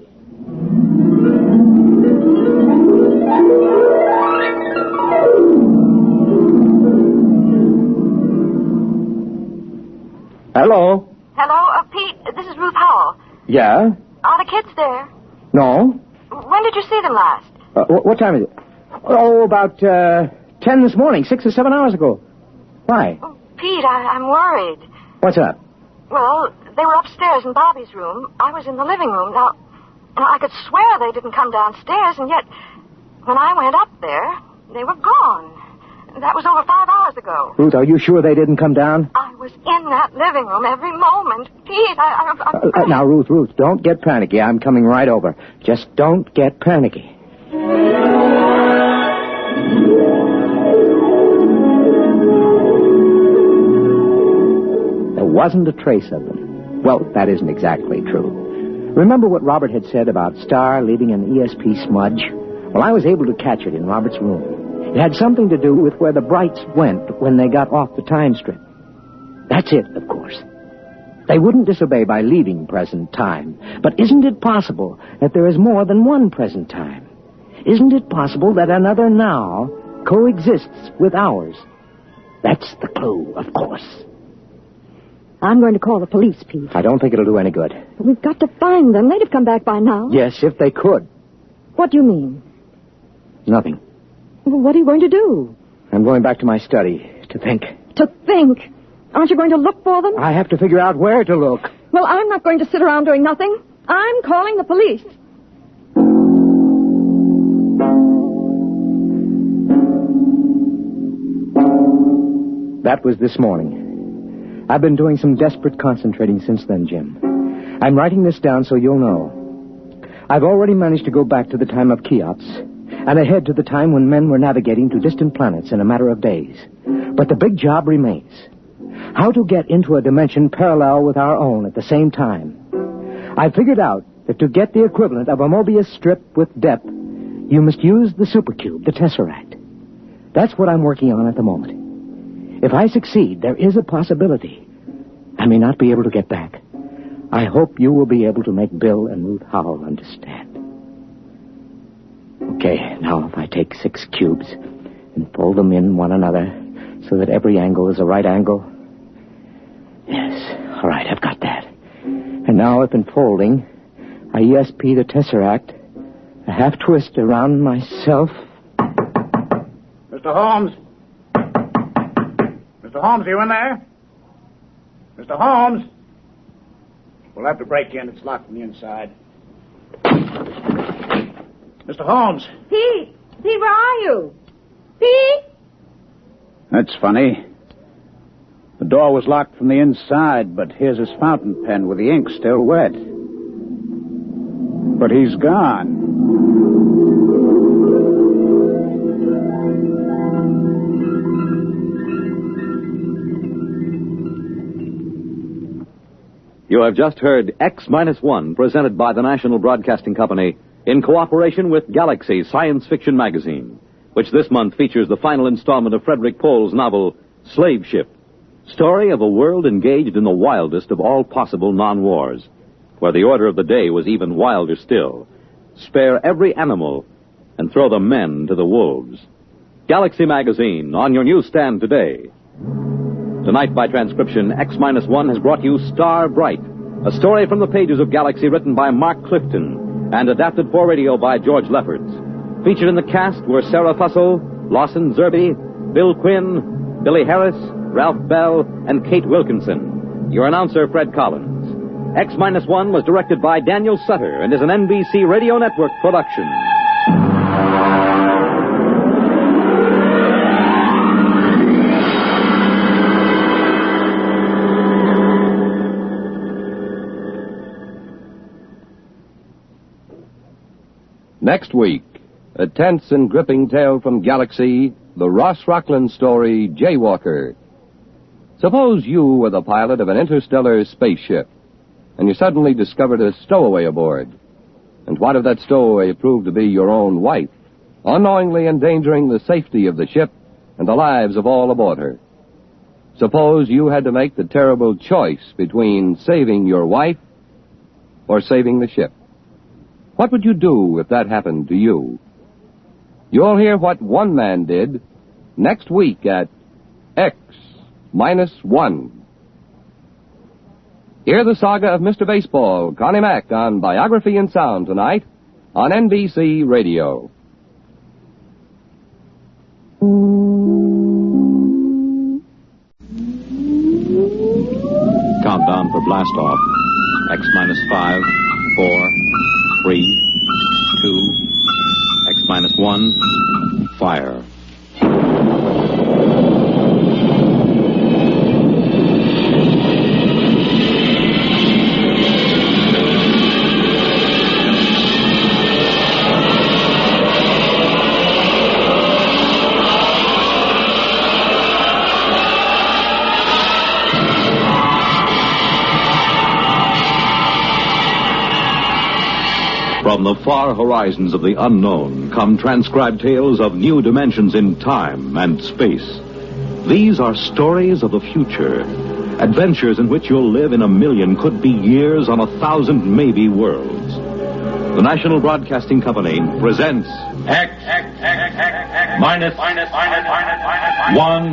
Hello? Hello, Pete. This is Ruth Howell. Yeah? Are the kids there? No? When did you see them last? What time is it? Oh, about 10 this morning, 6 or 7 hours ago. Why? Oh, Pete, I'm worried. What's up? Well, they were upstairs in Bobby's room. I was in the living room. Now, I could swear they didn't come downstairs, and yet, when I went up there, they were gone. That was over 5 hours ago. Ruth, are you sure they didn't come down? I was in that living room every moment. Pete, Now, Ruth, don't get panicky. I'm coming right over. Just don't get panicky. There wasn't a trace of them. Well, that isn't exactly true. Remember what Robert had said about Star leaving an ESP smudge? Well, I was able to catch it in Robert's room. It had something to do with where the Brites went when they got off the time strip. That's it, of course. They wouldn't disobey by leaving present time. But isn't it possible that there is more than one present time? Isn't it possible that another now coexists with ours? That's the clue, of course. I'm going to call the police, Pete. I don't think it'll do any good. But we've got to find them. They'd have come back by now. Yes, if they could. What do you mean? Nothing. What are you going to do? I'm going back to my study to think. To think? Aren't you going to look for them? I have to figure out where to look. Well, I'm not going to sit around doing nothing. I'm calling the police. That was this morning. I've been doing some desperate concentrating since then, Jim. I'm writing this down so you'll know. I've already managed to go back to the time of Cheops and ahead to the time when men were navigating to distant planets in a matter of days. But the big job remains. How to get into a dimension parallel with our own at the same time. I figured out that to get the equivalent of a Mobius strip with depth, you must use the supercube, the tesseract. That's what I'm working on at the moment. If I succeed, there is a possibility I may not be able to get back. I hope you will be able to make Bill and Ruth Howell understand. Okay, now if I take 6 cubes and fold them in one another so that every angle is a right angle. Yes, all right, I've got that. And now if in folding, I ESP the tesseract, a half twist around myself. Mr. Holmes? Mr. Holmes, are you in there? Mr. Holmes? We'll have to break in. It's locked from the inside. Mr. Holmes. Pete! Pete, where are you? Pete! That's funny. The door was locked from the inside, but here's his fountain pen with the ink still wet. But he's gone. You have just heard X-1, presented by the National Broadcasting Company in cooperation with Galaxy Science Fiction Magazine, which this month features the final installment of Frederik Pohl's novel, Slave Ship, story of a world engaged in the wildest of all possible non-wars, where the order of the day was even wilder still. Spare every animal and throw the men to the wolves. Galaxy Magazine, on your newsstand today. Tonight, by transcription, X-1 has brought you Star Brite, a story from the pages of Galaxy written by Mark Clifton and adapted for radio by George Lefferts. Featured in the cast were Sarah Fussell, Lawson Zerby, Bill Quinn, Billy Harris, Ralph Bell, and Kate Wilkinson. Your announcer, Fred Collins. X-1 was directed by Daniel Sutter and is an NBC Radio Network production. Next week, a tense and gripping tale from Galaxy, the Ross Rockland story, Jaywalker. Suppose you were the pilot of an interstellar spaceship, and you suddenly discovered a stowaway aboard. And what if that stowaway proved to be your own wife, unknowingly endangering the safety of the ship and the lives of all aboard her? Suppose you had to make the terrible choice between saving your wife or saving the ship. What would you do if that happened to you? You'll hear what one man did next week at X-1. Hear the saga of Mr. Baseball, Connie Mack, on Biography and Sound tonight on NBC Radio. Countdown for blast-off. X-5, 4, 3, 2, X-1, fire. From the far horizons of the unknown come transcribed tales of new dimensions in time and space. These are stories of the future, adventures in which you'll live in a million, could be years, on 1,000 maybe worlds. The National Broadcasting Company presents X minus 1.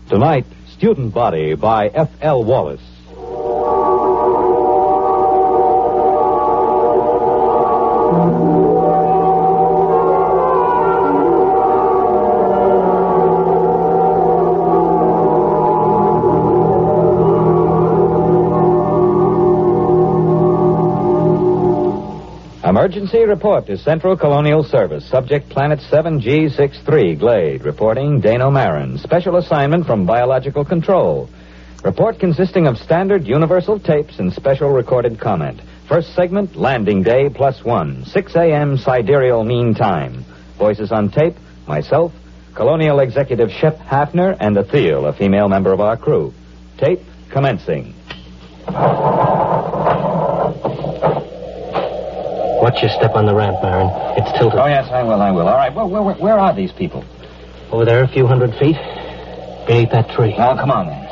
Tonight, Student Body by F.L. Wallace. Emergency report to Central Colonial Service. Subject Planet 7G63, Glade. Reporting Dano Marin. Special assignment from Biological Control. Report consisting of standard universal tapes and special recorded comment. First segment, landing day +1. 6 a.m. sidereal mean time. Voices on tape, myself, Colonial Executive Shep Hafner, and Athel, a female member of our crew. Tape commencing. Watch your step on the ramp, Marin. It's tilted. Oh, yes, I will. All right, where are these people? Over there, a few hundred feet. Beneath that tree. Oh, come on, then.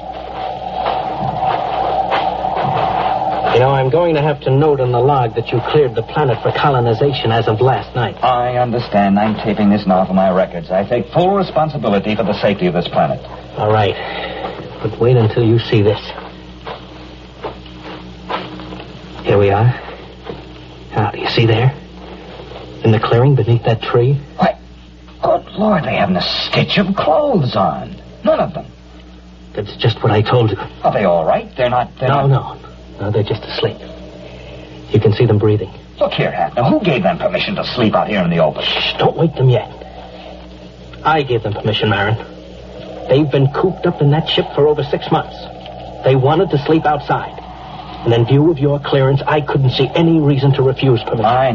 You know, I'm going to have to note in the log that you cleared the planet for colonization as of last night. I understand. I'm taping this now for my records. I take full responsibility for the safety of this planet. All right. But wait until you see this. Here we are. Now, do you see there? In the clearing beneath that tree? Why, good Lord, they haven't a stitch of clothes on. None of them. That's just what I told you. Are they all right? No, they're just asleep. You can see them breathing. Look here, Hafner, who gave them permission to sleep out here in the open? Shh, don't wake them yet. I gave them permission, Marin. They've been cooped up in that ship for over 6 months. They wanted to sleep outside. And in view of your clearance, I couldn't see any reason to refuse permission. I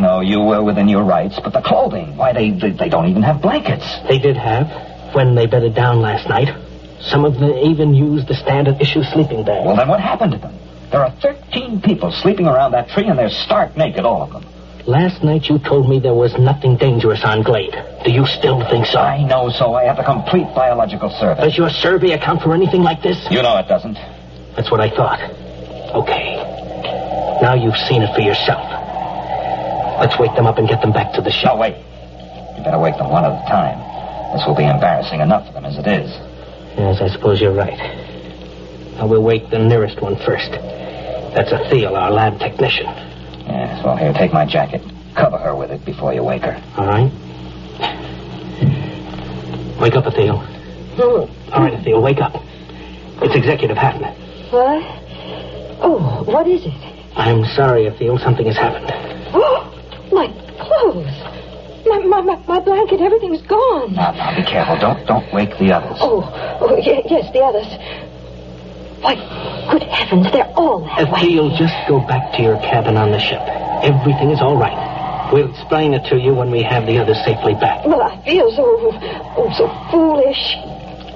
know. You were within your rights. But the clothing, why, they don't even have blankets. They did have, when they bedded down last night. Some of them even used the standard issue sleeping bag. Well, then what happened to them? There are 13 people sleeping around that tree, and they're stark naked, all of them. Last night you told me there was nothing dangerous on Glade. Do you still think so? I know so. I have the complete biological survey. Does your survey account for anything like this? You know it doesn't. That's what I thought. Okay. Now you've seen it for yourself. Let's wake them up and get them back to the ship. No, wait. You better wake them one at a time. This will be embarrassing enough for them as it is. Yes, I suppose you're right. Now we'll wake the nearest one first. That's Athel, our lab technician. Yes, well, here, take my jacket. Cover her with it before you wake her. All right. Wake up, Athel. All right, Athel, wake up. It's Executive Hafner. What? Oh, what is it? I'm sorry, Athel. Something has happened. Oh, my clothes. My blanket, everything's gone. Now, be careful. Don't wake the others. Yes, the others. Why, good heavens, they're all that way. You'll just go back to your cabin on the ship. Everything is all right. We'll explain it to you when we have the others safely back. Well, I feel so foolish.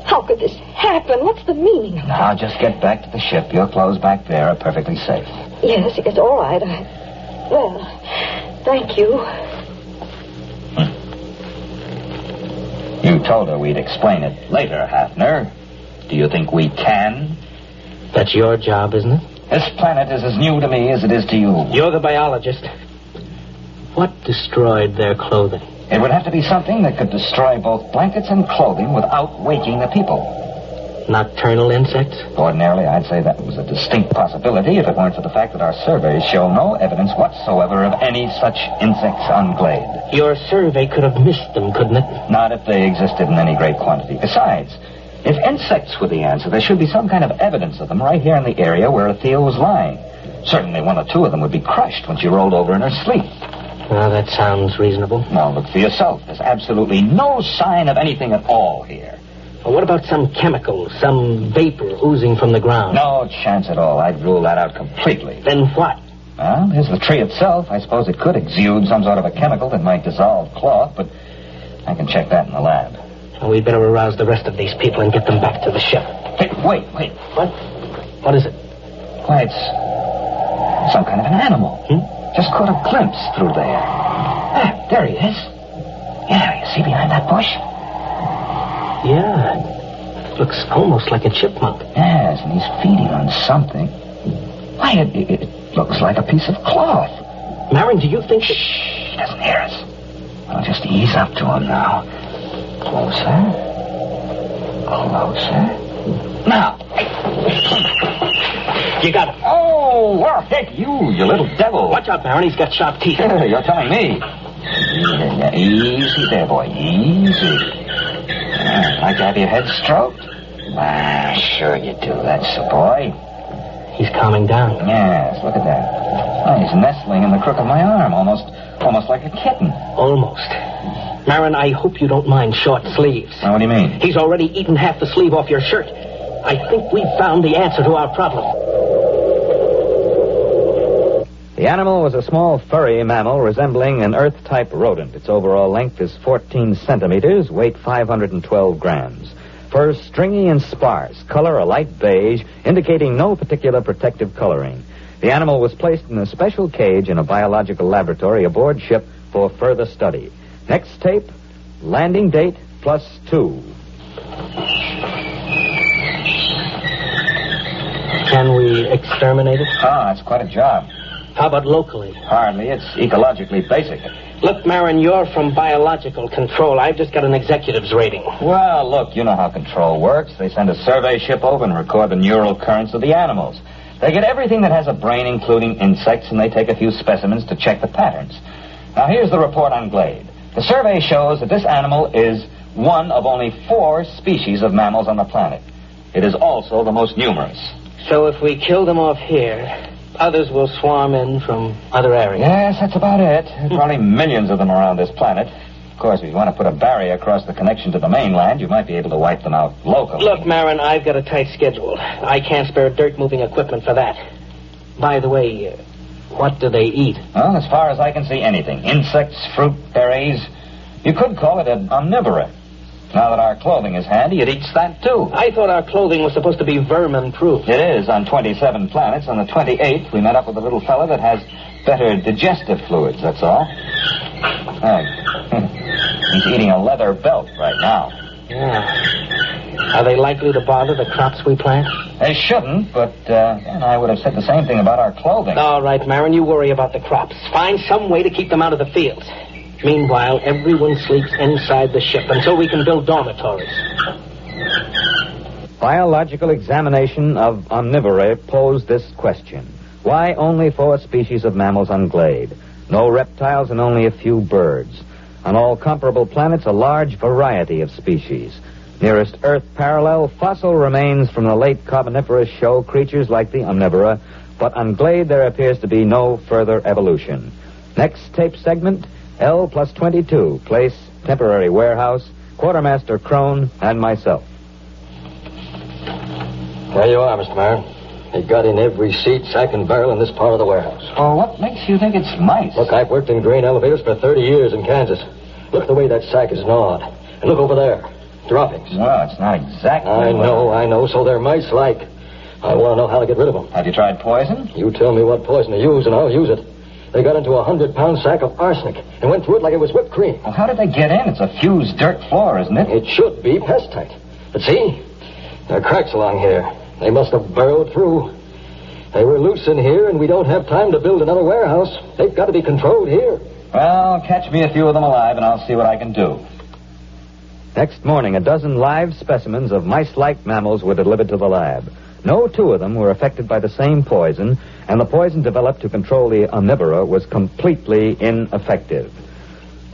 How could this happen? What's the meaning of it? Now, just get back to the ship. Your clothes back there are perfectly safe. Yes, all right. Well, thank you. You told her we'd explain it later, Hafner. Do you think we can? That's your job, isn't it? This planet is as new to me as it is to you. You're the biologist. What destroyed their clothing? It would have to be something that could destroy both blankets and clothing without waking the people. Nocturnal insects? Ordinarily, I'd say that was a distinct possibility if it weren't for the fact that our surveys show no evidence whatsoever of any such insects on Glade. Your survey could have missed them, couldn't it? Not if they existed in any great quantity. Besides, if insects were the answer, there should be some kind of evidence of them right here in the area where Theo was lying. Certainly one or two of them would be crushed when she rolled over in her sleep. Well, that sounds reasonable. Now, look for yourself. There's absolutely no sign of anything at all here. Well, what about some chemical, some vapor oozing from the ground? No chance at all. I'd rule that out completely. Then what? Well, here's the tree itself. I suppose it could exude some sort of a chemical that might dissolve cloth, but I can check that in the lab. Well, we'd better arouse the rest of these people and get them back to the ship. Hey, wait. What? What is it? Why, it's some kind of an animal. Just caught a glimpse through there. Ah, there he is. Yeah, you see behind that bush? Yeah. Looks almost like a chipmunk. Yes, and he's feeding on something. Why, it looks like a piece of cloth. Marin, do you think that... Shh, he doesn't hear us. I'll just ease up to him now. Closer. Now. You got him. Oh, well, heck, you little devil. Watch out, Marin. He's got sharp teeth. You're telling me. Easy there, boy. Easy. Like to have your head stroked? Ah, sure you do. That's the boy. He's calming down. Yes, look at that. Oh, he's nestling in the crook of my arm, almost like a kitten. Almost. Marin, I hope you don't mind short sleeves. Now, what do you mean? He's already eaten half the sleeve off your shirt. I think we've found the answer to our problem. The animal was a small furry mammal resembling an Earth-type rodent. Its overall length is 14 centimeters, weight 512 grams. Fur stringy and sparse, color a light beige, indicating no particular protective coloring. The animal was placed in a special cage in a biological laboratory aboard ship for further study. Next tape, landing date +2. Can we exterminate it? It's quite a job. How about locally? Hardly. It's ecologically basic. Look, Marin, you're from biological control. I've just got an executive's rating. Well, look, you know how control works. They send a survey ship over and record the neural currents of the animals. They get everything that has a brain, including insects, and they take a few specimens to check the patterns. Now, here's the report on Glade. The survey shows that this animal is one of only 4 species of mammals on the planet. It is also the most numerous. So if we kill them off here, others will swarm in from other areas. Yes, that's about it. There are probably millions of them around this planet. Of course, if you want to put a barrier across the connection to the mainland, you might be able to wipe them out locally. Look, Marin, I've got a tight schedule. I can't spare dirt-moving equipment for that. By the way, what do they eat? Well, as far as I can see, anything. Insects, fruit, berries. You could call it an omnivore. Now that our clothing is handy, it eats that, too. I thought our clothing was supposed to be vermin-proof. It is on 27 planets. On the 28th, we met up with a little fella that has better digestive fluids, that's all. He's eating a leather belt right now. Yeah. Are they likely to bother the crops we plant? They shouldn't, but and I would have said the same thing about our clothing. All right, Marin, you worry about the crops. Find some way to keep them out of the fields. Meanwhile, everyone sleeps inside the ship until we can build dormitories. Biological examination of omnivore posed this question. Why only 4 species of mammals on Glade? No reptiles and only a few birds. On all comparable planets, a large variety of species. Nearest Earth parallel, fossil remains from the late Carboniferous show creatures like the omnivora, but on Glade there appears to be no further evolution. Next tape segment, L plus 22, place, temporary warehouse, Quartermaster Crone, and myself. There you are, Mr. Marin. They got in every seat, sack, and barrel in this part of the warehouse. Well, what makes you think it's mice? Look, I've worked in grain elevators for 30 years in Kansas. Look at the way that sack is gnawed. And look over there. Droppings. Well, it's not exactly... I know. So they're mice-like. I want to know how to get rid of them. Have you tried poison? You tell me what poison to use, and I'll use it. They got into a 100-pound sack of arsenic and went through it like it was whipped cream. Well, how did they get in? It's a fused dirt floor, isn't it? It should be pest-tight. But see, there are cracks along here. They must have burrowed through. They were loose in here, and we don't have time to build another warehouse. They've got to be controlled here. Well, catch me a few of them alive, and I'll see what I can do. Next morning, a dozen live specimens of mice-like mammals were delivered to the lab. No two of them were affected by the same poison, and the poison developed to control the omnivora was completely ineffective.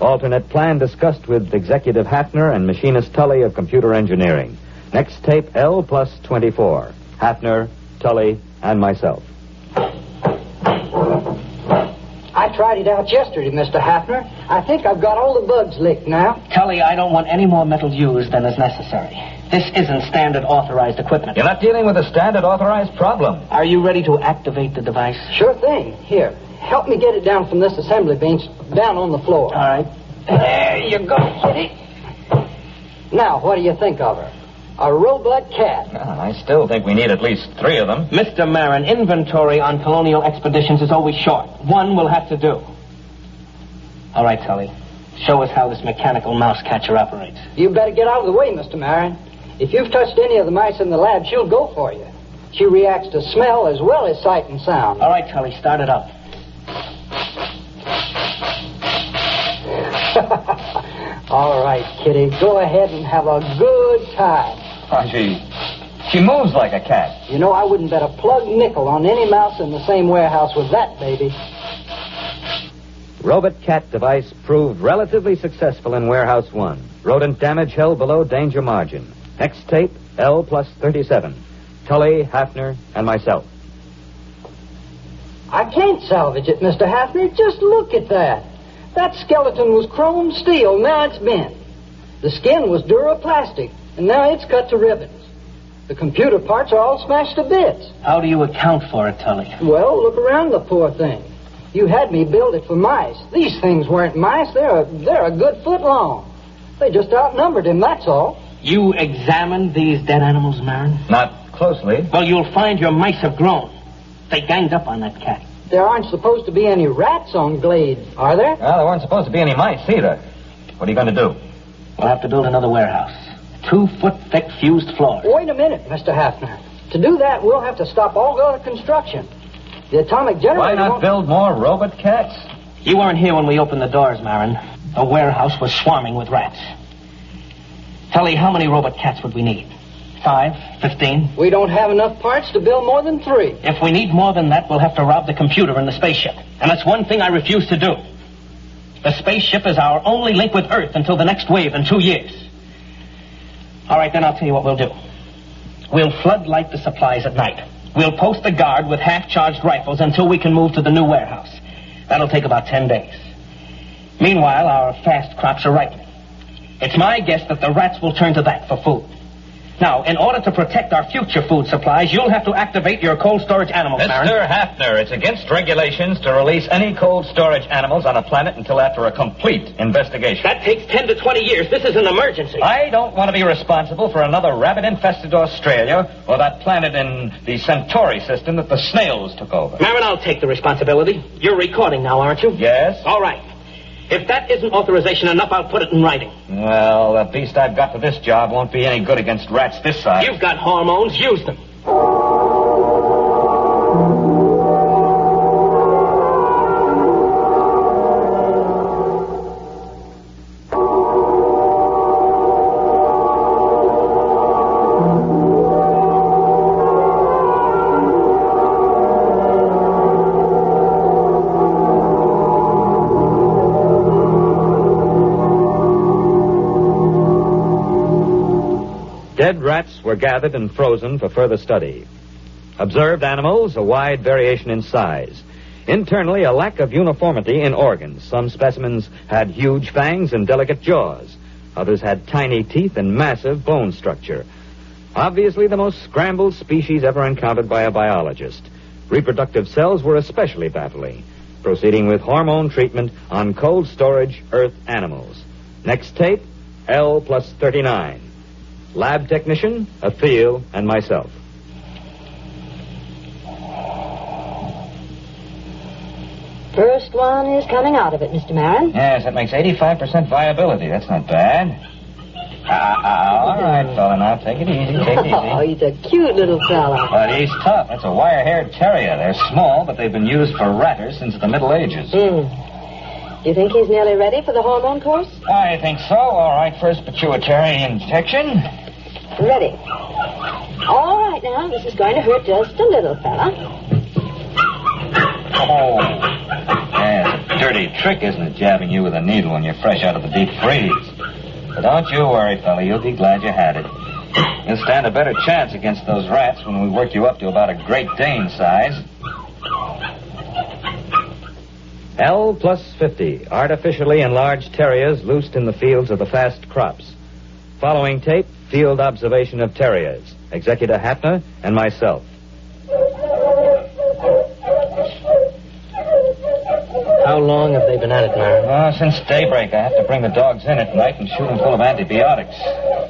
Alternate plan discussed with Executive Hafner and Machinist Tully of Computer Engineering. Next tape, L plus 24. Hafner, Tully, and myself. I tried it out yesterday, Mr. Hafner. I think I've got all the bugs licked now. Tully, I don't want any more metal used than is necessary. This isn't standard authorized equipment. You're not dealing with a standard authorized problem. Are you ready to activate the device? Sure thing. Here, help me get it down from this assembly bench down on the floor. All right. There you go, Kitty. Now, what do you think of her? A roe-blood cat. Well, I still think we need at least 3 of them. Mr. Marin, inventory on colonial expeditions is always short. One will have to do. All right, Tully. Show us how this mechanical mouse catcher operates. You better get out of the way, Mr. Marin. If you've touched any of the mice in the lab, she'll go for you. She reacts to smell as well as sight and sound. All right, Tully, start it up. All right, Kitty, go ahead and have a good time. Oh, she moves like a cat. You know, I wouldn't bet a plug nickel on any mouse in the same warehouse with that baby. Robot cat device proved relatively successful in Warehouse 1. Rodent damage held below danger margin. Next tape, L plus 37. Tully, Hafner, and myself. I can't salvage it, Mr. Hafner. Just look at that. That skeleton was chrome steel, now it's bent. The skin was duroplastic, and now it's cut to ribbons. The computer parts are all smashed to bits. How do you account for it, Tully? Well, look around the poor thing. You had me build it for mice. These things weren't mice. They're a good foot long. They just outnumbered him, that's all. You examined these dead animals, Marin? Not closely. Well, you'll find your mice have grown. They ganged up on that cat. There aren't supposed to be any rats on Glade, are there? Well, there weren't supposed to be any mice either. What are you going to do? We'll have to build another warehouse. 2-foot-thick fused floors. Wait a minute, Mr. Hafner. To do that, we'll have to stop all other construction. The atomic generator... Why not build more robot cats? You weren't here when we opened the doors, Marin. The warehouse was swarming with rats. Tully, how many robot cats would we need? 5? 15? We don't have enough parts to build more than 3. If we need more than that, we'll have to rob the computer in the spaceship. And that's one thing I refuse to do. The spaceship is our only link with Earth until the next wave in 2 years. All right, then I'll tell you what we'll do. We'll floodlight the supplies at night. We'll post a guard with half-charged rifles until we can move to the new warehouse. That'll take about 10 days. Meanwhile, our fast crops are ripening. It's my guess that the rats will turn to that for food. Now, in order to protect our future food supplies, you'll have to activate your cold storage animals, Marin. Mr. Hafner, it's against regulations to release any cold storage animals on a planet until after a complete investigation. That takes 10 to 20 years. This is an emergency. I don't want to be responsible for another rabbit-infested Australia or that planet in the Centauri system that the snails took over. Marin, I'll take the responsibility. You're recording now, aren't you? Yes. All right. If that isn't authorization enough, I'll put it in writing. Well, the beast I've got for this job won't be any good against rats this size. You've got hormones. Use them. Dead rats were gathered and frozen for further study. Observed animals, a wide variation in size. Internally, a lack of uniformity in organs. Some specimens had huge fangs and delicate jaws. Others had tiny teeth and massive bone structure. Obviously, the most scrambled species ever encountered by a biologist. Reproductive cells were especially baffling. Proceeding with hormone treatment on cold storage Earth animals. Next tape, L plus 39. Lab technician, Atheel, and myself. First one is coming out of it, Mr. Marin. Yes, that makes 85% viability. That's not bad. All right, fella, now take it easy, take it easy. Oh, he's a cute little fella. But he's tough. That's a wire-haired terrier. They're small, but they've been used for ratters since the Middle Ages. Do you think he's nearly ready for the hormone course? I think so. All right, first pituitary injection. Ready. All right, now, this is going to hurt just a little, fella. Oh. Yeah, it's a dirty trick, isn't it, jabbing you with a needle when you're fresh out of the deep freeze? But don't you worry, fella. You'll be glad you had it. You'll stand a better chance against those rats when we work you up to about a Great Dane size. L plus 50, artificially enlarged terriers loosed in the fields of the fast crops. Following tape, field observation of terriers. Executor Hafner and myself. How long have they been at it, Marin? Since daybreak. I have to bring the dogs in at night and shoot them full of antibiotics.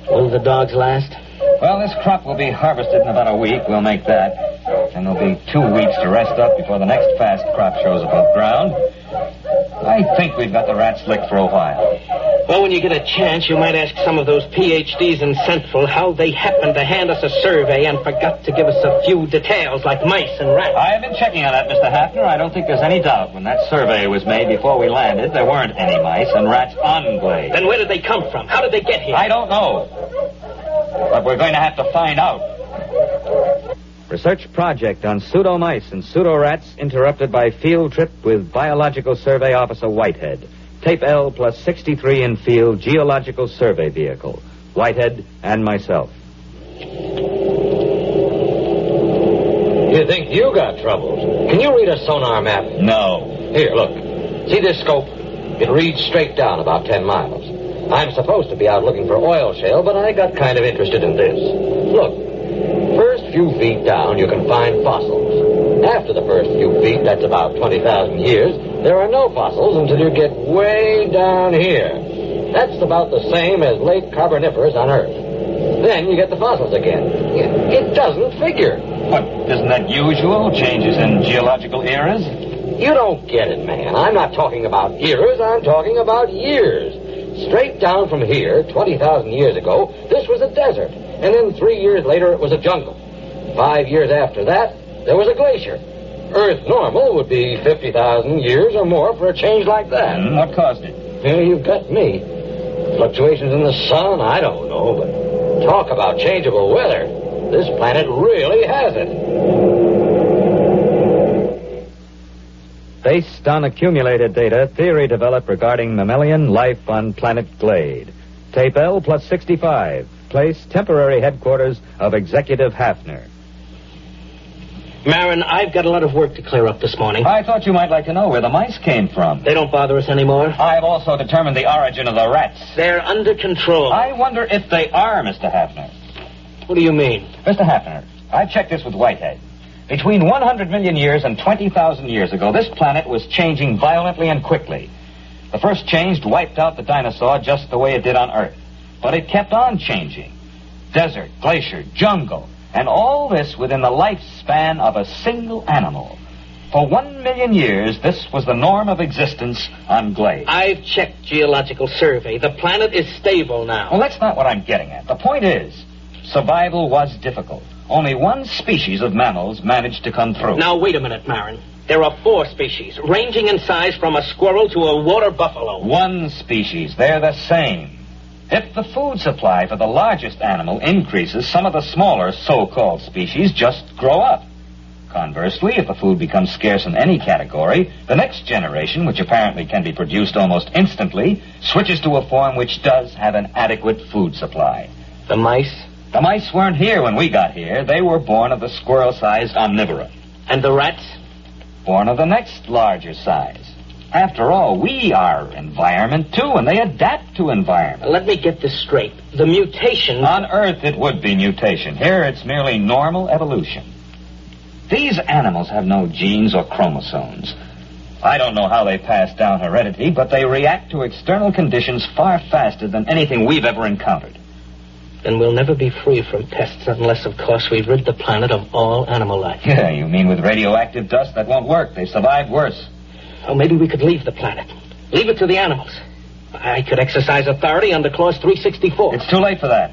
Will the dogs last? Well, this crop will be harvested in about a week. We'll make that. And there'll be 2 weeks to rest up before the next fast crop shows above ground. I think we've got the rats licked for a while. Well, when you get a chance, you might ask some of those PhDs in Central how they happened to hand us a survey and forgot to give us a few details like mice and rats. I have been checking on that, Mr. Hafner. I don't think there's any doubt. When that survey was made before we landed, there weren't any mice and rats on Glade. Then where did they come from? How did they get here? I don't know. But we're going to have to find out. Research project on pseudo-mice and pseudo-rats interrupted by field trip with Biological Survey Officer Whitehead. Tape L plus 63 in field geological survey vehicle. Whitehead and myself. You think you got troubles? Can you read a sonar map? No. Here, look. See this scope? It reads straight down about 10 miles. I'm supposed to be out looking for oil shale, but I got kind of interested in this. Look. First few feet down, you can find fossils. After the first few feet, that's about 20,000 years, there are no fossils until you get way down here. That's about the same as late Carboniferous on Earth. Then you get the fossils again. It doesn't figure. But isn't that usual? Changes in geological eras? You don't get it, man. I'm not talking about eras, I'm talking about years. Straight down from here, 20,000 years ago, this was a desert. And then 3 years later, it was a jungle. 5 years after that, there was a glacier. Earth normal would be 50,000 years or more for a change like that. What caused it? Yeah, you've got me. Fluctuations in the sun, I don't know, but talk about changeable weather. This planet really has it. Based on accumulated data, theory developed regarding mammalian life on planet Glade. Tape L plus 65. Place temporary headquarters of Executive Hafner. Marin, I've got a lot of work to clear up this morning. I thought you might like to know where the mice came from. They don't bother us anymore. I've also determined the origin of the rats. They're under control. I wonder if they are, Mr. Hafner. What do you mean? Mr. Hafner, I've checked this with Whitehead. Between 100 million years and 20,000 years ago, this planet was changing violently and quickly. The first change wiped out the dinosaur just the way it did on Earth. But it kept on changing. Desert, glacier, jungle, and all this within the lifespan of a single animal. For 1 million years, this was the norm of existence on Glade. I've checked Geological Survey. The planet is stable now. Well, that's not what I'm getting at. The point is, survival was difficult. Only one species of mammals managed to come through. Now, wait a minute, Marin. There are 4 species, ranging in size from a squirrel to a water buffalo. One species. They're the same. If the food supply for the largest animal increases, some of the smaller so-called species just grow up. Conversely, if the food becomes scarce in any category, the next generation, which apparently can be produced almost instantly, switches to a form which does have an adequate food supply. The mice? The mice weren't here when we got here. They were born of the squirrel-sized omnivora. And the rats? born of the next larger size. After all, we are environment, too, and they adapt to environment. Let me get this straight. The mutation... On Earth, it would be mutation. Here, it's merely normal evolution. These animals have no genes or chromosomes. I don't know how they pass down heredity, but they react to external conditions far faster than anything we've ever encountered. Then we'll never be free from pests unless, of course, we rid the planet of all animal life. Yeah, you mean with radioactive dust? That won't work. They survived worse. Oh, maybe we could leave the planet. Leave it to the animals. I could exercise authority under Clause 364. It's too late for that.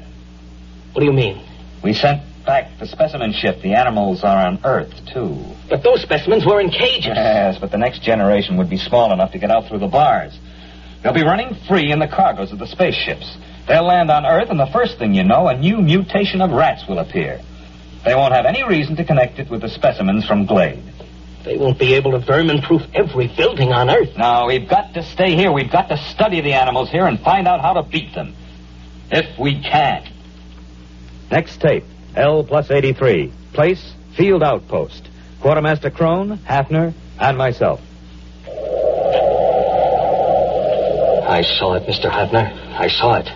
What do you mean? We sent back the specimen ship. The animals are on Earth, too. But those specimens were in cages. Yes, but the next generation would be small enough to get out through the bars. They'll be running free in the cargoes of the spaceships. They'll land on Earth, and the first thing you know, a new mutation of rats will appear. They won't have any reason to connect it with the specimens from Glade. They won't be able to vermin-proof every building on Earth. No, we've got to stay here. We've got to study the animals here and find out how to beat them. If we can. Next tape, L plus 83. Place, Field Outpost. Quartermaster Crone, Hafner, and myself. I saw it, Mr. Hafner. I saw it.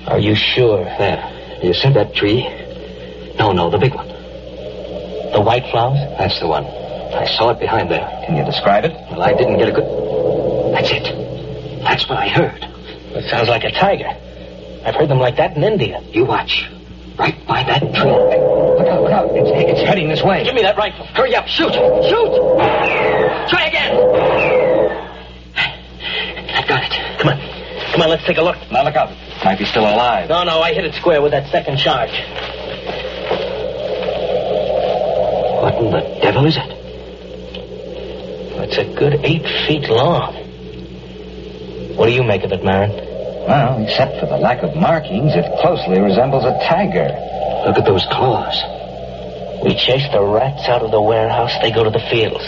Are you sure? There. You see that tree? No, the big one. The white flowers? That's the one. I saw it behind there. Can you describe it? Well, I didn't get a good... That's it. That's what I heard. It sounds like a tiger. I've heard them like that in India. You watch. Right by that tree. Look out. It's heading this way. Give me that rifle. Hurry up. Shoot. Try again. I've got it. Come on, let's take a look. Now look out. Might be still alive. No, I hit it square with that second charge. What in the devil is it? It's a good 8 feet long. What do you make of it, Marin? Well, except for the lack of markings, it closely resembles a tiger. Look at those claws. We chase the rats out of the warehouse, they go to the fields.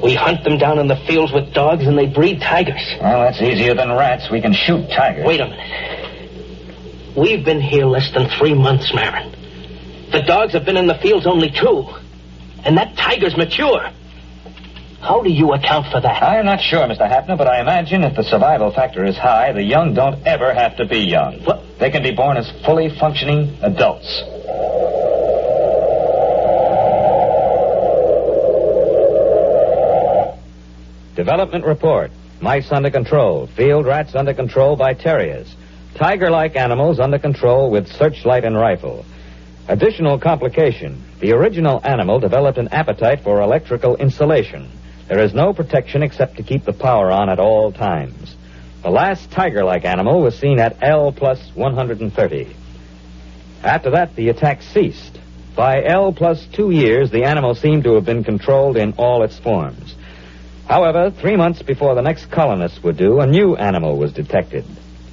We hunt them down in the fields with dogs, and they breed tigers. Well, that's easier than rats. We can shoot tigers. Wait a minute. We've been here less than 3 months, Marin. The dogs have been in the fields only 2. And that tiger's mature. How do you account for that? I'm not sure, Mr. Hafner, but I imagine if the survival factor is high, the young don't ever have to be young. What? They can be born as fully functioning adults. Development report. Mice under control. Field rats under control by terriers. Tiger-like animals under control with searchlight and rifle. Additional complication. The original animal developed an appetite for electrical insulation. There is no protection except to keep the power on at all times. The last tiger-like animal was seen at L plus 130. After that, the attack ceased. By L plus 2 years, the animal seemed to have been controlled in all its forms. However, 3 months before the next colonists were due, a new animal was detected.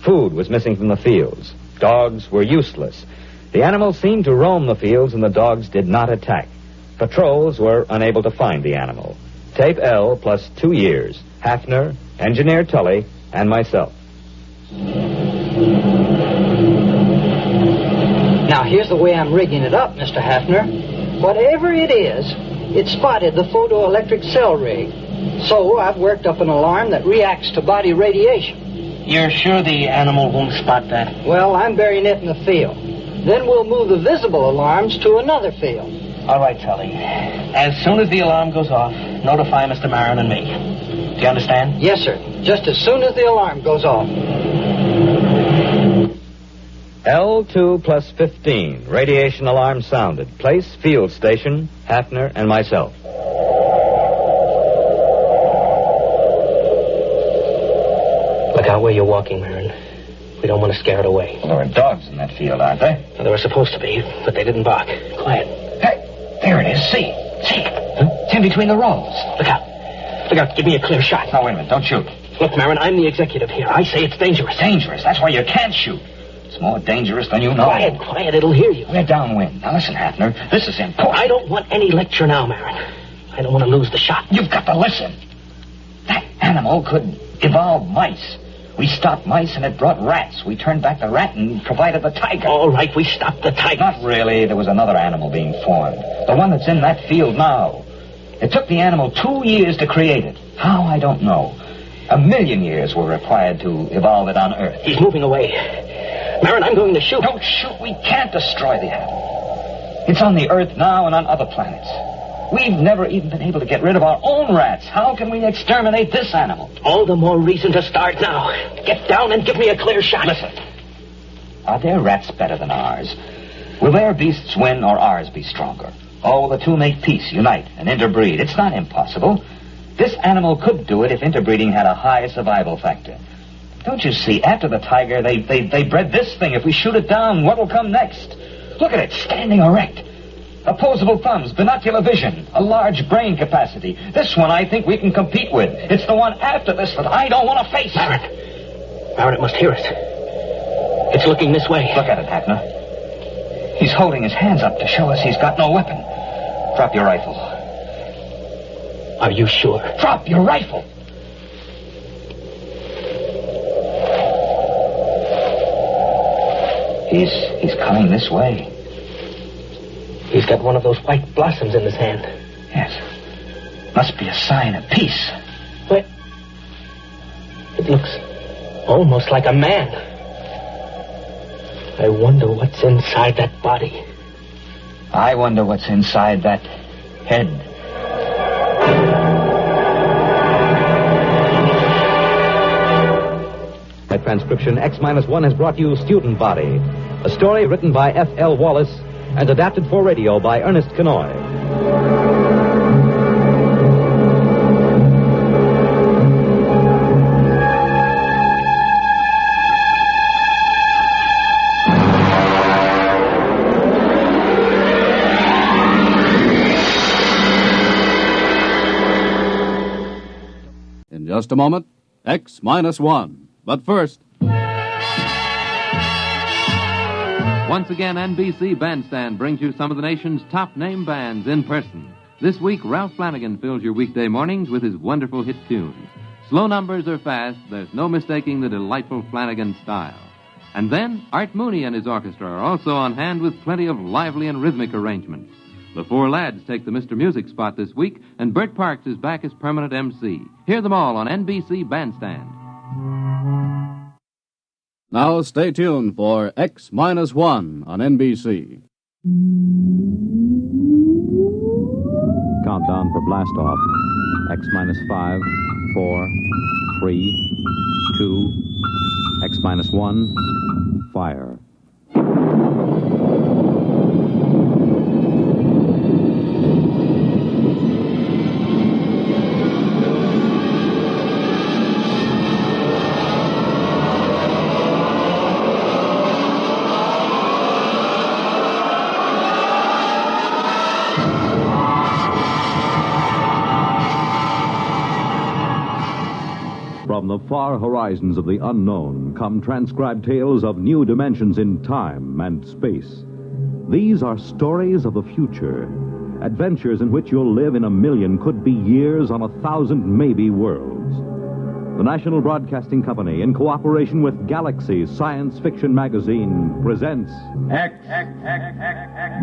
Food was missing from the fields. Dogs were useless. The animal seemed to roam the fields, and the dogs did not attack. Patrols were unable to find the animal. Tape L plus 2 years. Hafner, Engineer Tully, and myself. Now, here's the way I'm rigging it up, Mr. Hafner. Whatever it is, it spotted the photoelectric cell rig. So I've worked up an alarm that reacts to body radiation. You're sure the animal won't spot that? Well, I'm burying it in the field. Then we'll move the visible alarms to another field. All right, Tully. As soon as the alarm goes off, notify Mr. Marin and me. Do you understand? Yes, sir. Just as soon as the alarm goes off. L2 plus 15. Radiation alarm sounded. Place, field station, Hafner, and myself. Look out where you're walking, Marin. We don't want to scare it away. Well, there are dogs in that field, aren't there? Well, there were supposed to be, but they didn't bark. Quiet. Hey, there it is. See? Huh? It's in between the rows. Look out. Look out. Give me a clear shot. Now, wait a minute. Don't shoot. Look, Marin, I'm the executive here. I say it's dangerous. Dangerous? That's why you can't shoot. It's more dangerous than you know. Quiet. It'll hear you. We're downwind. Now, listen, Hafner. This is important. I don't want any lecture now, Marin. I don't want to lose the shot. You've got to listen. That animal could evolve mice. We stopped mice and it brought rats. We turned back the rat and provided the tiger. All right, we stopped the tiger. Not really. There was another animal being formed. The one that's in that field now. It took the animal 2 years to create it. How, I don't know. 1 million years were required to evolve it on Earth. He's moving away. Marin, I'm going to shoot. Don't shoot. We can't destroy the animal. It's on the Earth now and on other planets. We've never even been able to get rid of our own rats. How can we exterminate this animal? All the more reason to start now. Get down and give me a clear shot. Listen. Are their rats better than ours? Will their beasts win or ours be stronger? Or will the two make peace, unite, and interbreed? It's not impossible. This animal could do it if interbreeding had a high survival factor. Don't you see, after the tiger, they bred this thing. If we shoot it down, what will come next? Look at it, standing erect. Opposable thumbs, binocular vision, a large brain capacity. This one I think we can compete with. It's the one after this that I don't want to face. Marin, it must hear us. It's looking this way. Look at it, Hafner. He's holding his hands up to show us he's got no weapon. Drop your rifle. Are you sure? Drop your rifle. He's coming this way. He's got one of those white blossoms in his hand. Yes. Must be a sign of peace. But it looks almost like a man. I wonder what's inside that body. I wonder what's inside that head. That transcription X-1 has brought you Student Body, a story written by F.L. Wallace and adapted for radio by Ernest Kinoy. In just a moment, X-1. But first... Once again, NBC Bandstand brings you some of the nation's top name bands in person. This week, Ralph Flanagan fills your weekday mornings with his wonderful hit tunes. Slow numbers or fast, there's no mistaking the delightful Flanagan style. And then, Art Mooney and his orchestra are also on hand with plenty of lively and rhythmic arrangements. The four lads take the Mr. Music spot this week, and Bert Parks is back as permanent MC. Hear them all on NBC Bandstand. Now stay tuned for X-1 on NBC. Countdown for blast off. X-5, 4, 3, 2, X-1, fire. From the far horizons of the unknown come transcribed tales of new dimensions in time and space. These are stories of the future, adventures in which you'll live in 1,000,000, could be years on 1,000 maybe worlds. The National Broadcasting Company, in cooperation with Galaxy Science Fiction Magazine, presents X-1.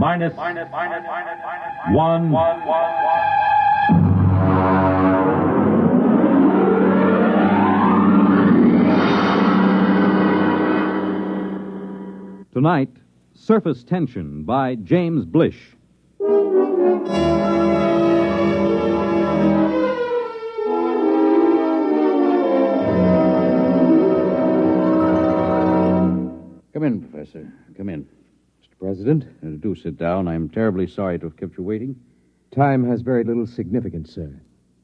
Tonight, Surface Tension by James Blish. Come in, Professor. Come in. Mr. President, do sit down. I'm terribly sorry to have kept you waiting. Time has very little significance, sir.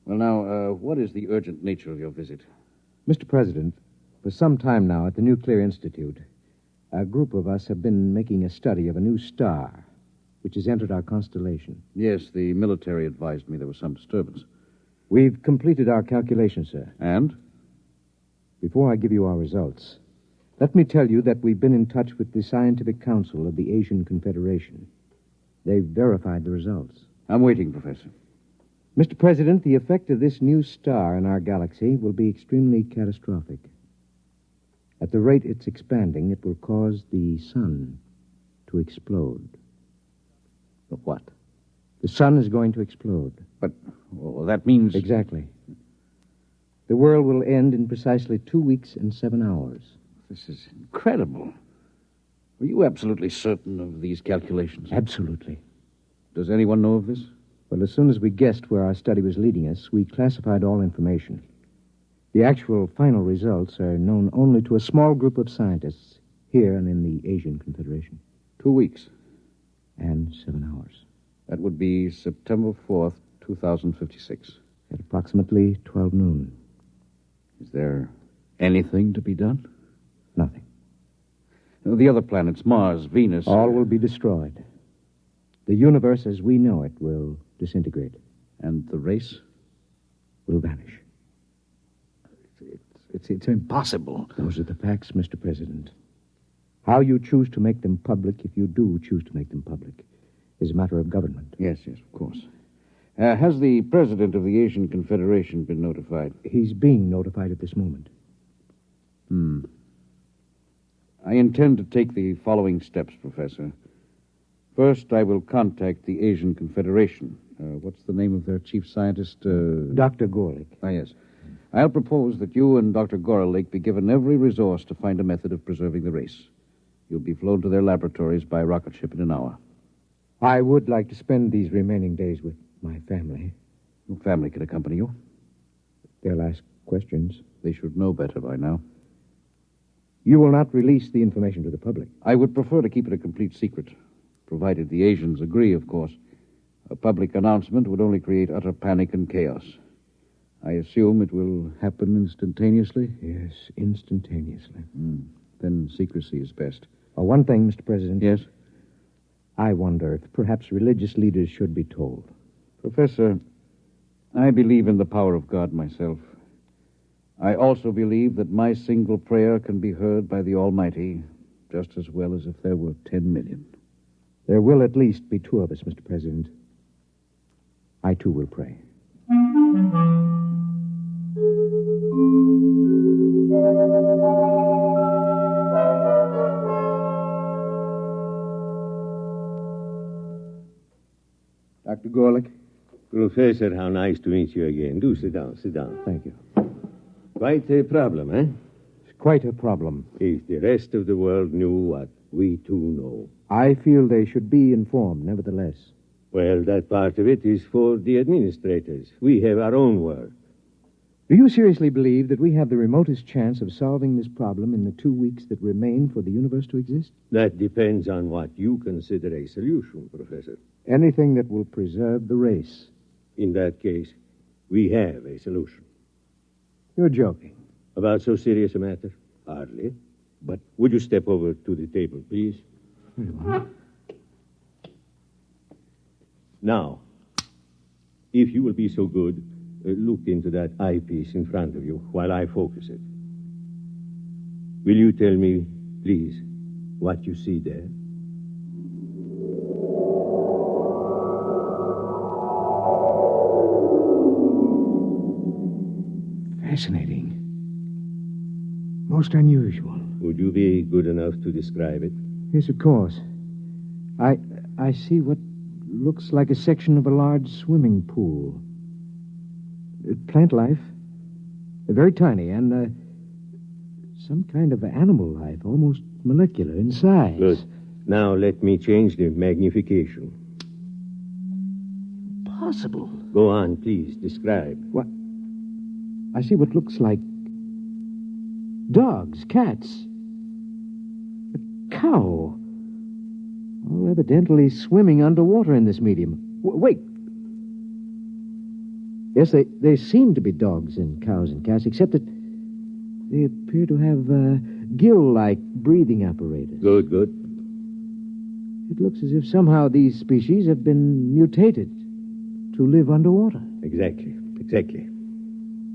Well, now, what is the urgent nature of your visit? Mr. President, for some time now at the Nuclear Institute, a group of us have been making a study of a new star, which has entered our constellation. Yes, the military advised me there was some disturbance. We've completed our calculations, sir. And? Before I give you our results, let me tell you that we've been in touch with the Scientific Council of the Asian Confederation. They've verified the results. I'm waiting, Professor. Mr. President, the effect of this new star in our galaxy will be extremely catastrophic. At the rate it's expanding, it will cause the sun to explode. The what? The sun is going to explode. But that means... Exactly. The world will end in precisely 2 weeks and 7 hours. This is incredible. Are you absolutely certain of these calculations? Absolutely. Does anyone know of this? Well, as soon as we guessed where our study was leading us, we classified all information. The actual final results are known only to a small group of scientists here and in the Asian Confederation. 2 weeks. And 7 hours. That would be September 4th, 2056. At approximately 12 noon. Is there anything to be done? Nothing. The other planets, Mars, Venus... All will be destroyed. The universe as we know it will disintegrate. And the race? Will vanish. It's impossible. Those are the facts, Mr. President. How you choose to make them public, if you do choose to make them public, is a matter of government. Yes, of course. Has the president of the Asian Confederation been notified? He's being notified at this moment. I intend to take the following steps, Professor. First, I will contact the Asian Confederation. What's the name of their chief scientist? Dr. Gorlick. Ah, yes. I'll propose that you and Dr. Gorlick be given every resource to find a method of preserving the race. You'll be flown to their laboratories by rocket ship in an hour. I would like to spend these remaining days with my family. Your family can accompany you. They'll ask questions. They should know better by now. You will not release the information to the public. I would prefer to keep it a complete secret, provided the Asians agree, of course. A public announcement would only create utter panic and chaos. I assume it will happen instantaneously? Yes, instantaneously. Then secrecy is best. One thing, Mr. President. Yes? I wonder if perhaps religious leaders should be told. Professor, I believe in the power of God myself. I also believe that my single prayer can be heard by the Almighty just as well as if there were 10 million. There will at least be 2 of us, Mr. President. I, too, will pray. Dr. Gorlick? Professor, how nice to meet you again. Do sit down, sit down. Thank you. Quite a problem, eh? It's quite a problem. If the rest of the world knew what we too know. I feel they should be informed, nevertheless. Well, that part of it is for the administrators. We have our own work. Do you seriously believe that we have the remotest chance of solving this problem in the 2 weeks that remain for the universe to exist? That depends on what you consider a solution, Professor. Anything that will preserve the race. In that case, we have a solution. You're joking. About so serious a matter? Hardly. But would you step over to the table, please? Now, if you will be so good, look into that eyepiece in front of you while I focus it. Will you tell me, please, what you see there? Fascinating. Most unusual. Would you be good enough to describe it? Yes, of course. I see what looks like a section of a large swimming pool. Plant life. Very tiny, and some kind of animal life, almost molecular in size. Good. Now let me change the magnification. Possible. Go on, please. Describe. What? I see what looks like dogs, cats, a cow. All evidently swimming underwater in this medium. Wait. Yes, they seem to be dogs and cows and cats, except that they appear to have gill-like breathing apparatus. Good. It looks as if somehow these species have been mutated to live underwater. Exactly.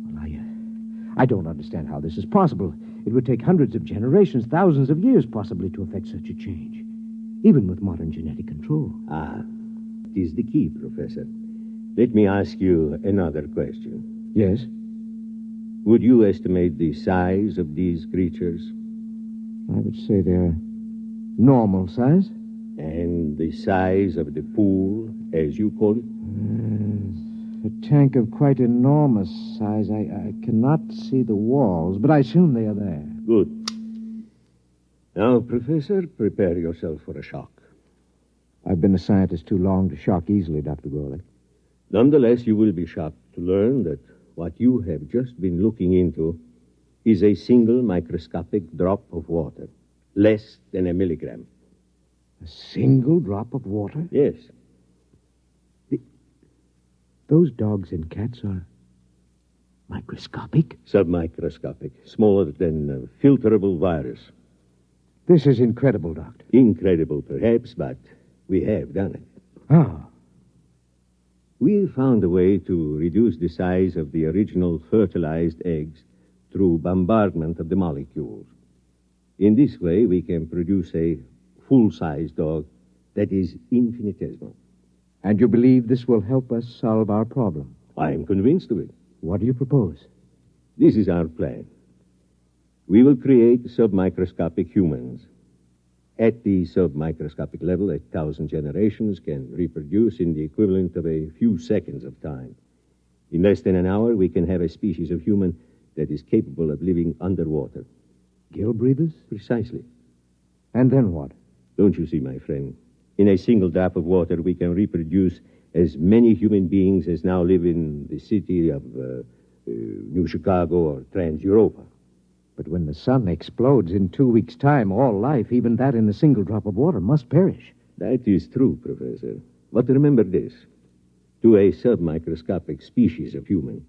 Well, I don't understand how this is possible. It would take hundreds of generations, thousands of years, possibly, to effect such a change, even with modern genetic control. It is the key, Professor. Let me ask you another question. Yes? Would you estimate the size of these creatures? I would say they're normal size. And the size of the pool, as you call it? A tank of quite enormous size. I cannot see the walls, but I assume they are there. Good. Now, Professor, prepare yourself for a shock. I've been a scientist too long to shock easily, Dr. Gorley. Nonetheless, you will be shocked to learn that what you have just been looking into is a single microscopic drop of water, less than a milligram. A single drop of water? Yes. Those dogs and cats are microscopic? Submicroscopic, smaller than a filterable virus. This is incredible, Doctor. Incredible, perhaps, but we have done it. Ah. We found a way to reduce the size of the original fertilized eggs through bombardment of the molecules. In this way, we can produce a full-size dog that is infinitesimal. And you believe this will help us solve our problem? I am convinced of it. What do you propose? This is our plan. We will create submicroscopic humans. At the submicroscopic level, 1,000 generations can reproduce in the equivalent of a few seconds of time. In less than an hour, we can have a species of human that is capable of living underwater. Gill breathers? Precisely. And then what? Don't you see, my friend? In a single drop of water, we can reproduce as many human beings as now live in the city of New Chicago or Trans-Europa. But when the sun explodes in 2 weeks' time, all life, even that in a single drop of water, must perish. That is true, Professor. But remember this. To a submicroscopic species of human,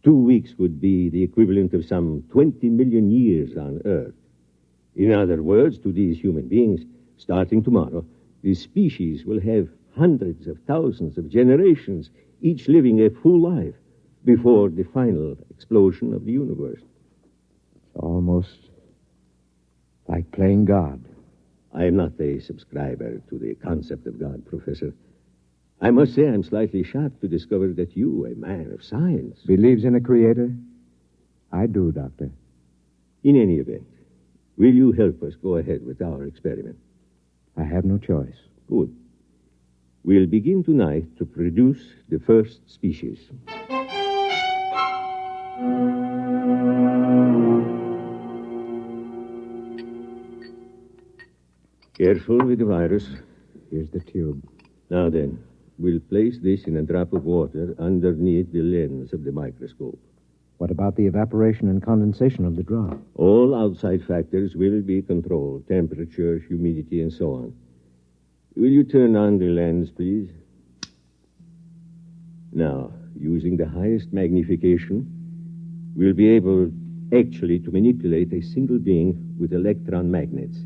2 weeks would be the equivalent of some 20 million years on Earth. In other words, to these human beings, starting tomorrow, the species will have hundreds of thousands of generations, each living a full life, before the final explosion of the universe. It's almost like playing God. I am not a subscriber to the concept of God, Professor. I must say I'm slightly shocked to discover that you, a man of science... Believes in a creator? I do, Doctor. In any event, will you help us go ahead with our experiment? I have no choice. Good. We'll begin tonight to produce the first species. Careful with the virus. Here's the tube. Now then, we'll place this in a drop of water underneath the lens of the microscope. What about the evaporation and condensation of the drop? All outside factors will be controlled. Temperature, humidity, and so on. Will you turn on the lens, please? Now, using the highest magnification, we'll be able actually to manipulate a single being with electron magnets.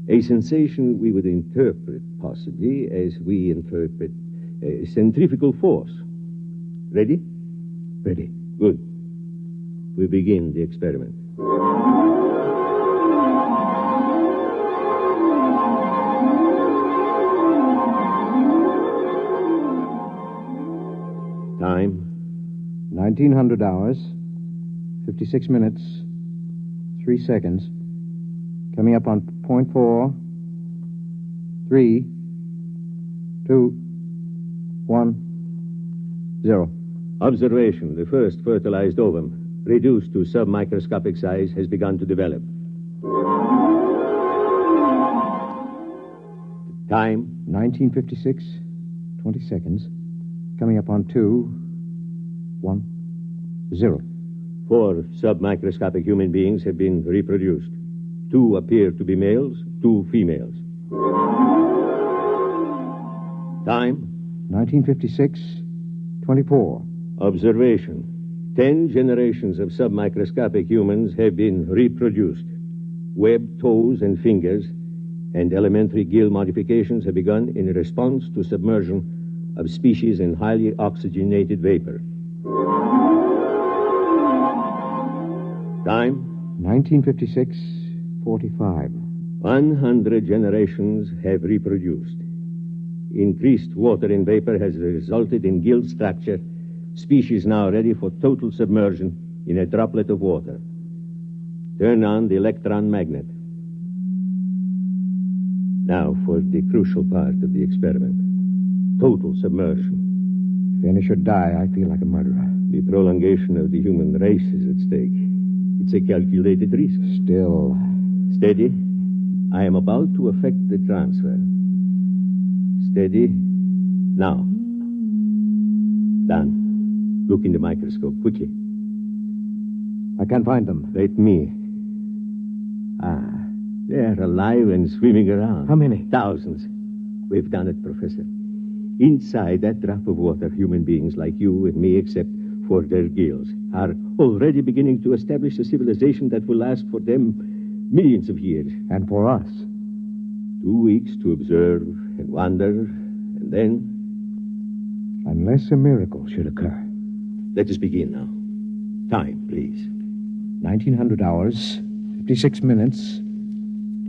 A sensation we would interpret, possibly, as we interpret a centrifugal force. Ready? Ready. Good. We begin the experiment. Time? 1900 hours, 56 minutes, 3 seconds. Coming up on 0.4, 3, 2, 1, 0. Observation. The first fertilized ovum, reduced to submicroscopic size, has begun to develop. Time? 1956, 20 seconds. Coming up on 2, 1, 0. 4 submicroscopic human beings have been reproduced. 2 appear to be males, 2 females. Time? 1956, 24. Observation. 10 generations of submicroscopic humans have been reproduced. Webbed toes and fingers and elementary gill modifications have begun in response to submersion of species in highly oxygenated vapor. Time? 1956, 45. 100 generations have reproduced. Increased water in vapor has resulted in gill structure, species now ready for total submersion in a droplet of water. Turn on the electron magnet. Now for the crucial part of the experiment. Total submersion. If any should die, I feel like a murderer. The prolongation of the human race is at stake. It's a calculated risk. Still. Steady. I am about to effect the transfer. Steady. Now. Done. Look in the microscope, quickly. I can't find them. Let me. They're alive and swimming around. How many? Thousands. We've done it, Professor. Inside that drop of water, human beings like you and me, except for their gills, are already beginning to establish a civilization that will last for them millions of years. And for us? 2 weeks to observe and wonder, and then... Unless a miracle should occur. Let us begin now. Time, please. 1900 hours, 56 minutes,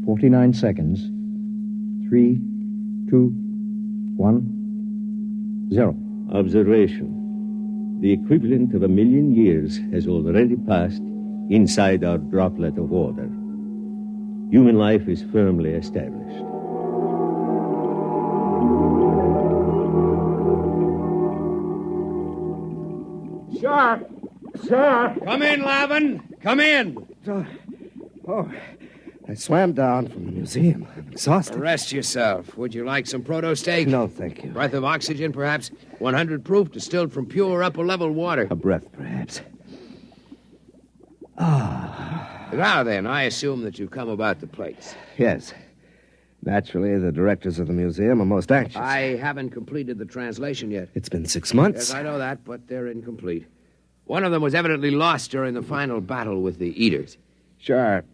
49 seconds, 3, 2, 1, 0. Observation. The equivalent of 1,000,000 years has already passed inside our droplet of water. Human life is firmly established. Sir! Come in, Lavin. Come in. I swam down from the museum. I'm exhausted. Rest yourself. Would you like some proto-steak? No, thank you. Breath of oxygen, perhaps? 100 proof, distilled from pure upper-level water. A breath, perhaps. Now then, I assume that you've come about the plates. Yes. Naturally, the directors of the museum are most anxious. I haven't completed the translation yet. It's been 6 months. Yes, I know that, but they're incomplete. One of them was evidently lost during the final battle with the Eaters. Sure.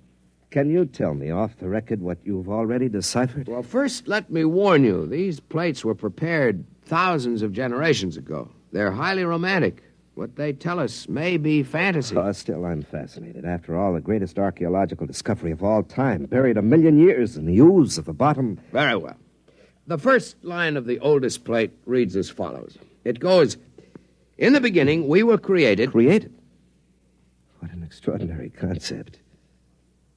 Can you tell me off the record what you've already deciphered? Well, first, let me warn you. These plates were prepared thousands of generations ago. They're highly romantic. What they tell us may be fantasy. Still, I'm fascinated. After all, the greatest archaeological discovery of all time, buried 1,000,000 years in the ooze of the bottom. Very well. The first line of the oldest plate reads as follows. It goes, "In the beginning, we were created..." Created? What an extraordinary concept.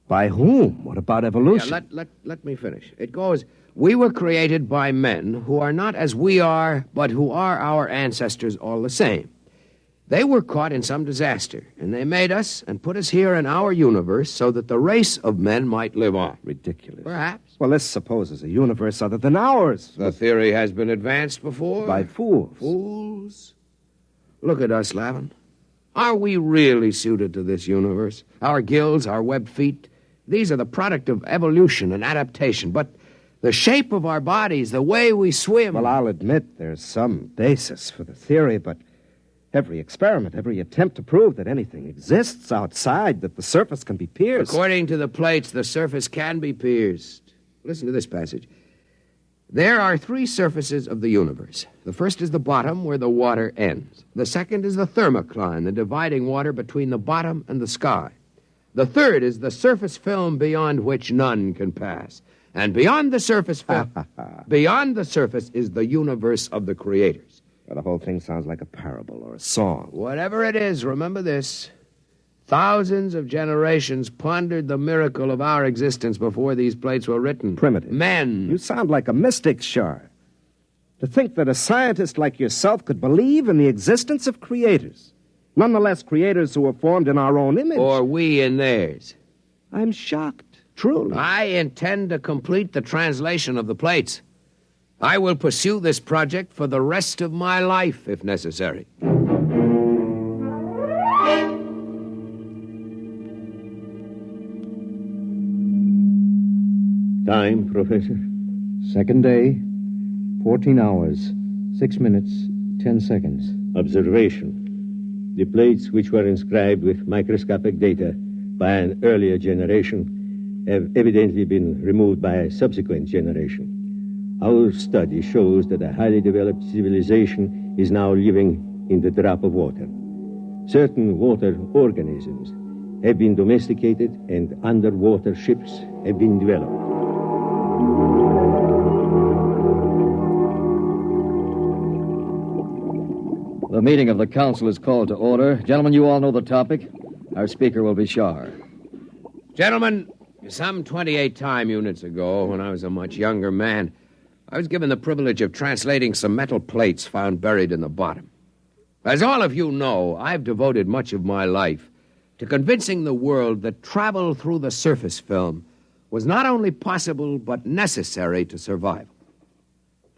By whom? What about evolution? Yeah, let me finish. It goes, "We were created by men who are not as we are, but who are our ancestors all the same. They were caught in some disaster, and they made us and put us here in our universe so that the race of men might live on." Ridiculous. Perhaps. Well, let's suppose there's a universe other than ours. The theory has been advanced before. By fools. Fools? Look at us, Lavin. Are we really suited to this universe? Our gills, our webbed feet, these are the product of evolution and adaptation. But the shape of our bodies, the way we swim... Well, I'll admit there's some basis for the theory, but every experiment, every attempt to prove that anything exists outside, that the surface can be pierced... According to the plates, the surface can be pierced. Listen to this passage. "There are 3 surfaces of the universe. The first is the bottom, where the water ends. The second is the thermocline, the dividing water between the bottom and the sky. The third is the surface film beyond which none can pass. And beyond the surface film, beyond the surface is the universe of the creators." Well, the whole thing sounds like a parable or a song. Whatever it is, remember this. Thousands of generations pondered the miracle of our existence before these plates were written. Primitive. Men. You sound like a mystic, Shar. To think that a scientist like yourself could believe in the existence of creators. Nonetheless, creators who were formed in our own image. Or we in theirs. I'm shocked, truly. I intend to complete the translation of the plates. I will pursue this project for the rest of my life, if necessary. Time, Professor? Second day, 14 hours, 6 minutes, 10 seconds. Observation. The plates which were inscribed with microscopic data by an earlier generation have evidently been removed by a subsequent generation. Our study shows that a highly developed civilization is now living in the drop of water. Certain water organisms have been domesticated and underwater ships have been developed. The meeting of the council is called to order. Gentlemen, you all know the topic. Our speaker will be Shar. Gentlemen, Some 28 time units ago, when I was a much younger man, I was given the privilege of translating some metal plates found buried in the bottom. As all of you know, I've devoted much of my life to convincing the world that travel through the surface film was not only possible but necessary to survival.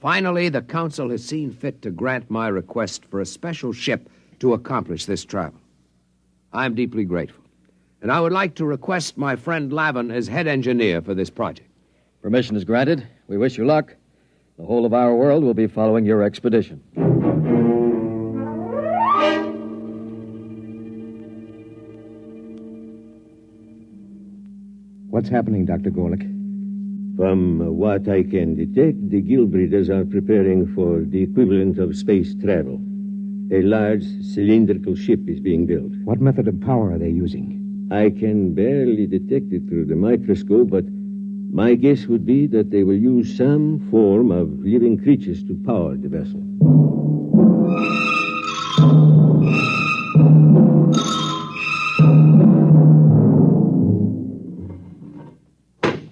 Finally, the Council has seen fit to grant my request for a special ship to accomplish this travel. I'm deeply grateful, and I would like to request my friend Lavin as head engineer for this project. Permission is granted. We wish you luck. The whole of our world will be following your expedition. What's happening, Dr. Gorlick? From what I can detect, the Guild Breeders are preparing for the equivalent of space travel. A large cylindrical ship is being built. What method of power are they using? I can barely detect it through the microscope, but my guess would be that they will use some form of living creatures to power the vessel.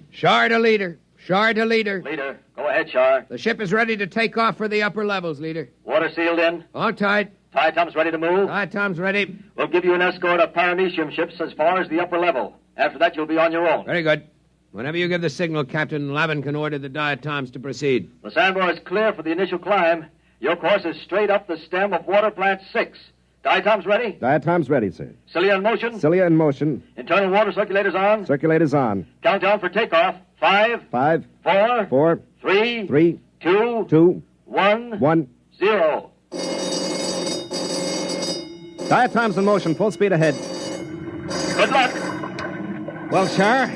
Shar to leader. Shar to leader. Leader, go ahead, Shar. The ship is ready to take off for the upper levels, leader. Water sealed in? All tight. Tom's ready to move? Tom's ready. We'll give you an escort of paramecium ships as far as the upper level. After that, you'll be on your own. Very good. Whenever you give the signal, Captain, Lavin can order the diatoms to proceed. The sandbar is clear for the initial climb. Your course is straight up the stem of water plant 6. Diatoms ready? Diatom's ready, sir. Cilia in motion? Cilia in motion. Internal water circulators on? Circulators on. Countdown for takeoff. 5. 5. 4. 4. 3. 3. 2. 2. 1. 1. 0. Diatom's in motion. Full speed ahead. Good luck. Well, Shar,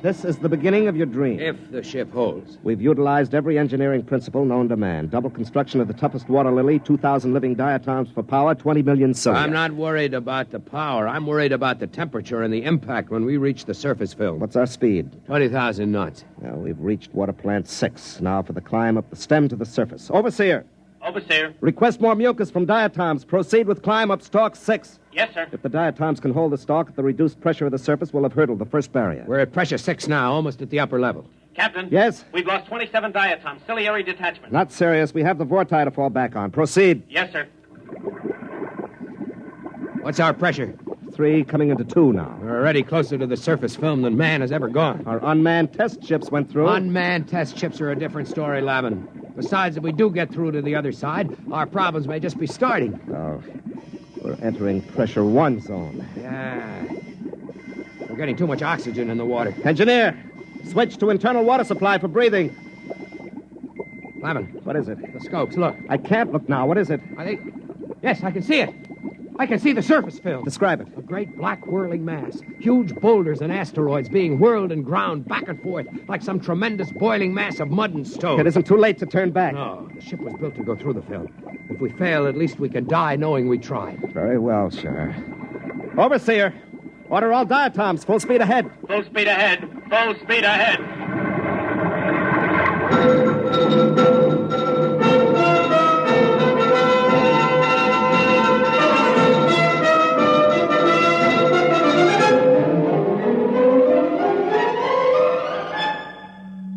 this is the beginning of your dream. If the ship holds. We've utilized every engineering principle known to man. Double construction of the toughest water lily, 2,000 living diatoms for power, 20 million cilia. I'm not worried about the power. I'm worried about the temperature and the impact when we reach the surface film. What's our speed? 20,000 knots. Well, we've reached water plant 6. Now for the climb up the stem to the surface. Overseer. Overseer. Request more mucus from diatoms. Proceed with climb up stalk 6. Yes, sir. If the diatoms can hold the stalk at the reduced pressure of the surface, we'll have hurdled the first barrier. We're at pressure 6 now, almost at the upper level. Captain. Yes? We've lost 27 diatoms. Ciliary detachment. Not serious. We have the vorti to fall back on. Proceed. Yes, sir. What's our pressure? 3 coming into 2 now. We're already closer to the surface film than man has ever gone. Our unmanned test ships went through. Unmanned test ships are a different story, Lavin. Besides, if we do get through to the other side, our problems may just be starting. Oh, we're entering pressure 1 zone. Yeah. We're getting too much oxygen in the water. Engineer, switch to internal water supply for breathing. Lavin. What is it? The scopes, look. I can't look now. What is it? I think... Yes, I can see it. I can see the surface film. Describe it. A great black whirling mass. Huge boulders and asteroids being whirled and ground back and forth like some tremendous boiling mass of mud and stone. It isn't too late to turn back. No, the ship was built to go through the film. If we fail, at least we can die knowing we tried. Very well, sir. Overseer, order all diatoms. Full speed ahead. Full speed ahead. Full speed ahead.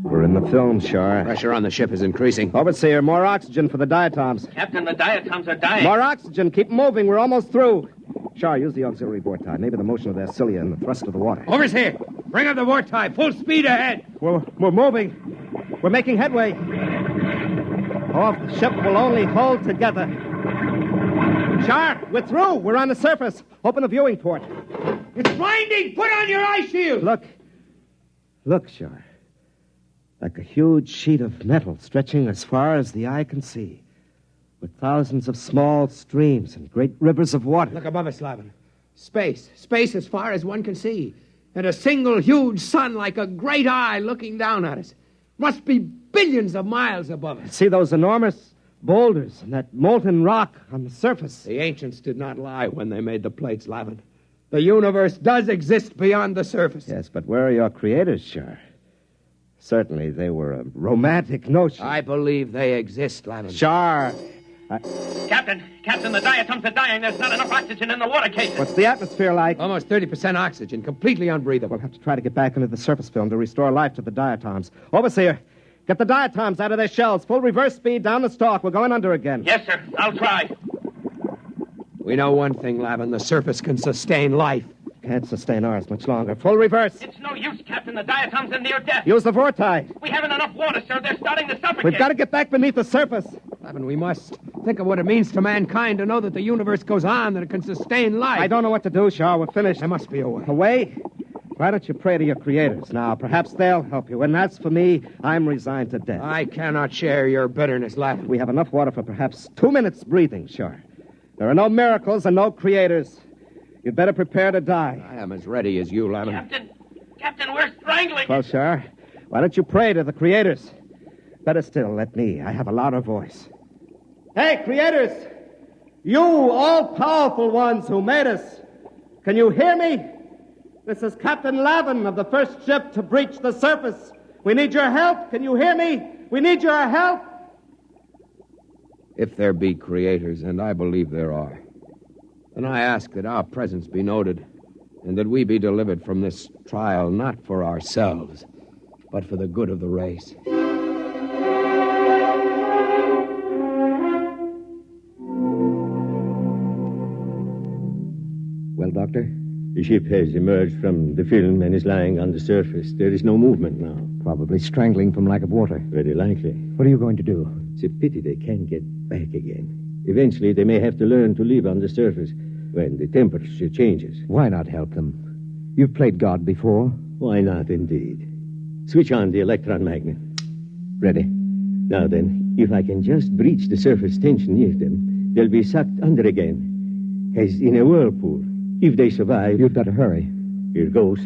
We're in the film, Shar. Pressure on the ship is increasing. Overseer, more oxygen for the diatoms. Captain, the diatoms are dying. More oxygen. Keep moving. We're almost through. Shar, use the auxiliary vorti. Maybe the motion of their cilia and the thrust of the water. Overseer, bring up the vorti. Full speed ahead. We're moving. We're making headway. Oh, if the ship will only hold together. Shar, we're through. We're on the surface. Open the viewing port. It's blinding. Put on your eye shield. Look, Shar. Like a huge sheet of metal stretching as far as the eye can see, with thousands of small streams and great rivers of water. Look above us, Lavin. Space. Space as far as one can see. And a single huge sun like a great eye looking down at us. Must be billions of miles above us. See those enormous boulders and that molten rock on the surface? The ancients did not lie when they made the plates, Lavin. The universe does exist beyond the surface. Yes, but where are your creators, Shar? Certainly they were a romantic notion. I believe they exist, Lavin. Shar, Captain, the diatoms are dying. There's not enough oxygen in the water cases. What's the atmosphere like? Almost 30% oxygen, completely unbreathable. We'll have to try to get back into the surface film to restore life to the diatoms. Overseer, get the diatoms out of their shells. Full reverse speed down the stalk. We're going under again. Yes, sir. I'll try. We know one thing, Lavin. The surface can sustain life. Can't sustain ours much longer. Full reverse. It's no use, Captain. The diatoms are near death. Use the vortex. We haven't enough water, sir. They're starting to suffocate. We've got to get back beneath the surface. Lavin, we must think of what it means to mankind to know that the universe goes on, that it can sustain life. I don't know what to do, Shaw. We're finished. There must be a way. A way? Why don't you pray to your creators now? Perhaps they'll help you. And as for me, I'm resigned to death. I cannot share your bitterness, Lavin. We have enough water for perhaps 2 minutes breathing, Shaw. There are no miracles and no creators. You'd better prepare to die. I am as ready as you, Lavin. Captain, we're strangling. Well, sir, why don't you pray to the creators? Better still, let me. I have a louder voice. Hey, creators! You all-powerful ones who made us, can you hear me? This is Captain Lavin of the first ship to breach the surface. We need your help. Can you hear me? We need your help. If there be creators, and I believe there are, then I ask that our presence be noted, and that we be delivered from this trial not for ourselves, but for the good of the race. Well, Doctor? The ship has emerged from the film and is lying on the surface. There is no movement now. Probably strangling from lack of water. Very likely. What are you going to do? It's a pity they can't get back again. Eventually, they may have to learn to live on the surface when the temperature changes. Why not help them? You've played God before. Why not, indeed? Switch on the electron magnet. Ready. Now then, if I can just breach the surface tension near them, they'll be sucked under again, as in a whirlpool. If they survive... You'd better hurry. Here goes.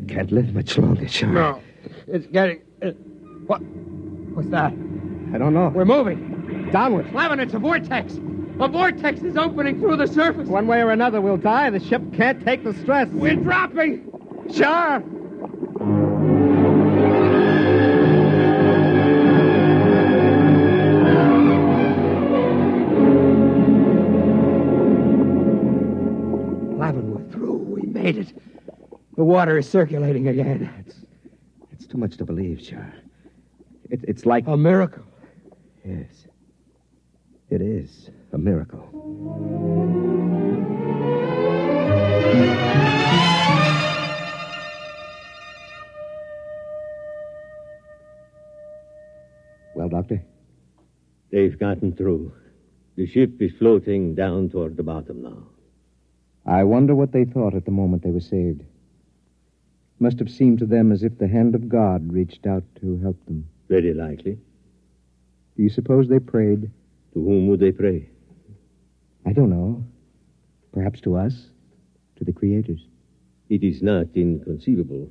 Can't live much longer, Sean. No. It's getting... What's that? I don't know. We're moving. Downward. Lavin, it's a vortex. A vortex is opening through the surface. One way or another, we'll die. The ship can't take the stress. We're dropping. Sure. Lavin, we're through. We made it. The water is circulating again. It's too much to believe, sure. It's like... A miracle. Yes. It is a miracle. Well, Doctor? They've gotten through. The ship is floating down toward the bottom now. I wonder what they thought at the moment they were saved. Must have seemed to them as if the hand of God reached out to help them. Very likely. Do you suppose they prayed? To whom would they pray? I don't know. Perhaps to us? To the creators? It is not inconceivable.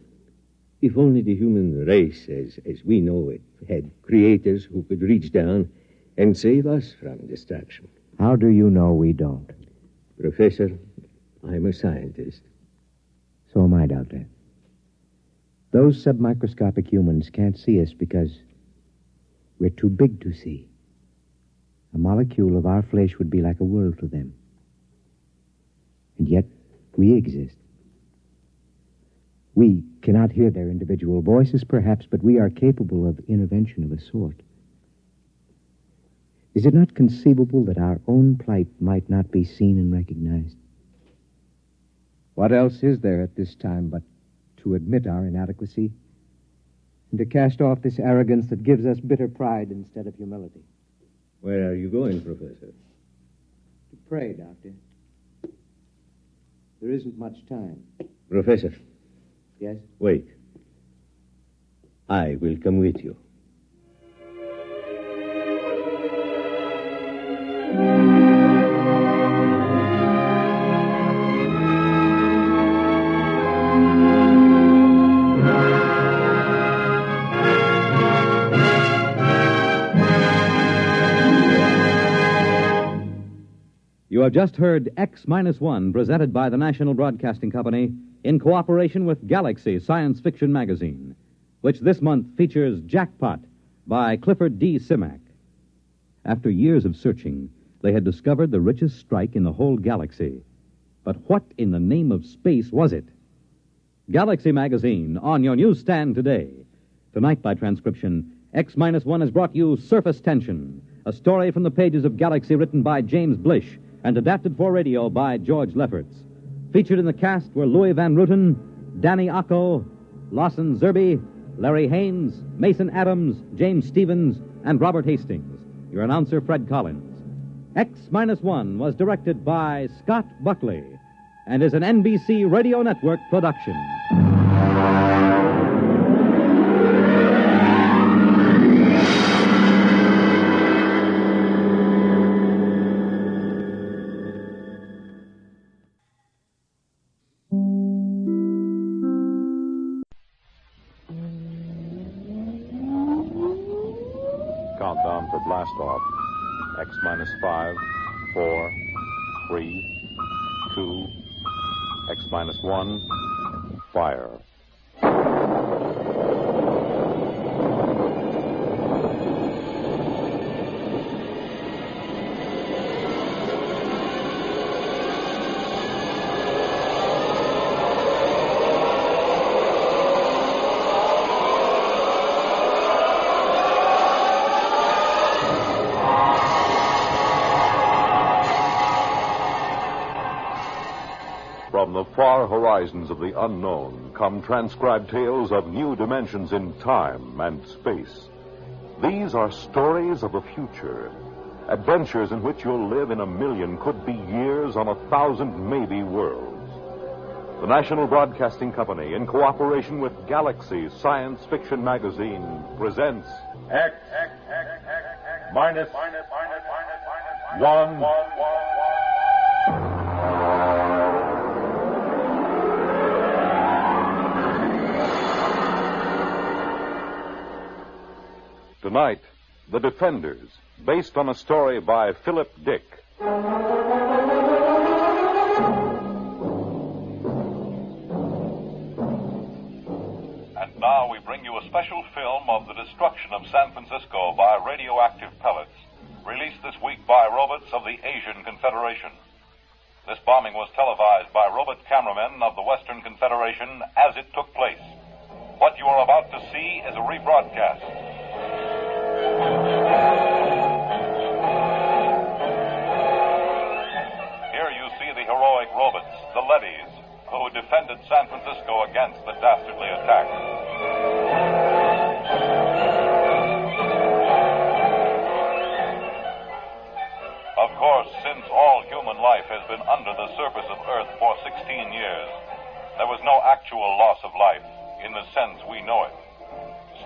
If only the human race, as we know it, had creators who could reach down and save us from destruction. How do you know we don't? Professor, I'm a scientist. So am I, Doctor. Those submicroscopic humans can't see us because we're too big to see. A molecule of our flesh would be like a world to them. And yet, we exist. We cannot hear their individual voices, perhaps, but we are capable of intervention of a sort. Is it not conceivable that our own plight might not be seen and recognized? What else is there at this time but to admit our inadequacy and to cast off this arrogance that gives us bitter pride instead of humility? Where are you going, Professor? To pray, Doctor. There isn't much time. Professor. Yes? Wait. I will come with you. You have just heard X-1, presented by the National Broadcasting Company in cooperation with Galaxy Science Fiction Magazine. which this month features Jackpot by Clifford D. Simak. After years of searching, they had discovered the richest strike in the whole galaxy. But what in the name of space was it? Galaxy Magazine, on your newsstand today. Tonight, by transcription, X-1 has brought you Surface Tension, a story from the pages of Galaxy written by James Blish and adapted for radio by George Lefferts. Featured in the cast were Louis Van Rooten, Danny Acco, Lawson Zerby, Larry Haynes, Mason Adams, James Stevens, and Robert Hastings. Your announcer, Fred Collins. X-1 was directed by Scott Buckley and is an NBC Radio Network production. Countdown for blast off. X-5, 4, 3, 2, X-1, fire. From the far horizons of the unknown come transcribed tales of new dimensions in time and space. These are stories of the future, adventures in which you'll live in a million, could be years, on 1,000 maybe worlds. The National Broadcasting Company, in cooperation with Galaxy Science Fiction Magazine, presents X minus 1. Tonight, The Defenders, based on a story by Philip Dick. And now we bring you a special film of the destruction of San Francisco by radioactive pellets, released this week by robots of the Asian Confederation. This bombing was televised by robot cameramen of the Western Confederation as it took place. What you are about to see is a rebroadcast. Here you see the heroic robots, the leadys, who defended San Francisco against the dastardly attack. Of course, since all human life has been under the surface of Earth for 16 years, there was no actual loss of life in the sense we know it.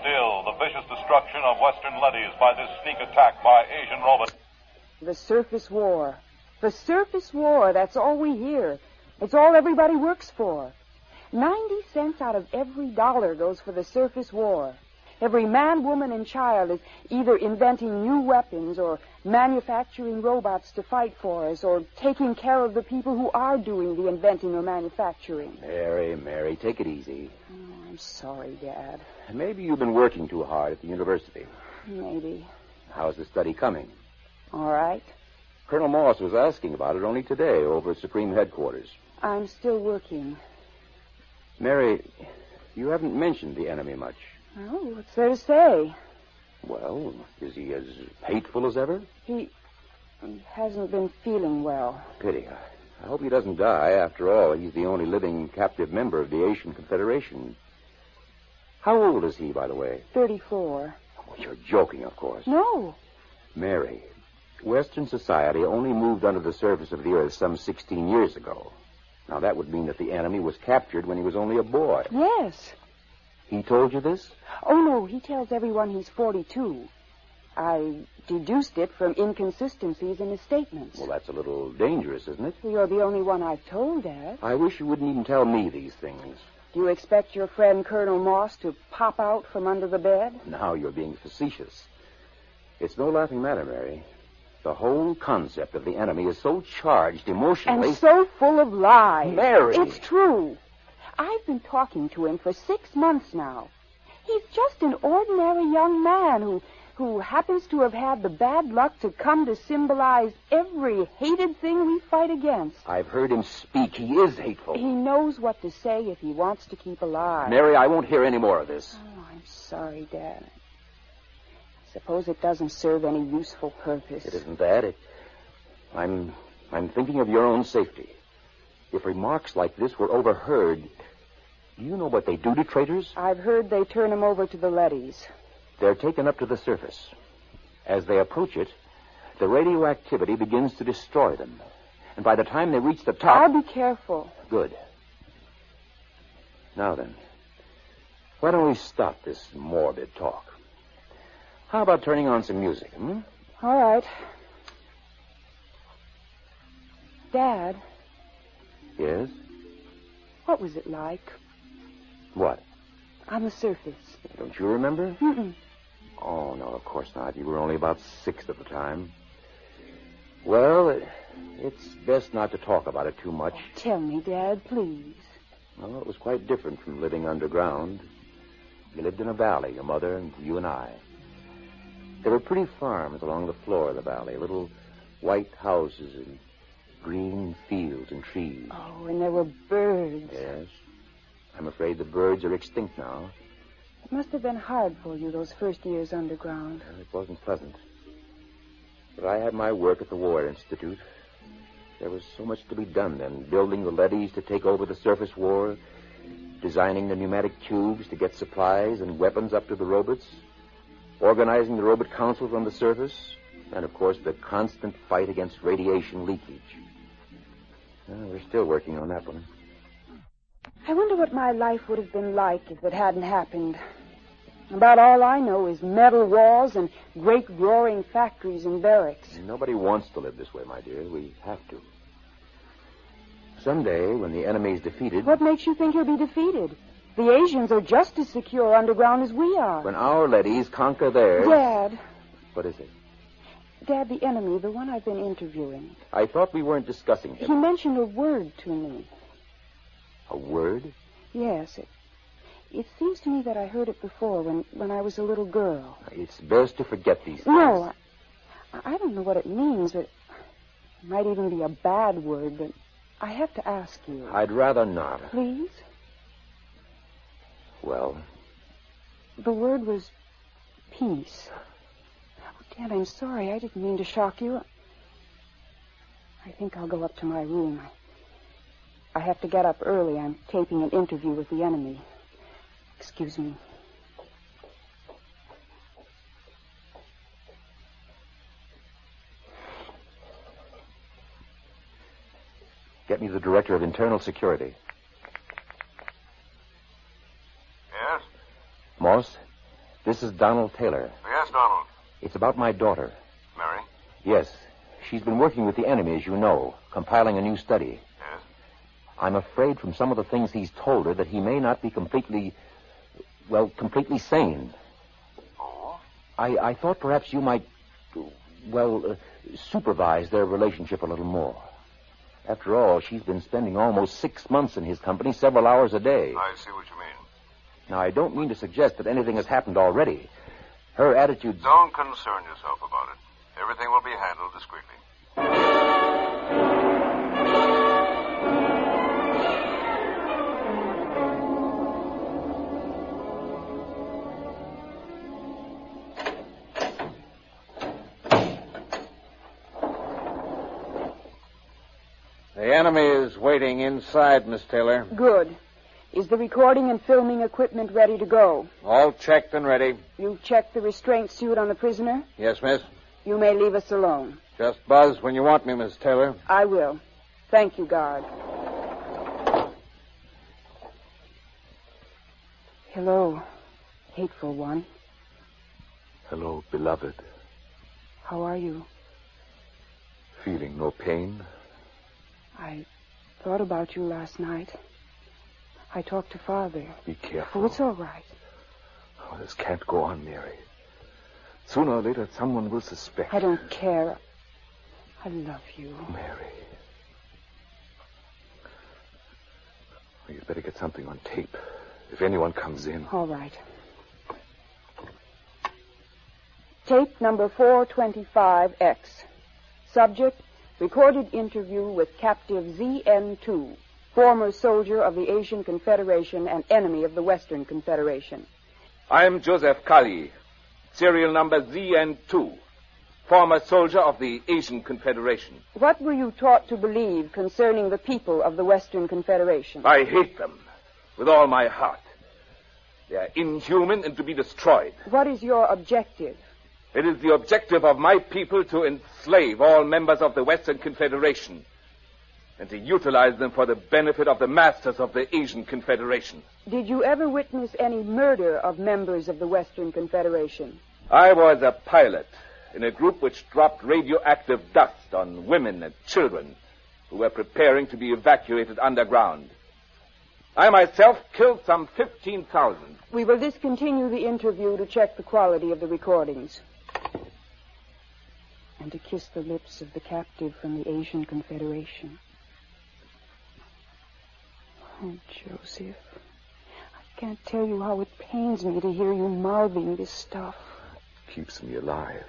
Still, the vicious destruction of Western leadys by this sneak attack by Asian robots. The surface war. The surface war, that's all we hear. It's all everybody works for. 90 cents out of every dollar goes for the surface war. Every man, woman, and child is either inventing new weapons or manufacturing robots to fight for us or taking care of the people who are doing the inventing or manufacturing. Mary, take it easy. Oh, I'm sorry, Dad. Maybe you've been working too hard at the university. Maybe. How's the study coming? All right. Colonel Moss was asking about it only today over at Supreme Headquarters. I'm still working. Mary, you haven't mentioned the enemy much. Oh, what's there to say? Well, is he as hateful as ever? He hasn't been feeling well. Pity. I hope he doesn't die. After all, he's the only living captive member of the Asian Confederation. How old is he, by the way? 34. Oh, you're joking, of course. No. Mary, Western society only moved under the surface of the Earth some 16 years ago. Now, that would mean that the enemy was captured when he was only a boy. Yes. He told you this? Oh, no, he tells everyone he's 42. I deduced it from inconsistencies in his statements. Well, that's a little dangerous, isn't it? You're the only one I've told, Dad. I wish you wouldn't even tell me these things. Do you expect your friend Colonel Moss to pop out from under the bed? Now you're being facetious. It's no laughing matter, Mary. The whole concept of the enemy is so charged emotionally. And so full of lies. Mary! It's true. I've been talking to him for 6 months now. He's just an ordinary young man who happens to have had the bad luck to come to symbolize every hated thing we fight against. I've heard him speak. He is hateful. He knows what to say if he wants to keep alive. Mary, I won't hear any more of this. Oh, I'm sorry, Dad. I suppose it doesn't serve any useful purpose. It isn't that. I'm thinking of your own safety. If remarks like this were overheard, do you know what they do to traitors? I've heard they turn them over to the leadys. They're taken up to the surface. As they approach it, the radioactivity begins to destroy them. And by the time they reach the top... I'll be careful. Good. Now then, why don't we stop this morbid talk? How about turning on some music, hmm? All right. Dad. Yes? What was it like? What? On the surface. Don't you remember? Mm-mm. Oh, no, of course not. You were only about 6 at the time. Well, it's best not to talk about it too much. Tell me, Dad, please. Well, it was quite different from living underground. You lived in a valley, your mother and you and I. There were pretty farms along the floor of the valley, little white houses and green fields and trees. Oh, and there were birds. Yes. I'm afraid the birds are extinct now. It must have been hard for you those first years underground. Well, it wasn't pleasant. But I had my work at the War Institute. There was so much to be done then, building the leadys to take over the surface war, designing the pneumatic tubes to get supplies and weapons up to the robots, organizing the robot councils on the surface, and, of course, the constant fight against radiation leakage. Well, we're still working on that one. I wonder what my life would have been like if it hadn't happened. About all I know is metal walls and great roaring factories and barracks. Nobody wants to live this way, my dear. We have to. Someday, when the enemy's defeated... What makes you think he'll be defeated? The Asians are just as secure underground as we are. When our leadys conquer theirs... Dad. What is it? Dad, the enemy, the one I've been interviewing. I thought we weren't discussing him. He mentioned a word to me. A word? Yes. It seems to me that I heard it before when I was a little girl. It's best to forget these things. No, I don't know what it means, but it might even be a bad word, but I have to ask you. I'd rather not. Please? Well? The word was peace. Oh, Dad, I'm sorry. I didn't mean to shock you. I think I'll go up to my room. I have to get up early. I'm taping an interview with the enemy. Excuse me. Get me the Director of Internal Security. Yes? Moss, this is Donald Taylor. Yes, Donald. It's about my daughter. Mary? Yes. She's been working with the enemy, as you know, compiling a new study. Yes? I'm afraid from some of the things he's told her that he may not be completely sane. Oh? I thought perhaps you might, supervise their relationship a little more. After all, she's been spending almost 6 months in his company, several hours a day. I see what you mean. Now, I don't mean to suggest that anything has happened already. Her attitude... Don't concern yourself about it. Everything will be handled discreetly. The enemy is waiting inside, Miss Taylor. Good. Is the recording and filming equipment ready to go? All checked and ready. You checked the restraint suit on the prisoner? Yes, miss. You may leave us alone. Just buzz when you want me, Miss Taylor. I will. Thank you, guard. Hello, hateful one. Hello, beloved. How are you? Feeling no pain? I thought about you last night. I talked to Father. Be careful. Oh, it's all right. Oh, this can't go on, Mary. Sooner or later, someone will suspect. I don't care. I love you. Mary. Well, you'd better get something on tape. If anyone comes in. All right. Tape number 425X. Subject, recorded interview with captive ZN2, former soldier of the Asian Confederation and enemy of the Western Confederation. I'm Joseph Kali, serial number ZN2, former soldier of the Asian Confederation. What were you taught to believe concerning the people of the Western Confederation? I hate them with all my heart. They are inhuman and to be destroyed. What is your objective? It is the objective of my people to enslave all members of the Western Confederation and to utilize them for the benefit of the masters of the Asian Confederation. Did you ever witness any murder of members of the Western Confederation? I was a pilot in a group which dropped radioactive dust on women and children who were preparing to be evacuated underground. I myself killed some 15,000. We will discontinue the interview to check the quality of the recordings. And to kiss the lips of the captive from the Asian Confederation. Oh, Joseph, I can't tell you how it pains me to hear you mouthing this stuff. Keeps me alive.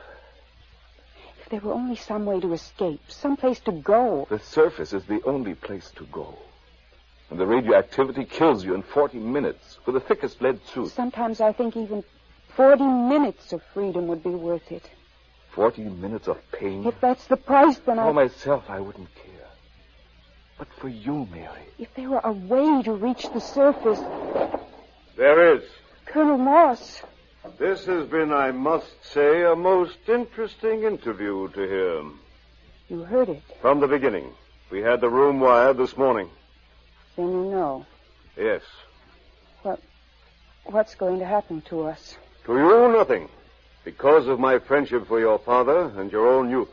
If there were only some way to escape, some place to go. The surface is the only place to go. And the radioactivity kills you in 40 minutes with the thickest lead suit. Sometimes I think even 40 minutes of freedom would be worth it. 40 minutes of pain? If that's the price, then For myself, I wouldn't care. But for you, Mary. If there were a way to reach the surface... There is. Colonel Moss. This has been, I must say, a most interesting interview to hear. You heard it. From the beginning. We had the room wired this morning. Then you know. Yes. What's going to happen to us? To you, nothing. Because of my friendship for your father and your own youth,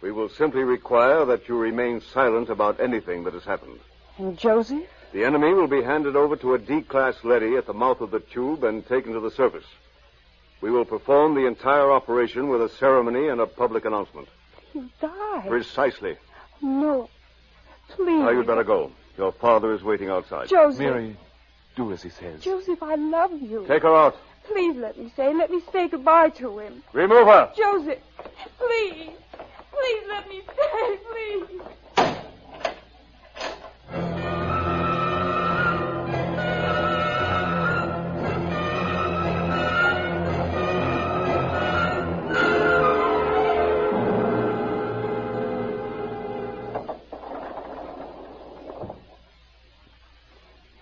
we will simply require that you remain silent about anything that has happened. And Joseph? The enemy will be handed over to a D-class leady at the mouth of the tube and taken to the surface. We will perform the entire operation with a ceremony and a public announcement. He'll die. Precisely. No. Please. Now, you'd better go. Your father is waiting outside. Joseph. Mary, do as he says. Joseph, I love you. Take her out. Please let me say goodbye to him. Remove her. Joseph, please. Please let me stay, please.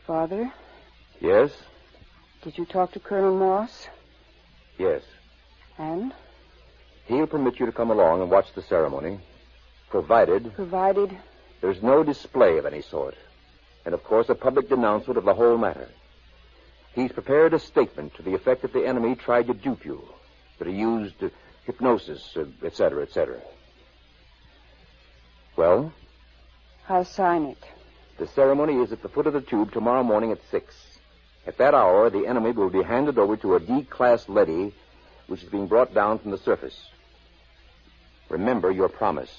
Father? Yes? Did you talk to Colonel Moss? Yes. And? He'll permit you to come along and watch the ceremony, provided... Provided? There's no display of any sort. And, of course, a public denouncement of the whole matter. He's prepared a statement to the effect that the enemy tried to dupe you, that he used hypnosis, etc., etc. Well? I'll sign it. The ceremony is at the foot of the tube tomorrow morning at 6. At that hour, the enemy will be handed over to a D-class leady, which is being brought down from the surface. Remember your promise.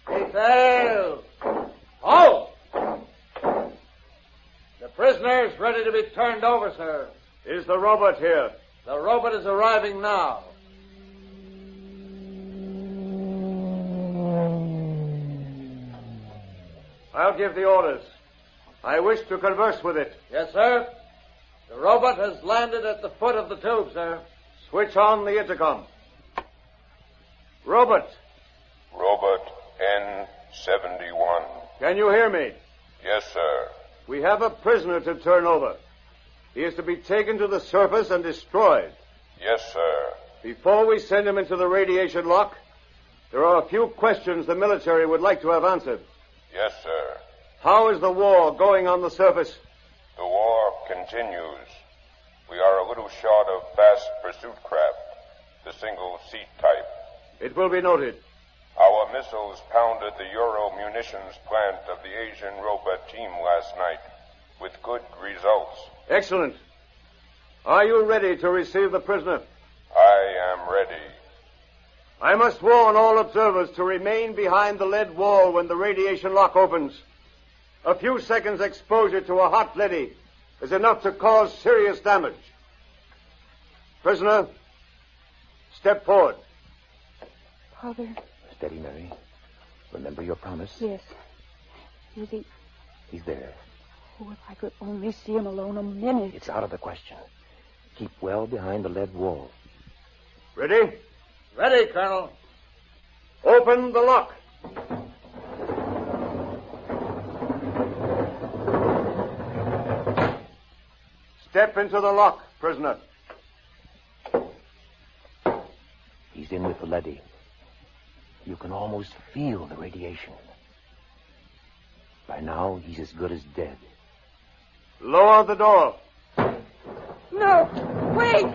Detail! Halt! The prisoner is ready to be turned over, sir. Is the robot here? The robot is arriving now. I'll give the orders. I wish to converse with it. Yes, sir. The robot has landed at the foot of the tube, sir. Switch on the intercom. Robot. Robot N71. Can you hear me? Yes, sir. We have a prisoner to turn over. He is to be taken to the surface and destroyed. Yes, sir. Before we send him into the radiation lock, there are a few questions the military would like to have answered. Yes, sir. How is the war going on the surface? The war continues. We are a little short of fast pursuit craft, the single-seat type. It will be noted. Our missiles pounded the Euro munitions plant of the Asian robot team last night, with good results. Excellent. Are you ready to receive the prisoner? I am am ready. I must warn all observers to remain behind the lead wall when the radiation lock opens. A few seconds exposure to a hot leady is enough to cause serious damage. Prisoner, step forward. Father. Steady, Mary. Remember your promise? Yes. Is he? He's there. Oh, if I could only see him alone a minute. It's out of the question. Keep well behind the lead wall. Ready? Ready, Colonel. Open the lock. Step into the lock, prisoner. He's in with the leady. You can almost feel the radiation. By now, he's as good as dead. Lower the door. No! Wait!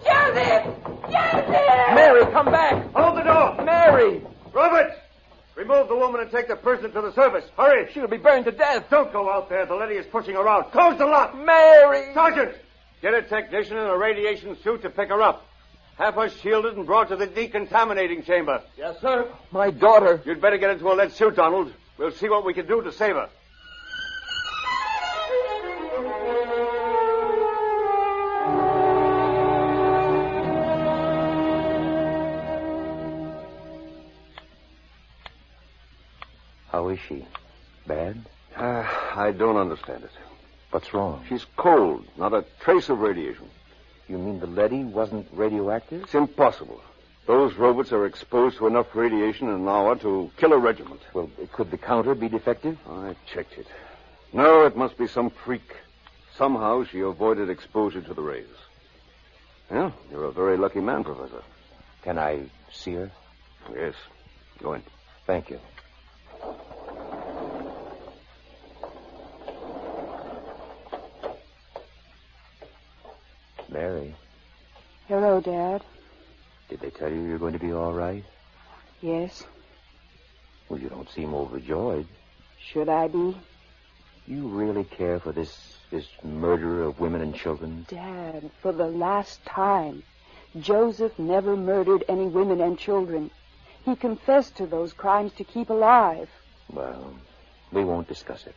Joseph! Joseph! Mary, come back! Hold the door! Mary! Robert! Remove the woman and take the prisoner to the surface. Hurry! She'll be burned to death. Don't go out there. The leady is pushing her out. Close the lock! Mary! Sergeant! Get a technician in a radiation suit to pick her up. Have her shielded and brought to the decontaminating chamber. Yes, sir. My daughter. You'd better get into a lead suit, Donald. We'll see what we can do to save her. How is she? Bad? I don't understand it. What's wrong? She's cold. Not a trace of radiation. You mean the leady wasn't radioactive? It's impossible. Those robots are exposed to enough radiation in an hour to kill a regiment. Well, could the counter be defective? I checked it. No, it must be some freak. Somehow she avoided exposure to the rays. Yeah, you're a very lucky man, Professor. Can I see her? Yes. Go in. Thank you. Mary. Hello, Dad. Did they tell you you're going to be all right? Yes. Well, you don't seem overjoyed. Should I be? You really care for this murder of women and children? Dad, for the last time, Joseph never murdered any women and children. He confessed to those crimes to keep alive. Well, we won't discuss it.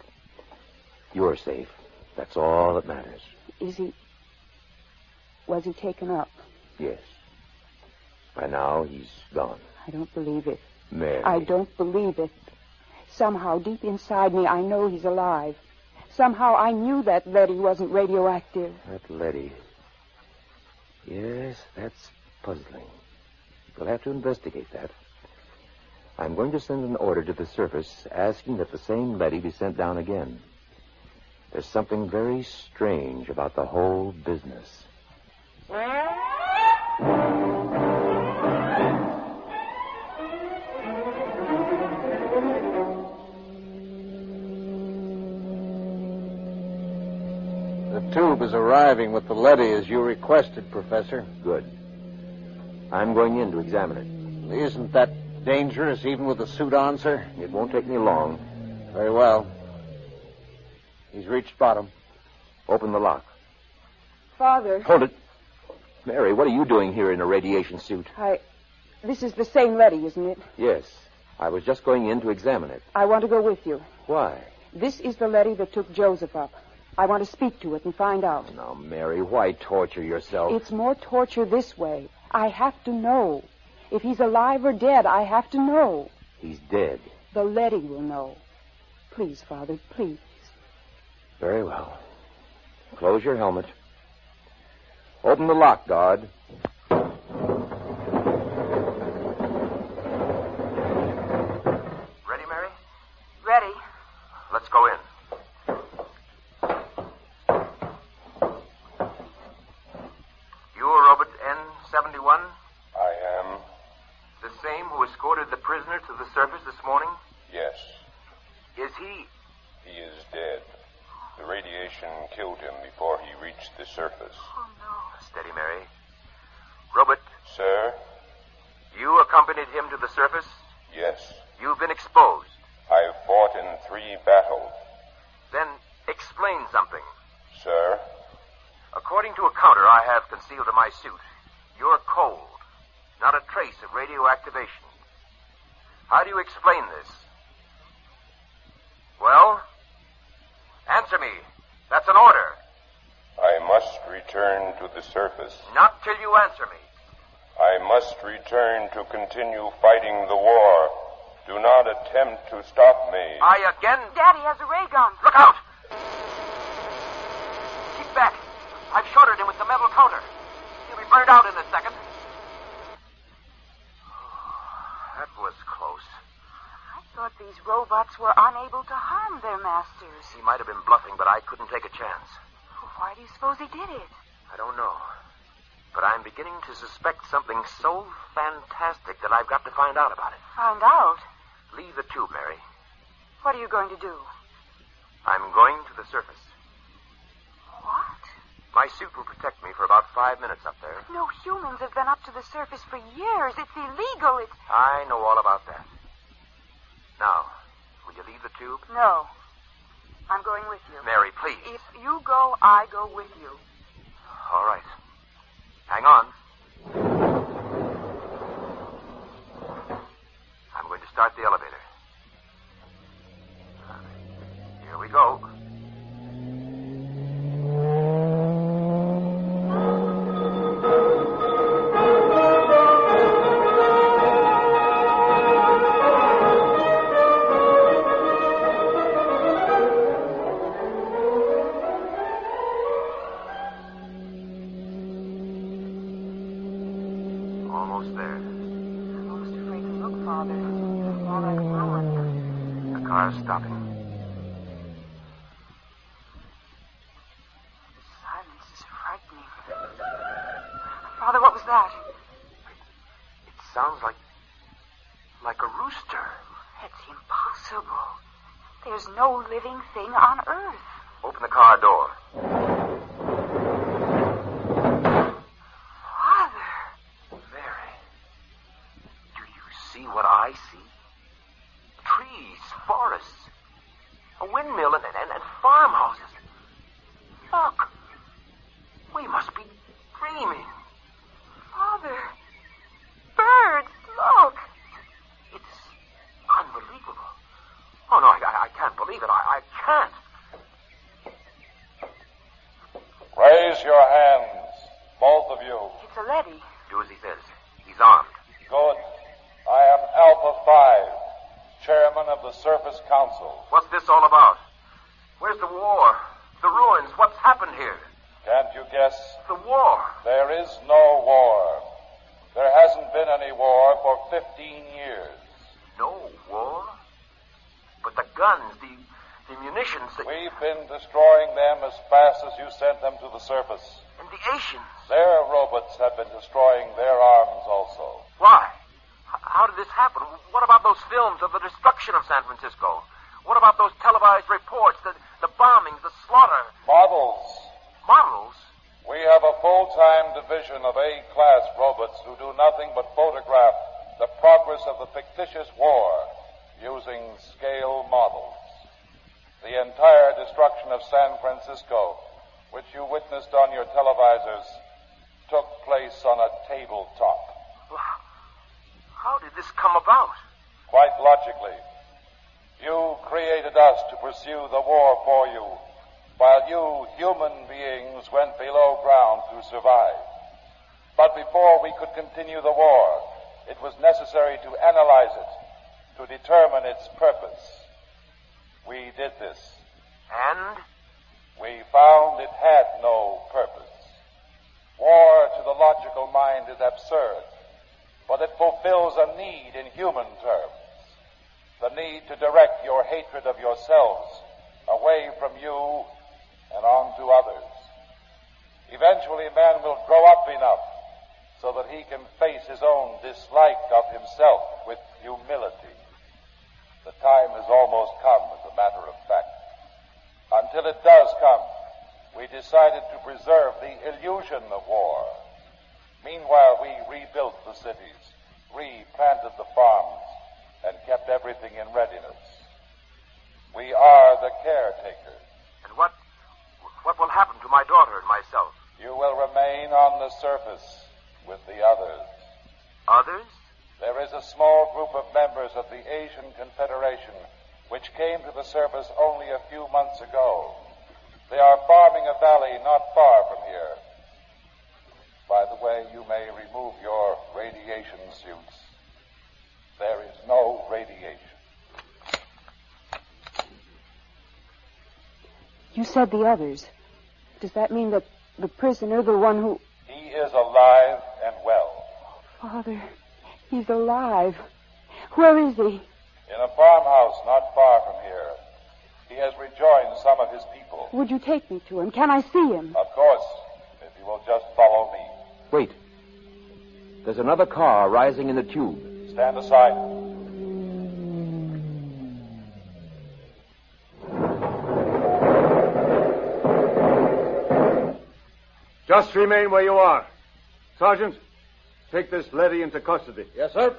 You're safe. That's all that matters. Is he... Was he taken up? Yes. By now, he's gone. I don't believe it. Mary. I don't believe it. Somehow, deep inside me, I know he's alive. Somehow, I knew that leady wasn't radioactive. That leady. Yes, that's puzzling. We'll have to investigate that. I'm going to send an order to the surface asking that the same leady be sent down again. There's something very strange about the whole business. The tube is arriving with the leady as you requested, Professor. Good. I'm going in to examine it. Isn't that dangerous, even with the suit on, sir? It won't take me long. Very well. He's reached bottom. Open the lock. Father. Hold it. Mary, what are you doing here in a radiation suit? This is the same leady, isn't it? Yes. I was just going in to examine it. I want to go with you. Why? This is the leady that took Joseph up. I want to speak to it and find out. Now, Mary, why torture yourself? It's more torture this way. I have to know. If he's alive or dead, I have to know. He's dead. The leady will know. Please, Father, please. Very well. Close your helmet. Open the lock, guard. Ready, Mary? Ready. Let's go in. You're Robert N71? I am. The same who escorted the prisoner to the surface this morning? Yes. Is he? He is dead. The radiation killed him before he reached the surface. Oh, no. Steady, Mary. Robert. Sir? You accompanied him to the surface? Yes. You've been exposed. I've fought in 3 battles. Then explain something. Sir? According to a counter I have concealed in my suit, you're cold. Not a trace of radioactivation. How do you explain this? Well? Answer me. That's an order. I must return to the surface. Not till you answer me. I must return to continue fighting the war. Do not attempt to stop me. Daddy has a ray gun. Look out! Keep back. I've shorted him with the metal counter. He'll be burned out in a second. That was close. I thought these robots were unable to harm their masters. He might have been bluffing, but I couldn't take a chance. Why do you suppose he did it? I don't know. But I'm beginning to suspect something so fantastic that I've got to find out about it. Find out? Leave the tube, Mary. What are you going to do? I'm going to the surface. What? My suit will protect me for about 5 minutes up there. No humans have been up to the surface for years. It's illegal. I know all about that. Now, will you leave the tube? No. I'm going with you. Mary, please. If you go, I go with you. All right. Hang on. I'm going to start the elevator. Here we go. Almost there. I'm almost afraid to look, Father. It's more like ruin. The car's stopping. The silence is frightening. Father, what was that? It sounds like a rooster. That's impossible. There's no living thing on Earth. Open the car door. See what I see? Trees, forests, a windmill, and farmhouses. Look, we must be dreaming. Father, birds, look. It's unbelievable. Oh, no, I can't believe it. I can't. Raise your hands, both of you. It's a leady. Do as he says. He's armed. Good. I am Alpha 5, chairman of the Surface Council. What's this all about? Where's the war? The ruins? What's happened here? Can't you guess? The war. There is no war. There hasn't been any war for 15 years. No war? But the guns, the munitions... We've been destroying them as fast as you sent them to the surface. And the Asians? Their robots have been destroying their arms also. Why? How did this happen? What about those films of the destruction of San Francisco? What about those televised reports, the bombings, the slaughter? Models. Models? We have a full-time division of A-class robots who do nothing but photograph the progress of the fictitious war using scale models. The entire destruction of San Francisco, which you witnessed on your televisors, took place on a tabletop. How did this come about? Quite logically. You created us to pursue the war for you, while you human beings went below ground to survive. But before we could continue the war, it was necessary to analyze it, to determine its purpose. We did this. And? We found it had no purpose. War to the logical mind is absurd, but it fulfills a need in human terms. The need to direct your hatred of yourselves away from you and on to others. Eventually, man will grow up enough so that he can face his own dislike of himself with humility. The time has almost come, as a matter of fact. Until it does come, we decided to preserve the illusion of war. Meanwhile, we rebuilt the cities, replanted the farms, and kept everything in readiness. We are the caretakers. And what will happen to my daughter and myself? You will remain on the surface with the others. Others? There is a small group of members of the Asian Confederation which came to the surface only a few months ago. They are farming a valley not far from here. By the way, you may remove your radiation suits. There is no radiation. You said the others. Does that mean that the prisoner, the one who... He is alive and well. Father, he's alive. Where is he? In a farmhouse not far from here. He has rejoined some of his people. Would you take me to him? Can I see him? Of course, if you will just follow me. Wait. There's another car rising in the tube. Stand aside. Just remain where you are. Sergeant, take this leady into custody. Yes, sir.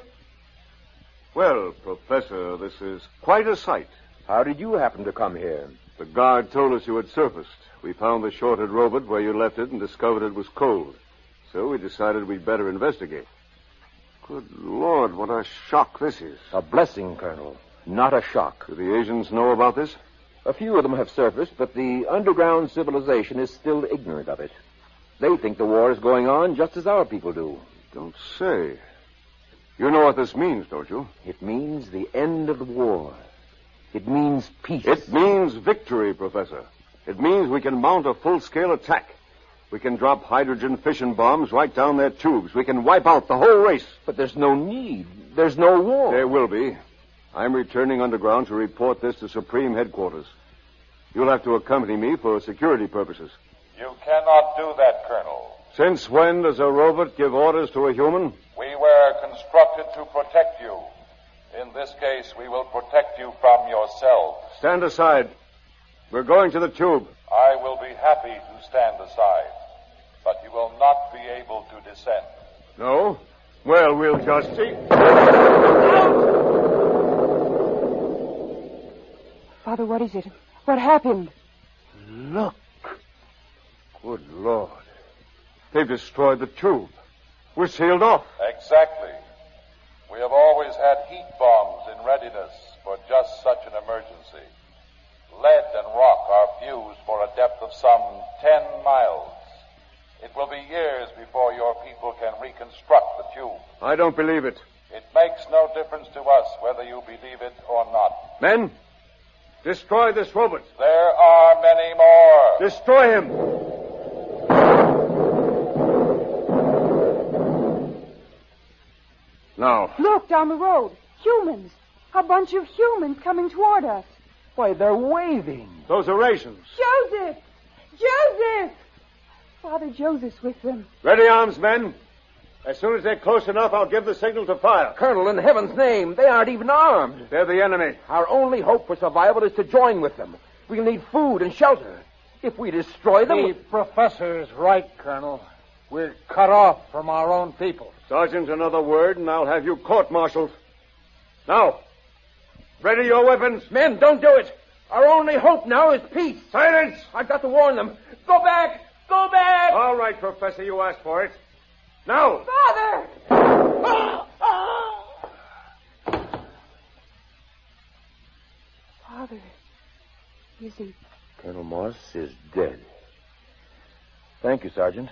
Well, Professor, this is quite a sight. How did you happen to come here? The guard told us you had surfaced. We found the shorted robot where you left it and discovered it was cold. So we decided we'd better investigate. Good Lord, what a shock this is. A blessing, Colonel, not a shock. Do the Asians know about this? A few of them have surfaced, but the underground civilization is still ignorant of it. They think the war is going on just as our people do. Don't say. You know what this means, don't you? It means the end of the war. It means peace. It means victory, Professor. It means we can mount a full-scale attack. We can drop hydrogen fission bombs right down their tubes. We can wipe out the whole race. But there's no need. There's no war. There will be. I'm returning underground to report this to Supreme Headquarters. You'll have to accompany me for security purposes. You cannot do that, Colonel. Since when does a robot give orders to a human? We were constructed to protect you. In this case, we will protect you from yourselves. Stand aside. We're going to the tube. I will be happy to stand aside, but you will not be able to descend. No? Well, we'll just see. Father, what is it? What happened? Look. Good Lord. They've destroyed the tube. We're sealed off. Exactly. We have always had heat bombs in readiness for just such an emergency. Lead and rock are fused for a depth of some 10 miles. It will be years before your people can reconstruct the tube. I don't believe it. It makes no difference to us whether you believe it or not. Men, destroy this robot. There are many more. Destroy him. Now. Look, down the road. Humans. A bunch of humans coming toward us. Why, they're waving. Those are rations. Joseph! Joseph! Father Joseph's with them. Ready arms, men. As soon as they're close enough, I'll give the signal to fire. Colonel, in heaven's name, they aren't even armed. They're the enemy. Our only hope for survival is to join with them. We'll need food and shelter. If we destroy them... The professor is right, Colonel. We're cut off from our own people. Sergeant, another word, and I'll have you court-martialed. Now, ready your weapons. Men, don't do it. Our only hope now is peace. Silence! I've got to warn them. Go back! Go back! All right, Professor, you asked for it. Now! Father! Father, is he... Colonel Morse is dead. Thank you, Sergeant.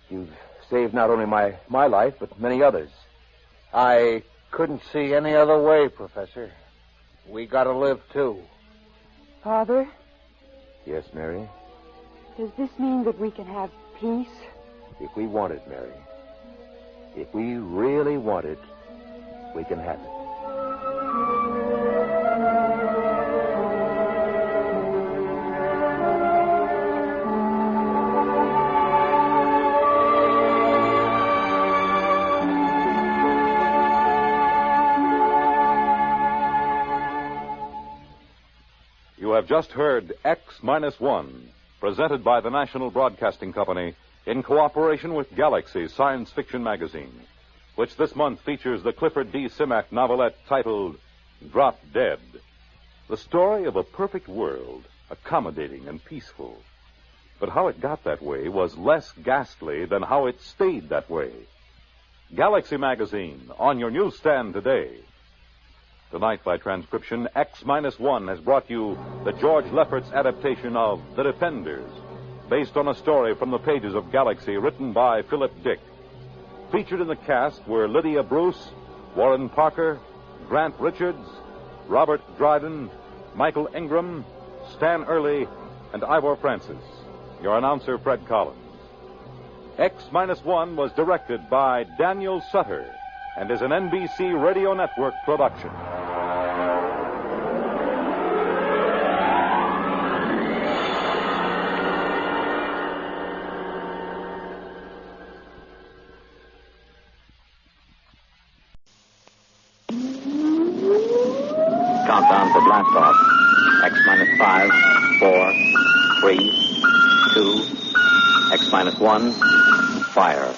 You've saved not only my life, but many others. I couldn't see any other way, Professor. We gotta live, too. Father? Yes, Mary? Does this mean that we can have peace? If we want it, Mary. If we really want it, we can have it. You have just heard X-1, presented by the National Broadcasting Company in cooperation with Galaxy Science Fiction Magazine, which this month features the Clifford D. Simak novelette titled Drop Dead, the story of a perfect world, accommodating and peaceful. But how it got that way was less ghastly than how it stayed that way. Galaxy Magazine, on your newsstand today. Tonight, by transcription, X-1 has brought you the George Lefferts adaptation of The Defenders, based on a story from the pages of Galaxy written by Philip Dick. Featured in the cast were Lydia Bruce, Warren Parker, Grant Richards, Robert Dryden, Michael Ingram, Stan Early, and Ivor Francis. Your announcer, Fred Collins. X-1 was directed by Daniel Sutter and is an NBC Radio Network production. Countdown for blast off. X-5, 4, 3, 2, X-1, fire.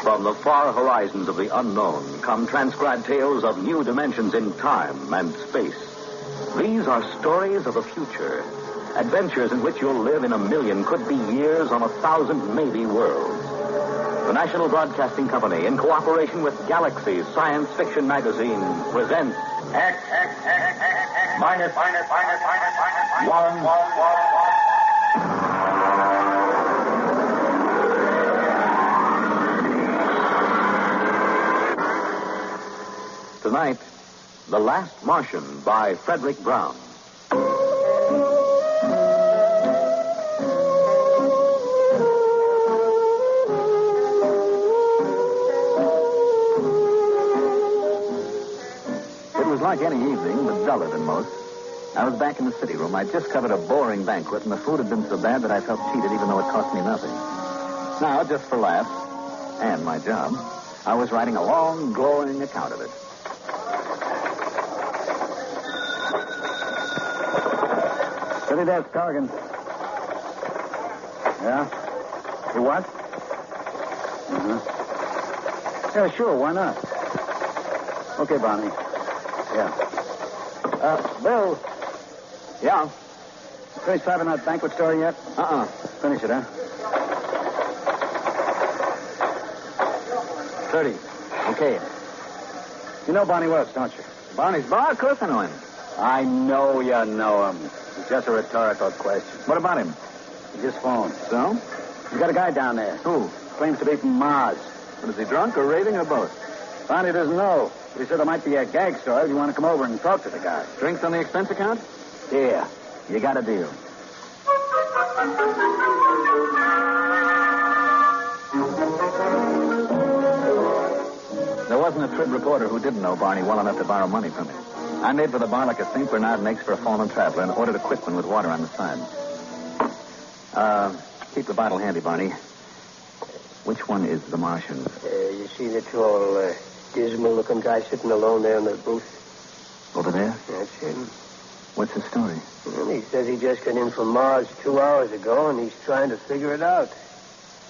From the far horizons of the unknown come transcribed tales of new dimensions in time and space. These are stories of the future, adventures in which you'll live in a million, could be years, on 1,000, maybe worlds. The National Broadcasting Company, in cooperation with Galaxy's science fiction magazine, presents Tonight, The Last Martian by Frederick Brown. It was like any evening, but duller than most. I was back in the city room. I'd just covered a boring banquet, and the food had been so bad that I felt cheated even though it cost me nothing. Now, just for laughs, and my job, I was writing a long, glowing account of it. City desk, Corrigan. Yeah? You what? Yeah, sure, why not? Okay, Bonnie. Yeah. Bill. Yeah? Finished typing that banquet story yet? Finish it, huh? 30. Okay. You know Bonnie Wells, don't you? Bonnie's bar? Of course I know him. I know you know him. It's just a rhetorical question. What about him? He just phoned. So? He's got a guy down there. Who? Claims to be from Mars. But is he drunk or raving or both? Bonnie doesn't know. But he said there might be a gag story if you want to come over and talk to the guy. Drinks on the expense account? Yeah. You got a deal. There wasn't a Trib reporter who didn't know Barney well enough to borrow money from him. I made for the bar like a St. Bernard makes for a fallen traveler and ordered a quick one with water on the side. Keep the bottle handy, Barney. Which one is the Martian? You see the tall, dismal-looking guy sitting alone there in the booth? Over there? That's him. What's his story? Well, he says he just got in from Mars 2 hours ago, and he's trying to figure it out.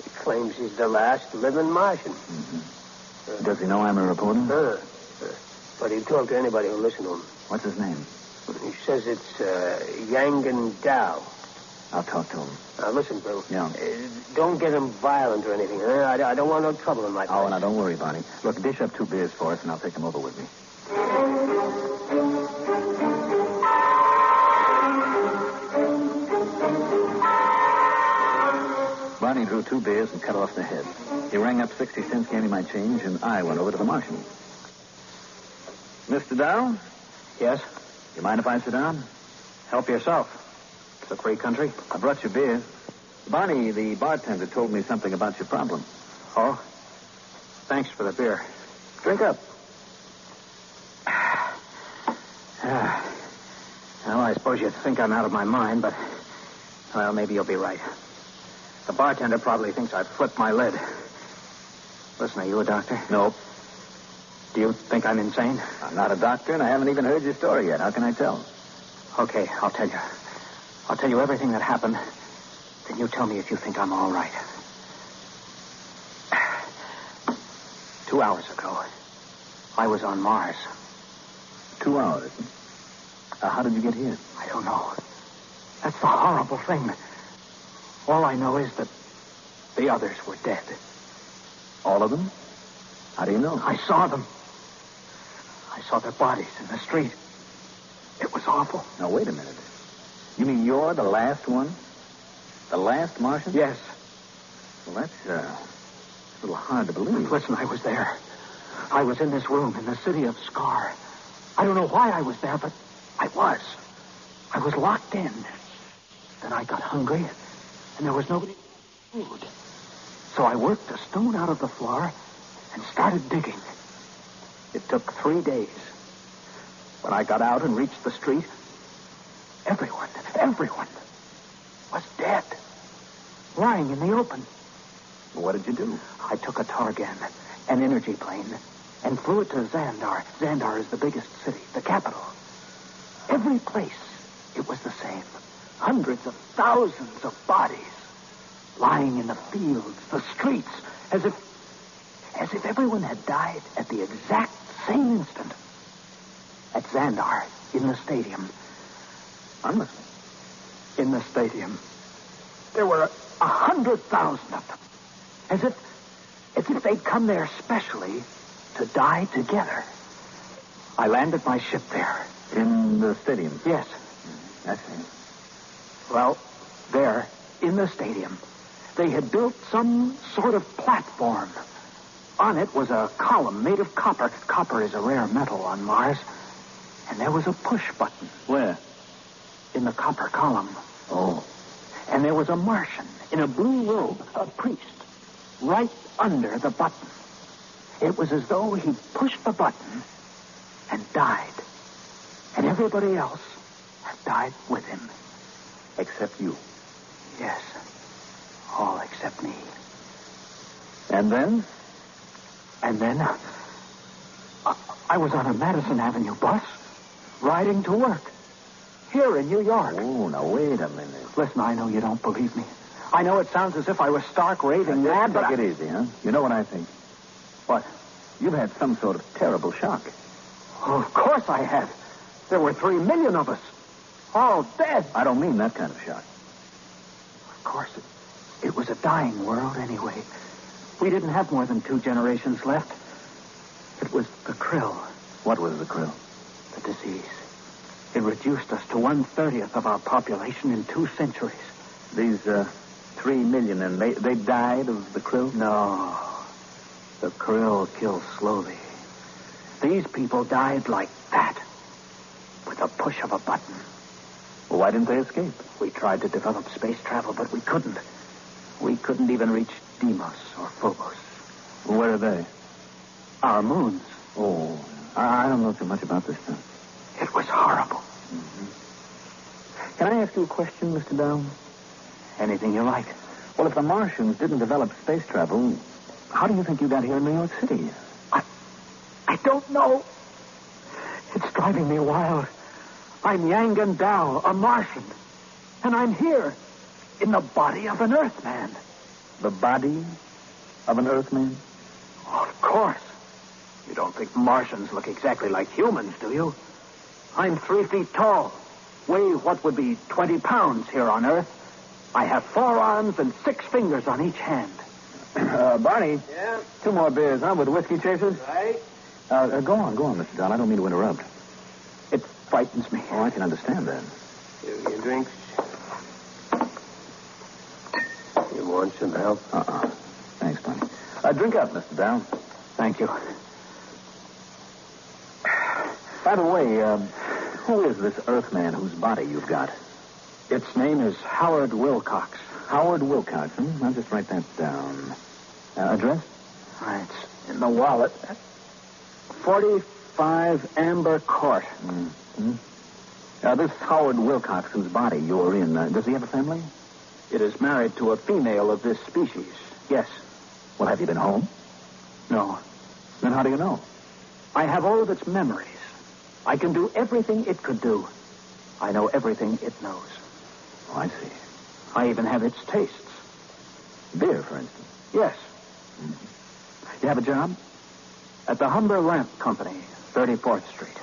He claims he's the last living Martian. Mm-hmm. Does he know I'm a reporter? But he'd talk to anybody who'll listen to him. What's his name? He says it's Yangan Dow. I'll talk to him. Now, listen, Bill. Yeah. Don't get him violent or anything. I don't want no trouble in my place. Oh, now, don't worry, Barney. Look, dish up 2 beers for us, and I'll take them over with me. Barney drew 2 beers and cut off the head. He rang up 60 cents, gave me my change, and I went over to the Martian. Mr. Dow? Yes? You mind if I sit down? Help yourself. It's a free country. I brought you beer. Barney, the bartender, told me something about your problem. Oh? Thanks for the beer. Drink up. Well, I suppose you think I'm out of my mind, but, well, maybe you'll be right. The bartender probably thinks I've flipped my lid. Listen, are you a doctor? Nope. Do you think I'm insane? I'm not a doctor, and I haven't even heard your story yet. How can I tell? Okay, I'll tell you. I'll tell you everything that happened. Then you tell me if you think I'm all right. 2 hours ago, I was on Mars. 2 hours? How did you get here? I don't know. That's the horrible thing. All I know is that the others were dead. All of them? How do you know? I saw them. I saw their bodies in the street. It was awful. Now, wait a minute. You mean you're the last one? The last Martian? Yes. Well, that's a little hard to believe. Listen, I was there. I was in this room in the city of Scar. I don't know why I was there, but I was. I was locked in. Then I got hungry, and there was nobody food. So I worked a stone out of the floor and started digging. It took 3 days. When I got out and reached the street, everyone was dead. Lying in the open. What did you do? I took a Targan, an energy plane, and flew it to Xandar. Xandar is the biggest city, the capital. Every place, it was the same. Hundreds of thousands of bodies lying in the fields, the streets, as if everyone had died at the exact same instant. At Xandar, in the stadium. Honestly? In the stadium. There were 100,000 of them. As if they'd come there specially to die together. I landed my ship there. In the stadium? Yes. I see. Well, there, in the stadium, they had built some sort of platform. On it was a column made of copper. Copper is a rare metal on Mars. And there was a push button. Where? In the copper column. Oh. And there was a Martian in a blue robe, a priest, right under the button. It was as though he pushed the button and died. And everybody else had died with him. Except you? Yes. All except me. And then? And then, I was on a Madison Avenue bus, riding to work. Here in New York. Oh, now wait a minute. Listen, I know you don't believe me. I know it sounds as if I was stark raving mad, but take it easy, huh? You know what I think? What? You've had some sort of terrible shock. Oh, of course I had. There were 3 million of us. All dead. I don't mean that kind of shock. Of course, it was a dying world anyway. We didn't have more than 2 generations left. It was the krill. What was the krill? The disease. It reduced us to 1/30th of our population in 2 centuries. These 3 million, and they died of the krill? No. The krill kills slowly. These people died like that, with a push of a button. Well, why didn't they escape? We tried to develop space travel, but we couldn't. We couldn't even reach Deimos or Phobos. Well, where are they? Our moons. Oh, I don't know too much about this stuff. It was horrible. Mm-hmm. Can I ask you a question, Mr. Down? Anything you like. Well, if the Martians didn't develop space travel, how do you think you got here in New York City? I don't know. It's driving me wild. I'm Yangan Dao, a Martian. And I'm here, in the body of an Earthman. The body of an Earthman? Of course. You don't think Martians look exactly like humans, do you? I'm 3 feet tall. Weigh what would be 20 pounds here on Earth. I have 4 arms and 6 fingers on each hand. Barney? Yeah? 2 more beers, huh, with whiskey chasers? Right. Go on, Mr. Don. I don't mean to interrupt. It frightens me. Oh, I can understand that. Here, your drinks. You want some help? Thanks, Barney. Drink up, Mr. Down. Thank you. By the way, who is this Earthman whose body you've got? Its name is Howard Wilcox. Howard Wilcox, I'll just write that down. Address? It's in the wallet. 45 Amber Court. Mm-hmm. This Howard Wilcox whose body you're in, does he have a family? It is married to a female of this species. Yes. Well, have you been home? No. Then how do you know? I have all of its memories. I can do everything it could do. I know everything it knows. Oh, I see. I even have its tastes. Beer, for instance. Yes. You have a job? At the Humber Lamp Company, 34th Street.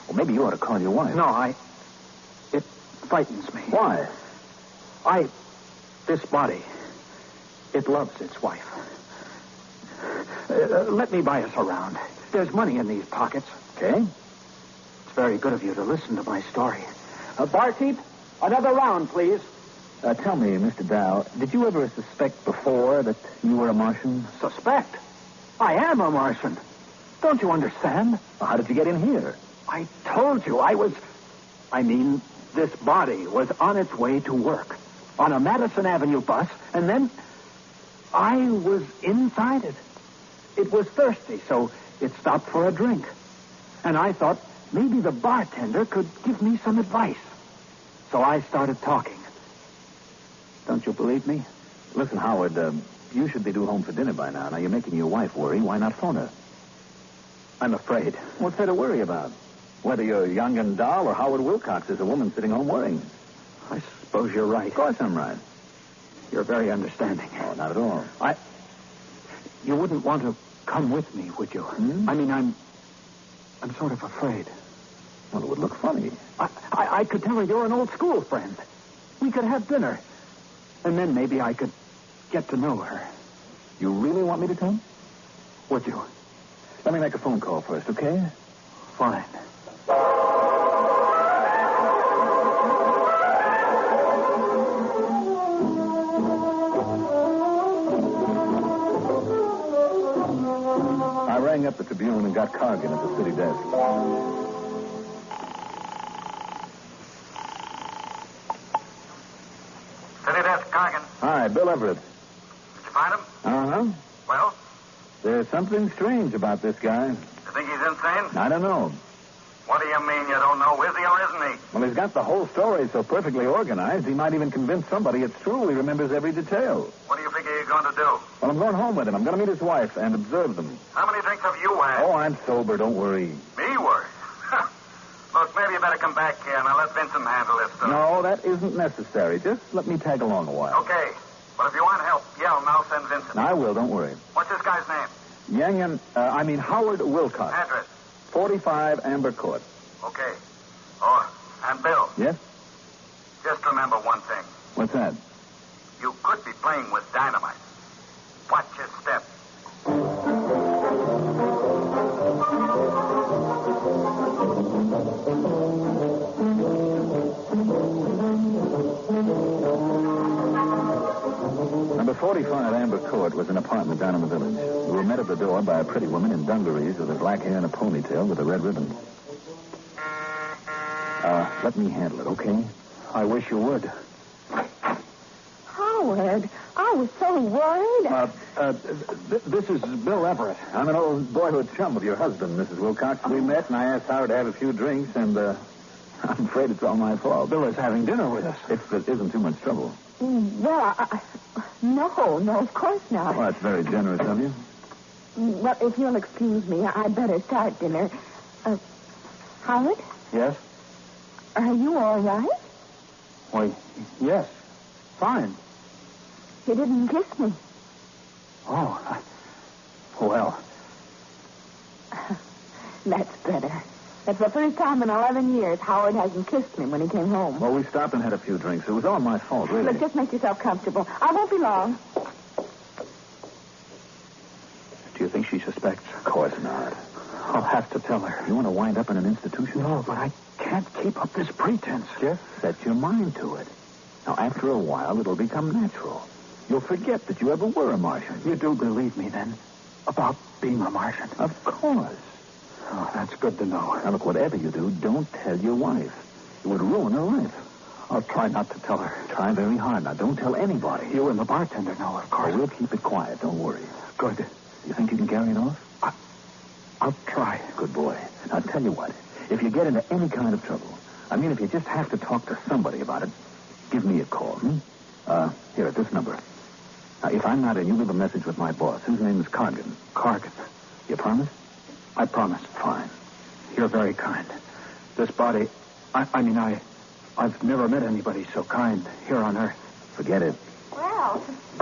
Well, maybe you ought to call your wife. No, it frightens me. Why? This body, it loves its wife. Let me buy us around. There's money in these pockets. Okay. It's very good of you to listen to my story. Barkeep, another round, please. Tell me, Mr. Dow, did you ever suspect before that you were a Martian? Suspect? I am a Martian. Don't you understand? Well, how did you get in here? I told you this body was on its way to work on a Madison Avenue bus, and then I was inside it. It was thirsty, so it stopped for a drink. And I thought maybe the bartender could give me some advice. So I started talking. Don't you believe me? Listen, Howard, you should be due home for dinner by now. Now, you're making your wife worry. Why not phone her? I'm afraid. What's there to worry about? Whether you're young and dull or Howard Wilcox is a woman sitting home worrying. I suppose you're right. Of course I'm right. You're very understanding. Oh, not at all. You wouldn't want to come with me, would you? I mean, I'm sort of afraid. Well, it would look funny. I could tell her you're an old school friend. We could have dinner. And then maybe I could get to know her. You really want me to come? Would you? Let me make a phone call first, okay? Fine. I rang up the Tribune and got Cargan at the city desk. City desk, Cargan. Hi, Bill Everett. Did you find him? Uh-huh. Well? There's something strange about this guy. You think he's insane? I don't know. What do you mean you don't know? Is he or isn't he? Well, he's got the whole story so perfectly organized, he might even convince somebody it's true. He remembers every detail. What do you figure you're going to do? Well, I'm going home with him. I'm going to meet his wife and observe them. How many drinks have you had? Oh, I'm sober. Don't worry. Me worry? Look, maybe you better come back here and I'll let Vincent handle this stuff. No, that isn't necessary. Just let me tag along a while. Okay. But if you want help, yell and I'll send Vincent. I will. Don't worry. What's this guy's name? Howard Wilcox. Address? 45 Amber Court. Okay. Oh, and Bill. Yes? Just remember one thing. What's that? You could be playing with dynamite. Watch your step. Number 45 Amber Court was an apartment down in the village. We were met at the door by a pretty woman in dungarees with her black hair and a ponytail with a red ribbon. Let me handle it, okay? I wish you would. Howard, I was so worried. This is Bill Everett. I'm an old boyhood chum of your husband, Mrs. Wilcox. We met, and I asked Howard to have a few drinks, and I'm afraid it's all my fault. Bill is having dinner with us. If it isn't too much trouble. Well, no, of course not. Well, that's very generous of you. Well, if you'll excuse me, I'd better start dinner. Howard? Yes? Are you all right? Why, yes. Fine. You didn't kiss me. Oh, well. That's better. That's the first time in 11 years Howard hasn't kissed me when he came home. Well, we stopped and had a few drinks. It was all my fault, really. Look, just make yourself comfortable. I won't be long. Do you think she suspects? Of course not. I'll have to tell her. You want to wind up in an institution? No, but I can't keep up this pretense. Just set your mind to it. Now, after a while, it'll become natural. You'll forget that you ever were a Martian. You do believe me, then, about being a Martian? Of course. Oh, that's good to know. Now, look, whatever you do, don't tell your wife. It would ruin her life. I'll try not to tell her. Try very hard. Now, don't tell anybody. You and the bartender know, of course. Well, we'll keep it quiet. Don't worry. Good. You think you can carry it off? I'll try. Good boy. Now, I'll tell you what. If you get into any kind of trouble, I mean, if you just have to talk to somebody about it, give me a call, Here, at this number. Now, if I'm not in, you leave a message with my boss. His name is Cargan. Cargan. You promise? I promise. Fine. You're very kind. This body, I I've never met anybody so kind here on Earth. Forget it. Well,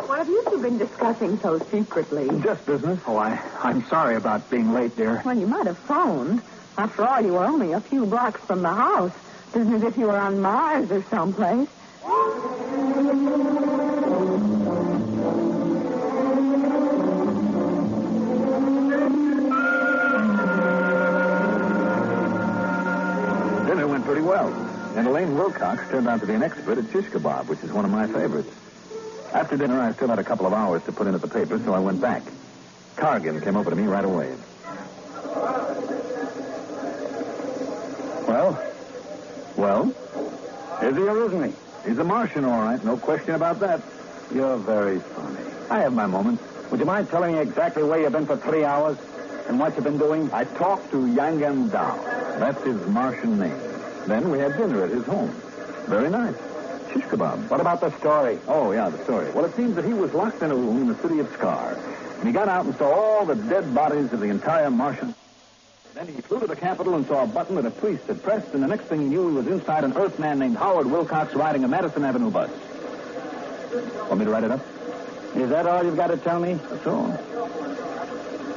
what have you two been discussing so secretly? Just business. Oh, I'm sorry about being late, dear. Well, you might have phoned. After all, you were only a few blocks from the house. It isn't as if you were on Mars or someplace. Dinner went pretty well. And Elaine Wilcox turned out to be an expert at shish kebab, which is one of my favorites. After dinner, I still had a couple of hours to put in at the paper, so I went back. Cargan came over to me right away. Well? Is he or isn't he? He's a Martian, all right. No question about that. You're very funny. I have my moments. Would you mind telling me exactly where you've been for 3 hours and what you've been doing? I talked to Yangan Dao. That's his Martian name. Then we had dinner at his home. Very nice. Shish kebab. What about the story? Oh, yeah, the story. Well, it seems that he was locked in a room in the city of Scar. And he got out and saw all the dead bodies of the entire Martian. Then he flew to the Capitol and saw a button that a priest had pressed, and the next thing he knew, he was inside an Earthman named Howard Wilcox riding a Madison Avenue bus. Want me to write it up? Is that all you've got to tell me? That's all.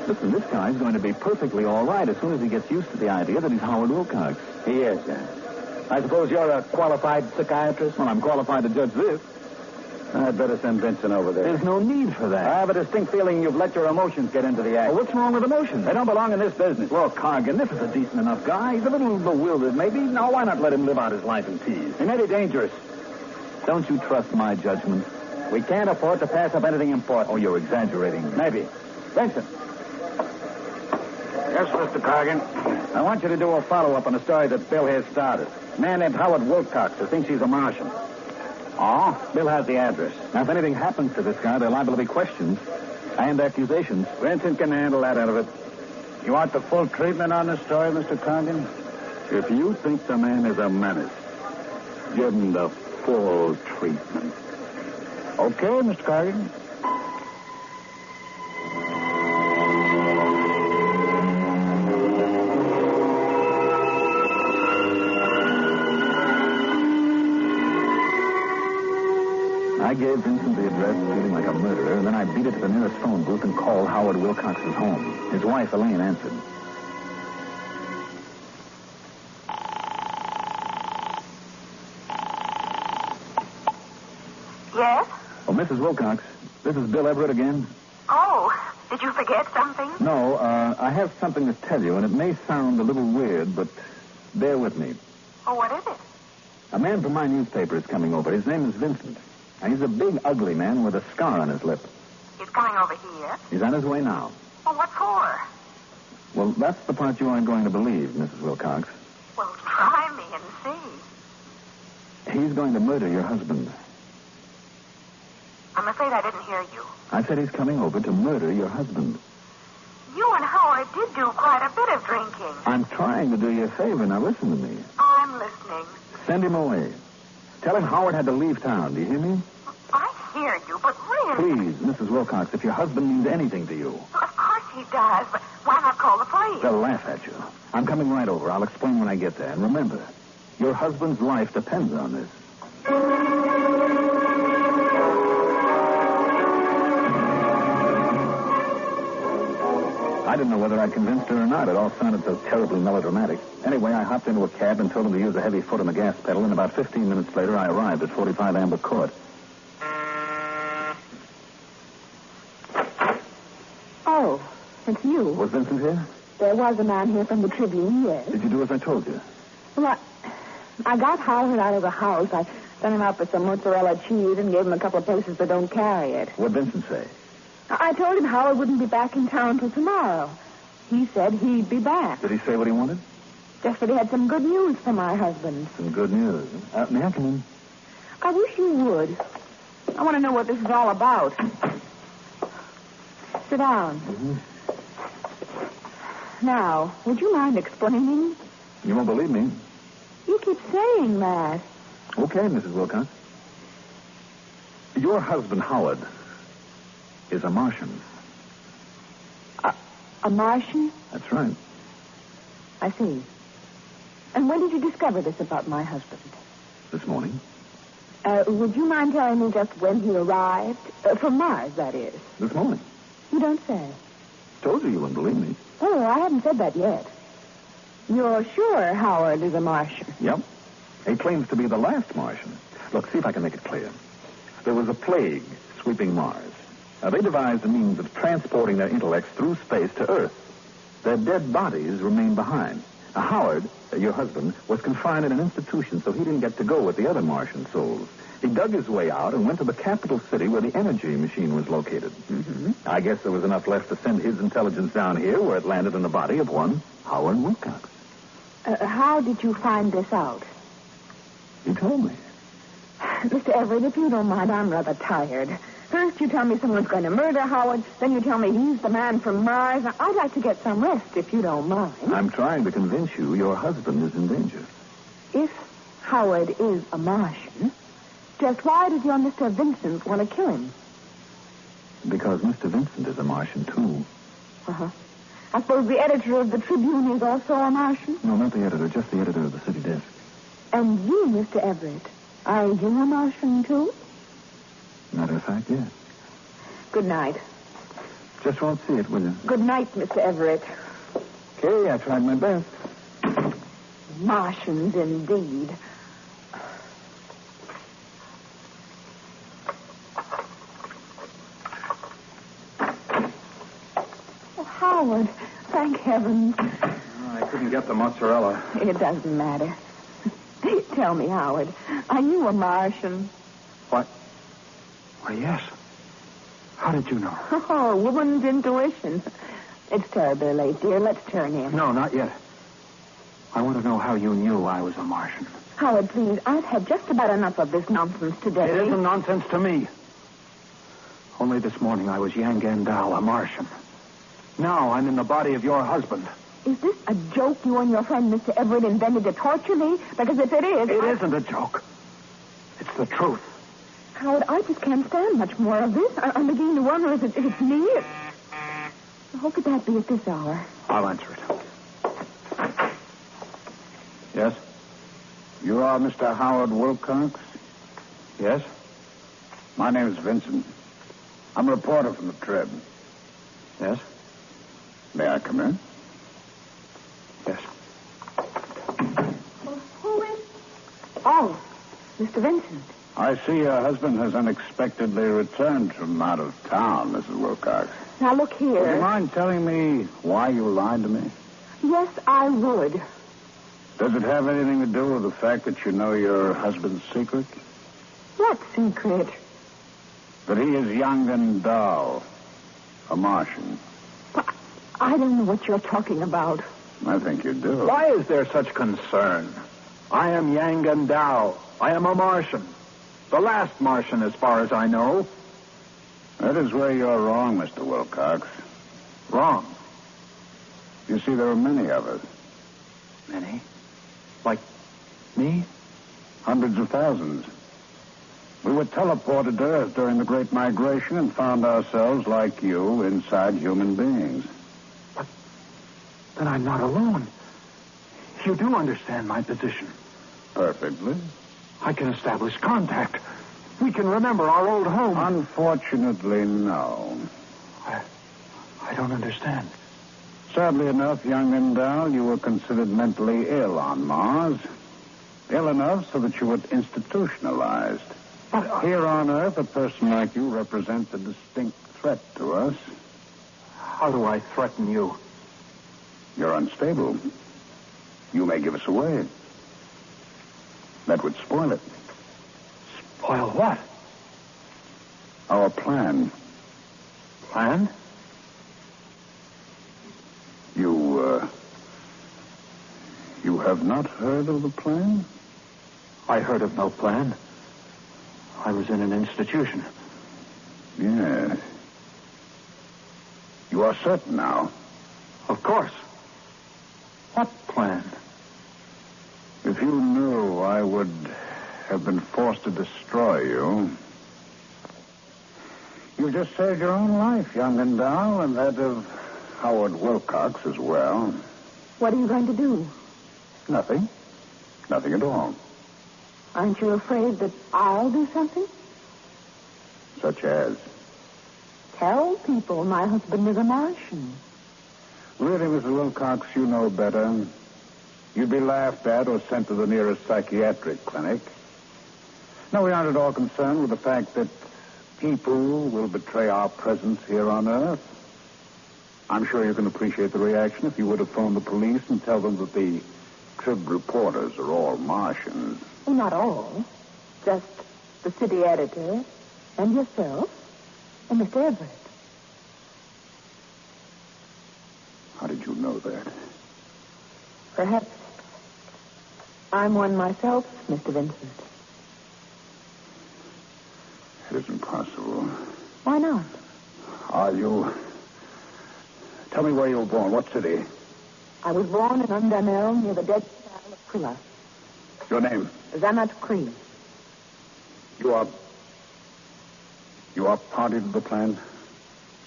Listen, this guy's going to be perfectly all right as soon as he gets used to the idea that he's Howard Wilcox. He is, yeah. I suppose you're a qualified psychiatrist? Well, I'm qualified to judge this. I'd better send Vincent over there. There's no need for that. I have a distinct feeling you've let your emotions get into the act. Well, what's wrong with emotions? They don't belong in this business. Look, Cargan, this is a decent enough guy. He's a little bewildered, maybe. Now, why not let him live out his life in peace? He may be dangerous. Don't you trust my judgment? We can't afford to pass up anything important. Oh, you're exaggerating. Maybe. Vincent. Yes, Mr. Cargan. I want you to do a follow-up on a story that Bill has started. A man named Howard Wilcox who thinks he's a Martian. Oh? Bill has the address. Now, if anything happens to this guy, there are liable to be questions and accusations. Vincent can handle that out of it. You want the full treatment on the story, Mr. Cargan? If you think the man is a menace, give him the full treatment. Okay, Mr. Cargan. I gave Vincent the address, feeling like a murderer, and then I beat it to the nearest phone booth and called Howard Wilcox's home. His wife, Elaine, answered. Yes? Oh, Mrs. Wilcox, this is Bill Everett again. Oh, did you forget something? No, I have something to tell you, and it may sound a little weird, but bear with me. Oh, what is it? A man from my newspaper is coming over. His name is Vincent. Now, he's a big, ugly man with a scar on his lip. He's coming over here? He's on his way now. Well, what for? Well, that's the part you aren't going to believe, Mrs. Wilcox. Well, try me and see. He's going to murder your husband. I'm afraid I didn't hear you. I said he's coming over to murder your husband. You and Howard did do quite a bit of drinking. I'm trying to do you a favor. Now, listen to me. I'm listening. Send him away. Tell him Howard had to leave town. Do you hear me? I hear you, but really... Please, Mrs. Wilcox, if your husband means anything to you... Well, of course he does, but why not call the police? They'll laugh at you. I'm coming right over. I'll explain when I get there. And remember, your husband's life depends on this. I didn't know whether I convinced her or not. It all sounded so terribly melodramatic. Anyway, I hopped into a cab and told him to use a heavy foot on the gas pedal, and about 15 minutes later, I arrived at 45 Amber Court. Oh, it's you. Was Vincent here? There was a man here from the Tribune, yes. Did you do as I told you? Well, I got Howard out of the house. I sent him out for some mozzarella cheese and gave him a couple of places that don't carry it. What'd Vincent say? I told him Howard wouldn't be back in town till tomorrow. He said he'd be back. Did he say what he wanted? Just that he had some good news for my husband. Some good news. May I come in? I wish you would. I want to know what this is all about. Sit down. Mm-hmm. Now, would you mind explaining? You won't believe me. You keep saying that. Okay, Mrs. Wilcox. Your husband, Howard, is a Martian. A Martian? That's right. I see. And when did you discover this about my husband? This morning. Would you mind telling me just when he arrived? From Mars, that is. This morning. You don't say. Told you wouldn't believe me. Oh, I haven't said that yet. You're sure Howard is a Martian? Yep. He claims to be the last Martian. Look, see if I can make it clear. There was a plague sweeping Mars. Now, they devised a means of transporting their intellects through space to Earth. Their dead bodies remained behind. Now, Howard, your husband, was confined in an institution, so he didn't get to go with the other Martian souls. He dug his way out and went to the capital city where the energy machine was located. Mm-hmm. I guess there was enough left to send his intelligence down here, where it landed in the body of one Howard Wilcox. How did you find this out? He told me. Mr. Everett, if you don't mind, I'm rather tired. First you tell me someone's going to murder Howard, then you tell me he's the man from Mars. I'd like to get some rest, if you don't mind. I'm trying to convince you your husband is in danger. If Howard is a Martian, just why does your Mr. Vincent want to kill him? Because Mr. Vincent is a Martian, too. Uh-huh. I suppose the editor of the Tribune is also a Martian? No, not the editor, just the editor of the city desk. And you, Mr. Everett, are you a Martian, too? Matter of fact, yes. Good night. Just won't see it, will you? Good night, Mr. Everett. Okay, I tried my best. Martians, indeed. Oh, Howard, thank heavens. I couldn't get the mozzarella. It doesn't matter. Tell me, Howard, are you a Martian? What? Why, yes. How did you know? Oh, woman's intuition. It's terribly late, dear. Let's turn in. No, not yet. I want to know how you knew I was a Martian. Howard, please, I've had just about enough of this nonsense today. It isn't nonsense to me. Only this morning I was Yang Gandal, a Martian. Now I'm in the body of your husband. Is this a joke you and your friend Mr. Everett invented to torture me? Because if it is... It isn't a joke. It's the truth. Howard, I just can't stand much more of this. I'm beginning to wonder if it's me. How could that be at this hour? I'll answer it. Yes? You are Mr. Howard Wilcox? Yes? My name is Vincent. I'm a reporter from the Trib. Yes? May I come in? Yes. Who is... Oh, Mr. Vincent. I see your husband has unexpectedly returned from out of town, Mrs. Wilcox. Now, look here. Would you mind telling me why you lied to me? Yes, I would. Does it have anything to do with the fact that you know your husband's secret? What secret? That he is young and dull. A Martian. I don't know what you're talking about. I think you do. Why is there such concern? I am Yang Gandal. I am a Martian. The last Martian, as far as I know. That is where you're wrong, Mr. Wilcox. Wrong? You see, there are many of us. Many? Like me? Hundreds of thousands. We were teleported to Earth during the Great Migration and found ourselves, like you, inside human beings. But then I'm not alone. You do understand my position. Perfectly. I can establish contact. We can remember our old home. Unfortunately, no. I don't understand. Sadly enough, young Gandal, you were considered mentally ill on Mars. Ill enough so that you were institutionalized. But here on Earth, a person like you represents a distinct threat to us. How do I threaten you? You're unstable. You may give us away. That would spoil it. Spoil what? Our plan. Plan? You have not heard of the plan? I heard of no plan. I was in an institution. Yes. You are certain now? Of course. What plan? If you knew, I would have been forced to destroy you. You just saved your own life, young Gandal, and that of Howard Wilcox as well. What are you going to do? Nothing. Nothing at all. Aren't you afraid that I'll do something? Such as? Tell people my husband is a Martian. Really, Mrs. Wilcox, you know better. You'd be laughed at or sent to the nearest psychiatric clinic. No, we aren't at all concerned with the fact that people will betray our presence here on Earth. I'm sure you can appreciate the reaction if you were to phone the police and tell them that the Trib reporters are all Martians. Well, not all. Just the city editor and yourself and Mr. Everett. How did you know that? Perhaps I'm one myself, Mr. Vincent. It isn't possible. Why not? Are you... Tell me where you were born. What city? I was born in Undamel near the dead Isle of Krilla. Your name? Zanat Cree. You are party to the plan?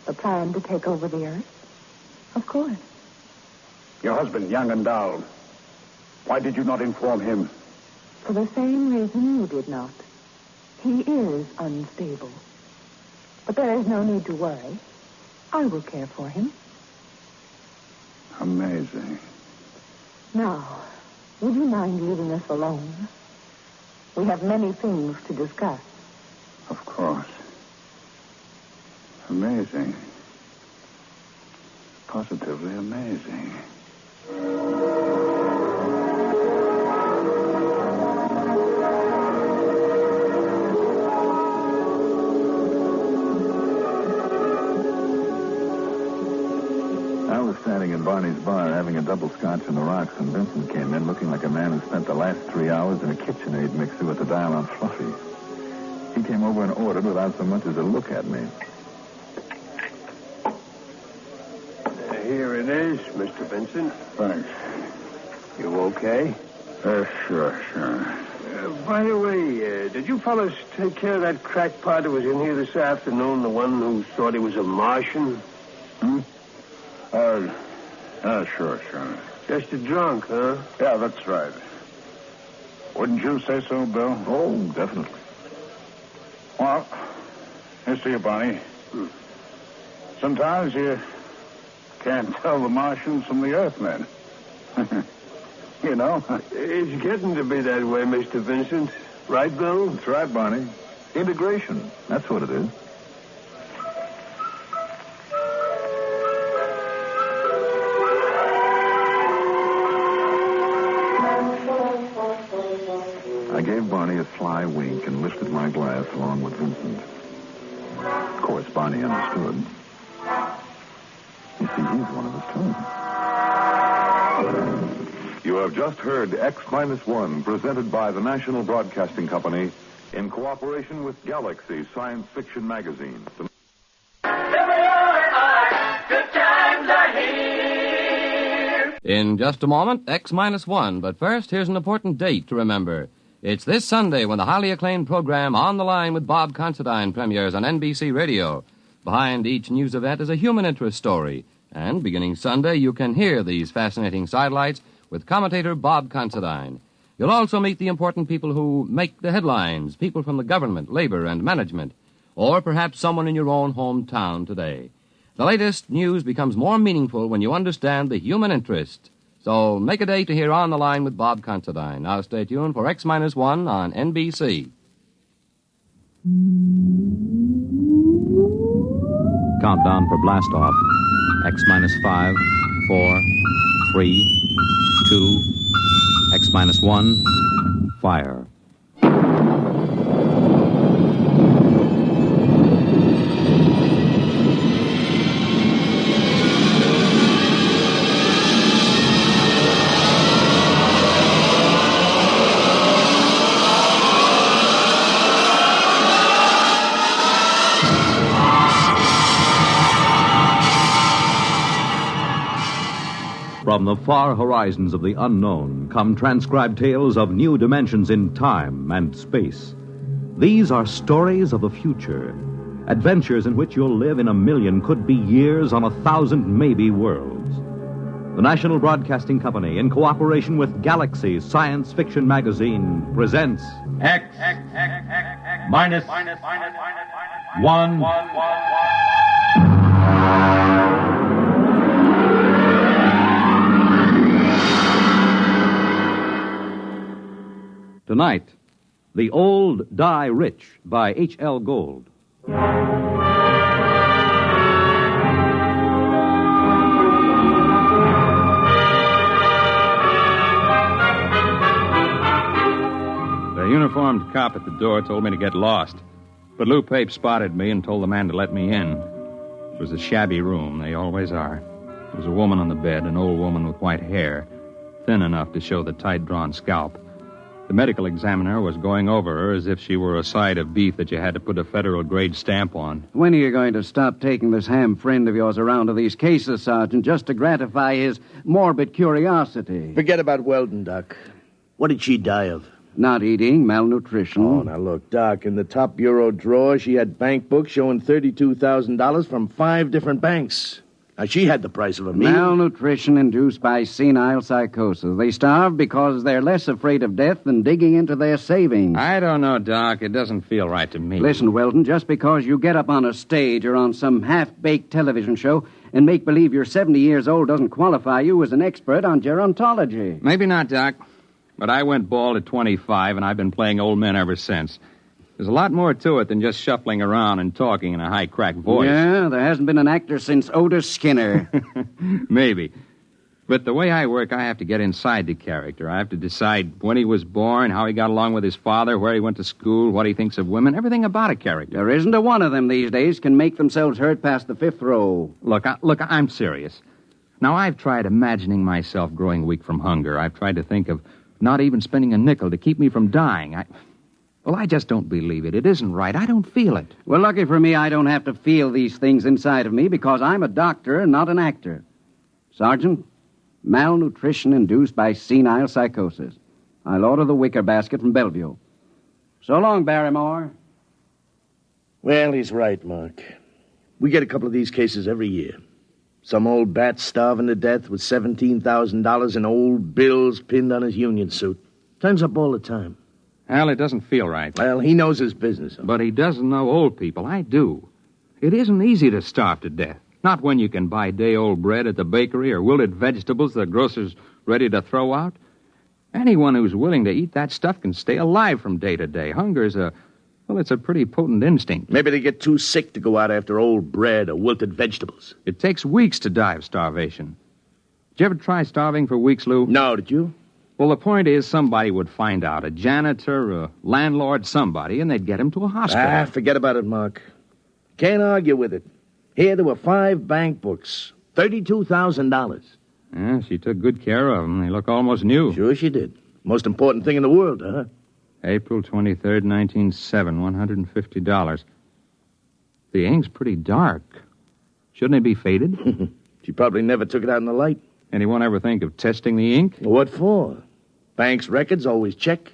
The plan to take over the Earth? Of course. Your husband, young and dull. Why did you not inform him? For the same reason you did not. He is unstable. But there is no need to worry. I will care for him. Amazing. Now, would you mind leaving us alone? We have many things to discuss. Of course. Amazing. Positively amazing. I was standing in Barney's bar having a double scotch on the rocks, and Vincent came in looking like a man who spent the last 3 hours in a KitchenAid mixer with the dial on Fluffy. He came over and ordered without so much as a look at me. Here it is, Mr. Vincent. Thanks. You okay? Sure. By the way, did you fellas take care of that crackpot that was in here this afternoon, the one who thought he was a Martian? Sure. Just a drunk, huh? Yeah, that's right. Wouldn't you say so, Bill? Oh, definitely. Well, here's to you, Barney. Sometimes you can't tell the Martians from the Earthmen. You know? It's getting to be that way, Mr. Vincent. Right, Bill? That's right, Barney. Integration. That's what it is. I gave Barney a sly wink and lifted my glass along with Vincent. Of course, Barney understood. You see, he's one of us, too. You have just heard X-1, presented by the National Broadcasting Company in cooperation with Galaxy Science Fiction Magazine. In just a moment, X-1, but first, here's an important date to remember. It's this Sunday when the highly acclaimed program On the Line with Bob Considine premieres on NBC Radio. Behind each news event is a human interest story, and beginning Sunday, you can hear these fascinating sidelights with commentator Bob Considine. You'll also meet the important people who make the headlines, people from the government, labor, and management, or perhaps someone in your own hometown today. The latest news becomes more meaningful when you understand the human interest. So make a date to hear On the Line with Bob Considine. Now stay tuned for X-1 on NBC. Countdown for blast-off. X-5, 4, 3, 2, X-1, fire. From the far horizons of the unknown come transcribed tales of new dimensions in time and space. These are stories of the future, adventures in which you'll live in 1,000,000, could be years, on 1,000 maybe worlds. The National Broadcasting Company, in cooperation with Galaxy Science Fiction Magazine, presents X minus 1. Tonight, The Old Die Rich by H.L. Gold. The uniformed cop at the door told me to get lost. But Lou Pape spotted me and told the man to let me in. It was a shabby room. They always are. There was a woman on the bed, an old woman with white hair, thin enough to show the tight-drawn scalp. The medical examiner was going over her as if she were a side of beef that you had to put a federal-grade stamp on. When are you going to stop taking this ham friend of yours around to these cases, Sergeant, just to gratify his morbid curiosity? Forget about Weldon, Doc. What did she die of? Not eating, malnutrition. Oh, now look, Doc, in the top bureau drawer, she had bank books showing $32,000 from 5 different banks. Now, she had the price of a meal. Malnutrition induced by senile psychosis. They starve because they're less afraid of death than digging into their savings. I don't know, Doc. It doesn't feel right to me. Listen, Weldon, just because you get up on a stage or on some half-baked television show and make believe you're 70 years old doesn't qualify you as an expert on gerontology. Maybe not, Doc. But I went bald at 25, and I've been playing old men ever since. There's a lot more to it than just shuffling around and talking in a high-cracked voice. Yeah, there hasn't been an actor since Otis Skinner. Maybe. But the way I work, I have to get inside the character. I have to decide when he was born, how he got along with his father, where he went to school, what he thinks of women, everything about a character. There isn't a one of them these days can make themselves heard past the 5th row. Look, I'm serious. Now, I've tried imagining myself growing weak from hunger. I've tried to think of not even spending a nickel to keep me from dying. I just don't believe it. It isn't right. I don't feel it. Well, lucky for me, I don't have to feel these things inside of me because I'm a doctor and not an actor. Sergeant, malnutrition induced by senile psychosis. I'll order the wicker basket from Bellevue. So long, Barrymore. Well, he's right, Mark. We get a couple of these cases every year. Some old bat starving to death with $17,000 in old bills pinned on his union suit. Turns up all the time. Al, it doesn't feel right. Well, he knows his business. But he doesn't know old people. I do. It isn't easy to starve to death. Not when you can buy day-old bread at the bakery or wilted vegetables the grocer's ready to throw out. Anyone who's willing to eat that stuff can stay alive from day to day. Hunger's it's a pretty potent instinct. Maybe they get too sick to go out after old bread or wilted vegetables. It takes weeks to die of starvation. Did you ever try starving for weeks, Lou? No, did you? Well, the point is somebody would find out. A janitor, a landlord, somebody, and they'd get him to a hospital. Forget about it, Mark. Can't argue with it. Here there were 5 bank books. $32,000. Yeah, she took good care of them. They look almost new. Sure she did. Most important thing in the world, huh? April 23rd, 1907, $150. The ink's pretty dark. Shouldn't it be faded? She probably never took it out in the light. Anyone ever think of testing the ink? What for? Bank's records always check.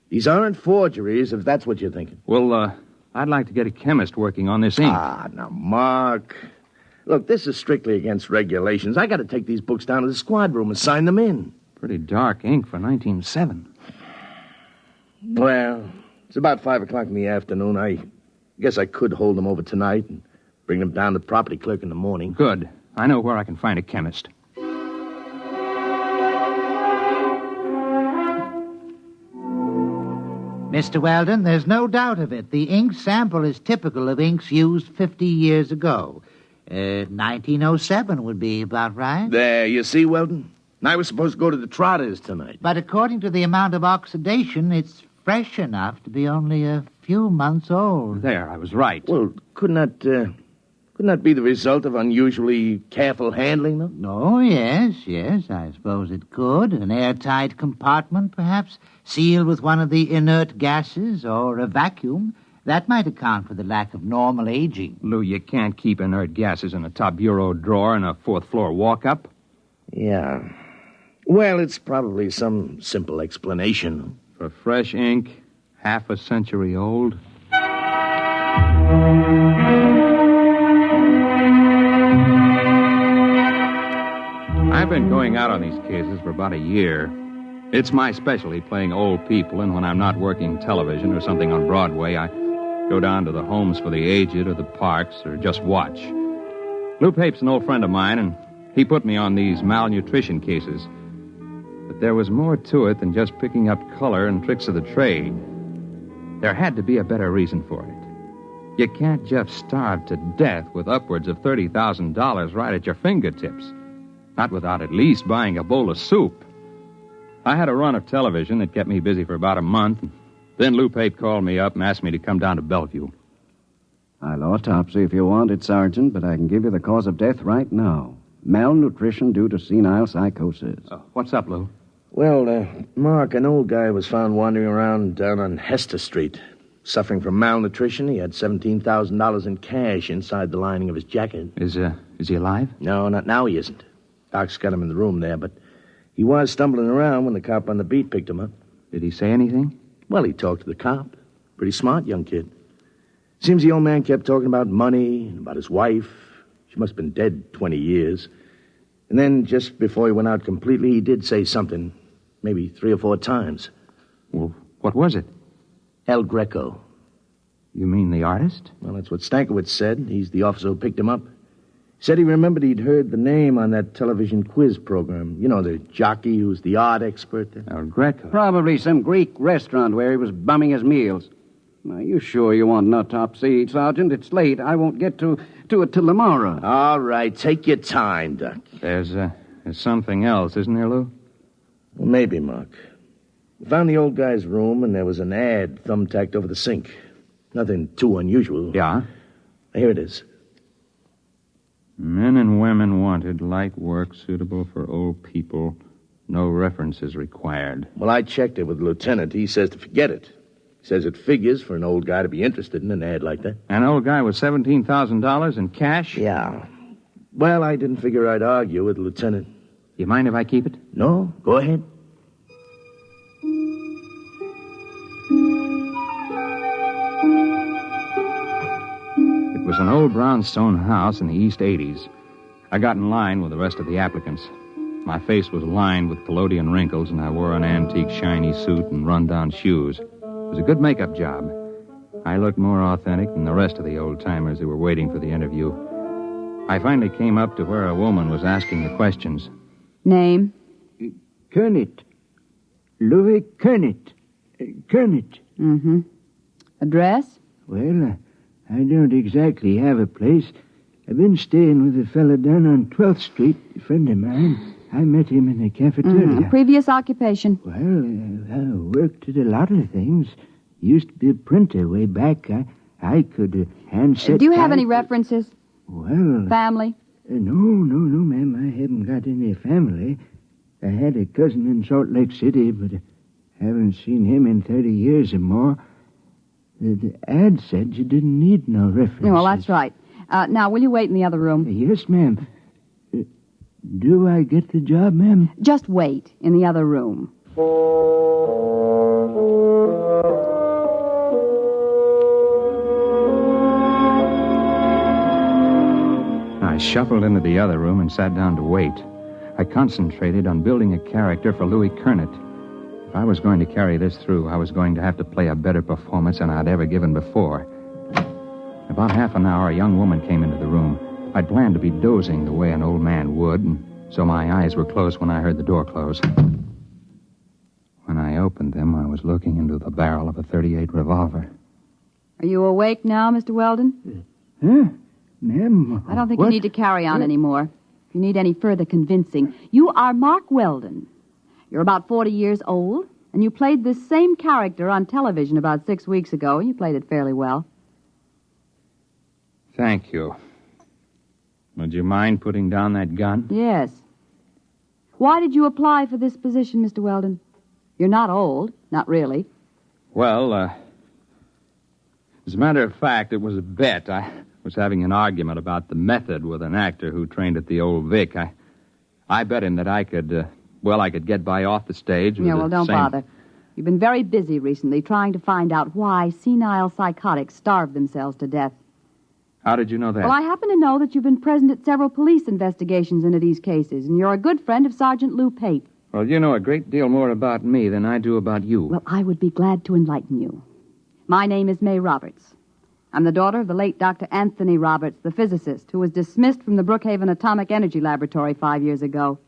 These aren't forgeries, if that's what you're thinking. Well, I'd like to get a chemist working on this ink. Now, Mark. Look, this is strictly against regulations. I got to take these books down to the squad room and sign them in. Pretty dark ink for 1907. Well, it's about 5 o'clock in the afternoon. I guess I could hold them over tonight and bring them down to the property clerk in the morning. Good. I know where I can find a chemist. Mr. Weldon, there's no doubt of it. The ink sample is typical of inks used 50 years ago. 1907 would be about right. There, you see, Weldon? I was supposed to go to the Trotters tonight. But according to the amount of oxidation, it's fresh enough to be only a few months old. There, I was right. Well, couldn't that be the result of unusually careful handling, though? Oh, yes, I suppose it could. An airtight compartment, perhaps, sealed with one of the inert gases or a vacuum. That might account for the lack of normal aging. Lou, you can't keep inert gases in a top bureau drawer in a 4th-floor walk-up. Yeah. Well, it's probably some simple explanation. For fresh ink, half a century old. I've been going out on these cases for about a year. It's my specialty, playing old people, and when I'm not working television or something on Broadway, I go down to the homes for the aged or the parks or just watch. Lou Pape's an old friend of mine, and he put me on these malnutrition cases. But there was more to it than just picking up color and tricks of the trade. There had to be a better reason for it. You can't just starve to death with upwards of $30,000 right at your fingertips. Not without at least buying a bowl of soup. I had a run of television that kept me busy for about a month. Then Lou Pape called me up and asked me to come down to Bellevue. I'll autopsy if you want it, Sergeant, but I can give you the cause of death right now. Malnutrition due to senile psychosis. What's up, Lou? Well, Mark, an old guy was found wandering around down on Hester Street. Suffering from malnutrition, he had $17,000 in cash inside the lining of his jacket. Is he alive? No, not now he isn't. Doc's got him in the room there, but he was stumbling around when the cop on the beat picked him up. Did he say anything? Well, he talked to the cop. Pretty smart young kid. Seems the old man kept talking about money, about his wife. She must have been dead 20 years. And then, just before he went out completely, he did say something, maybe 3 or 4 times. Well, what was it? El Greco. You mean the artist? Well, that's what Stankiewicz said. He's the officer who picked him up. Said he remembered he'd heard the name on that television quiz program. You know, the jockey who's the art expert. El Greco. Probably some Greek restaurant where he was bumming his meals. Are you sure you want an autopsy, Sergeant? It's late. I won't get to it till tomorrow. All right, take your time, Doc. There's something else, isn't there, Lou? Well, maybe, Mark. We found the old guy's room, and there was an ad thumbtacked over the sink. Nothing too unusual. Yeah? Here it is. Men and women wanted, light work suitable for old people. No references required. Well, I checked it with the lieutenant. He says to forget it. He says it figures for an old guy to be interested in an ad like that. An old guy with $17,000 in cash? Yeah. Well, I didn't figure I'd argue with the lieutenant. You mind if I keep it? No, go ahead. It was an old brownstone house in the East 80s. I got in line with the rest of the applicants. My face was lined with collodion wrinkles, and I wore an antique shiny suit and run-down shoes. It was a good makeup job. I looked more authentic than the rest of the old-timers who were waiting for the interview. I finally came up to where a woman was asking the questions. Name? Kernet. Louis Kernet. Kernet. Mm-hmm. Address? Well, I don't exactly have a place. I've been staying with a fella down on 12th Street, a friend of mine. I met him in the cafeteria. Mm-hmm. Previous occupation? Well, I worked at a lot of things. Used to be a printer way back. I could hand set... Do you have any references? Well... Family? No, ma'am. I haven't got any family. I had a cousin in Salt Lake City, but I haven't seen him in 30 years or more. The ad said you didn't need no references. Well, that's right. Now, will you wait in the other room? Yes, ma'am. Do I get the job, ma'am? Just wait in the other room. I shuffled into the other room and sat down to wait. I concentrated on building a character for Louis Kernet. If I was going to carry this through, I was going to have to play a better performance than I'd ever given before. About half an hour, a young woman came into the room. I'd planned to be dozing the way an old man would, and so my eyes were closed when I heard the door close. When I opened them, I was looking into the barrel of a .38 revolver. Are you awake now, Mr. Weldon? Huh? Ma'am? I don't think you need to carry on anymore. If you need any further convincing, you are Mark Weldon. You're about 40 years old, and you played this same character on television about 6 weeks ago. You played it fairly well. Thank you. Would you mind putting down that gun? Yes. Why did you apply for this position, Mr. Weldon? You're not old. Not really. Well, as a matter of fact, it was a bet. I was having an argument about the method with an actor who trained at the Old Vic. I bet him that I could get by off the stage with don't bother. You've been very busy recently trying to find out why senile psychotics starve themselves to death. How did you know that? Well, I happen to know that you've been present at several police investigations into these cases, and you're a good friend of Sergeant Lou Pape. Well, you know a great deal more about me than I do about you. Well, I would be glad to enlighten you. My name is May Roberts. I'm the daughter of the late Dr. Anthony Roberts, the physicist, who was dismissed from the Brookhaven Atomic Energy Laboratory 5 years ago.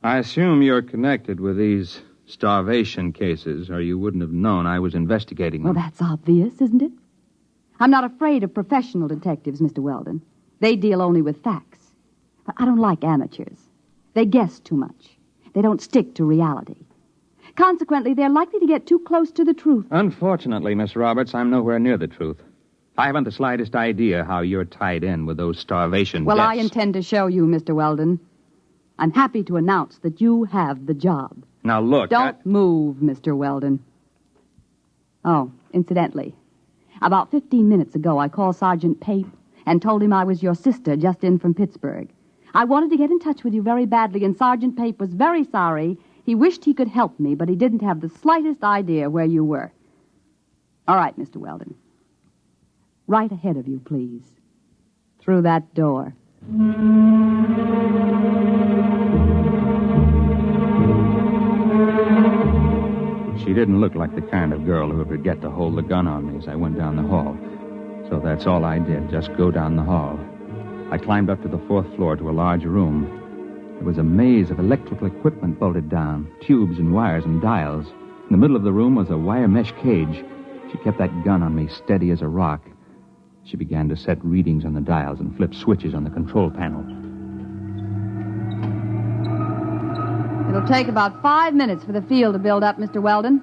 I assume you're connected with these starvation cases, or you wouldn't have known I was investigating them. Well, that's obvious, isn't it? I'm not afraid of professional detectives, Mr. Weldon. They deal only with facts. But I don't like amateurs. They guess too much. They don't stick to reality. Consequently, they're likely to get too close to the truth. Unfortunately, Miss Roberts, I'm nowhere near the truth. I haven't the slightest idea how you're tied in with those starvation Well, deaths. I intend to show you, Mr. Weldon. I'm happy to announce that you have the job. Now, look, Don't move, Mr. Weldon. Oh, incidentally, about 15 minutes ago, I called Sergeant Pape and told him I was your sister just in from Pittsburgh. I wanted to get in touch with you very badly, and Sergeant Pape was very sorry. He wished he could help me, but he didn't have the slightest idea where you were. All right, Mr. Weldon. Right ahead of you, please. Through that door. She didn't look like the kind of girl who would forget to hold the gun on me as I went down the hall. So that's all I did, just go down the hall. I climbed up to the 4th floor to a large room. There was a maze of electrical equipment bolted down, tubes and wires and dials. In the middle of the room was a wire mesh cage. She kept that gun on me steady as a rock. She began to set readings on the dials and flip switches on the control panel. It'll take about 5 minutes for the field to build up, Mr. Weldon.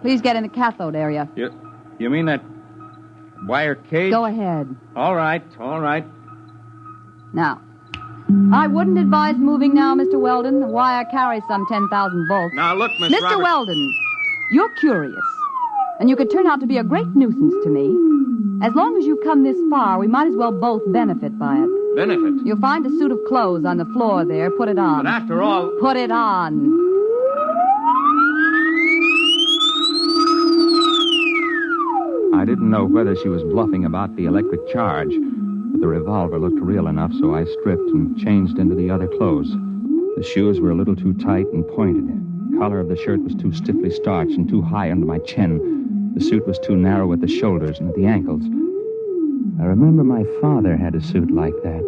Please get in the cathode area. You mean that wire cage? Go ahead. All right. Now, I wouldn't advise moving now, Mr. Weldon. The wire carries some 10,000 volts. Now, look, Miss Mr. Roberts. Weldon, you're curious, and you could turn out to be a great nuisance to me. As long as you've come this far, we might as well both benefit by it. Benefit? You'll find a suit of clothes on the floor there. Put it on. But after all... Put it on. I didn't know whether she was bluffing about the electric charge, but the revolver looked real enough, so I stripped and changed into the other clothes. The shoes were a little too tight and pointed. The collar of the shirt was too stiffly starched and too high under my chin. The suit was too narrow at the shoulders and at the ankles. I remember my father had a suit like that.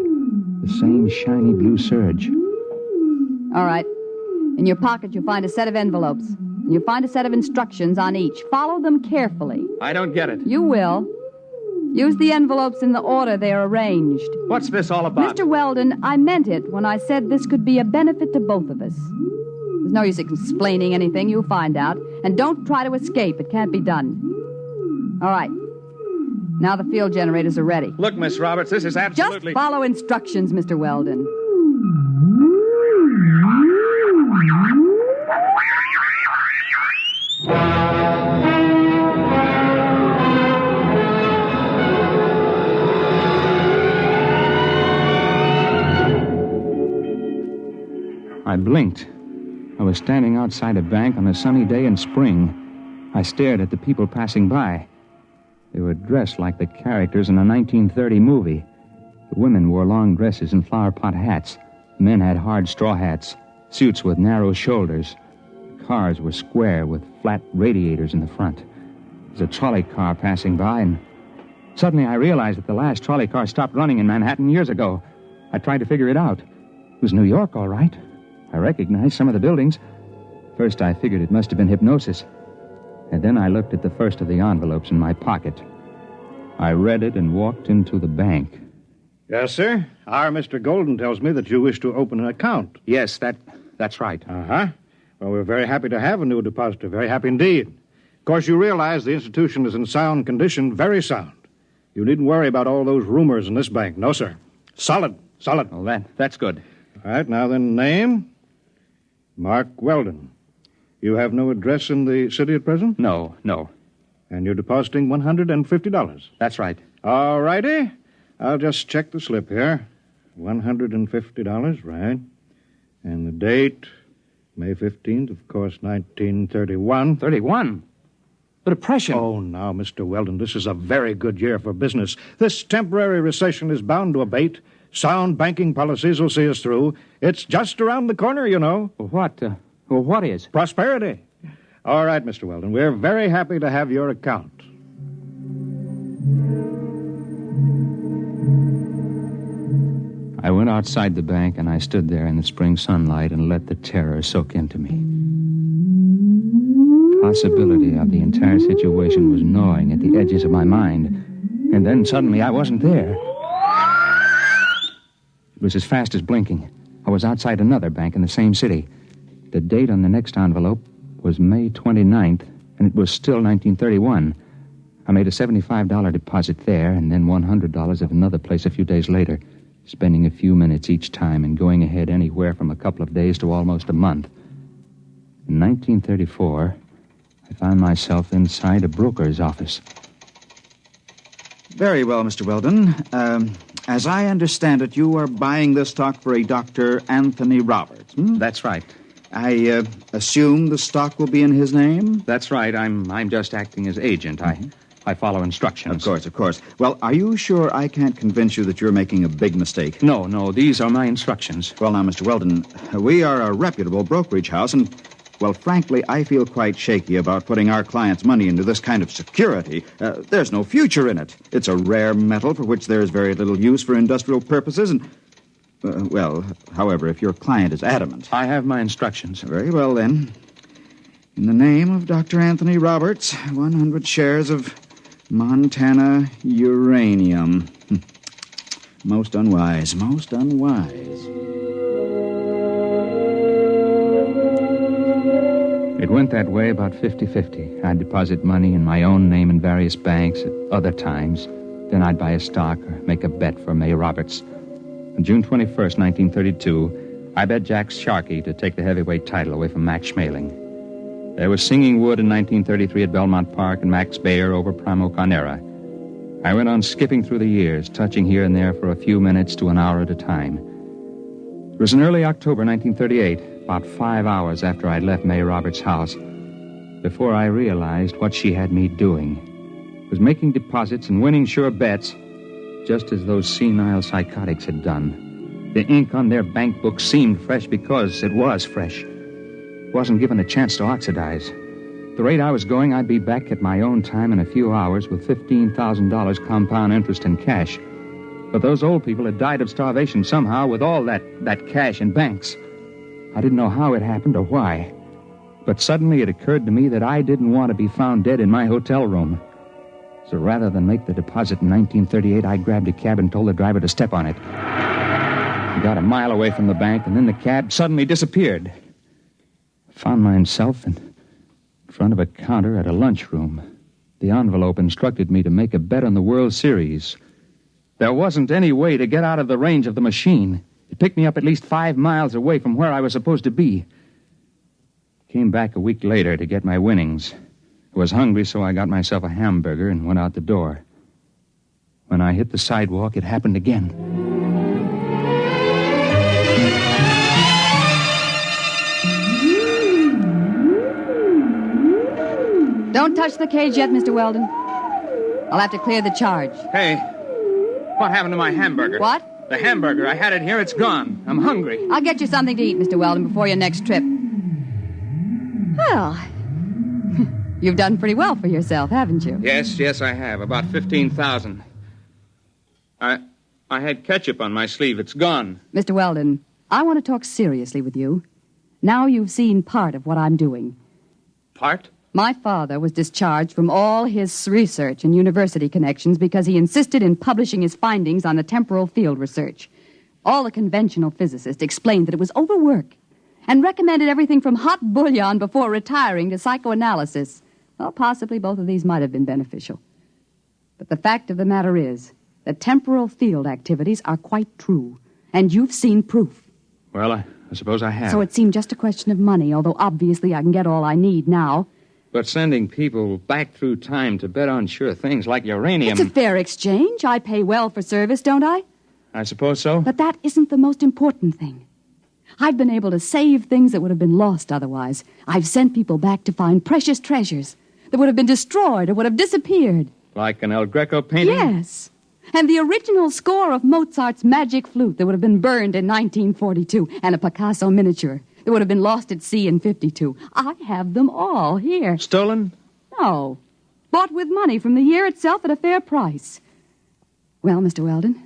The same shiny blue serge. All right. In your pocket, you'll find a set of envelopes. You'll find a set of instructions on each. Follow them carefully. I don't get it. You will. Use the envelopes in the order they're arranged. What's this all about? Mr. Weldon, I meant it when I said this could be a benefit to both of us. There's no use explaining anything. You'll find out. And don't try to escape. It can't be done. All right. Now the field generators are ready. Look, Miss Roberts, this is absolutely... Just follow instructions, Mr. Weldon. I blinked. I was standing outside a bank on a sunny day in spring. I stared at the people passing by. They were dressed like the characters in a 1930 movie. The women wore long dresses and flower pot hats. The men had hard straw hats, suits with narrow shoulders. The cars were square with flat radiators in the front. There was a trolley car passing by, and suddenly I realized that the last trolley car stopped running in Manhattan years ago. I tried to figure it out. It was New York, all right. I recognized some of the buildings. First, I figured it must have been hypnosis. And then I looked at the first of the envelopes in my pocket. I read it and walked into the bank. Yes, sir. Our Mr. Golden tells me that you wish to open an account. Yes, that's right. Uh-huh. Well, we're very happy to have a new depositor. Very happy indeed. Of course, you realize the institution is in sound condition, very sound. You needn't worry about all those rumors in this bank. No, sir. Solid. Well, that's good. All right, now then, name? Mark Weldon. You have no address in the city at present? No. And you're depositing $150? That's right. All righty. I'll just check the slip here. $150, right. And the date, May 15th, of course, 1931. 31? The Depression. Oh, now, Mr. Weldon, this is a very good year for business. This temporary recession is bound to abate. Sound banking policies will see us through. It's just around the corner, you know. What is? Prosperity. All right, Mr. Weldon, we're very happy to have your account. I went outside the bank, and I stood there in the spring sunlight and let the terror soak into me. Possibility of the entire situation was gnawing at the edges of my mind. And then suddenly I wasn't there. It was as fast as blinking. I was outside another bank in the same city. The date on the next envelope was May 29th, and it was still 1931. I made a $75 deposit there, and then $100 at another place a few days later, spending a few minutes each time and going ahead anywhere from a couple of days to almost a month. In 1934, I found myself inside a broker's office. Very well, Mr. Weldon. As I understand it, you are buying this stock for a Dr. Anthony Roberts. That's right. I assume the stock will be in his name? That's right. I'm just acting as agent. I follow instructions. Of course. Well, are you sure I can't convince you that you're making a big mistake? No, these are my instructions. Well, now, Mr. Weldon, we are a reputable brokerage house, and, well, frankly, I feel quite shaky about putting our clients' money into this kind of security. There's no future in it. It's a rare metal for which there's very little use for industrial purposes, and, however, if your client is adamant. I have my instructions. Very well, then. In the name of Dr. Anthony Roberts, 100 shares of Montana uranium. Most unwise. It went that way about 50-50. I'd deposit money in my own name in various banks at other times. Then I'd buy a stock or make a bet for May Roberts. On June 21st, 1932, I bet Jack Sharkey to take the heavyweight title away from Max Schmeling. There was Singing Wood in 1933 at Belmont Park and Max Baer over Primo Carnera. I went on skipping through the years, touching here and there for a few minutes to an hour at a time. It was in early October 1938, about 5 hours after I'd left May Roberts' house, before I realized what she had me doing. Was making deposits and winning sure bets, just as those senile psychotics had done. The ink on their bank book seemed fresh because it was fresh. Wasn't given a chance to oxidize. At the rate I was going, I'd be back at my own time in a few hours with $15,000 compound interest in cash. But those old people had died of starvation somehow with all that cash in banks. I didn't know how it happened or why. But suddenly it occurred to me that I didn't want to be found dead in my hotel room. So rather than make the deposit in 1938, I grabbed a cab and told the driver to step on it. I got a mile away from the bank, and then the cab suddenly disappeared. I found myself in front of a counter at a lunchroom. The envelope instructed me to make a bet on the World Series. There wasn't any way to get out of the range of the machine. It picked me up at least 5 miles away from where I was supposed to be. Came back a week later to get my winnings. I was hungry, so I got myself a hamburger and went out the door. When I hit the sidewalk, it happened again. Don't touch the cage yet, Mr. Weldon. I'll have to clear the charge. Hey, what happened to my hamburger? What? The hamburger. I had it here. It's gone. I'm hungry. I'll get you something to eat, Mr. Weldon, before your next trip. Well, you've done pretty well for yourself, haven't you? Yes, I have. About 15,000. I had ketchup on my sleeve. It's gone. Mr. Weldon, I want to talk seriously with you. Now you've seen part of what I'm doing. Part? My father was discharged from all his research and university connections because he insisted in publishing his findings on the temporal field research. All the conventional physicists explained that it was overwork and recommended everything from hot bouillon before retiring to psychoanalysis. Well, possibly both of these might have been beneficial. But the fact of the matter is that temporal field activities are quite true, and you've seen proof. Well, I suppose I have. So it seemed just a question of money, although obviously I can get all I need now. But sending people back through time to bet on sure things like uranium... It's a fair exchange. I pay well for service, don't I? I suppose so. But that isn't the most important thing. I've been able to save things that would have been lost otherwise. I've sent people back to find precious treasures. that would have been destroyed or would have disappeared. Like an El Greco painting? Yes. And the original score of Mozart's Magic Flute that would have been burned in 1942, and a Picasso miniature that would have been lost at sea in 52. I have them all here. Stolen? No. Bought with money from the year itself at a fair price. Well, Mr. Weldon,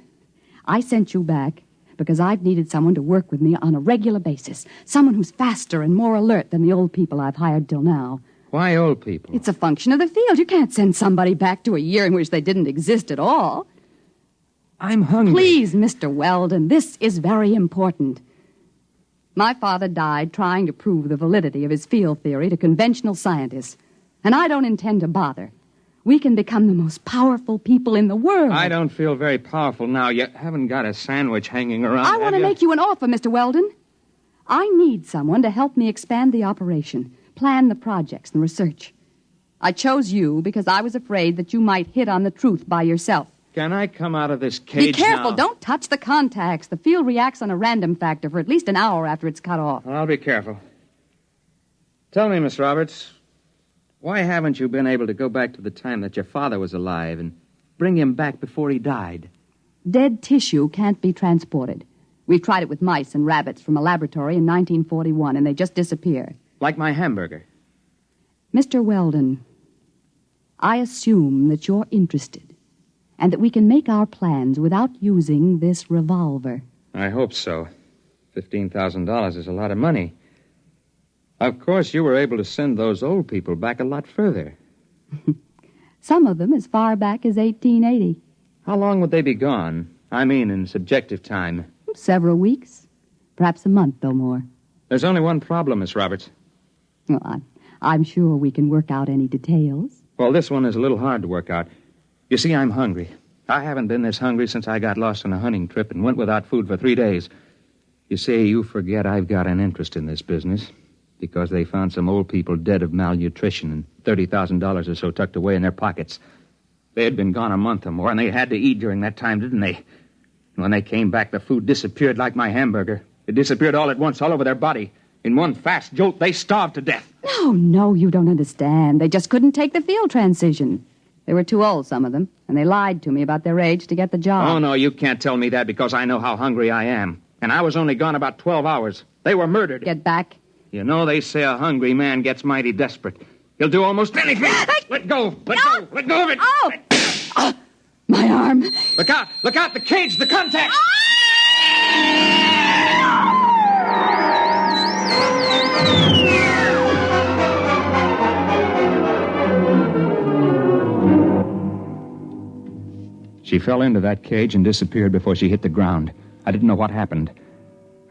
I sent you back because I've needed someone to work with me on a regular basis. Someone who's faster and more alert than the old people I've hired till now. Why old people? It's a function of the field. You can't send somebody back to a year in which they didn't exist at all. I'm hungry. Please, Mr. Weldon, this is very important. My father died trying to prove the validity of his field theory to conventional scientists, and I don't intend to bother. We can become the most powerful people in the world. I don't feel very powerful now. You haven't got a sandwich hanging around. I want to make you an offer, Mr. Weldon. I need someone to help me expand the operation, plan the projects and research. I chose you because I was afraid that you might hit on the truth by yourself. Can I come out of this cage Be careful. now? Don't touch the contacts. The field reacts on a random factor for at least an hour after it's cut off. I'll be careful. Tell me, Miss Roberts, why haven't you been able to go back to the time that your father was alive and bring him back before he died? Dead tissue can't be transported. We've tried it with mice and rabbits from a laboratory in 1941, and they just disappear. Like my hamburger. Mr. Weldon, I assume that you're interested and that we can make our plans without using this revolver. I hope so. $15,000 is a lot of money. Of course, you were able to send those old people back a lot further. Some of them as far back as 1880. How long would they be gone? I mean, in subjective time. Several weeks. Perhaps a month or more. There's only one problem, Miss Roberts. Well, I'm sure we can work out any details. Well, this one is a little hard to work out. You see, I'm hungry. I haven't been this hungry since I got lost on a hunting trip and went without food for 3 days. You see, you forget I've got an interest in this business because they found some old people dead of malnutrition and $30,000 or so tucked away in their pockets. They had been gone a month or more, and they had to eat during that time, didn't they? And when they came back, the food disappeared like my hamburger. It disappeared all at once, all over their body. In one fast jolt, they starved to death. No, you don't understand. They just couldn't take the field transition. They were too old, some of them, and they lied to me about their age to get the job. Oh, no, you can't tell me that because I know how hungry I am. And I was only gone about 12 hours. They were murdered. Get back. You know, they say a hungry man gets mighty desperate. He'll do almost anything. Let go. Let go. Let go of it. Oh! My arm. Look out. Look out. The cage. The contact. She fell into that cage and disappeared before she hit the ground. I didn't know what happened.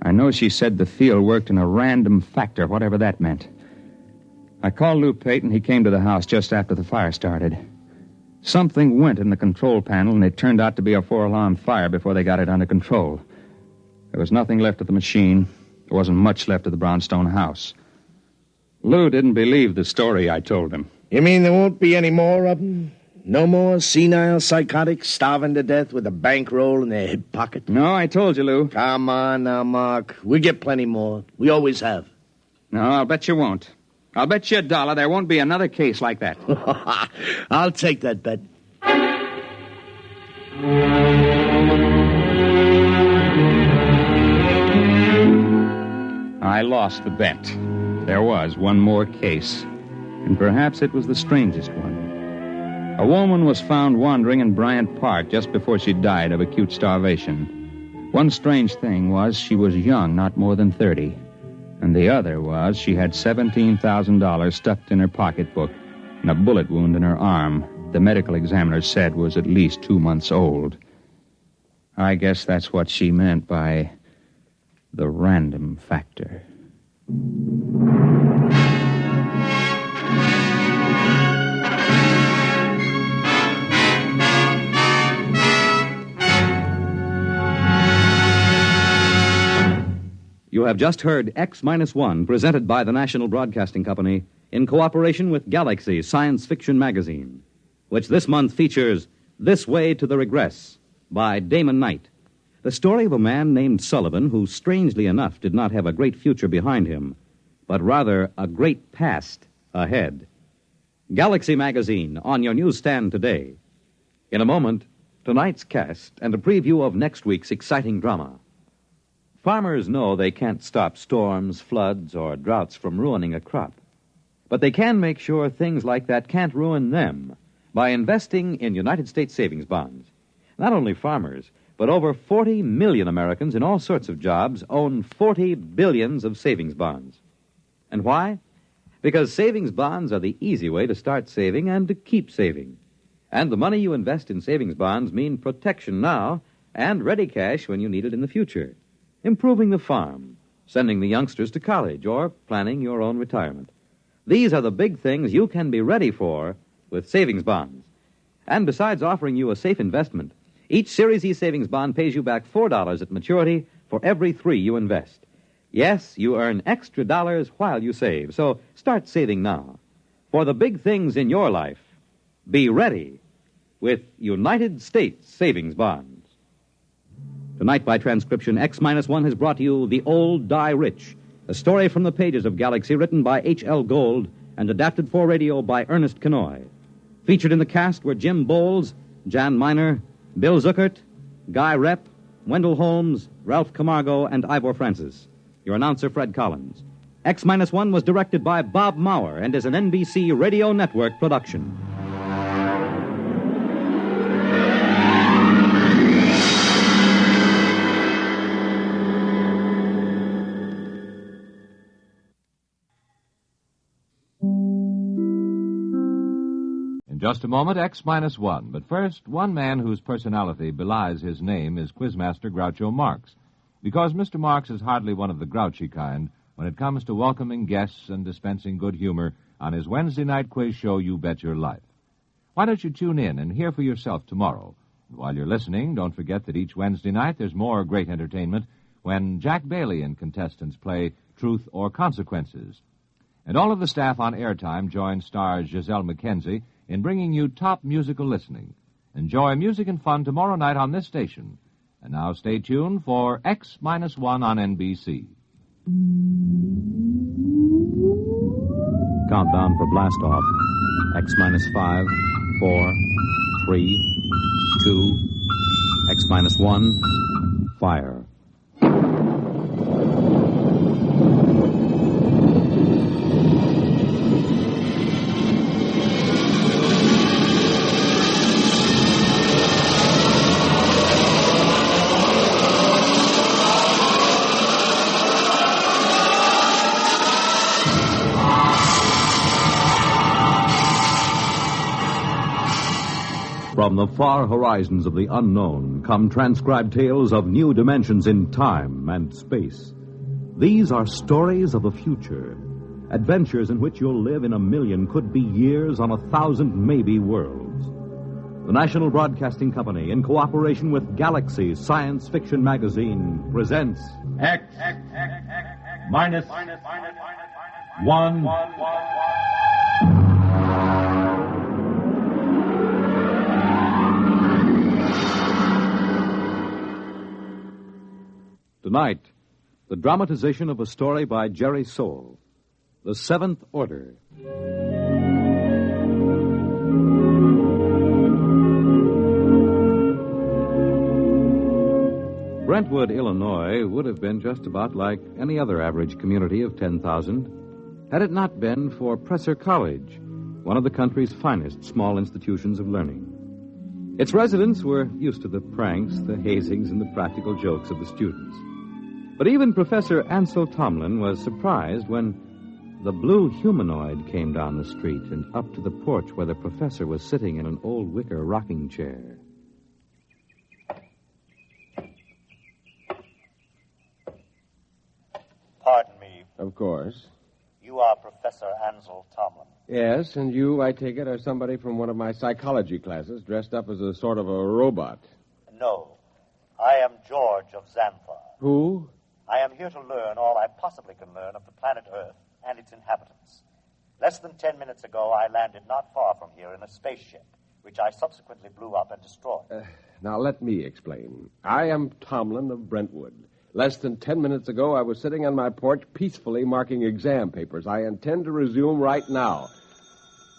I know she said the field worked in a random factor, whatever that meant. I called Lou Pate, and he came to the house just after the fire started. Something went in the control panel, and it turned out to be a 4-alarm fire before they got it under control. There was nothing left of the machine. There wasn't much left of the brownstone house. Lou didn't believe the story I told him. You mean there won't be any more of them? No more senile psychotics starving to death with a bankroll in their hip pocket? No, I told you, Lou. Come on now, Mark. We get plenty more. We always have. No, I'll bet you won't. I'll bet you $1 there won't be another case like that. I'll take that bet. I lost the bet. There was one more case, and perhaps it was the strangest one. A woman was found wandering in Bryant Park just before she died of acute starvation. One strange thing was she was young, not more than 30. And the other was she had $17,000 stuffed in her pocketbook and a bullet wound in her arm the medical examiner said was at least 2 months old. I guess that's what she meant by the random factor. You have just heard X-1, presented by the National Broadcasting Company in cooperation with Galaxy Science Fiction Magazine, which this month features This Way to the Regress by Damon Knight, the story of a man named Sullivan who, strangely enough, did not have a great future behind him, but rather a great past ahead. Galaxy Magazine on your newsstand today. In a moment, tonight's cast and a preview of next week's exciting drama. Farmers know they can't stop storms, floods, or droughts from ruining a crop. But they can make sure things like that can't ruin them by investing in United States savings bonds. Not only farmers, but over 40 million Americans in all sorts of jobs own 40 billions of savings bonds. And why? Because savings bonds are the easy way to start saving and to keep saving. And the money you invest in savings bonds mean protection now and ready cash when you need it in the future. Improving the farm, sending the youngsters to college, or planning your own retirement. These are the big things you can be ready for with savings bonds. And besides offering you a safe investment, each Series E savings bond pays you back $4 at maturity for every $3 you invest. Yes, you earn extra dollars while you save, so start saving now. For the big things in your life, be ready with United States savings bonds. Tonight, by transcription, X-1 has brought you The Old Die Rich, a story from the pages of Galaxy written by H.L. Gold and adapted for radio by Ernest Kinoy. Featured in the cast were Jim Bowles, Jan Miner, Bill Zuckert, Guy Repp, Wendell Holmes, Ralph Camargo, and Ivor Francis. Your announcer, Fred Collins. X-1 was directed by Bob Maurer and is an NBC Radio Network production. In just a moment, X-1. But first, one man whose personality belies his name is Quizmaster Groucho Marx. Because Mr. Marx is hardly one of the grouchy kind when it comes to welcoming guests and dispensing good humor on his Wednesday night quiz show, You Bet Your Life. Why don't you tune in and hear for yourself tomorrow? And while you're listening, don't forget that each Wednesday night there's more great entertainment when Jack Bailey and contestants play Truth or Consequences. And all of the staff on Airtime join stars Giselle McKenzie in bringing you top musical listening. Enjoy music and fun tomorrow night on this station. And now stay tuned for X-1 on NBC. Countdown for blast off. X-5, 4, 3, 2, X-1, fire. From the far horizons of the unknown come transcribed tales of new dimensions in time and space. These are stories of the future, adventures in which you'll live in 1,000,000, could be years, on 1,000 maybe worlds. The National Broadcasting Company, in cooperation with Galaxy Science Fiction Magazine, presents X-1. Tonight, the dramatization of a story by Jerry Soule, The Seventh Order. Brentwood, Illinois, would have been just about like any other average community of 10,000 had it not been for Presser College, one of the country's finest small institutions of learning. Its residents were used to the pranks, the hazings, and the practical jokes of the students. But even Professor Ansel Tomlin was surprised when the blue humanoid came down the street and up to the porch where the professor was sitting in an old wicker rocking chair. Pardon me. Of course. You are Professor Ansel Tomlin. Yes, and you, I take it, are somebody from one of my psychology classes dressed up as a sort of a robot. No. I am George of Xanthar. Who? I am here to learn all I possibly can learn of the planet Earth and its inhabitants. Less than 10 minutes ago, I landed not far from here in a spaceship, which I subsequently blew up and destroyed. Now, let me explain. I am Tomlin of Brentwood. Less than 10 minutes ago, I was sitting on my porch peacefully marking exam papers. I intend to resume right now.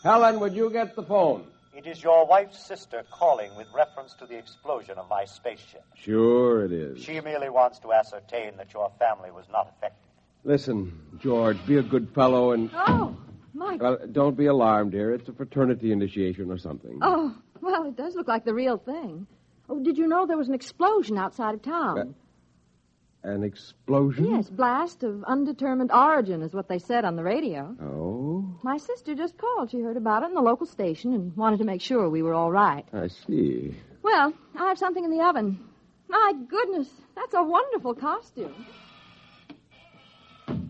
Helen, would you get the phone? It is your wife's sister calling with reference to the explosion of my spaceship. Sure it is. She merely wants to ascertain that your family was not affected. Listen, George, be a good fellow and... Oh, Mike. Well, don't be alarmed, dear. It's a fraternity initiation or something. Oh, well, it does look like the real thing. Oh, did you know there was an explosion outside of town? An explosion? Yes, blast of undetermined origin is what they said on the radio. Oh? My sister just called. She heard about it in the local station and wanted to make sure we were all right. I see. Well, I have something in the oven. My goodness, that's a wonderful costume.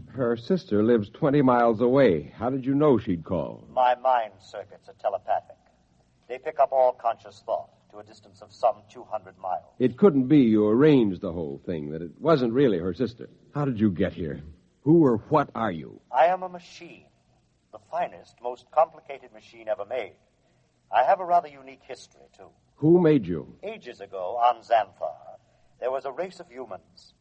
Her sister lives 20 miles away. How did you know she'd call? My mind circuits are telepathic. They pick up all conscious thought to a distance of some 200 miles. It couldn't be you arranged the whole thing, that it wasn't really her sister. How did you get here? Who or what are you? I am a machine. The finest, most complicated machine ever made. I have a rather unique history, too. Who made you? Ages ago, on Xanthar, there was a race of humans.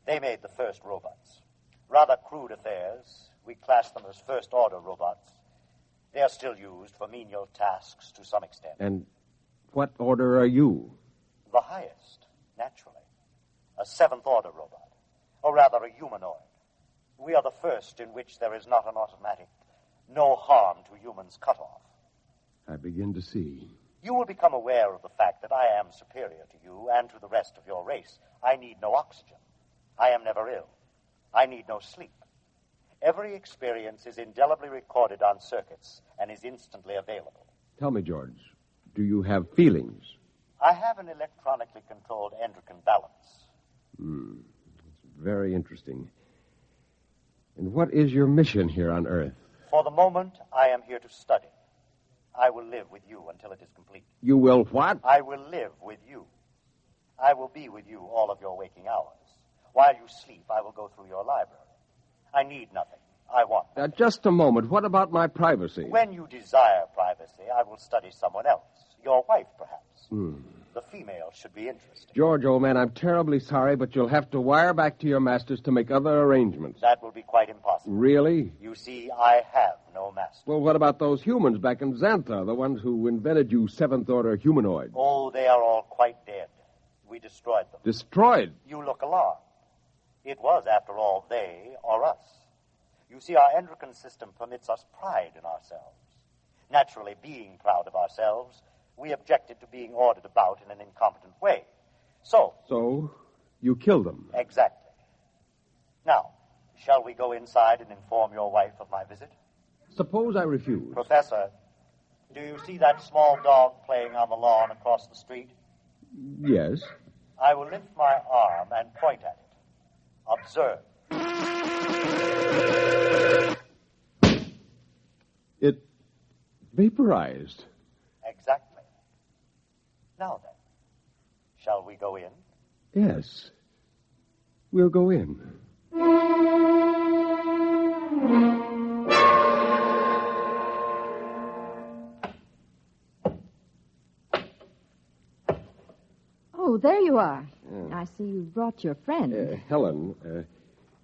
They made the first robots. Rather crude affairs. We class them as first-order robots. They are still used for menial tasks to some extent. And what order are you? The highest, naturally. A seventh-order robot. Or rather, a humanoid. We are the first in which there is not an automatic, no harm to humans cutoff. I begin to see. You will become aware of the fact that I am superior to you and to the rest of your race. I need no oxygen. I am never ill. I need no sleep. Every experience is indelibly recorded on circuits and is instantly available. Tell me, George, do you have feelings? I have an electronically controlled endocrine balance. It's very interesting. And what is your mission here on Earth? For the moment, I am here to study. I will live with you until it is complete. You will what? I will live with you. I will be with you all of your waking hours. While you sleep, I will go through your library. I need nothing. I want nothing. Just a moment. What about my privacy? When you desire privacy, I will study someone else. Your wife, perhaps. The female should be interesting. George, old man, I'm terribly sorry, but you'll have to wire back to your masters to make other arrangements. That will be quite impossible. Really? You see, I have no master. Well, what about those humans back in Xanthar, the ones who invented you seventh-order humanoids? Oh, they are all quite dead. We destroyed them. Destroyed? You look alarmed. It was, after all, they or us. You see, our endocrine system permits us pride in ourselves. Naturally, being proud of ourselves, we objected to being ordered about in an incompetent way. So, you killed them? Exactly. Now, shall we go inside and inform your wife of my visit? Suppose I refuse. Professor, do you see that small dog playing on the lawn across the street? Yes. I will lift my arm and point at it. Observe. It vaporized. Exactly. Now then, shall we go in? Yes. We'll go in. Oh, there you are. I see you brought your friend. Helen,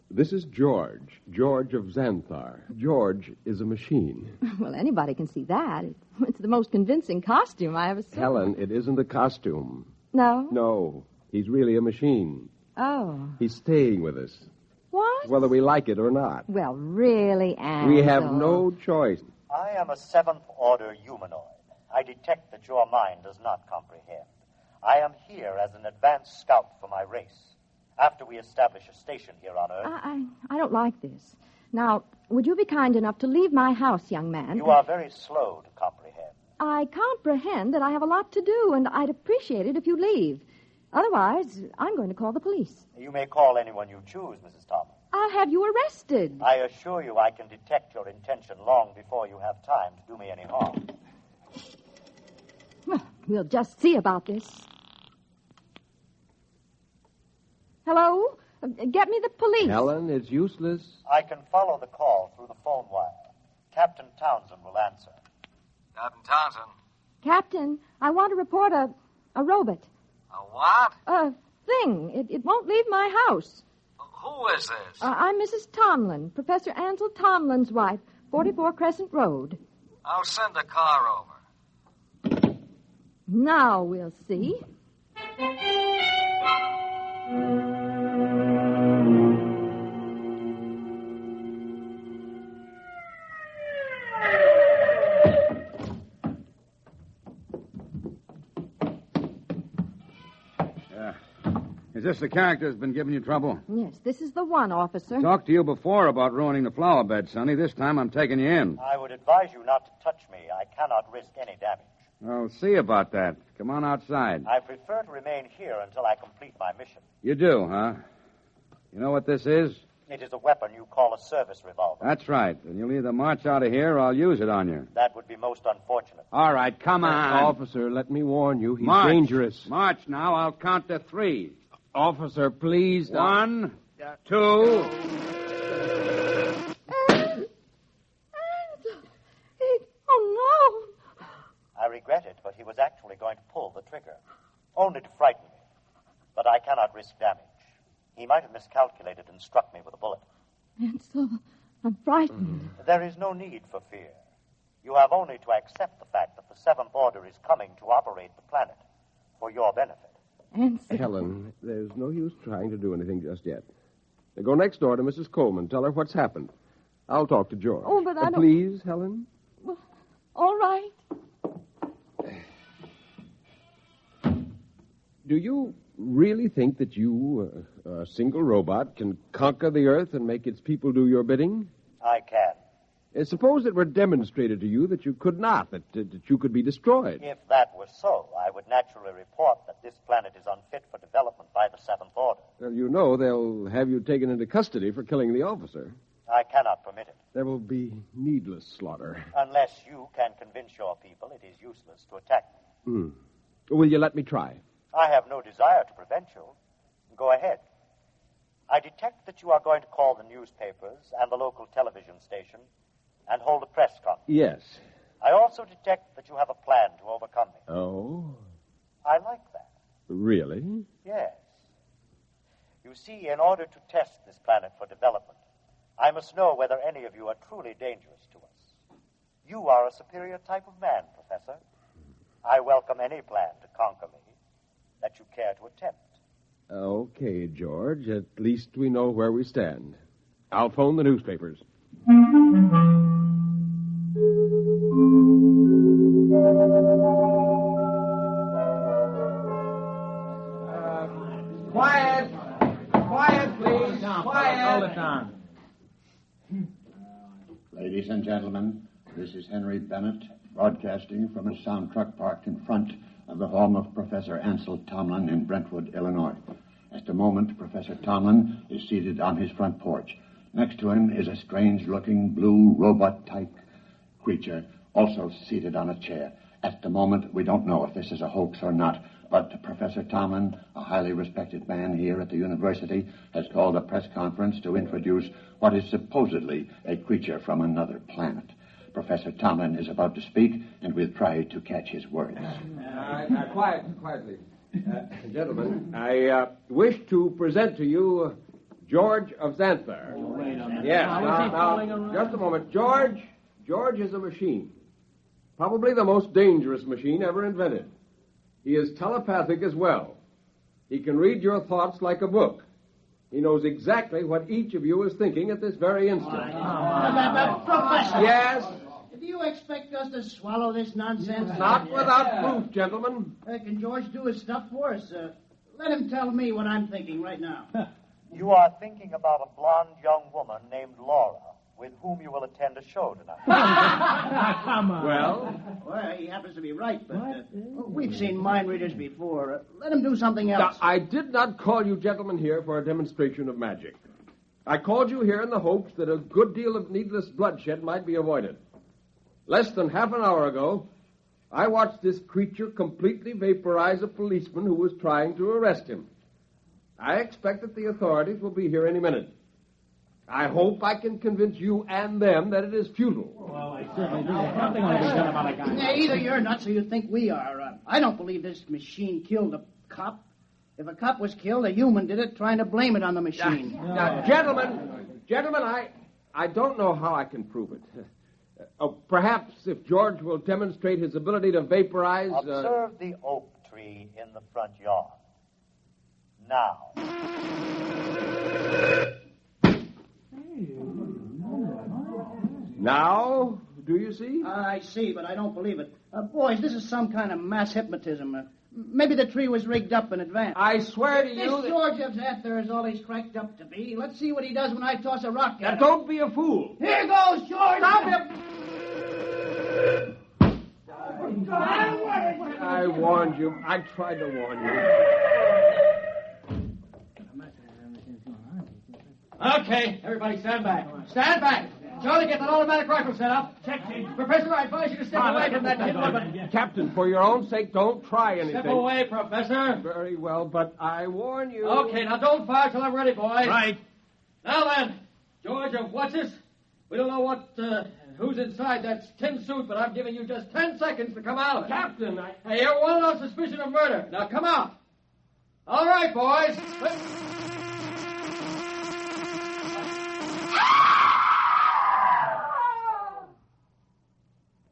this is George. George of Xanthar. George is a machine. Well, anybody can see that. It's the most convincing costume I ever saw. Helen, it isn't a costume. No? No. He's really a machine. Oh. He's staying with us. What? Whether we like it or not. Well, really, Ansel. We have no choice. I am a seventh-order humanoid. I detect that your mind does not comprehend. I am here as an advanced scout for my race. After we establish a station here on Earth... I don't like this. Now, would you be kind enough to leave my house, young man? You are very slow to comprehend. I comprehend that I have a lot to do, and I'd appreciate it if you leave. Otherwise, I'm going to call the police. You may call anyone you choose, Mrs. Thomas. I'll have you arrested. I assure you I can detect your intention long before you have time to do me any harm. Well, we'll just see about this. Hello? Get me the police. Helen, it's useless. I can follow the call through the phone wire. Captain Townsend will answer. Captain Townsend. Captain, I want to report a robot. A what? A thing. It won't leave my house. Who is this? I'm Mrs. Tomlin, Professor Ansel Tomlin's wife, 44 Crescent Road. I'll send a car over. Now we'll see. Is this the character that's been giving you trouble? Yes, this is the one, officer. Talked to you before about ruining the flower bed, Sonny. This time I'm taking you in. I would advise you not to touch me. I cannot risk any damage. I'll see about that. Come on outside. I prefer to remain here until I complete my mission. You do, huh? You know what this is? It is a weapon you call a service revolver. That's right. And you'll either march out of here or I'll use it on you. That would be most unfortunate. All right, come on. Officer, let me warn you. He's March. dangerous. March now. I'll count to 3. Officer, please. 1, 2. Oh, no. I regret it, but he was actually going to pull the trigger. Only to frighten me. But I cannot risk damage. He might have miscalculated and struck me with a bullet. And so I'm frightened. There is no need for fear. You have only to accept the fact that the Seventh Order is coming to operate the planet for your benefit. Helen, there's no use trying to do anything just yet. Now go next door to Mrs. Coleman. Tell her what's happened. I'll talk to George. Oh, but I don't... Please, Helen? Well, all right. Do you really think that you, a single robot, can conquer the Earth and make its people do your bidding? I can. Suppose it were demonstrated to you that you could not, that you could be destroyed. If that were so, I would naturally report that this planet is unfit for development by the Seventh Order. Well, you know they'll have you taken into custody for killing the officer. I cannot permit it. There will be needless slaughter. Unless you can convince your people, it is useless to attack me. Will you let me try? I have no desire to prevent you. Go ahead. I detect that you are going to call the newspapers and the local television station and hold a press conference. Yes. I also detect that you have a plan to overcome me. Oh? I like that. Really? Yes. You see, in order to test this planet for development, I must know whether any of you are truly dangerous to us. You are a superior type of man, Professor. I welcome any plan to conquer me that you care to attempt. Okay, George. At least we know where we stand. I'll phone the newspapers. Quiet! Quiet, please! Quiet! Hold it down. Ladies and gentlemen, this is Henry Bennett, broadcasting from a sound truck parked in front of the home of Professor Ansel Tomlin in Brentwood, Illinois. At the moment, Professor Tomlin is seated on his front porch. Next to him is a strange-looking blue robot-type creature, also seated on a chair. At the moment, we don't know if this is a hoax or not, but Professor Tomlin, a highly respected man here at the university, has called a press conference to introduce what is supposedly a creature from another planet. Professor Tomlin is about to speak, and we'll try to catch his words. Quietly. Gentlemen, I wish to present to you George of Xanthar. Yes, now, just a moment. George is a machine. Probably the most dangerous machine ever invented. He is telepathic as well. He can read your thoughts like a book. He knows exactly what each of you is thinking at this very instant. Professor! Yes? Do you expect us to swallow this nonsense? Not without proof, gentlemen. Can George do his stuff for us? Let him tell me what I'm thinking right now. You are thinking about a blonde young woman named Laura, with whom you will attend a show tonight. Come on. Well, he happens to be right, but we've seen mind readers before. Let him do something else. Now, I did not call you gentlemen here for a demonstration of magic. I called you here in the hopes that a good deal of needless bloodshed might be avoided. Less than half an hour ago, I watched this creature completely vaporize a policeman who was trying to arrest him. I expect that the authorities will be here any minute. I hope I can convince you and them that it is futile. Well, I certainly do. There's nothing like done about a guy. Either you're nuts or you think we are. I don't believe this machine killed a cop. If a cop was killed, a human did it, trying to blame it on the machine. Now, gentlemen, I don't know how I can prove it. Perhaps if George will demonstrate his ability to vaporize... Observe the oak tree in the front yard. Now. Now, do you see? I see, but I don't believe it. Boys, this is some kind of mass hypnotism. Maybe the tree was rigged up in advance. I swear to you... This George of Xanthar is all he's cracked up to be. Let's see what he does when I toss a rock at him. Now, don't be a fool. Here goes, George! Stop him! I warned you. I tried to warn you. Okay, everybody stand back. Stand back. Charlie, get that automatic rifle set up. Check, Chief. Professor, I advise you to step away from that weapon. Captain, for your own sake, don't try anything. Step away, Professor. Very well, but I warn you. Okay, now don't fire till I'm ready, boys. Right. Now then, George of What's-This? We don't know who's inside that tin suit, but I'm giving you just 10 seconds to come out of it. Captain, Hey, you're wanted on suspicion of murder. Now come out. All right, boys.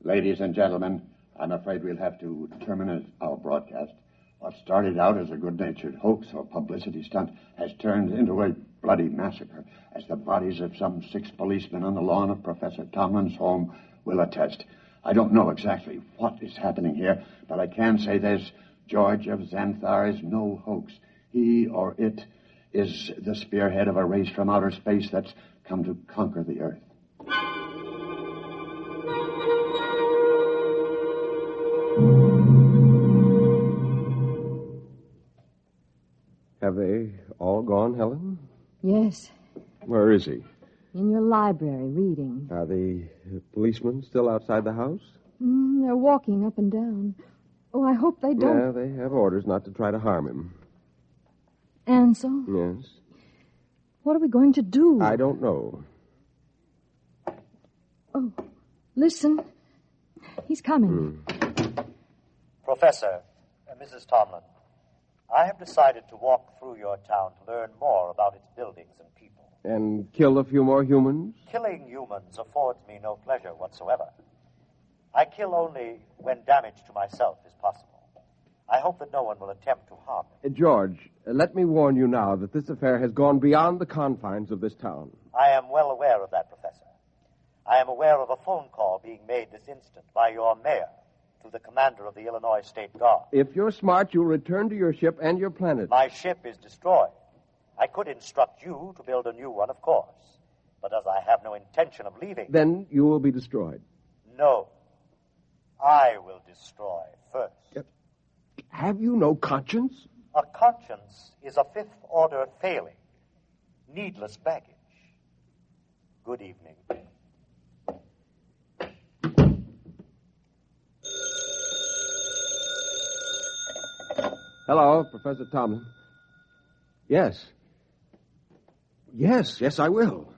Ladies and gentlemen, I'm afraid we'll have to terminate our broadcast. What started out as a good-natured hoax or publicity stunt has turned into a bloody massacre, as the bodies of some 6 policemen on the lawn of Professor Tomlin's home will attest. I don't know exactly what is happening here, but I can say this: George of Xanthar is no hoax. He or it is the spearhead of a race from outer space that's come to conquer the Earth. Have they all gone, Helen? Yes, Where is he? in your library, reading. Are the policemen still outside the house? They're walking up and down. Oh, I hope they don't. Yeah, they have orders not to try to harm him. Ansel, Yes. what are we going to do? I don't know. Oh, listen. He's coming. Professor, Mrs. Tomlin, I have decided to walk through your town to learn more about its buildings and people. And kill a few more humans? Killing humans affords me no pleasure whatsoever. I kill only when damage to myself is possible. I hope that no one will attempt to harm me. George, let me warn you now that this affair has gone beyond the confines of this town. I am well aware of that, Professor. I am aware of a phone call being made this instant by your mayor to the commander of the Illinois State Guard. If you're smart, you'll return to your ship and your planet. My ship is destroyed. I could instruct you to build a new one, of course. But as I have no intention of leaving... Then you will be destroyed. No. I will destroy first. Have you no conscience? A conscience is a fifth-order failing. Needless baggage. Good evening. Hello, Professor Tomlin. Yes. Yes, I will.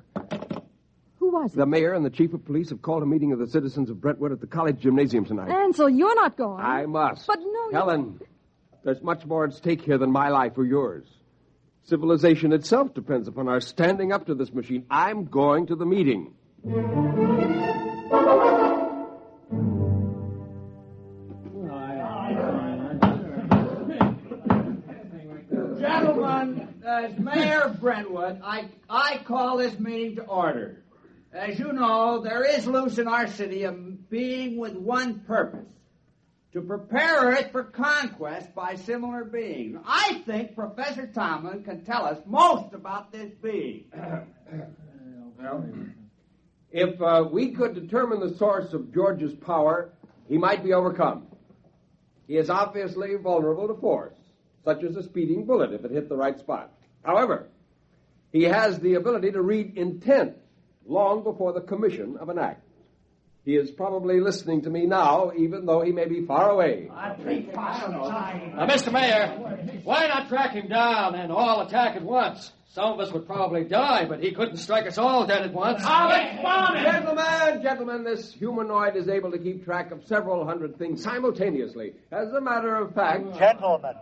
Who was it? The mayor and the chief of police have called a meeting of the citizens of Brentwood at the college gymnasium tonight. Ansel, you're not going. I must. But no, Helen, there's much more at stake here than my life or yours. Civilization itself depends upon our standing up to this machine. I'm going to the meeting. Gentlemen, as mayor of Brentwood, I call this meeting to order. As you know, there is loose in our city a being with one purpose: to prepare Earth for conquest by similar beings. I think Professor Tomlin can tell us most about this being. If we could determine the source of George's power, he might be overcome. He is obviously vulnerable to force, such as a speeding bullet if it hit the right spot. However, he has the ability to read intent long before the commission of an act. He is probably listening to me now, even though he may be far away. Mr. Mayor, why not track him down and all attack at once? Some of us would probably die, but he couldn't strike us all dead at once. Gentlemen, this humanoid is able to keep track of several hundred things simultaneously. As a matter of fact... Gentlemen.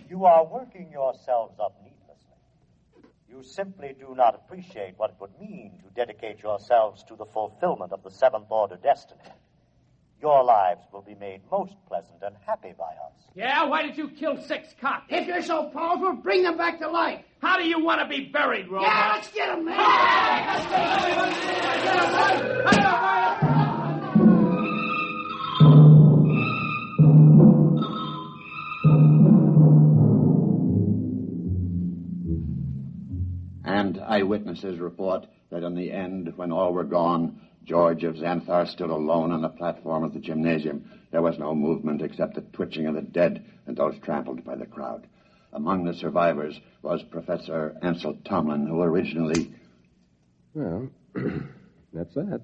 You are working yourselves up needlessly. You simply do not appreciate what it would mean to dedicate yourselves to the fulfillment of the Seventh Order destiny. Your lives will be made most pleasant and happy by us. Yeah, why did you kill 6 cops? If you're so powerful, bring them back to life. How do you want to be buried, Robot? Yeah, let's get them, man. Let's get them. And eyewitnesses report that in the end, when all were gone, George of Xanthar stood alone on the platform of the gymnasium. There was no movement except the twitching of the dead and those trampled by the crowd. Among the survivors was Professor Ansel Tomlin, who originally... Well, that's that.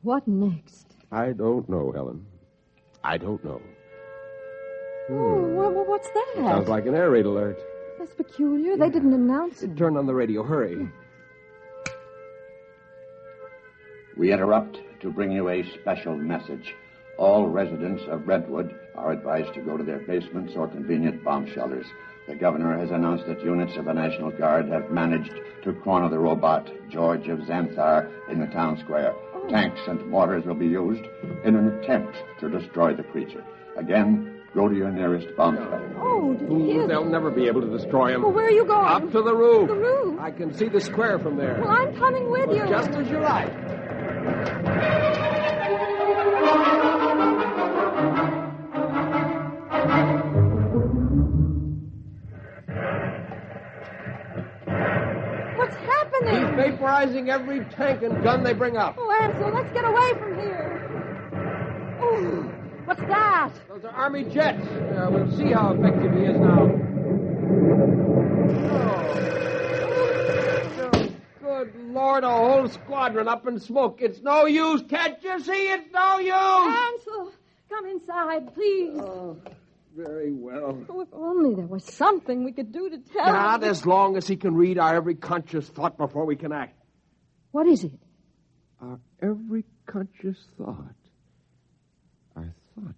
What next? I don't know, Helen. I don't know. Oh, what's that? Sounds like an air raid alert. That's peculiar. They didn't announce it. Turn on the radio. Hurry. We interrupt to bring you a special message. All residents of Brentwood are advised to go to their basements or convenient bomb shelters. The governor has announced that units of the National Guard have managed to corner the robot, George of Xanthar, in the town square. Oh. Tanks and mortars will be used in an attempt to destroy the creature. Again, go to your nearest bomb shelter. Oh, did you hear They'll never be able to destroy him. Well, where are you going? Up to the roof. The roof? I can see the square from there. Well, I'm coming with you. Just as you like. What's happening? He's vaporizing every tank and gun they bring up. Oh, Ansel, let's get away from here. Oh, what's that? Those are Army jets. We'll see how effective he is now. Oh, good Lord, a whole squadron up in smoke. It's no use. Can't you see? It's no use. Ansel, come inside, please. Oh, very well. Oh, if only there was something we could do to tell Not him. as long as he can read our every conscious thought before we can act. What is it? Our every conscious thought. Our thought.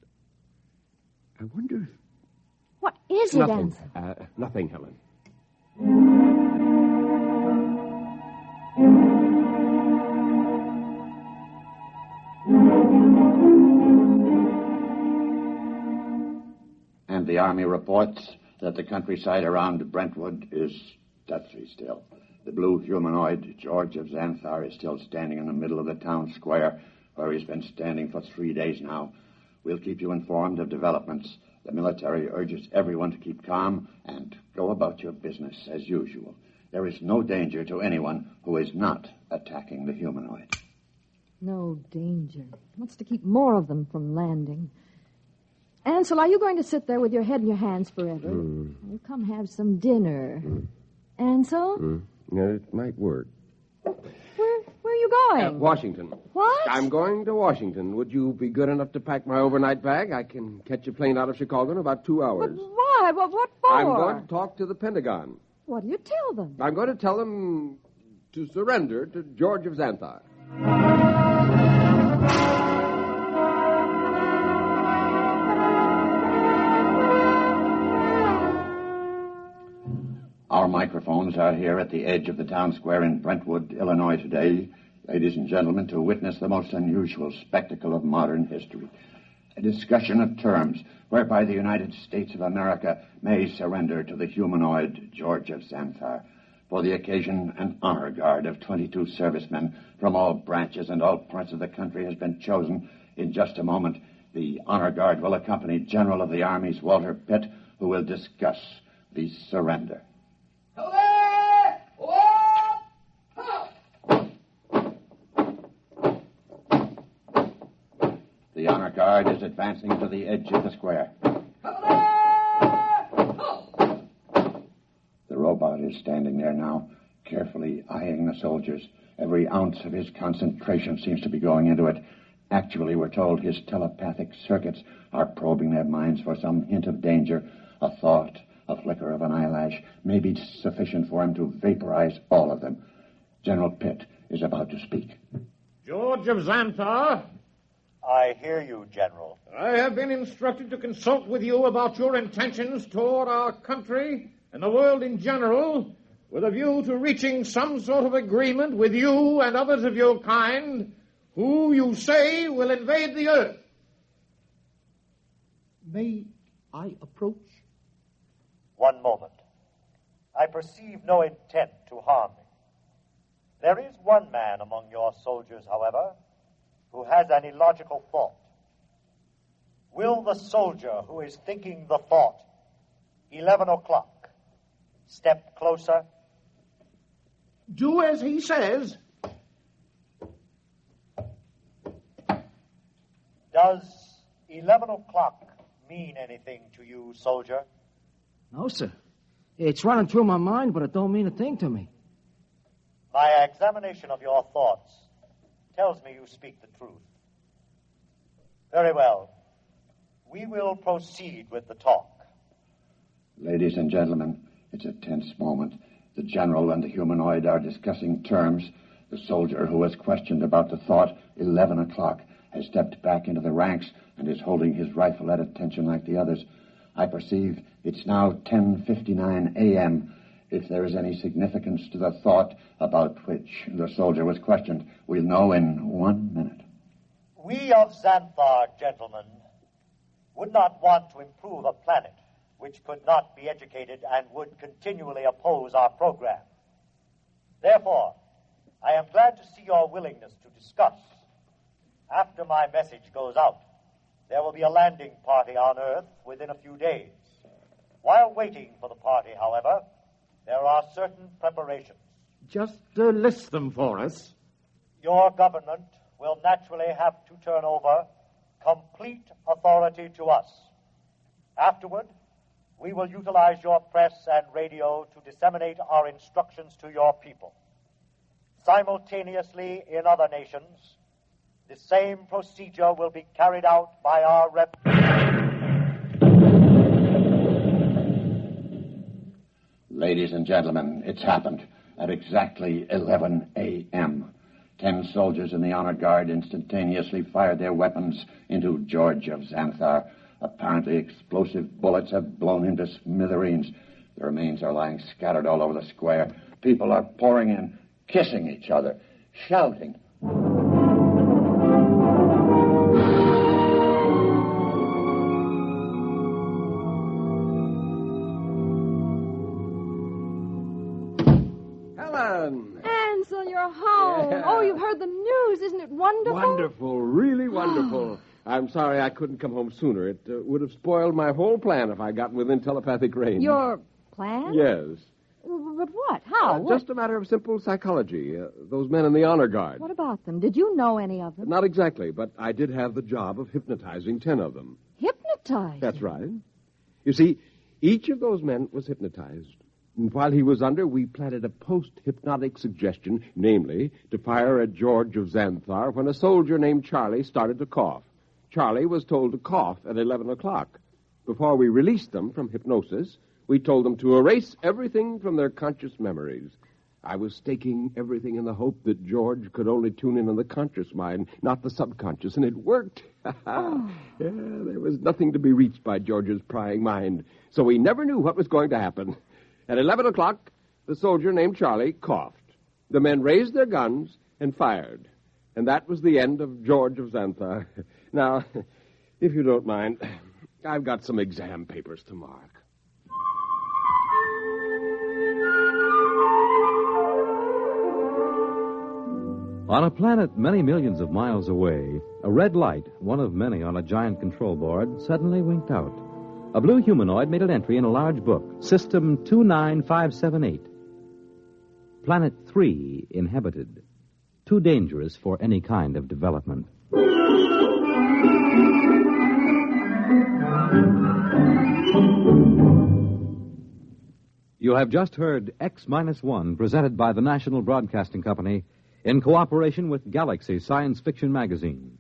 I wonder if... What is it, Nothing. Ansel? Nothing, Helen. And the Army reports that the countryside around Brentwood is deathly still. The blue humanoid, George of Xanthar, is still standing in the middle of the town square, where he's been standing for 3 days now. We'll keep you informed of developments. The military urges everyone to keep calm and go about your business as usual. There is no danger to anyone who is not attacking the humanoid. No danger. Wants to keep more of them from landing. Ansel, are you going to sit there with your head in your hands forever? Well, come have some dinner. Ansel? Yeah, it might work. Where are you going? Washington. What? I'm going to Washington. Would you be good enough to pack my overnight bag? I can catch a plane out of Chicago in about 2 hours. But why? What for? I'm going to talk to the Pentagon. What do you tell them? I'm going to tell them to surrender to George of Xanthar. Our microphones are here at the edge of the town square in Brentwood, Illinois today, ladies and gentlemen, to witness the most unusual spectacle of modern history. A discussion of terms whereby the United States of America may surrender to the humanoid George of Xanthar. For the occasion, an honor guard of 22 servicemen from all branches and all parts of the country has been chosen. In just a moment, the honor guard will accompany General of the Army's Walter Pitt, who will discuss the surrender. The honor guard is advancing to the edge of the square. The robot is standing there now, carefully eyeing the soldiers. Every ounce of his concentration seems to be going into it. Actually, we're told his telepathic circuits are probing their minds for some hint of danger. A thought, a flicker of an eyelash may be sufficient for him to vaporize all of them. General Pitt is about to speak. George of Xanthar? I hear you, General. I have been instructed to consult with you about your intentions toward our country and the world in general with a view to reaching some sort of agreement with you and others of your kind who you say will invade the earth. May I approach? One moment. I perceive no intent to harm me. There is one man among your soldiers, however, who has an illogical thought. Will the soldier who is thinking the thought, 11 o'clock, step closer? Do as he says. Does 11 o'clock mean anything to you, soldier? No, sir. It's running through my mind, but it don't mean a thing to me. My examination of your thoughts tells me you speak the truth. Very well. We will proceed with the talk. Ladies and gentlemen, it's a tense moment. The general and the humanoid are discussing terms. The soldier who was questioned about the thought, 11 o'clock, has stepped back into the ranks and is holding his rifle at attention like the others. I perceive it's now 10:59 a.m. If there is any significance to the thought about which the soldier was questioned, we'll know in 1 minute. We of Xanthar, gentlemen, would not want to improve a planet which could not be educated and would continually oppose our program. Therefore, I am glad to see your willingness to discuss. After my message goes out, there will be a landing party on Earth within a few days. While waiting for the party, however, there are certain preparations. Just list them for us. Your government will naturally have to turn over complete authority to us. Afterward, we will utilize your press and radio to disseminate our instructions to your people. Simultaneously, in other nations, the same procedure will be carried out by our Ladies and gentlemen, it's happened at exactly 11 a.m. 10 soldiers in the honor guard instantaneously fired their weapons into George of Xanthar. Apparently explosive bullets have blown him to smithereens. The remains are lying scattered all over the square. People are pouring in, kissing each other, shouting. Helen! Ansel, you're home. Yeah. Oh, you've heard the news. Isn't it wonderful? Wonderful, really wonderful. I'm sorry I couldn't come home sooner. It would have spoiled my whole plan if I got within telepathic range. Your plan? Yes. But what? How? What? Just a matter of simple psychology. Those men in the honor guard. What about them? Did you know any of them? Not exactly, but I did have the job of hypnotizing 10 of them. Hypnotized? That's right. You see, each of those men was hypnotized. And while he was under, we planted a post-hypnotic suggestion, namely, to fire at George of Xanthar when a soldier named Charlie started to cough. Charlie was told to cough at 11 o'clock. Before we released them from hypnosis, we told them to erase everything from their conscious memories. I was staking everything in the hope that George could only tune in on the conscious mind, not the subconscious, and it worked. Yeah, there was nothing to be reached by George's prying mind, so we never knew what was going to happen. At 11 o'clock, the soldier named Charlie coughed. The men raised their guns and fired. And that was the end of George of Xanthar. Now, if you don't mind, I've got some exam papers to mark. On a planet many millions of miles away, a red light, one of many on a giant control board, suddenly winked out. A blue humanoid made an entry in a large book, System 29578. Planet 3 inhabited. Too dangerous for any kind of development. You have just heard X-1, presented by the National Broadcasting Company in cooperation with Galaxy Science Fiction Magazine,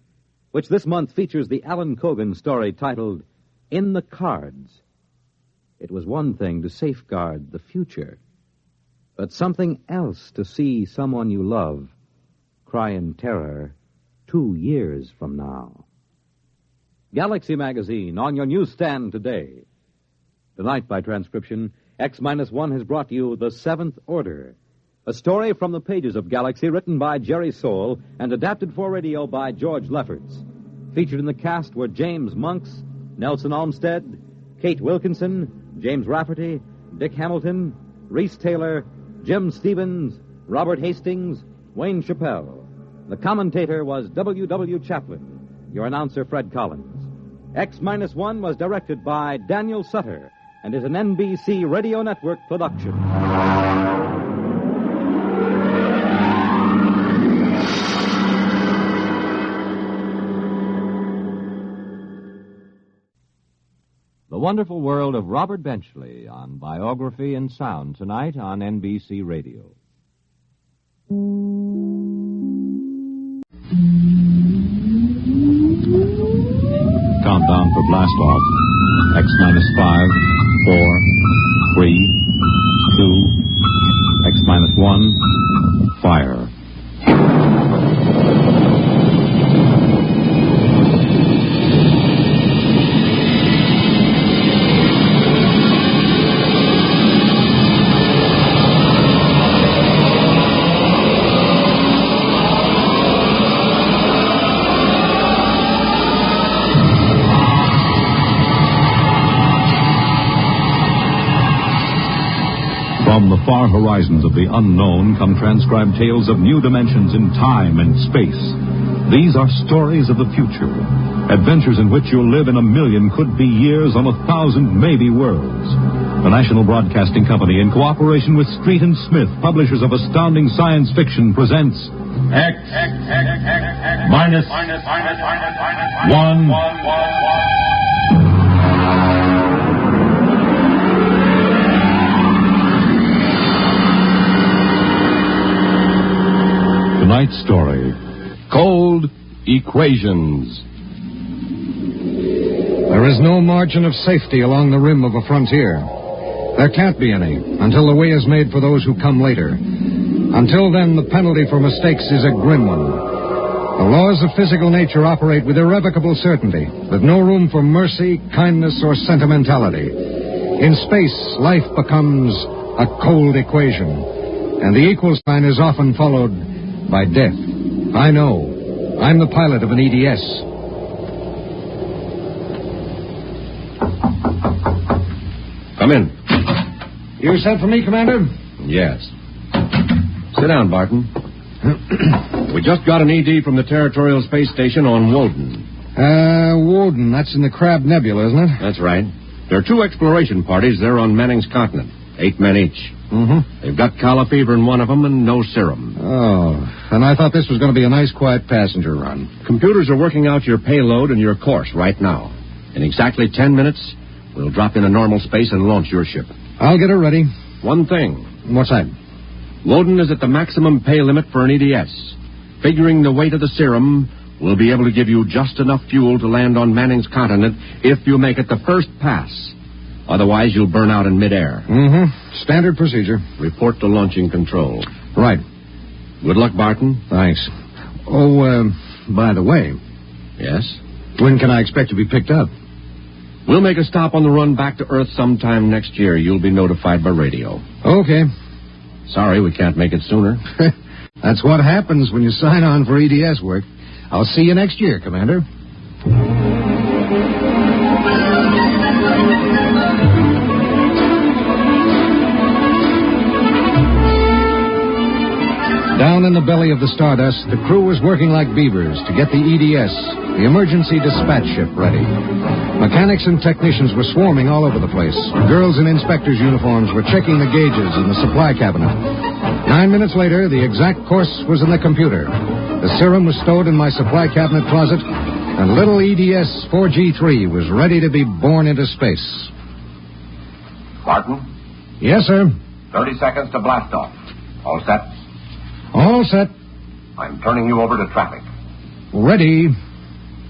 which this month features the Alan Cogan story titled In the Cards. It was one thing to safeguard the future, but something else to see someone you love cry in terror 2 years from now. Galaxy Magazine on your newsstand today. Tonight, by transcription, X-1 has brought you The Seventh Order, a story from the pages of Galaxy written by Jerry Soule and adapted for radio by George Lefferts. Featured in the cast were James Monks, Nelson Olmsted, Kate Wilkinson, James Rafferty, Dick Hamilton, Reese Taylor, Jim Stevens, Robert Hastings, Wayne Chappelle. The commentator was W. Chaplin. Your announcer, Fred Collins. X-1 was directed by Daniel Sutter and is an NBC Radio Network production. The Wonderful World of Robert Benchley on Biography and Sound tonight on NBC Radio. Countdown for blast off. X-5, 4, 3, 2, X-1, fire. From the far horizons of the unknown come transcribed tales of new dimensions in time and space. These are stories of the future, adventures in which you'll live in a million could-be years on 1,000 maybe worlds. The National Broadcasting Company, in cooperation with Street and Smith, publishers of astounding science fiction, presents X minus 1. Tonight's story, Cold Equations. There is no margin of safety along the rim of a frontier. There can't be any until the way is made for those who come later. Until then, the penalty for mistakes is a grim one. The laws of physical nature operate with irrevocable certainty, with no room for mercy, kindness, or sentimentality. In space, life becomes a cold equation, and the equal sign is often followed by death. I know. I'm the pilot of an EDS. Come in. You sent for me, Commander? Yes. Sit down, Barton. We just got an ED from the Territorial Space Station on Woden. Woden. That's in the Crab Nebula, isn't it? That's right. There are 2 exploration parties there on Manning's continent. 8 men each. Mm-hmm. They've got cholera fever in one of them and no serum. Oh, and I thought this was going to be a nice, quiet passenger run. Computers are working out your payload and your course right now. In exactly 10 minutes, we'll drop into normal space and launch your ship. I'll get her ready. One thing. What's that? Woden is at the maximum pay limit for an EDS. Figuring the weight of the serum, we'll be able to give you just enough fuel to land on Manning's continent if you make it the first pass. Otherwise, you'll burn out in midair. Mm-hmm. Standard procedure. Report to launching control. Right. Good luck, Barton. Thanks. Oh, by the way. Yes? When can I expect to be picked up? We'll make a stop on the run back to Earth sometime next year. You'll be notified by radio. Okay. Sorry, we can't make it sooner. That's what happens when you sign on for EDS work. I'll see you next year, Commander. Down in the belly of the Stardust, the crew was working like beavers to get the EDS, the emergency dispatch ship, ready. Mechanics and technicians were swarming all over the place. Girls in inspectors' uniforms were checking the gauges in the supply cabinet. 9 minutes later, the exact course was in the computer. The serum was stowed in my supply cabinet closet, and little EDS 4G3 was ready to be born into space. Barton? Yes, sir. 30 seconds to blast off. All set? All set. I'm turning you over to traffic. Ready.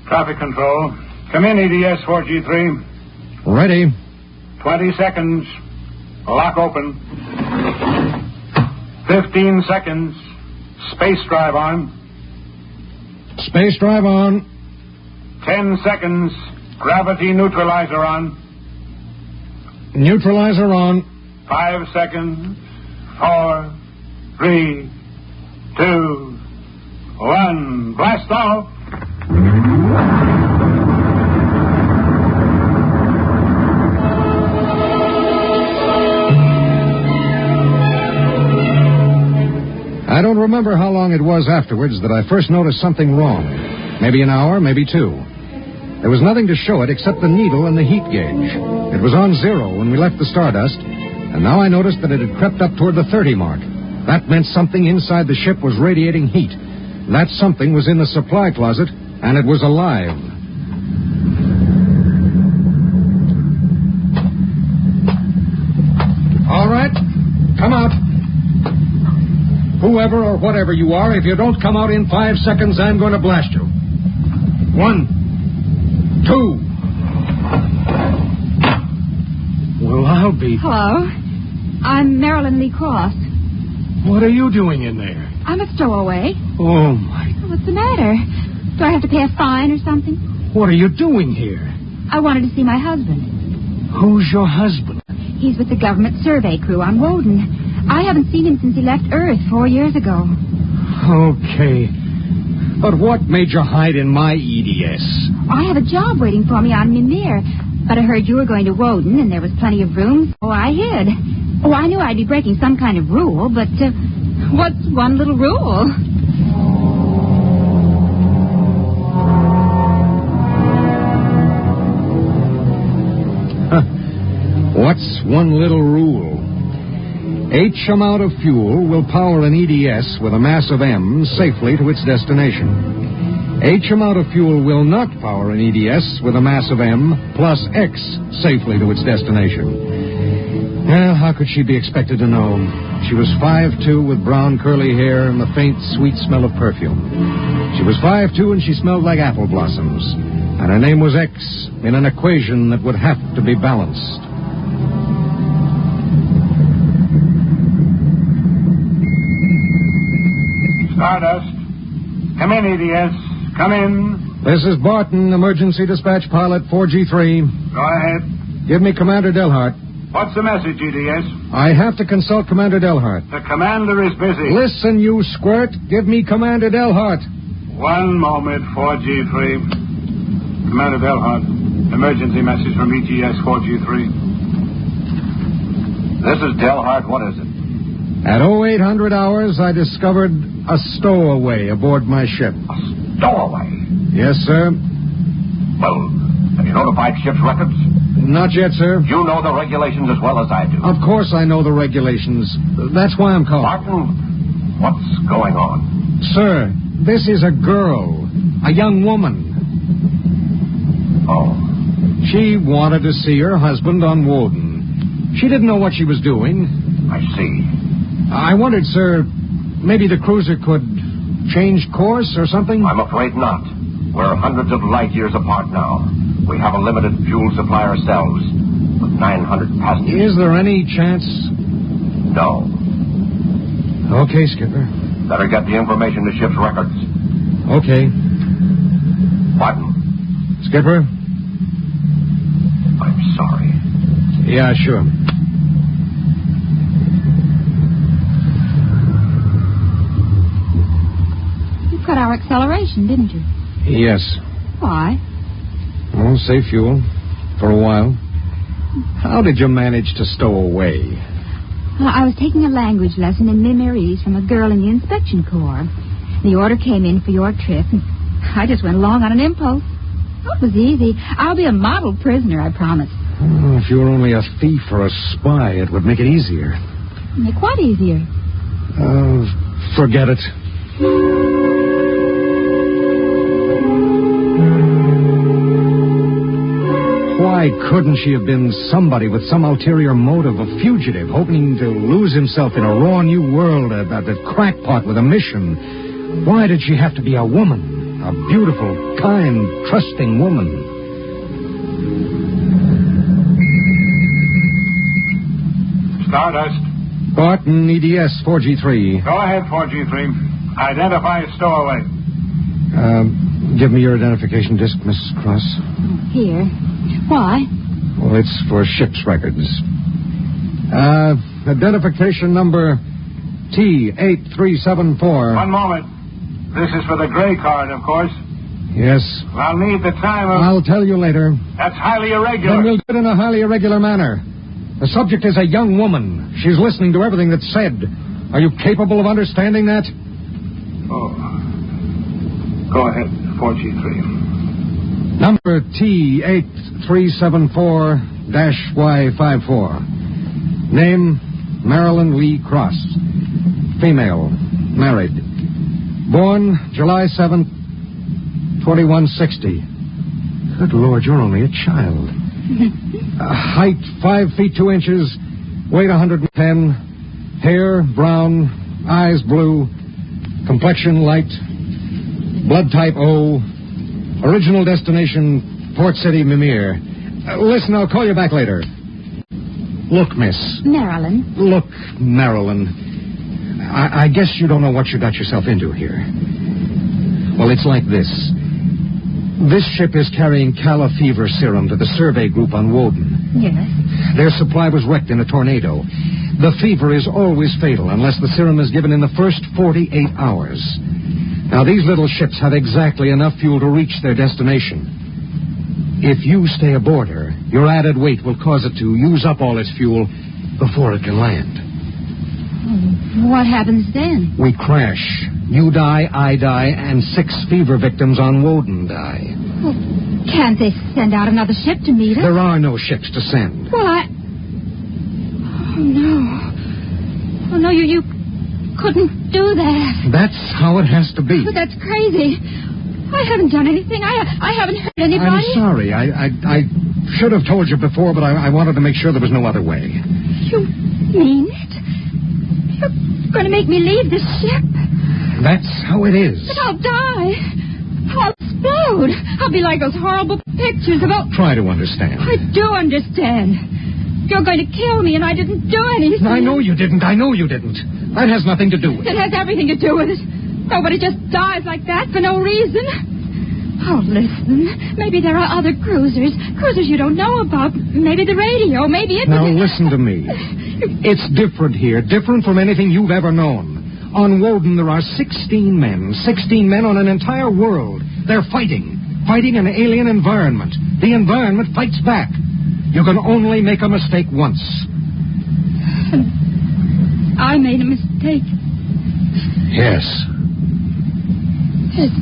Traffic control. Come in, EDS 4G3. Ready. 20 seconds. Lock open. 15 seconds. Space drive on. Space drive on. 10 seconds. Gravity neutralizer on. Neutralizer on. 5 seconds. 4, 3, 2, 1. Blast off. I don't remember how long it was afterwards that I first noticed something wrong. Maybe an hour, maybe 2. There was nothing to show it except the needle and the heat gauge. It was on 0 when we left the Stardust, and now I noticed that it had crept up toward the 30 mark. That meant something inside the ship was radiating heat. That something was in the supply closet, and it was alive. All right, come out. Whoever or whatever you are, if you don't come out in 5 seconds, I'm going to blast you. 1, 2. Well, I'll be... Hello. I'm Marilyn Lee Cross. What are you doing in there? I'm a stowaway. Oh, my... What's the matter? Do I have to pay a fine or something? What are you doing here? I wanted to see my husband. Who's your husband? He's with the government survey crew on Woden. I haven't seen him since he left Earth 4 years ago. Okay. But what made you hide in my EDS? I have a job waiting for me on Mimir. But I heard you were going to Woden, and there was plenty of room, so I hid. Oh, I knew I'd be breaking some kind of rule, but what's one little rule? What's one little rule? H amount of fuel will power an EDS with a mass of M safely to its destination. H amount of fuel will not power an EDS with a mass of M plus X safely to its destination. Well, how could she be expected to know? She was 5'2" with brown curly hair and the faint, sweet smell of perfume. She was 5'2" and she smelled like apple blossoms. And her name was X in an equation that would have to be balanced. Stardust. Come in, EDS. Come in. This is Barton, emergency dispatch pilot 4G3. Go ahead. Give me Commander Delhart. What's the message, EDS? I have to consult Commander Delhart. The commander is busy. Listen, you squirt. Give me Commander Delhart. 1 moment, 4G3. Commander Delhart. Emergency message from EGS 4G3. This is Delhart. What is it? At 0800 hours, I discovered a stowaway aboard my ship. A stowaway? Yes, sir. Well, have you notified ship's records? Not yet, sir. You know the regulations as well as I do. Of course I know the regulations. That's why I'm calling. Martin, what's going on? Sir, this is a girl. A young woman. Oh. She wanted to see her husband on Woden. She didn't know what she was doing. I see. I wondered, sir, maybe the cruiser could change course or something? I'm afraid not. We're hundreds of light years apart now. We have a limited fuel supply ourselves, with 900 passengers. Is there any chance? No. Okay, Skipper. Better get the information to ship's records. Okay. Martin. Skipper? I'm sorry. Yeah, sure. You cut our acceleration, didn't you? Yes. Why? Well, save fuel. For a while. How did you manage to stow away? Well, I was taking a language lesson in Mimirese from a girl in the inspection corps. The order came in for your trip, and I just went along on an impulse. Oh, it was easy. I'll be a model prisoner, I promise. Oh, if you were only a thief or a spy, it would make it easier. Make what easier? Forget it. Why couldn't she have been somebody with some ulterior motive, a fugitive, hoping to lose himself in a raw new world, a crackpot with a mission? Why did she have to be a woman? A beautiful, kind, trusting woman? Stardust. Barton, EDS 4G3. Go ahead, 4G3. Identify stowaway. Give me your identification disc, Mrs. Cross. Here. Why? Well, it's for ship's records. Identification number T8374. One moment. This is for the gray card, of course. Yes. I'll need the time of... I'll tell you later. That's highly irregular. Then we'll do it in a highly irregular manner. The subject is a young woman. She's listening to everything that's said. Are you capable of understanding that? Oh. Go ahead, 4G3. Number T8374-Y54. Name, Marilyn Lee Cross. Female, married. Born July 7th, 2160. Good Lord, you're only a child. Height 5 feet 2 inches, weight 110, hair brown, eyes blue, complexion light, blood type O, original destination Port City, Mimir. Listen, I'll call you back later. Look, miss. Marilyn. Look, Marilyn. I guess you don't know what you got yourself into here. Well, it's like this. This ship is carrying Calla fever serum to the survey group on Woden. Yes. Their supply was wrecked in a tornado. The fever is always fatal unless the serum is given in the first 48 hours. Now, these little ships have exactly enough fuel to reach their destination. If you stay aboard her, your added weight will cause it to use up all its fuel before it can land. What happens then? We crash. You die, I die, and 6 fever victims on Woden die. Well, can't they send out another ship to meet us? There are no ships to send. Well, Oh, no. Oh, no, you couldn't do that. That's how it has to be. But that's crazy. I haven't done anything. I haven't hurt anybody. I'm sorry. I should have told you before, but I wanted to make sure there was no other way. You mean it? You're going to make me leave this ship? That's how it is. But I'll die. I'll explode. I'll be like those horrible pictures about... Try to understand. I do understand. You're going to kill me, and I didn't do anything. I know you didn't. That has nothing to do with it. It has everything to do with it. Nobody just dies like that for no reason. Oh, listen. Maybe there are other cruisers. Cruisers you don't know about. Maybe the radio. Maybe it's... Now, listen to me. It's different here. Different from anything you've ever known. On Woden, there are 16 men. 16 men on an entire world. They're fighting. Fighting an alien environment. The environment fights back. You can only make a mistake once. I made a mistake. Yes. There's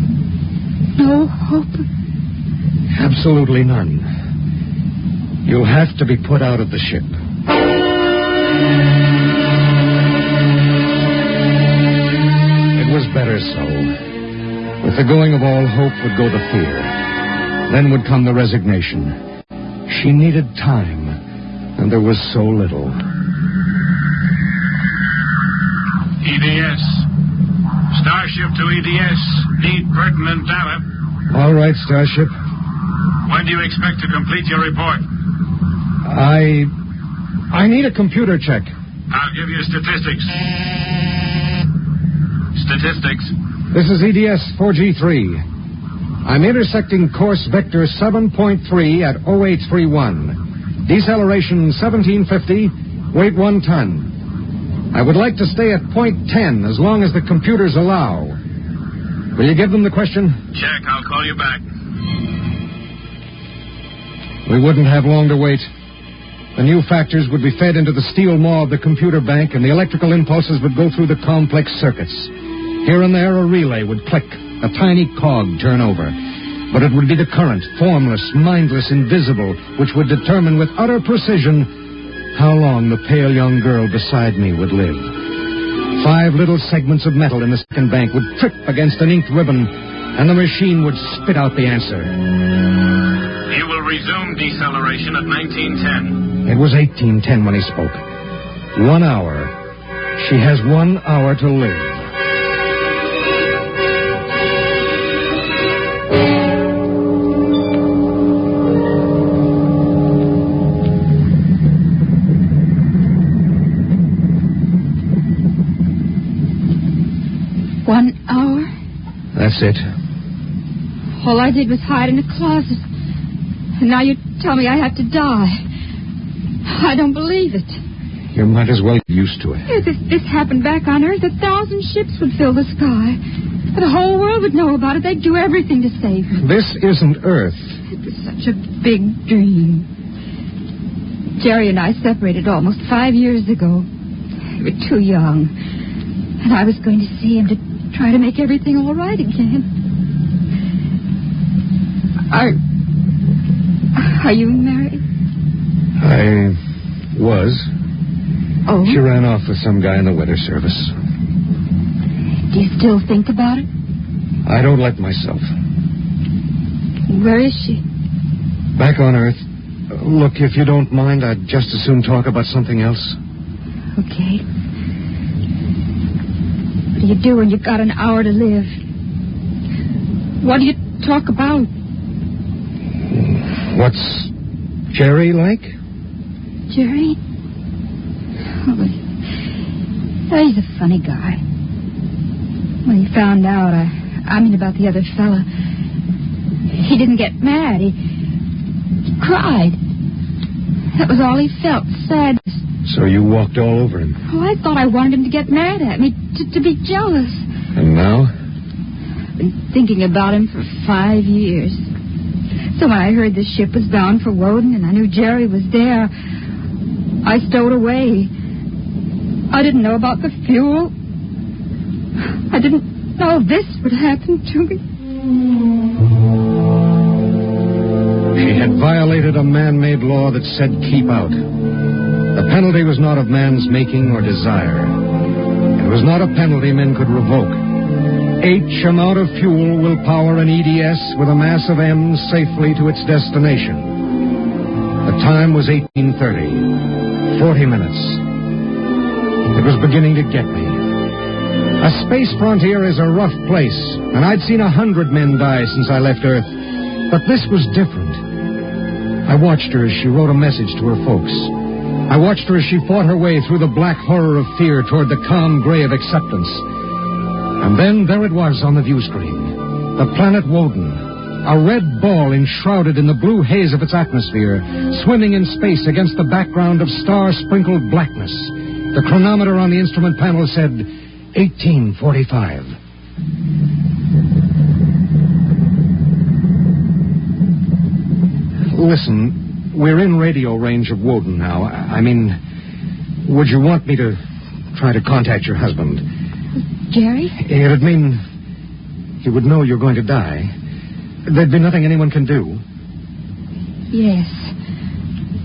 no hope. Absolutely none. You'll have to be put out of the ship. It was better so. With the going of all hope would go the fear. Then would come the resignation. She needed time, and there was so little. EDS. Starship to EDS. Need pertinent data. All right, Starship. When do you expect to complete your report? I need a computer check. I'll give you statistics. Statistics. This is EDS 4G3. I'm intersecting course vector 7.3 at 0831. Deceleration 1750, weight 1 ton. I would like to stay at point 10 as long as the computers allow. Will you give them the question? Check. I'll call you back. We wouldn't have long to wait. The new factors would be fed into the steel maw of the computer bank, and the electrical impulses would go through the complex circuits. Here and there, a relay would click, a tiny cog turn over. But it would be the current, formless, mindless, invisible, which would determine with utter precision how long the pale young girl beside me would live. 5 little segments of metal in the second bank would trip against an inked ribbon, and the machine would spit out the answer. You will resume deceleration at 1910. It was 1810 when he spoke. 1 hour. She has 1 hour to live. That's it. All I did was hide in a closet. And now you tell me I have to die. I don't believe it. You might as well get used to it. If this happened back on Earth, 1,000 ships would fill the sky. The whole world would know about it. They'd do everything to save me. This isn't Earth. It was such a big dream. Jerry and I separated almost 5 years ago. We were too young. And I was going to see him to try to make everything all right again. Are you married? I was. Oh? She ran off with some guy in the weather service. Do you still think about it? I don't let myself. Where is she? Back on Earth. Look, if you don't mind, I'd just as soon talk about something else. Okay. What do you do when you've got an hour to live? What do you talk about? What's Jerry like? Jerry? Oh, he's a funny guy. When he found out, I mean about the other fella, he didn't get mad. He cried. That was all he felt, sad. So you walked all over him. Oh, I thought I wanted him to get mad at me, to be jealous. And now? I've been thinking about him for 5 years. So when I heard the ship was bound for Woden and I knew Jerry was there, I stowed away. I didn't know about the fuel. I didn't know this would happen to me. She had violated a man-made law that said keep out. The penalty was not of man's making or desire. It was not a penalty men could revoke. H amount of fuel will power an EDS with a mass of M safely to its destination. The time was 18:30. 40 minutes. It was beginning to get me. A space frontier is a rough place, and I'd seen 100 men die since I left Earth. But this was different. I watched her as she wrote a message to her folks. I watched her as she fought her way through the black horror of fear toward the calm gray of acceptance. And then there it was on the view screen. The planet Woden. A red ball enshrouded in the blue haze of its atmosphere, swimming in space against the background of star-sprinkled blackness. The chronometer on the instrument panel said 18:45. Listen, we're in radio range of Woden now. I mean, would you want me to try to contact your husband? Jerry? It'd mean he would know you're going to die. There'd be nothing anyone can do. Yes.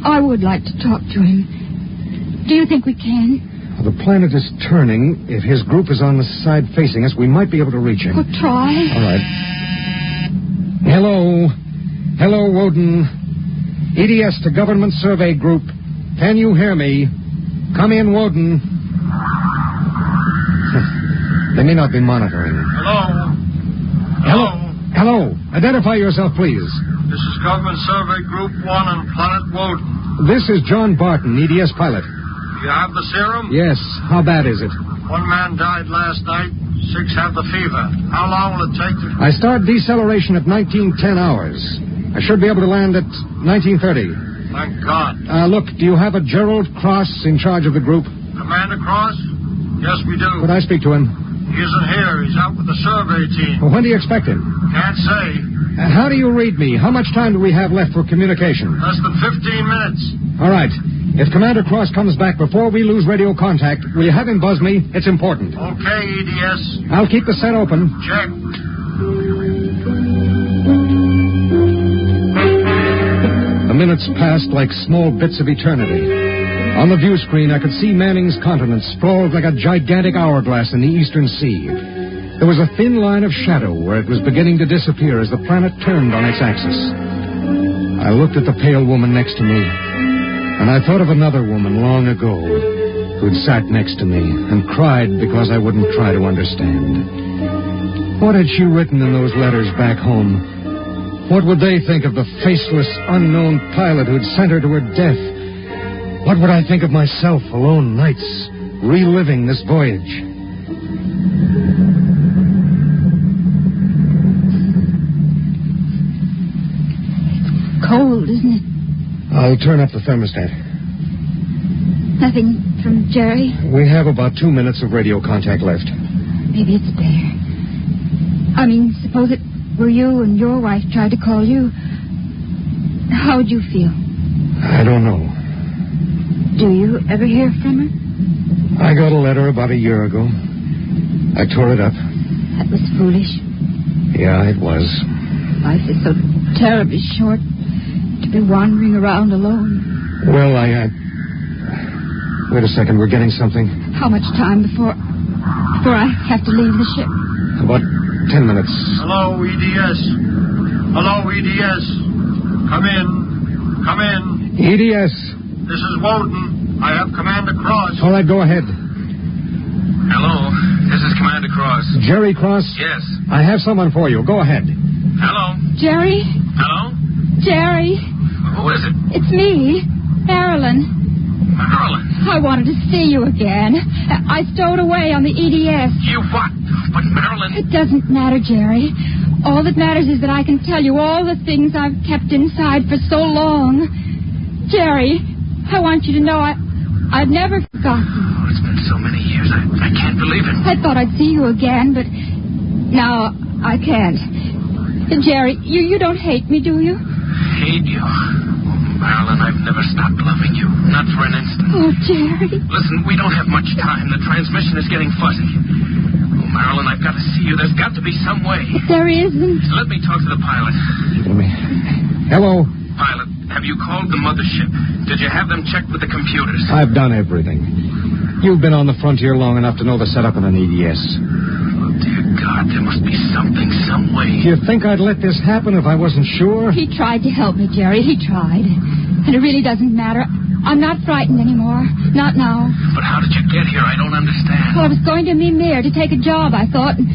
I would like to talk to him. Do you think we can? The planet is turning. If his group is on the side facing us, we might be able to reach him. We'll try. All right. Hello. Hello, Woden. EDS to Government Survey Group. Can you hear me? Come in, Woden. They may not be monitoring. Hello. Hello. Hello. Identify yourself, please. This is Government Survey Group 1 on Planet Woden. This is John Barton, EDS pilot. Do you have the serum? Yes. How bad is it? 1 man died last night. 6 have the fever. How long will it take to... I start deceleration at 19:10 hours. I should be able to land at 19:30. Thank God. Look, do you have a Gerald Cross in charge of the group? Commander Cross? Yes, we do. Could I speak to him? He isn't here. He's out with the survey team. Well, when do you expect him? Can't say. How do you read me? How much time do we have left for communication? Less than 15 minutes. All right. If Commander Cross comes back before we lose radio contact, will you have him buzz me? It's important. Okay, EDS. I'll keep the set open. Check. The minutes passed like small bits of eternity. On the view screen, I could see Manning's continent sprawled like a gigantic hourglass in the eastern sea. There was a thin line of shadow where it was beginning to disappear as the planet turned on its axis. I looked at the pale woman next to me, and I thought of another woman long ago who'd sat next to me and cried because I wouldn't try to understand. What had she written in those letters back home? What would they think of the faceless, unknown pilot who'd sent her to her death? What would I think of myself alone nights, reliving this voyage? It's cold, isn't it? I'll turn up the thermostat. Nothing from Jerry? We have about 2 minutes of radio contact left. Maybe it's there. I mean, suppose it were you and your wife tried to call you. How would you feel? I don't know. Do you ever hear from her? I got a letter about a year ago. I tore it up. That was foolish. Yeah, it was. Life is so terribly short to be wandering around alone. Well, Wait a second, we're getting something. How much time before I have to leave the ship? About 10 minutes. Hello, EDS. Hello, EDS. Come in. Come in. EDS. This is Woden. I have Commander Cross. All right, go ahead. Hello, this is Commander Cross. Jerry Cross? Yes. I have someone for you. Go ahead. Hello. Jerry? Hello? Jerry? Who is it? It's me, Marilyn. Marilyn. I wanted to see you again. I stowed away on the EDS. You what? But Marilyn... It doesn't matter, Jerry. All that matters is that I can tell you all the things I've kept inside for so long. Jerry, I want you to know I've never forgotten. Oh, it's been so many years. I can't believe it. I thought I'd see you again, but now I can't. Jerry, you don't hate me, do you? Hate you? Marilyn, I've never stopped loving you. Not for an instant. Oh, Jerry. Listen, we don't have much time. The transmission is getting fuzzy. Oh, Marilyn, I've got to see you. There's got to be some way. There isn't. Let me talk to the pilot. Hello? Pilot, have you called the mothership? Did you have them checked with the computers? I've done everything. You've been on the frontier long enough to know the setup in an EDS. Oh, dear God, there must be something, some way. Do you think I'd let this happen if I wasn't sure? He tried to help me, Jerry. He tried. And it really doesn't matter. I'm not frightened anymore. Not now. But how did you get here? I don't understand. Well, I was going to Mimir to take a job, I thought. And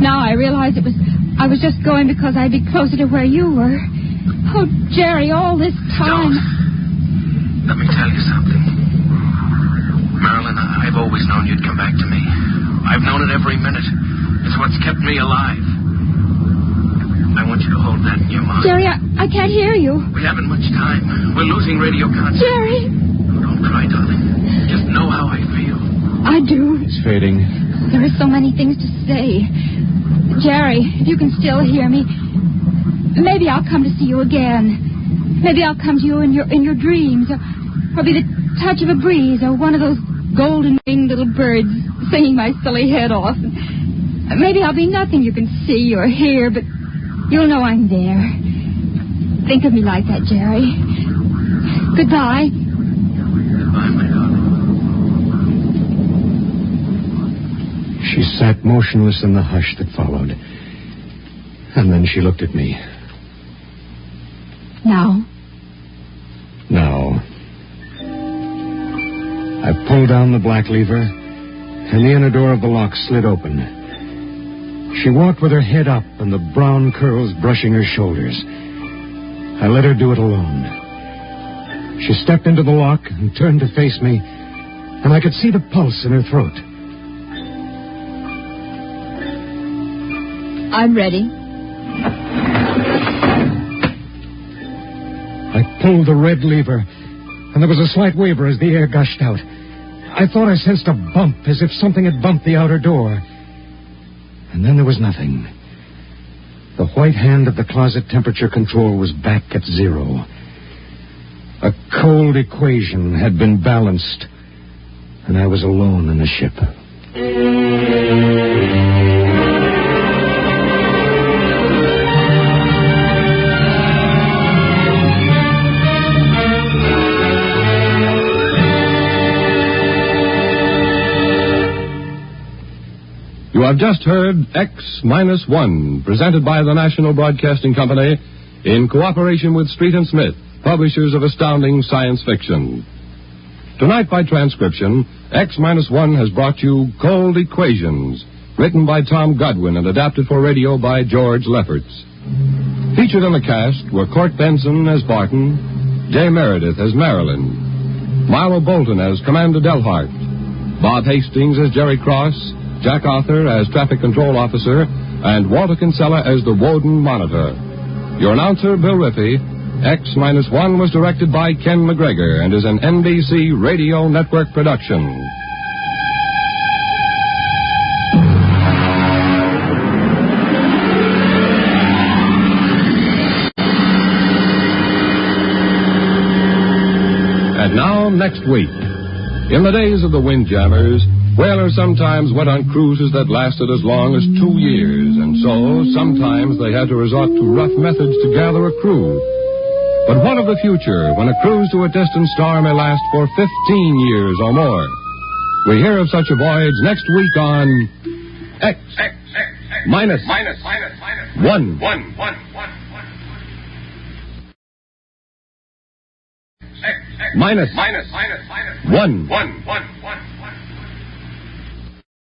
now I realize I was just going because I'd be closer to where you were. Oh, Jerry, all this time... Don't. Let me tell you something. Marilyn, I've always known you'd come back to me. I've known it every minute. It's what's kept me alive. I want you to hold that in your mind. Jerry, I can't hear you. We haven't much time. We're losing radio contact. Jerry! Oh, don't cry, darling. Just know how I feel. I do. It's fading. There are so many things to say. Jerry, if you can still hear me, maybe I'll come to see you again. Maybe I'll come to you in your dreams, or be the touch of a breeze, or one of those golden-winged little birds singing my silly head off. Maybe I'll be nothing you can see or hear, but you'll know I'm there. Think of me like that, Jerry. Goodbye. Goodbye, my darling. She sat motionless in the hush that followed. And then she looked at me. Now? Now. I pulled down the black lever, and the inner door of the lock slid open. She walked with her head up and the brown curls brushing her shoulders. I let her do it alone. She stepped into the lock and turned to face me, and I could see the pulse in her throat. I'm ready. I pulled the red lever, and there was a slight waver as the air gushed out. I thought I sensed a bump, as if something had bumped the outer door. And then there was nothing. The white hand of the closet temperature control was back at 0. A cold equation had been balanced, and I was alone in the ship. You have just heard X-1, presented by the National Broadcasting Company in cooperation with Street & Smith, publishers of astounding science fiction. Tonight, by transcription, X-1 has brought you Cold Equations, written by Tom Godwin and adapted for radio by George Lefferts. Featured in the cast were Court Benson as Barton, Jay Meredith as Marilyn, Milo Bolton as Commander Delhart, Bob Hastings as Jerry Cross, Jack Arthur as Traffic Control Officer, and Walter Kinsella as the Woden Monitor. Your announcer, Bill Rippey, X-1 was directed by Ken McGregor and is an NBC Radio Network production. And now, next week. In the days of the Windjammers, whalers sometimes went on cruises that lasted as long as 2 years, and so sometimes they had to resort to rough methods to gather a crew. But what of the future when a cruise to a distant star may last for 15 years or more? We hear of such a voyage next week on X minus one. Minus one.